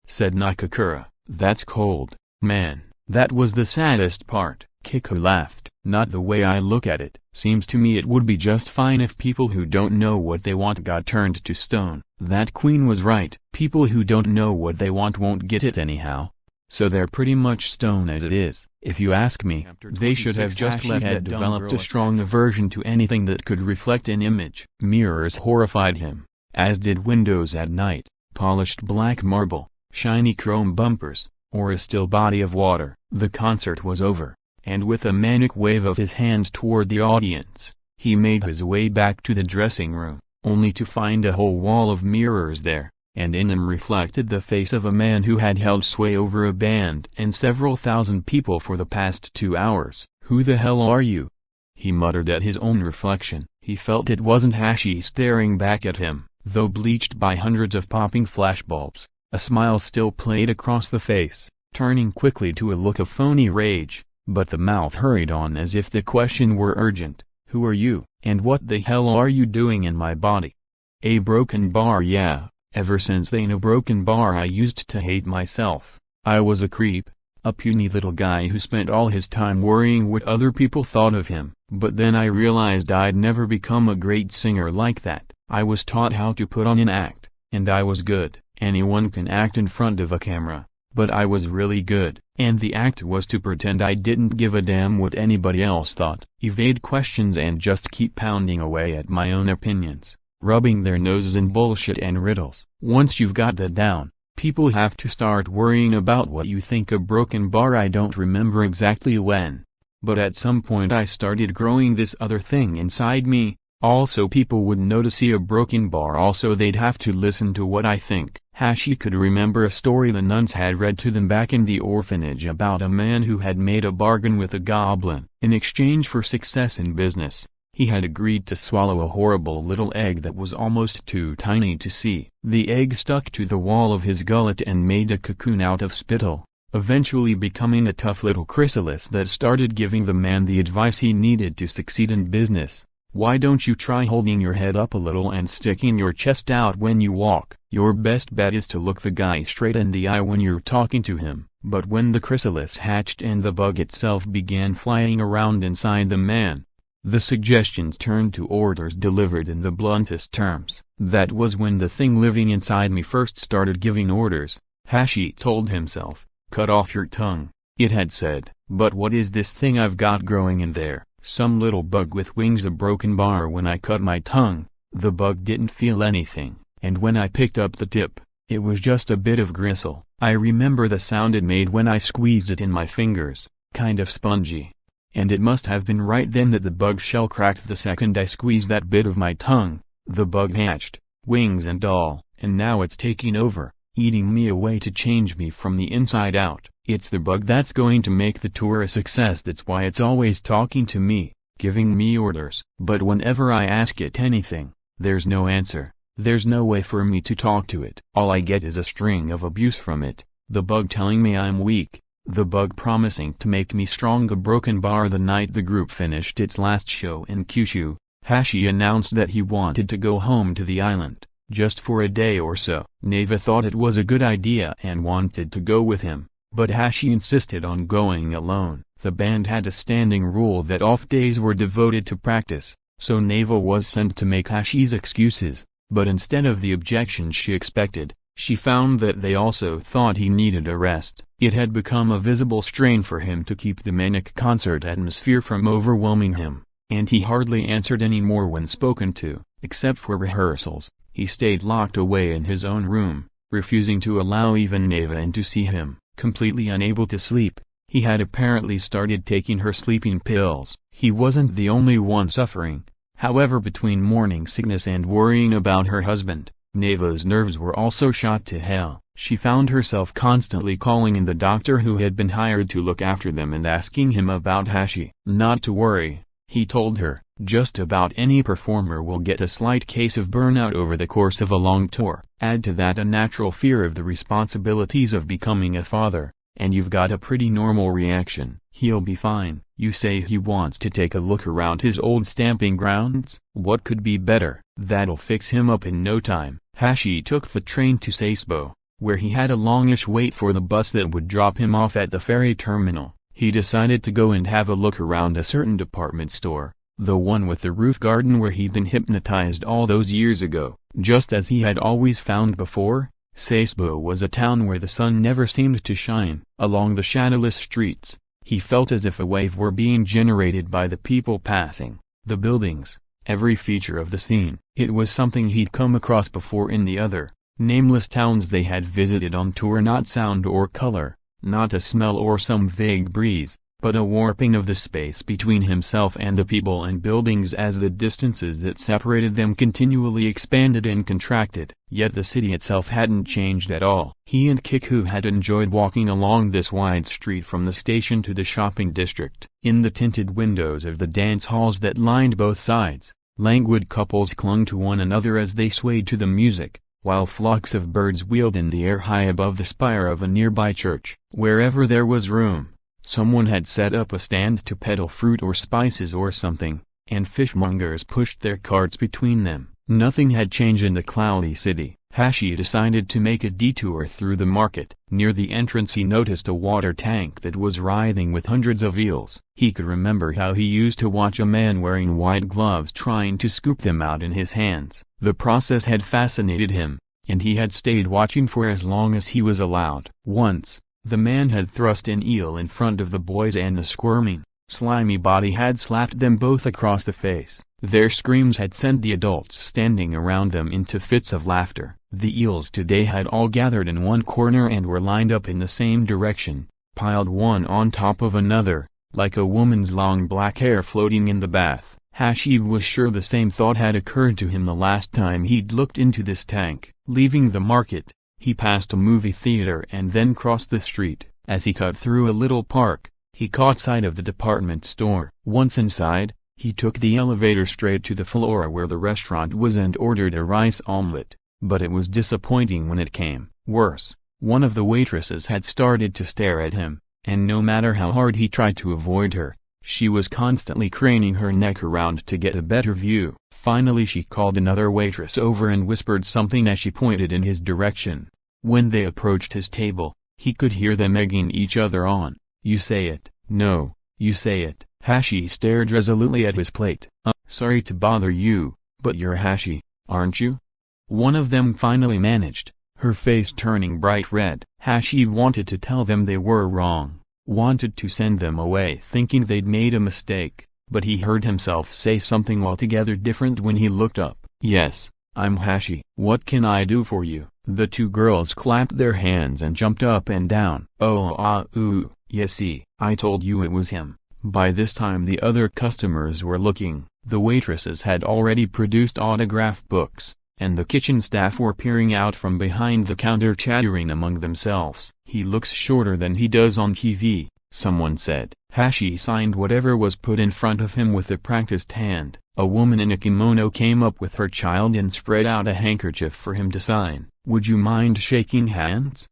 S1: said Nakakura. "That's cold, man. That was the saddest part." Kiku laughed. "Not the way I look at it. Seems to me it would be just fine if people who don't know what they want got turned to stone." That queen was right. People who don't know what they want won't get it anyhow. So they're pretty much stone as it is. If you ask me, they should have just let that developed a strong aversion to anything that could reflect an image. Mirrors horrified him, as did windows at night, polished black marble, shiny chrome bumpers, or a still body of water. The concert was over, and with a manic wave of his hand toward the audience, he made his way back to the dressing room, only to find a whole wall of mirrors there, and in them reflected the face of a man who had held sway over a band and several thousand people for the past 2 hours. "Who the hell are you?" he muttered at his own reflection. He felt it wasn't Hashi staring back at him, though bleached by hundreds of popping flashbulbs. A smile still played across the face, turning quickly to a look of phony rage, but the mouth hurried on as if the question were urgent. "Who are you, and what the hell are you doing in my body?" "A broken bar, yeah. Ever since they know broken bar I used to hate myself. I was a creep, a puny little guy who spent all his time worrying what other people thought of him. But then I realized I'd never become a great singer like that. I was taught how to put on an act, and I was good. Anyone can act in front of a camera, but I was really good. And the act was to pretend I didn't give a damn what anybody else thought. Evade questions and just keep pounding away at my own opinions, rubbing their noses in bullshit and riddles. Once you've got that down, people have to start worrying about what you think. A broken bar. I don't remember exactly when, but at some point I started growing this other thing inside me. Also people would notice a broken bar. Also they'd have to listen to what I think." Hashi could remember a story the nuns had read to them back in the orphanage about a man who had made a bargain with a goblin. In exchange for success in business, he had agreed to swallow a horrible little egg that was almost too tiny to see. The egg stuck to the wall of his gullet and made a cocoon out of spittle, eventually becoming a tough little chrysalis that started giving the man the advice he needed to succeed in business. "Why don't you try holding your head up a little and sticking your chest out when you walk? Your best bet is to look the guy straight in the eye when you're talking to him." But when the chrysalis hatched and the bug itself began flying around inside the man, the suggestions turned to orders delivered in the bluntest terms. "That was when the thing living inside me first started giving orders," Hashi told himself. "Cut off your tongue," it had said. But what is this thing I've got growing in there? Some little bug with wings. A broken bar. When I cut my tongue, the bug didn't feel anything, and when I picked up the tip, it was just a bit of gristle. I remember the sound it made when I squeezed it in my fingers, kind of spongy. And it must have been right then that the bug shell cracked. The second I squeezed that bit of my tongue, the bug hatched, wings and all, and now it's taking over, eating me away to change me from the inside out. It's the bug that's going to make the tour a success. That's why it's always talking to me, giving me orders. But whenever I ask it anything, there's no answer. There's no way for me to talk to it. All I get is a string of abuse from it, the bug telling me I'm weak, the bug promising to make me strong. A broken bar. The night the group finished its last show in Kyushu, Hashi announced that he wanted to go home to the island, just for a day or so. Neva thought it was a good idea and wanted to go with him, but Hashi insisted on going alone. The band had a standing rule that off days were devoted to practice, so Neva was sent to make Hashi's excuses, but instead of the objections she expected, she found that they also thought he needed a rest. It had become a visible strain for him to keep the manic concert atmosphere from overwhelming him, and he hardly answered anymore when spoken to, except for rehearsals. He stayed locked away in his own room, refusing to allow even Neva in to see him. Completely unable to sleep, he had apparently started taking her sleeping pills. He wasn't the only one suffering, however. Between morning sickness and worrying about her husband, Neva's nerves were also shot to hell. She found herself constantly calling in the doctor who had been hired to look after them and asking him about Hashi. Not to worry, he told her, just about any performer will get a slight case of burnout over the course of a long tour. Add to that a natural fear of the responsibilities of becoming a father, and you've got a pretty normal reaction. He'll be fine. You say he wants to take a look around his old stamping grounds? What could be better? That'll fix him up in no time. Hashi took the train to Sasebo, where he had a longish wait for the bus that would drop him off at the ferry terminal. He decided to go and have a look around a certain department store, the one with the roof garden where he'd been hypnotized all those years ago. Just as he had always found before, Sasebo was a town where the sun never seemed to shine. Along the shadowless streets, he felt as if a wave were being generated by the people passing, the buildings, every feature of the scene. It was something he'd come across before in the other, nameless towns they had visited on tour. Not sound or color, not a smell or some vague breeze, but a warping of the space between himself and the people and buildings as the distances that separated them continually expanded and contracted. Yet the city itself hadn't changed at all. He and Kiku had enjoyed walking along this wide street from the station to the shopping district. In the tinted windows of the dance halls that lined both sides, languid couples clung to one another as they swayed to the music, while flocks of birds wheeled in the air high above the spire of a nearby church. Wherever there was room, someone had set up a stand to peddle fruit or spices or something, and fishmongers pushed their carts between them. Nothing had changed in the cloudy city. Hashi decided to make a detour through the market. Near the entrance he noticed a water tank that was writhing with hundreds of eels. He could remember how he used to watch a man wearing white gloves trying to scoop them out in his hands. The process had fascinated him, and he had stayed watching for as long as he was allowed. Once, the man had thrust an eel in front of the boys and the squirming, slimy body had slapped them both across the face. Their screams had sent the adults standing around them into fits of laughter. The eels today had all gathered in one corner and were lined up in the same direction, piled one on top of another, like a woman's long black hair floating in the bath. Hashi was sure the same thought had occurred to him the last time he'd looked into this tank. Leaving the market, he passed a movie theater and then crossed the street. As he cut through a little park, he caught sight of the department store. Once inside, he took the elevator straight to the floor where the restaurant was and ordered a rice omelette. But it was disappointing when it came. Worse, one of the waitresses had started to stare at him, and no matter how hard he tried to avoid her, she was constantly craning her neck around to get a better view. Finally she called another waitress over and whispered something as she pointed in his direction. When they approached his table, he could hear them egging each other on. "You say it." "No, you say it." Hashi stared resolutely at his plate. Sorry to bother you, but you're Hashi, aren't you?" One of them finally managed, her face turning bright red. Hashi wanted to tell them they were wrong, wanted to send them away thinking they'd made a mistake, but he heard himself say something altogether different when he looked up. "Yes, I'm Hashi. What can I do for you?" The two girls clapped their hands and jumped up and down. "You see, I told you it was him." By this time the other customers were looking. The waitresses had already produced autograph books, and the kitchen staff were peering out from behind the counter chattering among themselves. "He looks shorter than he does on TV," someone said. Hashi signed whatever was put in front of him with a practiced hand. A woman in a kimono came up with her child and spread out a handkerchief for him to sign. "Would you mind shaking hands?"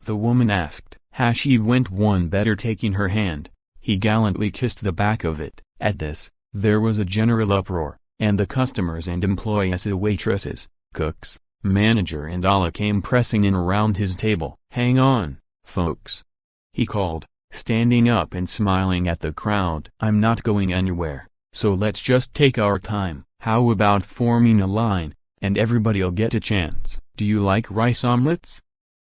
S1: the woman asked. Hashi went one better, taking her hand. He gallantly kissed the back of it. At this, there was a general uproar, and the customers and employees, the waitresses, cooks, manager and all came pressing in around his table. "Hang on, folks," he called, standing up and smiling at the crowd. "I'm not going anywhere, so let's just take our time. How about forming a line, and everybody'll get a chance." "Do you like rice omelets?"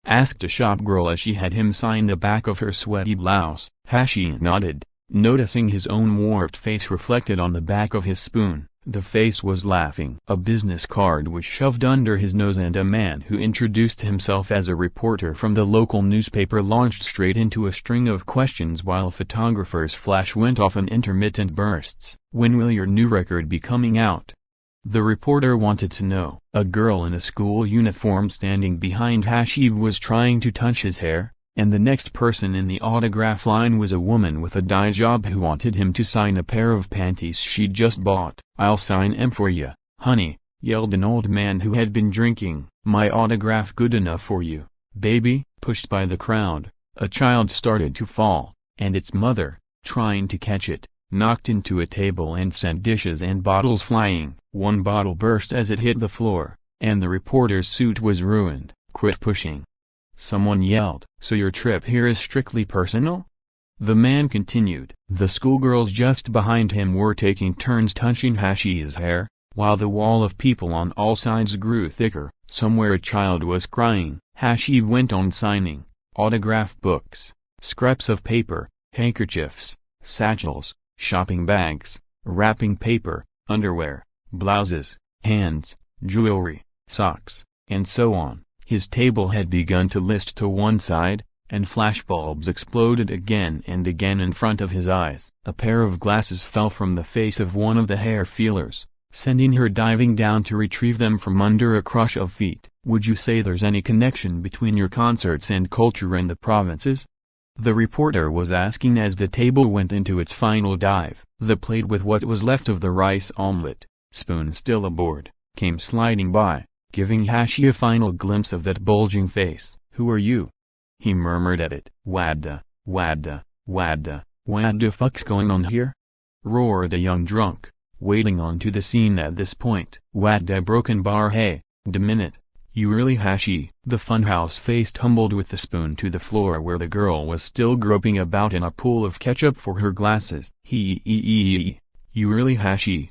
S1: asked a shop girl as she had him sign the back of her sweaty blouse. Hashi nodded, noticing his own warped face reflected on the back of his spoon. The face was laughing. A business card was shoved under his nose and a man who introduced himself as a reporter from the local newspaper launched straight into a string of questions while a photographer's flash went off in intermittent bursts. "When will your new record be coming out?" the reporter wanted to know. A girl in a school uniform standing behind Hashi was trying to touch his hair, and the next person in the autograph line was a woman with a dye job who wanted him to sign a pair of panties she'd just bought. "I'll sign 'em for you, honey," yelled an old man who had been drinking. "My autograph good enough for you, baby?" Pushed by the crowd, a child started to fall, and its mother, trying to catch it, knocked into a table and sent dishes and bottles flying. One bottle burst as it hit the floor, and the reporter's suit was ruined. "Quit pushing," someone yelled. "So your trip here is strictly personal?" the man continued. The schoolgirls just behind him were taking turns touching Hashi's hair, while the wall of people on all sides grew thicker. Somewhere a child was crying. Hashi went on signing autograph books, scraps of paper, handkerchiefs, satchels, shopping bags, wrapping paper, underwear, blouses, hands, jewelry, socks, and so on. His table had begun to list to one side, and flashbulbs exploded again and again in front of his eyes. A pair of glasses fell from the face of one of the hair feelers, sending her diving down to retrieve them from under a crush of feet. "Would you say there's any connection between your concerts and culture in the provinces?" the reporter was asking as the table went into its final dive. The plate with what was left of the rice omelet, spoon still aboard, came sliding by, giving Hashi a final glimpse of that bulging face. "Who are you?" he murmured at it. What the fuck's going on here?" roared a young drunk, wading onto the scene at this point. "What the broken bar, hey, the minute. You really Hashi?" The funhouse face tumbled with the spoon to the floor where the girl was still groping about in a pool of ketchup for her glasses. You really Hashi?"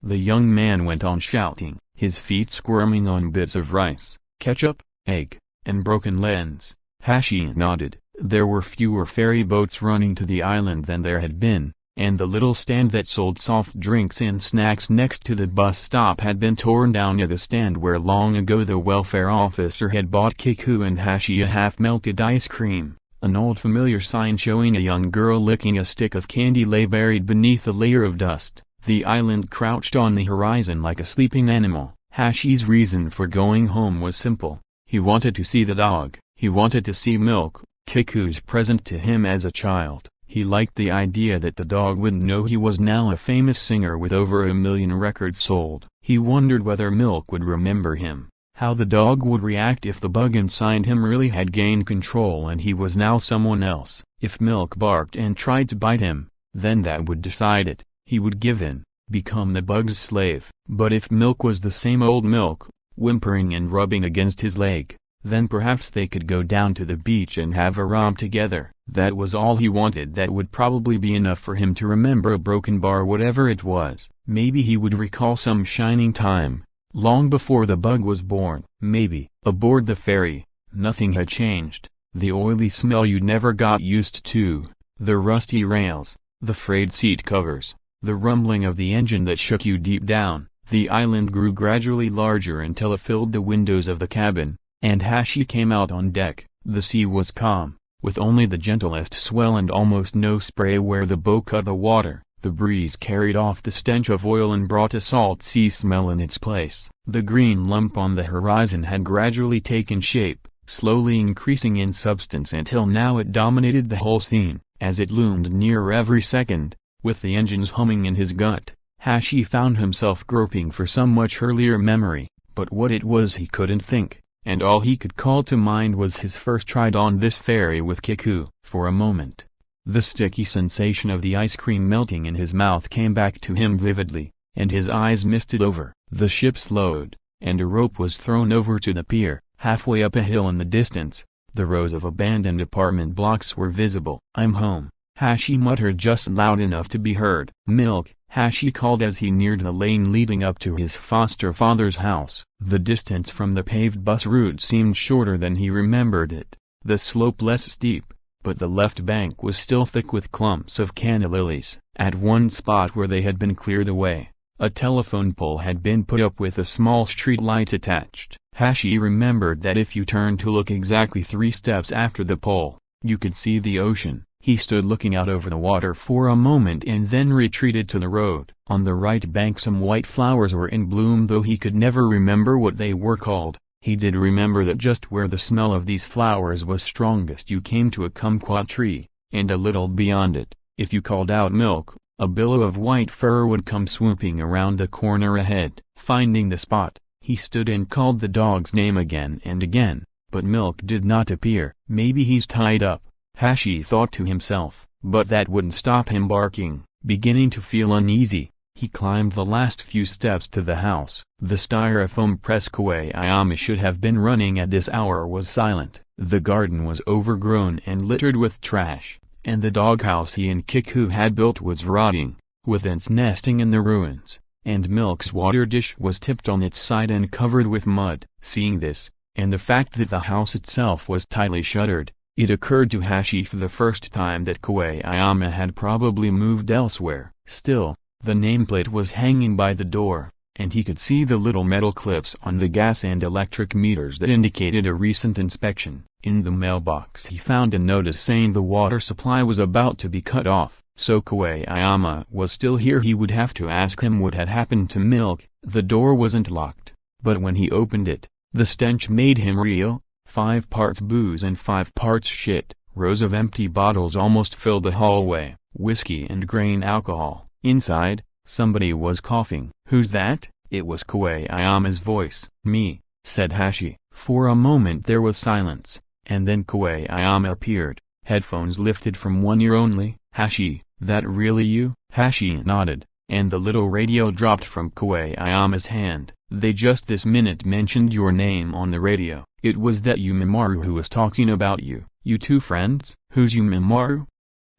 S1: the young man went on shouting, his feet squirming on bits of rice, ketchup, egg, and broken lens. Hashi nodded. There were fewer ferry boats running to the island than there had been, and the little stand that sold soft drinks and snacks next to the bus stop had been torn down at the stand where long ago the welfare officer had bought Kiku and Hashi a half-melted ice cream. An old familiar sign showing a young girl licking a stick of candy lay buried beneath a layer of dust. The island crouched on the horizon like a sleeping animal. Hashi's reason for going home was simple. He wanted to see the dog. He wanted to see Milk, Kiku's present to him as a child. He liked the idea that the dog wouldn't know he was now a famous singer with over 1 million records sold. He wondered whether Milk would remember him, how the dog would react if the bug inside him really had gained control and he was now someone else. If Milk barked and tried to bite him, then that would decide it. He would give in, become the bug's slave. But if Milk was the same old Milk, whimpering and rubbing against his leg, then perhaps they could go down to the beach and have a romp together. That was all he wanted. That would probably be enough for him to remember a broken bar, whatever it was. Maybe he would recall some shining time, long before the bug was born. Maybe. Aboard the ferry, nothing had changed. The oily smell you'd never got used to, The rusty rails, the frayed seat covers, the rumbling of the engine that shook you deep down. The island grew gradually larger until it filled the windows of the cabin, and Hashi came out on deck. The sea was calm, with only the gentlest swell and almost no spray where the bow cut the water. The breeze carried off the stench of oil and brought a salt sea smell in its place. The green lump on the horizon had gradually taken shape, slowly increasing in substance until now it dominated the whole scene. As it loomed nearer every second, with the engines humming in his gut, Hashi found himself groping for some much earlier memory, but what it was he couldn't think, and all he could call to mind was his first ride on this ferry with Kiku. For a moment, the sticky sensation of the ice cream melting in his mouth came back to him vividly, and his eyes misted over. The ship slowed, and a rope was thrown over to the pier. Halfway up a hill in the distance, the rows of abandoned apartment blocks were visible. "I'm home," Hashi muttered just loud enough to be heard. "Milk," Hashi called as he neared the lane leading up to his foster father's house. The distance from the paved bus route seemed shorter than he remembered it, the slope less steep, but the left bank was still thick with clumps of canna lilies. At one spot where they had been cleared away, a telephone pole had been put up with a small street light attached. Hashi remembered that if you turned to look exactly 3 steps after the pole, you could see the ocean. He stood looking out over the water for a moment and then retreated to the road. On the right bank some white flowers were in bloom, though he could never remember what they were called. He did remember that just where the smell of these flowers was strongest you came to a kumquat tree, and a little beyond it, if you called out "milk," a billow of white fur would come swooping around the corner ahead. Finding the spot, he stood and called the dog's name again and again, but Milk did not appear. "Maybe he's tied up," Hashi thought to himself, but that wouldn't stop him barking. Beginning to feel uneasy, he climbed the last few steps to the house. The styrofoam press Koayama should have been running at this hour was silent. The garden was overgrown and littered with trash, and the doghouse he and Kiku had built was rotting, with ants nesting in the ruins, and Milk's water dish was tipped on its side and covered with mud. Seeing this, and the fact that the house itself was tightly shuttered, it occurred to Hashi for the first time that Koayama had probably moved elsewhere. Still, the nameplate was hanging by the door, and he could see the little metal clips on the gas and electric meters that indicated a recent inspection. In the mailbox he found a notice saying the water supply was about to be cut off. So Koayama was still here. He would have to ask him what had happened to Milk. The door wasn't locked, but when he opened it, the stench made him reel. 5 parts booze and 5 parts shit. Rows of empty bottles almost filled the hallway, whiskey and grain alcohol. Inside, somebody was coughing. "Who's that?" It was Koayama's voice. "Me," said Hashi. For a moment there was silence, and then Koayama appeared, headphones lifted from one ear only. "Hashi, that really you?" Hashi nodded, and the little radio dropped from Koayama's hand. "They just this minute mentioned your name on the radio. It was that Yumimaru who was talking about you." "You two friends?" "Who's Yumimaru?"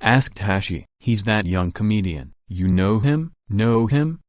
S1: asked Hashi. "He's that young comedian. You know him?" "Know him?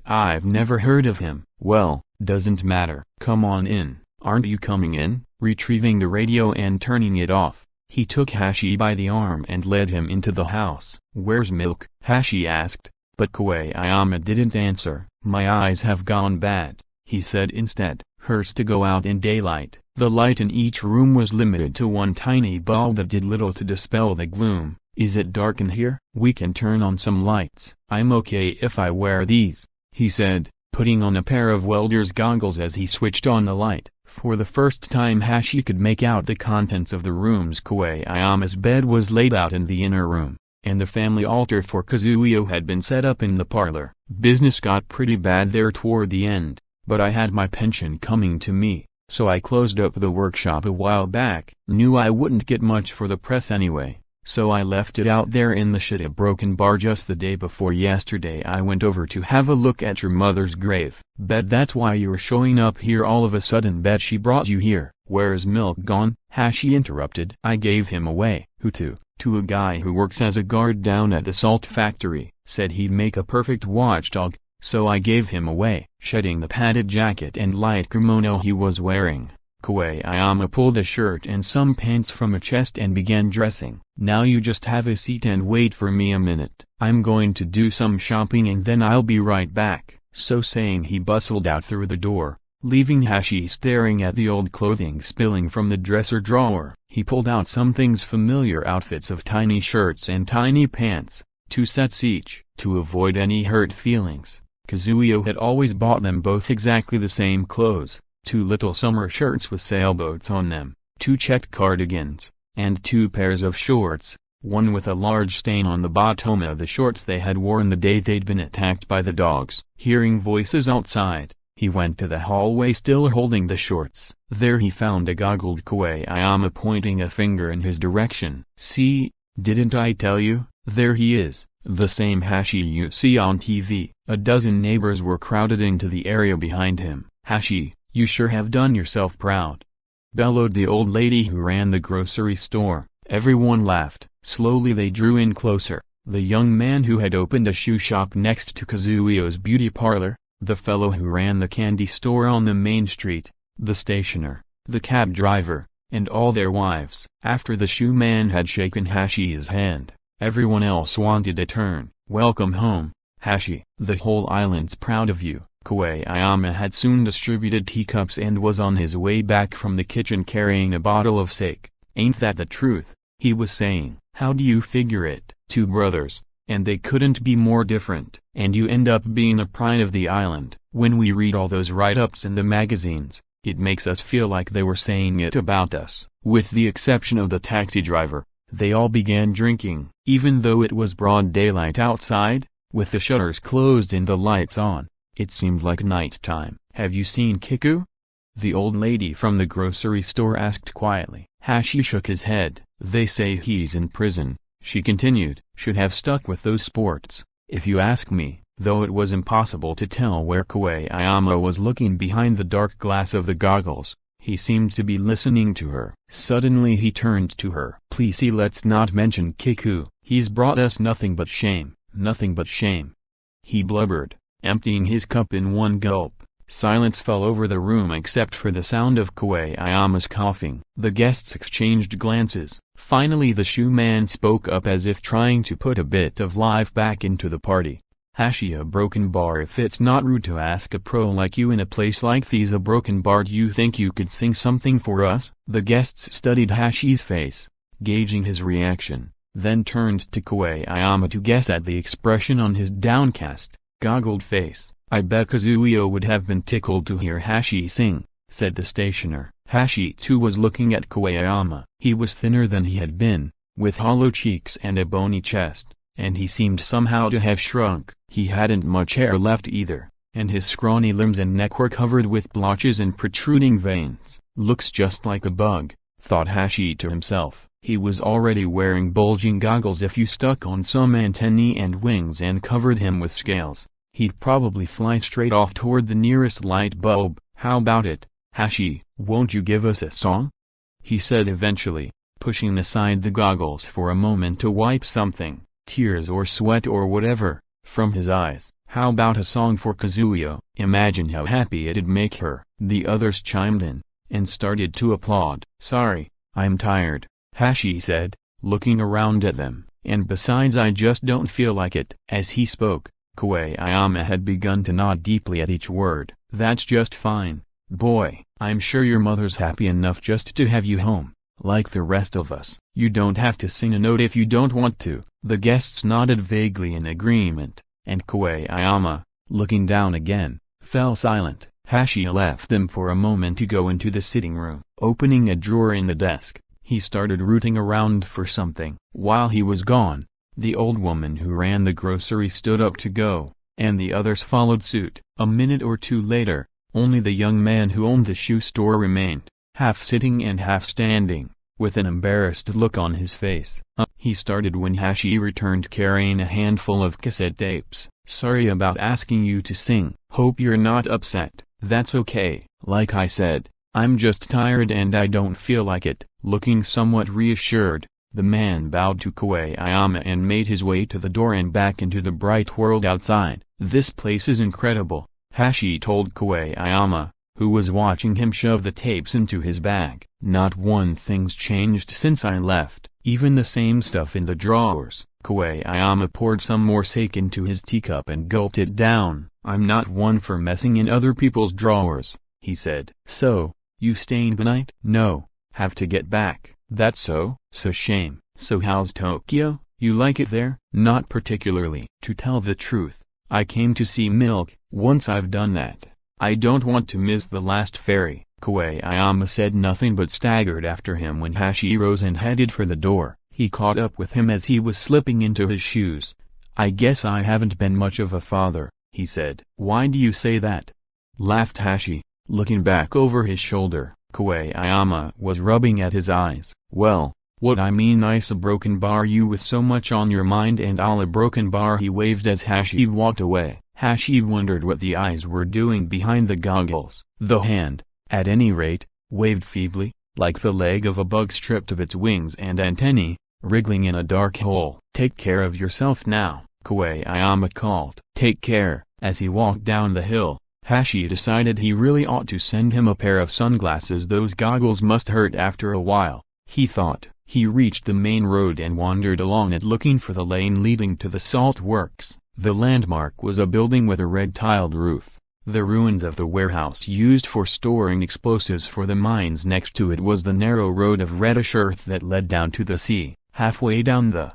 S1: I've never heard of him." "Well, doesn't matter. Come on in." "Aren't you coming in?" Retrieving the radio and turning it off, he took Hashi by the arm and led him into the house. "Where's Milk?" Hashi asked, but Koayama didn't answer. "My eyes have gone bad," he said instead. "Hurts to go out in daylight." The light in each room was limited to one tiny bulb that did little to dispel the gloom. "Is it dark in here?" "We can turn on some lights." "I'm okay if I wear these," he said, putting on a pair of welder's goggles as he switched on the light. For the first time Hashi could make out the contents of the rooms. Koayama's bed was laid out in the inner room, and the family altar for Kazuyo had been set up in the parlor. Business got pretty bad there toward the end, but I had my pension coming to me, so I closed up the workshop a while back. Knew I wouldn't get much for the press anyway, so I left it out there in the shit. A broken bar. Just the day before yesterday I went over to have a look at your mother's grave. Bet that's why you're showing up here all of a sudden. Bet she brought you here." "Where's Milk gone?" Hashi interrupted. "I gave him away." "Who to?" "To a guy who works as a guard down at the salt factory. Said he'd make a perfect watchdog, so I gave him away." Shedding the padded jacket and light kimono he was wearing, Koayama pulled a shirt and some pants from a chest and began dressing. "Now you just have a seat and wait for me a minute. I'm going to do some shopping and then I'll be right back." So saying, he bustled out through the door, leaving Hashi staring at the old clothing spilling from the dresser drawer. He pulled out some things, familiar outfits of tiny shirts and tiny pants, 2 sets each. To avoid any hurt feelings, Kazuyo had always bought them both exactly the same clothes, 2 little summer shirts with sailboats on them, 2 checked cardigans, and 2 pairs of shorts, one with a large stain on the bottom of the shorts they had worn the day they'd been attacked by the dogs. Hearing voices outside, he went to the hallway still holding the shorts. There he found a goggled Koayama pointing a finger in his direction. "See, didn't I tell you? There he is, the same Hashi you see on TV." A dozen neighbors were crowded into the area behind him. "Hashi, you sure have done yourself proud," bellowed the old lady who ran the grocery store. Everyone laughed. Slowly they drew in closer. The young man who had opened a shoe shop next to Kazuyo's beauty parlor, the fellow who ran the candy store on the main street, the stationer, the cab driver, and all their wives. After the shoe man had shaken Hashi's hand, everyone else wanted a turn. "Welcome home, Hashi. The whole island's proud of you." Koayama had soon distributed teacups and was on his way back from the kitchen carrying a bottle of sake. "Ain't that the truth?" he was saying. "How do you figure it? 2 brothers, and they couldn't be more different. And you end up being a pride of the island." When we read all those write-ups in the magazines, it makes us feel like they were saying it about us. With the exception of the taxi driver, they all began drinking. Even though it was broad daylight outside, with the shutters closed and the lights on, it seemed like night time. "Have you seen Kiku?" the old lady from the grocery store asked quietly. Hashi shook his head. "They say he's in prison," she continued. "Should have stuck with those sports, if you ask me." Though it was impossible to tell where Koayama was looking behind the dark glass of the goggles, he seemed to be listening to her. Suddenly he turned to her. "Please, let's not mention Kiku. He's brought us nothing but shame, nothing but shame," he blubbered, emptying his cup in one gulp. Silence fell over the room except for the sound of Koayama's coughing. The guests exchanged glances. Finally the shoe man spoke up as if trying to put a bit of life back into the party. "Hashi, a broken bar. If it's not rude to ask a pro like you in a place like this a broken bar, do you think you could sing something for us?" The guests studied Hashi's face, gauging his reaction, then turned to Koayama to guess at the expression on his downcast, goggled face. "I bet Kazuyo would have been tickled to hear Hashi sing," said the stationer. Hashi too was looking at Koayama. He was thinner than he had been, with hollow cheeks and a bony chest, and he seemed somehow to have shrunk. He hadn't much hair left either, and his scrawny limbs and neck were covered with blotches and protruding veins. "Looks just like a bug," thought Hashi to himself. He was already wearing bulging goggles. If you stuck on some antennae and wings and covered him with scales, he'd probably fly straight off toward the nearest light bulb. "How about it, Hashi, won't you give us a song?" he said eventually, pushing aside the goggles for a moment to wipe something, tears or sweat or whatever, from his eyes. "How about a song for Kazuyo? Imagine how happy it'd make her." The others chimed in, and started to applaud. "Sorry, I'm tired," Hashi said, looking around at them, "and besides I just don't feel like it." As he spoke, Koayama had begun to nod deeply at each word. "That's just fine, boy. I'm sure your mother's happy enough just to have you home, like the rest of us. You don't have to sing a note if you don't want to." The guests nodded vaguely in agreement, and Koayama, looking down again, fell silent. Hashi left them for a moment to go into the sitting room. Opening a drawer in the desk, he started rooting around for something. While he was gone, the old woman who ran the grocery stood up to go, and the others followed suit. A minute or two later, only the young man who owned the shoe store remained, half sitting and half standing, with an embarrassed look on his face. He started when Hashi returned carrying a handful of cassette tapes. "Sorry about asking you to sing. Hope you're not upset." "That's okay. Like I said, I'm just tired and I don't feel like it." Looking somewhat reassured, the man bowed to Koayama and made his way to the door and back into the bright world outside. "This place is incredible," Hashi told Koayama, who was watching him shove the tapes into his bag. "Not one thing's changed since I left, even the same stuff in the drawers." Koyama poured some more sake into his teacup and gulped it down. "I'm not one for messing in other people's drawers," he said. "So, you staying the night?" "No, have to get back." "That's so? So shame. So how's Tokyo? You like it there?" "Not particularly. To tell the truth, I came to see Milk. Once I've done that, I don't want to miss the last ferry." Koyama said nothing but staggered after him when Hashi rose and headed for the door. He caught up with him as he was slipping into his shoes. "I guess I haven't been much of a father," he said. "Why do you say that?" laughed Hashi, looking back over his shoulder. Koyama was rubbing at his eyes. "Well, what I mean I's a broken bar, you with so much on your mind and I'll a broken bar." He waved as Hashi walked away. Hashi wondered what the eyes were doing behind the goggles. The hand, at any rate, waved feebly, like the leg of a bug stripped of its wings and antennae, wriggling in a dark hole. "Take care of yourself now," Koyama called. "Take care." As he walked down the hill, Hashi decided he really ought to send him a pair of sunglasses. Those goggles must hurt after a while, he thought. He reached the main road and wandered along it looking for the lane leading to the salt works. The landmark was a building with a red-tiled roof. The ruins of the warehouse used for storing explosives for the mines. Next to it was the narrow road of reddish earth that led down to the sea. Halfway down the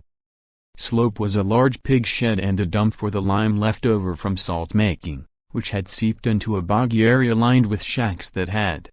S1: slope was a large pig shed and a dump for the lime left over from salt making, which had seeped into a boggy area lined with shacks that had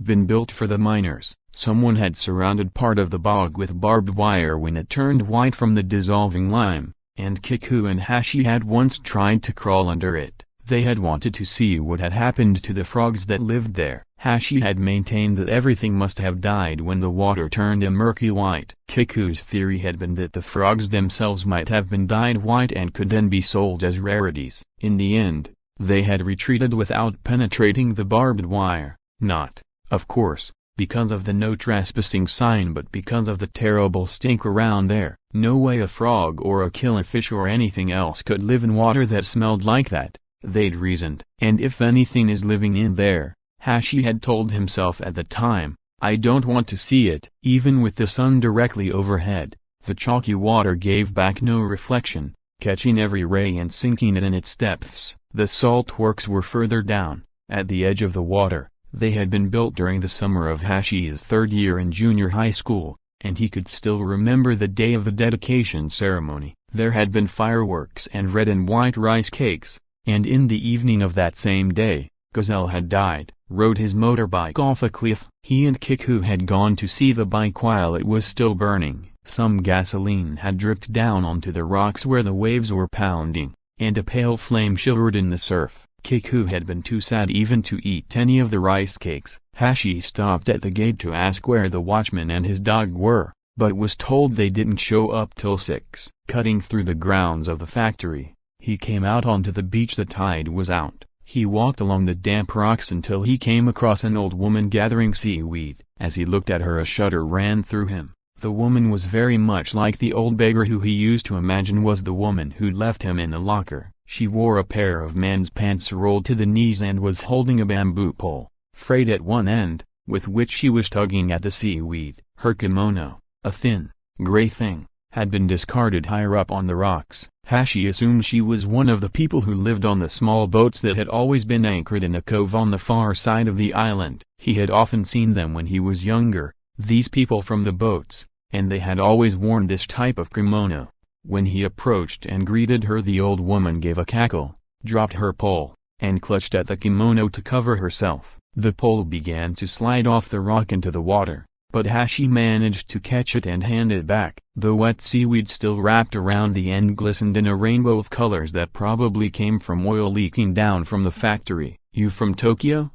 S1: been built for the miners. Someone had surrounded part of the bog with barbed wire when it turned white from the dissolving lime, and Kiku and Hashi had once tried to crawl under it. They had wanted to see what had happened to the frogs that lived there. Hashi had maintained that everything must have died when the water turned a murky white. Kiku's theory had been that the frogs themselves might have been dyed white and could then be sold as rarities. In the end, they had retreated without penetrating the barbed wire, not, of course, because of the no trespassing sign but because of the terrible stink around there. No way a frog or a killifish or anything else could live in water that smelled like that, they'd reasoned. And if anything is living in there, Hashi had told himself at the time, I don't want to see it. Even with the sun directly overhead, the chalky water gave back no reflection, catching every ray and sinking it in its depths. The salt works were further down, at the edge of the water. They had been built during the summer of Hashi's third year in junior high school, and he could still remember the day of the dedication ceremony. There had been fireworks and red and white rice cakes, and in the evening of that same day, Gazelle had died, rode his motorbike off a cliff. He and Kiku had gone to see the bike while it was still burning. Some gasoline had dripped down onto the rocks where the waves were pounding, and a pale flame shivered in the surf. Kiku had been too sad even to eat any of the rice cakes. Hashi stopped at the gate to ask where the watchman and his dog were, but was told they didn't show up till 6. Cutting through the grounds of the factory, he came out onto the beach. The tide was out. He walked along the damp rocks until he came across an old woman gathering seaweed. As he looked at her, a shudder ran through him. The woman was very much like the old beggar who he used to imagine was the woman who'd left him in the locker. She wore a pair of man's pants rolled to the knees and was holding a bamboo pole, frayed at one end, with which she was tugging at the seaweed. Her kimono, a thin, gray thing, had been discarded higher up on the rocks. Hashi assumed she was one of the people who lived on the small boats that had always been anchored in a cove on the far side of the island. He had often seen them when he was younger, these people from the boats, and they had always worn this type of kimono. When he approached and greeted her, the old woman gave a cackle, dropped her pole, and clutched at the kimono to cover herself. The pole began to slide off the rock into the water, but Hashi managed to catch it and hand it back. The wet seaweed still wrapped around the end glistened in a rainbow of colors that probably came from oil leaking down from the factory. "You from Tokyo?"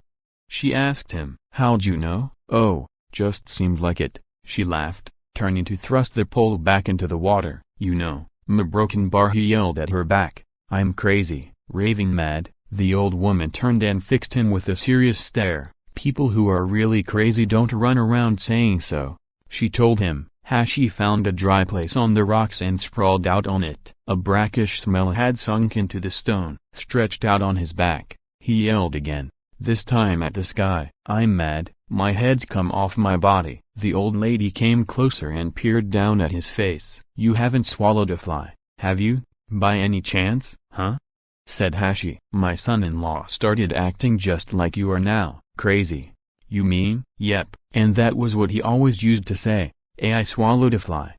S1: she asked him. "How'd you know?" "Oh, just seemed like it," she laughed, turning to thrust the pole back into the water. "You know, m broken bar," he yelled at her back. "I'm crazy, raving mad." The old woman turned and fixed him with a serious stare. "People who are really crazy don't run around saying so," she told him. Hashi found a dry place on the rocks and sprawled out on it. A brackish smell had sunk into the stone. Stretched out on his back, he yelled again, this time at the sky. I'm mad, my head's come off my body. The old lady came closer and peered down at his face. You haven't swallowed a fly, have you, by any chance, huh? Said Hashi. My son-in-law started acting just like you are now. Crazy. You mean? Yep. And that was what he always used to say. I swallowed a fly.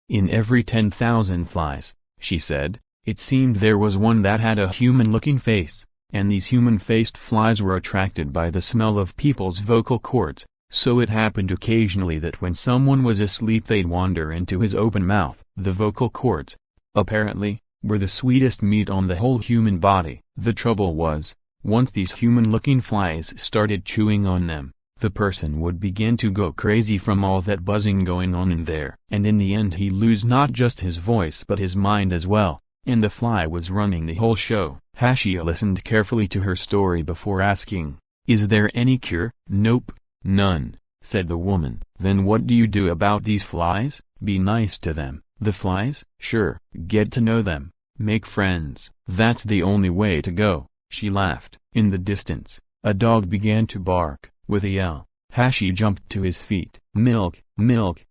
S1: In every 10,000 flies, she said, it seemed there was one that had a human-looking face, and these human-faced flies were attracted by the smell of people's vocal cords, so it happened occasionally that when someone was asleep they'd wander into his open mouth. The vocal cords, apparently, were the sweetest meat on the whole human body. The trouble was, once these human-looking flies started chewing on them, the person would begin to go crazy from all that buzzing going on in there. And in the end he'd lose not just his voice but his mind as well, and the fly was running the whole show. Hashi listened carefully to her story before asking, is there any cure? Nope, none, said the woman. Then what do you do about these flies? Be nice to them. The flies? Sure, get to know them, make friends. That's the only way to go. She laughed. In the distance, a dog began to bark. With a yell, Hashi jumped to his feet. Milk, milk,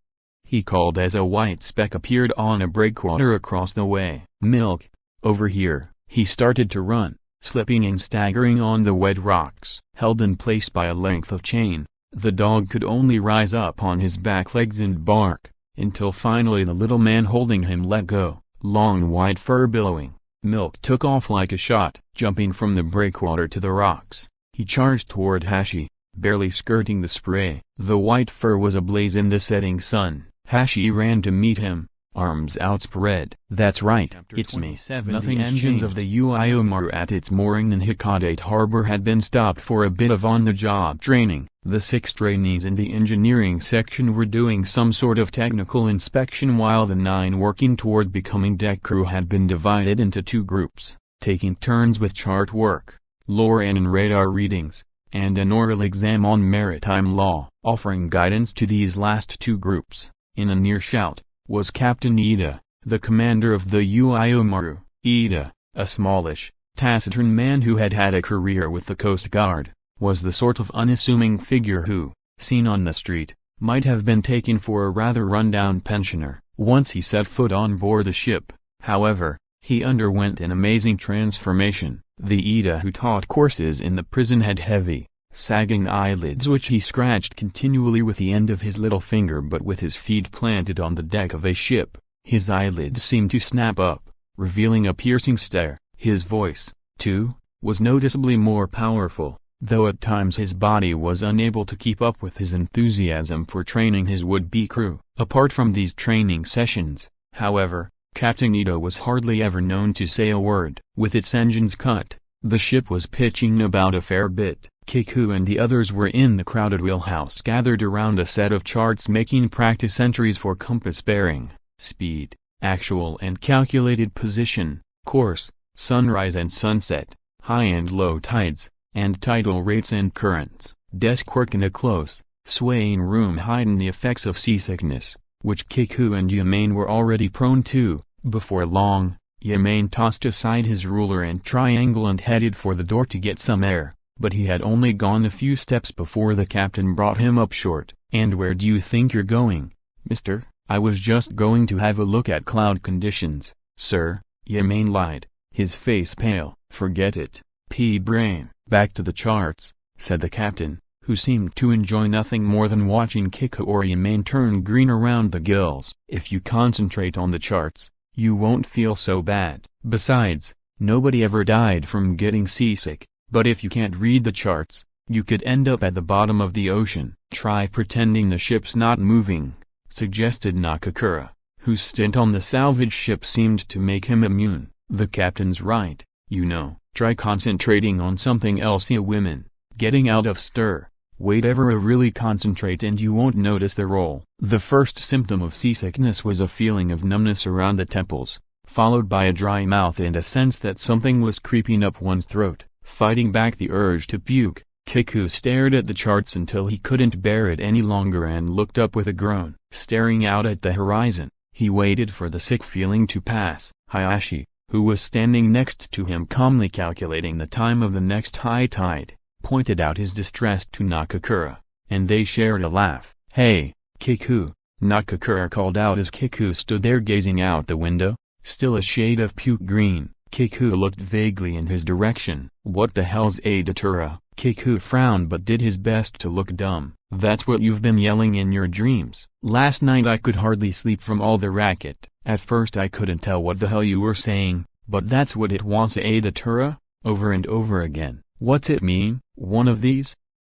S1: he called as a white speck appeared on a breakwater across the way. Milk, over here. He started to run, slipping and staggering on the wet rocks. Held in place by a length of chain, the dog could only rise up on his back legs and bark, until finally the little man holding him let go, long white fur billowing. Milk took off like a shot, jumping from the breakwater to the rocks. He charged toward Hashi, barely skirting the spray. The white fur was ablaze in the setting sun. Hashi ran to meet him, arms outspread. That's right, it's me. Nothing. Engines of the UIOMARU at its mooring in Hikadate Harbor had been stopped for a bit of on-the-job training. The 6 trainees in the engineering section were doing some sort of technical inspection while the 9 working toward becoming deck crew had been divided into 2 groups, taking turns with chart work, lore and radar readings, and an oral exam on maritime law. Offering guidance to these last 2 groups, in a near shout, was Captain Ida, the commander of the UIOMARU. Ida, a smallish, taciturn man who had had a career with the Coast Guard, was the sort of unassuming figure who, seen on the street, might have been taken for a rather run-down pensioner. Once he set foot on board the ship, however, he underwent an amazing transformation. The Ida who taught courses in the prison had heavy, sagging eyelids which he scratched continually with the end of his little finger, but with his feet planted on the deck of a ship, his eyelids seemed to snap up, revealing a piercing stare. His voice, too, was noticeably more powerful, though at times his body was unable to keep up with his enthusiasm for training his would-be crew. Apart from these training sessions, however, Captain Ito was hardly ever known to say a word. With its engines cut, the ship was pitching about a fair bit. Kiku and the others were in the crowded wheelhouse gathered around a set of charts making practice entries for compass bearing, speed, actual and calculated position, course, sunrise and sunset, high and low tides, and tidal rates and currents. Desk work in a close, swaying room hidden the effects of seasickness, which Kiku and Yamain were already prone to. Before long, Yamain tossed aside his ruler and triangle and headed for the door to get some air, but he had only gone a few steps before the captain brought him up short. "And where do you think you're going, mister?" "I was just going to have a look at cloud conditions, sir," Yamain lied, his face pale. "Forget it, P-brain." "Back to the charts," said the captain, who seemed to enjoy nothing more than watching Kiku or Yamain turn green around the gills. "If you concentrate on the charts, you won't feel so bad. Besides, nobody ever died from getting seasick, but if you can't read the charts, you could end up at the bottom of the ocean." "Try pretending the ship's not moving," suggested Nakakura, whose stint on the salvage ship seemed to make him immune. "The captain's right, you know. Try concentrating on something else. You women, getting out of stir. Wait ever a really concentrate and you won't notice the roll." The first symptom of seasickness was a feeling of numbness around the temples, followed by a dry mouth and a sense that something was creeping up one's throat. Fighting back the urge to puke, Kiku stared at the charts until he couldn't bear it any longer and looked up with a groan. Staring out at the horizon, he waited for the sick feeling to pass. Hayashi, who was standing next to him calmly calculating the time of the next high tide, pointed out his distress to Nakakura, and they shared a laugh. "Hey, Kiku," Nakakura called out as Kiku stood there gazing out the window, still a shade of puke green. Kiku looked vaguely in his direction. "What the hell's a datura?" Kiku frowned but did his best to look dumb. "That's what you've been yelling in your dreams." "Last night I could hardly sleep from all the racket. At first I couldn't tell what the hell you were saying, but that's what it was, a datura, over and over again." "What's it mean, one of these?"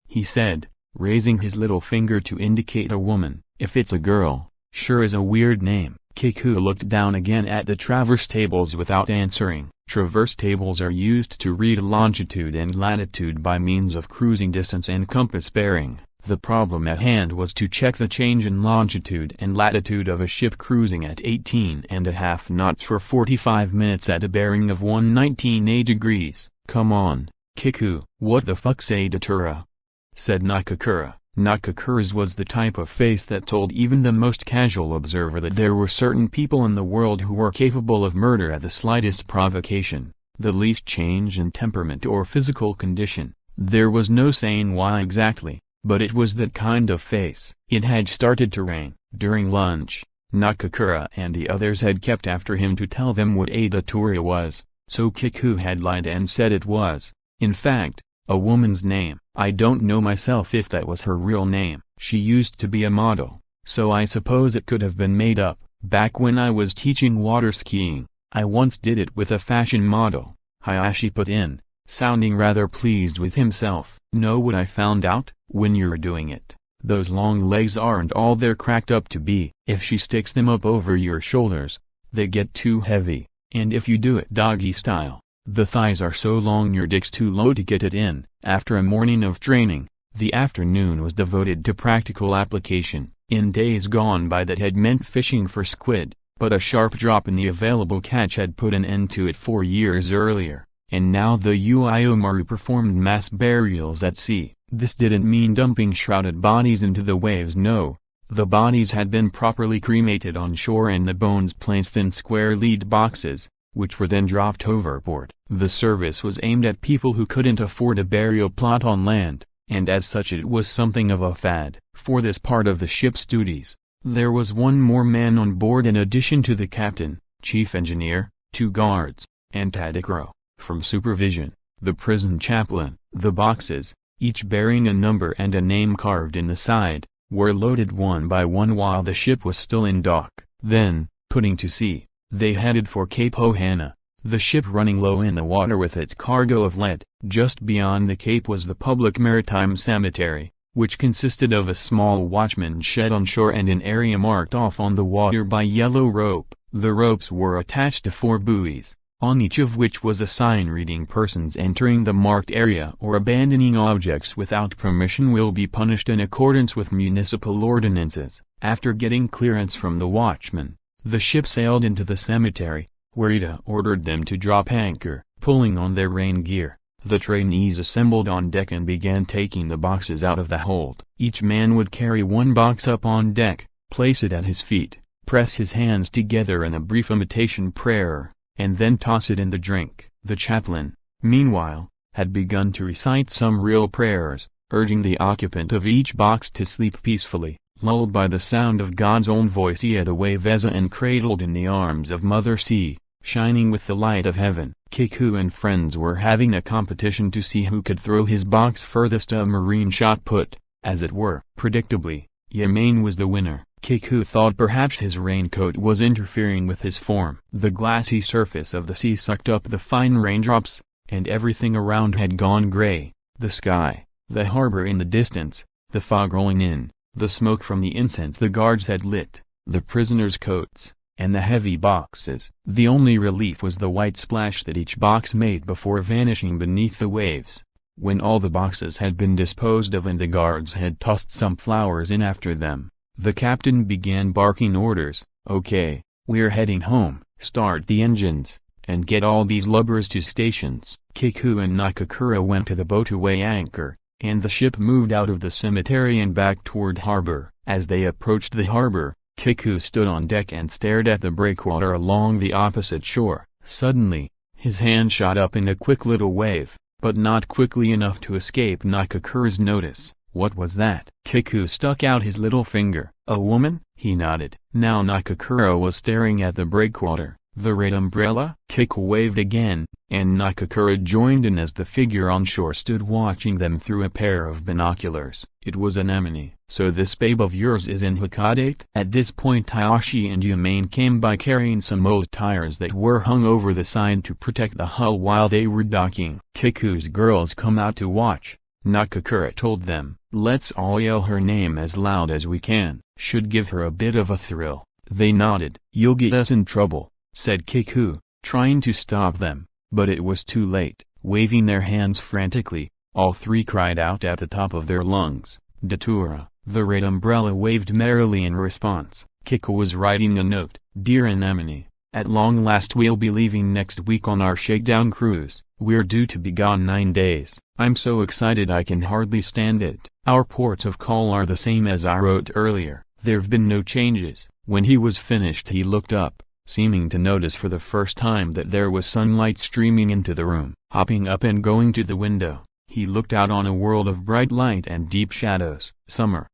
S1: he said, raising his little finger to indicate a woman. "If it's a girl, sure is a weird name." Kiku looked down again at the traverse tables without answering. Traverse tables are used to read longitude and latitude by means of cruising distance and compass bearing. The problem at hand was to check the change in longitude and latitude of a ship cruising at 18½ knots for 45 minutes at a bearing of 119 degrees. "Come on, Kiku." "What the fuck's a datura?" said Nakakura. Nakakura's was the type of face that told even the most casual observer that there were certain people in the world who were capable of murder at the slightest provocation, the least change in temperament or physical condition. There was no saying why exactly, but it was that kind of face. It had started to rain. During lunch, Nakakura and the others had kept after him to tell them what a datura was, so Kiku had lied and said it was, in fact, a woman's name. "I don't know myself if that was her real name. She used to be a model, so I suppose it could have been made up. Back when I was teaching water skiing, I once did it with a fashion model," Hayashi put in, sounding rather pleased with himself. "Know what I found out? When you're doing it, those long legs aren't all they're cracked up to be. If she sticks them up over your shoulders, they get too heavy, and if you do it doggy style, the thighs are so long your dick's too low to get it in." After a morning of training, the afternoon was devoted to practical application. In days gone by that had meant fishing for squid, but a sharp drop in the available catch had put an end to it 4 years earlier, and now the Uiomaru performed mass burials at sea. This didn't mean dumping shrouded bodies into the waves, no. The bodies had been properly cremated on shore and the bones placed in square lead boxes, which were then dropped overboard. The service was aimed at people who couldn't afford a burial plot on land, and as such it was something of a fad. For this part of the ship's duties, there was one more man on board in addition to the captain, chief engineer, 2 guards, and Tadakuro. From supervision, the prison chaplain. The boxes, each bearing a number and a name carved in the side, were loaded one by one while the ship was still in dock. Then, putting to sea, they headed for Cape Hohana, the ship running low in the water with its cargo of lead. Just beyond the cape was the public maritime cemetery, which consisted of a small watchman's shed on shore and an area marked off on the water by yellow rope. The ropes were attached to 4 buoys, on each of which was a sign reading "Persons entering the marked area or abandoning objects without permission will be punished in accordance with municipal ordinances." After getting clearance from the watchman, the ship sailed into the cemetery, where Ida ordered them to drop anchor. Pulling on their rain gear, the trainees assembled on deck and began taking the boxes out of the hold. Each man would carry 1 box up on deck, place it at his feet, press his hands together in a brief imitation prayer, and then toss it in the drink. The chaplain, meanwhile, had begun to recite some real prayers, urging the occupant of each box to sleep peacefully, lulled by the sound of God's own voice the wave and cradled in the arms of Mother Sea, shining with the light of heaven. Kiku and friends were having a competition to see who could throw his box furthest a marine shot put, as it were. Predictably, Yamane was the winner. Kiku thought perhaps his raincoat was interfering with his form. The glassy surface of the sea sucked up the fine raindrops, and everything around had gone gray. The sky, the harbor in the distance, the fog rolling in, the smoke from the incense the guards had lit, the prisoners' coats, and the heavy boxes. The only relief was the white splash that each box made before vanishing beneath the waves. When all the boxes had been disposed of and the guards had tossed some flowers in after them, the captain began barking orders. "Okay, we're heading home. Start the engines, and get all these lubbers to stations." Kiku and Nakakura went to the boat to weigh anchor, and the ship moved out of the cemetery and back toward harbor. As they approached the harbor, Kiku stood on deck and stared at the breakwater along the opposite shore. Suddenly, his hand shot up in a quick little wave, but not quickly enough to escape Nakakura's notice. What was that? Kiku stuck out his little finger. A woman? He nodded. Now Nakakura was staring at the breakwater. The red umbrella? Kiku waved again, and Nakakura joined in as the figure on shore stood watching them through a pair of binoculars. It was Anemone. So this babe of yours is in Hokkaidate? At this point Hayashi and Yumane came by carrying some old tires that were hung over the side to protect the hull while they were docking. Kiku's girls come out to watch. Nakakura told them, let's all yell her name as loud as we can. Should give her a bit of a thrill. They nodded. You'll get us in trouble, said Kiku, trying to stop them, but it was too late. Waving their hands frantically, all three cried out at the top of their lungs, Datura. The red umbrella waved merrily in response. Kiku was writing a note. Dear Anemone, at long last we'll be leaving next week on our shakedown cruise. We're due to be gone 9 days. I'm so excited I can hardly stand it. Our ports of call are the same as I wrote earlier. There've been no changes. When he was finished he looked up, seeming to notice for the first time that there was sunlight streaming into the room. Hopping up and going to the window, he looked out on a world of bright light and deep shadows. Summer!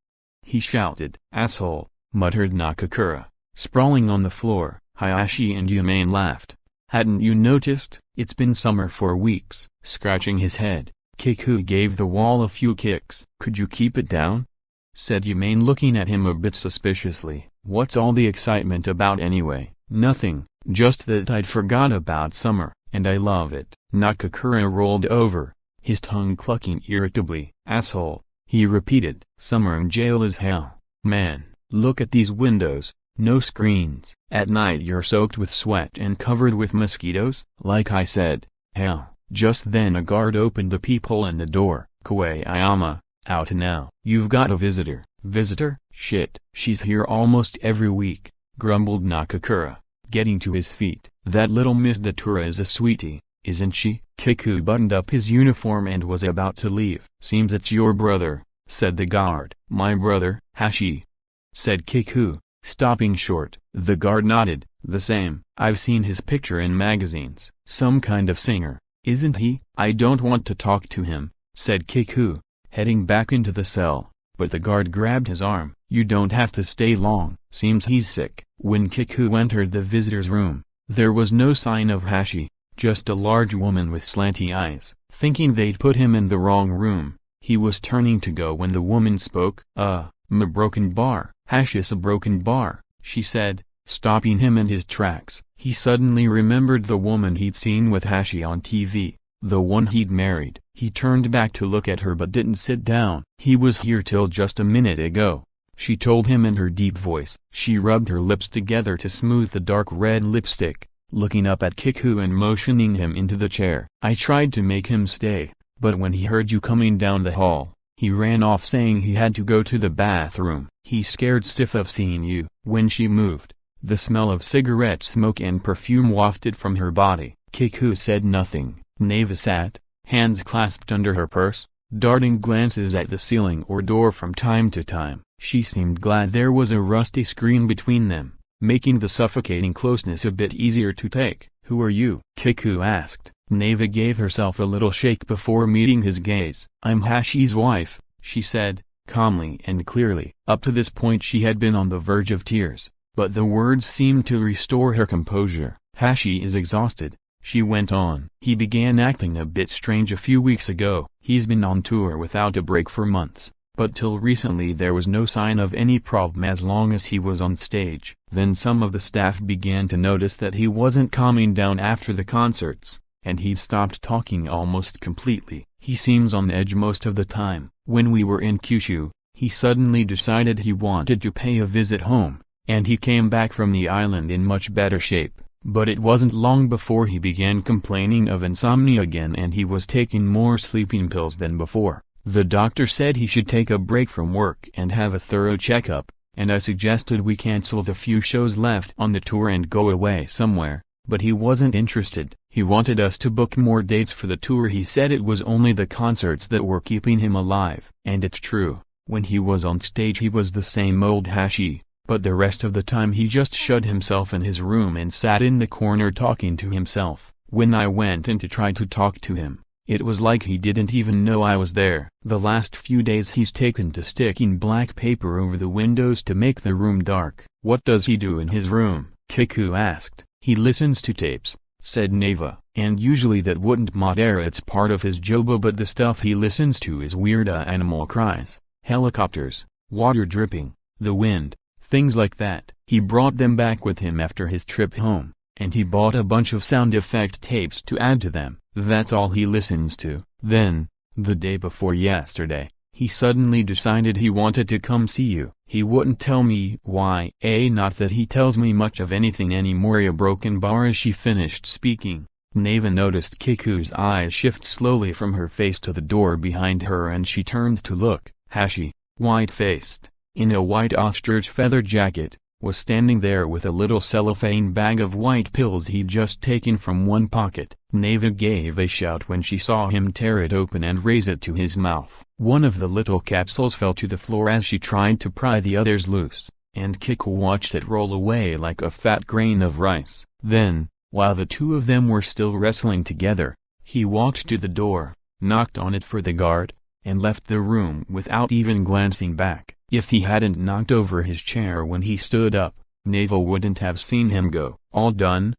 S1: He shouted. Asshole! Muttered Nakakura, sprawling on the floor. Hayashi and Yumane laughed. Hadn't you noticed? It's been summer for weeks. Scratching his head, Kiku gave the wall a few kicks. Could you keep it down? Said Yumane, looking at him a bit suspiciously. What's all the excitement about anyway? Nothing, just that I'd forgot about summer, and I love it. Nakakura rolled over, his tongue clucking irritably. Asshole, he repeated. Summer in jail is hell. Man, look at these windows. No screens. At night you're soaked with sweat and covered with mosquitoes. Like I said, hell. Just then a guard opened the peephole in the door. Koeyama, out now. You've got a visitor. Visitor? Shit. She's here almost every week, grumbled Nakakura, getting to his feet. That little Miss Datura is a sweetie, isn't she? Kiku buttoned up his uniform and was about to leave. Seems it's your brother, said the guard. My brother, Hashi, said Kiku, stopping short. The guard nodded. The same. I've seen his picture in magazines. Some kind of singer, isn't he? I don't want to talk to him, said Kiku, heading back into the cell, but the guard grabbed his arm. You don't have to stay long. Seems he's sick. When Kiku entered the visitor's room, there was no sign of Hashi, just a large woman with slanty eyes. Thinking they'd put him in the wrong room, he was turning to go when the woman spoke. My broken bar. Hashi's a broken bar, she said, stopping him in his tracks. He suddenly remembered the woman he'd seen with Hashi on TV, the one he'd married. He turned back to look at her but didn't sit down. He was here till just a minute ago, she told him in her deep voice. She rubbed her lips together to smooth the dark red lipstick, looking up at Kiku and motioning him into the chair. I tried to make him stay, but when he heard you coming down the hall, he ran off saying he had to go to the bathroom. He's scared stiff of seeing you. When she moved, the smell of cigarette smoke and perfume wafted from her body. Kiku said nothing. Neva sat, hands clasped under her purse, darting glances at the ceiling or door from time to time. She seemed glad there was a rusty screen between them, making the suffocating closeness a bit easier to take. Who are you? Kiku asked. Neva gave herself a little shake before meeting his gaze. I'm Hashi's wife, she said, calmly and clearly. Up to this point she had been on the verge of tears, but the words seemed to restore her composure. Hashi is exhausted, she went on. He began acting a bit strange a few weeks ago. He's been on tour without a break for months, but till recently there was no sign of any problem as long as he was on stage. Then some of the staff began to notice that he wasn't calming down after the concerts, and he'd stopped talking almost completely. He seems on edge most of the time. When we were in Kyushu, he suddenly decided he wanted to pay a visit home, and he came back from the island in much better shape. But it wasn't long before he began complaining of insomnia again, and he was taking more sleeping pills than before. The doctor said he should take a break from work and have a thorough checkup, and I suggested we cancel the few shows left on the tour and go away somewhere, but he wasn't interested. He wanted us to book more dates for the tour. He said it was only the concerts that were keeping him alive. And it's true, when he was on stage he was the same old Hashi, but the rest of the time he just shut himself in his room and sat in the corner talking to himself. When I went in to try to talk to him, It was like he didn't even know I was there. The last few days he's taken to sticking black paper over the windows to make the room dark. What does he do in his room? Kiku asked. He listens to tapes, said Neva. And usually that wouldn't matter, it's part of his job, but the stuff he listens to is weird animal cries, helicopters, water dripping, the wind, things like that. He brought them back with him after his trip home, and he bought a bunch of sound effect tapes to add to them. That's all he listens to. Then, the day before yesterday, he suddenly decided he wanted to come see you. He wouldn't tell me why. Not that he tells me much of anything anymore. A broken bar as she finished speaking. Neva noticed Kiku's eyes shift slowly from her face to the door behind her, and she turned to look. Hashi, white-faced, in a white ostrich feather jacket, was standing there with a little cellophane bag of white pills he'd just taken from one pocket. Neva gave a shout when she saw him tear it open and raise it to his mouth. One of the little capsules fell to the floor as she tried to pry the others loose, and Kiku watched it roll away like a fat grain of rice. Then, while the two of them were still wrestling together, he walked to the door, knocked on it for the guard, and left the room without even glancing back. If he hadn't knocked over his chair when he stood up, Neva wouldn't have seen him go. All done?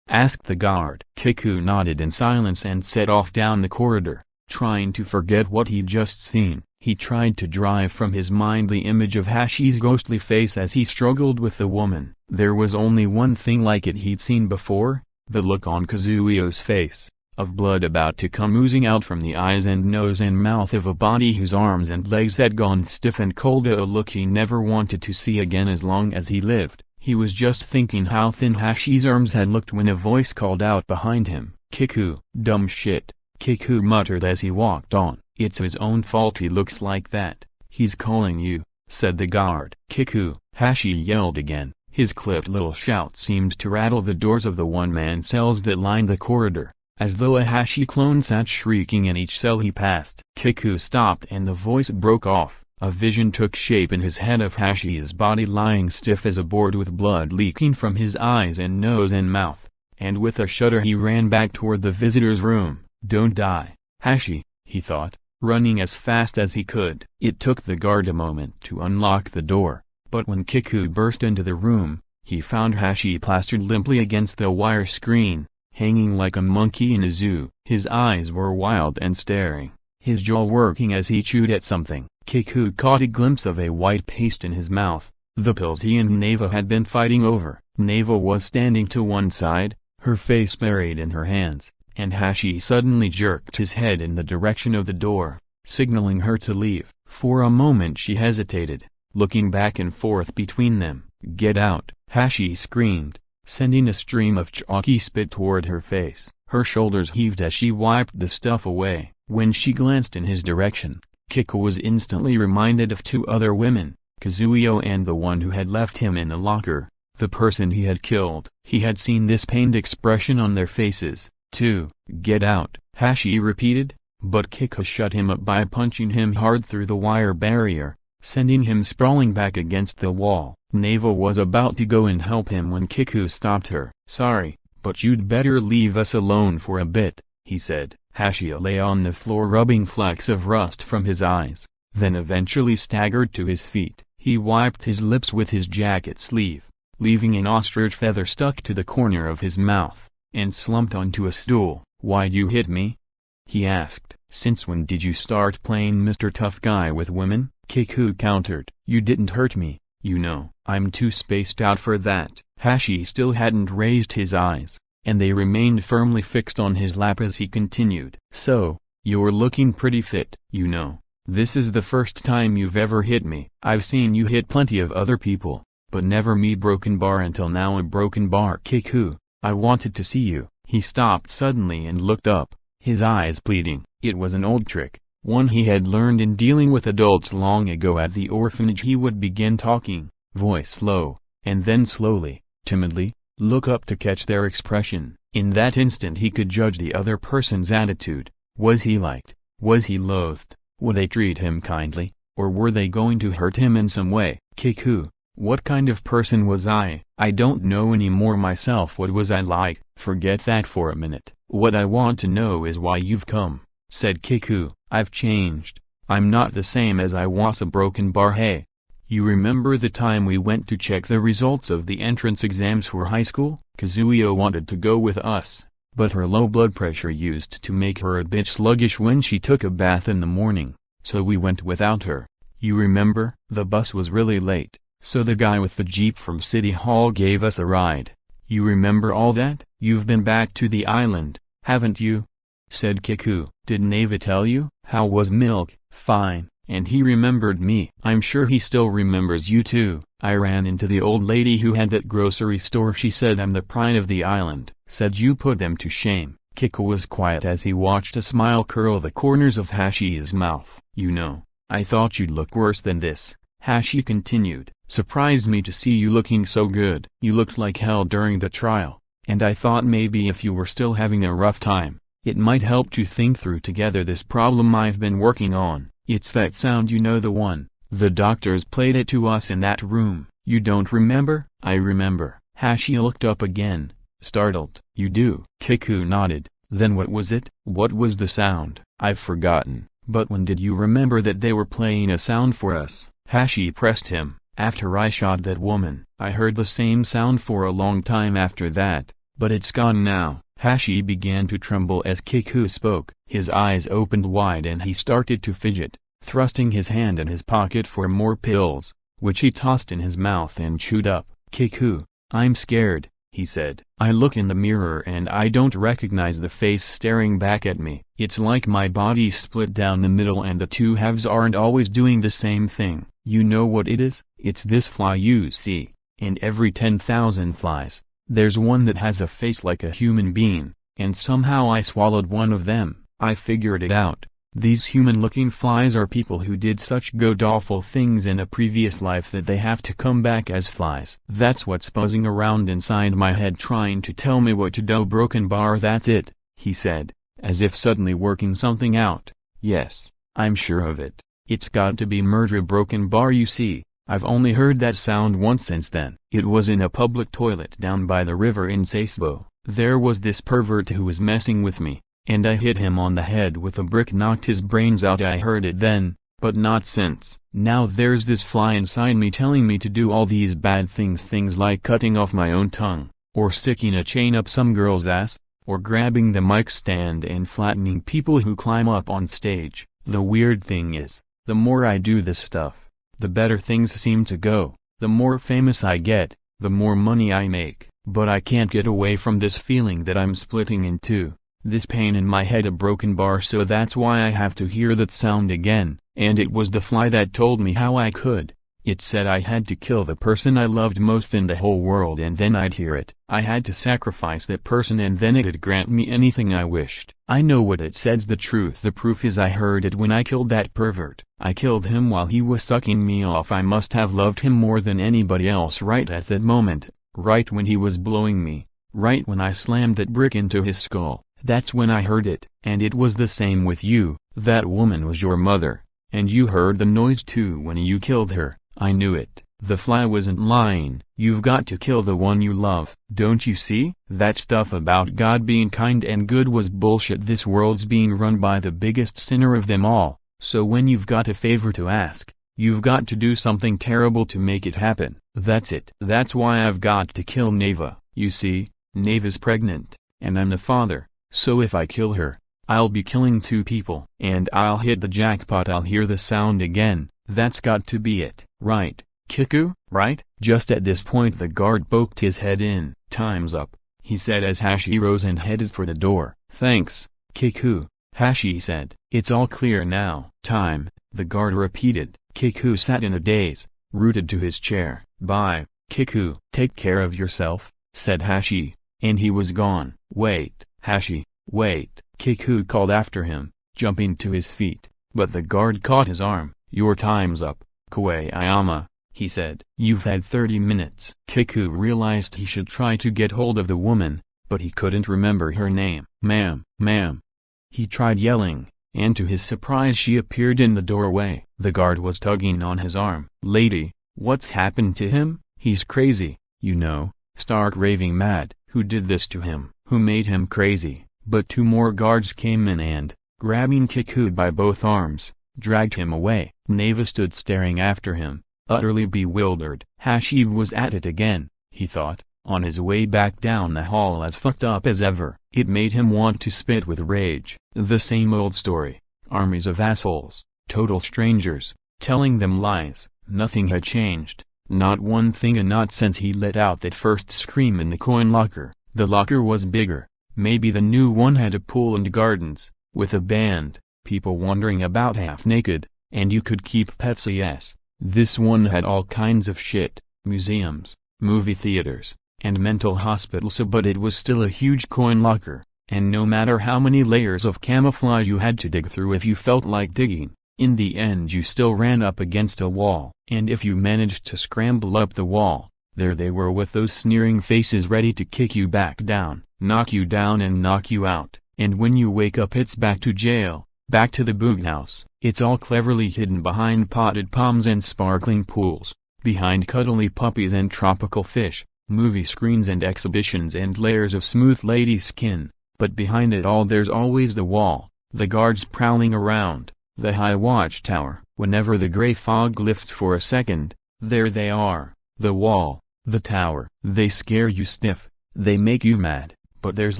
S1: Asked the guard. Kiku nodded in silence and set off down the corridor, trying to forget what he'd just seen. He tried to drive from his mind the image of Hashi's ghostly face as he struggled with the woman. There was only one thing like it he'd seen before, the look on Kazuyo's face, of blood about to come oozing out from the eyes and nose and mouth of a body whose arms and legs had gone stiff and cold, a look he never wanted to see again as long as he lived. He was just thinking how thin Hashi's arms had looked when a voice called out behind him. Kiku. Dumb shit, Kiku muttered as he walked on. It's his own fault he looks like that. He's calling you, said the guard. Kiku, Hashi yelled again. His clipped little shout seemed to rattle the doors of the one-man cells that lined the corridor, as though a Hashi clone sat shrieking in each cell he passed. Kiku stopped and the voice broke off. A vision took shape in his head of Hashi's body lying stiff as a board with blood leaking from his eyes and nose and mouth, and with a shudder he ran back toward the visitor's room. Don't die, Hashi, he thought, running as fast as he could. It took the guard a moment to unlock the door, but when Kiku burst into the room, he found Hashi plastered limply against the wire screen, hanging like a monkey in a zoo. His eyes were wild and staring, his jaw working as he chewed at something. Kiku caught a glimpse of a white paste in his mouth, the pills he and Neva had been fighting over. Neva was standing to one side, her face buried in her hands, and Hashi suddenly jerked his head in the direction of the door, signaling her to leave. For a moment she hesitated, looking back and forth between them. Get out, Hashi screamed, sending a stream of chalky spit toward her face. Her shoulders heaved as she wiped the stuff away. When she glanced in his direction, Kiku was instantly reminded of two other women, Kazuyo and the one who had left him in the locker, the person he had killed. He had seen this pained expression on their faces, too. Get out, Hashi repeated, but Kiku shut him up by punching him hard through the wire barrier, sending him sprawling back against the wall. Neva was about to go and help him when Kiku stopped her. Sorry, but you'd better leave us alone for a bit, he said. Hashi lay on the floor rubbing flecks of rust from his eyes, then eventually staggered to his feet. He wiped his lips with his jacket sleeve, leaving an ostrich feather stuck to the corner of his mouth, and slumped onto a stool. Why'd you hit me? He asked. Since when did you start playing Mr. Tough Guy with women? Kiku countered. You didn't hurt me, you know. I'm too spaced out for that. Hashi still hadn't raised his eyes, and they remained firmly fixed on his lap as he continued. So, you're looking pretty fit. You know, this is the first time you've ever hit me. I've seen you hit plenty of other people, but never me. Broken bar until now. A broken bar. Kiku, I wanted to see you. He stopped suddenly and looked up, his eyes pleading. It was an old trick, one he had learned in dealing with adults long ago at the orphanage. He would begin talking, voice low, and then slowly, timidly, look up to catch their expression. In that instant he could judge the other person's attitude. Was he liked? Was he loathed? Would they treat him kindly, or were they going to hurt him in some way? Kiku, what kind of person was I? I don't know anymore myself. What was I like? Forget that for a minute. What I want to know is why you've come. said Kiku. "I've changed. I'm not the same as I was a broken bar. Hey. You remember the time we went to check the results of the entrance exams for high school? Kazuyo wanted to go with us, but her low blood pressure used to make her a bit sluggish when she took a bath in the morning, so we went without her. You remember? The bus was really late, so the guy with the jeep from City Hall gave us a ride. You remember all that? You've been back to the island, haven't you?" said Kiku. "Did Neva tell you? How was Milk?" "Fine, and he remembered me." "I'm sure he still remembers you too. I ran into the old lady who had that grocery store. She said I'm the pride of the island. Said you put them to shame." Kiku was quiet as he watched a smile curl the corners of Hashi's mouth. "You know, I thought you'd look worse than this," Hashi continued. "Surprised me to see you looking so good. You looked like hell during the trial, and I thought maybe if you were still having a rough time, it might help to think through together this problem I've been working on. It's that sound, you know, the one. The doctors played it to us in that room. You don't remember?" "I remember." Hashi looked up again, startled. "You do?" Kiku nodded. "Then what was it?" "What was the sound?" "I've forgotten." "But when did you remember that they were playing a sound for us?" Hashi pressed him. "After I shot that woman. I heard the same sound for a long time after that, but it's gone now." Hashi began to tremble as Kiku spoke. His eyes opened wide and he started to fidget, thrusting his hand in his pocket for more pills, which he tossed in his mouth and chewed up. "Kiku, I'm scared," he said. "I look in the mirror and I don't recognize the face staring back at me. It's like my body's split down the middle and the two halves aren't always doing the same thing. You know what it is? It's this fly you see. In every 10,000 flies, there's one that has a face like a human being, and somehow I swallowed one of them. I figured it out. These human-looking flies are people who did such god-awful things in a previous life that they have to come back as flies. That's what's buzzing around inside my head trying to tell me what to do." "Broken bar, that's it," he said, as if suddenly working something out. "Yes, I'm sure of it. It's got to be murder broken bar. You see, I've only heard that sound once since then. It was in a public toilet down by the river in Sasebo. There was this pervert who was messing with me, and I hit him on the head with a brick, knocked his brains out. I heard it then, but not since. Now there's this fly inside me telling me to do all these bad things like cutting off my own tongue, or sticking a chain up some girl's ass, or grabbing the mic stand and flattening people who climb up on stage. The weird thing is, the more I do this stuff, the better things seem to go. The more famous I get, the more money I make. But I can't get away from this feeling that I'm splitting in two. This pain in my head, a broken bar, so that's why I have to hear that sound again." And it was the fly that told me how I could. It said I had to kill the person I loved most in the whole world and then I'd hear it. I had to sacrifice that person and then it'd grant me anything I wished. I know what it says the truth. The proof is I heard it when I killed that pervert. I killed him while he was sucking me off. I must have loved him more than anybody else right at that moment, right when he was blowing me, right when I slammed that brick into his skull. That's when I heard it. And it was the same with you. That woman was your mother, and you heard the noise too when you killed her. I knew it. The fly wasn't lying. You've got to kill the one you love. Don't you see? That stuff about God being kind and good was bullshit. This world's being run by the biggest sinner of them all. So when you've got a favor to ask, you've got to do something terrible to make it happen. That's it. That's why I've got to kill Neva. You see, Neva's pregnant, and I'm the father. So if I kill her, I'll be killing two people. And I'll hit the jackpot. I'll hear the sound again. That's got to be it. Right, Kiku, right? Just at this point the guard poked his head in. "Time's up," he said as Hashi rose and headed for the door. "Thanks, Kiku," Hashi said. "It's all clear now." "Time," the guard repeated. Kiku sat in a daze, rooted to his chair. "Bye, Kiku." "Take care of yourself," said Hashi, and he was gone. "Wait, Hashi, wait," Kiku called after him, jumping to his feet, but the guard caught his arm. "Your time's up, Koeyama," he said. "You've had 30 minutes. Kiku realized he should try to get hold of the woman, but he couldn't remember her name. Ma'am. He tried yelling, and to his surprise she appeared in the doorway. The guard was tugging on his arm. "Lady, what's happened to him? He's crazy, you know, stark raving mad." "Who did this to him? Who made him crazy?" But two more guards came in and, grabbing Kiku by both arms, dragged him away. Neva stood staring after him, utterly bewildered. Hashib was at it again, he thought, on his way back down the hall as fucked up as ever. It made him want to spit with rage. The same old story. Armies of assholes, total strangers, telling them lies. Nothing had changed, not one thing, and not since he let out that first scream in the coin locker. The locker was bigger. Maybe the new one had a pool and gardens, with a band, people wandering about half naked, and you could keep pets. Yes, this one had all kinds of shit, museums, movie theaters, and mental hospitals. But it was still a huge coin locker, and no matter how many layers of camouflage you had to dig through if you felt like digging, in the end you still ran up against a wall. And if you managed to scramble up the wall, there they were with those sneering faces ready to kick you back down, knock you down and knock you out. And when you wake up it's back to jail, back to the boot house. It's all cleverly hidden behind potted palms and sparkling pools, behind cuddly puppies and tropical fish, movie screens and exhibitions and layers of smooth lady skin. But behind it all there's always the wall, the guards prowling around, the high watchtower. Whenever the gray fog lifts for a second, there they are, the wall, the tower. They scare you stiff, they make you mad, but there's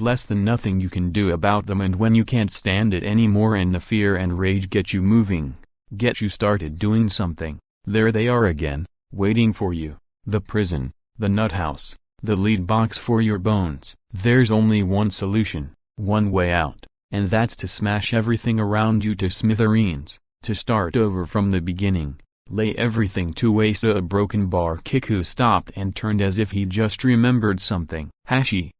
S1: less than nothing you can do about them. And when you can't stand it anymore and the fear and rage get you moving, get you started doing something, there they are again, waiting for you. The prison, the nut house, the lead box for your bones. There's only one solution, one way out, and that's to smash everything around you to smithereens, to start over from the beginning, lay everything to waste. A broken bar. Kiku stopped and turned as if he just remembered something. Hashi!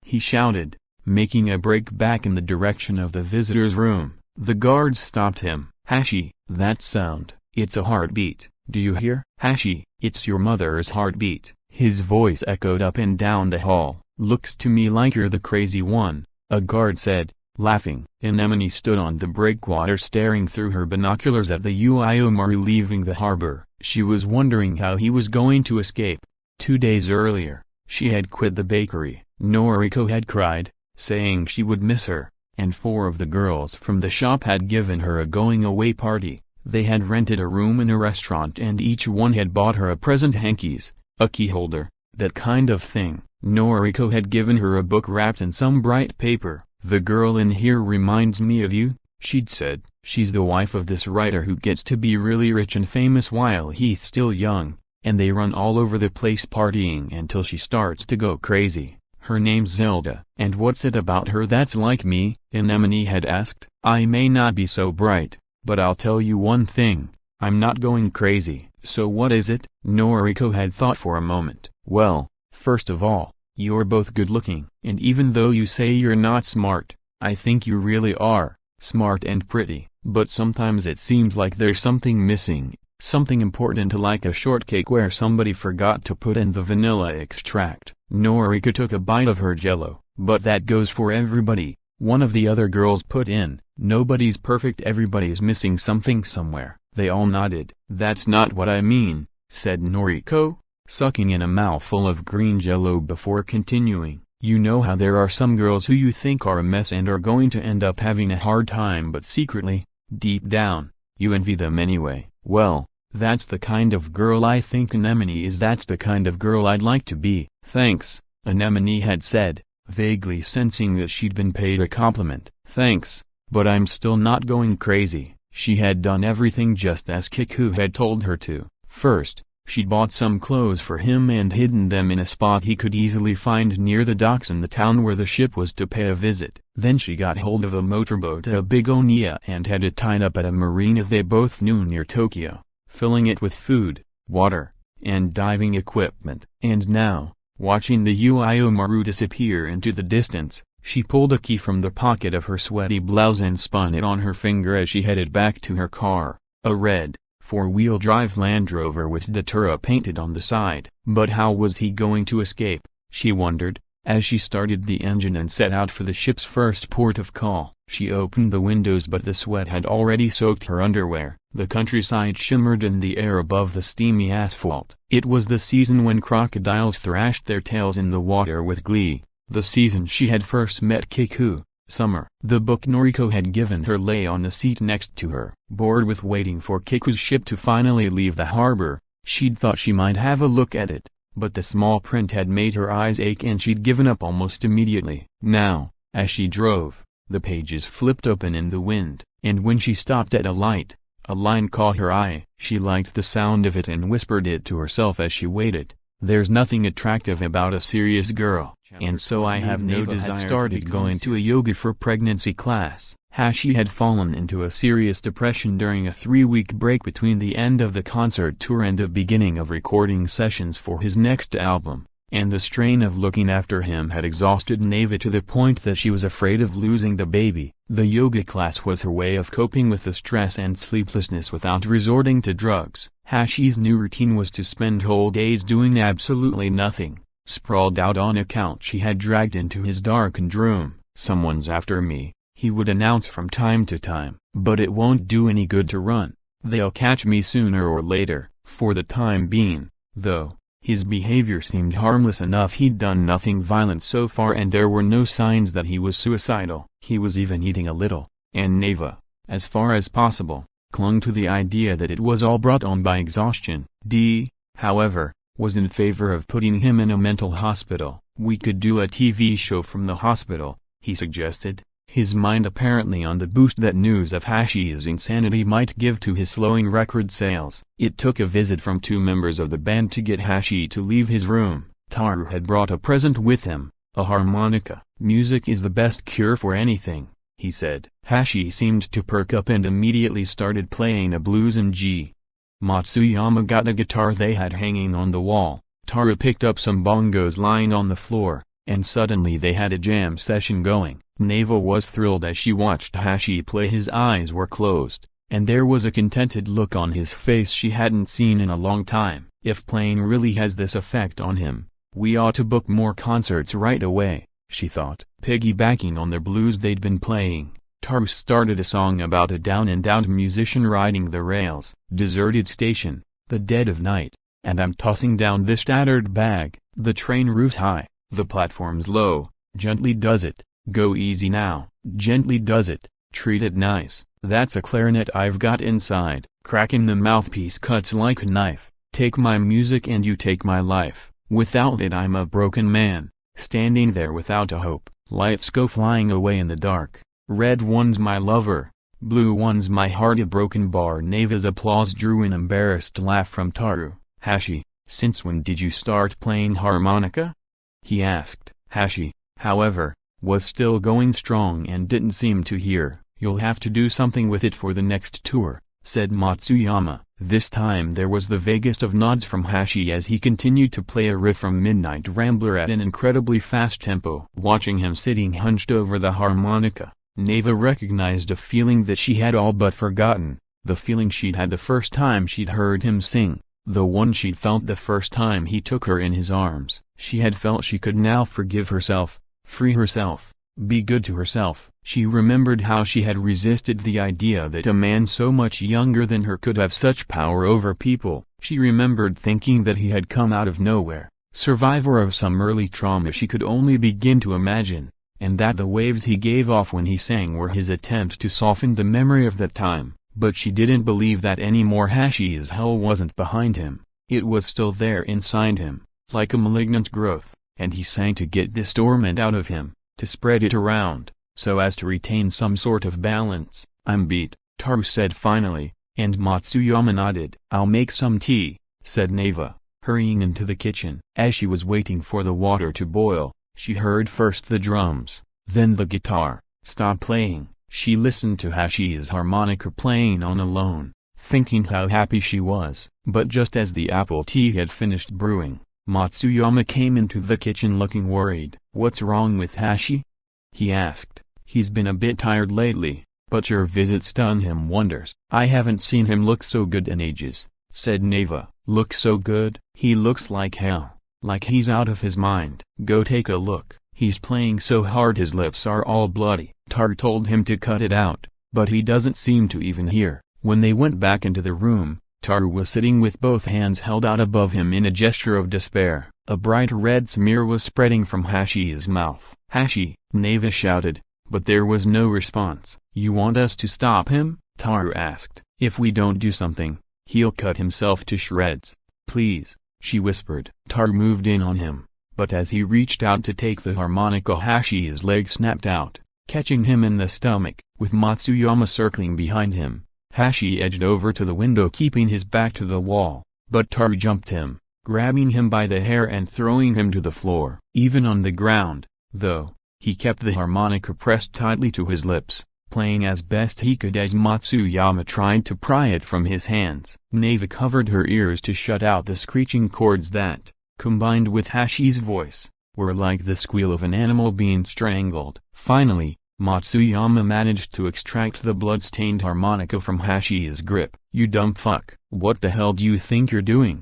S1: He shouted, making a break back in the direction of the visitor's room. The guards stopped him. Hashi, that sound, it's a heartbeat, do you hear? Hashi, it's your mother's heartbeat. His voice echoed up and down the hall. Looks to me like you're the crazy one, a guard said, laughing. Anemone stood on the breakwater staring through her binoculars at the Uiomaru leaving the harbor. She was wondering how he was going to escape. 2 days earlier, she had quit the bakery. Noriko had cried, saying she would miss her, and 4 of the girls from the shop had given her a going-away party. They had rented a room in a restaurant and each one had bought her a present, hankies, a key holder, that kind of thing. Noriko had given her a book wrapped in some bright paper. The girl in here reminds me of you, she'd said. She's the wife of this writer who gets to be really rich and famous while he's still young, and they run all over the place partying until she starts to go crazy. Her name's Zelda. And what's it about her that's like me? Anemone had asked. I may not be so bright, but I'll tell you one thing, I'm not going crazy. So what is it? Noriko had thought for a moment. Well, first of all, you're both good looking. And even though you say you're not smart, I think you really are, smart and pretty. But sometimes it seems like there's something missing, something important, like a shortcake where somebody forgot to put in the vanilla extract. Noriko took a bite of her jello. But that goes for everybody, one of the other girls put in. Nobody's perfect, everybody's missing something somewhere. They all nodded. That's not what I mean, said Noriko, sucking in a mouthful of green jello before continuing. You know how there are some girls who you think are a mess and are going to end up having a hard time, but secretly, deep down, you envy them anyway. Well, that's the kind of girl I think Anemone is. That's the kind of girl I'd like to be. Thanks, Anemone had said, vaguely sensing that she'd been paid a compliment. Thanks, but I'm still not going crazy. She had done everything just as Kiku had told her to. First, she'd bought some clothes for him and hidden them in a spot he could easily find near the docks in the town where the ship was to pay a visit. Then she got hold of a motorboat, a big Onia, and had it tied up at a marina they both knew near Tokyo, filling it with food, water, and diving equipment. And now, watching the Uiomaru disappear into the distance, she pulled a key from the pocket of her sweaty blouse and spun it on her finger as she headed back to her car, a red, 4-wheel drive Land Rover with Datura painted on the side. But how was he going to escape, she wondered, as she started the engine and set out for the ship's first port of call. She opened the windows, but the sweat had already soaked her underwear. The countryside shimmered in the air above the steamy asphalt. It was the season when crocodiles thrashed their tails in the water with glee, the season she had first met Kiku, Summer. The book Noriko had given her lay on the seat next to her. Bored with waiting for Kiku's ship to finally leave the harbor, she'd thought she might have a look at it, but the small print had made her eyes ache and she'd given up almost immediately. Now, as she drove, the pages flipped open in the wind, and when she stopped at a light, a line caught her eye. She liked the sound of it and whispered it to herself as she waited. There's nothing attractive about a serious girl, and so I have no desire. Had started going to a yoga for pregnancy class. Hashi had fallen into a serious depression during a 3-week break between the end of the concert tour and the beginning of recording sessions for his next album, and the strain of looking after him had exhausted Neva to the point that she was afraid of losing the baby. The yoga class was her way of coping with the stress and sleeplessness without resorting to drugs. Hashi's new routine was to spend whole days doing absolutely nothing, sprawled out on a couch she had dragged into his darkened room. "Someone's after me," he would announce from time to time. "But it won't do any good to run. They'll catch me sooner or later." For the time being, though, his behavior seemed harmless enough. He'd done nothing violent so far and there were no signs that he was suicidal. He was even eating a little, and Neva, as far as possible, clung to the idea that it was all brought on by exhaustion. D, however, was in favor of putting him in a mental hospital. "We could do a TV show from the hospital," he suggested, his mind apparently on the boost that news of Hashi's insanity might give to his slowing record sales. It took a visit from 2 members of the band to get Hashi to leave his room. Taru had brought a present with him, a harmonica. "Music is the best cure for anything," he said. Hashi seemed to perk up and immediately started playing a blues in G. Matsuyama got a guitar they had hanging on the wall. Taru picked up some bongos lying on the floor, and suddenly they had a jam session going. Neva was thrilled as she watched Hashi play. His eyes were closed, and there was a contented look on his face she hadn't seen in a long time. "If playing really has this effect on him, we ought to book more concerts right away," she thought. Piggybacking on the blues they'd been playing, Taru started a song about a down-and-out musician riding the rails. "Deserted station, the dead of night, and I'm tossing down this tattered bag. The train roof's high, the platform's low, gently does it, go easy now, gently does it, treat it nice. That's a clarinet I've got inside, cracking the mouthpiece cuts like a knife. Take my music and you take my life. Without it I'm a broken man, standing there without a hope. Lights go flying away in the dark. Red one's my lover, blue one's my heart." A broken bar. Neva's applause drew an embarrassed laugh from Taru. "Hashi, since when did you start playing harmonica?" he asked. Hashi, however, was still going strong and didn't seem to hear. "You'll have to do something with it for the next tour," said Matsuyama. This time there was the vaguest of nods from Hashi as he continued to play a riff from Midnight Rambler at an incredibly fast tempo. Watching him sitting hunched over the harmonica, Neva recognized a feeling that she had all but forgotten, the feeling she'd had the first time she'd heard him sing, the one she'd felt the first time he took her in his arms. She had felt she could now forgive herself, free herself, be good to herself. She remembered how she had resisted the idea that a man so much younger than her could have such power over people. She remembered thinking that he had come out of nowhere, survivor of some early trauma she could only begin to imagine, and that the waves he gave off when he sang were his attempt to soften the memory of that time. But she didn't believe that anymore. Hashi's hell wasn't behind him, it was still there inside him, like a malignant growth, and he sang to get this torment out of him, to spread it around, so as to retain some sort of balance. "I'm beat," Taru said finally, and Matsuyama nodded. "I'll make some tea," said Neva, hurrying into the kitchen. As she was waiting for the water to boil, she heard first the drums, then the guitar, stop playing. She listened to Hashi's harmonica playing on alone, thinking how happy she was. But just as the apple tea had finished brewing, Matsuyama came into the kitchen looking worried. "What's wrong with Hashi?" he asked. "He's been a bit tired lately, but your visit's done him wonders." "I haven't seen him look so good in ages," said Neva. "Look so good? He looks like hell, like he's out of his mind." "Go take a look. He's playing so hard his lips are all bloody." Taru told him to cut it out, but he doesn't seem to even hear. When they went back into the room, Taru was sitting with both hands held out above him in a gesture of despair. A bright red smear was spreading from Hashi's mouth. "Hashi!" Neva shouted, but there was no response. "You want us to stop him?" Taru asked. "If we don't do something, he'll cut himself to shreds. Please," she whispered. Taru moved in on him, but as he reached out to take the harmonica, Hashi's leg snapped out, catching him in the stomach. With Matsuyama circling behind him, Hashi edged over to the window, keeping his back to the wall, but Taru jumped him, grabbing him by the hair and throwing him to the floor. Even on the ground, though, he kept the harmonica pressed tightly to his lips, playing as best he could as Matsuyama tried to pry it from his hands. Neva covered her ears to shut out the screeching chords that, combined with Hashi's voice, were like the squeal of an animal being strangled. Finally, Matsuyama managed to extract the blood-stained harmonica from Hashi's grip. "You dumb fuck, what the hell do you think you're doing?"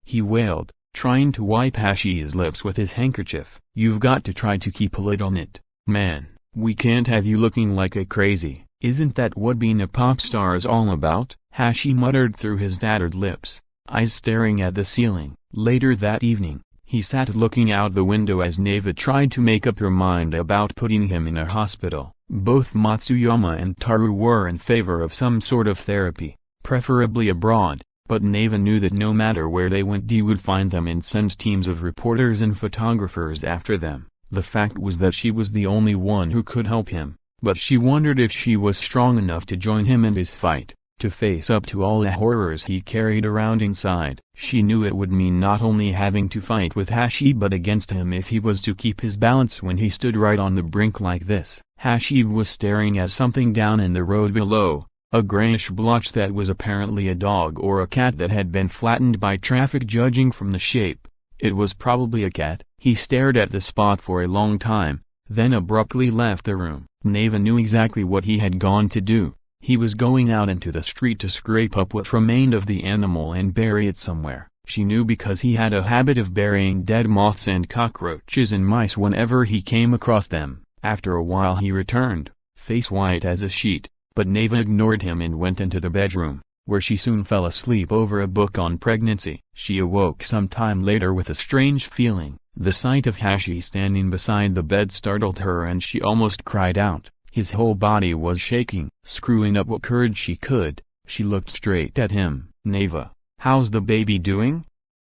S1: he wailed, trying to wipe Hashi's lips with his handkerchief. "You've got to try to keep a lid on it, man. We can't have you looking like a crazy. Isn't that what being a pop star is all about?" Hashi muttered through his tattered lips, eyes staring at the ceiling. Later that evening, he sat looking out the window as Neva tried to make up her mind about putting him in a hospital. Both Matsuyama and Taru were in favor of some sort of therapy, preferably abroad, but Neva knew that no matter where they went, Dee would find them and send teams of reporters and photographers after them. The fact was that she was the only one who could help him, but she wondered if she was strong enough to join him in his fight, to face up to all the horrors he carried around inside. She knew it would mean not only having to fight with Hashi but against him if he was to keep his balance when he stood right on the brink like this. Hashi was staring at something down in the road below, a grayish blotch that was apparently a dog or a cat that had been flattened by traffic. Judging from the shape, it was probably a cat. He stared at the spot for a long time, then abruptly left the room. Neva knew exactly what he had gone to do. He was going out into the street to scrape up what remained of the animal and bury it somewhere. She knew because he had a habit of burying dead moths and cockroaches and mice whenever he came across them. After a while he returned, face white as a sheet, but Neva ignored him and went into the bedroom, where she soon fell asleep over a book on pregnancy. She awoke some time later with a strange feeling. The sight of Hashi standing beside the bed startled her and she almost cried out. His whole body was shaking. Screwing up what courage she could, she looked straight at him. "Neva, how's the baby doing?"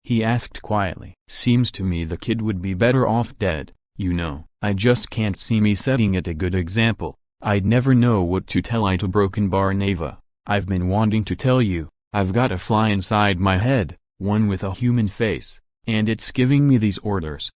S1: he asked quietly. "Seems to me the kid would be better off dead, you know." "I just can't see me setting it a good example. I'd never know what to tell it a broken bar." "Neva, I've been wanting to tell you, I've got a fly inside my head, one with a human face, and it's giving me these orders."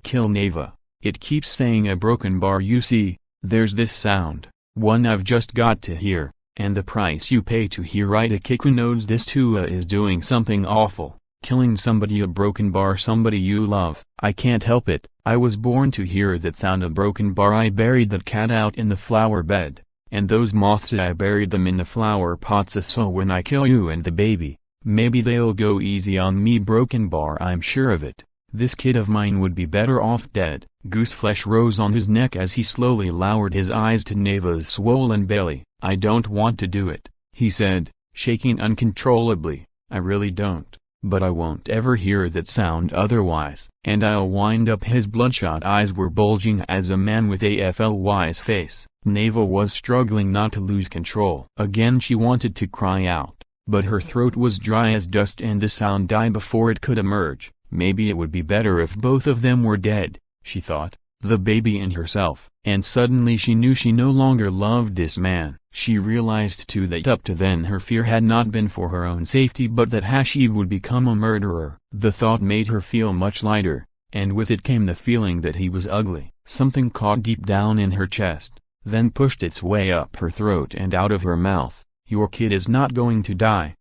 S1: Kill Neva. "It keeps saying a broken bar. You see, there's this sound, one I've just got to hear, and the price you pay to hear it. A Kiku knows this too is doing something awful, killing somebody. A broken bar, somebody you love." "I can't help it. I was born to hear that sound. A broken bar. I buried that cat out in the flower bed, and those moths I buried them in the flower pots. So when I kill you and the baby, maybe they'll go easy on me. Broken bar, I'm sure of it. This kid of mine would be better off dead." Gooseflesh rose on his neck as he slowly lowered his eyes to Neva's swollen belly. "I don't want to do it," he said, shaking uncontrollably. "I really don't, but I won't ever hear that sound otherwise. And I'll wind up." His bloodshot eyes were bulging as a man with a fly's face. Neva was struggling not to lose control. Again she wanted to cry out, but her throat was dry as dust and the sound died before it could emerge. Maybe it would be better if both of them were dead, she thought, the baby and herself. And suddenly she knew she no longer loved this man. She realized too that up to then her fear had not been for her own safety but that Hashi would become a murderer. The thought made her feel much lighter, and with it came the feeling that he was ugly. Something caught deep down in her chest, then pushed its way up her throat and out of her mouth. "Your kid is not going to die,"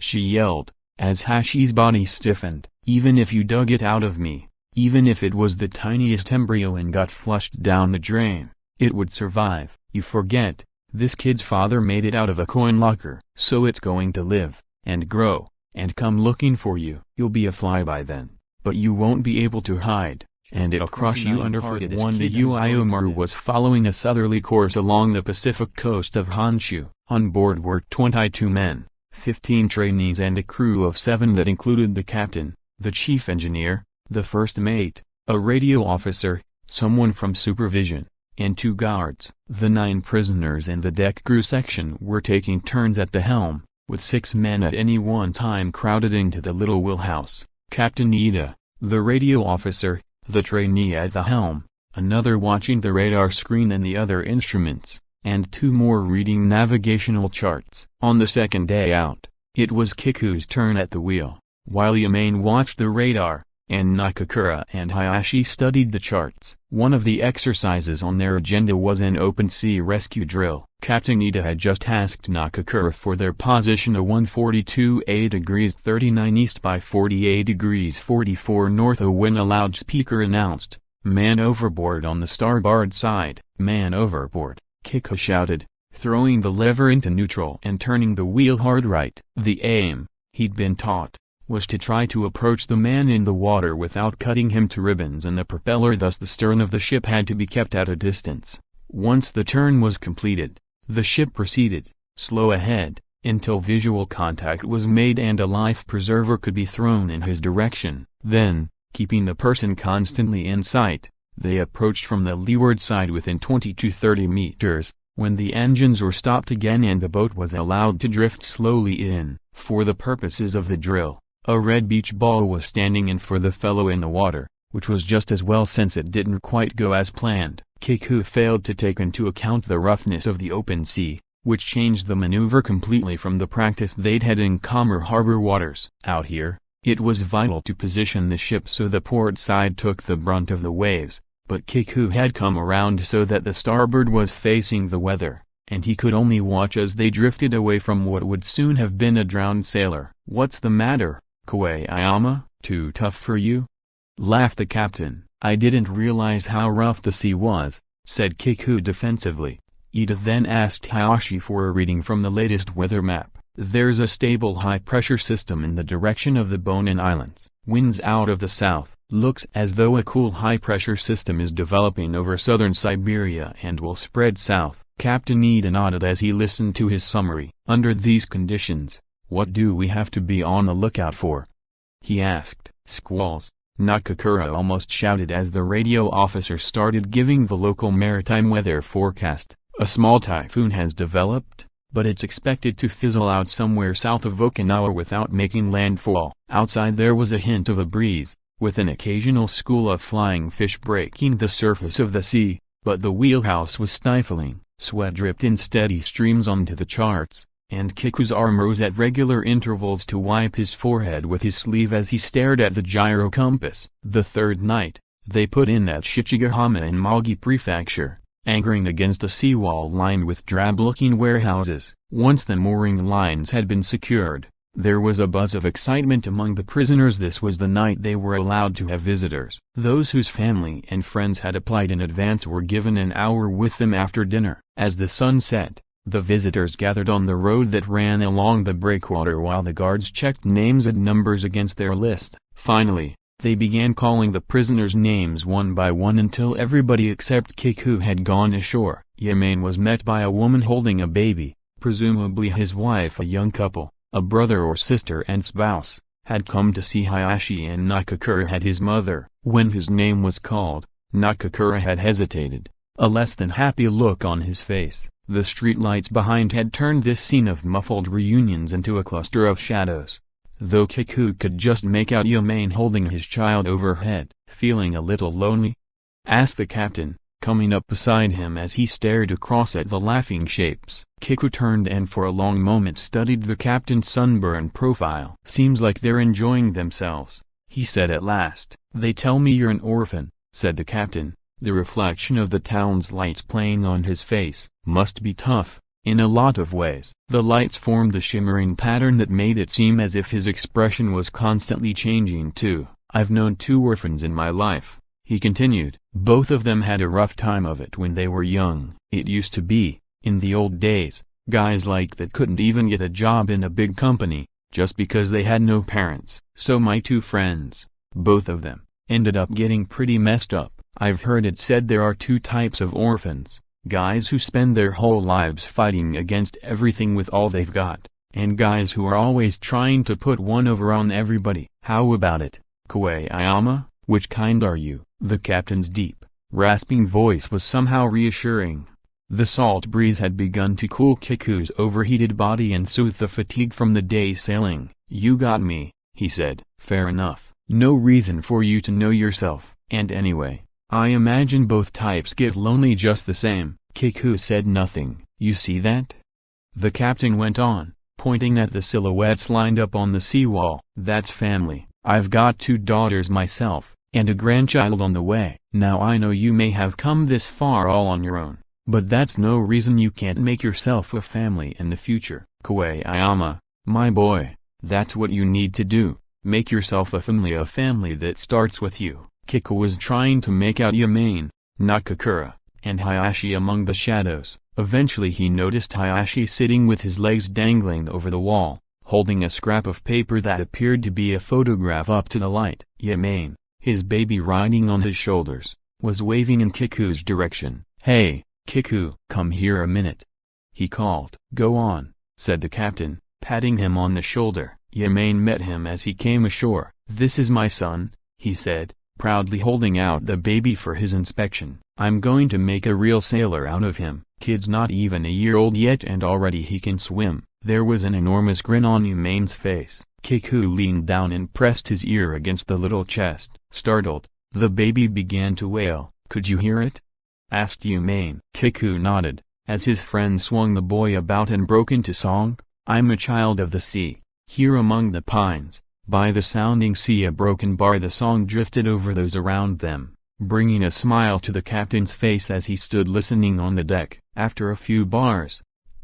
S1: she yelled, as Hashi's body stiffened. "Even if you dug it out of me, even if it was the tiniest embryo and got flushed down the drain, it would survive. You forget, this kid's father made it out of a coin locker. So it's going to live, and grow, and come looking for you. You'll be a fly by then, but you won't be able to hide, and it'll crush you underfoot." The Uiomaru was following a southerly course along the Pacific coast of Honshu. On board were 22 men, 15 trainees and a crew of 7 that included the captain, the chief engineer, the first mate, a radio officer, someone from supervision, and 2 guards. The 9 prisoners and the deck crew section were taking turns at the helm, with 6 men at any one time crowded into the little wheelhouse. Captain Ida, the radio officer, the trainee at the helm, another watching the radar screen and the other instruments, and 2 more reading navigational charts. On the second day out, it was Kiku's turn at the wheel, while Yamane watched the radar, and Nakakura and Hayashi studied the charts. One of the exercises on their agenda was an open-sea rescue drill. Captain Ida had just asked Nakakura for their position at 142 degrees 39 east by 48 degrees 44 north when a loudspeaker announced, "Man overboard on the starboard side." "Man overboard," Kiku shouted, throwing the lever into neutral and turning the wheel hard right. The aim, he'd been taught, was to try to approach the man in the water without cutting him to ribbons, and the propeller, thus the stern of the ship, had to be kept at a distance. Once the turn was completed, the ship proceeded, slow ahead, until visual contact was made and a life preserver could be thrown in his direction. Then, keeping the person constantly in sight, they approached from the leeward side within 20 to 30 meters, when the engines were stopped again and the boat was allowed to drift slowly in. For the purposes of the drill, a red beach ball was standing in for the fellow in the water, which was just as well since it didn't quite go as planned. Kiku failed to take into account the roughness of the open sea, which changed the maneuver completely from the practice they'd had in calmer harbor waters. Out here, it was vital to position the ship so the port side took the brunt of the waves, but Kiku had come around so that the starboard was facing the weather, and he could only watch as they drifted away from what would soon have been a drowned sailor. "What's the matter, Koayama? Too tough for you?" laughed the captain. "I didn't realize how rough the sea was," said Kiku defensively. Ida then asked Hayashi for a reading from the latest weather map. "There's a stable high-pressure system in the direction of the Bonin Islands. Winds out of the south. Looks as though a cool high-pressure system is developing over southern Siberia and will spread south." Captain Ida nodded as he listened to his summary. "Under these conditions, what do we have to be on the lookout for?" he asked. "Squalls," Nakakura almost shouted as the radio officer started giving the local maritime weather forecast. "A small typhoon has developed, but it's expected to fizzle out somewhere south of Okinawa without making landfall." Outside there was a hint of a breeze, with an occasional school of flying fish breaking the surface of the sea, but the wheelhouse was stifling. Sweat dripped in steady streams onto the charts, and Kiku's arm rose at regular intervals to wipe his forehead with his sleeve as he stared at the gyro compass. The third night, they put in at Shichigahama in Magi Prefecture, anchoring against a seawall lined with drab-looking warehouses. Once the mooring lines had been secured, there was a buzz of excitement among the prisoners. This was the night they were allowed to have visitors. Those whose family and friends had applied in advance were given an hour with them after dinner. As the sun set, the visitors gathered on the road that ran along the breakwater while the guards checked names and numbers against their list. Finally, they began calling the prisoners' names one by one until everybody except Kiku had gone ashore. Yamane was met by a woman holding a baby, presumably his wife. A young couple, a brother or sister and spouse, had come to see Hayashi, and Nakakura had his mother. When his name was called, Nakakura had hesitated, a less than happy look on his face. The streetlights behind had turned this scene of muffled reunions into a cluster of shadows, though Kiku could just make out Yamane holding his child overhead. "Feeling a little lonely?" asked the captain, coming up beside him as he stared across at the laughing shapes. Kiku turned and for a long moment studied the captain's sunburned profile. "Seems like they're enjoying themselves," he said at last. "They tell me you're an orphan," said the captain, the reflection of the town's lights playing on his face. "Must be tough, in a lot of ways." The lights formed a shimmering pattern that made it seem as if his expression was constantly changing too. "I've known 2 orphans in my life," he continued. "Both of them had a rough time of it when they were young. It used to be, in the old days, guys like that couldn't even get a job in a big company, just because they had no parents. So my 2 friends, both of them, ended up getting pretty messed up. I've heard it said there are 2 types of orphans, guys who spend their whole lives fighting against everything with all they've got, and guys who are always trying to put one over on everybody. How about it, Koayama? Which kind are you?" The captain's deep, rasping voice was somehow reassuring. The salt breeze had begun to cool Kiku's overheated body and soothe the fatigue from the day's sailing. "You got me," he said. "Fair enough. No reason for you to know yourself, and anyway, I imagine both types get lonely just the same." Kiku said nothing. "You see that?" the captain went on, pointing at the silhouettes lined up on the seawall. "That's family. I've got 2 daughters myself, and a grandchild on the way. Now I know you may have come this far all on your own, but that's no reason you can't make yourself a family in the future. Koayama, my boy, that's what you need to do. Make yourself a family that starts with you." Kiku was trying to make out Yamane, Nakakura, and Hayashi among the shadows. Eventually he noticed Hayashi sitting with his legs dangling over the wall, holding a scrap of paper that appeared to be a photograph up to the light. Yamane, his baby riding on his shoulders, was waving in Kiku's direction. "Hey, Kiku, come here a minute," he called. "Go on," said the captain, patting him on the shoulder. Yamane met him as he came ashore. "This is my son," he said, proudly holding out the baby for his inspection. "I'm going to make a real sailor out of him. Kid's not even a year old yet and already he can swim." There was an enormous grin on Yamane's face. Kiku leaned down and pressed his ear against the little chest. Startled, the baby began to wail. "Could you hear it?" asked Yamane. Kiku nodded, as his friend swung the boy about and broke into song. "I'm a child of the sea. Here among the pines, by the sounding sea." A broken bar the song drifted over those around them, bringing a smile to the captain's face as he stood listening on the deck. After a few bars,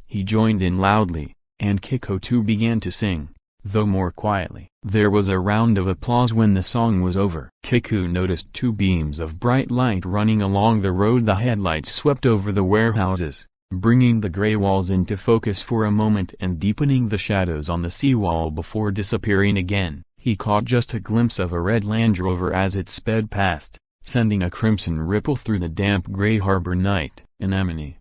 S1: he joined in loudly, and Kiku too began to sing, though more quietly. There was a round of applause when the song was over. Kiku noticed 2 beams of bright light running along the road. The headlights swept over the warehouses, bringing the gray walls into focus for a moment and deepening the shadows on the seawall before disappearing again. He caught just a glimpse of a red Land Rover as it sped past, sending a crimson ripple through the damp gray harbor night. "Anemone,"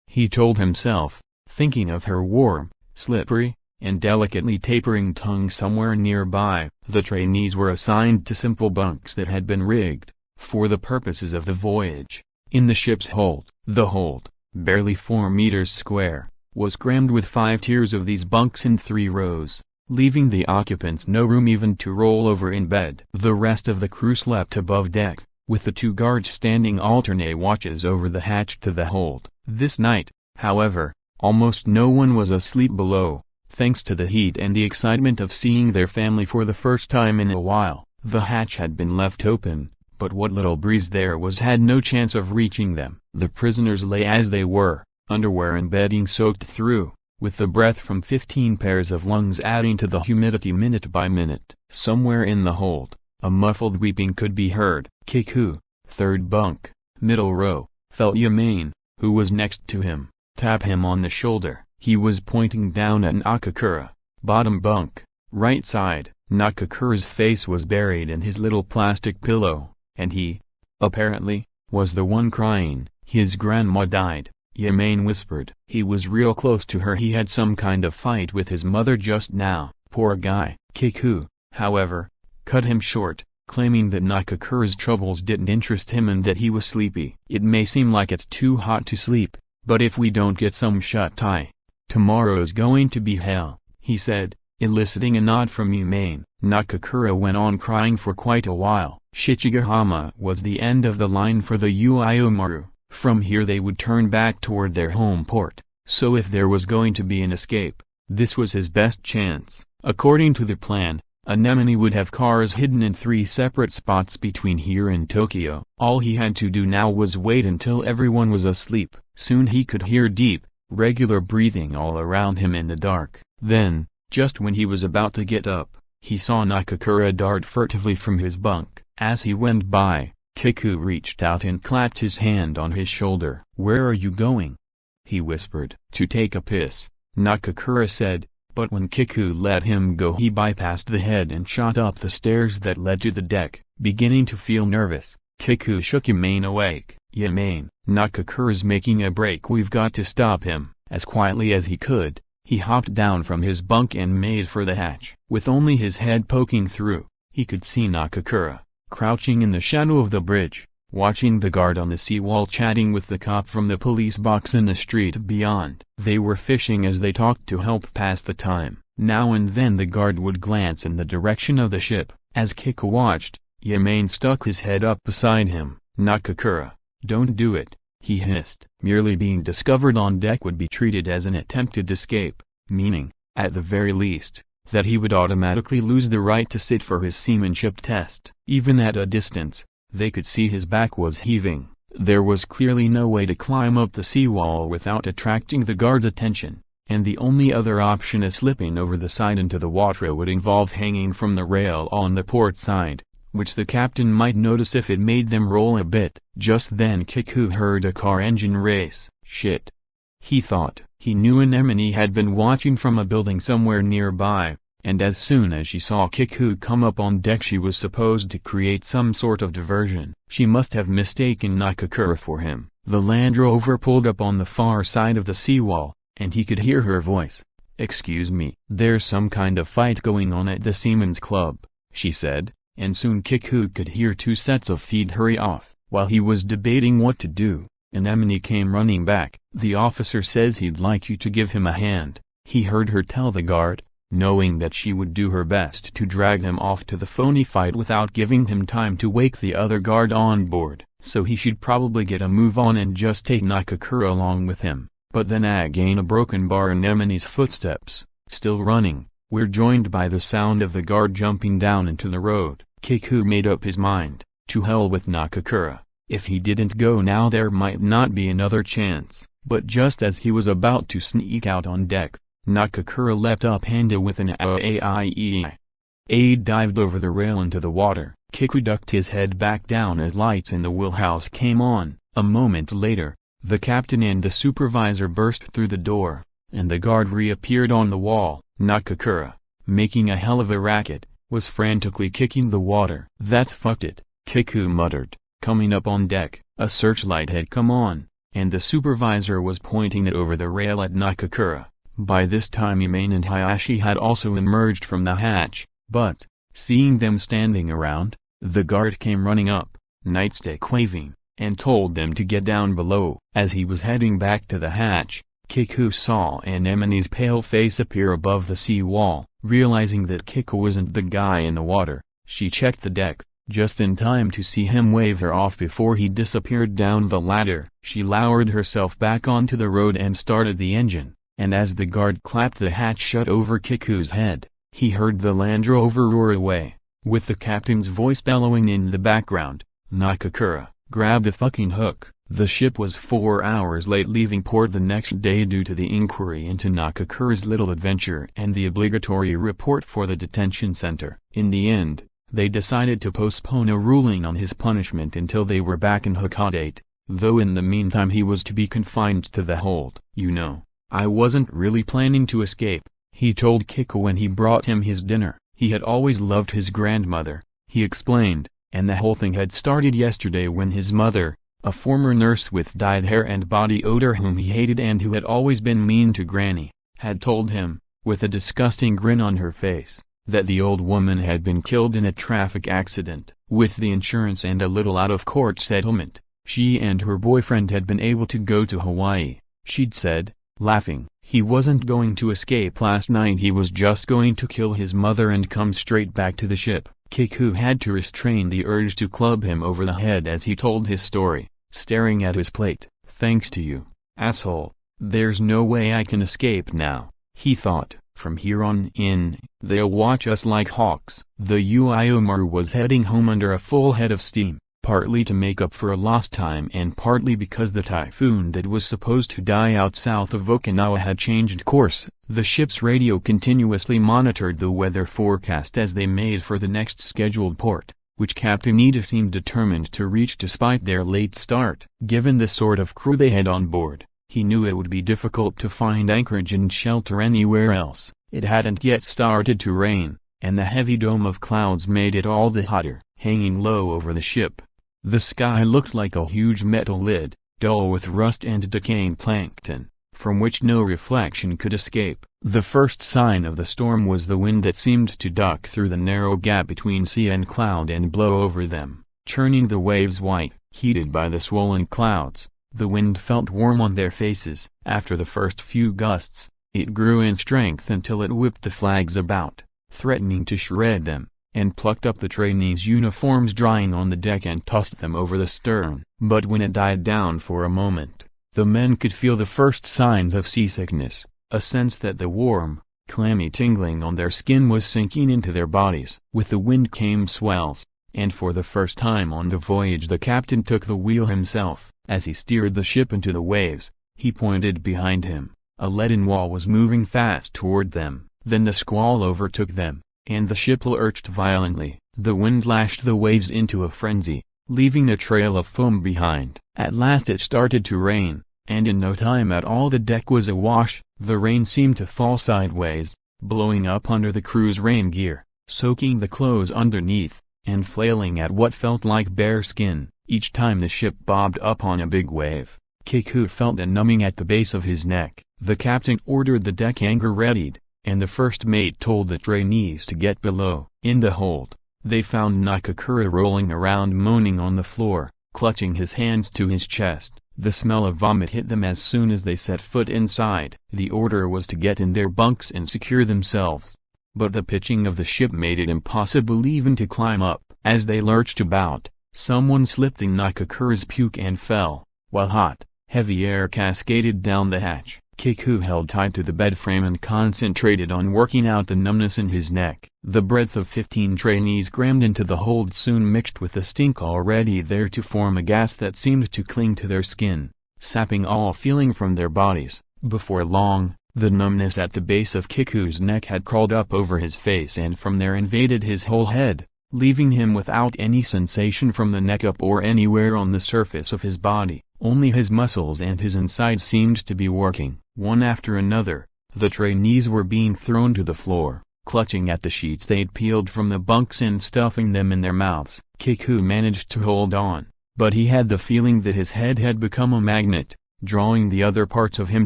S1: he told himself, thinking of her warm, slippery, and delicately tapering tongue somewhere nearby. The trainees were assigned to simple bunks that had been rigged, for the purposes of the voyage, in the ship's hold. The hold, barely 4 meters square, was crammed with 5 tiers of these bunks in 3 rows, leaving the occupants no room even to roll over in bed. The rest of the crew slept above deck, with the 2 guards standing alternate watches over the hatch to the hold. This night, however, almost no one was asleep below, thanks to the heat and the excitement of seeing their family for the first time in a while. The hatch had been left open, but what little breeze there was had no chance of reaching them. The prisoners lay as they were, underwear and bedding soaked through, with the breath from 15 pairs of lungs adding to the humidity minute by minute. Somewhere in the hold, a muffled weeping could be heard. Kiku, 3rd bunk, middle row, felt Yamane, who was next to him, tap him on the shoulder. He was pointing down at Nakakura, bottom bunk, right side. Nakakura's face was buried in his little plastic pillow, and he, apparently, was the one crying. "His grandma died," Yamane whispered. He was real close to her. He had some kind of fight with his mother just now. Poor guy. Kiku, however, cut him short, claiming that Nakakura's troubles didn't interest him and that he was sleepy. "It may seem like it's too hot to sleep, but if we don't get some shut-eye, tomorrow's going to be hell," he said, eliciting a nod from Yamane. Nakakura went on crying for quite a while. Shichigahama was the end of the line for the Uiomaru. From here they would turn back toward their home port, so if there was going to be an escape, this was his best chance. According to the plan, Anemone would have cars hidden in 3 separate spots between here and Tokyo. All he had to do now was wait until everyone was asleep. Soon he could hear deep, regular breathing all around him in the dark. Then, just when he was about to get up, he saw Nakakura dart furtively from his bunk. As he went by, Kiku reached out and clapped his hand on his shoulder. "Where are you going?" he whispered. "To take a piss," Nakakura said, but when Kiku let him go he bypassed the head and shot up the stairs that led to the deck. Beginning to feel nervous, Kiku shook Yamane awake. "Yamane, Nakakura's making a break. We've got to stop him." As quietly as he could, he hopped down from his bunk and made for the hatch. With only his head poking through, he could see Nakakura, crouching in the shadow of the bridge, watching the guard on the seawall chatting with the cop from the police box in the street beyond. They were fishing as they talked to help pass the time. Now and then the guard would glance in the direction of the ship. As Kiko watched, Yamane stuck his head up beside him. "Nakakura, don't do it," he hissed. Merely being discovered on deck would be treated as an attempted escape, meaning, at the very least, that he would automatically lose the right to sit for his seamanship test. Even at a distance, they could see his back was heaving. There was clearly no way to climb up the seawall without attracting the guard's attention, and the only other option of slipping over the side into the water would involve hanging from the rail on the port side, which the captain might notice if it made them roll a bit. Just then Kiku heard a car engine race. Shit, he thought. He knew Anemone had been watching from a building somewhere nearby, and as soon as she saw Kiku come up on deck she was supposed to create some sort of diversion. She must have mistaken Nakakura for him. The Land Rover pulled up on the far side of the seawall, and he could hear her voice. "Excuse me, there's some kind of fight going on at the Seamen's Club," she said, and soon Kiku could hear 2 sets of feet hurry off. While he was debating what to do, Anemone came running back. "The officer says he'd like you to give him a hand," he heard her tell the guard, knowing that she would do her best to drag him off to the phony fight without giving him time to wake the other guard on board. So he should probably get a move on and just take Nakakura along with him. But then again a broken bar, Anemone's footsteps, still running, were joined by the sound of the guard jumping down into the road. Kiku made up his mind, to hell with Nakakura. If he didn't go now there might not be another chance. But just as he was about to sneak out on deck, Nakakura leapt up handed with an AUDIOBOOK. Dived over the rail into the water. Kiku ducked his head back down as lights in the wheelhouse came on. A moment later, the captain and the supervisor burst through the door, and the guard reappeared on the wall. Nakakura, making a hell of a racket, was frantically kicking the water. "That's fucked it," Kiku muttered. Coming up on deck, a searchlight had come on, and the supervisor was pointing it over the rail at Nakakura. By this time Yamane and Hayashi had also emerged from the hatch, but, seeing them standing around, the guard came running up, nightstick waving, and told them to get down below. As he was heading back to the hatch, Kiku saw Anemone's pale face appear above the sea wall. Realizing that Kiku wasn't the guy in the water, she checked the deck, just in time to see him wave her off before he disappeared down the ladder. She lowered herself back onto the road and started the engine, and as the guard clapped the hatch shut over Kiku's head, he heard the Land Rover roar away, with the captain's voice bellowing in the background. "Nakakura, grab the fucking hook." The ship was 4 hours late leaving port the next day due to the inquiry into Nakakura's little adventure and the obligatory report for the detention center. In the end, they decided to postpone a ruling on his punishment until they were back in Hokkaido, though in the meantime he was to be confined to the hold. "You know, I wasn't really planning to escape," he told Kiku when he brought him his dinner. He had always loved his grandmother, he explained, and the whole thing had started yesterday when his mother, a former nurse with dyed hair and body odor whom he hated and who had always been mean to Granny, had told him, with a disgusting grin on her face, that the old woman had been killed in a traffic accident. With the insurance and a little out-of-court settlement, she and her boyfriend had been able to go to Hawaii. She'd said, laughing, he wasn't going to escape last night, he was just going to kill his mother and come straight back to the ship. Kiku had to restrain the urge to club him over the head as he told his story, staring at his plate. "Thanks to you, asshole, there's no way I can escape now," he thought. "From here on in, they'll watch us like hawks." The Uiomaru was heading home under a full head of steam, partly to make up for a lost time and partly because the typhoon that was supposed to die out south of Okinawa had changed course. The ship's radio continuously monitored the weather forecast as they made for the next scheduled port, which Captain Ida seemed determined to reach despite their late start. Given the sort of crew they had on board, he knew it would be difficult to find anchorage and shelter anywhere else. It hadn't yet started to rain, and the heavy dome of clouds made it all the hotter. Hanging low over the ship, the sky looked like a huge metal lid, dull with rust and decaying plankton, from which no reflection could escape. The first sign of the storm was the wind that seemed to duck through the narrow gap between sea and cloud and blow over them. churning the waves white. Heated by the swollen clouds, the wind felt warm on their faces. After the first few gusts, it grew in strength until it whipped the flags about, threatening to shred them, and plucked up the trainees' uniforms drying on the deck and tossed them over the stern. But when it died down for a moment, the men could feel the first signs of seasickness, a sense that the warm, clammy tingling on their skin was sinking into their bodies. With the wind came swells, and for the first time on the voyage the captain took the wheel himself. As he steered the ship into the waves, he pointed behind him. A leaden wall was moving fast toward them. Then the squall overtook them, and the ship lurched violently. The wind lashed the waves into a frenzy, leaving a trail of foam behind. At last it started to rain, and in no time at all the deck was awash. The rain seemed to fall sideways, blowing up under the crew's rain gear, soaking the clothes underneath, and flailing at what felt like bare skin. Each time the ship bobbed up on a big wave, Kiku felt a numbing at the base of his neck. The captain ordered the deck anchor readied, and the first mate told the trainees to get below. In the hold, they found Nakakura rolling around moaning on the floor, clutching his hands to his chest. The smell of vomit hit them as soon as they set foot inside. The order was to get in their bunks and secure themselves, but the pitching of the ship made it impossible even to climb up. As they lurched about, someone slipped in Nakakura's puke and fell, while hot, heavy air cascaded down the hatch. Kiku held tight to the bed frame and concentrated on working out the numbness in his neck. The breath of 15 trainees crammed into the hold soon mixed with the stink already there to form a gas that seemed to cling to their skin, sapping all feeling from their bodies. Before long, the numbness at the base of Kiku's neck had crawled up over his face and from there invaded his whole head, leaving him without any sensation from the neck up or anywhere on the surface of his body. Only his muscles and his insides seemed to be working. One after another, the trainees were being thrown to the floor, clutching at the sheets they'd peeled from the bunks and stuffing them in their mouths. Kiku managed to hold on, but he had the feeling that his head had become a magnet, drawing the other parts of him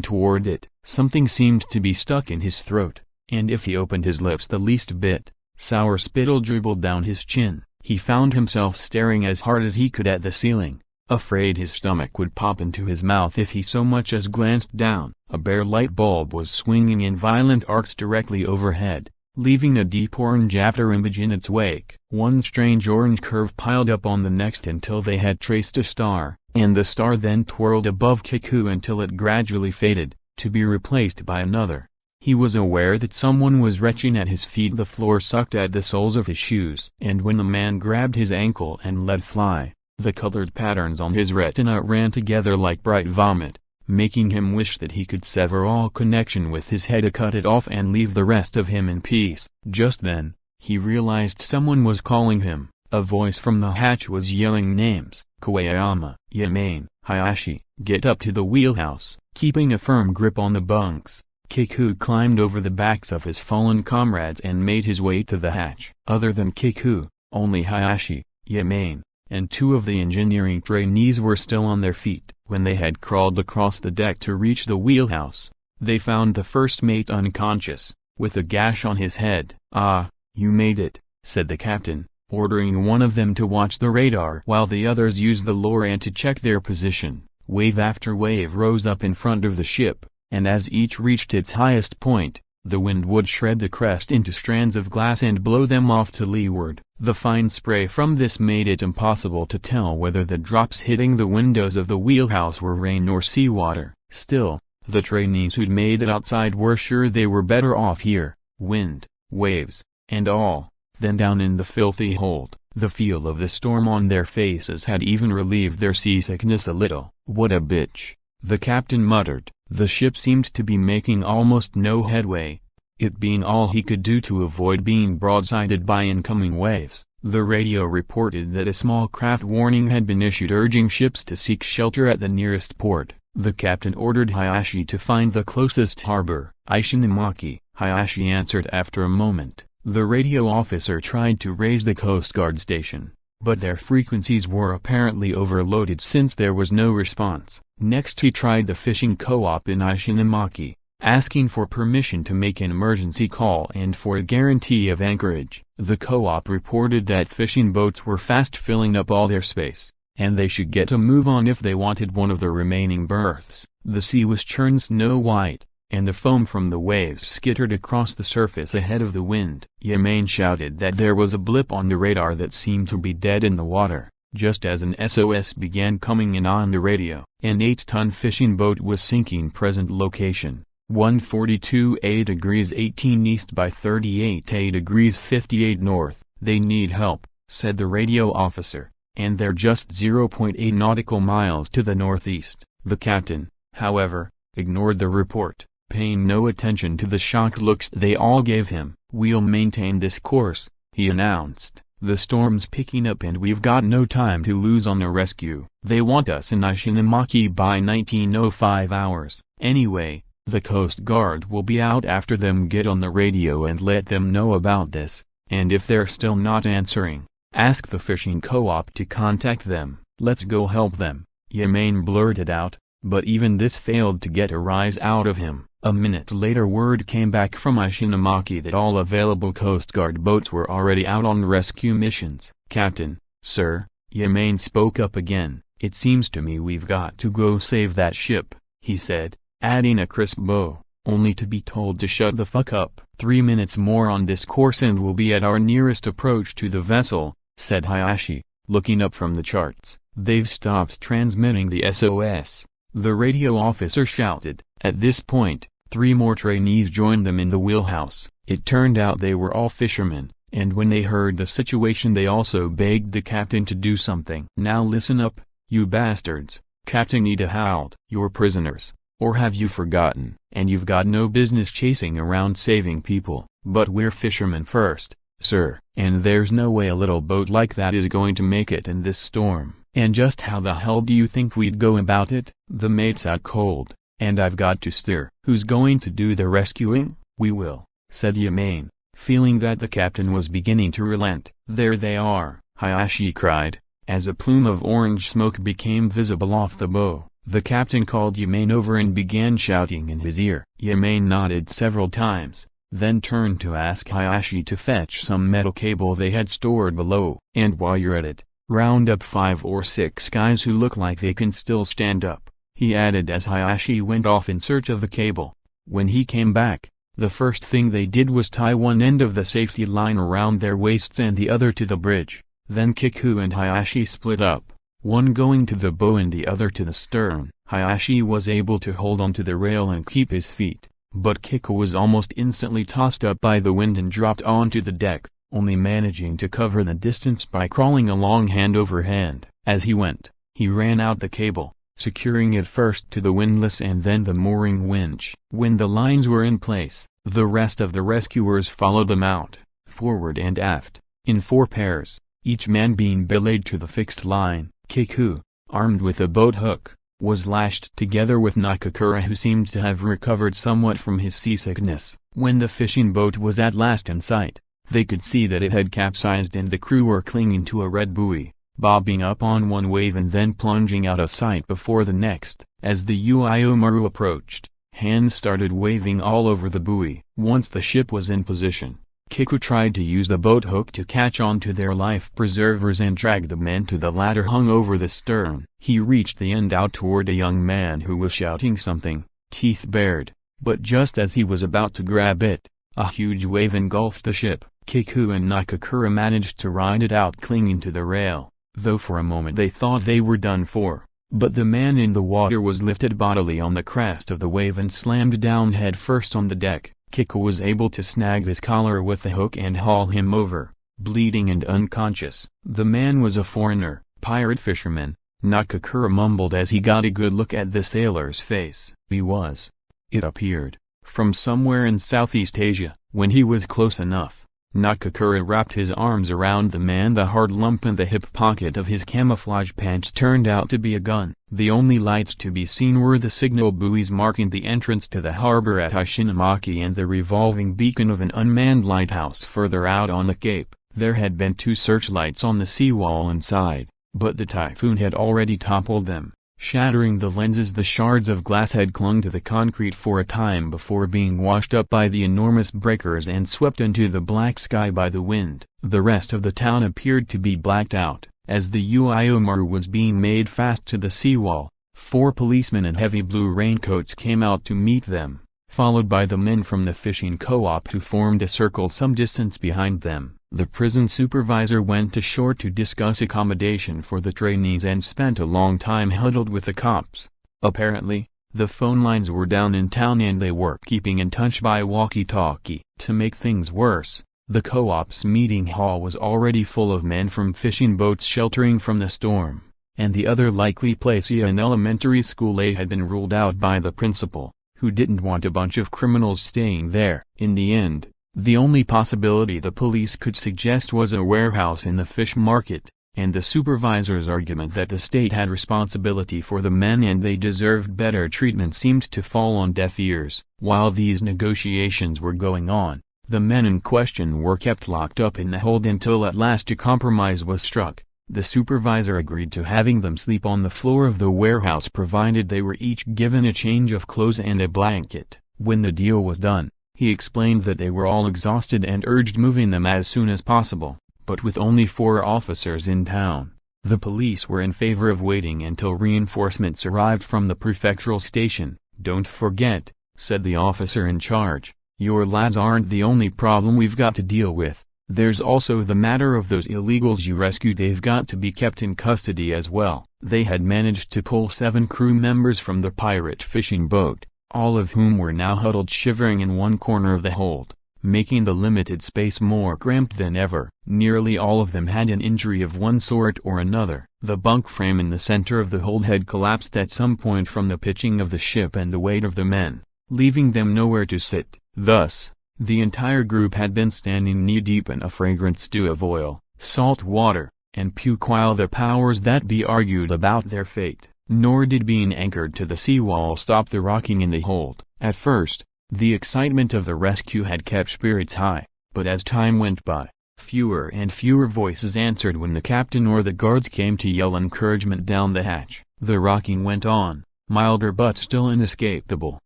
S1: toward it. Something seemed to be stuck in his throat, and if he opened his lips the least bit, sour spittle dribbled down his chin. He found himself staring as hard as he could at the ceiling, afraid his stomach would pop into his mouth if he so much as glanced down. A bare light bulb was swinging in violent arcs directly overhead, leaving a deep orange after image in its wake. One strange orange curve piled up on the next until they had traced a star, and the star then twirled above Kiku until it gradually faded, to be replaced by another. He was aware that someone was retching at his feet. The floor sucked at the soles of his shoes, and when the man grabbed his ankle and let fly, the colored patterns on his retina ran together like bright vomit, making him wish that he could sever all connection with his head, cut it off and leave the rest of him in peace. Just then, he realized someone was calling him. A voice from the hatch was yelling names: Koyama, Yamane, Hayashi. Get up to the wheelhouse. Keeping a firm grip on the bunks, Kiku climbed over the backs of his fallen comrades and made his way to the hatch. Other than Kiku, only Hayashi, Yamane, and 2 of the engineering trainees were still on their feet. When they had crawled across the deck to reach the wheelhouse, they found the first mate unconscious, with a gash on his head. "Ah, you made it," said the captain, ordering one of them to watch the radar while the others used the LORAN to check their position. Wave after wave rose up in front of the ship, and as each reached its highest point, the wind would shred the crest into strands of glass and blow them off to leeward. The fine spray from this made it impossible to tell whether the drops hitting the windows of the wheelhouse were rain or seawater. Still, the trainees who'd made it outside were sure they were better off here, wind, waves, and all, than down in the filthy hold. The feel of the storm on their faces had even relieved their seasickness a little. "What a bitch," the captain muttered. The ship seemed to be making almost no headway, it being all he could do to avoid being broadsided by incoming waves. The radio reported that a small craft warning had been issued urging ships to seek shelter at the nearest port. The captain ordered Hayashi to find the closest harbor. "Ishinomaki," Hayashi answered after a moment. The radio officer tried to raise the Coast Guard station, but their frequencies were apparently overloaded since there was no response. Next he tried the fishing co-op in Ishinomaki, asking for permission to make an emergency call and for a guarantee of anchorage. The co-op reported that fishing boats were fast filling up all their space, and they should get a move on if they wanted one of the remaining berths. The sea was churned snow-white, and the foam from the waves skittered across the surface ahead of the wind. Yemaine shouted that there was a blip on the radar that seemed to be dead in the water, just as an SOS began coming in on the radio. An 8-ton fishing boat was sinking. Present location: 142A degrees 18 east by 38A degrees 58 north. They need help, said the radio officer, and they're just 0.8 nautical miles to the northeast. The captain, however, ignored the report, paying no attention to the shocked looks they all gave him. "We'll maintain this course," he announced. "The storm's picking up and we've got no time to lose on a rescue. They want us in Ishinomaki by 1905 hours. Anyway, the Coast Guard will be out after them. Get on the radio and let them know about this, and if they're still not answering, ask the fishing co-op to contact them. Let's go help them," Yemaine blurted out, but even this failed to get a rise out of him. A minute later word came back from Ishinomaki that all available Coast Guard boats were already out on rescue missions. "Captain, sir," Yemaine spoke up again, "it seems to me we've got to go save that ship," he said, adding a crisp bow, only to be told to shut the fuck up. 3 minutes more on this course and we'll be at our nearest approach to the vessel," said Hayashi, looking up from the charts. "They've stopped transmitting the SOS," the radio officer shouted. At this point, 3 more trainees joined them in the wheelhouse. It turned out they were all fishermen, and when they heard the situation they also begged the captain to do something. "Now listen up, you bastards," Captain Ida howled. "You're prisoners, or have you forgotten? And you've got no business chasing around saving people. But we're fishermen first, sir, and there's no way a little boat like that is going to make it in this storm. And just how the hell do you think we'd go about it? The mate's out cold, and I've got to steer." "Who's going to do the rescuing?" "We will," said Yemaine, feeling that the captain was beginning to relent. "There they are," Hayashi cried, as a plume of orange smoke became visible off the bow. The captain called Yemaine over and began shouting in his ear. Yemaine nodded several times, then turned to ask Hayashi to fetch some metal cable they had stored below. "And while you're at it, round up 5 or 6 guys who look like they can still stand up," he added as Hayashi went off in search of the cable. When he came back, the first thing they did was tie one end of the safety line around their waists and the other to the bridge. Then Kiku and Hayashi split up, one going to the bow and the other to the stern. Hayashi was able to hold onto the rail and keep his feet, but Kiku was almost instantly tossed up by the wind and dropped onto the deck, only managing to cover the distance by crawling along hand over hand. As he went, he ran out the cable, securing it first to the windlass and then the mooring winch. When the lines were in place, the rest of the rescuers followed them out, forward and aft, in 4 pairs, each man being belayed to the fixed line. Kiku, armed with a boat hook, was lashed together with Nakakura, who seemed to have recovered somewhat from his seasickness. When the fishing boat was at last in sight, they could see that it had capsized and the crew were clinging to a red buoy, bobbing up on one wave and then plunging out of sight before the next. As the Uiomaru approached, hands started waving all over the buoy. Once the ship was in position, Kiku tried to use the boat hook to catch on to their life preservers and drag the men to the ladder hung over the stern. He reached the end out toward a young man who was shouting something, teeth bared, but just as he was about to grab it, a huge wave engulfed the ship. Kiku and Nakakura managed to ride it out clinging to the rail, though for a moment they thought they were done for. But the man in the water was lifted bodily on the crest of the wave and slammed down head first on the deck. Kiku was able to snag his collar with the hook and haul him over, bleeding and unconscious. The man was a foreigner, pirate fisherman, Nakakura mumbled as he got a good look at the sailor's face. He was, it appeared, from somewhere in Southeast Asia. When he was close enough, Nakakura wrapped his arms around the man. The hard lump in the hip pocket of his camouflage pants turned out to be a gun. The only lights to be seen were the signal buoys marking the entrance to the harbor at Ishinomaki and the revolving beacon of an unmanned lighthouse further out on the cape. There had been 2 searchlights on the seawall inside, but the typhoon had already toppled them, Shattering the lenses, the shards of glass had clung to the concrete for a time before being washed up by the enormous breakers and swept into the black sky by the wind. The rest of the town appeared to be blacked out. As the AUDIOBOOK was being made fast to the seawall, 4 policemen in heavy blue raincoats came out to meet them, followed by the men from the fishing co-op who formed a circle some distance behind them. The prison supervisor went to shore to discuss accommodation for the trainees and spent a long time huddled with the cops. Apparently, the phone lines were down in town and they were keeping in touch by walkie-talkie. To make things worse, the co-op's meeting hall was already full of men from fishing boats sheltering from the storm, and the other likely place in elementary school A had been ruled out by the principal, who didn't want a bunch of criminals staying there. In the end, the only possibility the police could suggest was a warehouse in the fish market, and the supervisor's argument that the state had responsibility for the men and they deserved better treatment seemed to fall on deaf ears. While these negotiations were going on, the men in question were kept locked up in the hold until at last a compromise was struck. The supervisor agreed to having them sleep on the floor of the warehouse provided they were each given a change of clothes and a blanket. When the deal was done, he explained that they were all exhausted and urged moving them as soon as possible, but with only 4 officers in town, the police were in favor of waiting until reinforcements arrived from the prefectural station. "Don't forget," said the officer in charge, "your lads aren't the only problem we've got to deal with. There's also the matter of those illegals you rescued. They've got to be kept in custody as well." They had managed to pull 7 crew members from the pirate fishing boat, all of whom were now huddled shivering in one corner of the hold, making the limited space more cramped than ever. Nearly all of them had an injury of one sort or another. The bunk frame in the center of the hold had collapsed at some point from the pitching of the ship and the weight of the men, leaving them nowhere to sit. Thus, the entire group had been standing knee-deep in a fragrant stew of oil, salt water, and puke while the powers that be argued about their fate. Nor did being anchored to the seawall stop the rocking in the hold. At first, the excitement of the rescue had kept spirits high, but as time went by, fewer and fewer voices answered when the captain or the guards came to yell encouragement down the hatch. The rocking went on, milder but still inescapable,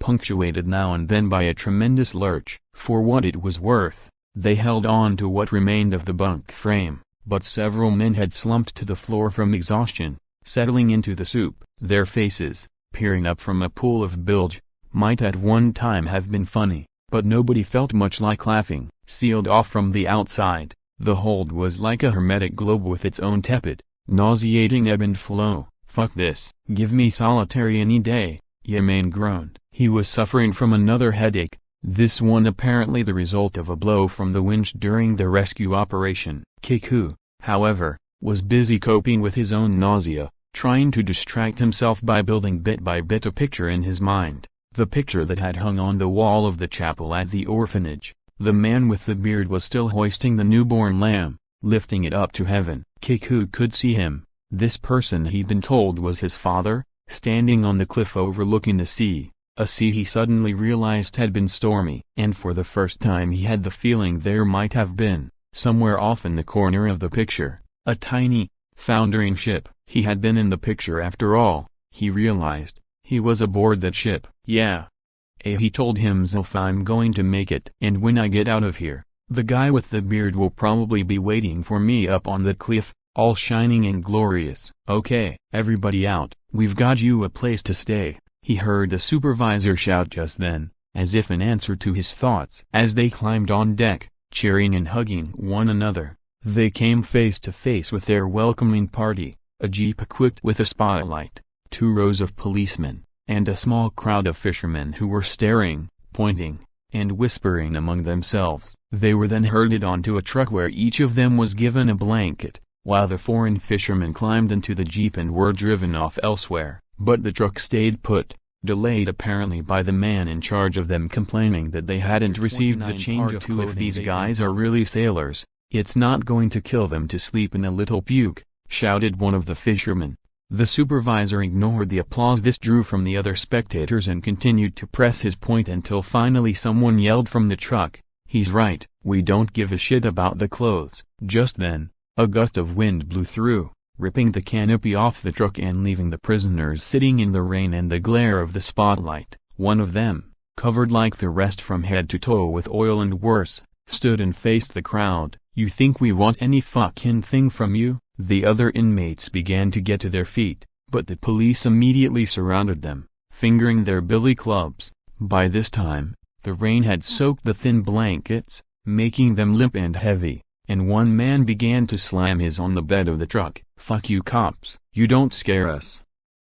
S1: punctuated now and then by a tremendous lurch. For what it was worth, they held on to what remained of the bunk frame, but several men had slumped to the floor from exhaustion, settling into the soup. Their faces, peering up from a pool of bilge, might at one time have been funny, but nobody felt much like laughing. Sealed off from the outside, the hold was like a hermetic globe with its own tepid, nauseating ebb and flow. "Fuck this, give me solitary any day," Yemaine groaned. He was suffering from another headache, this one apparently the result of a blow from the winch during the rescue operation. Kiku, however, was busy coping with his own nausea, trying to distract himself by building bit by bit a picture in his mind. The picture that had hung on the wall of the chapel at the orphanage. The man with the beard was still hoisting the newborn lamb, lifting it up to heaven. Kiku could see him. This person he'd been told was his father, standing on the cliff overlooking the sea. A sea he suddenly realized had been stormy. And for the first time he had the feeling there might have been, somewhere off in the corner of the picture, a tiny, foundering ship. He had been in the picture after all, he realized. He was aboard that ship. "Yeah. He told himself, "I'm going to make it. And when I get out of here, the guy with the beard will probably be waiting for me up on the cliff, all shining and glorious." "Okay, everybody out. We've got you a place to stay," he heard the supervisor shout just then, as if in answer to his thoughts. As they climbed on deck, cheering and hugging one another, they came face to face with their welcoming party, a jeep equipped with a spotlight, 2 rows of policemen, and a small crowd of fishermen who were staring, pointing, and whispering among themselves. They were then herded onto a truck where each of them was given a blanket, while the foreign fishermen climbed into the jeep and were driven off elsewhere. But the truck stayed put, delayed apparently by the man in charge of them complaining that they hadn't received the change of clothing. "If these guys are really sailors, it's not going to kill them to sleep in a little puke," shouted one of the fishermen. The supervisor ignored the applause this drew from the other spectators and continued to press his point until finally someone yelled from the truck, "He's right, we don't give a shit about the clothes." Just then, a gust of wind blew through, ripping the canopy off the truck and leaving the prisoners sitting in the rain and the glare of the spotlight. One of them, covered like the rest from head to toe with oil and worse, stood and faced the crowd. "You think we want any fucking thing from you?" The other inmates began to get to their feet, but the police immediately surrounded them, fingering their billy clubs. By this time, the rain had soaked the thin blankets, making them limp and heavy, and one man began to slam his on the bed of the truck. "Fuck you cops, you don't scare us,"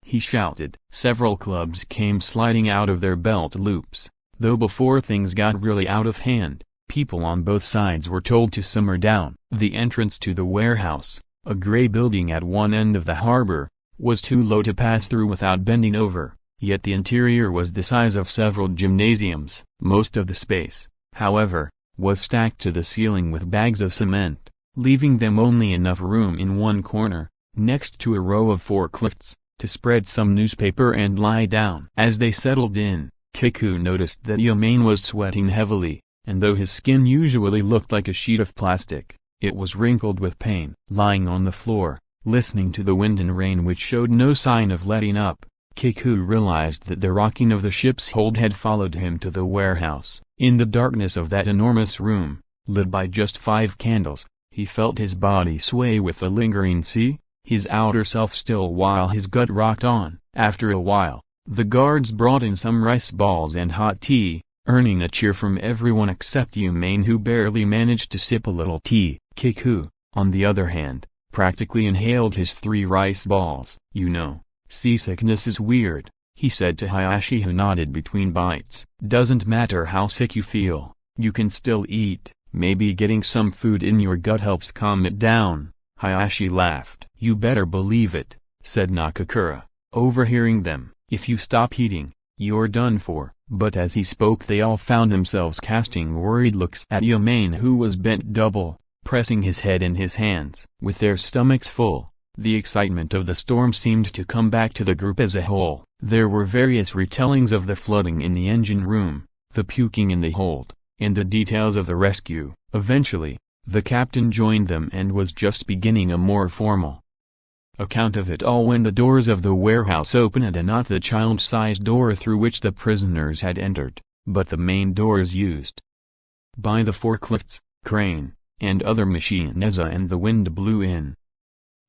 S1: he shouted. Several clubs came sliding out of their belt loops, though before things got really out of hand, people on both sides were told to simmer down. The entrance to the warehouse, a gray building at one end of the harbor, was too low to pass through without bending over, yet the interior was the size of several gymnasiums. Most of the space, however, was stacked to the ceiling with bags of cement, leaving them only enough room in one corner, next to a row of forklifts, to spread some newspaper and lie down. As they settled in, Kiku noticed that Yamane was sweating heavily, and though his skin usually looked like a sheet of plastic, it was wrinkled with pain. Lying on the floor, listening to the wind and rain which showed no sign of letting up, Kiku realized that the rocking of the ship's hold had followed him to the warehouse. In the darkness of that enormous room, lit by just 5 candles, he felt his body sway with the lingering sea, his outer self still while his gut rocked on. After a while, the guards brought in some rice balls and hot tea, earning a cheer from everyone except Yamane, who barely managed to sip a little tea. Kiku, on the other hand, practically inhaled his 3 rice balls. "You know, seasickness is weird," he said to Hayashi, who nodded between bites. "Doesn't matter how sick you feel, you can still eat. Maybe getting some food in your gut helps calm it down." Hayashi laughed. "You better believe it," said Nakakura, overhearing them. "If you stop eating, you're done for." But as he spoke they all found themselves casting worried looks at Yamane, who was bent double, pressing his head in his hands. With their stomachs full, the excitement of the storm seemed to come back to the group as a whole. There were various retellings of the flooding in the engine room, the puking in the hold, and the details of the rescue. Eventually, the captain joined them and was just beginning a more formal account of it all when the doors of the warehouse opened, and not the child-sized door through which the prisoners had entered, but the main doors used by the forklifts, crane, and other machines, and the wind blew in,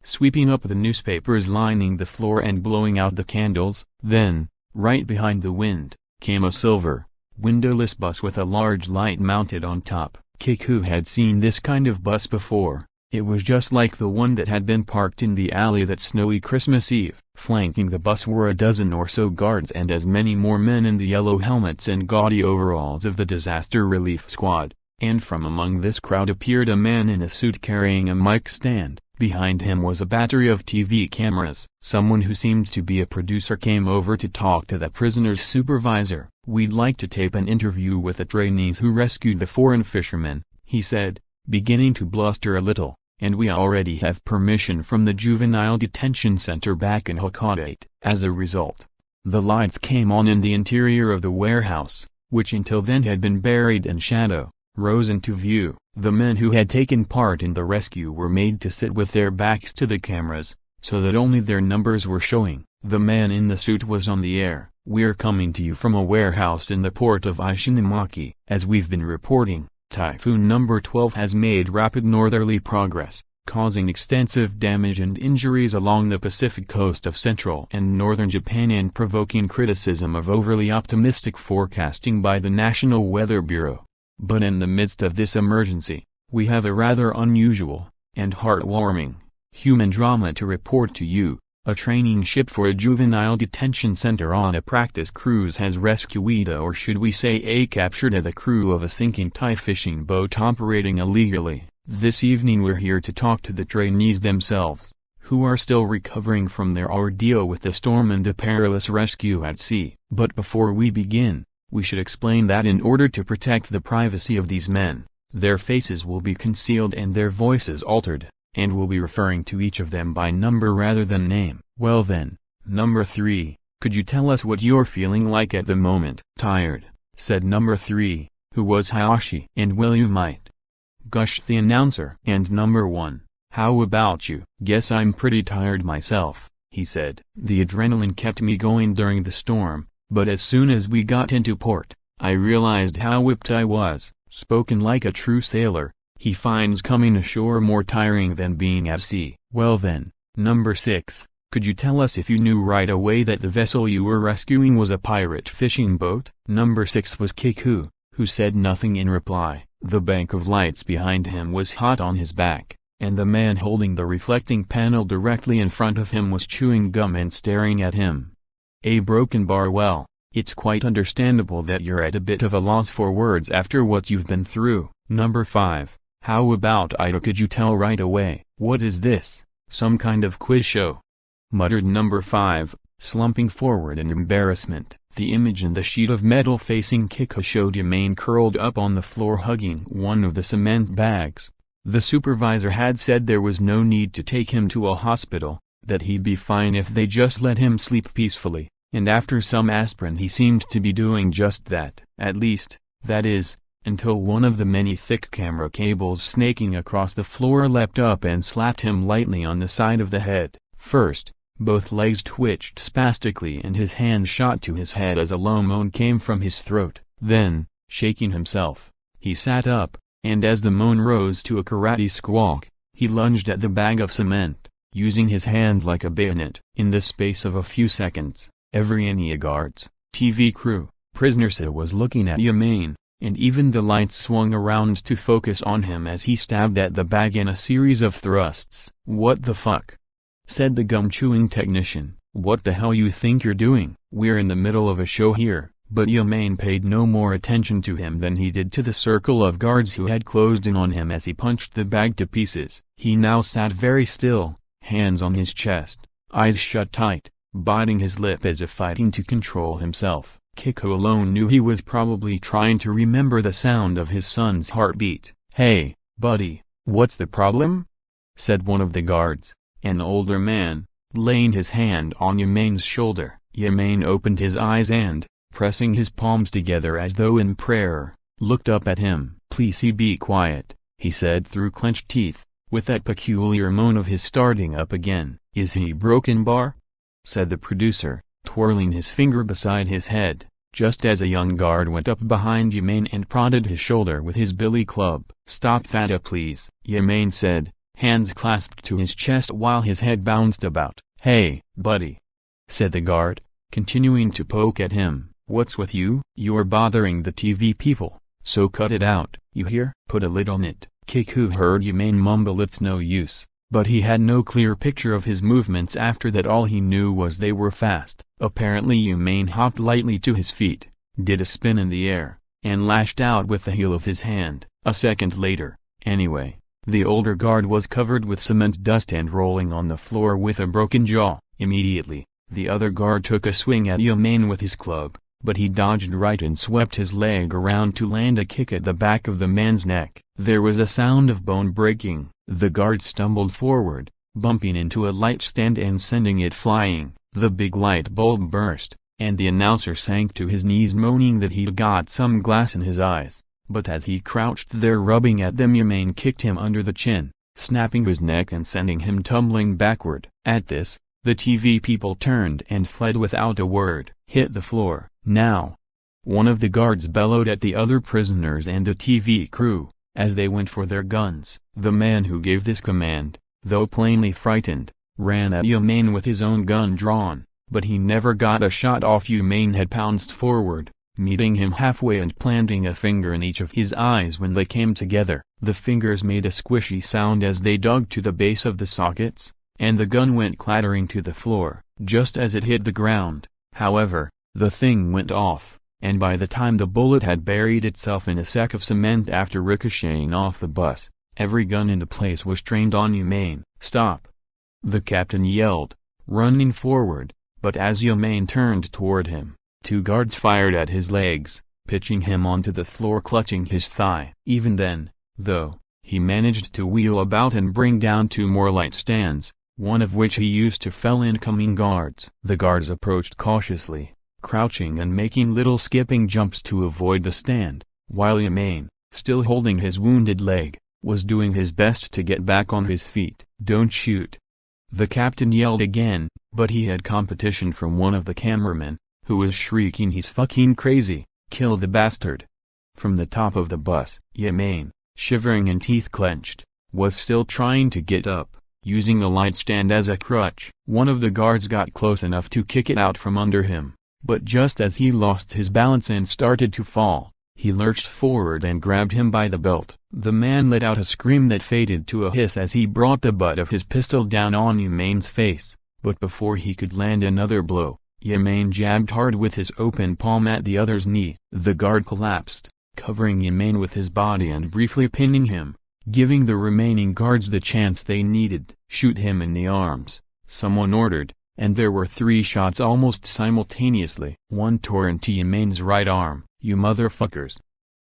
S1: sweeping up the newspapers lining the floor and blowing out the candles. Then, right behind the wind, came a silver, windowless bus with a large light mounted on top. Kiku had seen this kind of bus before. It was just like the one that had been parked in the alley that snowy Christmas Eve. Flanking the bus were a dozen or so guards and as many more men in the yellow helmets and gaudy overalls of the disaster relief squad, and from among this crowd appeared a man in a suit carrying a mic stand. Behind him was a battery of TV cameras. Someone who seemed to be a producer came over to talk to the prisoner's supervisor. "We'd like to tape an interview with the trainees who rescued the foreign fishermen," he said, beginning to bluster a little. "And we already have permission from the juvenile detention center back in Hokkaido." As a result, the lights came on in the interior of the warehouse, which until then had been buried in shadow, rose into view. The men who had taken part in the rescue were made to sit with their backs to the cameras, so that only their numbers were showing. The man in the suit was on the air. "We're coming to you from a warehouse in the port of Ishinomaki. As we've been reporting, Typhoon number 12 has made rapid northerly progress, causing extensive damage and injuries along the Pacific coast of central and northern Japan and provoking criticism of overly optimistic forecasting by the National Weather Bureau. But in the midst of this emergency, we have a rather unusual, and heartwarming, human drama to report to you. A training ship for a juvenile detention center on a practice cruise has rescued, or should we say captured, the crew of a sinking Thai fishing boat operating illegally. This evening we're here to talk to the trainees themselves, who are still recovering from their ordeal with the storm and the perilous rescue at sea. But before we begin, we should explain that in order to protect the privacy of these men, their faces will be concealed and their voices altered, and we'll be referring to each of them by number rather than name. Well then, number 3, could you tell us what you're feeling like at the moment? "Tired," said number 3, who was Hayashi. "And well, you might," gushed the announcer. And number 1, "How about you?" "Guess I'm pretty tired myself," he said. "The adrenaline kept me going during the storm, but as soon as we got into port, I realized how whipped I was." Spoken like a true sailor, he finds coming ashore more tiring than being at sea. Well then, number 6, could you tell us if you knew right away that the vessel you were rescuing was a pirate fishing boat? Number 6 was Kiku, who said nothing in reply. The bank of lights behind him was hot on his back, and the man holding the reflecting panel directly in front of him was chewing gum and staring at him. A broken bar. Well, it's quite understandable that you're at a bit of a loss for words after what you've been through. Number 5, how about Ida? Could you tell right away? What is this, some kind of quiz show? Muttered number 5, slumping forward in embarrassment. The image in the sheet of metal facing Kiko showed Yamain curled up on the floor hugging one of the cement bags. The supervisor had said there was no need to take him to a hospital, that he'd be fine if they just let him sleep peacefully, and after some aspirin he seemed to be doing just that. At least, that is, until one of the many thick camera cables snaking across the floor leapt up and slapped him lightly on the side of the head. First, both legs twitched spastically and his hand shot to his head as a low moan came from his throat. Then, shaking himself, he sat up, and as the moan rose to a karate squawk, he lunged at the bag of cement, using his hand like a bayonet. In the space of a few seconds, every AUDIO guards, TV crew, prisoners was looking at Yamain, and even the lights swung around to focus on him as he stabbed at the bag in a series of thrusts. "What the fuck?" said the gum-chewing technician. "What the hell you think you're doing? We're in the middle of a show here." But Yamain paid no more attention to him than he did to the circle of guards who had closed in on him as he punched the bag to pieces. He now sat very still, hands on his chest, eyes shut tight, biting his lip as if fighting to control himself. Kiko alone knew he was probably trying to remember the sound of his son's heartbeat. "Hey, buddy, what's the problem?" said one of the guards, an older man, laying his hand on Yamain's shoulder. Yamain opened his eyes and, pressing his palms together as though in prayer, looked up at him. "Please be quiet," he said through clenched teeth, with that peculiar moan of his starting up again. "Is he broken, Bar?" said the producer, twirling his finger beside his head, just as a young guard went up behind Yamain and prodded his shoulder with his billy club. "Stop that, please," Yamain said, hands clasped to his chest while his head bounced about. "Hey, buddy," said the guard, continuing to poke at him. "What's with you? You're bothering the TV people, so cut it out, you hear? Put a lid on it." Kiku heard Yamain mumble it's no use, but he had no clear picture of his movements after that. All he knew was they were fast. Apparently Yamain hopped lightly to his feet, did a spin in the air, and lashed out with the heel of his hand. A second later, anyway, the older guard was covered with cement dust and rolling on the floor with a broken jaw. Immediately, the other guard took a swing at Yamain with his club, but he dodged right and swept his leg around to land a kick at the back of the man's neck. There was a sound of bone breaking. The guard stumbled forward, bumping into a light stand and sending it flying. The big light bulb burst, and the announcer sank to his knees moaning that he'd got some glass in his eyes. But as he crouched there rubbing at them, Yamain kicked him under the chin, snapping his neck and sending him tumbling backward. At this, the TV people turned and fled without a word. "Hit the floor, now!" one of the guards bellowed at the other prisoners and the TV crew, as they went for their guns. The man who gave this command, though plainly frightened, ran at Yamain with his own gun drawn, but he never got a shot off. Yamain had pounced forward, meeting him halfway and planting a finger in each of his eyes. When they came together, the fingers made a squishy sound as they dug to the base of the sockets, and the gun went clattering to the floor. Just as it hit the ground, however, the thing went off, and by the time the bullet had buried itself in a sack of cement after ricocheting off the bus, every gun in the place was trained on Yamain. "Stop!" the captain yelled, running forward, but as Yamain turned toward him, two guards fired at his legs, pitching him onto the floor clutching his thigh. Even then, though, he managed to wheel about and bring down two more light stands, one of which he used to fell incoming guards. The guards approached cautiously, crouching and making little skipping jumps to avoid the stand, while Yamain, still holding his wounded leg, was doing his best to get back on his feet. "Don't shoot!" the captain yelled again, but he had competition from one of the cameramen, who was shrieking, "He's fucking crazy, kill the bastard." From the top of the bus, Yemaine, shivering and teeth clenched, was still trying to get up, using the light stand as a crutch. One of the guards got close enough to kick it out from under him, but just as he lost his balance and started to fall, he lurched forward and grabbed him by the belt. The man let out a scream that faded to a hiss as he brought the butt of his pistol down on Yemaine's face, but before he could land another blow, Yemaine jabbed hard with his open palm at the other's knee. The guard collapsed, covering Yemaine with his body and briefly pinning him, giving the remaining guards the chance they needed. "Shoot him in the arms," someone ordered, and there were 3 shots almost simultaneously. One tore into Yemaine's right arm. "You motherfuckers,"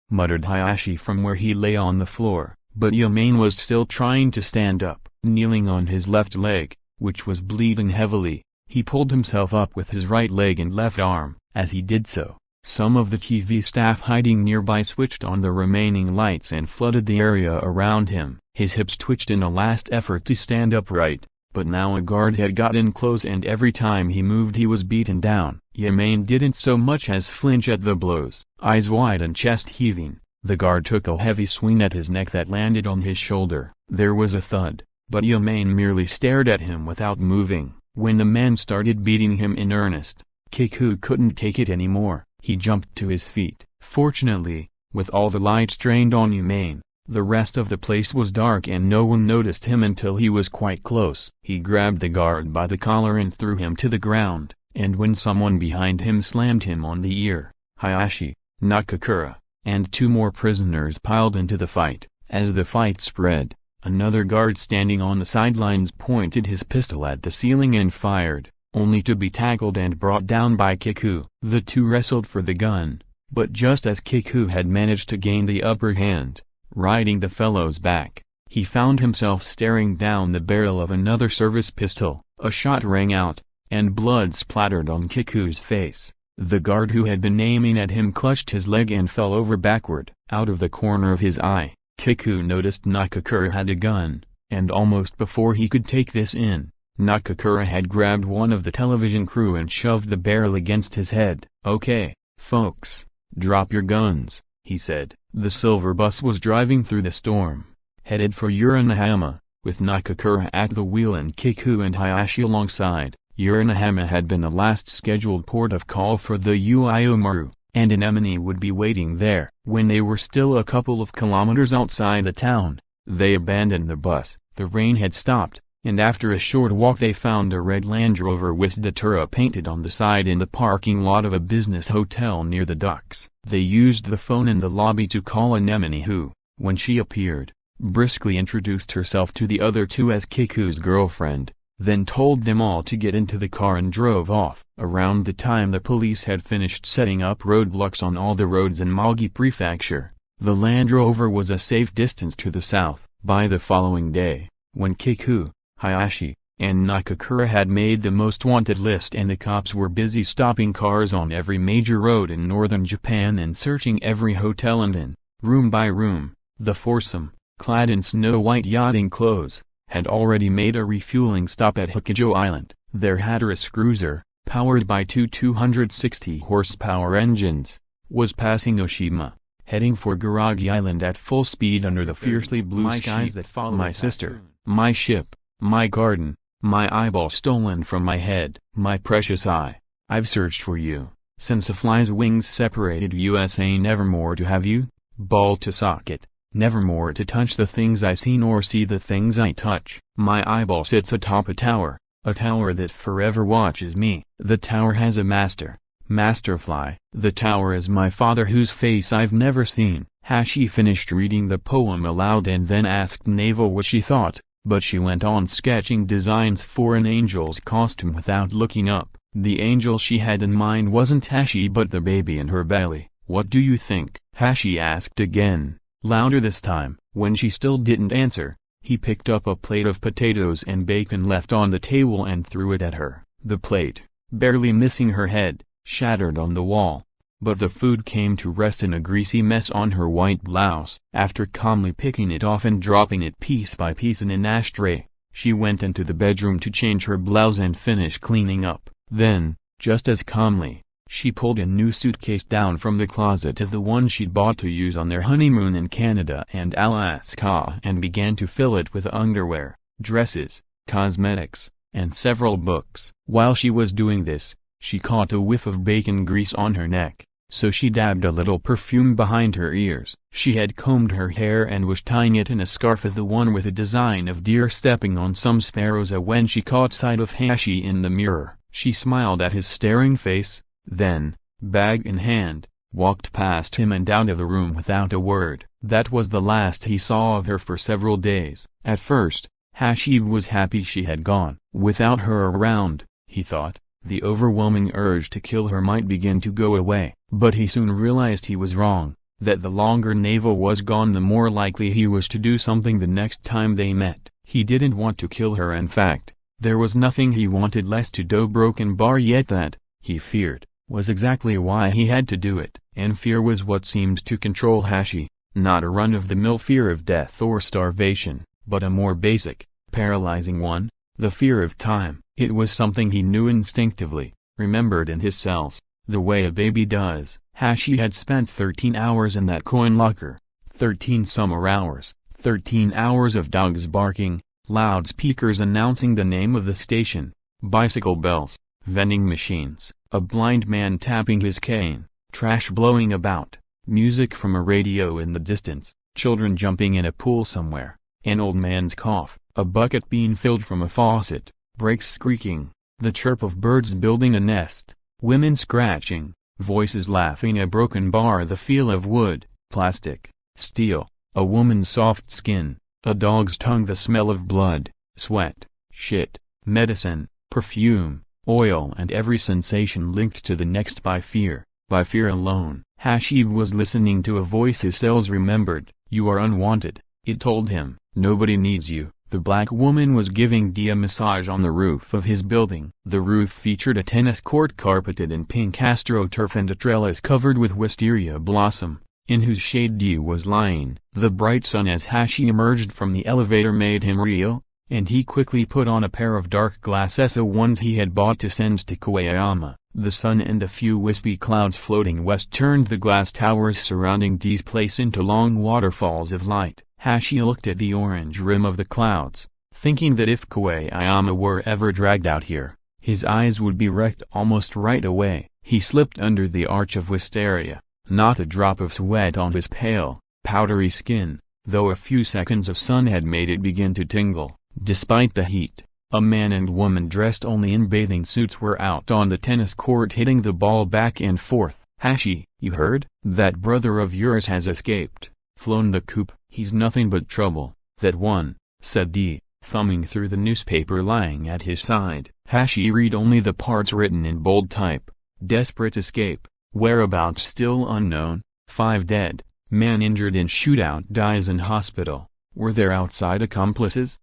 S1: muttered Hayashi from where he lay on the floor, but Yemaine was still trying to stand up. Kneeling on his left leg, which was bleeding heavily, he pulled himself up with his right leg and left arm. As he did so, some of the TV staff hiding nearby switched on the remaining lights and flooded the area around him. His hips twitched in a last effort to stand upright, but now a guard had gotten close and every time he moved he was beaten down. Yemaine didn't so much as flinch at the blows. Eyes wide and chest heaving, the guard took a heavy swing at his neck that landed on his shoulder. There was a thud, but Yemaine merely stared at him without moving. When the man started beating him in earnest, Kiku couldn't take it anymore. He jumped to his feet. Fortunately, with all the lights trained on Yemaine, the rest of the place was dark and no one noticed him until he was quite close. He grabbed the guard by the collar and threw him to the ground, and when someone behind him slammed him on the ear, Hayashi, Nakakura, and 2 more prisoners piled into the fight. As the fight spread, another guard standing on the sidelines pointed his pistol at the ceiling and fired, only to be tackled and brought down by Kiku. The 2 wrestled for the gun, but just as Kiku had managed to gain the upper hand, riding the fellow's back, he found himself staring down the barrel of another service pistol. A shot rang out, and blood splattered on Kiku's face. The guard who had been aiming at him clutched his leg and fell over backward. Out of the corner of his eye, Kiku noticed Nakakura had a gun, and almost before he could take this in, Nakakura had grabbed one of the television crew and shoved the barrel against his head. "Okay, folks, drop your guns," he said. The silver bus was driving through the storm, headed for Uranahama, with Nakakura at the wheel and Kiku and Hayashi alongside. Uranahama had been the last scheduled port of call for the Uiomaru, and an Emini would be waiting there. When they were still a couple of kilometers outside the town, they abandoned the bus. The rain had stopped, and after a short walk they found a red Land Rover with Datura painted on the side in the parking lot of a business hotel near the docks. They used the phone in the lobby to call an Emini who, when she appeared, briskly introduced herself to the other 2 as Kiku's girlfriend, then told them all to get into the car and drove off. Around the time the police had finished setting up roadblocks on all the roads in Magi Prefecture, the Land Rover was a safe distance to the south. By the following day, when Kiku, Hayashi, and Nakakura had made the most wanted list and the cops were busy stopping cars on every major road in northern Japan and searching every hotel and inn, room by room, the foursome, clad in snow-white yachting clothes, had already made a refueling stop at Hokkaido Island. Their Hatteras cruiser, powered by 2 260-horsepower engines, was passing Oshima, heading for Garagi Island at full speed under the fiercely blue skies that follow. "My sister, my ship, my garden, my eyeball stolen from my head, my precious eye, I've searched for you, since a fly's wings separated USA nevermore to have you, ball to socket, nevermore to touch the things I see nor see the things I touch. My eyeball sits atop a tower that forever watches me. The tower has a masterfly. The tower is my father whose face I've never seen." Hashi finished reading the poem aloud and then asked Neva what she thought, but she went on sketching designs for an angel's costume without looking up. The angel she had in mind wasn't Hashi but the baby in her belly. "What do you think?" Hashi asked again, louder this time. When she still didn't answer, he picked up a plate of potatoes and bacon left on the table and threw it at her. The plate, barely missing her head, shattered on the wall. but the food came to rest in a greasy mess on her white blouse. After calmly picking it off and dropping it piece by piece in an ashtray, she went into the bedroom to change her blouse and finish cleaning up. Then, just as calmly, she pulled a new suitcase down from the closet of the one she'd bought to use on their honeymoon in Canada and Alaska and began to fill it with underwear, dresses, cosmetics, and several books. While she was doing this, she caught a whiff of bacon grease on her neck, so she dabbed a little perfume behind her ears. She had combed her hair and was tying it in a scarf of the one with a design of deer stepping on some sparrows when she caught sight of Hashi in the mirror. She smiled at his staring face, then, bag in hand, walked past him and out of the room without a word. That was the last he saw of her for several days. At first, Hashi was happy she had gone. Without her around, he thought, the overwhelming urge to kill her might begin to go away. But he soon realized he was wrong, that the longer Neva was gone the more likely he was to do something the next time they met. He didn't want to kill her. In fact, there was nothing he wanted less to do. Broken bar, yet that, he feared, was exactly why he had to do it. And fear was what seemed to control Hashi, not a run-of-the-mill fear of death or starvation, but a more basic, paralyzing one, the fear of time. It was something he knew instinctively, remembered in his cells, the way a baby does. Hashi had spent 13 hours in that coin locker, 13 summer hours, 13 hours of dogs barking, loudspeakers announcing the name of the station, bicycle bells, vending machines, a blind man tapping his cane, trash blowing about, music from a radio in the distance, children jumping in a pool somewhere, an old man's cough, a bucket being filled from a faucet, brakes squeaking, the chirp of birds building a nest, women scratching, voices laughing, a broken bar, the feel of wood, plastic, steel, a woman's soft skin, a dog's tongue, the smell of blood, sweat, shit, medicine, perfume, oil, and every sensation linked to the next by fear alone. Hashi was listening to a voice his cells remembered. You are unwanted, it told him. Nobody needs you. The black woman was giving Dee a massage on the roof of his building. The roof featured a tennis court carpeted in pink astroturf and a trellis covered with wisteria blossom, in whose shade Dee was lying. The bright sun as Hashi emerged from the elevator made him reel, and he quickly put on a pair of dark glasses, ones he had bought to send to Koyama. The sun and a few wispy clouds floating west turned the glass towers surrounding Dee's place into long waterfalls of light. Hashi looked at the orange rim of the clouds, thinking that if Koyama were ever dragged out here, his eyes would be wrecked almost right away. He slipped under the arch of wisteria, not a drop of sweat on his pale, powdery skin, though a few seconds of sun had made it begin to tingle. Despite the heat, a man and woman dressed only in bathing suits were out on the tennis court hitting the ball back and forth. Hashi, you heard? That brother of yours has escaped, flown the coop. He's nothing but trouble. That one, said Dee, thumbing through the newspaper lying at his side. Hashi read only the parts written in bold type. Desperate escape, whereabouts still unknown, 5 dead, man injured in shootout dies in hospital. Were there outside accomplices?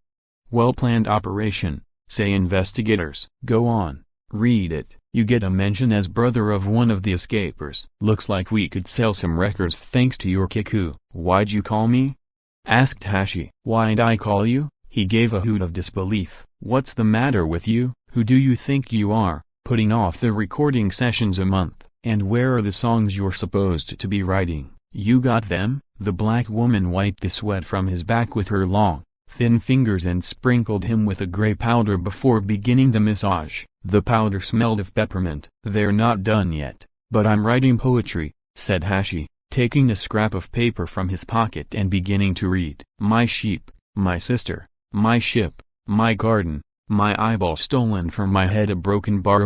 S1: Well-planned operation, say investigators. Go on, read it. You get a mention as brother of one of the escapers. Looks like we could sell some records thanks to your Kiku. Why'd you call me? Asked Hashi. Why'd I call you? He gave a hoot of disbelief. What's the matter with you? Who do you think you are, putting off the recording sessions a month? And where are the songs you're supposed to be writing? You got them? The black woman wiped the sweat from his back with her long, thin fingers and sprinkled him with a gray powder before beginning the massage. The powder smelled of peppermint. They're not done yet, but I'm writing poetry, said Hashi, taking a scrap of paper from his pocket and beginning to read. My sheep, my sister, my ship, my garden, my eyeball stolen from my head, a broken bar.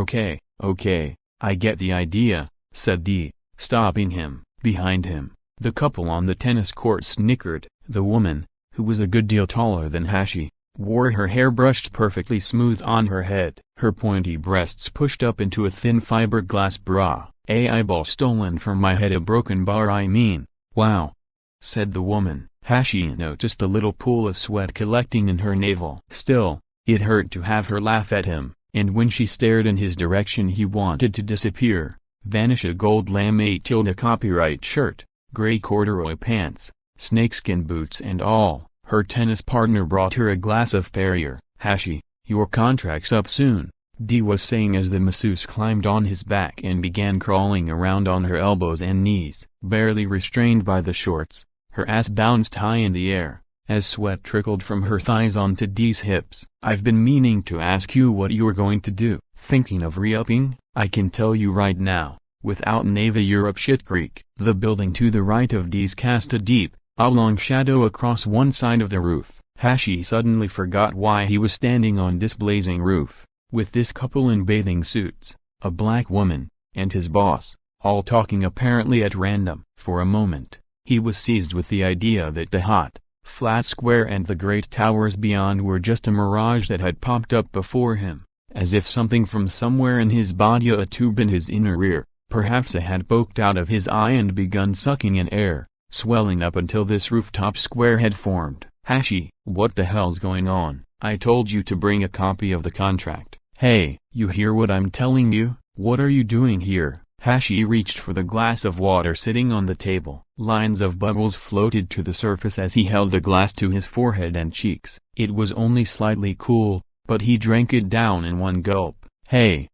S1: Okay, I get the idea, said Dee, stopping him. Behind him, the couple on the tennis court snickered. The woman, who was a good deal taller than Hashi, wore her hair brushed perfectly smooth on her head, her pointy breasts pushed up into a thin fiberglass bra. A eyeball stolen from my head, a broken bar, I mean. Wow, said the woman. Hashi noticed a little pool of sweat collecting in her navel. Still, it hurt to have her laugh at him, and when she stared in his direction he wanted to disappear. Vanisha gold lame tilde copyright shirt, gray corduroy pants, snakeskin boots and all. Her tennis partner brought her a glass of Perrier. Hashi, your contract's up soon, Dee was saying as the masseuse climbed on his back and began crawling around on her elbows and knees. Barely restrained by the shorts, her ass bounced high in the air, as sweat trickled from her thighs onto Dee's hips. I've been meaning to ask you what you're going to do. Thinking of re-upping? I can tell you right now, without Neva you're up shit creek. The building to the right of Dee's cast a deep, oblong shadow across one side of the roof. Hashi suddenly forgot why he was standing on this blazing roof, with this couple in bathing suits, a black woman, and his boss, all talking apparently at random. For a moment, he was seized with the idea that the hot, flat square and the great towers beyond were just a mirage that had popped up before him, as if something from somewhere in his body, a tube in his inner ear, perhaps had poked out of his eye and begun sucking in air, swelling up until this rooftop square had formed. Hashi, what the hell's going on? I told you to bring a copy of the contract. Hey, you hear what I'm telling you? What are you doing here? Hashi reached for the glass of water sitting on the table. Lines of bubbles floated to the surface as he held the glass to his forehead and cheeks. It was only slightly cool, but he drank it down in one gulp. Hey,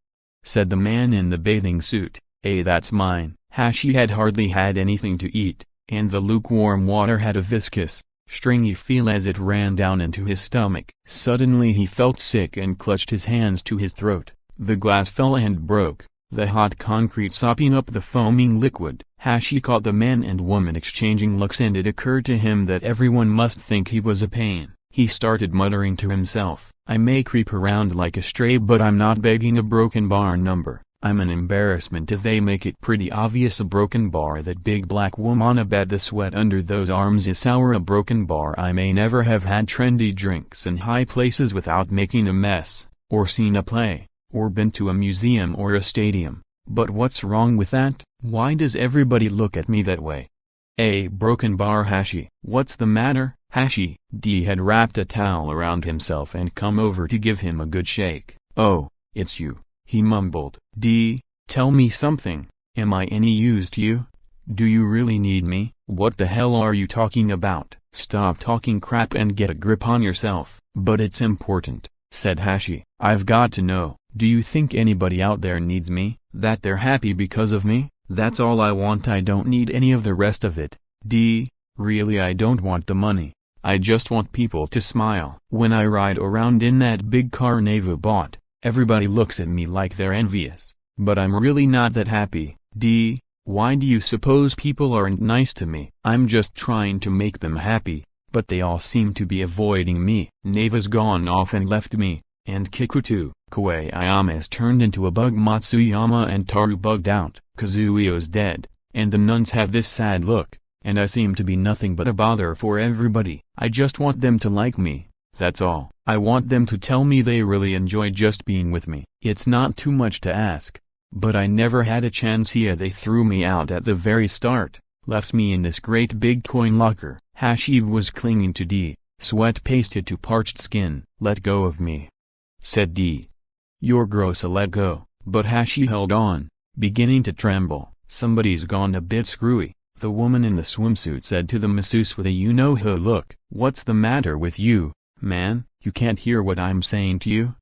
S1: said the man in the bathing suit. Hey, that's mine. Hashi had hardly had anything to eat, and the lukewarm water had a viscous, stringy feel as it ran down into his stomach. Suddenly he felt sick and clutched his hands to his throat. The glass fell and broke, the hot concrete sopping up the foaming liquid. Hashi caught the man and woman exchanging looks, and it occurred to him that everyone must think he was a pain. He started muttering to himself, I may creep around like a stray, but I'm not begging a broken bar number. I'm an embarrassment if they make it pretty obvious. A broken bar. That big black woman. I bet the sweat under those arms is sour. A broken bar. I may never have had trendy drinks in high places without making a mess, or seen a play, or been to a museum or a stadium, but what's wrong with that? Why does everybody look at me that way? A broken bar. Hashi, what's the matter? Hashi, Dee had wrapped a towel around himself and come over to give him a good shake. Oh, it's you, he mumbled. Dee, tell me something. Am I any use to you? Do you really need me? What the hell are you talking about? Stop talking crap and get a grip on yourself. But it's important, said Hashi. I've got to know, do you think anybody out there needs me? That they're happy because of me? That's all I want. I don't need any of the rest of it. Dee, really, I don't want the money. I just want people to smile. When I ride around in that big car Neva bought, everybody looks at me like they're envious, but I'm really not that happy. Dee, why do you suppose people aren't nice to me? I'm just trying to make them happy, but they all seem to be avoiding me. Neva's gone off and left me, and Kikuto, Koei Ayame's turned into a bug. Matsuyama and Taru bugged out. Kazuio's dead, and the nuns have this sad look, and I seem to be nothing but a bother for everybody. I just want them to like me. That's all. I want them to tell me they really enjoy just being with me. It's not too much to ask, but I never had a chance here. They threw me out at the very start, left me in this great big coin locker. Hashi was clinging to Dee, sweat pasted to parched skin. Let go of me, said Dee. You're gross. Let go. But Hashi held on, beginning to tremble. Somebody's gone a bit screwy, the woman in the swimsuit said to the masseuse with a you-know-who look. What's the matter with you, man? You can't hear what I'm saying to you?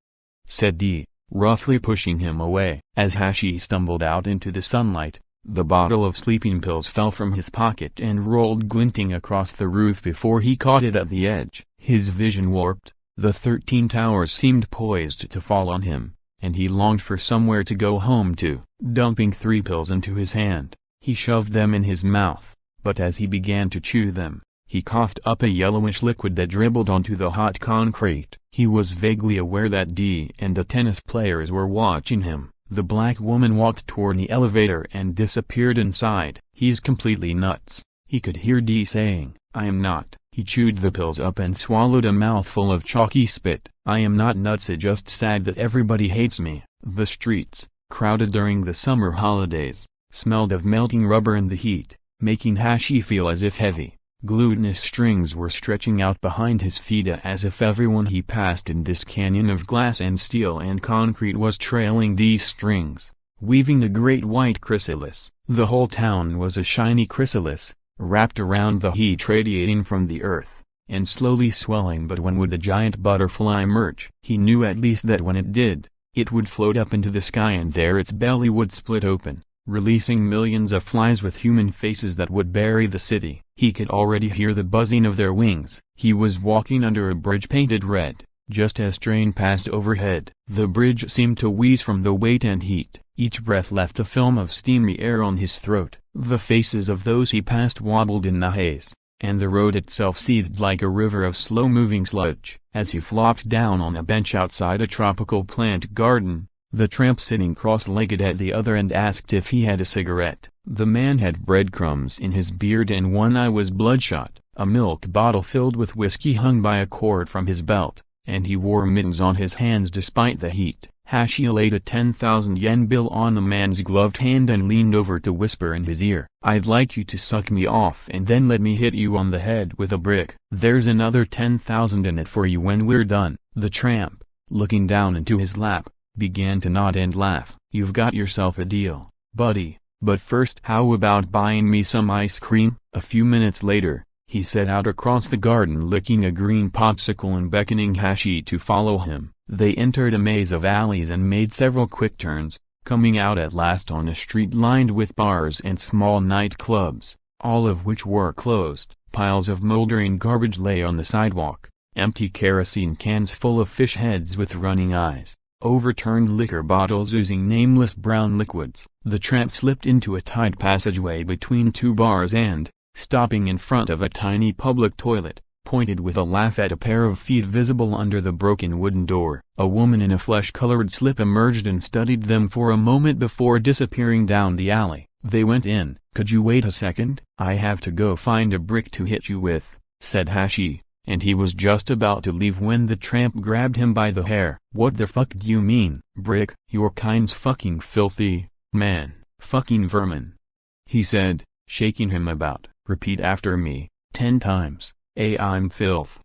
S1: Said Dee, roughly pushing him away. As Hashi stumbled out into the sunlight, the bottle of sleeping pills fell from his pocket and rolled glinting across the roof before he caught it at the edge. His vision warped, the 13 towers seemed poised to fall on him, and he longed for somewhere to go home to. Dumping 3 pills into his hand, he shoved them in his mouth, but as he began to chew them, he coughed up a yellowish liquid that dribbled onto the hot concrete. He was vaguely aware that Dee and the tennis players were watching him. The black woman walked toward the elevator and disappeared inside. He's completely nuts, he could hear Dee saying. I am not. He chewed the pills up and swallowed a mouthful of chalky spit. I am not nuts, it's just sad that everybody hates me. The streets, crowded during the summer holidays, smelled of melting rubber in the heat, making Hashi feel as if heavy, glutinous strings were stretching out behind his feet, as if everyone he passed in this canyon of glass and steel and concrete was trailing these strings. weaving a great white chrysalis. The whole town was a shiny chrysalis, wrapped around the heat radiating from the earth, and slowly swelling. But when would the giant butterfly emerge? He knew at least that when it did, it would float up into the sky, and there its belly would split open, releasing millions of flies with human faces that would bury the city. He could already hear the buzzing of their wings. He was walking under a bridge painted red, just as train passed overhead. The bridge seemed to wheeze from the weight and heat. Each breath left a film of steamy air on his throat. The faces of those he passed wobbled in the haze, and the road itself seethed like a river of slow-moving sludge. As he flopped down on a bench outside a tropical plant garden, the tramp sitting cross-legged at the other end asked if he had a cigarette. The man had breadcrumbs in his beard and one eye was bloodshot. A milk bottle filled with whiskey hung by a cord from his belt, and he wore mittens on his hands despite the heat. Hashi laid a 10,000 yen bill on the man's gloved hand and leaned over to whisper in his ear, "I'd like you to suck me off and then let me hit you on the head with a brick. There's another 10,000 in it for you when we're done." The tramp, looking down into his lap, began to nod and laugh. "You've got yourself a deal, buddy, but first how about buying me some ice cream?" A few minutes later, he set out across the garden licking a green popsicle and beckoning Hashi to follow him. They entered a maze of alleys and made several quick turns, coming out at last on a street lined with bars and small nightclubs, all of which were closed. Piles of moldering garbage lay on the sidewalk, empty kerosene cans full of fish heads with running eyes, overturned liquor bottles oozing nameless brown liquids. The tramp slipped into a tight passageway between two bars and, stopping in front of a tiny public toilet, pointed with a laugh at a pair of feet visible under the broken wooden door. A woman in a flesh-colored slip emerged and studied them for a moment before disappearing down the alley. They went in. "Could you wait a second? I have to go find a brick to hit you with," said Hashi, and he was just about to leave when the tramp grabbed him by the hair. "What the fuck do you mean, brick? Your kind's fucking filthy, man. Fucking vermin," he said, shaking him about. "Repeat after me, 10 times. I'm filth.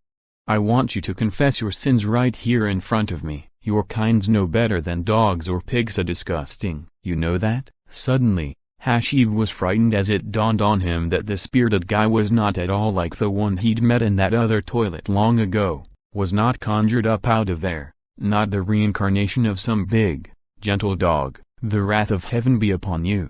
S1: I want you to confess your sins right here in front of me. Your kind's no better than dogs or pigs, a disgusting. You know that?" Suddenly, Hashi was frightened as it dawned on him that the spirited guy was not at all like the one he'd met in that other toilet long ago, was not conjured up out of there, not the reincarnation of some big, gentle dog. "The wrath of heaven be upon you."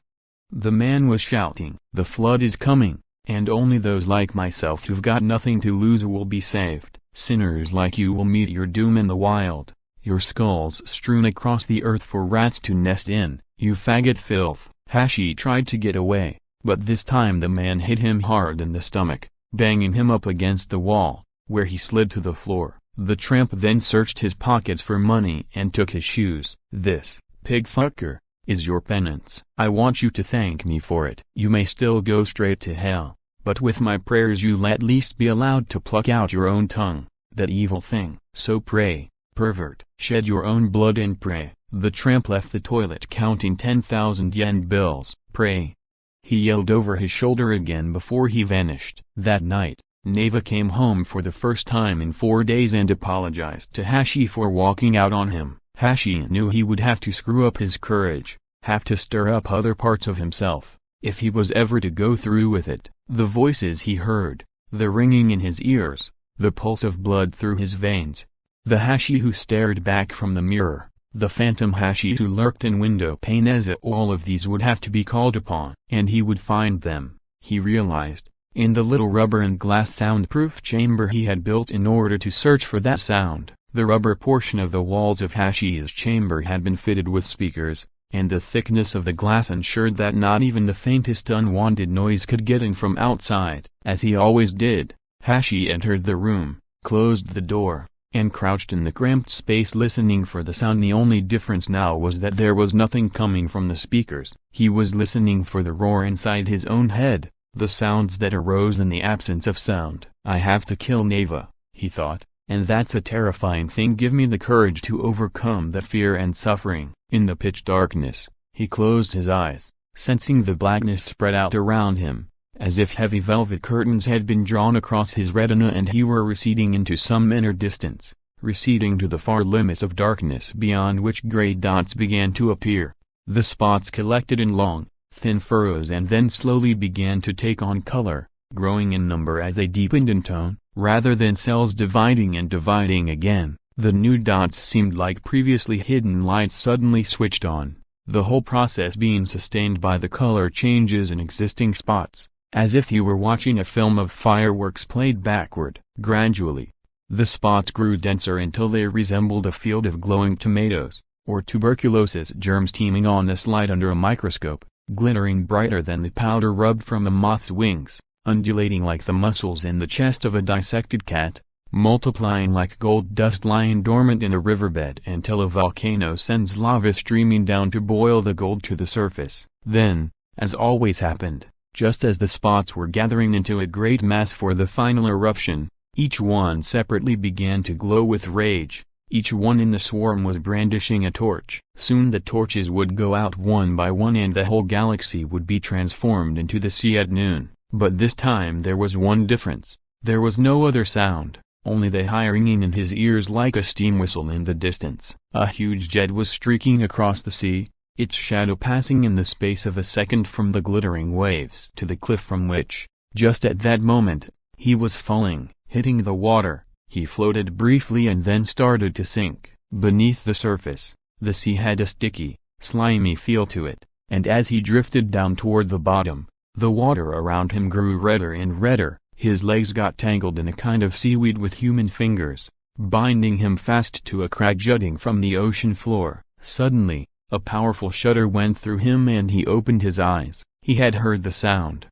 S1: The man was shouting, "The flood is coming, and only those like myself who've got nothing to lose will be saved. Sinners like you will meet your doom in the wild, your skulls strewn across the earth for rats to nest in, you faggot filth." Hashi tried to get away, but this time the man hit him hard in the stomach, banging him up against the wall, where he slid to the floor. The tramp then searched his pockets for money and took his shoes. "This, pig fucker, is your penance. I want you to thank me for it. You may still go straight to hell, but with my prayers you'll at least be allowed to pluck out your own tongue, that evil thing. So pray, pervert. Shed your own blood and pray." The tramp left the toilet counting 10,000 yen bills. "Pray," he yelled over his shoulder again before he vanished. That night, Neva came home for the first time in 4 days and apologized to Hashi for walking out on him. Hashi knew he would have to screw up his courage, have to stir up other parts of himself, if he was ever to go through with it. The voices he heard, the ringing in his ears, the pulse of blood through his veins, the Hashi who stared back from the mirror, the phantom Hashi who lurked in window pane, as all of these would have to be called upon. And he would find them, he realized, in the little rubber and glass soundproof chamber he had built in order to search for that sound. The rubber portion of the walls of Hashi's chamber had been fitted with speakers, and the thickness of the glass ensured that not even the faintest unwanted noise could get in from outside. As he always did, Hashi entered the room, closed the door, and crouched in the cramped space listening for the sound. The only difference now was that there was nothing coming from the speakers. He was listening for the roar inside his own head, the sounds that arose in the absence of sound. "I have to kill Neva," he thought, "and that's a terrifying thing. Give me the courage to overcome the fear and suffering." In the pitch darkness, he closed his eyes, sensing the blackness spread out around him, as if heavy velvet curtains had been drawn across his retina and he were receding into some inner distance, receding to the far limits of darkness beyond which gray dots began to appear. The spots collected in long, thin furrows and then slowly began to take on color, growing in number as they deepened in tone. Rather than cells dividing and dividing again, the new dots seemed like previously hidden lights suddenly switched on, the whole process being sustained by the color changes in existing spots, as if you were watching a film of fireworks played backward. Gradually, the spots grew denser until they resembled a field of glowing tomatoes, or tuberculosis germs teeming on a slide under a microscope, glittering brighter than the powder rubbed from a moth's wings, undulating like the muscles in the chest of a dissected cat, multiplying like gold dust lying dormant in a riverbed until a volcano sends lava streaming down to boil the gold to the surface. Then, as always happened, just as the spots were gathering into a great mass for the final eruption, each one separately began to glow with rage. Each one in the swarm was brandishing a torch. Soon the torches would go out one by one and the whole galaxy would be transformed into the sea at noon. But this time there was one difference. There was no other sound, only the high ringing in his ears like a steam whistle in the distance. A huge jet was streaking across the sea, its shadow passing in the space of a second from the glittering waves to the cliff from which, just at that moment, he was falling, hitting the water. He floated briefly and then started to sink. Beneath the surface, the sea had a sticky, slimy feel to it, and as he drifted down toward the bottom, the water around him grew redder and redder. His legs got tangled in a kind of seaweed with human fingers, binding him fast to a crag jutting from the ocean floor. Suddenly, a powerful shudder went through him and he opened his eyes. He had heard the sound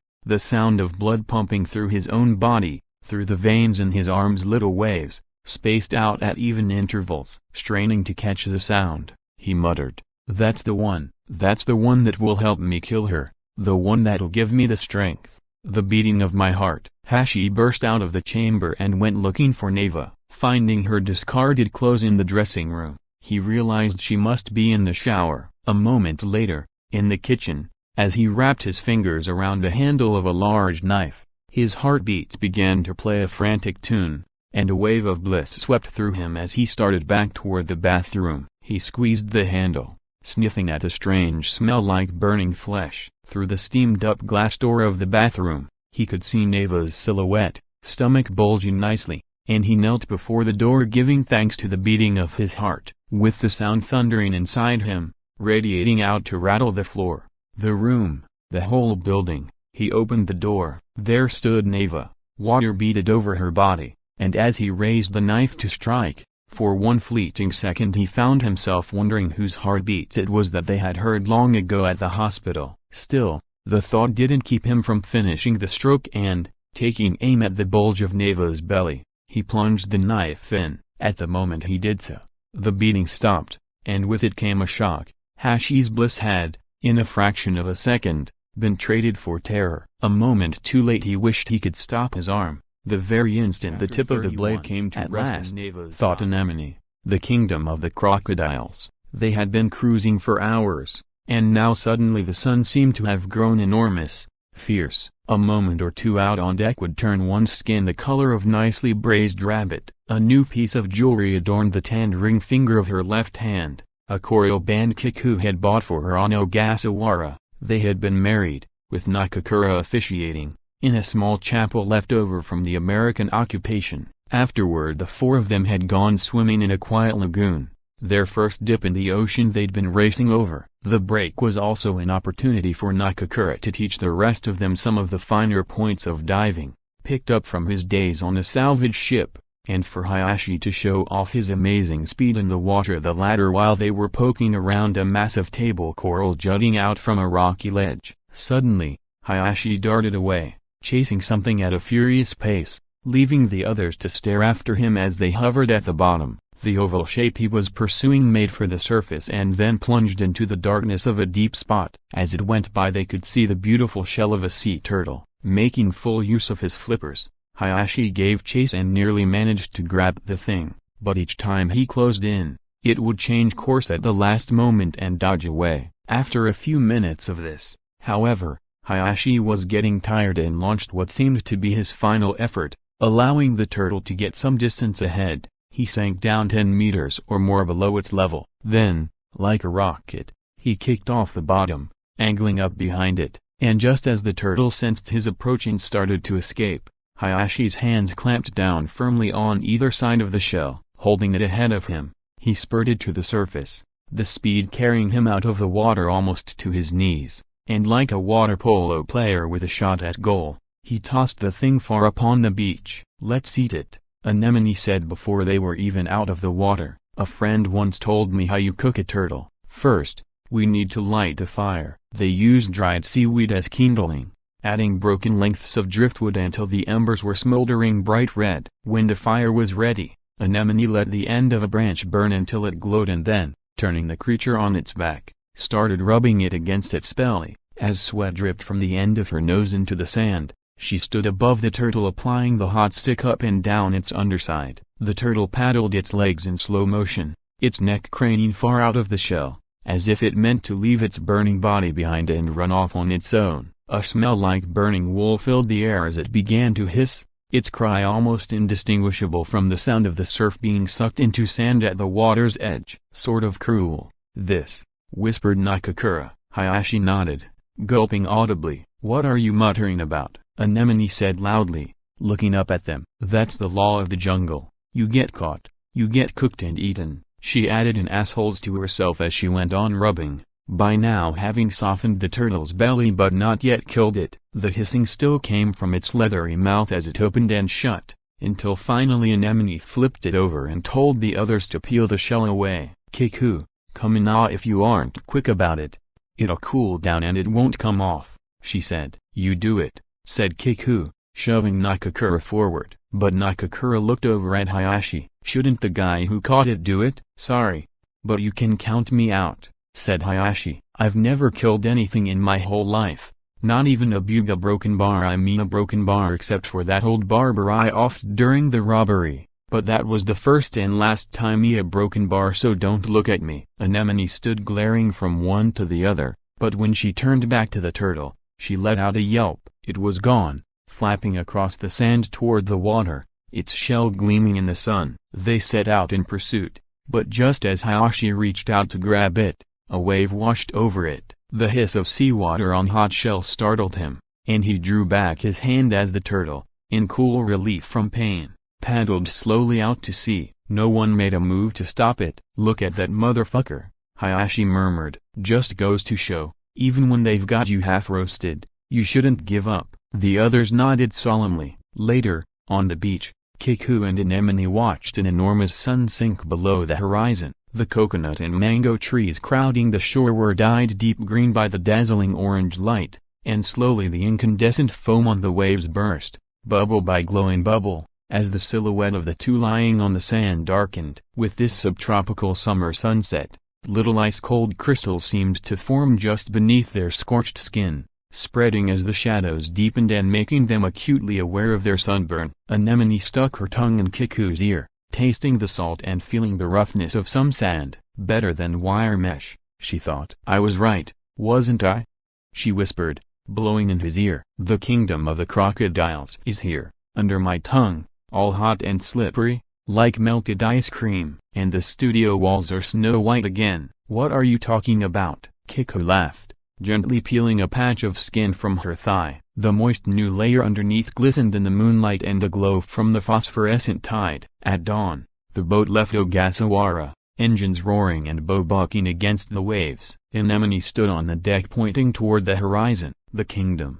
S1: of blood pumping through his own body, through the veins in his arms. Little waves, spaced out at even intervals. Straining to catch the sound, he muttered, "That's the one that will help me kill her. The one that'll give me the strength, the beating of my heart." Hashi burst out of the chamber and went looking for Neva. Finding her discarded clothes in the dressing room, he realized she must be in the shower. A moment later, in the kitchen, as he wrapped his fingers around the handle of a large knife, his heartbeats began to play a frantic tune, and a wave of bliss swept through him as he started back toward the bathroom. He squeezed the handle, sniffing at a strange smell like burning flesh. Through the steamed-up glass door of the bathroom, he could see Neva's silhouette, stomach bulging nicely, and he knelt before the door giving thanks to the beating of his heart. With the sound thundering inside him, radiating out to rattle the floor, the room, the whole building, he opened the door. There stood Neva, water beaded over her body, and as he raised the knife to strike, for one fleeting second he found himself wondering whose heartbeat it was that they had heard long ago at the hospital. Still, the thought didn't keep him from finishing the stroke and, taking aim at the bulge of Neva's belly, he plunged the knife in. At the moment he did so, the beating stopped, and with it came a shock. Hashi's bliss had, in a fraction of a second, been traded for terror. A moment too late he wished he could stop his arm. The very instant the tip of the blade came to rest in Neva's thought anemone, the kingdom of the crocodiles. They had been cruising for hours, and now suddenly the sun seemed to have grown enormous, fierce. A moment or two out on deck would turn one's skin the color of nicely braised rabbit. A new piece of jewelry adorned the tanned ring finger of her left hand, a coral band Kiku had bought for her on Ogasawara. They had been married, with Nakakura officiating, in a small chapel left over from the American occupation. Afterward the four of them had gone swimming in a quiet lagoon, their first dip in the ocean they'd been racing over. The break was also an opportunity for Nakakura to teach the rest of them some of the finer points of diving, picked up from his days on a salvage ship, and for Hayashi to show off his amazing speed in the water, the latter while they were poking around a massive table coral jutting out from a rocky ledge. Suddenly, Hayashi darted away, chasing something at a furious pace, leaving the others to stare after him as they hovered at the bottom. The oval shape he was pursuing made for the surface and then plunged into the darkness of a deep spot. As it went by they could see the beautiful shell of a sea turtle. Making full use of his flippers, Hayashi gave chase and nearly managed to grab the thing, but each time he closed in, it would change course at the last moment and dodge away. After a few minutes of this, however, Hayashi was getting tired and launched what seemed to be his final effort, allowing the turtle to get some distance ahead. He sank down 10 meters or more below its level. Then, like a rocket, He kicked off the bottom, angling up behind it, and just as the turtle sensed his approach and started to escape, Hayashi's hands clamped down firmly on either side of the shell, holding it ahead of him. He spurted to the surface, the speed carrying him out of the water almost to his knees, and like a water polo player with a shot at goal, he tossed the thing far upon the beach. "Let's eat it," Anemone said before they were even out of the water. "A friend once told me how you cook a turtle. First, we need to light a fire." They used dried seaweed as kindling, adding broken lengths of driftwood until the embers were smoldering bright red. When the fire was ready, Anemone let the end of a branch burn until it glowed and then, turning the creature on its back, started rubbing it against its belly. As sweat dripped from the end of her nose into the sand, she stood above the turtle applying the hot stick up and down its underside. The turtle paddled its legs in slow motion, its neck craning far out of the shell, as if it meant to leave its burning body behind and run off on its own. A smell like burning wool filled the air as it began to hiss, its cry almost indistinguishable from the sound of the surf being sucked into sand at the water's edge. "Sort of cruel, this," whispered Nakakura. Hayashi nodded, gulping audibly. "What are you muttering about?" Anemone said loudly, looking up at them. "That's the law of the jungle. You get caught, you get cooked and eaten," she added in assholes to herself as she went on rubbing, by now having softened the turtle's belly but not yet killed it. The hissing still came from its leathery mouth as it opened and shut, until finally Anemone flipped it over and told the others to peel the shell away. "Kiku, come in now if you aren't quick about it. It'll cool down and it won't come off," she said. "You do it," said Kiku, shoving Nakakura forward. But Nakakura looked over at Hayashi. "Shouldn't the guy who caught it do it?" "Sorry, but you can count me out," said Hayashi. "I've never killed anything in my whole life, not even a broken bar except for that old barber I offed during the robbery, but that was the first and last time a broken bar, so don't look at me." Anemone stood glaring from one to the other, but when she turned back to the turtle, she let out a yelp. It was gone, flapping across the sand toward the water, its shell gleaming in the sun. They set out in pursuit, but just as Hayashi reached out to grab it, a wave washed over it. The hiss of seawater on hot shell startled him, and he drew back his hand as the turtle, in cool relief from pain, paddled slowly out to sea. No one made a move to stop it. "Look at that motherfucker," Hayashi murmured. "Just goes to show, even when they've got you half roasted, you shouldn't give up." The others nodded solemnly. Later, on the beach, Kiku and Anemone watched an enormous sun sink below the horizon. The coconut and mango trees crowding the shore were dyed deep green by the dazzling orange light, and slowly the incandescent foam on the waves burst, bubble by glowing bubble, as the silhouette of the two lying on the sand darkened. With this subtropical summer sunset, little ice-cold crystals seemed to form just beneath their scorched skin, spreading as the shadows deepened and making them acutely aware of their sunburn. Anemone stuck her tongue in Kiku's ear, tasting the salt and feeling the roughness of some sand. "Better than wire mesh," she thought. "I was right, wasn't I?" she whispered, blowing in his ear. "The kingdom of the crocodiles is here, under my tongue, all hot and slippery, like melted ice cream. And the studio walls are snow white again." "What are you talking about?" Kiku laughed, gently peeling a patch of skin from her thigh. The moist new layer underneath glistened in the moonlight and the glow from the phosphorescent tide. At dawn, the boat left Ogasawara, engines roaring and bow-bucking against the waves. Anemone stood on the deck pointing toward the horizon. "The kingdom,"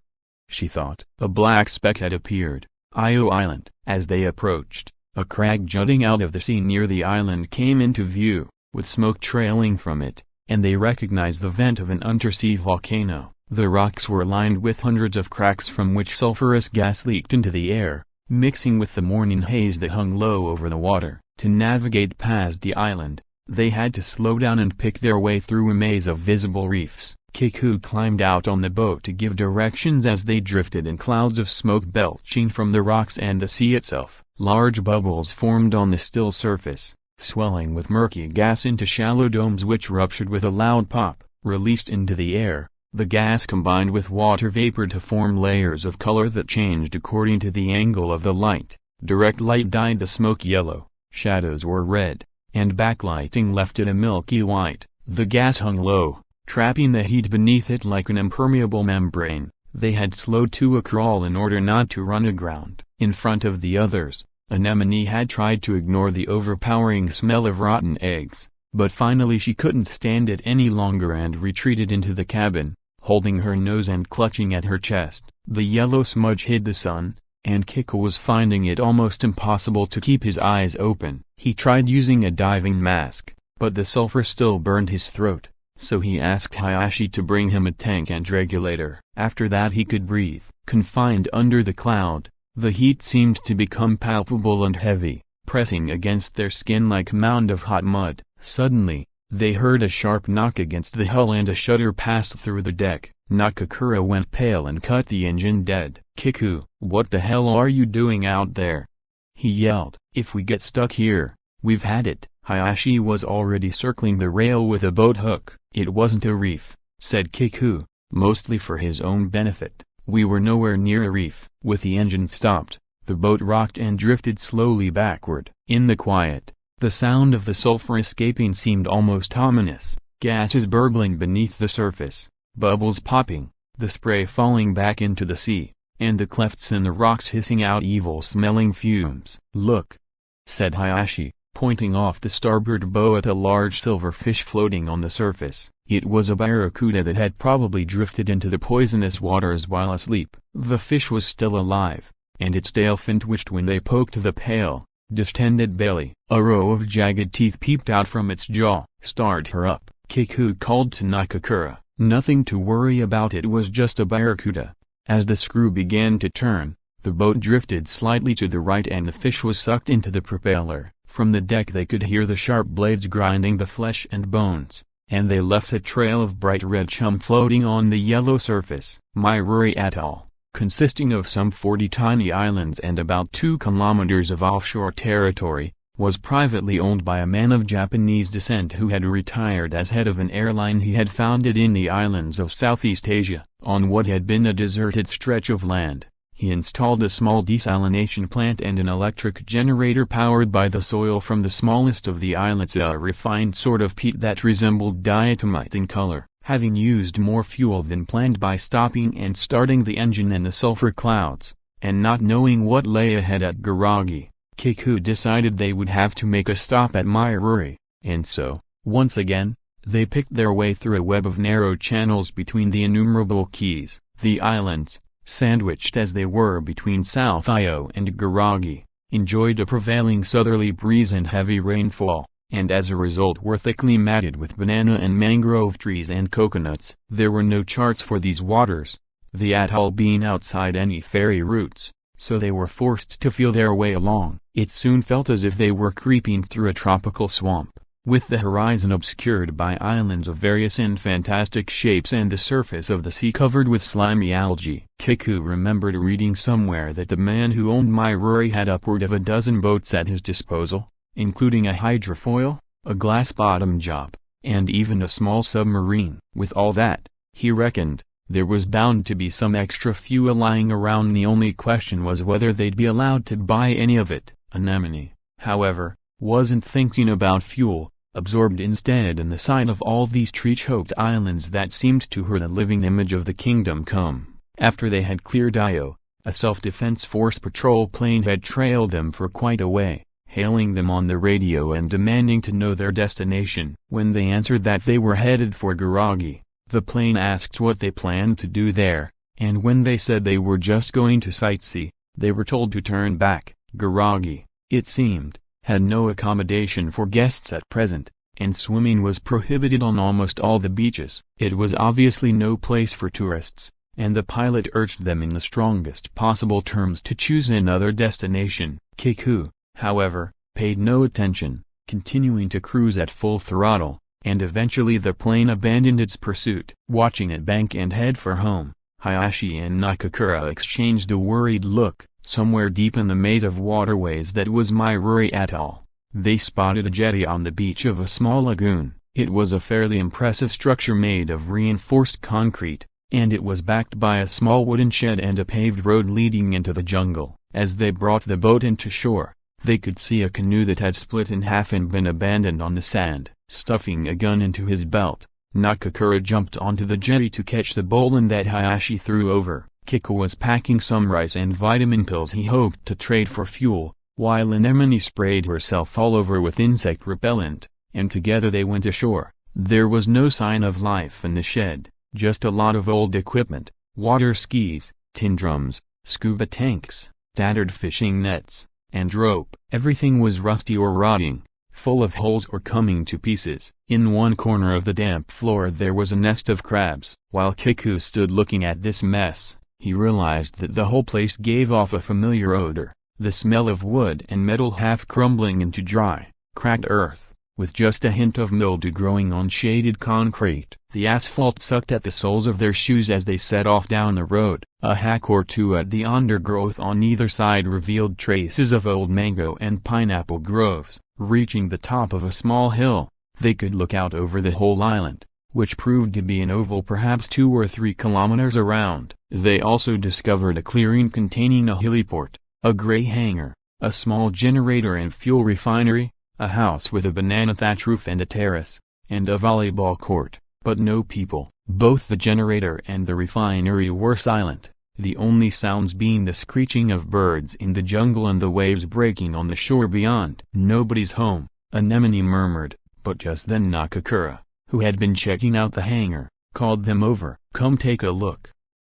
S1: she thought. A black speck had appeared, Io Island. As they approached, a crag jutting out of the sea near the island came into view, with smoke trailing from it, and they recognized the vent of an undersea volcano. The rocks were lined with hundreds of cracks from which sulfurous gas leaked into the air, mixing with the morning haze that hung low over the water. To navigate past the island, they had to slow down and pick their way through a maze of visible reefs. Kiku climbed out on the boat to give directions as they drifted in clouds of smoke belching from the rocks and the sea itself. Large bubbles formed on the still surface, swelling with murky gas into shallow domes which ruptured with a loud pop, released into the air. The gas combined with water vapor to form layers of color that changed according to the angle of the light. Direct light dyed the smoke yellow, shadows were red, and backlighting left it a milky white. The gas hung low, trapping the heat beneath it like an impermeable membrane. They had slowed to a crawl in order not to run aground. In front of the others, Anemone had tried to ignore the overpowering smell of rotten eggs, but finally she couldn't stand it any longer and retreated into the cabin, holding her nose and clutching at her chest. The yellow smudge hid the sun, and Kiku was finding it almost impossible to keep his eyes open. He tried using a diving mask, but the sulfur still burned his throat, so he asked Hayashi to bring him a tank and regulator. After that he could breathe. Confined under the cloud, the heat seemed to become palpable and heavy, pressing against their skin like a mound of hot mud. Suddenly, they heard a sharp knock against the hull and a shudder passed through the deck. Nakakura went pale and cut the engine dead. "Kiku, what the hell are you doing out there?" he yelled. "If we get stuck here, we've had it." Hayashi was already circling the rail with a boat hook. "It wasn't a reef," said Kiku, mostly for his own benefit. "We were nowhere near a reef." With the engine stopped, the boat rocked and drifted slowly backward. In the quiet, the sound of the sulfur escaping seemed almost ominous. Gases burbling beneath the surface, bubbles popping, the spray falling back into the sea, and the clefts in the rocks hissing out evil-smelling fumes. "Look," said Hayashi, pointing off the starboard bow at a large silver fish floating on the surface. It was a barracuda that had probably drifted into the poisonous waters while asleep. The fish was still alive, and its tail fin twitched when they poked the pale, distended belly. A row of jagged teeth peeped out from its jaw. "Start her up," Kiku called to Nakakura. Nothing to worry about, it was just a barracuda. As the screw began to turn, the boat drifted slightly to the right and the fish was sucked into the propeller. From the deck they could hear the sharp blades grinding the flesh and bones, and they left a trail of bright red chum floating on the yellow surface. Mairuri Atoll, consisting of some 40 tiny islands and about 2 kilometers of offshore territory, was privately owned by a man of Japanese descent who had retired as head of an airline he had founded in the islands of Southeast Asia. On what had been a deserted stretch of land, he installed a small desalination plant and an electric generator powered by the soil from the smallest of the islets, a refined sort of peat that resembled diatomite in color. Having used more fuel than planned by stopping and starting the engine in the sulfur clouds, and not knowing what lay ahead at Garagi, Kiku decided they would have to make a stop at Mairuri, and so, once again, they picked their way through a web of narrow channels between the innumerable keys. The islands, sandwiched as they were between South Io and Garagi, enjoyed a prevailing southerly breeze and heavy rainfall, and as a result were thickly matted with banana and mangrove trees and coconuts. There were no charts for these waters, the atoll being outside any ferry routes, so they were forced to feel their way along. It soon felt as if they were creeping through a tropical swamp, with the horizon obscured by islands of various and fantastic shapes and the surface of the sea covered with slimy algae. Kiku remembered reading somewhere that the man who owned Mairuri had upward of a dozen boats at his disposal, including a hydrofoil, a glass-bottom job, and even a small submarine. With all that, he reckoned, there was bound to be some extra fuel lying around. The only question was whether they'd be allowed to buy any of it. Anemone, however, wasn't thinking about fuel, absorbed instead in the sight of all these tree-choked islands that seemed to her the living image of the kingdom come. After they had cleared Io, a self-defense force patrol plane had trailed them for quite a way, hailing them on the radio and demanding to know their destination. When they answered that they were headed for Garagi, the plane asked what they planned to do there, and when they said they were just going to sightsee, they were told to turn back. Garagi, it seemed, had no accommodation for guests at present, and swimming was prohibited on almost all the beaches. It was obviously no place for tourists, and the pilot urged them in the strongest possible terms to choose another destination. Kiku, however, paid no attention, continuing to cruise at full throttle, and eventually the plane abandoned its pursuit. Watching it bank and head for home, Hayashi and Nakakura exchanged a worried look. Somewhere deep in the maze of waterways that was Mairuri Atoll, they spotted a jetty on the beach of a small lagoon. It was a fairly impressive structure made of reinforced concrete, and it was backed by a small wooden shed and a paved road leading into the jungle. As they brought the boat into shore, they could see a canoe that had split in half and been abandoned on the sand. Stuffing a gun into his belt, Nakakura jumped onto the jetty to catch the bowline that Hayashi threw over. Kiku was packing some rice and vitamin pills he hoped to trade for fuel, while Anemone sprayed herself all over with insect repellent, and together they went ashore. There was no sign of life in the shed, just a lot of old equipment, water skis, tin drums, scuba tanks, tattered fishing nets, and rope. Everything was rusty or rotting, full of holes or coming to pieces. In one corner of the damp floor there was a nest of crabs. While Kiku stood looking at this mess, he realized that the whole place gave off a familiar odor, the smell of wood and metal half crumbling into dry, cracked earth, with just a hint of mildew growing on shaded concrete. The asphalt sucked at the soles of their shoes as they set off down the road. A hack or two at the undergrowth on either side revealed traces of old mango and pineapple groves. Reaching the top of a small hill, they could look out over the whole island, which proved to be an oval perhaps 2 or 3 kilometers around. They also discovered a clearing containing a heliport, a gray hangar, a small generator and fuel refinery, a house with a banana thatch roof and a terrace, and a volleyball court, but no people. Both the generator and the refinery were silent, the only sounds being the screeching of birds in the jungle and the waves breaking on the shore beyond. "Nobody's home," Anemone murmured, but just then Nakakura, who had been checking out the hangar, called them over. "Come take a look,"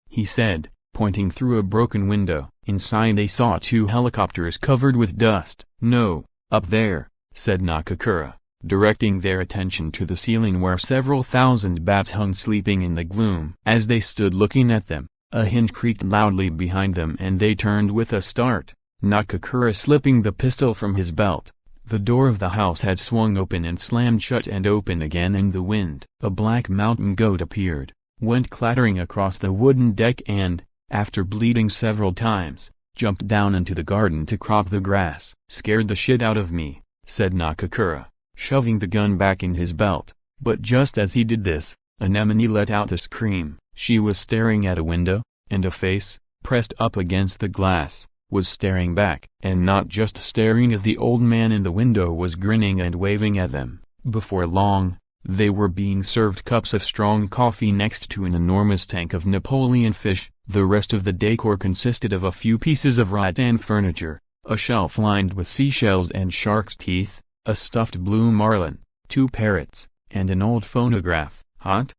S1: he said, pointing through a broken window. Inside they saw 2 helicopters covered with dust. "No, up there," said Nakakura, directing their attention to the ceiling where several thousand bats hung sleeping in the gloom. As they stood looking at them, a hinge creaked loudly behind them and they turned with a start, Nakakura slipping the pistol from his belt. The door of the house had swung open and slammed shut and open again in the wind. A black mountain goat appeared, went clattering across the wooden deck and, after bleating several times, jumped down into the garden to crop the grass. "Scared the shit out of me," said Nakakura, shoving the gun back in his belt. But just as he did this, Anemone let out a scream. She was staring at a window, and a face, pressed up against the glass, was staring back. And not just staring at the old man in the window, was grinning and waving at them. Before long, they were being served cups of strong coffee next to an enormous tank of Napoleon fish. The rest of the decor consisted of a few pieces of rattan furniture, a shelf lined with seashells and shark's teeth, a stuffed blue marlin, 2 parrots, and an old phonograph. "Hot?"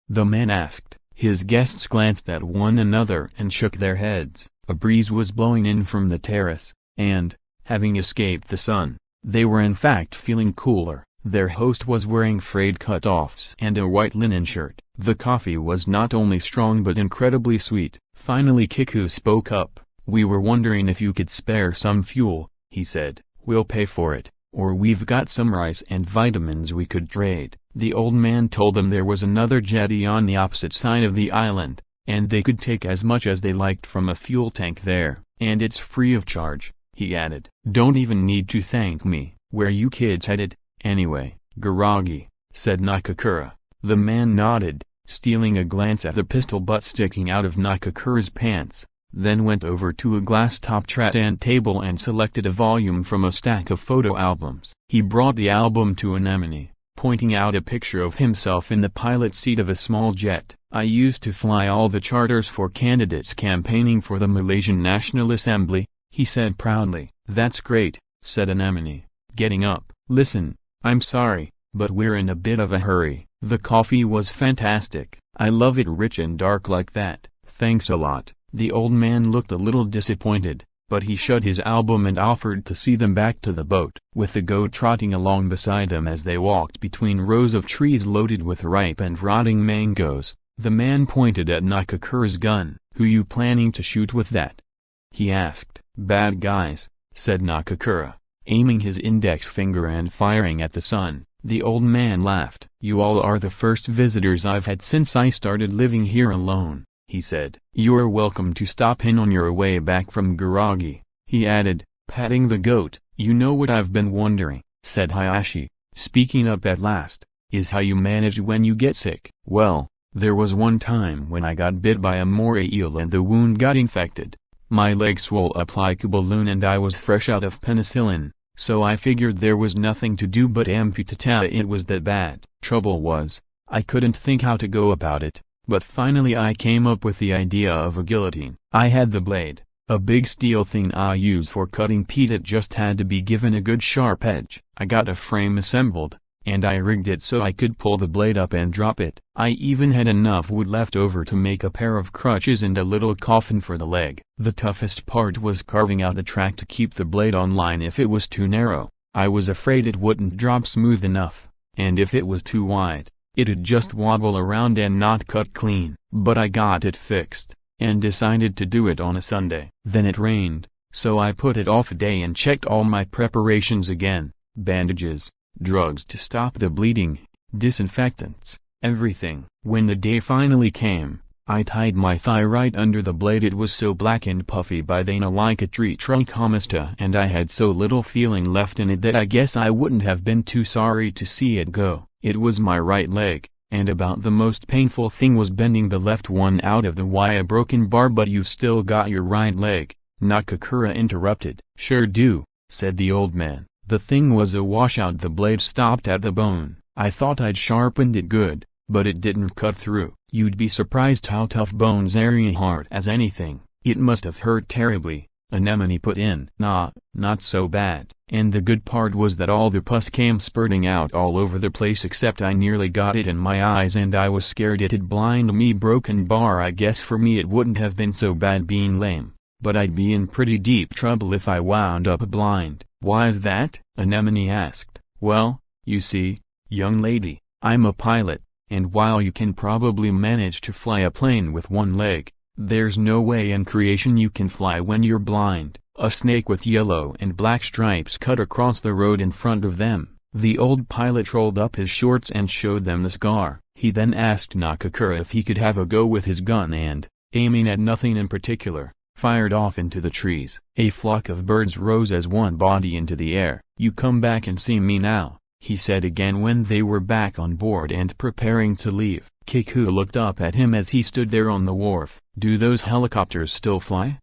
S1: the man asked. His guests glanced at one another and shook their heads. A breeze was blowing in from the terrace, and, having escaped the sun, they were in fact feeling cooler. Their host was wearing frayed cut-offs and a white linen shirt. The coffee was not only strong but incredibly sweet. Finally Kiku spoke up. "We were wondering if you could spare some fuel," he said. "We'll pay for it, or we've got some rice and vitamins we could trade." The old man told them there was another jetty on the opposite side of the island, and they could take as much as they liked from a fuel tank there. "And it's free of charge," he added. "Don't even need to thank me." "Where you kids headed, anyway?" "Garagi," said Nakakura. The man nodded, stealing a glance at the pistol butt sticking out of Nakakura's pants, then went over to a glass-topped rattan table and selected a volume from a stack of photo albums. He brought the album to Anemone, pointing out a picture of himself in the pilot seat of a small jet. "I used to fly all the charters for candidates campaigning for the Malaysian National Assembly," he said proudly. "That's great," said Anemone, getting up. "Listen, I'm sorry, but we're in a bit of a hurry." The coffee was fantastic. "I love it rich and dark like that." "Thanks a lot." The old man looked a little disappointed, but he shut his album and offered to see them back to the boat. With the goat trotting along beside them as they walked between rows of trees loaded with ripe and rotting mangoes, the man pointed at Nakakura's gun. "Who you planning to shoot with that?" he asked. "Bad guys," said Nakakura, aiming his index finger and firing at the sun. The old man laughed. "You all are the first visitors I've had since I started living here alone," he said. "You're welcome to stop in on your way back from Garagi," he added, patting the goat. "You know what I've been wondering," said Hayashi, speaking up at last, "is how you manage when you get sick." "Well, there was one time when I got bit by a moray eel and the wound got infected. My leg swelled up like a balloon and I was fresh out of penicillin, so I figured there was nothing to do but amputate it. It was that bad. Trouble was, I couldn't think how to go about it, but finally I came up with the idea of a guillotine. I had the blade, a big steel thing I use for cutting peat. It just had to be given a good sharp edge. I got a frame assembled, and I rigged it so I could pull the blade up and drop it. I even had enough wood left over to make a pair of crutches and a little coffin for the leg. The toughest part was carving out a track to keep the blade on line if it was too narrow. I was afraid it wouldn't drop smooth enough, and if it was too wide, it'd just wobble around and not cut clean. But I got it fixed, and decided to do it on a Sunday. Then it rained, so I put it off a day and checked all my preparations again: bandages, drugs to stop the bleeding, disinfectants, everything. When the day finally came, I tied my thigh right under the blade. It was so black and puffy by then like a tree trunk homista, and I had so little feeling left in it that I guess I wouldn't have been too sorry to see it go. It was my right leg, and about the most painful thing was bending the left one out of the wire broken bar. But you've still got your right leg, Nakakura interrupted. Sure do, said the old man. The thing was a washout. The blade stopped at the bone. I thought I'd sharpened it good, but it didn't cut through. You'd be surprised how tough bones are, hard as anything. It must have hurt terribly, Anemone put in. Nah, not so bad. And the good part was that all the pus came spurting out all over the place, except I nearly got it in my eyes and I was scared it'd blind me. Broken bar. I guess for me it wouldn't have been so bad being lame, but I'd be in pretty deep trouble if I wound up blind. Why's that? Anemone asked. Well, you see, young lady, I'm a pilot, and while you can probably manage to fly a plane with one leg, there's no way in creation you can fly when you're blind. A snake with yellow and black stripes cut across the road in front of them. The old pilot rolled up his shorts and showed them the scar. He then asked Nakakura if he could have a go with his gun and, aiming at nothing in particular, fired off into the trees. A flock of birds rose as one body into the air. You come back and see me now, he said again when they were back on board and preparing to leave. Kiku looked up at him as he stood there on the wharf. Do those helicopters still fly?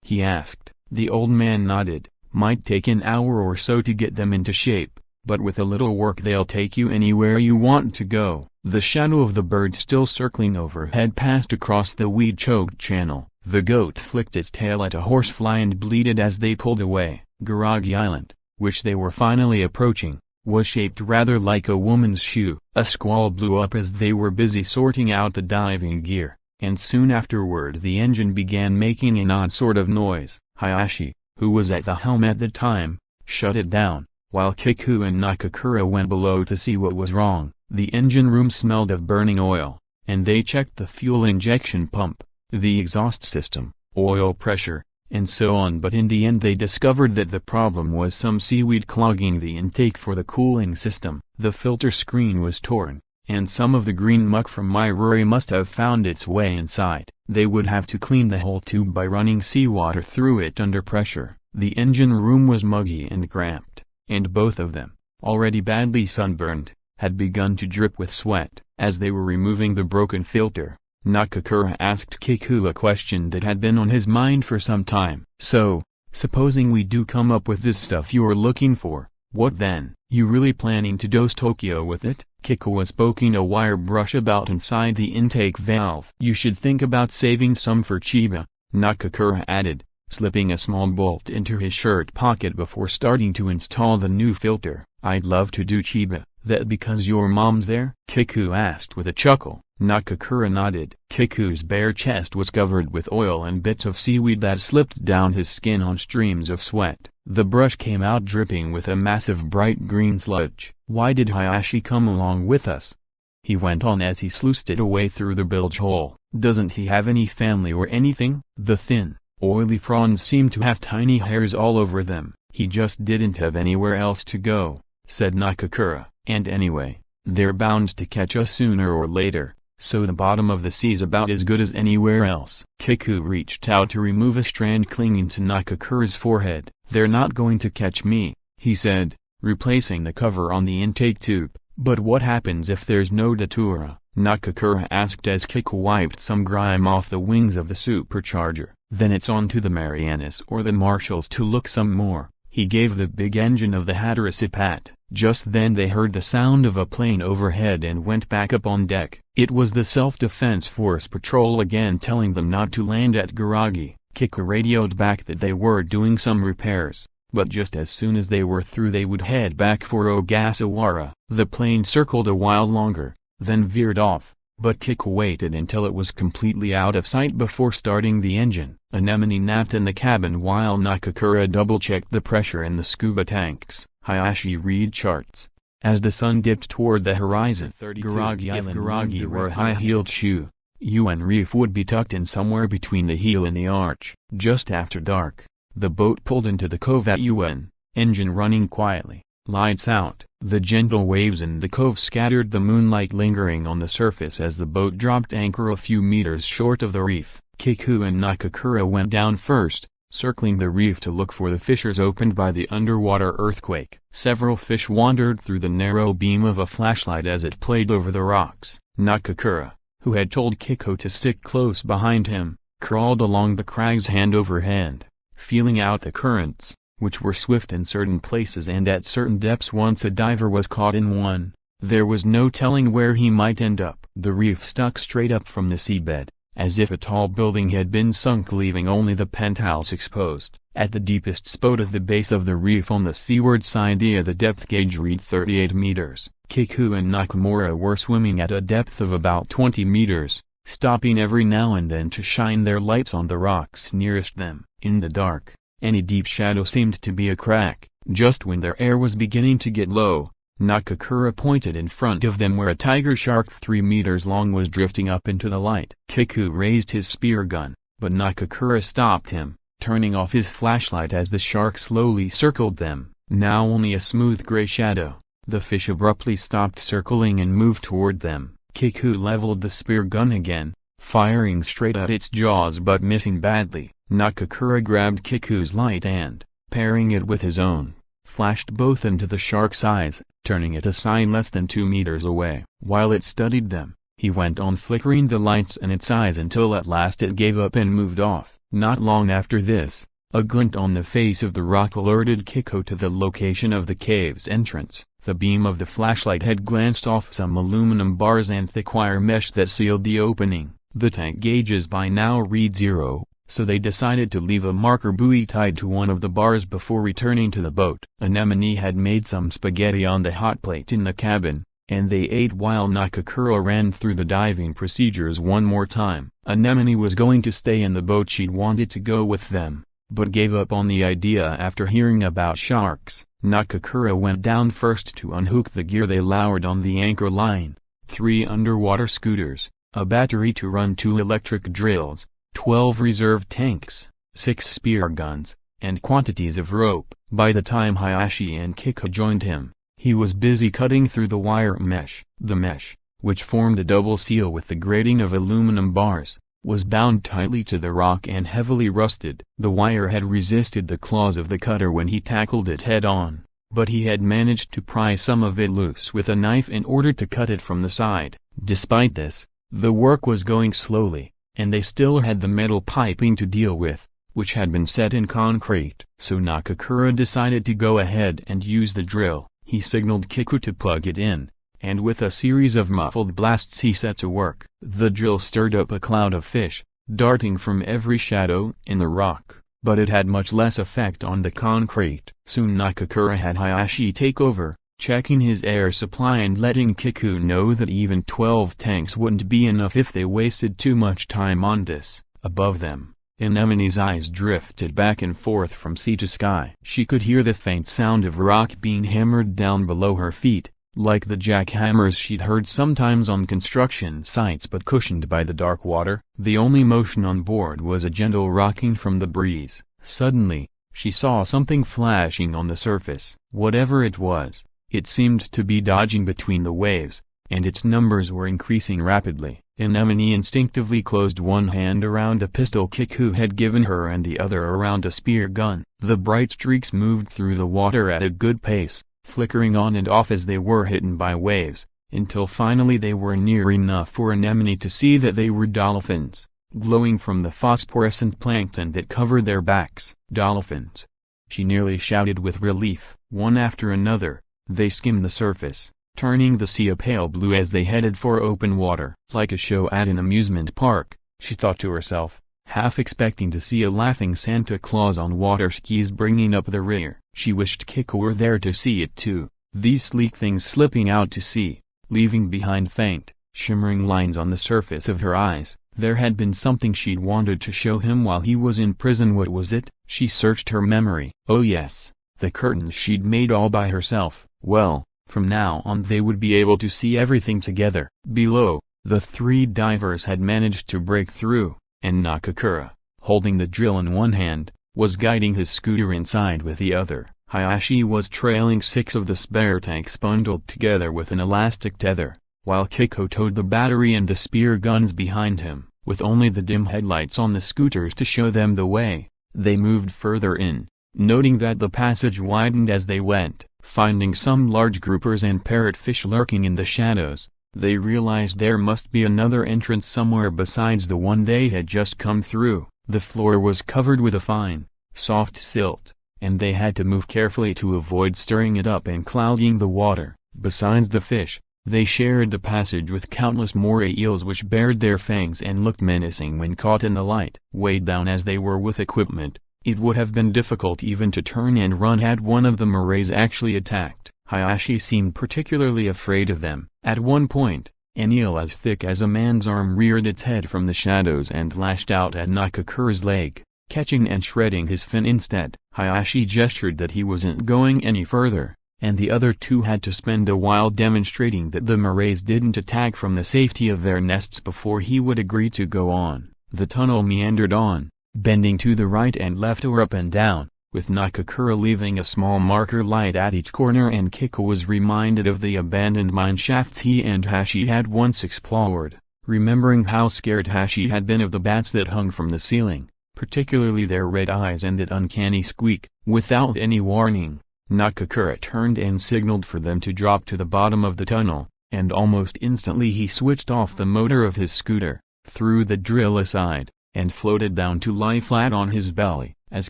S1: He asked. The old man nodded. Might take an hour or so to get them into shape, but with a little work they'll take you anywhere you want to go. The shadow of the bird still circling overhead passed across the weed-choked channel. The goat flicked its tail at a horsefly and bleated as they pulled away. Garagi Island, which they were finally approaching, was shaped rather like a woman's shoe. A squall blew up as they were busy sorting out the diving gear, and soon afterward the engine began making an odd sort of noise. Hayashi, who was at the helm at the time, shut it down, while Kiku and Nakakura went below to see what was wrong. The engine room smelled of burning oil, and they checked the fuel injection pump, the exhaust system, oil pressure, and so on. But in the end they discovered that the problem was some seaweed clogging the intake for the cooling system. The filter screen was torn, and some of the green muck from my Rory must have found its way inside. They would have to clean the whole tube by running seawater through it under pressure. The engine room was muggy and cramped, and both of them, already badly sunburned, had begun to drip with sweat. As they were removing the broken filter, Nakakura asked Kiku a question that had been on his mind for some time. So, supposing we do come up with this stuff you're looking for, what then? You really planning to dose Tokyo with it? Kiku was poking a wire brush about inside the intake valve. You should think about saving some for Chiba, Nakakura added, slipping a small bolt into his shirt pocket before starting to install the new filter. I'd love to do Chiba. That because your mom's there? Kiku asked with a chuckle. Nakakura nodded. Kiku's bare chest was covered with oil and bits of seaweed that slipped down his skin on streams of sweat. The brush came out dripping with a massive bright green sludge. Why did Hayashi come along with us? He went on as he sluiced it away through the bilge hole. Doesn't he have any family or anything? The thin, oily fronds seemed to have tiny hairs all over them. He just didn't have anywhere else to go, said Nakakura. And anyway, they're bound to catch us sooner or later, so the bottom of the sea's about as good as anywhere else. Kiku reached out to remove a strand clinging to Nakakura's forehead. They're not going to catch me, he said, replacing the cover on the intake tube. But what happens if there's no datura? Nakakura asked as Kiku wiped some grime off the wings of the supercharger. Then it's on to the Marianas or the Marshalls to look some more. He gave the big engine of the Hatteras a pat. Just then they heard the sound of a plane overhead and went back up on deck. It was the Self-Defense Force patrol again telling them not to land at Garagi. Kiku radioed back that they were doing some repairs, but just as soon as they were through they would head back for Ogasawara. The plane circled a while longer, then veered off, but Kiku waited until it was completely out of sight before starting the engine. Anemone napped in the cabin while Nakakura double-checked the pressure in the scuba tanks. Hayashi read charts. As the sun dipped toward the horizon, Garagi Island, if Garagi were a high-heeled shoe, Yuan Reef would be tucked in somewhere between the heel and the arch. Just after dark, the boat pulled into the cove at Yuan, engine running quietly, lights out. The gentle waves in the cove scattered the moonlight lingering on the surface as the boat dropped anchor a few meters short of the reef. Kiku and Nakakura went down first, circling the reef to look for the fissures opened by the underwater earthquake. Several fish wandered through the narrow beam of a flashlight as it played over the rocks. Nakakura, who had told Kiku to stick close behind him, crawled along the crags hand over hand, feeling out the currents, which were swift in certain places and at certain depths. Once a diver was caught in one, there was no telling where he might end up. The reef stuck straight up from the seabed, as if a tall building had been sunk, leaving only the penthouse exposed. At the deepest spot at the base of the reef on the seaward side, the depth gauge read 38 meters. Kiku and Nakamura were swimming at a depth of about 20 meters, stopping every now and then to shine their lights on the rocks nearest them. In the dark, any deep shadow seemed to be a crack. Just when their air was beginning to get low, Nakakura pointed in front of them where a tiger shark 3 meters long was drifting up into the light. Kiku raised his spear gun, but Nakakura stopped him, turning off his flashlight as the shark slowly circled them, now only a smooth gray shadow. The fish abruptly stopped circling and moved toward them. Kiku leveled the spear gun again, firing straight at its jaws but missing badly. Nakakura grabbed Kiku's light and, pairing it with his own, flashed both into the shark's eyes, turning it aside less than 2 meters away. While it studied them, he went on flickering the lights in its eyes until at last it gave up and moved off. Not long after this, a glint on the face of the rock alerted Kiku to the location of the cave's entrance. The beam of the flashlight had glanced off some aluminum bars and thick wire mesh that sealed the opening. The tank gauges by now read 0, so they decided to leave a marker buoy tied to one of the bars before returning to the boat. Anemone had made some spaghetti on the hot plate in the cabin, and they ate while Nakakura ran through the diving procedures one more time. Anemone was going to stay in the boat. She'd wanted to go with them, but gave up on the idea after hearing about sharks. Nakakura went down first to unhook the gear they lowered on the anchor line: 3 underwater scooters, a battery to run 2 electric drills, 12 reserve tanks, 6 spear guns, and quantities of rope. By the time Hayashi and Kiku joined him, he was busy cutting through the wire mesh. The mesh, which formed a double seal with the grating of aluminum bars, was bound tightly to the rock and heavily rusted. The wire had resisted the claws of the cutter when he tackled it head-on, but he had managed to pry some of it loose with a knife in order to cut it from the side. Despite this, the work was going slowly, and they still had the metal piping to deal with, which had been set in concrete. So Nakakura decided to go ahead and use the drill. He signaled Kiku to plug it in, and with a series of muffled blasts he set to work. The drill stirred up a cloud of fish, darting from every shadow in the rock, but it had much less effect on the concrete. Soon Nakakura had Hayashi take over, checking his air supply and letting Kiku know that even 12 tanks wouldn't be enough if they wasted too much time on this. Above them, Anemone's eyes drifted back and forth from sea to sky. She could hear the faint sound of rock being hammered down below her feet, like the jackhammers she'd heard sometimes on construction sites but cushioned by the dark water. The only motion on board was a gentle rocking from the breeze. Suddenly, she saw something flashing on the surface. Whatever it was, it seemed to be dodging between the waves, and its numbers were increasing rapidly. Anemone instinctively closed one hand around a pistol Kiku had given her and the other around a spear gun. The bright streaks moved through the water at a good pace, flickering on and off as they were hidden by waves, until finally they were near enough for Anemone to see that they were dolphins, glowing from the phosphorescent plankton that covered their backs. Dolphins! She nearly shouted with relief. One after another, They skimmed the surface, turning the sea a pale blue as they headed for open water. Like a show at an amusement park, she thought to herself, half expecting to see a laughing Santa Claus on water skis bringing up the rear. She wished Kiko were there to see it too, these sleek things slipping out to sea, leaving behind faint, shimmering lines on the surface of her eyes. There had been something she'd wanted to show him while he was in prison. What was it? She searched her memory. Oh yes, the curtains she'd made all by herself. Well, from now on they would be able to see everything together. Below, the three divers had managed to break through, and Nakakura, holding the drill in one hand, was guiding his scooter inside with the other. Hayashi was trailing 6 of the spare tanks bundled together with an elastic tether, while Kiko towed the battery and the spear guns behind him. With only the dim headlights on the scooters to show them the way, they moved further in, noting that the passage widened as they went. Finding some large groupers and parrotfish lurking in the shadows, they realized there must be another entrance somewhere besides the one they had just come through. The floor was covered with a fine, soft silt, and they had to move carefully to avoid stirring it up and clouding the water. Besides the fish, they shared the passage with countless moray eels which bared their fangs and looked menacing when caught in the light. Weighed down as they were with equipment, it would have been difficult even to turn and run had one of the morays actually attacked. Hayashi seemed particularly afraid of them. At one point, an eel as thick as a man's arm reared its head from the shadows and lashed out at Nakakura's leg, catching and shredding his fin instead. Hayashi gestured that he wasn't going any further, and the other two had to spend a while demonstrating that the morays didn't attack from the safety of their nests before he would agree to go on. The tunnel meandered on, bending to the right and left or up and down, with Nakakura leaving a small marker light at each corner, and Kiko was reminded of the abandoned mine shafts he and Hashi had once explored, remembering how scared Hashi had been of the bats that hung from the ceiling, particularly their red eyes and that uncanny squeak. Without any warning, Nakakura turned and signaled for them to drop to the bottom of the tunnel, and almost instantly he switched off the motor of his scooter, threw the drill aside, and floated down to lie flat on his belly. As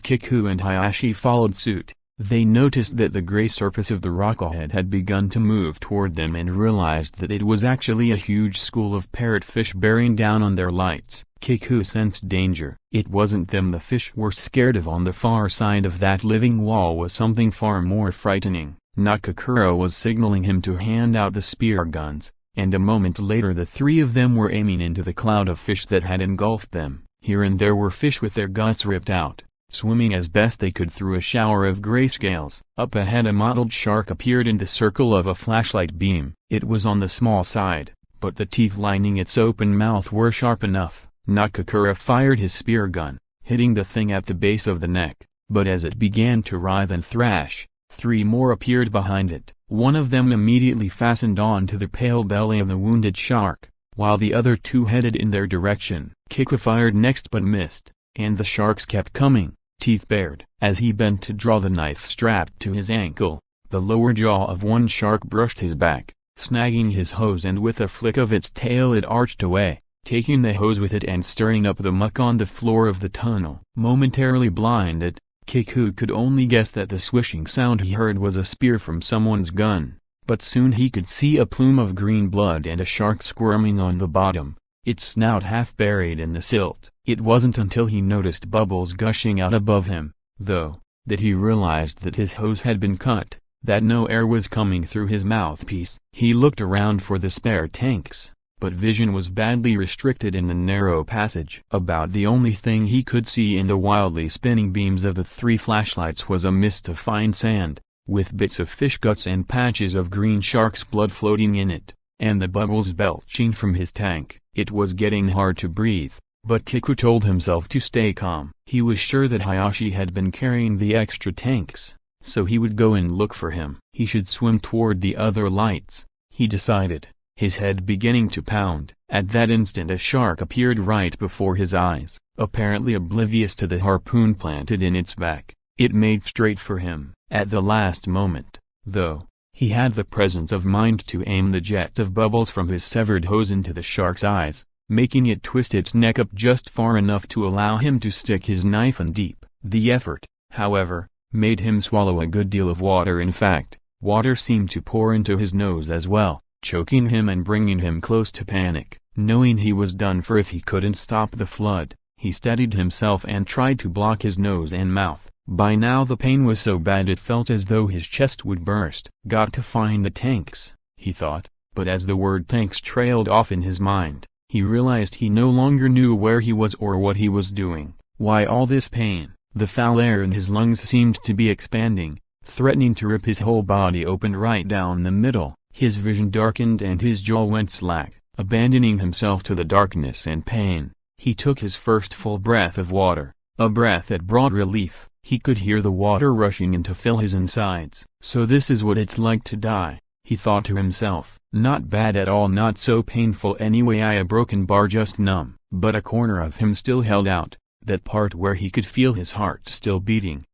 S1: Kiko and Hayashi followed suit, they noticed that the gray surface of the rockhead had begun to move toward them and realized that it was actually a huge school of parrotfish bearing down on their lights. Kiko sensed danger. It wasn't them the fish were scared of. On the far side of that living wall was something far more frightening. Nakakura was signaling him to hand out the spear guns, and a moment later the three of them were aiming into the cloud of fish that had engulfed them. Here and there were fish with their guts ripped out, swimming as best they could through a shower of gray scales. Up ahead a mottled shark appeared in the circle of a flashlight beam. It was on the small side, but the teeth lining its open mouth were sharp enough. Nakakura fired his spear gun, hitting the thing at the base of the neck, but as it began to writhe and thrash, 3 more appeared behind it. One of them immediately fastened onto the pale belly of the wounded shark, while the other 2 headed in their direction. Kiko fired next but missed, and the sharks kept coming, teeth bared. As he bent to draw the knife strapped to his ankle, the lower jaw of one shark brushed his back, snagging his hose, and with a flick of its tail it arched away, taking the hose with it and stirring up the muck on the floor of the tunnel. Momentarily blinded, Kiko could only guess that the swishing sound he heard was a spear from someone's gun, but soon he could see a plume of green blood and a shark squirming on the bottom, its snout half buried in the silt. It wasn't until he noticed bubbles gushing out above him, though, that he realized that his hose had been cut, that no air was coming through his mouthpiece. He looked around for the spare tanks, but vision was badly restricted in the narrow passage. About the only thing he could see in the wildly spinning beams of the 3 flashlights was a mist of fine sand, with bits of fish guts and patches of green shark's blood floating in it, and the bubbles belching from his tank. It was getting hard to breathe, but Kiko told himself to stay calm. He was sure that Hayashi had been carrying the extra tanks, so he would go and look for him. He should swim toward the other lights, he decided, his head beginning to pound. At that instant a shark appeared right before his eyes. Apparently oblivious to the harpoon planted in its back, it made straight for him. At the last moment, though, he had the presence of mind to aim the jet of bubbles from his severed hose into the shark's eyes, making it twist its neck up just far enough to allow him to stick his knife in deep. The effort, however, made him swallow a good deal of water. In fact, Water seemed to pour into his nose as well, choking him and bringing him close to panic. Knowing he was done for if he couldn't stop the flood, he steadied himself and tried to block his nose and mouth. By now the pain was so bad it felt as though his chest would burst. Got to find the tanks, he thought, but as the word tanks trailed off in his mind, he realized he no longer knew where he was or what he was doing. Why all this pain? The foul air in his lungs seemed to be expanding, threatening to rip his whole body open right down the middle. His vision darkened and his jaw went slack. Abandoning himself to the darkness and pain, he took his first full breath of water, a breath that brought relief. He could hear the water rushing in to fill his insides. So this is what it's like to die, he thought to himself. Not bad at all, not so painful anyway. A broken bar, just numb. But a corner of him still held out, that part where he could feel his heart still beating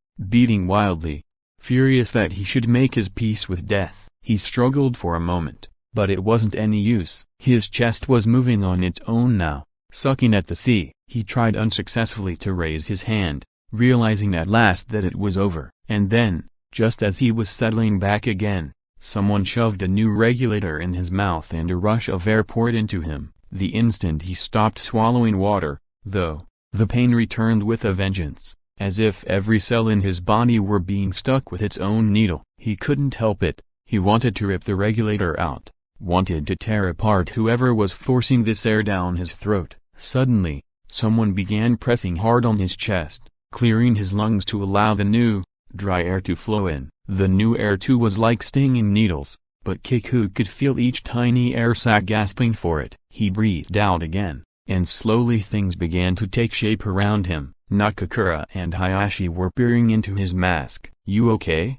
S1: wildly. Furious that he should make his peace with death, he struggled for a moment, but it wasn't any use. His chest was moving on its own now, sucking at the sea. He tried unsuccessfully to raise his hand, realizing at last that it was over. And then, just as he was settling back again, someone shoved a new regulator in his mouth and a rush of air poured into him. The instant he stopped swallowing water, though, the pain returned with a vengeance, as if every cell in his body were being stuck with its own needle. He couldn't help it. He wanted to rip the regulator out, wanted to tear apart whoever was forcing this air down his throat. Suddenly, someone began pressing hard on his chest, clearing his lungs to allow the new, dry air to flow in. The new air too was like stinging needles, but Kiku could feel each tiny air sac gasping for it. He breathed out again, and slowly things began to take shape around him. Nakakura and Hayashi were peering into his mask. "You okay?"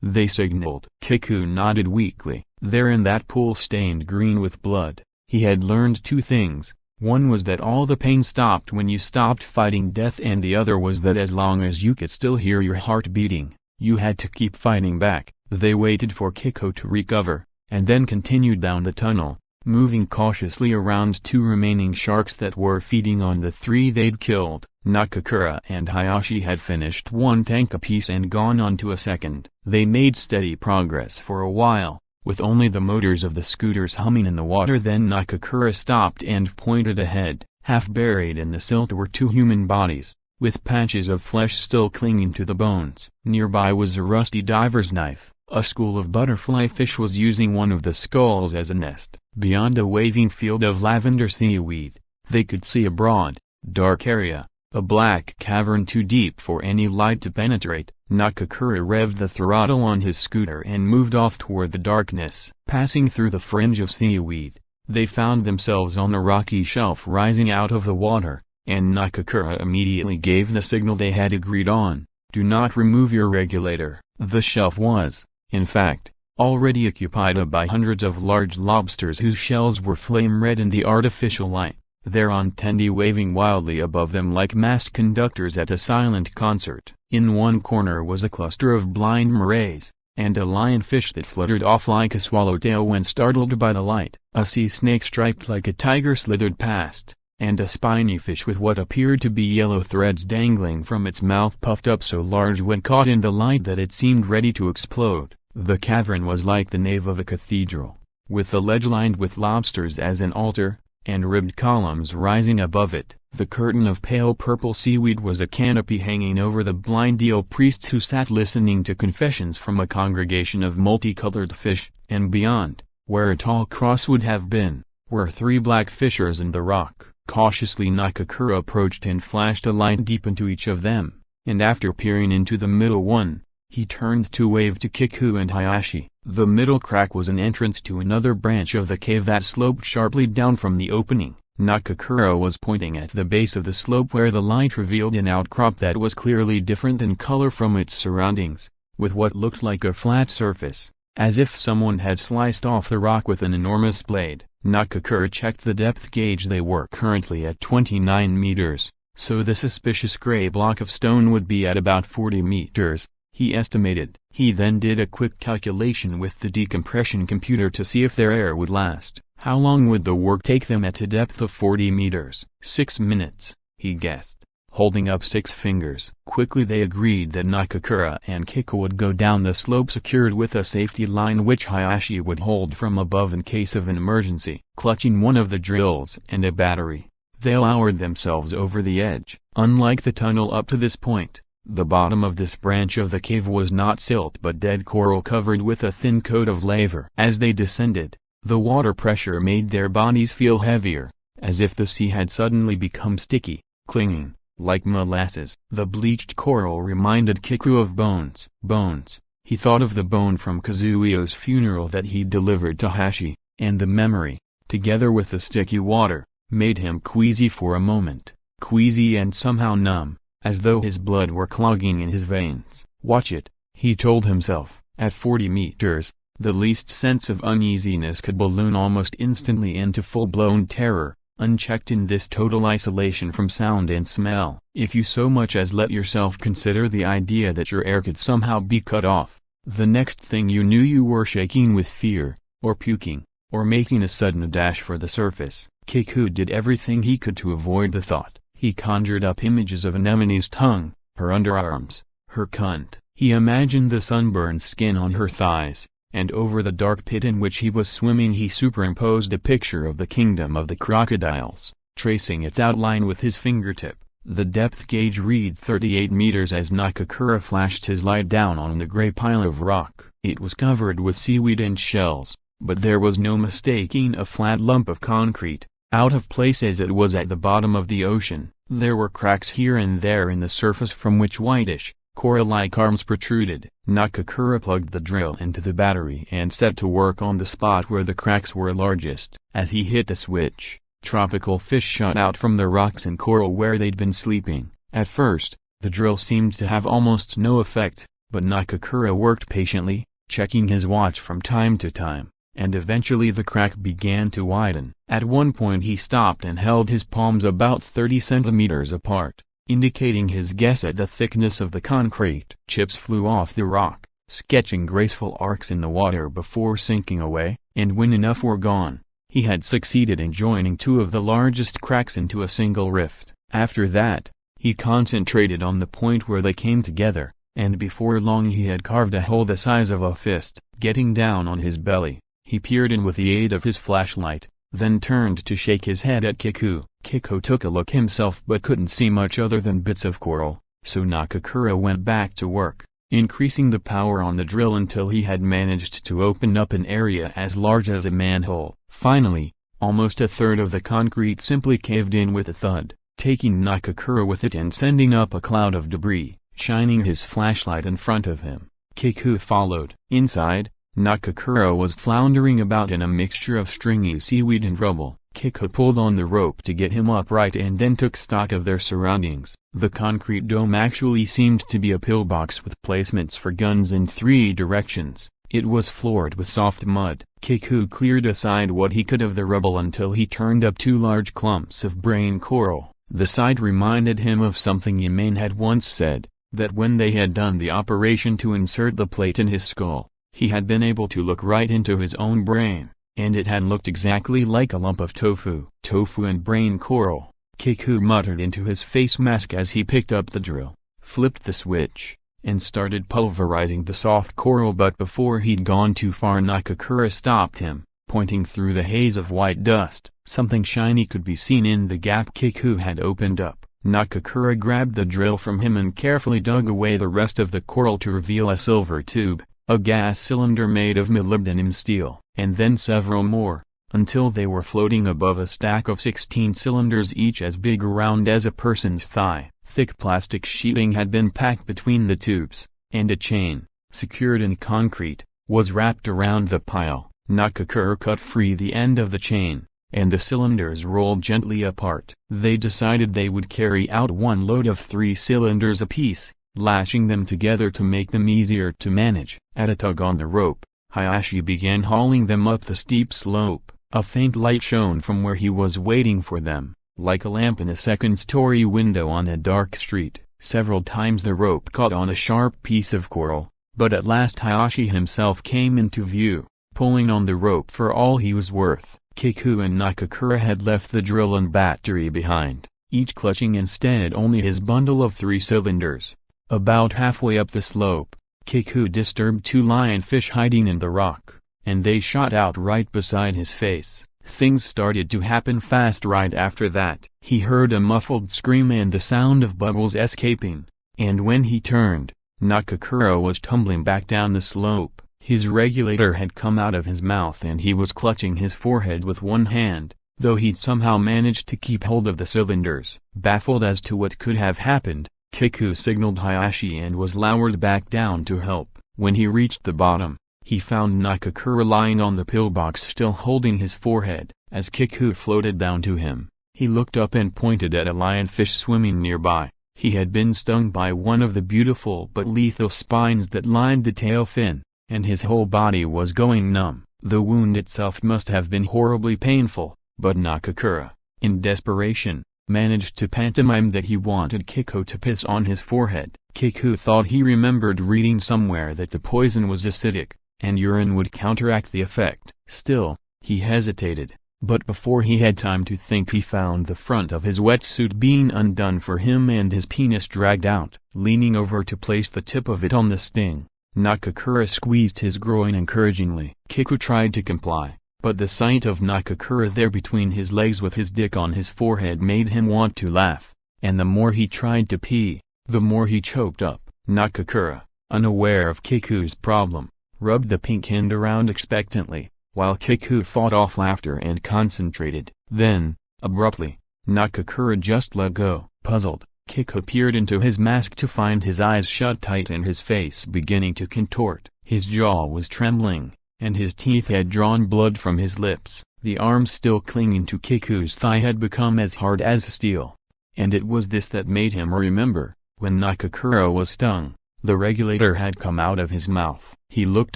S1: they signaled. Kiku nodded weakly. There in that pool stained green with blood, he had learned two things. One was that all the pain stopped when you stopped fighting death, and the other was that as long as you could still hear your heart beating, you had to keep fighting back. They waited for Kiku to recover, and then continued down the tunnel, moving cautiously around two remaining sharks that were feeding on the three they'd killed. Nakakura and Hayashi had finished one tank apiece and gone on to a second. They made steady progress for a while, with only the motors of the scooters humming in the water. Then Nakakura stopped and pointed ahead. Half buried in the silt were two human bodies, with patches of flesh still clinging to the bones. Nearby was a rusty diver's knife. A school of butterfly fish was using one of the skulls as a nest. Beyond a waving field of lavender seaweed, they could see a broad, dark area, a black cavern too deep for any light to penetrate. Nakakura revved the throttle on his scooter and moved off toward the darkness. Passing through the fringe of seaweed, they found themselves on a rocky shelf rising out of the water, and Nakakura immediately gave the signal they had agreed on: "Do not remove your regulator." The shelf was, in fact, already occupied by hundreds of large lobsters whose shells were flame red in the artificial light, their antennae waving wildly above them like masked conductors at a silent concert. In one corner was a cluster of blind morays, and a lionfish that fluttered off like a swallowtail when startled by the light. A sea snake striped like a tiger slithered past, and a spiny fish with what appeared to be yellow threads dangling from its mouth puffed up so large when caught in the light that it seemed ready to explode. The cavern was like the nave of a cathedral, with the ledge lined with lobsters as an altar, and ribbed columns rising above it. The curtain of pale purple seaweed was a canopy hanging over the blind eel priests who sat listening to confessions from a congregation of multicolored fish, and beyond, where a tall cross would have been, were three black fissures in the rock. Cautiously Nakakura approached and flashed a light deep into each of them, and after peering into the middle one, he turned to wave to Kiku and Hayashi. The middle crack was an entrance to another branch of the cave that sloped sharply down from the opening. Nakakura was pointing at the base of the slope where the light revealed an outcrop that was clearly different in color from its surroundings, with what looked like a flat surface, as if someone had sliced off the rock with an enormous blade. Nakakura checked the depth gauge. They were currently at 29 meters, so the suspicious gray block of stone would be at about 40 meters. He estimated. He then did a quick calculation with the decompression computer to see if their air would last. How long would the work take them at a depth of 40 meters? 6 minutes, he guessed. holding up 6 fingers. Quickly they agreed that Nakakura and Kiku would go down the slope secured with a safety line which Hayashi would hold from above in case of an emergency. Clutching one of the drills and a battery, they lowered themselves over the edge. Unlike the tunnel up to this point, the bottom of this branch of the cave was not silt but dead coral covered with a thin coat of lava. As they descended, the water pressure made their bodies feel heavier, as if the sea had suddenly become sticky, clinging, like molasses. The bleached coral reminded Kiku of bones. Bones. He thought of the bone from Kazuyo's funeral that he'd delivered to Hashi, and the memory, together with the sticky water, made him queasy for a moment. Queasy and somehow numb, as though his blood were clogging in his veins. Watch it, he told himself. At 40 meters, the least sense of uneasiness could balloon almost instantly into full-blown terror, unchecked in this total isolation from sound and smell. If you so much as let yourself consider the idea that your air could somehow be cut off, the next thing you knew you were shaking with fear, or puking, or making a sudden dash for the surface. Kiku did everything he could to avoid the thought. He conjured up images of Anemone's tongue, her underarms, her cunt. He imagined the sunburned skin on her thighs, and over the dark pit in which he was swimming he superimposed a picture of the kingdom of the crocodiles, tracing its outline with his fingertip. The depth gauge read 38 meters as Nakakura flashed his light down on the gray pile of rock. It was covered with seaweed and shells, but there was no mistaking a flat lump of concrete, out of place as it was at the bottom of the ocean. There were cracks here and there in the surface from which whitish, coral-like arms protruded. Nakakura plugged the drill into the battery and set to work on the spot where the cracks were largest. As he hit the switch, tropical fish shot out from the rocks and coral where they'd been sleeping. At first, the drill seemed to have almost no effect, but Nakakura worked patiently, checking his watch from time to time, and eventually the crack began to widen. At one point he stopped and held his palms about 30 centimeters apart, indicating his guess at the thickness of the concrete. Chips flew off the rock, sketching graceful arcs in the water before sinking away, and when enough were gone, he had succeeded in joining 2 of the largest cracks into a single rift. After that, he concentrated on the point where they came together, and before long he had carved a hole the size of a fist. Getting down on his belly, he peered in with the aid of his flashlight, then turned to shake his head at Kiku. Kiku took a look himself but couldn't see much other than bits of coral, so Nakakura went back to work, increasing the power on the drill until he had managed to open up an area as large as a manhole. Finally, almost a third of the concrete simply caved in with a thud, taking Nakakura with it and sending up a cloud of debris. Shining his flashlight in front of him, Kiku followed. Inside, Nakakura was floundering about in a mixture of stringy seaweed and rubble. Kiku pulled on the rope to get him upright and then took stock of their surroundings. The concrete dome actually seemed to be a pillbox with placements for guns in 3 directions. It was floored with soft mud. Kiku cleared aside what he could of the rubble until he turned up 2 large clumps of brain coral. The sight reminded him of something Yamane had once said, that when they had done the operation to insert the plate in his skull, he had been able to look right into his own brain, and it had looked exactly like a lump of tofu. Tofu and brain coral, Kiku muttered into his face mask as he picked up the drill, flipped the switch, and started pulverizing the soft coral. But before he'd gone too far Nakakura stopped him, pointing through the haze of white dust. Something shiny could be seen in the gap Kiku had opened up. Nakakura grabbed the drill from him and carefully dug away the rest of the coral to reveal a silver tube, a gas cylinder made of molybdenum steel, and then several more, until they were floating above a stack of 16 cylinders each as big around as a person's thigh. Thick plastic sheeting had been packed between the tubes, and a chain, secured in concrete, was wrapped around the pile. Nakakura cut free the end of the chain, and the cylinders rolled gently apart. They decided they would carry out 1 load of 3 cylinders apiece, lashing them together to make them easier to manage. At a tug on the rope, Hayashi began hauling them up the steep slope. A faint light shone from where he was waiting for them, like a lamp in a second-story window on a dark street. Several times the rope caught on a sharp piece of coral, but at last Hayashi himself came into view, pulling on the rope for all he was worth. Kiku and Nakakura had left the drill and battery behind, each clutching instead only his bundle of 3 cylinders. About halfway up the slope, Kiku disturbed 2 lionfish hiding in the rock, and they shot out right beside his face. Things started to happen fast right after that. He heard a muffled scream and the sound of bubbles escaping, and when he turned, Nakakura was tumbling back down the slope. His regulator had come out of his mouth and he was clutching his forehead with one hand, though he'd somehow managed to keep hold of the cylinders. Baffled as to what could have happened, Kiku signaled Hayashi and was lowered back down to help. When he reached the bottom, he found Nakakura lying on the pillbox still holding his forehead. As Kiku floated down to him, he looked up and pointed at a lionfish swimming nearby. He had been stung by one of the beautiful but lethal spines that lined the tail fin, and his whole body was going numb. The wound itself must have been horribly painful, but Nakakura, in desperation, managed to pantomime that he wanted Kiku to piss on his forehead. Kiku thought he remembered reading somewhere that the poison was acidic, and urine would counteract the effect. Still, he hesitated, but before he had time to think he found the front of his wetsuit being undone for him and his penis dragged out. Leaning over to place the tip of it on the sting, Nakakura squeezed his groin encouragingly. Kiku tried to comply, but the sight of Nakakura there between his legs with his dick on his forehead made him want to laugh, and the more he tried to pee, the more he choked up. Nakakura, unaware of Kiku's problem, rubbed the pink hand around expectantly, while Kiku fought off laughter and concentrated. Then, abruptly, Nakakura just let go. Puzzled, Kiku peered into his mask to find his eyes shut tight and his face beginning to contort. His jaw was trembling, and his teeth had drawn blood from his lips. The arm still clinging to Kiku's thigh had become as hard as steel. And it was this that made him remember, when Nakakura was stung, the regulator had come out of his mouth. He looked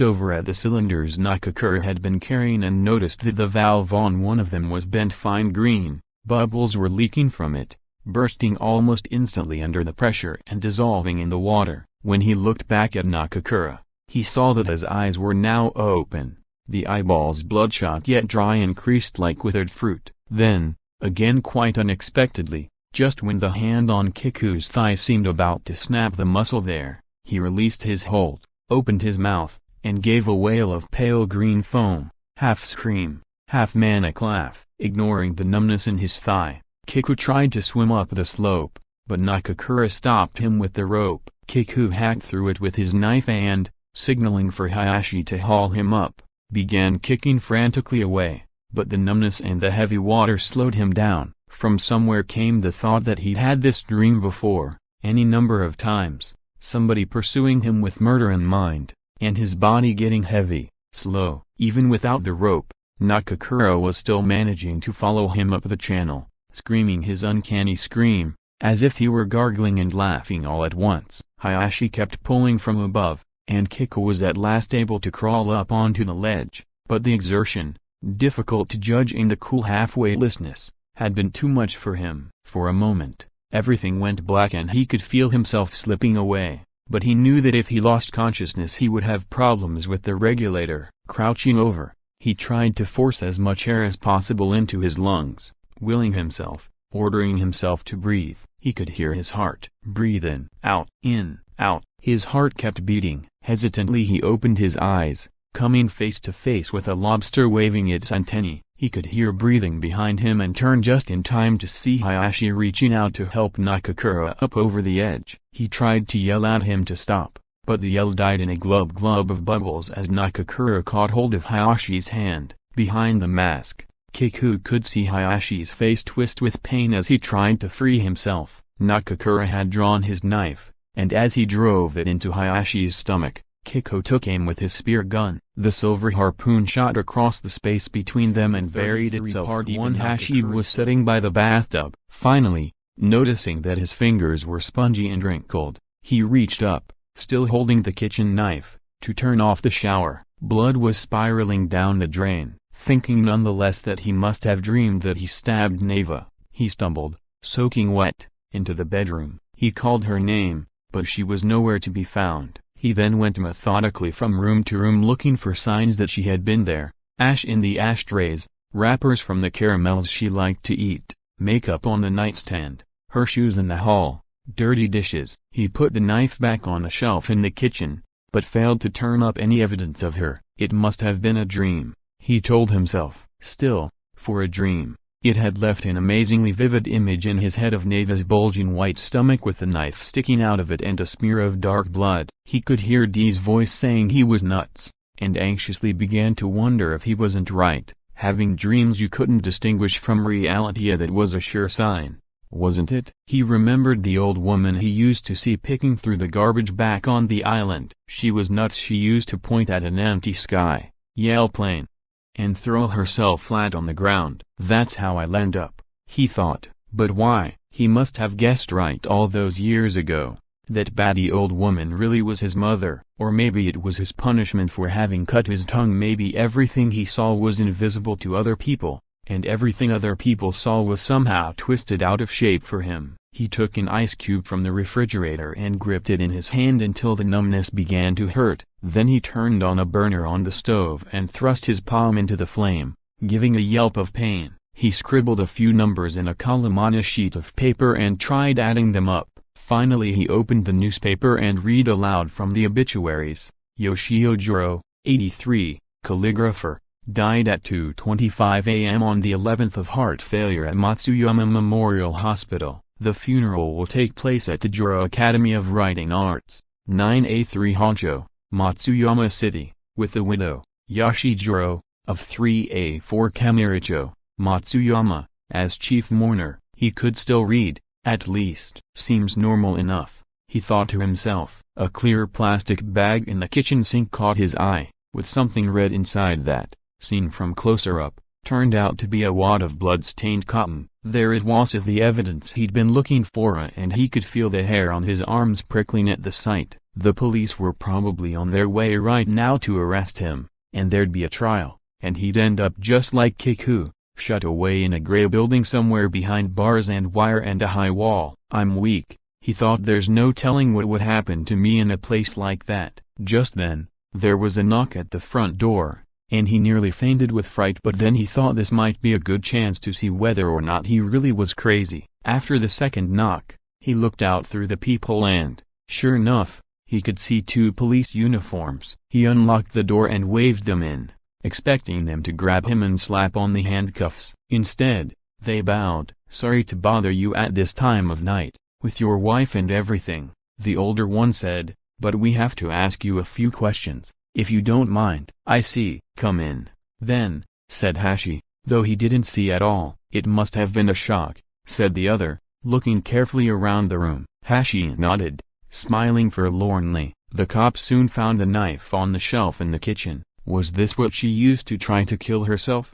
S1: over at the cylinders Nakakura had been carrying and noticed that the valve on one of them was bent fine green. Bubbles were leaking from it, bursting almost instantly under the pressure and dissolving in the water. When he looked back at Nakakura, he saw that his eyes were now open, the eyeballs bloodshot yet dry and creased like withered fruit. Then, again quite unexpectedly, just when the hand on Kiku's thigh seemed about to snap the muscle there, he released his hold, opened his mouth, and gave a wail of pale green foam, half scream, half manic laugh. Ignoring the numbness in his thigh, Kiku tried to swim up the slope, but Nakakura stopped him with the rope. Kiku hacked through it with his knife and, signaling for Hayashi to haul him up, began kicking frantically away, but the numbness and the heavy water slowed him down. From somewhere came the thought that he'd had this dream before, any number of times, somebody pursuing him with murder in mind, and his body getting heavy, slow. Even without the rope, Nakakura was still managing to follow him up the channel, screaming his uncanny scream, as if he were gargling and laughing all at once. Hayashi kept pulling from above, and Kiku was at last able to crawl up onto the ledge, but the exertion, difficult to judge in the cool half-weightlessness, had been too much for him. For a moment, everything went black and he could feel himself slipping away, but he knew that if he lost consciousness he would have problems with the regulator. Crouching over, he tried to force as much air as possible into his lungs, willing himself, ordering himself to breathe. He could hear his heart. Breathe in, out, in, out. His heart kept beating. Hesitantly he opened his eyes, coming face to face with a lobster waving its antennae. He could hear breathing behind him and turned just in time to see Hayashi reaching out to help Nakakura up over the edge. He tried to yell at him to stop, but the yell died in a glub glub of bubbles as Nakakura caught hold of Hayashi's hand. Behind the mask, Kiku could see Hayashi's face twist with pain as he tried to free himself. Nakakura had drawn his knife, and as he drove it into Hayashi's stomach, Kiku took aim with his spear gun. The silver harpoon shot across the space between them and buried itself where Hayashi was sitting by the bathtub. Finally, noticing that his fingers were spongy and wrinkled, he reached up, still holding the kitchen knife, to turn off the shower. Blood was spiraling down the drain. Thinking nonetheless that he must have dreamed that he stabbed Neva, he stumbled, soaking wet, into the bedroom. He called her name, but she was nowhere to be found. He then went methodically from room to room looking for signs that she had been there: ash in the ashtrays, wrappers from the caramels she liked to eat, makeup on the nightstand, her shoes in the hall, dirty dishes. He put the knife back on a shelf in the kitchen, but failed to turn up any evidence of her. It must have been a dream, he told himself. Still, for a dream, it had left an amazingly vivid image in his head of Neva's bulging white stomach with the knife sticking out of it and a smear of dark blood. He could hear Dee's voice saying he was nuts, and anxiously began to wonder if he wasn't right. Having dreams you couldn't distinguish from reality, that was a sure sign, wasn't it? He remembered the old woman he used to see picking through the garbage back on the island. She was nuts. She used to point at an empty sky, yell "plane," and throw herself flat on the ground. That's how I'll end up, he thought. But why? He must have guessed right all those years ago. That batty old woman really was his mother. Or maybe it was his punishment for having cut his tongue. Maybe everything he saw was invisible to other people, and everything other people saw was somehow twisted out of shape for him. He took an ice cube from the refrigerator and gripped it in his hand until the numbness began to hurt. Then he turned on a burner on the stove and thrust his palm into the flame, giving a yelp of pain. He scribbled a few numbers in a column on a sheet of paper and tried adding them up. Finally he opened the newspaper and read aloud from the obituaries. Yoshio Jiro, 83, calligrapher, died at 2:25 a.m. on the 11th of heart failure at Matsuyama Memorial Hospital. The funeral will take place at the Jiro Academy of Writing Arts, 9A3 Honcho, Matsuyama City, with the widow, Yoshijiro, of 3A4 Kamiricho, Matsuyama, as chief mourner. He could still read, at least. Seems normal enough, he thought to himself. A clear plastic bag in the kitchen sink caught his eye, with something red inside that, seen from closer up, turned out to be a wad of blood-stained cotton. There it was, the evidence he'd been looking for, and he could feel the hair on his arms prickling at the sight. The police were probably on their way right now to arrest him, and there'd be a trial, and he'd end up just like Kiku, shut away in a gray building somewhere behind bars and wire and a high wall. I'm weak, he thought. There's no telling what would happen to me in a place like that. Just then, there was a knock at the front door, and he nearly fainted with fright. But then he thought this might be a good chance to see whether or not he really was crazy. After the second knock, he looked out through the peephole and, sure enough, he could see two police uniforms. He unlocked the door and waved them in, expecting them to grab him and slap on the handcuffs. Instead, they bowed. "Sorry to bother you at this time of night, with your wife and everything," the older one said, "but we have to ask you a few questions, if you don't mind." "I see. Come in, then," said Hashi, though he didn't see at all. "It must have been a shock," said the other, looking carefully around the room. Hashi nodded, smiling forlornly. The cop soon found a knife on the shelf in the kitchen. "Was this what she used to try to kill herself?"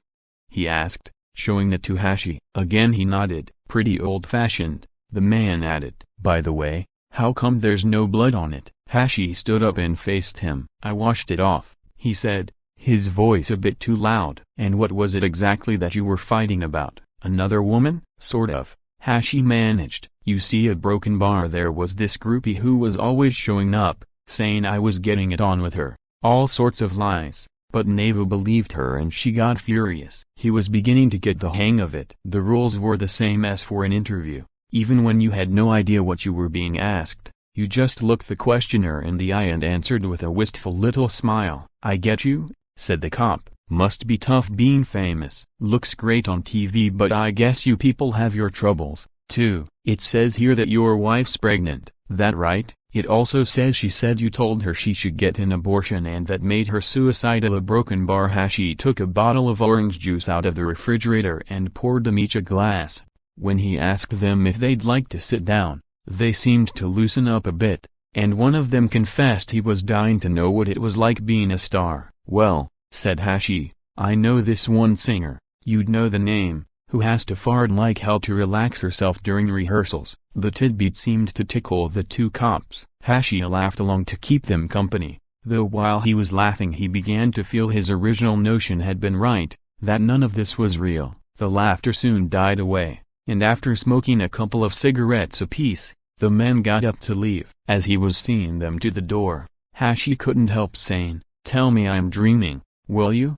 S1: he asked, showing it to Hashi. Again he nodded. "Pretty old-fashioned," the man added. "By the way, how come there's no blood on it?" Hashi stood up and faced him. "I washed it off," he said, his voice a bit too loud. "And what was it exactly that you were fighting about? Another woman?" "Sort of," Hashi managed. "You see, a broken bar. There was this groupie who was always showing up, saying I was getting it on with her. All sorts of lies, but Neva believed her and she got furious." He was beginning to get the hang of it. "The rules were the same as for an interview. Even when you had no idea what you were being asked, you just looked the questioner in the eye and answered with a wistful little smile." "I get you," said the cop. "Must be tough being famous. Looks great on TV, but I guess you people have your troubles, too. It says here that your wife's pregnant, that right? It also says she said you told her she should get an abortion and that made her suicidal." A broken bar. Hashi took a bottle of orange juice out of the refrigerator and poured them each a glass. When he asked them if they'd like to sit down, they seemed to loosen up a bit, and one of them confessed he was dying to know what it was like being a star. "Well," said Hashi, "I know this one singer, you'd know the name, who has to fart like hell to relax herself during rehearsals." The tidbit seemed to tickle the two cops. Hashi laughed along to keep them company, though while he was laughing he began to feel his original notion had been right, that none of this was real. The laughter soon died away, and after smoking a couple of cigarettes apiece, the men got up to leave. As he was seeing them to the door, Hashi couldn't help saying, "Tell me I'm dreaming, will you?"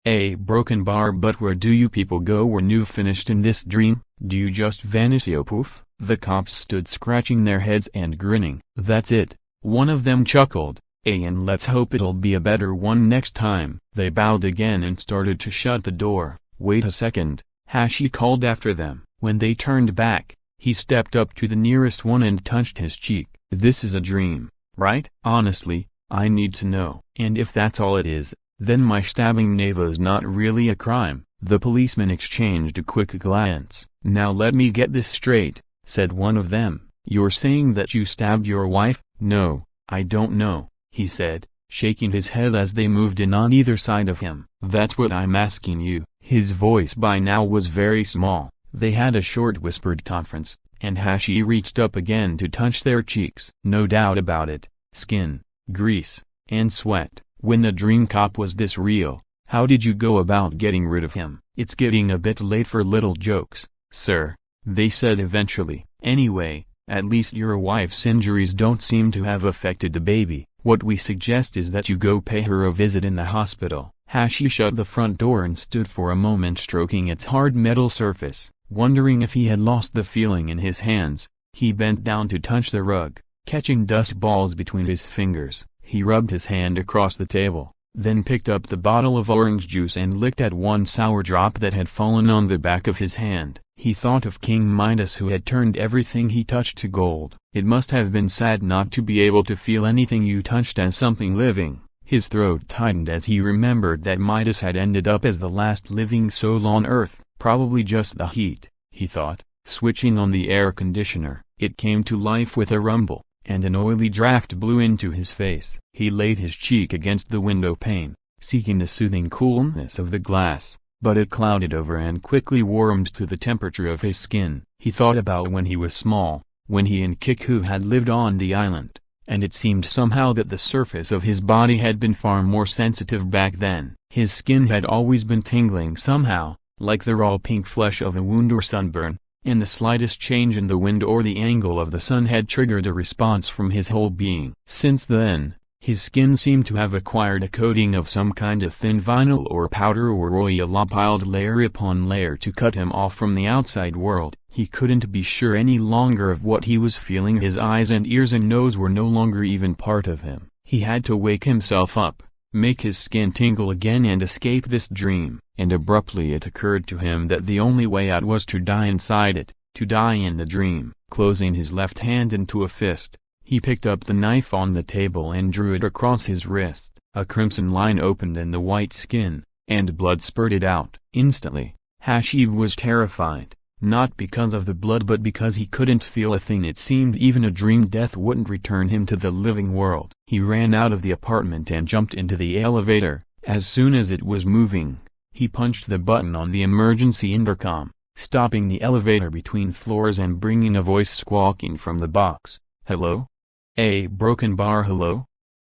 S1: A broken bar. "But where do you people go when you've finished in this dream? Do you just vanish poof?" The cops stood scratching their heads and grinning. "That's it," one of them chuckled, "and let's hope it'll be a better one next time." They bowed again and started to shut the door. "Wait a second," Hashi called after them. When they turned back, he stepped up to the nearest one and touched his cheek. "This is a dream, right? Honestly, I need to know. And if that's all it is, then my stabbing Neva's not really a crime." The policemen exchanged a quick glance. "Now let me get this straight," said one of them. "You're saying that you stabbed your wife?" "No, I don't know," he said, shaking his head as they moved in on either side of him. "That's what I'm asking you." His voice by now was very small. They had a short whispered conference, and Hashi reached up again to touch their cheeks. "No doubt about it, skin, grease, and sweat. When the dream cop was this real, how did you go about getting rid of him?" "It's getting a bit late for little jokes, sir," they said eventually. "Anyway, at least your wife's injuries don't seem to have affected the baby. What we suggest is that you go pay her a visit in the hospital." Hashi shut the front door and stood for a moment stroking its hard metal surface, wondering if he had lost the feeling in his hands. He bent down to touch the rug, catching dust balls between his fingers. He rubbed his hand across the table, then picked up the bottle of orange juice and licked at one sour drop that had fallen on the back of his hand. He thought of King Midas, who had turned everything he touched to gold. It must have been sad not to be able to feel anything you touched as something living. His throat tightened as he remembered that Midas had ended up as the last living soul on Earth. Probably just the heat, he thought, switching on the air conditioner. It came to life with a rumble, and an oily draft blew into his face. He laid his cheek against the window pane, seeking the soothing coolness of the glass, but it clouded over and quickly warmed to the temperature of his skin. He thought about when he was small, when he and Kiku had lived on the island, and it seemed somehow that the surface of his body had been far more sensitive back then. His skin had always been tingling somehow, like the raw pink flesh of a wound or sunburn, and the slightest change in the wind or the angle of the sun had triggered a response from his whole being. Since then, his skin seemed to have acquired a coating of some kind of thin vinyl or powder or oil piled layer upon layer to cut him off from the outside world. He couldn't be sure any longer of what he was feeling. His eyes and ears and nose were no longer even part of him. He had to wake himself up, make his skin tingle again and escape this dream. And abruptly it occurred to him that the only way out was to die inside it, to die in the dream. Closing his left hand into a fist, he picked up the knife on the table and drew it across his wrist. A crimson line opened in the white skin, and blood spurted out. Instantly, Hashi was terrified, not because of the blood but because he couldn't feel a thing. It seemed even a dream death wouldn't return him to the living world. He ran out of the apartment and jumped into the elevator. As soon as it was moving, he punched the button on the emergency intercom, stopping the elevator between floors and bringing a voice squawking from the box. "Hello? A broken bar, hello?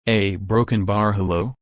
S1: A broken bar, hello?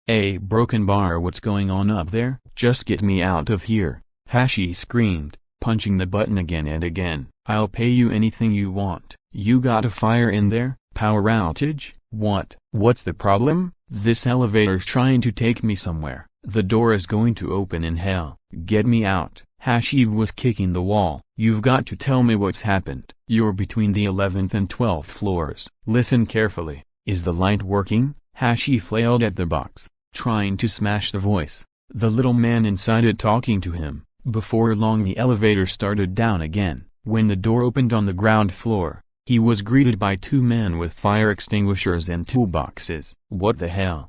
S1: A broken bar, what's going on up there? Just get me out of here," Hashi screamed, punching the button again and again. "I'll pay you anything you want." "You got a fire in there? Power outage? What? What's the problem?" "This elevator's trying to take me somewhere. The door is going to open in hell. Get me out." Hashi was kicking the wall. "You've got to tell me what's happened." "You're between the 11th and 12th floors. Listen carefully. Is the light working?" Hashi flailed at the box, trying to smash the voice, the little man inside it talking to him. Before long the elevator started down again. When the door opened on the ground floor, he was greeted by two men with fire extinguishers and toolboxes. "What the hell?"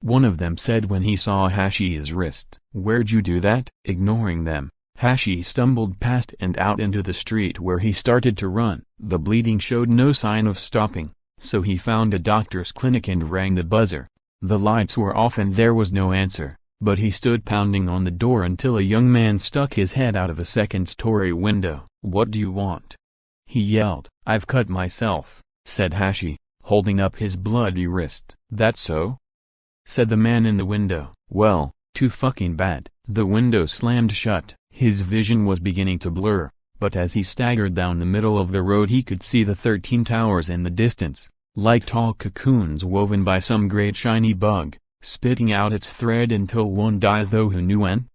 S1: one of them said when he saw Hashi's wrist. "Where'd you do that?" Ignoring them, Hashi stumbled past and out into the street where he started to run. The bleeding showed no sign of stopping, so he found a doctor's clinic and rang the buzzer. The lights were off and there was no answer, but he stood pounding on the door until a young man stuck his head out of a second-story window. "What do you want?" he yelled. "I've cut myself," said Hashi, holding up his bloody wrist. "That's so?" said the man in the window. "Well, too fucking bad." The window slammed shut. His vision was beginning to blur, but as he staggered down the middle of the road he could see the 13 towers in the distance, like tall cocoons woven by some great shiny bug, spitting out its thread until one died, though who knew when?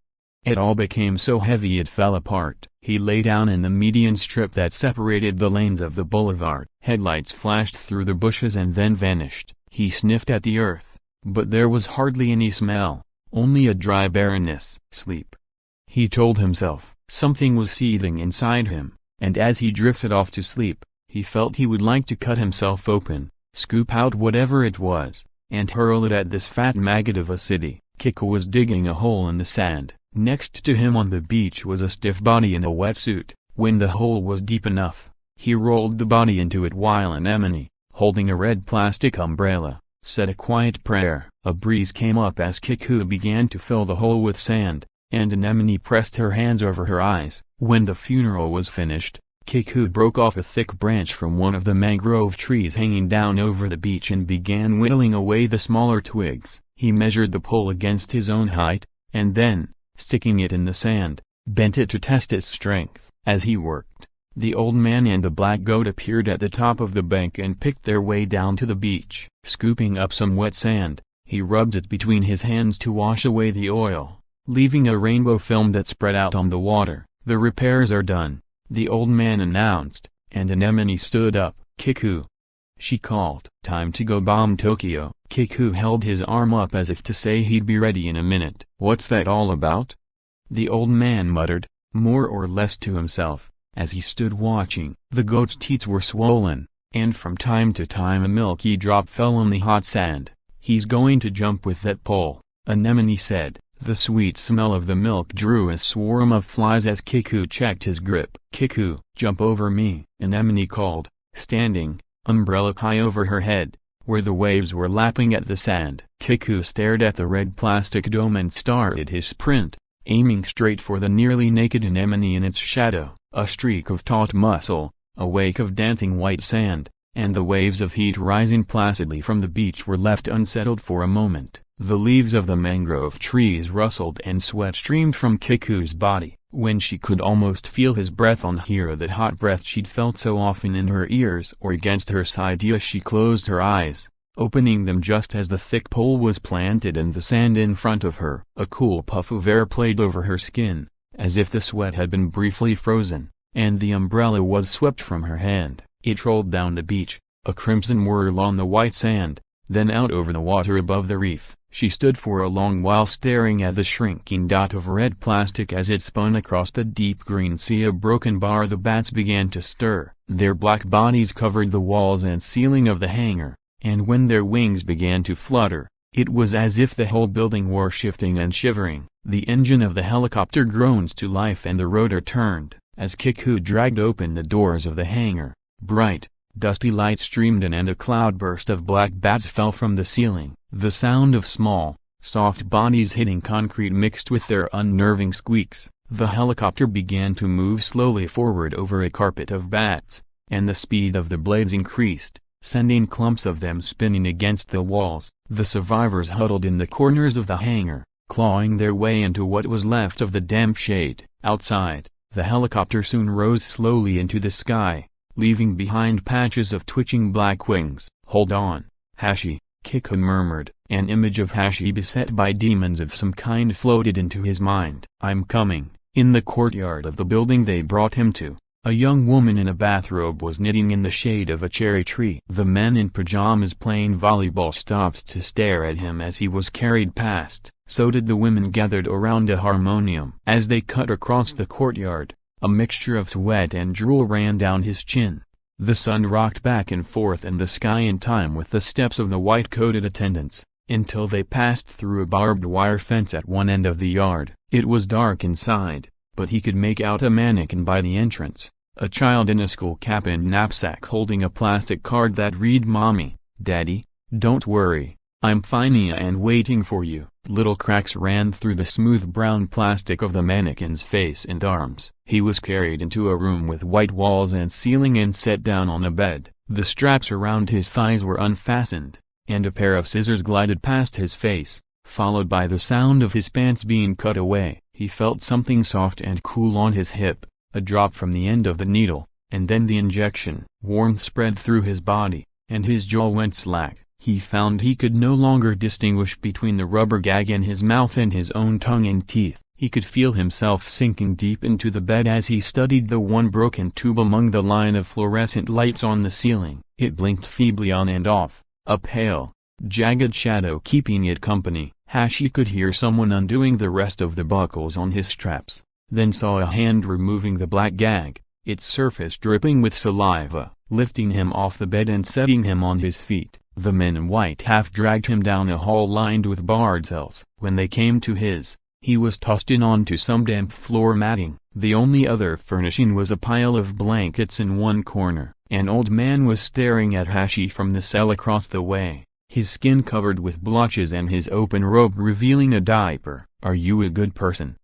S1: It all became so heavy it fell apart. He lay down in the median strip that separated the lanes of the boulevard. Headlights flashed through the bushes and then vanished. He sniffed at the earth, but there was hardly any smell, only a dry barrenness. Sleep. He told himself. Something was seething inside him, and as he drifted off to sleep, he felt he would like to cut himself open, scoop out whatever it was, and hurl it at this fat maggot of a city. Kiko was digging a hole in the sand. Next to him on the beach was a stiff body in a wetsuit. When the hole was deep enough, he rolled the body into it while Anemone, holding a red plastic umbrella, said a quiet prayer. A breeze came up as Kiku began to fill the hole with sand, and Anemone pressed her hands over her eyes. When the funeral was finished, Kiku broke off a thick branch from one of the mangrove trees hanging down over the beach and began whittling away the smaller twigs. He measured the pole against his own height, and then, sticking it in the sand, bent it to test its strength. As he worked, the old man and the black goat appeared at the top of the bank and picked their way down to the beach. Scooping up some wet sand, he rubbed it between his hands to wash away the oil, leaving a rainbow film that spread out on the water. "The repairs are done," the old man announced, and Anemone stood up. "Kiku," she called. "Time to go bomb Tokyo." Kiku held his arm up as if to say he'd be ready in a minute. "What's that all about?" the old man muttered, more or less to himself, as he stood watching. The goat's teats were swollen, and from time to time a milky drop fell on the hot sand. "He's going to jump with that pole," Anemone said. The sweet smell of the milk drew a swarm of flies as Kiku checked his grip. "Kiku, jump over me," Anemone called, standing, umbrella high over her head, where the waves were lapping at the sand. Kiku stared at the red plastic dome and started his sprint, aiming straight for the nearly naked Anemone in its shadow. A streak of taut muscle, a wake of dancing white sand, and the waves of heat rising placidly from the beach were left unsettled for a moment. The leaves of the mangrove trees rustled and sweat streamed from Kiku's body. When she could almost feel his breath on her, that hot breath she'd felt so often in her ears or against her side, she closed her eyes, opening them just as the thick pole was planted in the sand in front of her. A cool puff of air played over her skin, as if the sweat had been briefly frozen, and the umbrella was swept from her hand. It rolled down the beach, a crimson whirl on the white sand, then out over the water above the reef. She stood for a long while staring at the shrinking dot of red plastic as it spun across the deep green sea. A broken bar. The bats began to stir. Their black bodies covered the walls and ceiling of the hangar, and when their wings began to flutter, it was as if the whole building were shifting and shivering. The engine of the helicopter groaned to life and the rotor turned, as Kiku dragged open the doors of the hangar. Bright, dusty light streamed in and a cloudburst of black bats fell from the ceiling. The sound of small, soft bodies hitting concrete mixed with their unnerving squeaks. The helicopter began to move slowly forward over a carpet of bats, and the speed of the blades increased, sending clumps of them spinning against the walls. The survivors huddled in the corners of the hangar, clawing their way into what was left of the damp shade. Outside, the helicopter soon rose slowly into the sky, leaving behind patches of twitching black wings. "Hold on, Hashi," Kiku murmured. An image of Hashi beset by demons of some kind floated into his mind. "I'm coming." In the courtyard of the building they brought him to, a young woman in a bathrobe was knitting in the shade of a cherry tree. The men in pajamas playing volleyball stopped to stare at him as he was carried past. So did the women gathered around a harmonium. As they cut across the courtyard, a mixture of sweat and drool ran down his chin. The sun rocked back and forth in the sky in time with the steps of the white-coated attendants, until they passed through a barbed wire fence at one end of the yard. It was dark inside, but he could make out a mannequin by the entrance, a child in a school cap and knapsack holding a plastic card that read, "Mommy, Daddy, don't worry, I'm fine and waiting for you." Little cracks ran through the smooth brown plastic of the mannequin's face and arms. He was carried into a room with white walls and ceiling and set down on a bed. The straps around his thighs were unfastened, and a pair of scissors glided past his face, followed by the sound of his pants being cut away. He felt something soft and cool on his hip, a drop from the end of the needle, and then the injection. Warmth spread through his body, and his jaw went slack. He found he could no longer distinguish between the rubber gag in his mouth and his own tongue and teeth. He could feel himself sinking deep into the bed as he studied the one broken tube among the line of fluorescent lights on the ceiling. It blinked feebly on and off, a pale, jagged shadow keeping it company. Hashi could hear someone undoing the rest of the buckles on his straps, then saw a hand removing the black gag, its surface dripping with saliva, lifting him off the bed and setting him on his feet. The men in white half-dragged him down a hall lined with barred cells. When they came to his, he was tossed in onto some damp floor matting. The only other furnishing was a pile of blankets in one corner. An old man was staring at Hashi from the cell across the way, his skin covered with blotches and his open robe revealing a diaper. "Are you a good person?"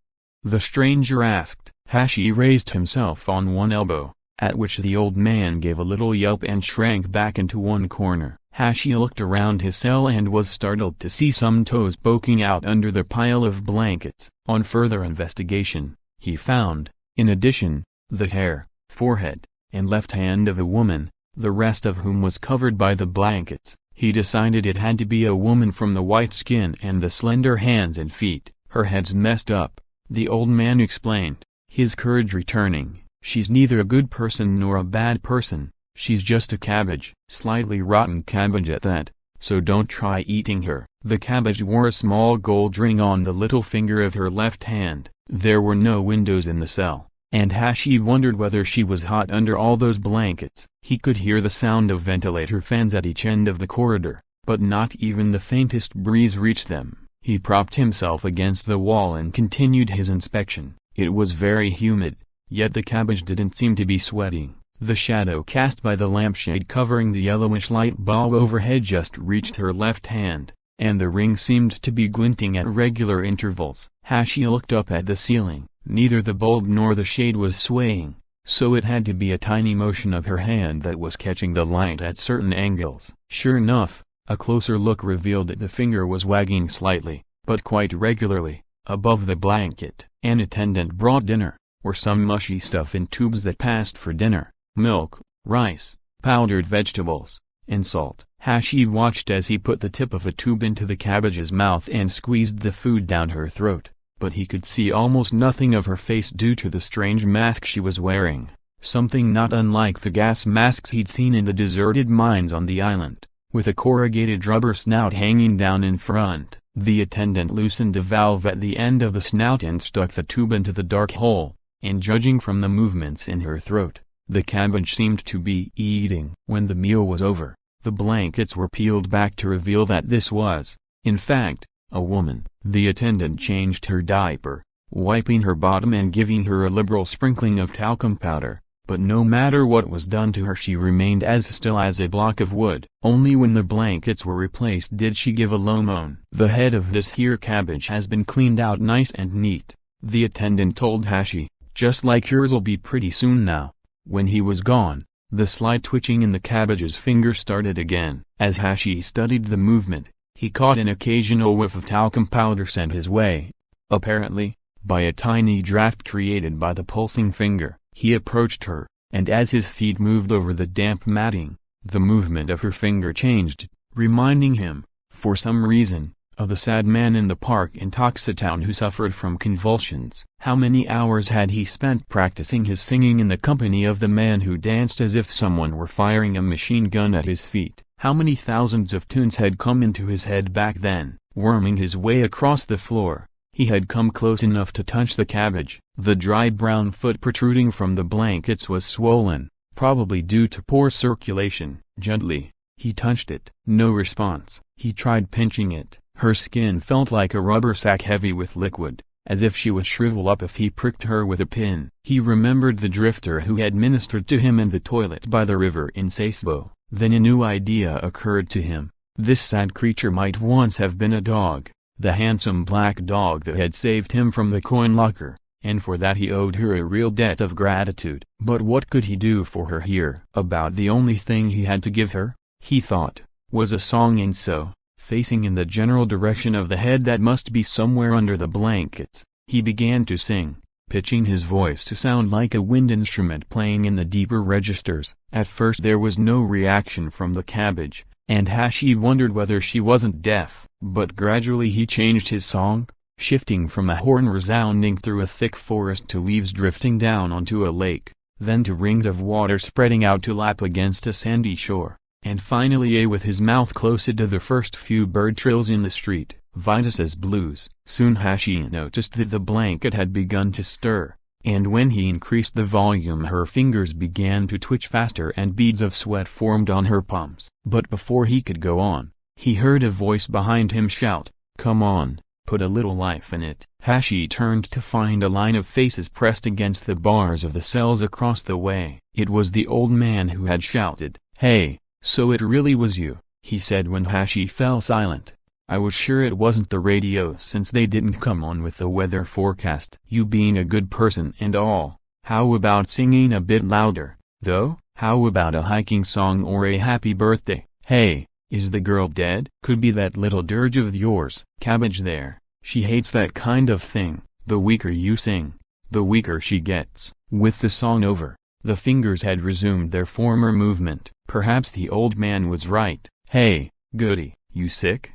S1: the stranger asked. Hashi raised himself on one elbow, at which the old man gave a little yelp and shrank back into one corner. Hashi looked around his cell and was startled to see some toes poking out under the pile of blankets. On further investigation, he found, in addition, the hair, forehead, and left hand of a woman, the rest of whom was covered by the blankets. He decided it had to be a woman from the white skin and the slender hands and feet. "Her head's messed up," the old man explained, his courage returning. "She's neither a good person nor a bad person. She's just a cabbage. Slightly rotten cabbage at that, so don't try eating her." The cabbage wore a small gold ring on the little finger of her left hand. There were no windows in the cell, and Hashi wondered whether she was hot under all those blankets. He could hear the sound of ventilator fans at each end of the corridor, but not even the faintest breeze reached them. He propped himself against the wall and continued his inspection. It was very humid, yet the cabbage didn't seem to be sweating. The shadow cast by the lampshade covering the yellowish light bulb overhead just reached her left hand, and the ring seemed to be glinting at regular intervals. Hashi looked up at the ceiling. Neither the bulb nor the shade was swaying, so it had to be a tiny motion of her hand that was catching the light at certain angles. Sure enough, a closer look revealed that the finger was wagging slightly, but quite regularly, above the blanket. An attendant brought dinner, or some mushy stuff in tubes that passed for dinner. Milk, rice, powdered vegetables, and salt. Hashi watched as he put the tip of a tube into the cabbage's mouth and squeezed the food down her throat, but he could see almost nothing of her face due to the strange mask she was wearing, something not unlike the gas masks he'd seen in the deserted mines on the island, with a corrugated rubber snout hanging down in front. The attendant loosened a valve at the end of the snout and stuck the tube into the dark hole, and judging from the movements in her throat, the cabbage seemed to be eating. When the meal was over, the blankets were peeled back to reveal that this was, in fact, a woman. The attendant changed her diaper, wiping her bottom and giving her a liberal sprinkling of talcum powder, but no matter what was done to her she remained as still as a block of wood. Only when the blankets were replaced did she give a low moan. "The head of this here cabbage has been cleaned out nice and neat," the attendant told Hashi, "just like yours'll be pretty soon now." When he was gone, the slight twitching in the cabbage's finger started again. As Hashi studied the movement, he caught an occasional whiff of talcum powder sent his way, apparently, by a tiny draft created by the pulsing finger. He approached her, and as his feet moved over the damp matting, the movement of her finger changed, reminding him, for some reason, of the sad man in the park in Toxitown who suffered from convulsions. How many hours had he spent practicing his singing in the company of the man who danced as if someone were firing a machine gun at his feet? How many thousands of tunes had come into his head back then? Worming his way across the floor, he had come close enough to touch the cabbage. The dry brown foot protruding from the blankets was swollen, probably due to poor circulation. Gently, he touched it. No response. He tried pinching it. Her skin felt like a rubber sack heavy with liquid, as if she would shrivel up if he pricked her with a pin. He remembered the drifter who had ministered to him in the toilet by the river in Sasebo. Then a new idea occurred to him. This sad creature might once have been a dog, the handsome black dog that had saved him from the coin locker, and for that he owed her a real debt of gratitude. But what could he do for her here? About the only thing he had to give her, he thought, was a song, and so, facing in the general direction of the head that must be somewhere under the blankets, he began to sing, pitching his voice to sound like a wind instrument playing in the deeper registers. At first there was no reaction from the cabbage, and Hashi wondered whether she wasn't deaf. But gradually he changed his song, shifting from a horn resounding through a thick forest to leaves drifting down onto a lake, then to rings of water spreading out to lap against a sandy shore, and finally with his mouth close to the first few bird trills in the street. Vitus's blues. Soon Hashi noticed that the blanket had begun to stir, and when he increased the volume her fingers began to twitch faster and beads of sweat formed on her palms. But before he could go on, he heard a voice behind him shout, "Come on, put a little life in it." Hashi turned to find a line of faces pressed against the bars of the cells across the way. It was the old man who had shouted. "Hey, so it really was you," he said when Hashi fell silent. "I was sure it wasn't the radio since they didn't come on with the weather forecast. You being a good person and all, how about singing a bit louder, though? How about a hiking song or a happy birthday? Hey, is the girl dead? Could be that little dirge of yours, Cabbage there. She hates that kind of thing. The weaker you sing, the weaker she gets." With the song over, the fingers had resumed their former movement. Perhaps the old man was right. "Hey, goody, you sick?"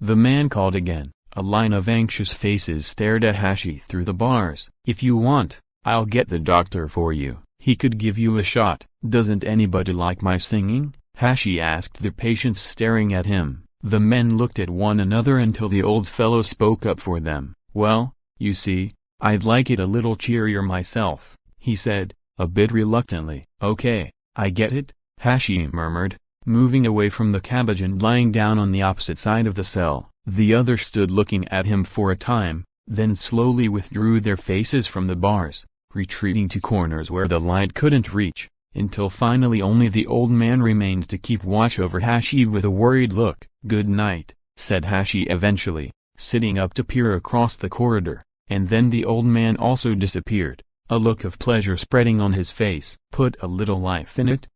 S1: the man called again. A line of anxious faces stared at Hashi through the bars. "If you want, I'll get the doctor for you. He could give you a shot." "Doesn't anybody like my singing?" Hashi asked the patients staring at him. The men looked at one another until the old fellow spoke up for them. "Well, you see, I'd like it a little cheerier myself," he said, a bit reluctantly. "Okay, I get it," Hashi murmured, moving away from the cabbage and lying down on the opposite side of the cell. The others stood looking at him for a time, then slowly withdrew their faces from the bars, retreating to corners where the light couldn't reach, until finally only the old man remained to keep watch over Hashi with a worried look. "Good night," said Hashi eventually, sitting up to peer across the corridor, and then the old man also disappeared, a look of pleasure spreading on his face. "Put a little life in it?"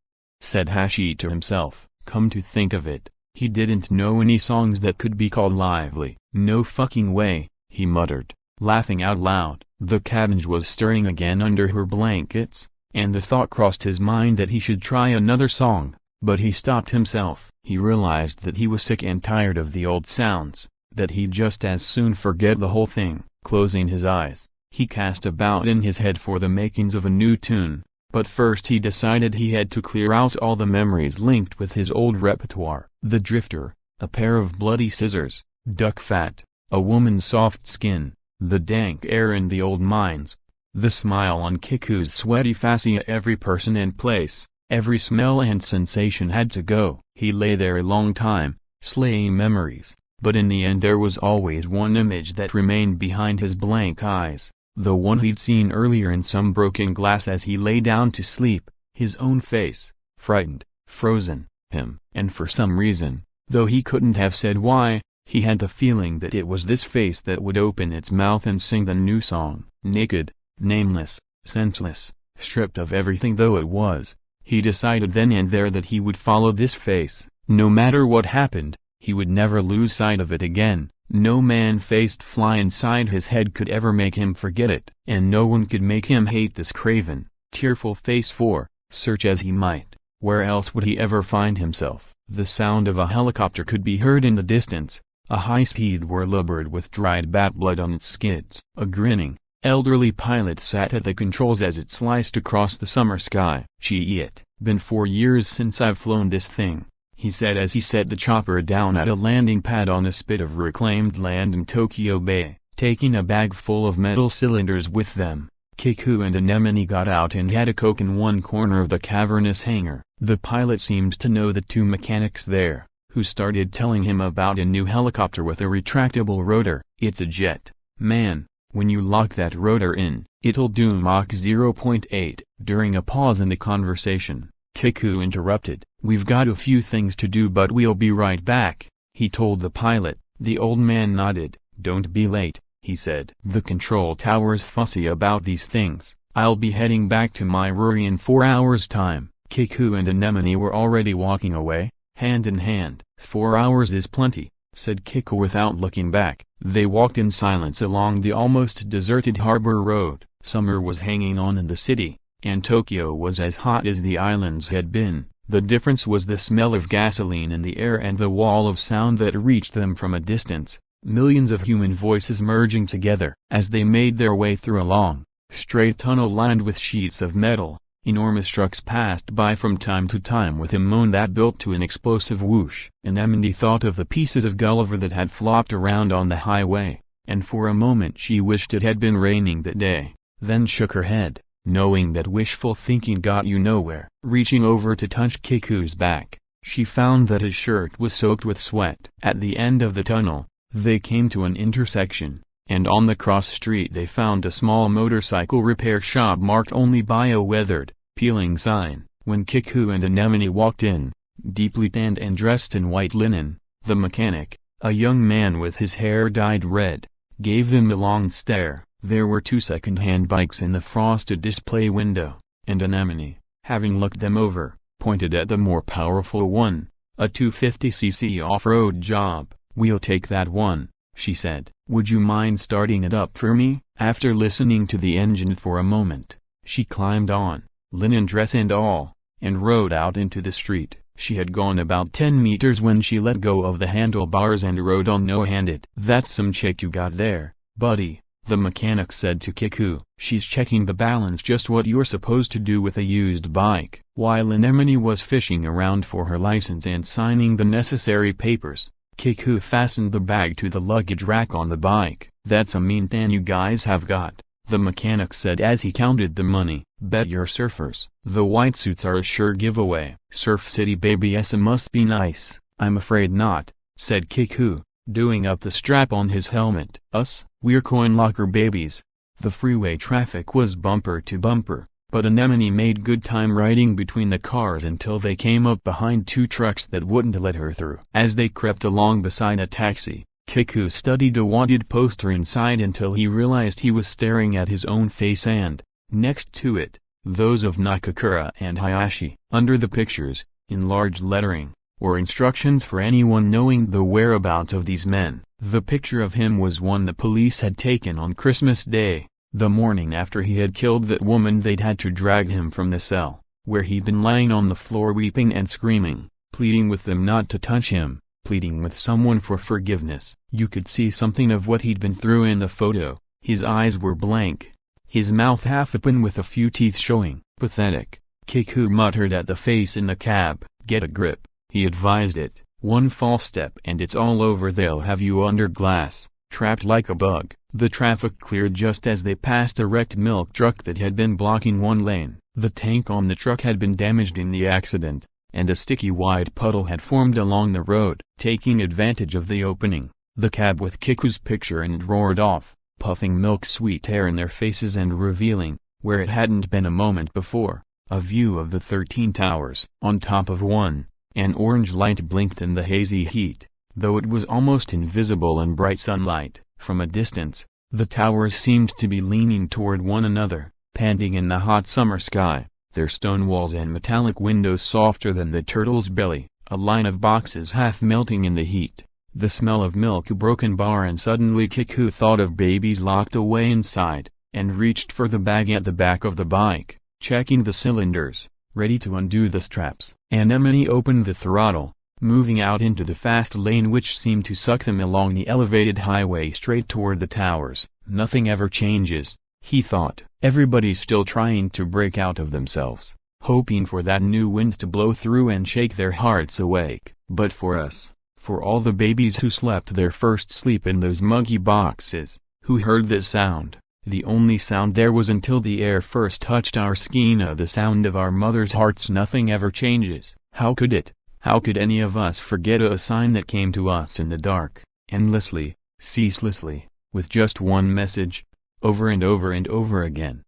S1: said Hashi to himself. Come to think of it, he didn't know any songs that could be called lively. "No fucking way," he muttered, laughing out loud. The cabbage was stirring again under her blankets, and the thought crossed his mind that he should try another song, but he stopped himself. He realized that he was sick and tired of the old sounds, that he'd just as soon forget the whole thing. Closing his eyes, he cast about in his head for the makings of a new tune, but first he decided he had to clear out all the memories linked with his old repertoire. The drifter, a pair of bloody scissors, duck fat, a woman's soft skin, the dank air in the old mines, the smile on Kiku's sweaty fascia. Every person and place, every smell and sensation had to go. He lay there a long time, slaying memories, but in the end there was always one image that remained behind his blank eyes, the one he'd seen earlier in some broken glass as he lay down to sleep, his own face, frightened, frozen, him. And for some reason, though he couldn't have said why, he had the feeling that it was this face that would open its mouth and sing the new song. Naked, nameless, senseless, stripped of everything though it was, he decided then and there that he would follow this face. No matter what happened, he would never lose sight of it again. No man-faced fly inside his head could ever make him forget it. And no one could make him hate this craven, tearful face for, search as he might, where else would he ever find himself? The sound of a helicopter could be heard in the distance, a high-speed whirlybird with dried bat blood on its skids. A grinning, elderly pilot sat at the controls as it sliced across the summer sky. "Gee, it been 4 years since I've flown this thing," he said as he set the chopper down at a landing pad on a spit of reclaimed land in Tokyo Bay. Taking a bag full of metal cylinders with them, Kiku and Anemone got out and had a Coke in one corner of the cavernous hangar. The pilot seemed to know the two mechanics there, who started telling him about a new helicopter with a retractable rotor. "It's a jet, man. When you lock that rotor in, it'll do Mach 0.8. During a pause in the conversation, Kiku interrupted. "We've got a few things to do but we'll be right back," he told the pilot. The old man nodded. "Don't be late," he said. "The control tower's fussy about these things. I'll be heading back to my Ruri in 4 hours' time." Kiku and Anemone were already walking away, hand in hand. 4 hours is plenty," said Kiku without looking back. They walked in silence along the almost deserted harbor road. Summer was hanging on in the city, and Tokyo was as hot as the islands had been. The difference was the smell of gasoline in the air and the wall of sound that reached them from a distance, millions of human voices merging together. As they made their way through a long, straight tunnel lined with sheets of metal, enormous trucks passed by from time to time with a moan that built to an explosive whoosh. Anemone thought of the pieces of Gulliver that had flopped around on the highway, and for a moment she wished it had been raining that day, then shook her head, knowing that wishful thinking got you nowhere. Reaching over to touch Kiku's back, she found that his shirt was soaked with sweat. At the end of the tunnel, they came to an intersection, and on the cross street they found a small motorcycle repair shop marked only by a weathered, peeling sign. When Kiku and Anemone walked in, deeply tanned and dressed in white linen, the mechanic, a young man with his hair dyed red, gave them a long stare. There were 2 second-hand bikes in the frosted display window, and Anemone, having looked them over, pointed at the more powerful one, a 250cc off-road job. "We'll take that one," she said. "Would you mind starting it up for me?" After listening to the engine for a moment, she climbed on, linen dress and all, and rode out into the street. She had gone about 10 meters when she let go of the handlebars and rode on no-handed. "That's some chick you got there, buddy," the mechanic said to Kiku. "She's checking the balance, just what you're supposed to do with a used bike." While Anemone was fishing around for her license and signing the necessary papers, Kiku fastened the bag to the luggage rack on the bike. "That's a mean tan you guys have got," the mechanic said as he counted the money. "Bet you're surfers." "The white suits are a sure giveaway." "Surf City baby, yes, it must be nice." "I'm afraid not," said Kiku, doing up the strap on his helmet. "Us, we're coin locker babies." The freeway traffic was bumper to bumper, but Anemone made good time riding between the cars until they came up behind 2 trucks that wouldn't let her through. As they crept along beside a taxi, Kiku studied a wanted poster inside until he realized he was staring at his own face and, next to it, those of Nakakura and Hayashi. Under the pictures, in large lettering, were instructions for anyone knowing the whereabouts of these men. The picture of him was one the police had taken on Christmas Day, the morning after he had killed that woman. They'd had to drag him from the cell, where he'd been lying on the floor weeping and screaming, pleading with them not to touch him, pleading with someone for forgiveness. You could see something of what he'd been through in the photo. His eyes were blank, his mouth half open with a few teeth showing. "Pathetic," Kiku muttered at the face in the cab. "Get a grip," he advised it. "One false step and it's all over. They'll have you under glass, trapped like a bug." The traffic cleared just as they passed a wrecked milk truck that had been blocking one lane. The tank on the truck had been damaged in the accident, and a sticky white puddle had formed along the road. Taking advantage of the opening, the cab with Kiku's picture in it roared off, puffing milk-sweet air in their faces and revealing, where it hadn't been a moment before, a view of the 13 towers. On top of one, an orange light blinked in the hazy heat, though it was almost invisible in bright sunlight. From a distance, the towers seemed to be leaning toward one another, panting in the hot summer sky, their stone walls and metallic windows softer than the turtle's belly, a line of boxes half melting in the heat. The smell of milk broke in bar, and suddenly Kiku thought of babies locked away inside, and reached for the bag at the back of the bike, checking the cylinders, ready to undo the straps. Anemone opened the throttle, moving out into the fast lane which seemed to suck them along the elevated highway straight toward the towers. Nothing ever changes, he thought. Everybody's still trying to break out of themselves, hoping for that new wind to blow through and shake their hearts awake. But for us, for all the babies who slept their first sleep in those muggy boxes, who heard this sound, the only sound there was until the air first touched our skin, the sound of our mother's hearts, nothing ever changes. How could it? How could any of us forget a sign that came to us in the dark, endlessly, ceaselessly, with just one message, over and over and over again?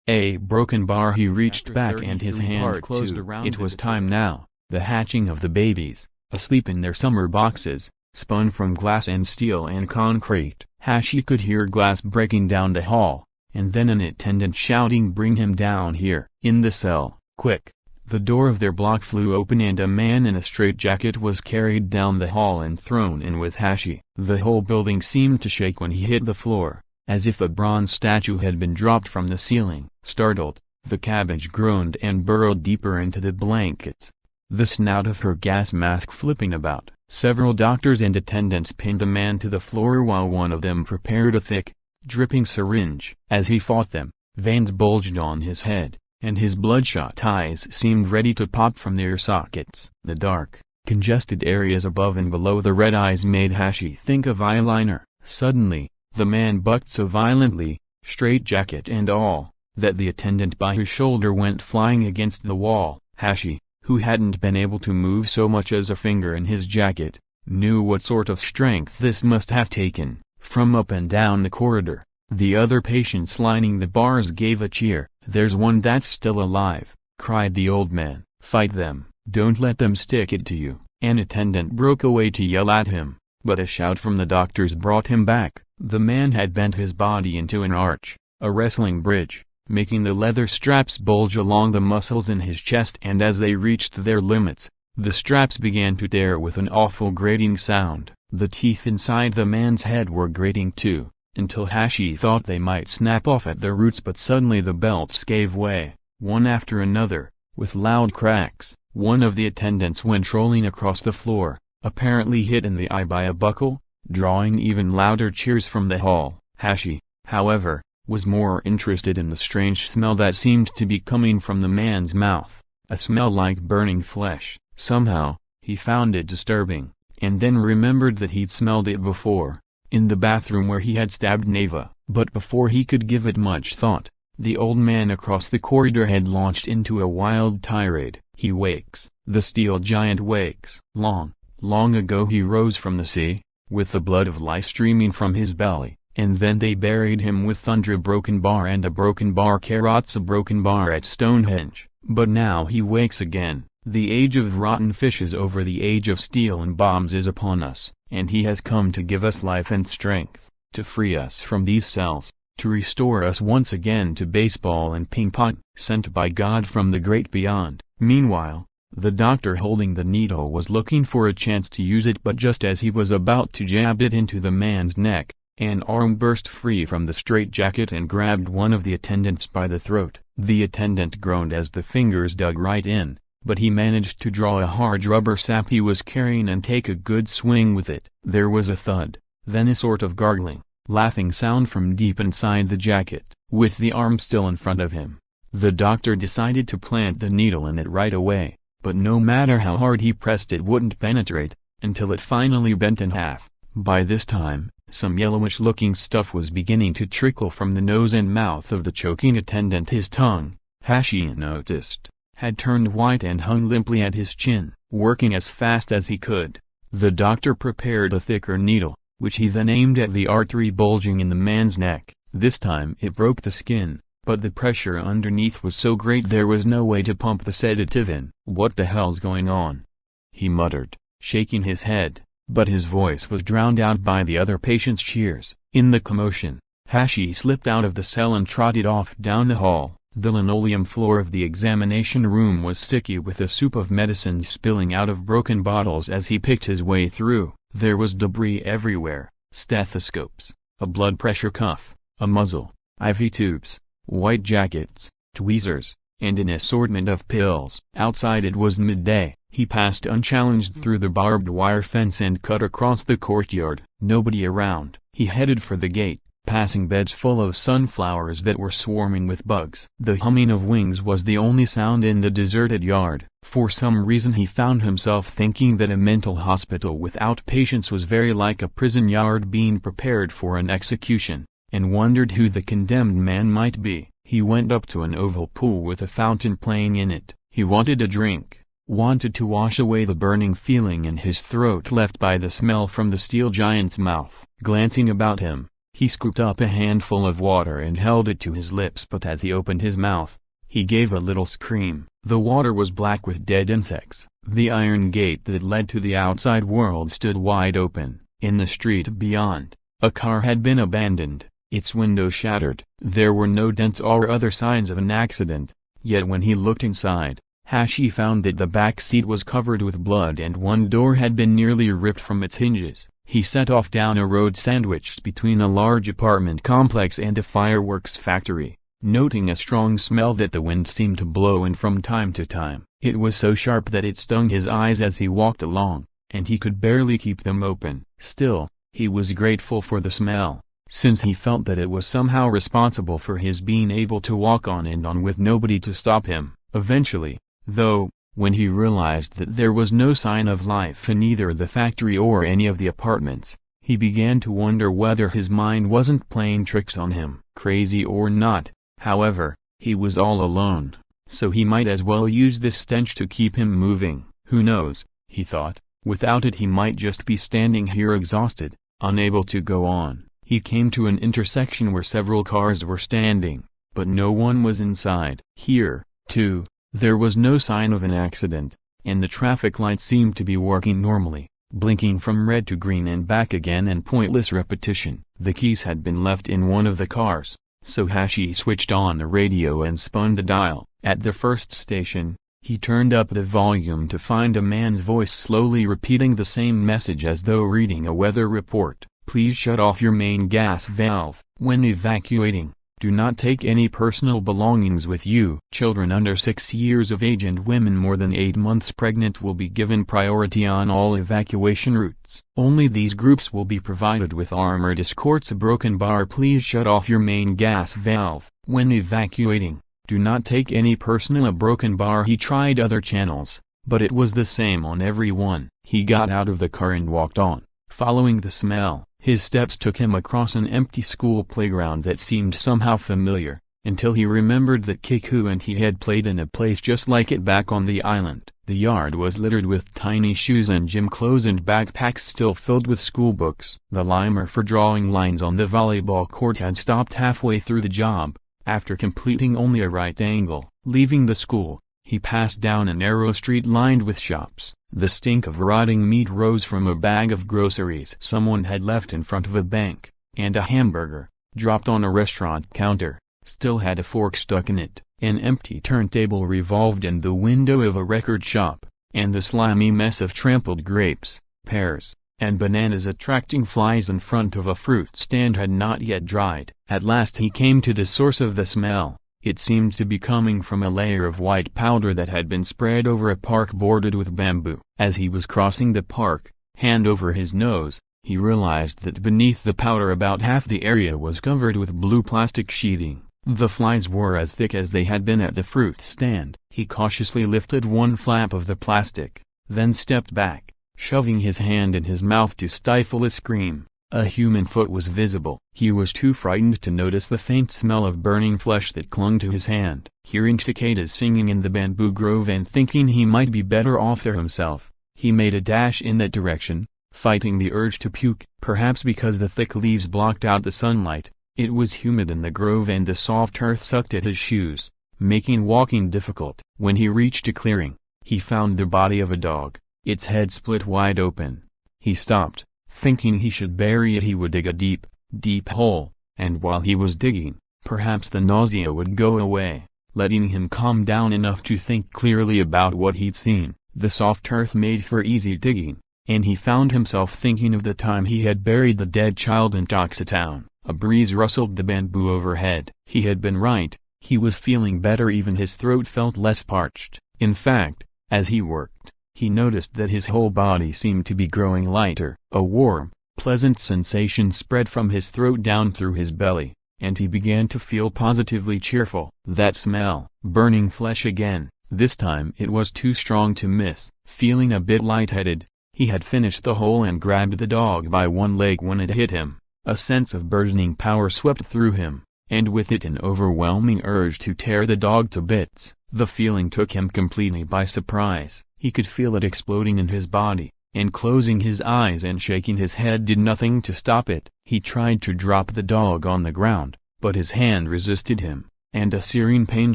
S1: A broken bar. He reached back and his hand closed around it. It was time now. The hatching of the babies, asleep in their summer boxes, spun from glass and steel and concrete. Hashi could hear glass breaking down the hall, and then an attendant shouting, "Bring him down here." In the cell, quick! The door of their block flew open and a man in a straitjacket was carried down the hall and thrown in with Hashi. The whole building seemed to shake when he hit the floor, as if a bronze statue had been dropped from the ceiling. Startled, the cabbage groaned and burrowed deeper into the blankets. the snout of her gas mask flipping about. Several doctors and attendants pinned the man to the floor while one of them prepared a thick, dripping syringe. As he fought them, veins bulged on his head, and his bloodshot eyes seemed ready to pop from their sockets. The dark, congested areas above and below the red eyes made Hashi think of eyeliner. Suddenly, the man bucked so violently, straitjacket and all, that the attendant by his shoulder went flying against the wall. Hashi, who hadn't been able to move so much as a finger in his jacket, knew what sort of strength this must have taken. From up and down the corridor, the other patients lining the bars gave a cheer. "There's one that's still alive," cried the old man. "Fight them, don't let them stick it to you." An attendant broke away to yell at him, but a shout from the doctors brought him back. The man had bent his body into an arch, a wrestling bridge, making the leather straps bulge along the muscles in his chest, and as they reached their limits, the straps began to tear with an awful grating sound. The teeth inside the man's head were grating too, until Hashi thought they might snap off at the roots, but suddenly the belts gave way, one after another, with loud cracks. One of the attendants went rolling across the floor, apparently hit in the eye by a buckle, drawing even louder cheers from the hall. Hashi, however, was more interested in the strange smell that seemed to be coming from the man's mouth, a smell like burning flesh. Somehow, he found it disturbing, and then remembered that he'd smelled it before, in the bathroom where he had stabbed Neva. But before he could give it much thought, the old man across the corridor had launched into a wild tirade. "He wakes, the steel giant wakes. Long, long ago he rose from the sea, with the blood of life streaming from his belly, and then they buried him with thunder, a broken bar and a broken bar carrots, a broken bar at Stonehenge. But now he wakes again. The age of rotten fish is over, the age of steel and bombs is upon us, and he has come to give us life and strength, to free us from these cells, to restore us once again to baseball and ping-pong, sent by God from the great beyond." Meanwhile, the doctor holding the needle was looking for a chance to use it, but just as he was about to jab it into the man's neck, an arm burst free from the straitjacket and grabbed one of the attendants by the throat. The attendant groaned as the fingers dug right in, but he managed to draw a hard rubber sap he was carrying and take a good swing with it. There was a thud, then a sort of gargling, laughing sound from deep inside the jacket. With the arm still in front of him, the doctor decided to plant the needle in it right away, but no matter how hard he pressed it wouldn't penetrate, until it finally bent in half. By this time, some yellowish-looking stuff was beginning to trickle from the nose and mouth of the choking attendant. His tongue, Hashi noticed, had turned white and hung limply at his chin. Working as fast as he could, the doctor prepared a thicker needle, which he then aimed at the artery bulging in the man's neck. This time it broke the skin, but the pressure underneath was so great there was no way to pump the sedative in. "What the hell's going on?" he muttered, shaking his head, but his voice was drowned out by the other patients' cheers. In the commotion, Hashi slipped out of the cell and trotted off down the hall. The linoleum floor of the examination room was sticky with a soup of medicine spilling out of broken bottles as he picked his way through. There was debris everywhere, stethoscopes, a blood pressure cuff, a muzzle, IV tubes, white jackets, tweezers, and an assortment of pills. Outside it was midday. He passed unchallenged through the barbed wire fence and cut across the courtyard. Nobody around. He headed for the gate, passing beds full of sunflowers that were swarming with bugs. The humming of wings was the only sound in the deserted yard. For some reason he found himself thinking that a mental hospital without patients was very like a prison yard being prepared for an execution, and wondered who the condemned man might be. He went up to an oval pool with a fountain playing in it. He wanted a drink, wanted to wash away the burning feeling in his throat left by the smell from the steel giant's mouth. Glancing about him, he scooped up a handful of water and held it to his lips, but as he opened his mouth, he gave a little scream. The water was black with dead insects. The iron gate that led to the outside world stood wide open. In the street beyond, a car had been abandoned, its window shattered. There were no dents or other signs of an accident, yet when he looked inside, Hashi found that the back seat was covered with blood and one door had been nearly ripped from its hinges. He set off down a road sandwiched between a large apartment complex and a fireworks factory, noting a strong smell that the wind seemed to blow in from time to time. It was so sharp that it stung his eyes as he walked along, and he could barely keep them open. Still, he was grateful for the smell, since he felt that it was somehow responsible for his being able to walk on and on with nobody to stop him. Eventually, though, when he realized that there was no sign of life in either the factory or any of the apartments, he began to wonder whether his mind wasn't playing tricks on him. Crazy or not, however, he was all alone, so he might as well use this stench to keep him moving. Who knows, he thought, without it he might just be standing here exhausted, unable to go on. He came to an intersection where several cars were standing, but no one was inside. Here, too, there was no sign of an accident, and the traffic lights seemed to be working normally, blinking from red to green and back again in pointless repetition. The keys had been left in one of the cars, so Hashi switched on the radio and spun the dial. At the first station, he turned up the volume to find a man's voice slowly repeating the same message as though reading a weather report. Please shut off your main gas valve. When evacuating, do not take any personal belongings with you. Children under 6 years of age and women more than 8 months pregnant will be given priority on all evacuation routes. Only these groups will be provided with armored escorts. A broken bar. Please shut off your main gas valve. When evacuating, do not take any personal. A broken bar. He tried other channels, but it was the same on every one. He got out of the car and walked on, following the smell. His steps took him across an empty school playground that seemed somehow familiar, until he remembered that Kiku and he had played in a place just like it back on the island. The yard was littered with tiny shoes and gym clothes and backpacks still filled with school books. The limer for drawing lines on the volleyball court had stopped halfway through the job, after completing only a right angle. Leaving the school, he passed down a narrow street lined with shops. The stink of rotting meat rose from a bag of groceries someone had left in front of a bank, and a hamburger, dropped on a restaurant counter, still had a fork stuck in it. An empty turntable revolved in the window of a record shop, and the slimy mess of trampled grapes, pears, and bananas attracting flies in front of a fruit stand had not yet dried. At last he came to the source of the smell. It seemed to be coming from a layer of white powder that had been spread over a park bordered with bamboo. As he was crossing the park, hand over his nose, he realized that beneath the powder about half the area was covered with blue plastic sheeting. The flies were as thick as they had been at the fruit stand. He cautiously lifted one flap of the plastic, then stepped back, shoving his hand in his mouth to stifle a scream. A human foot was visible. He was too frightened to notice the faint smell of burning flesh that clung to his hand. Hearing cicadas singing in the bamboo grove and thinking he might be better off there himself, he made a dash in that direction, fighting the urge to puke. Perhaps because the thick leaves blocked out the sunlight, it was humid in the grove and the soft earth sucked at his shoes, making walking difficult. When he reached a clearing, he found the body of a dog, its head split wide open. He stopped, thinking he should bury it. He would dig a deep, deep hole, and while he was digging, perhaps the nausea would go away, letting him calm down enough to think clearly about what he'd seen. The soft earth made for easy digging, and he found himself thinking of the time he had buried the dead child in Toxatown. A breeze rustled the bamboo overhead. He had been right, he was feeling better. Even his throat felt less parched. In fact, as he worked, he noticed that his whole body seemed to be growing lighter. A warm, pleasant sensation spread from his throat down through his belly, and he began to feel positively cheerful. That smell, burning flesh again, this time it was too strong to miss. Feeling a bit lightheaded, he had finished the hole and grabbed the dog by one leg when it hit him. A sense of burgeoning power swept through him, and with it an overwhelming urge to tear the dog to bits. The feeling took him completely by surprise. He could feel it exploding in his body, and closing his eyes and shaking his head did nothing to stop it. He tried to drop the dog on the ground, but his hand resisted him, and a searing pain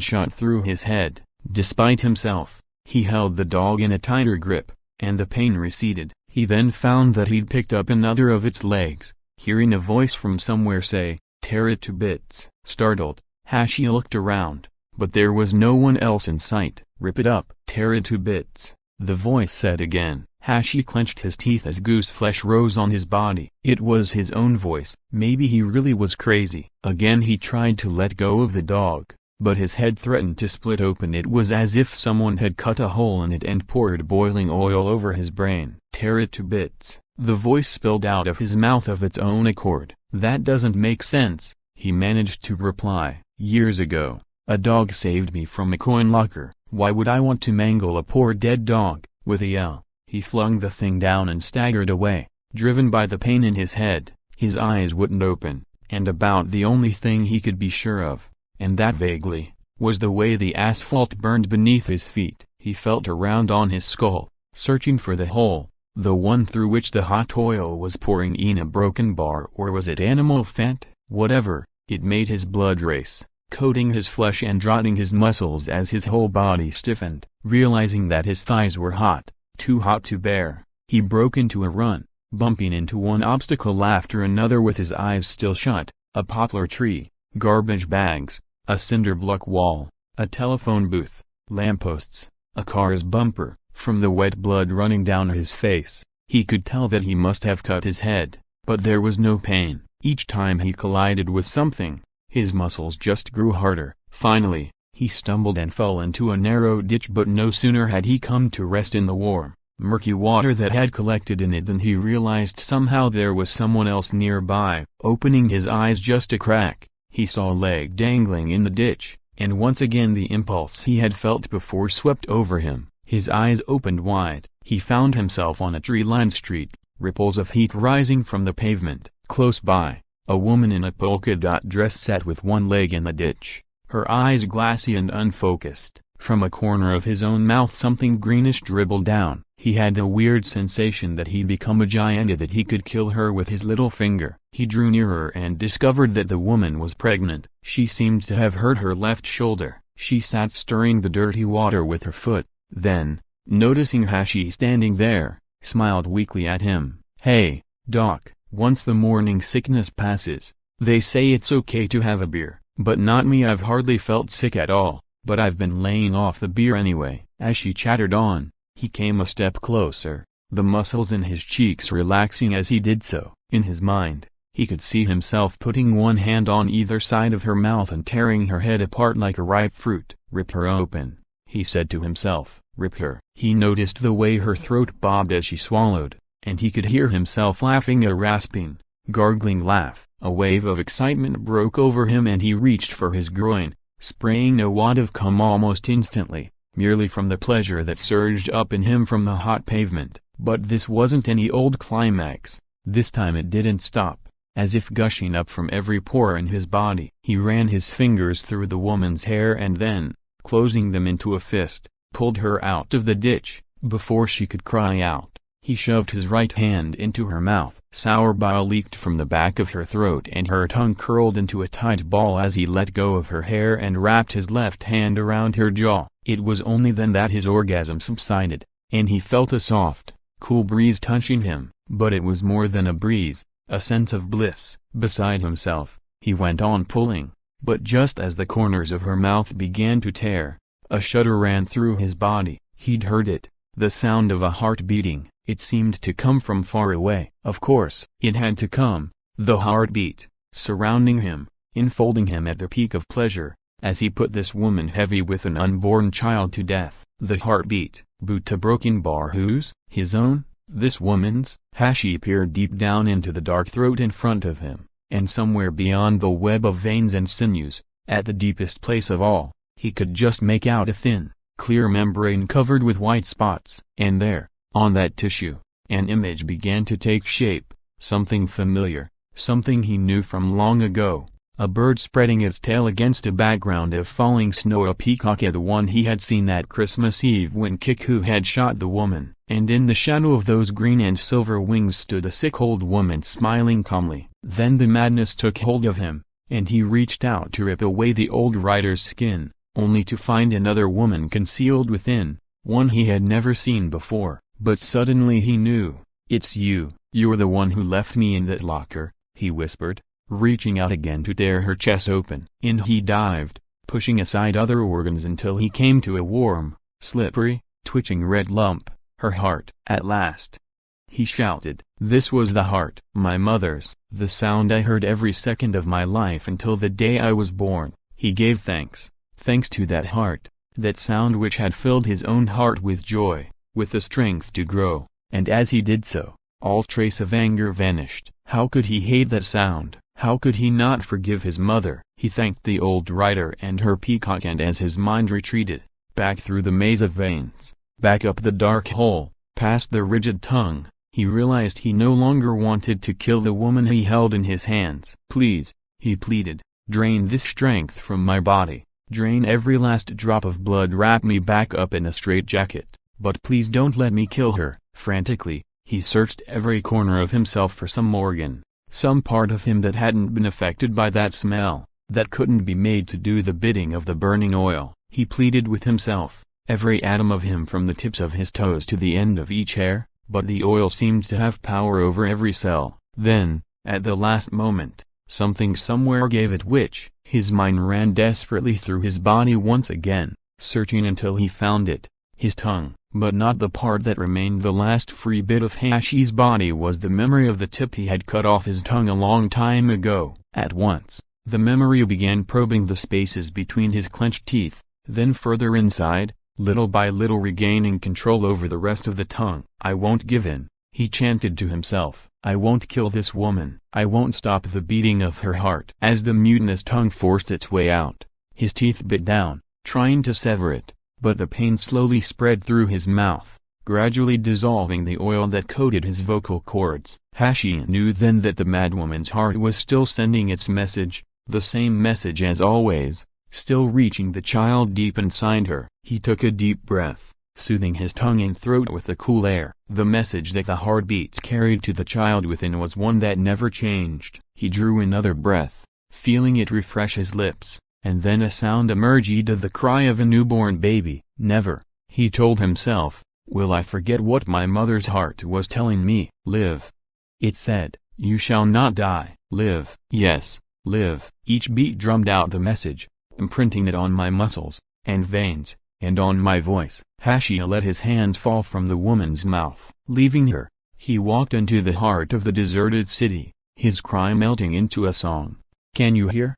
S1: shot through his head. Despite himself, he held the dog in a tighter grip, and the pain receded. He then found that he'd picked up another of its legs, hearing a voice from somewhere say, "Tear it to bits." Startled, Hashi looked around, but there was no one else in sight. "Rip it up." "Tear it to bits," the voice said again. Hashi clenched his teeth as goose flesh rose on his body. It was his own voice. Maybe he really was crazy. Again he tried to let go of the dog, but his head threatened to split open. It was as if someone had cut a hole in it and poured boiling oil over his brain. "Tear it to bits," the voice spilled out of his mouth of its own accord. "That doesn't make sense," he managed to reply. "Years ago, a dog saved me from a coin locker. Why would I want to mangle a poor dead dog?" With a yell, he flung the thing down and staggered away, driven by the pain in his head. His eyes wouldn't open, and about the only thing he could be sure of, and that vaguely, was the way the asphalt burned beneath his feet. He felt around on his skull, searching for the hole, the one through which the hot oil was pouring in a broken bar. Or was it animal fat? Whatever, it made his blood race, coating his flesh and rotting his muscles as his whole body stiffened. Realizing that his thighs were hot, too hot to bear, he broke into a run, bumping into one obstacle after another with his eyes still shut: a poplar tree, garbage bags, a cinder block wall, a telephone booth, lampposts, a car's bumper. From the wet blood running down his face, he could tell that he must have cut his head, but there was no pain. Each time he collided with something, his muscles just grew harder. Finally, he stumbled and fell into a narrow ditch, but no sooner had he come to rest in the warm, murky water that had collected in it than he realized somehow there was someone else nearby. Opening his eyes just a crack, he saw a leg dangling in the ditch, and once again the impulse he had felt before swept over him. His eyes opened wide. He found himself on a tree-lined street, ripples of heat rising from the pavement. Close by, a woman in a polka-dot dress sat with one leg in the ditch, her eyes glassy and unfocused. From a corner of his own mouth something greenish dribbled down. He had a weird sensation that he'd become a giant and that he could kill her with his little finger. He drew nearer and discovered that the woman was pregnant. She seemed to have hurt her left shoulder. She sat stirring the dirty water with her foot. Then, noticing Hashi standing there, smiled weakly at him. "Hey, Doc, once the morning sickness passes, they say it's okay to have a beer, but not me. I've hardly felt sick at all, but I've been laying off the beer anyway." As she chattered on, he came a step closer, the muscles in his cheeks relaxing as he did so. In his mind, he could see himself putting one hand on either side of her mouth and tearing her head apart like a ripe fruit. "Rip her open," he said to himself. "Rip her." He noticed the way her throat bobbed as she swallowed, and he could hear himself laughing, a rasping, gargling laugh. A wave of excitement broke over him and he reached for his groin, spraying a wad of cum almost instantly, merely from the pleasure that surged up in him from the hot pavement. But this wasn't any old climax. This time it didn't stop, as if gushing up from every pore in his body. He ran his fingers through the woman's hair and then, closing them into a fist, pulled her out of the ditch. Before she could cry out, he shoved his right hand into her mouth. Sour bile leaked from the back of her throat and her tongue curled into a tight ball as he let go of her hair and wrapped his left hand around her jaw. It was only then that his orgasm subsided, and he felt a soft, cool breeze touching him. But it was more than a breeze, a sense of bliss. Beside himself, he went on pulling, but just as the corners of her mouth began to tear, a shudder ran through his body. He'd heard it, the sound of a heart beating. It seemed to come from far away. Of course, it had to come, the heartbeat, surrounding him, enfolding him at the peak of pleasure, as he put this woman heavy with an unborn child to death. The heartbeat, boot a broken bar. Whose? His own? This woman's? Hashi peered deep down into the dark throat in front of him, and somewhere beyond the web of veins and sinews, at the deepest place of all, he could just make out a thin, clear membrane covered with white spots. And there, on that tissue, an image began to take shape, something familiar, something he knew from long ago. A bird spreading its tail against a background of falling snow, a peacock, the one he had seen that Christmas Eve when Kiku had shot the woman. And in the shadow of those green and silver wings stood a sick old woman smiling calmly. Then the madness took hold of him, and he reached out to rip away the old rider's skin, only to find another woman concealed within, one he had never seen before. But suddenly he knew. "It's you. You're the one who left me in that locker," he whispered, reaching out again to tear her chest open. In he dived, pushing aside other organs until he came to a warm, slippery, twitching red lump, her heart. "At last!" he shouted. This was the heart. "My mother's, the sound I heard every second of my life until the day I was born." He gave thanks, Thanks to that heart, that sound which had filled his own heart with joy, with the strength to grow, and as he did so, all trace of anger vanished. How could he hate that sound? How could he not forgive his mother? He thanked the old writer and her peacock, and as his mind retreated, back through the maze of veins, back up the dark hole, past the rigid tongue, he realized he no longer wanted to kill the woman he held in his hands. "Please," he pleaded, "drain this strength from my body, drain every last drop of blood, wrap me back up in a straitjacket, but please don't let me kill her." Frantically, he searched every corner of himself for some organ, some part of him that hadn't been affected by that smell, that couldn't be made to do the bidding of the burning oil. He pleaded with himself, every atom of him from the tips of his toes to the end of each hair, but the oil seemed to have power over every cell. Then, at the last moment, something somewhere gave it, which, his mind ran desperately through his body once again, searching until he found it, his tongue. But not the part that remained. The last free bit of Hashi's body was the memory of the tip he had cut off his tongue a long time ago. At once, the memory began probing the spaces between his clenched teeth, then further inside, little by little regaining control over the rest of the tongue. "I won't give in," he chanted to himself. "I won't kill this woman. I won't stop the beating of her heart." As the mutinous tongue forced its way out, his teeth bit down, trying to sever it. But the pain slowly spread through his mouth, gradually dissolving the oil that coated his vocal cords. Hashi knew then that the madwoman's heart was still sending its message, the same message as always, still reaching the child deep inside her. He took a deep breath, soothing his tongue and throat with the cool air. The message that the heartbeats carried to the child within was one that never changed. He drew another breath, feeling it refresh his lips. And then a sound emerged of the cry of a newborn baby. "Never," he told himself, "will I forget what my mother's heart was telling me." "Live," it said, "you shall not die. Live, yes, live." Each beat drummed out the message, imprinting it on my muscles, and veins, and on my voice. Hashi let his hands fall from the woman's mouth. Leaving her, he walked into the heart of the deserted city, his cry melting into a song. "Can you hear?"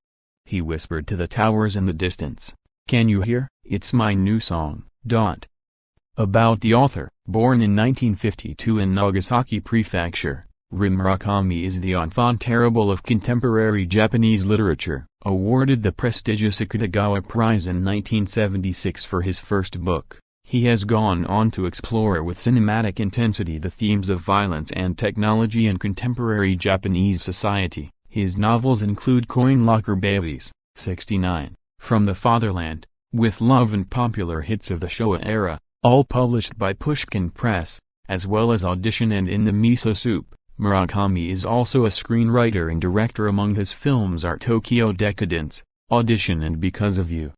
S1: he whispered to the towers in the distance. "Can you hear? It's my new song." About the author. Born in 1952 in Nagasaki Prefecture, Murakami is the enfant terrible of contemporary Japanese literature. Awarded the prestigious Akutagawa Prize in 1976 for his first book, he has gone on to explore with cinematic intensity the themes of violence and technology in contemporary Japanese society. His novels include Coin Locker Babies, 69, From the Fatherland, With Love, and popular hits of the Showa era, all published by Pushkin Press, as well as Audition and In the Miso Soup. Murakami is also a screenwriter and director. Among his films are Tokyo Decadence, Audition, and Because of You.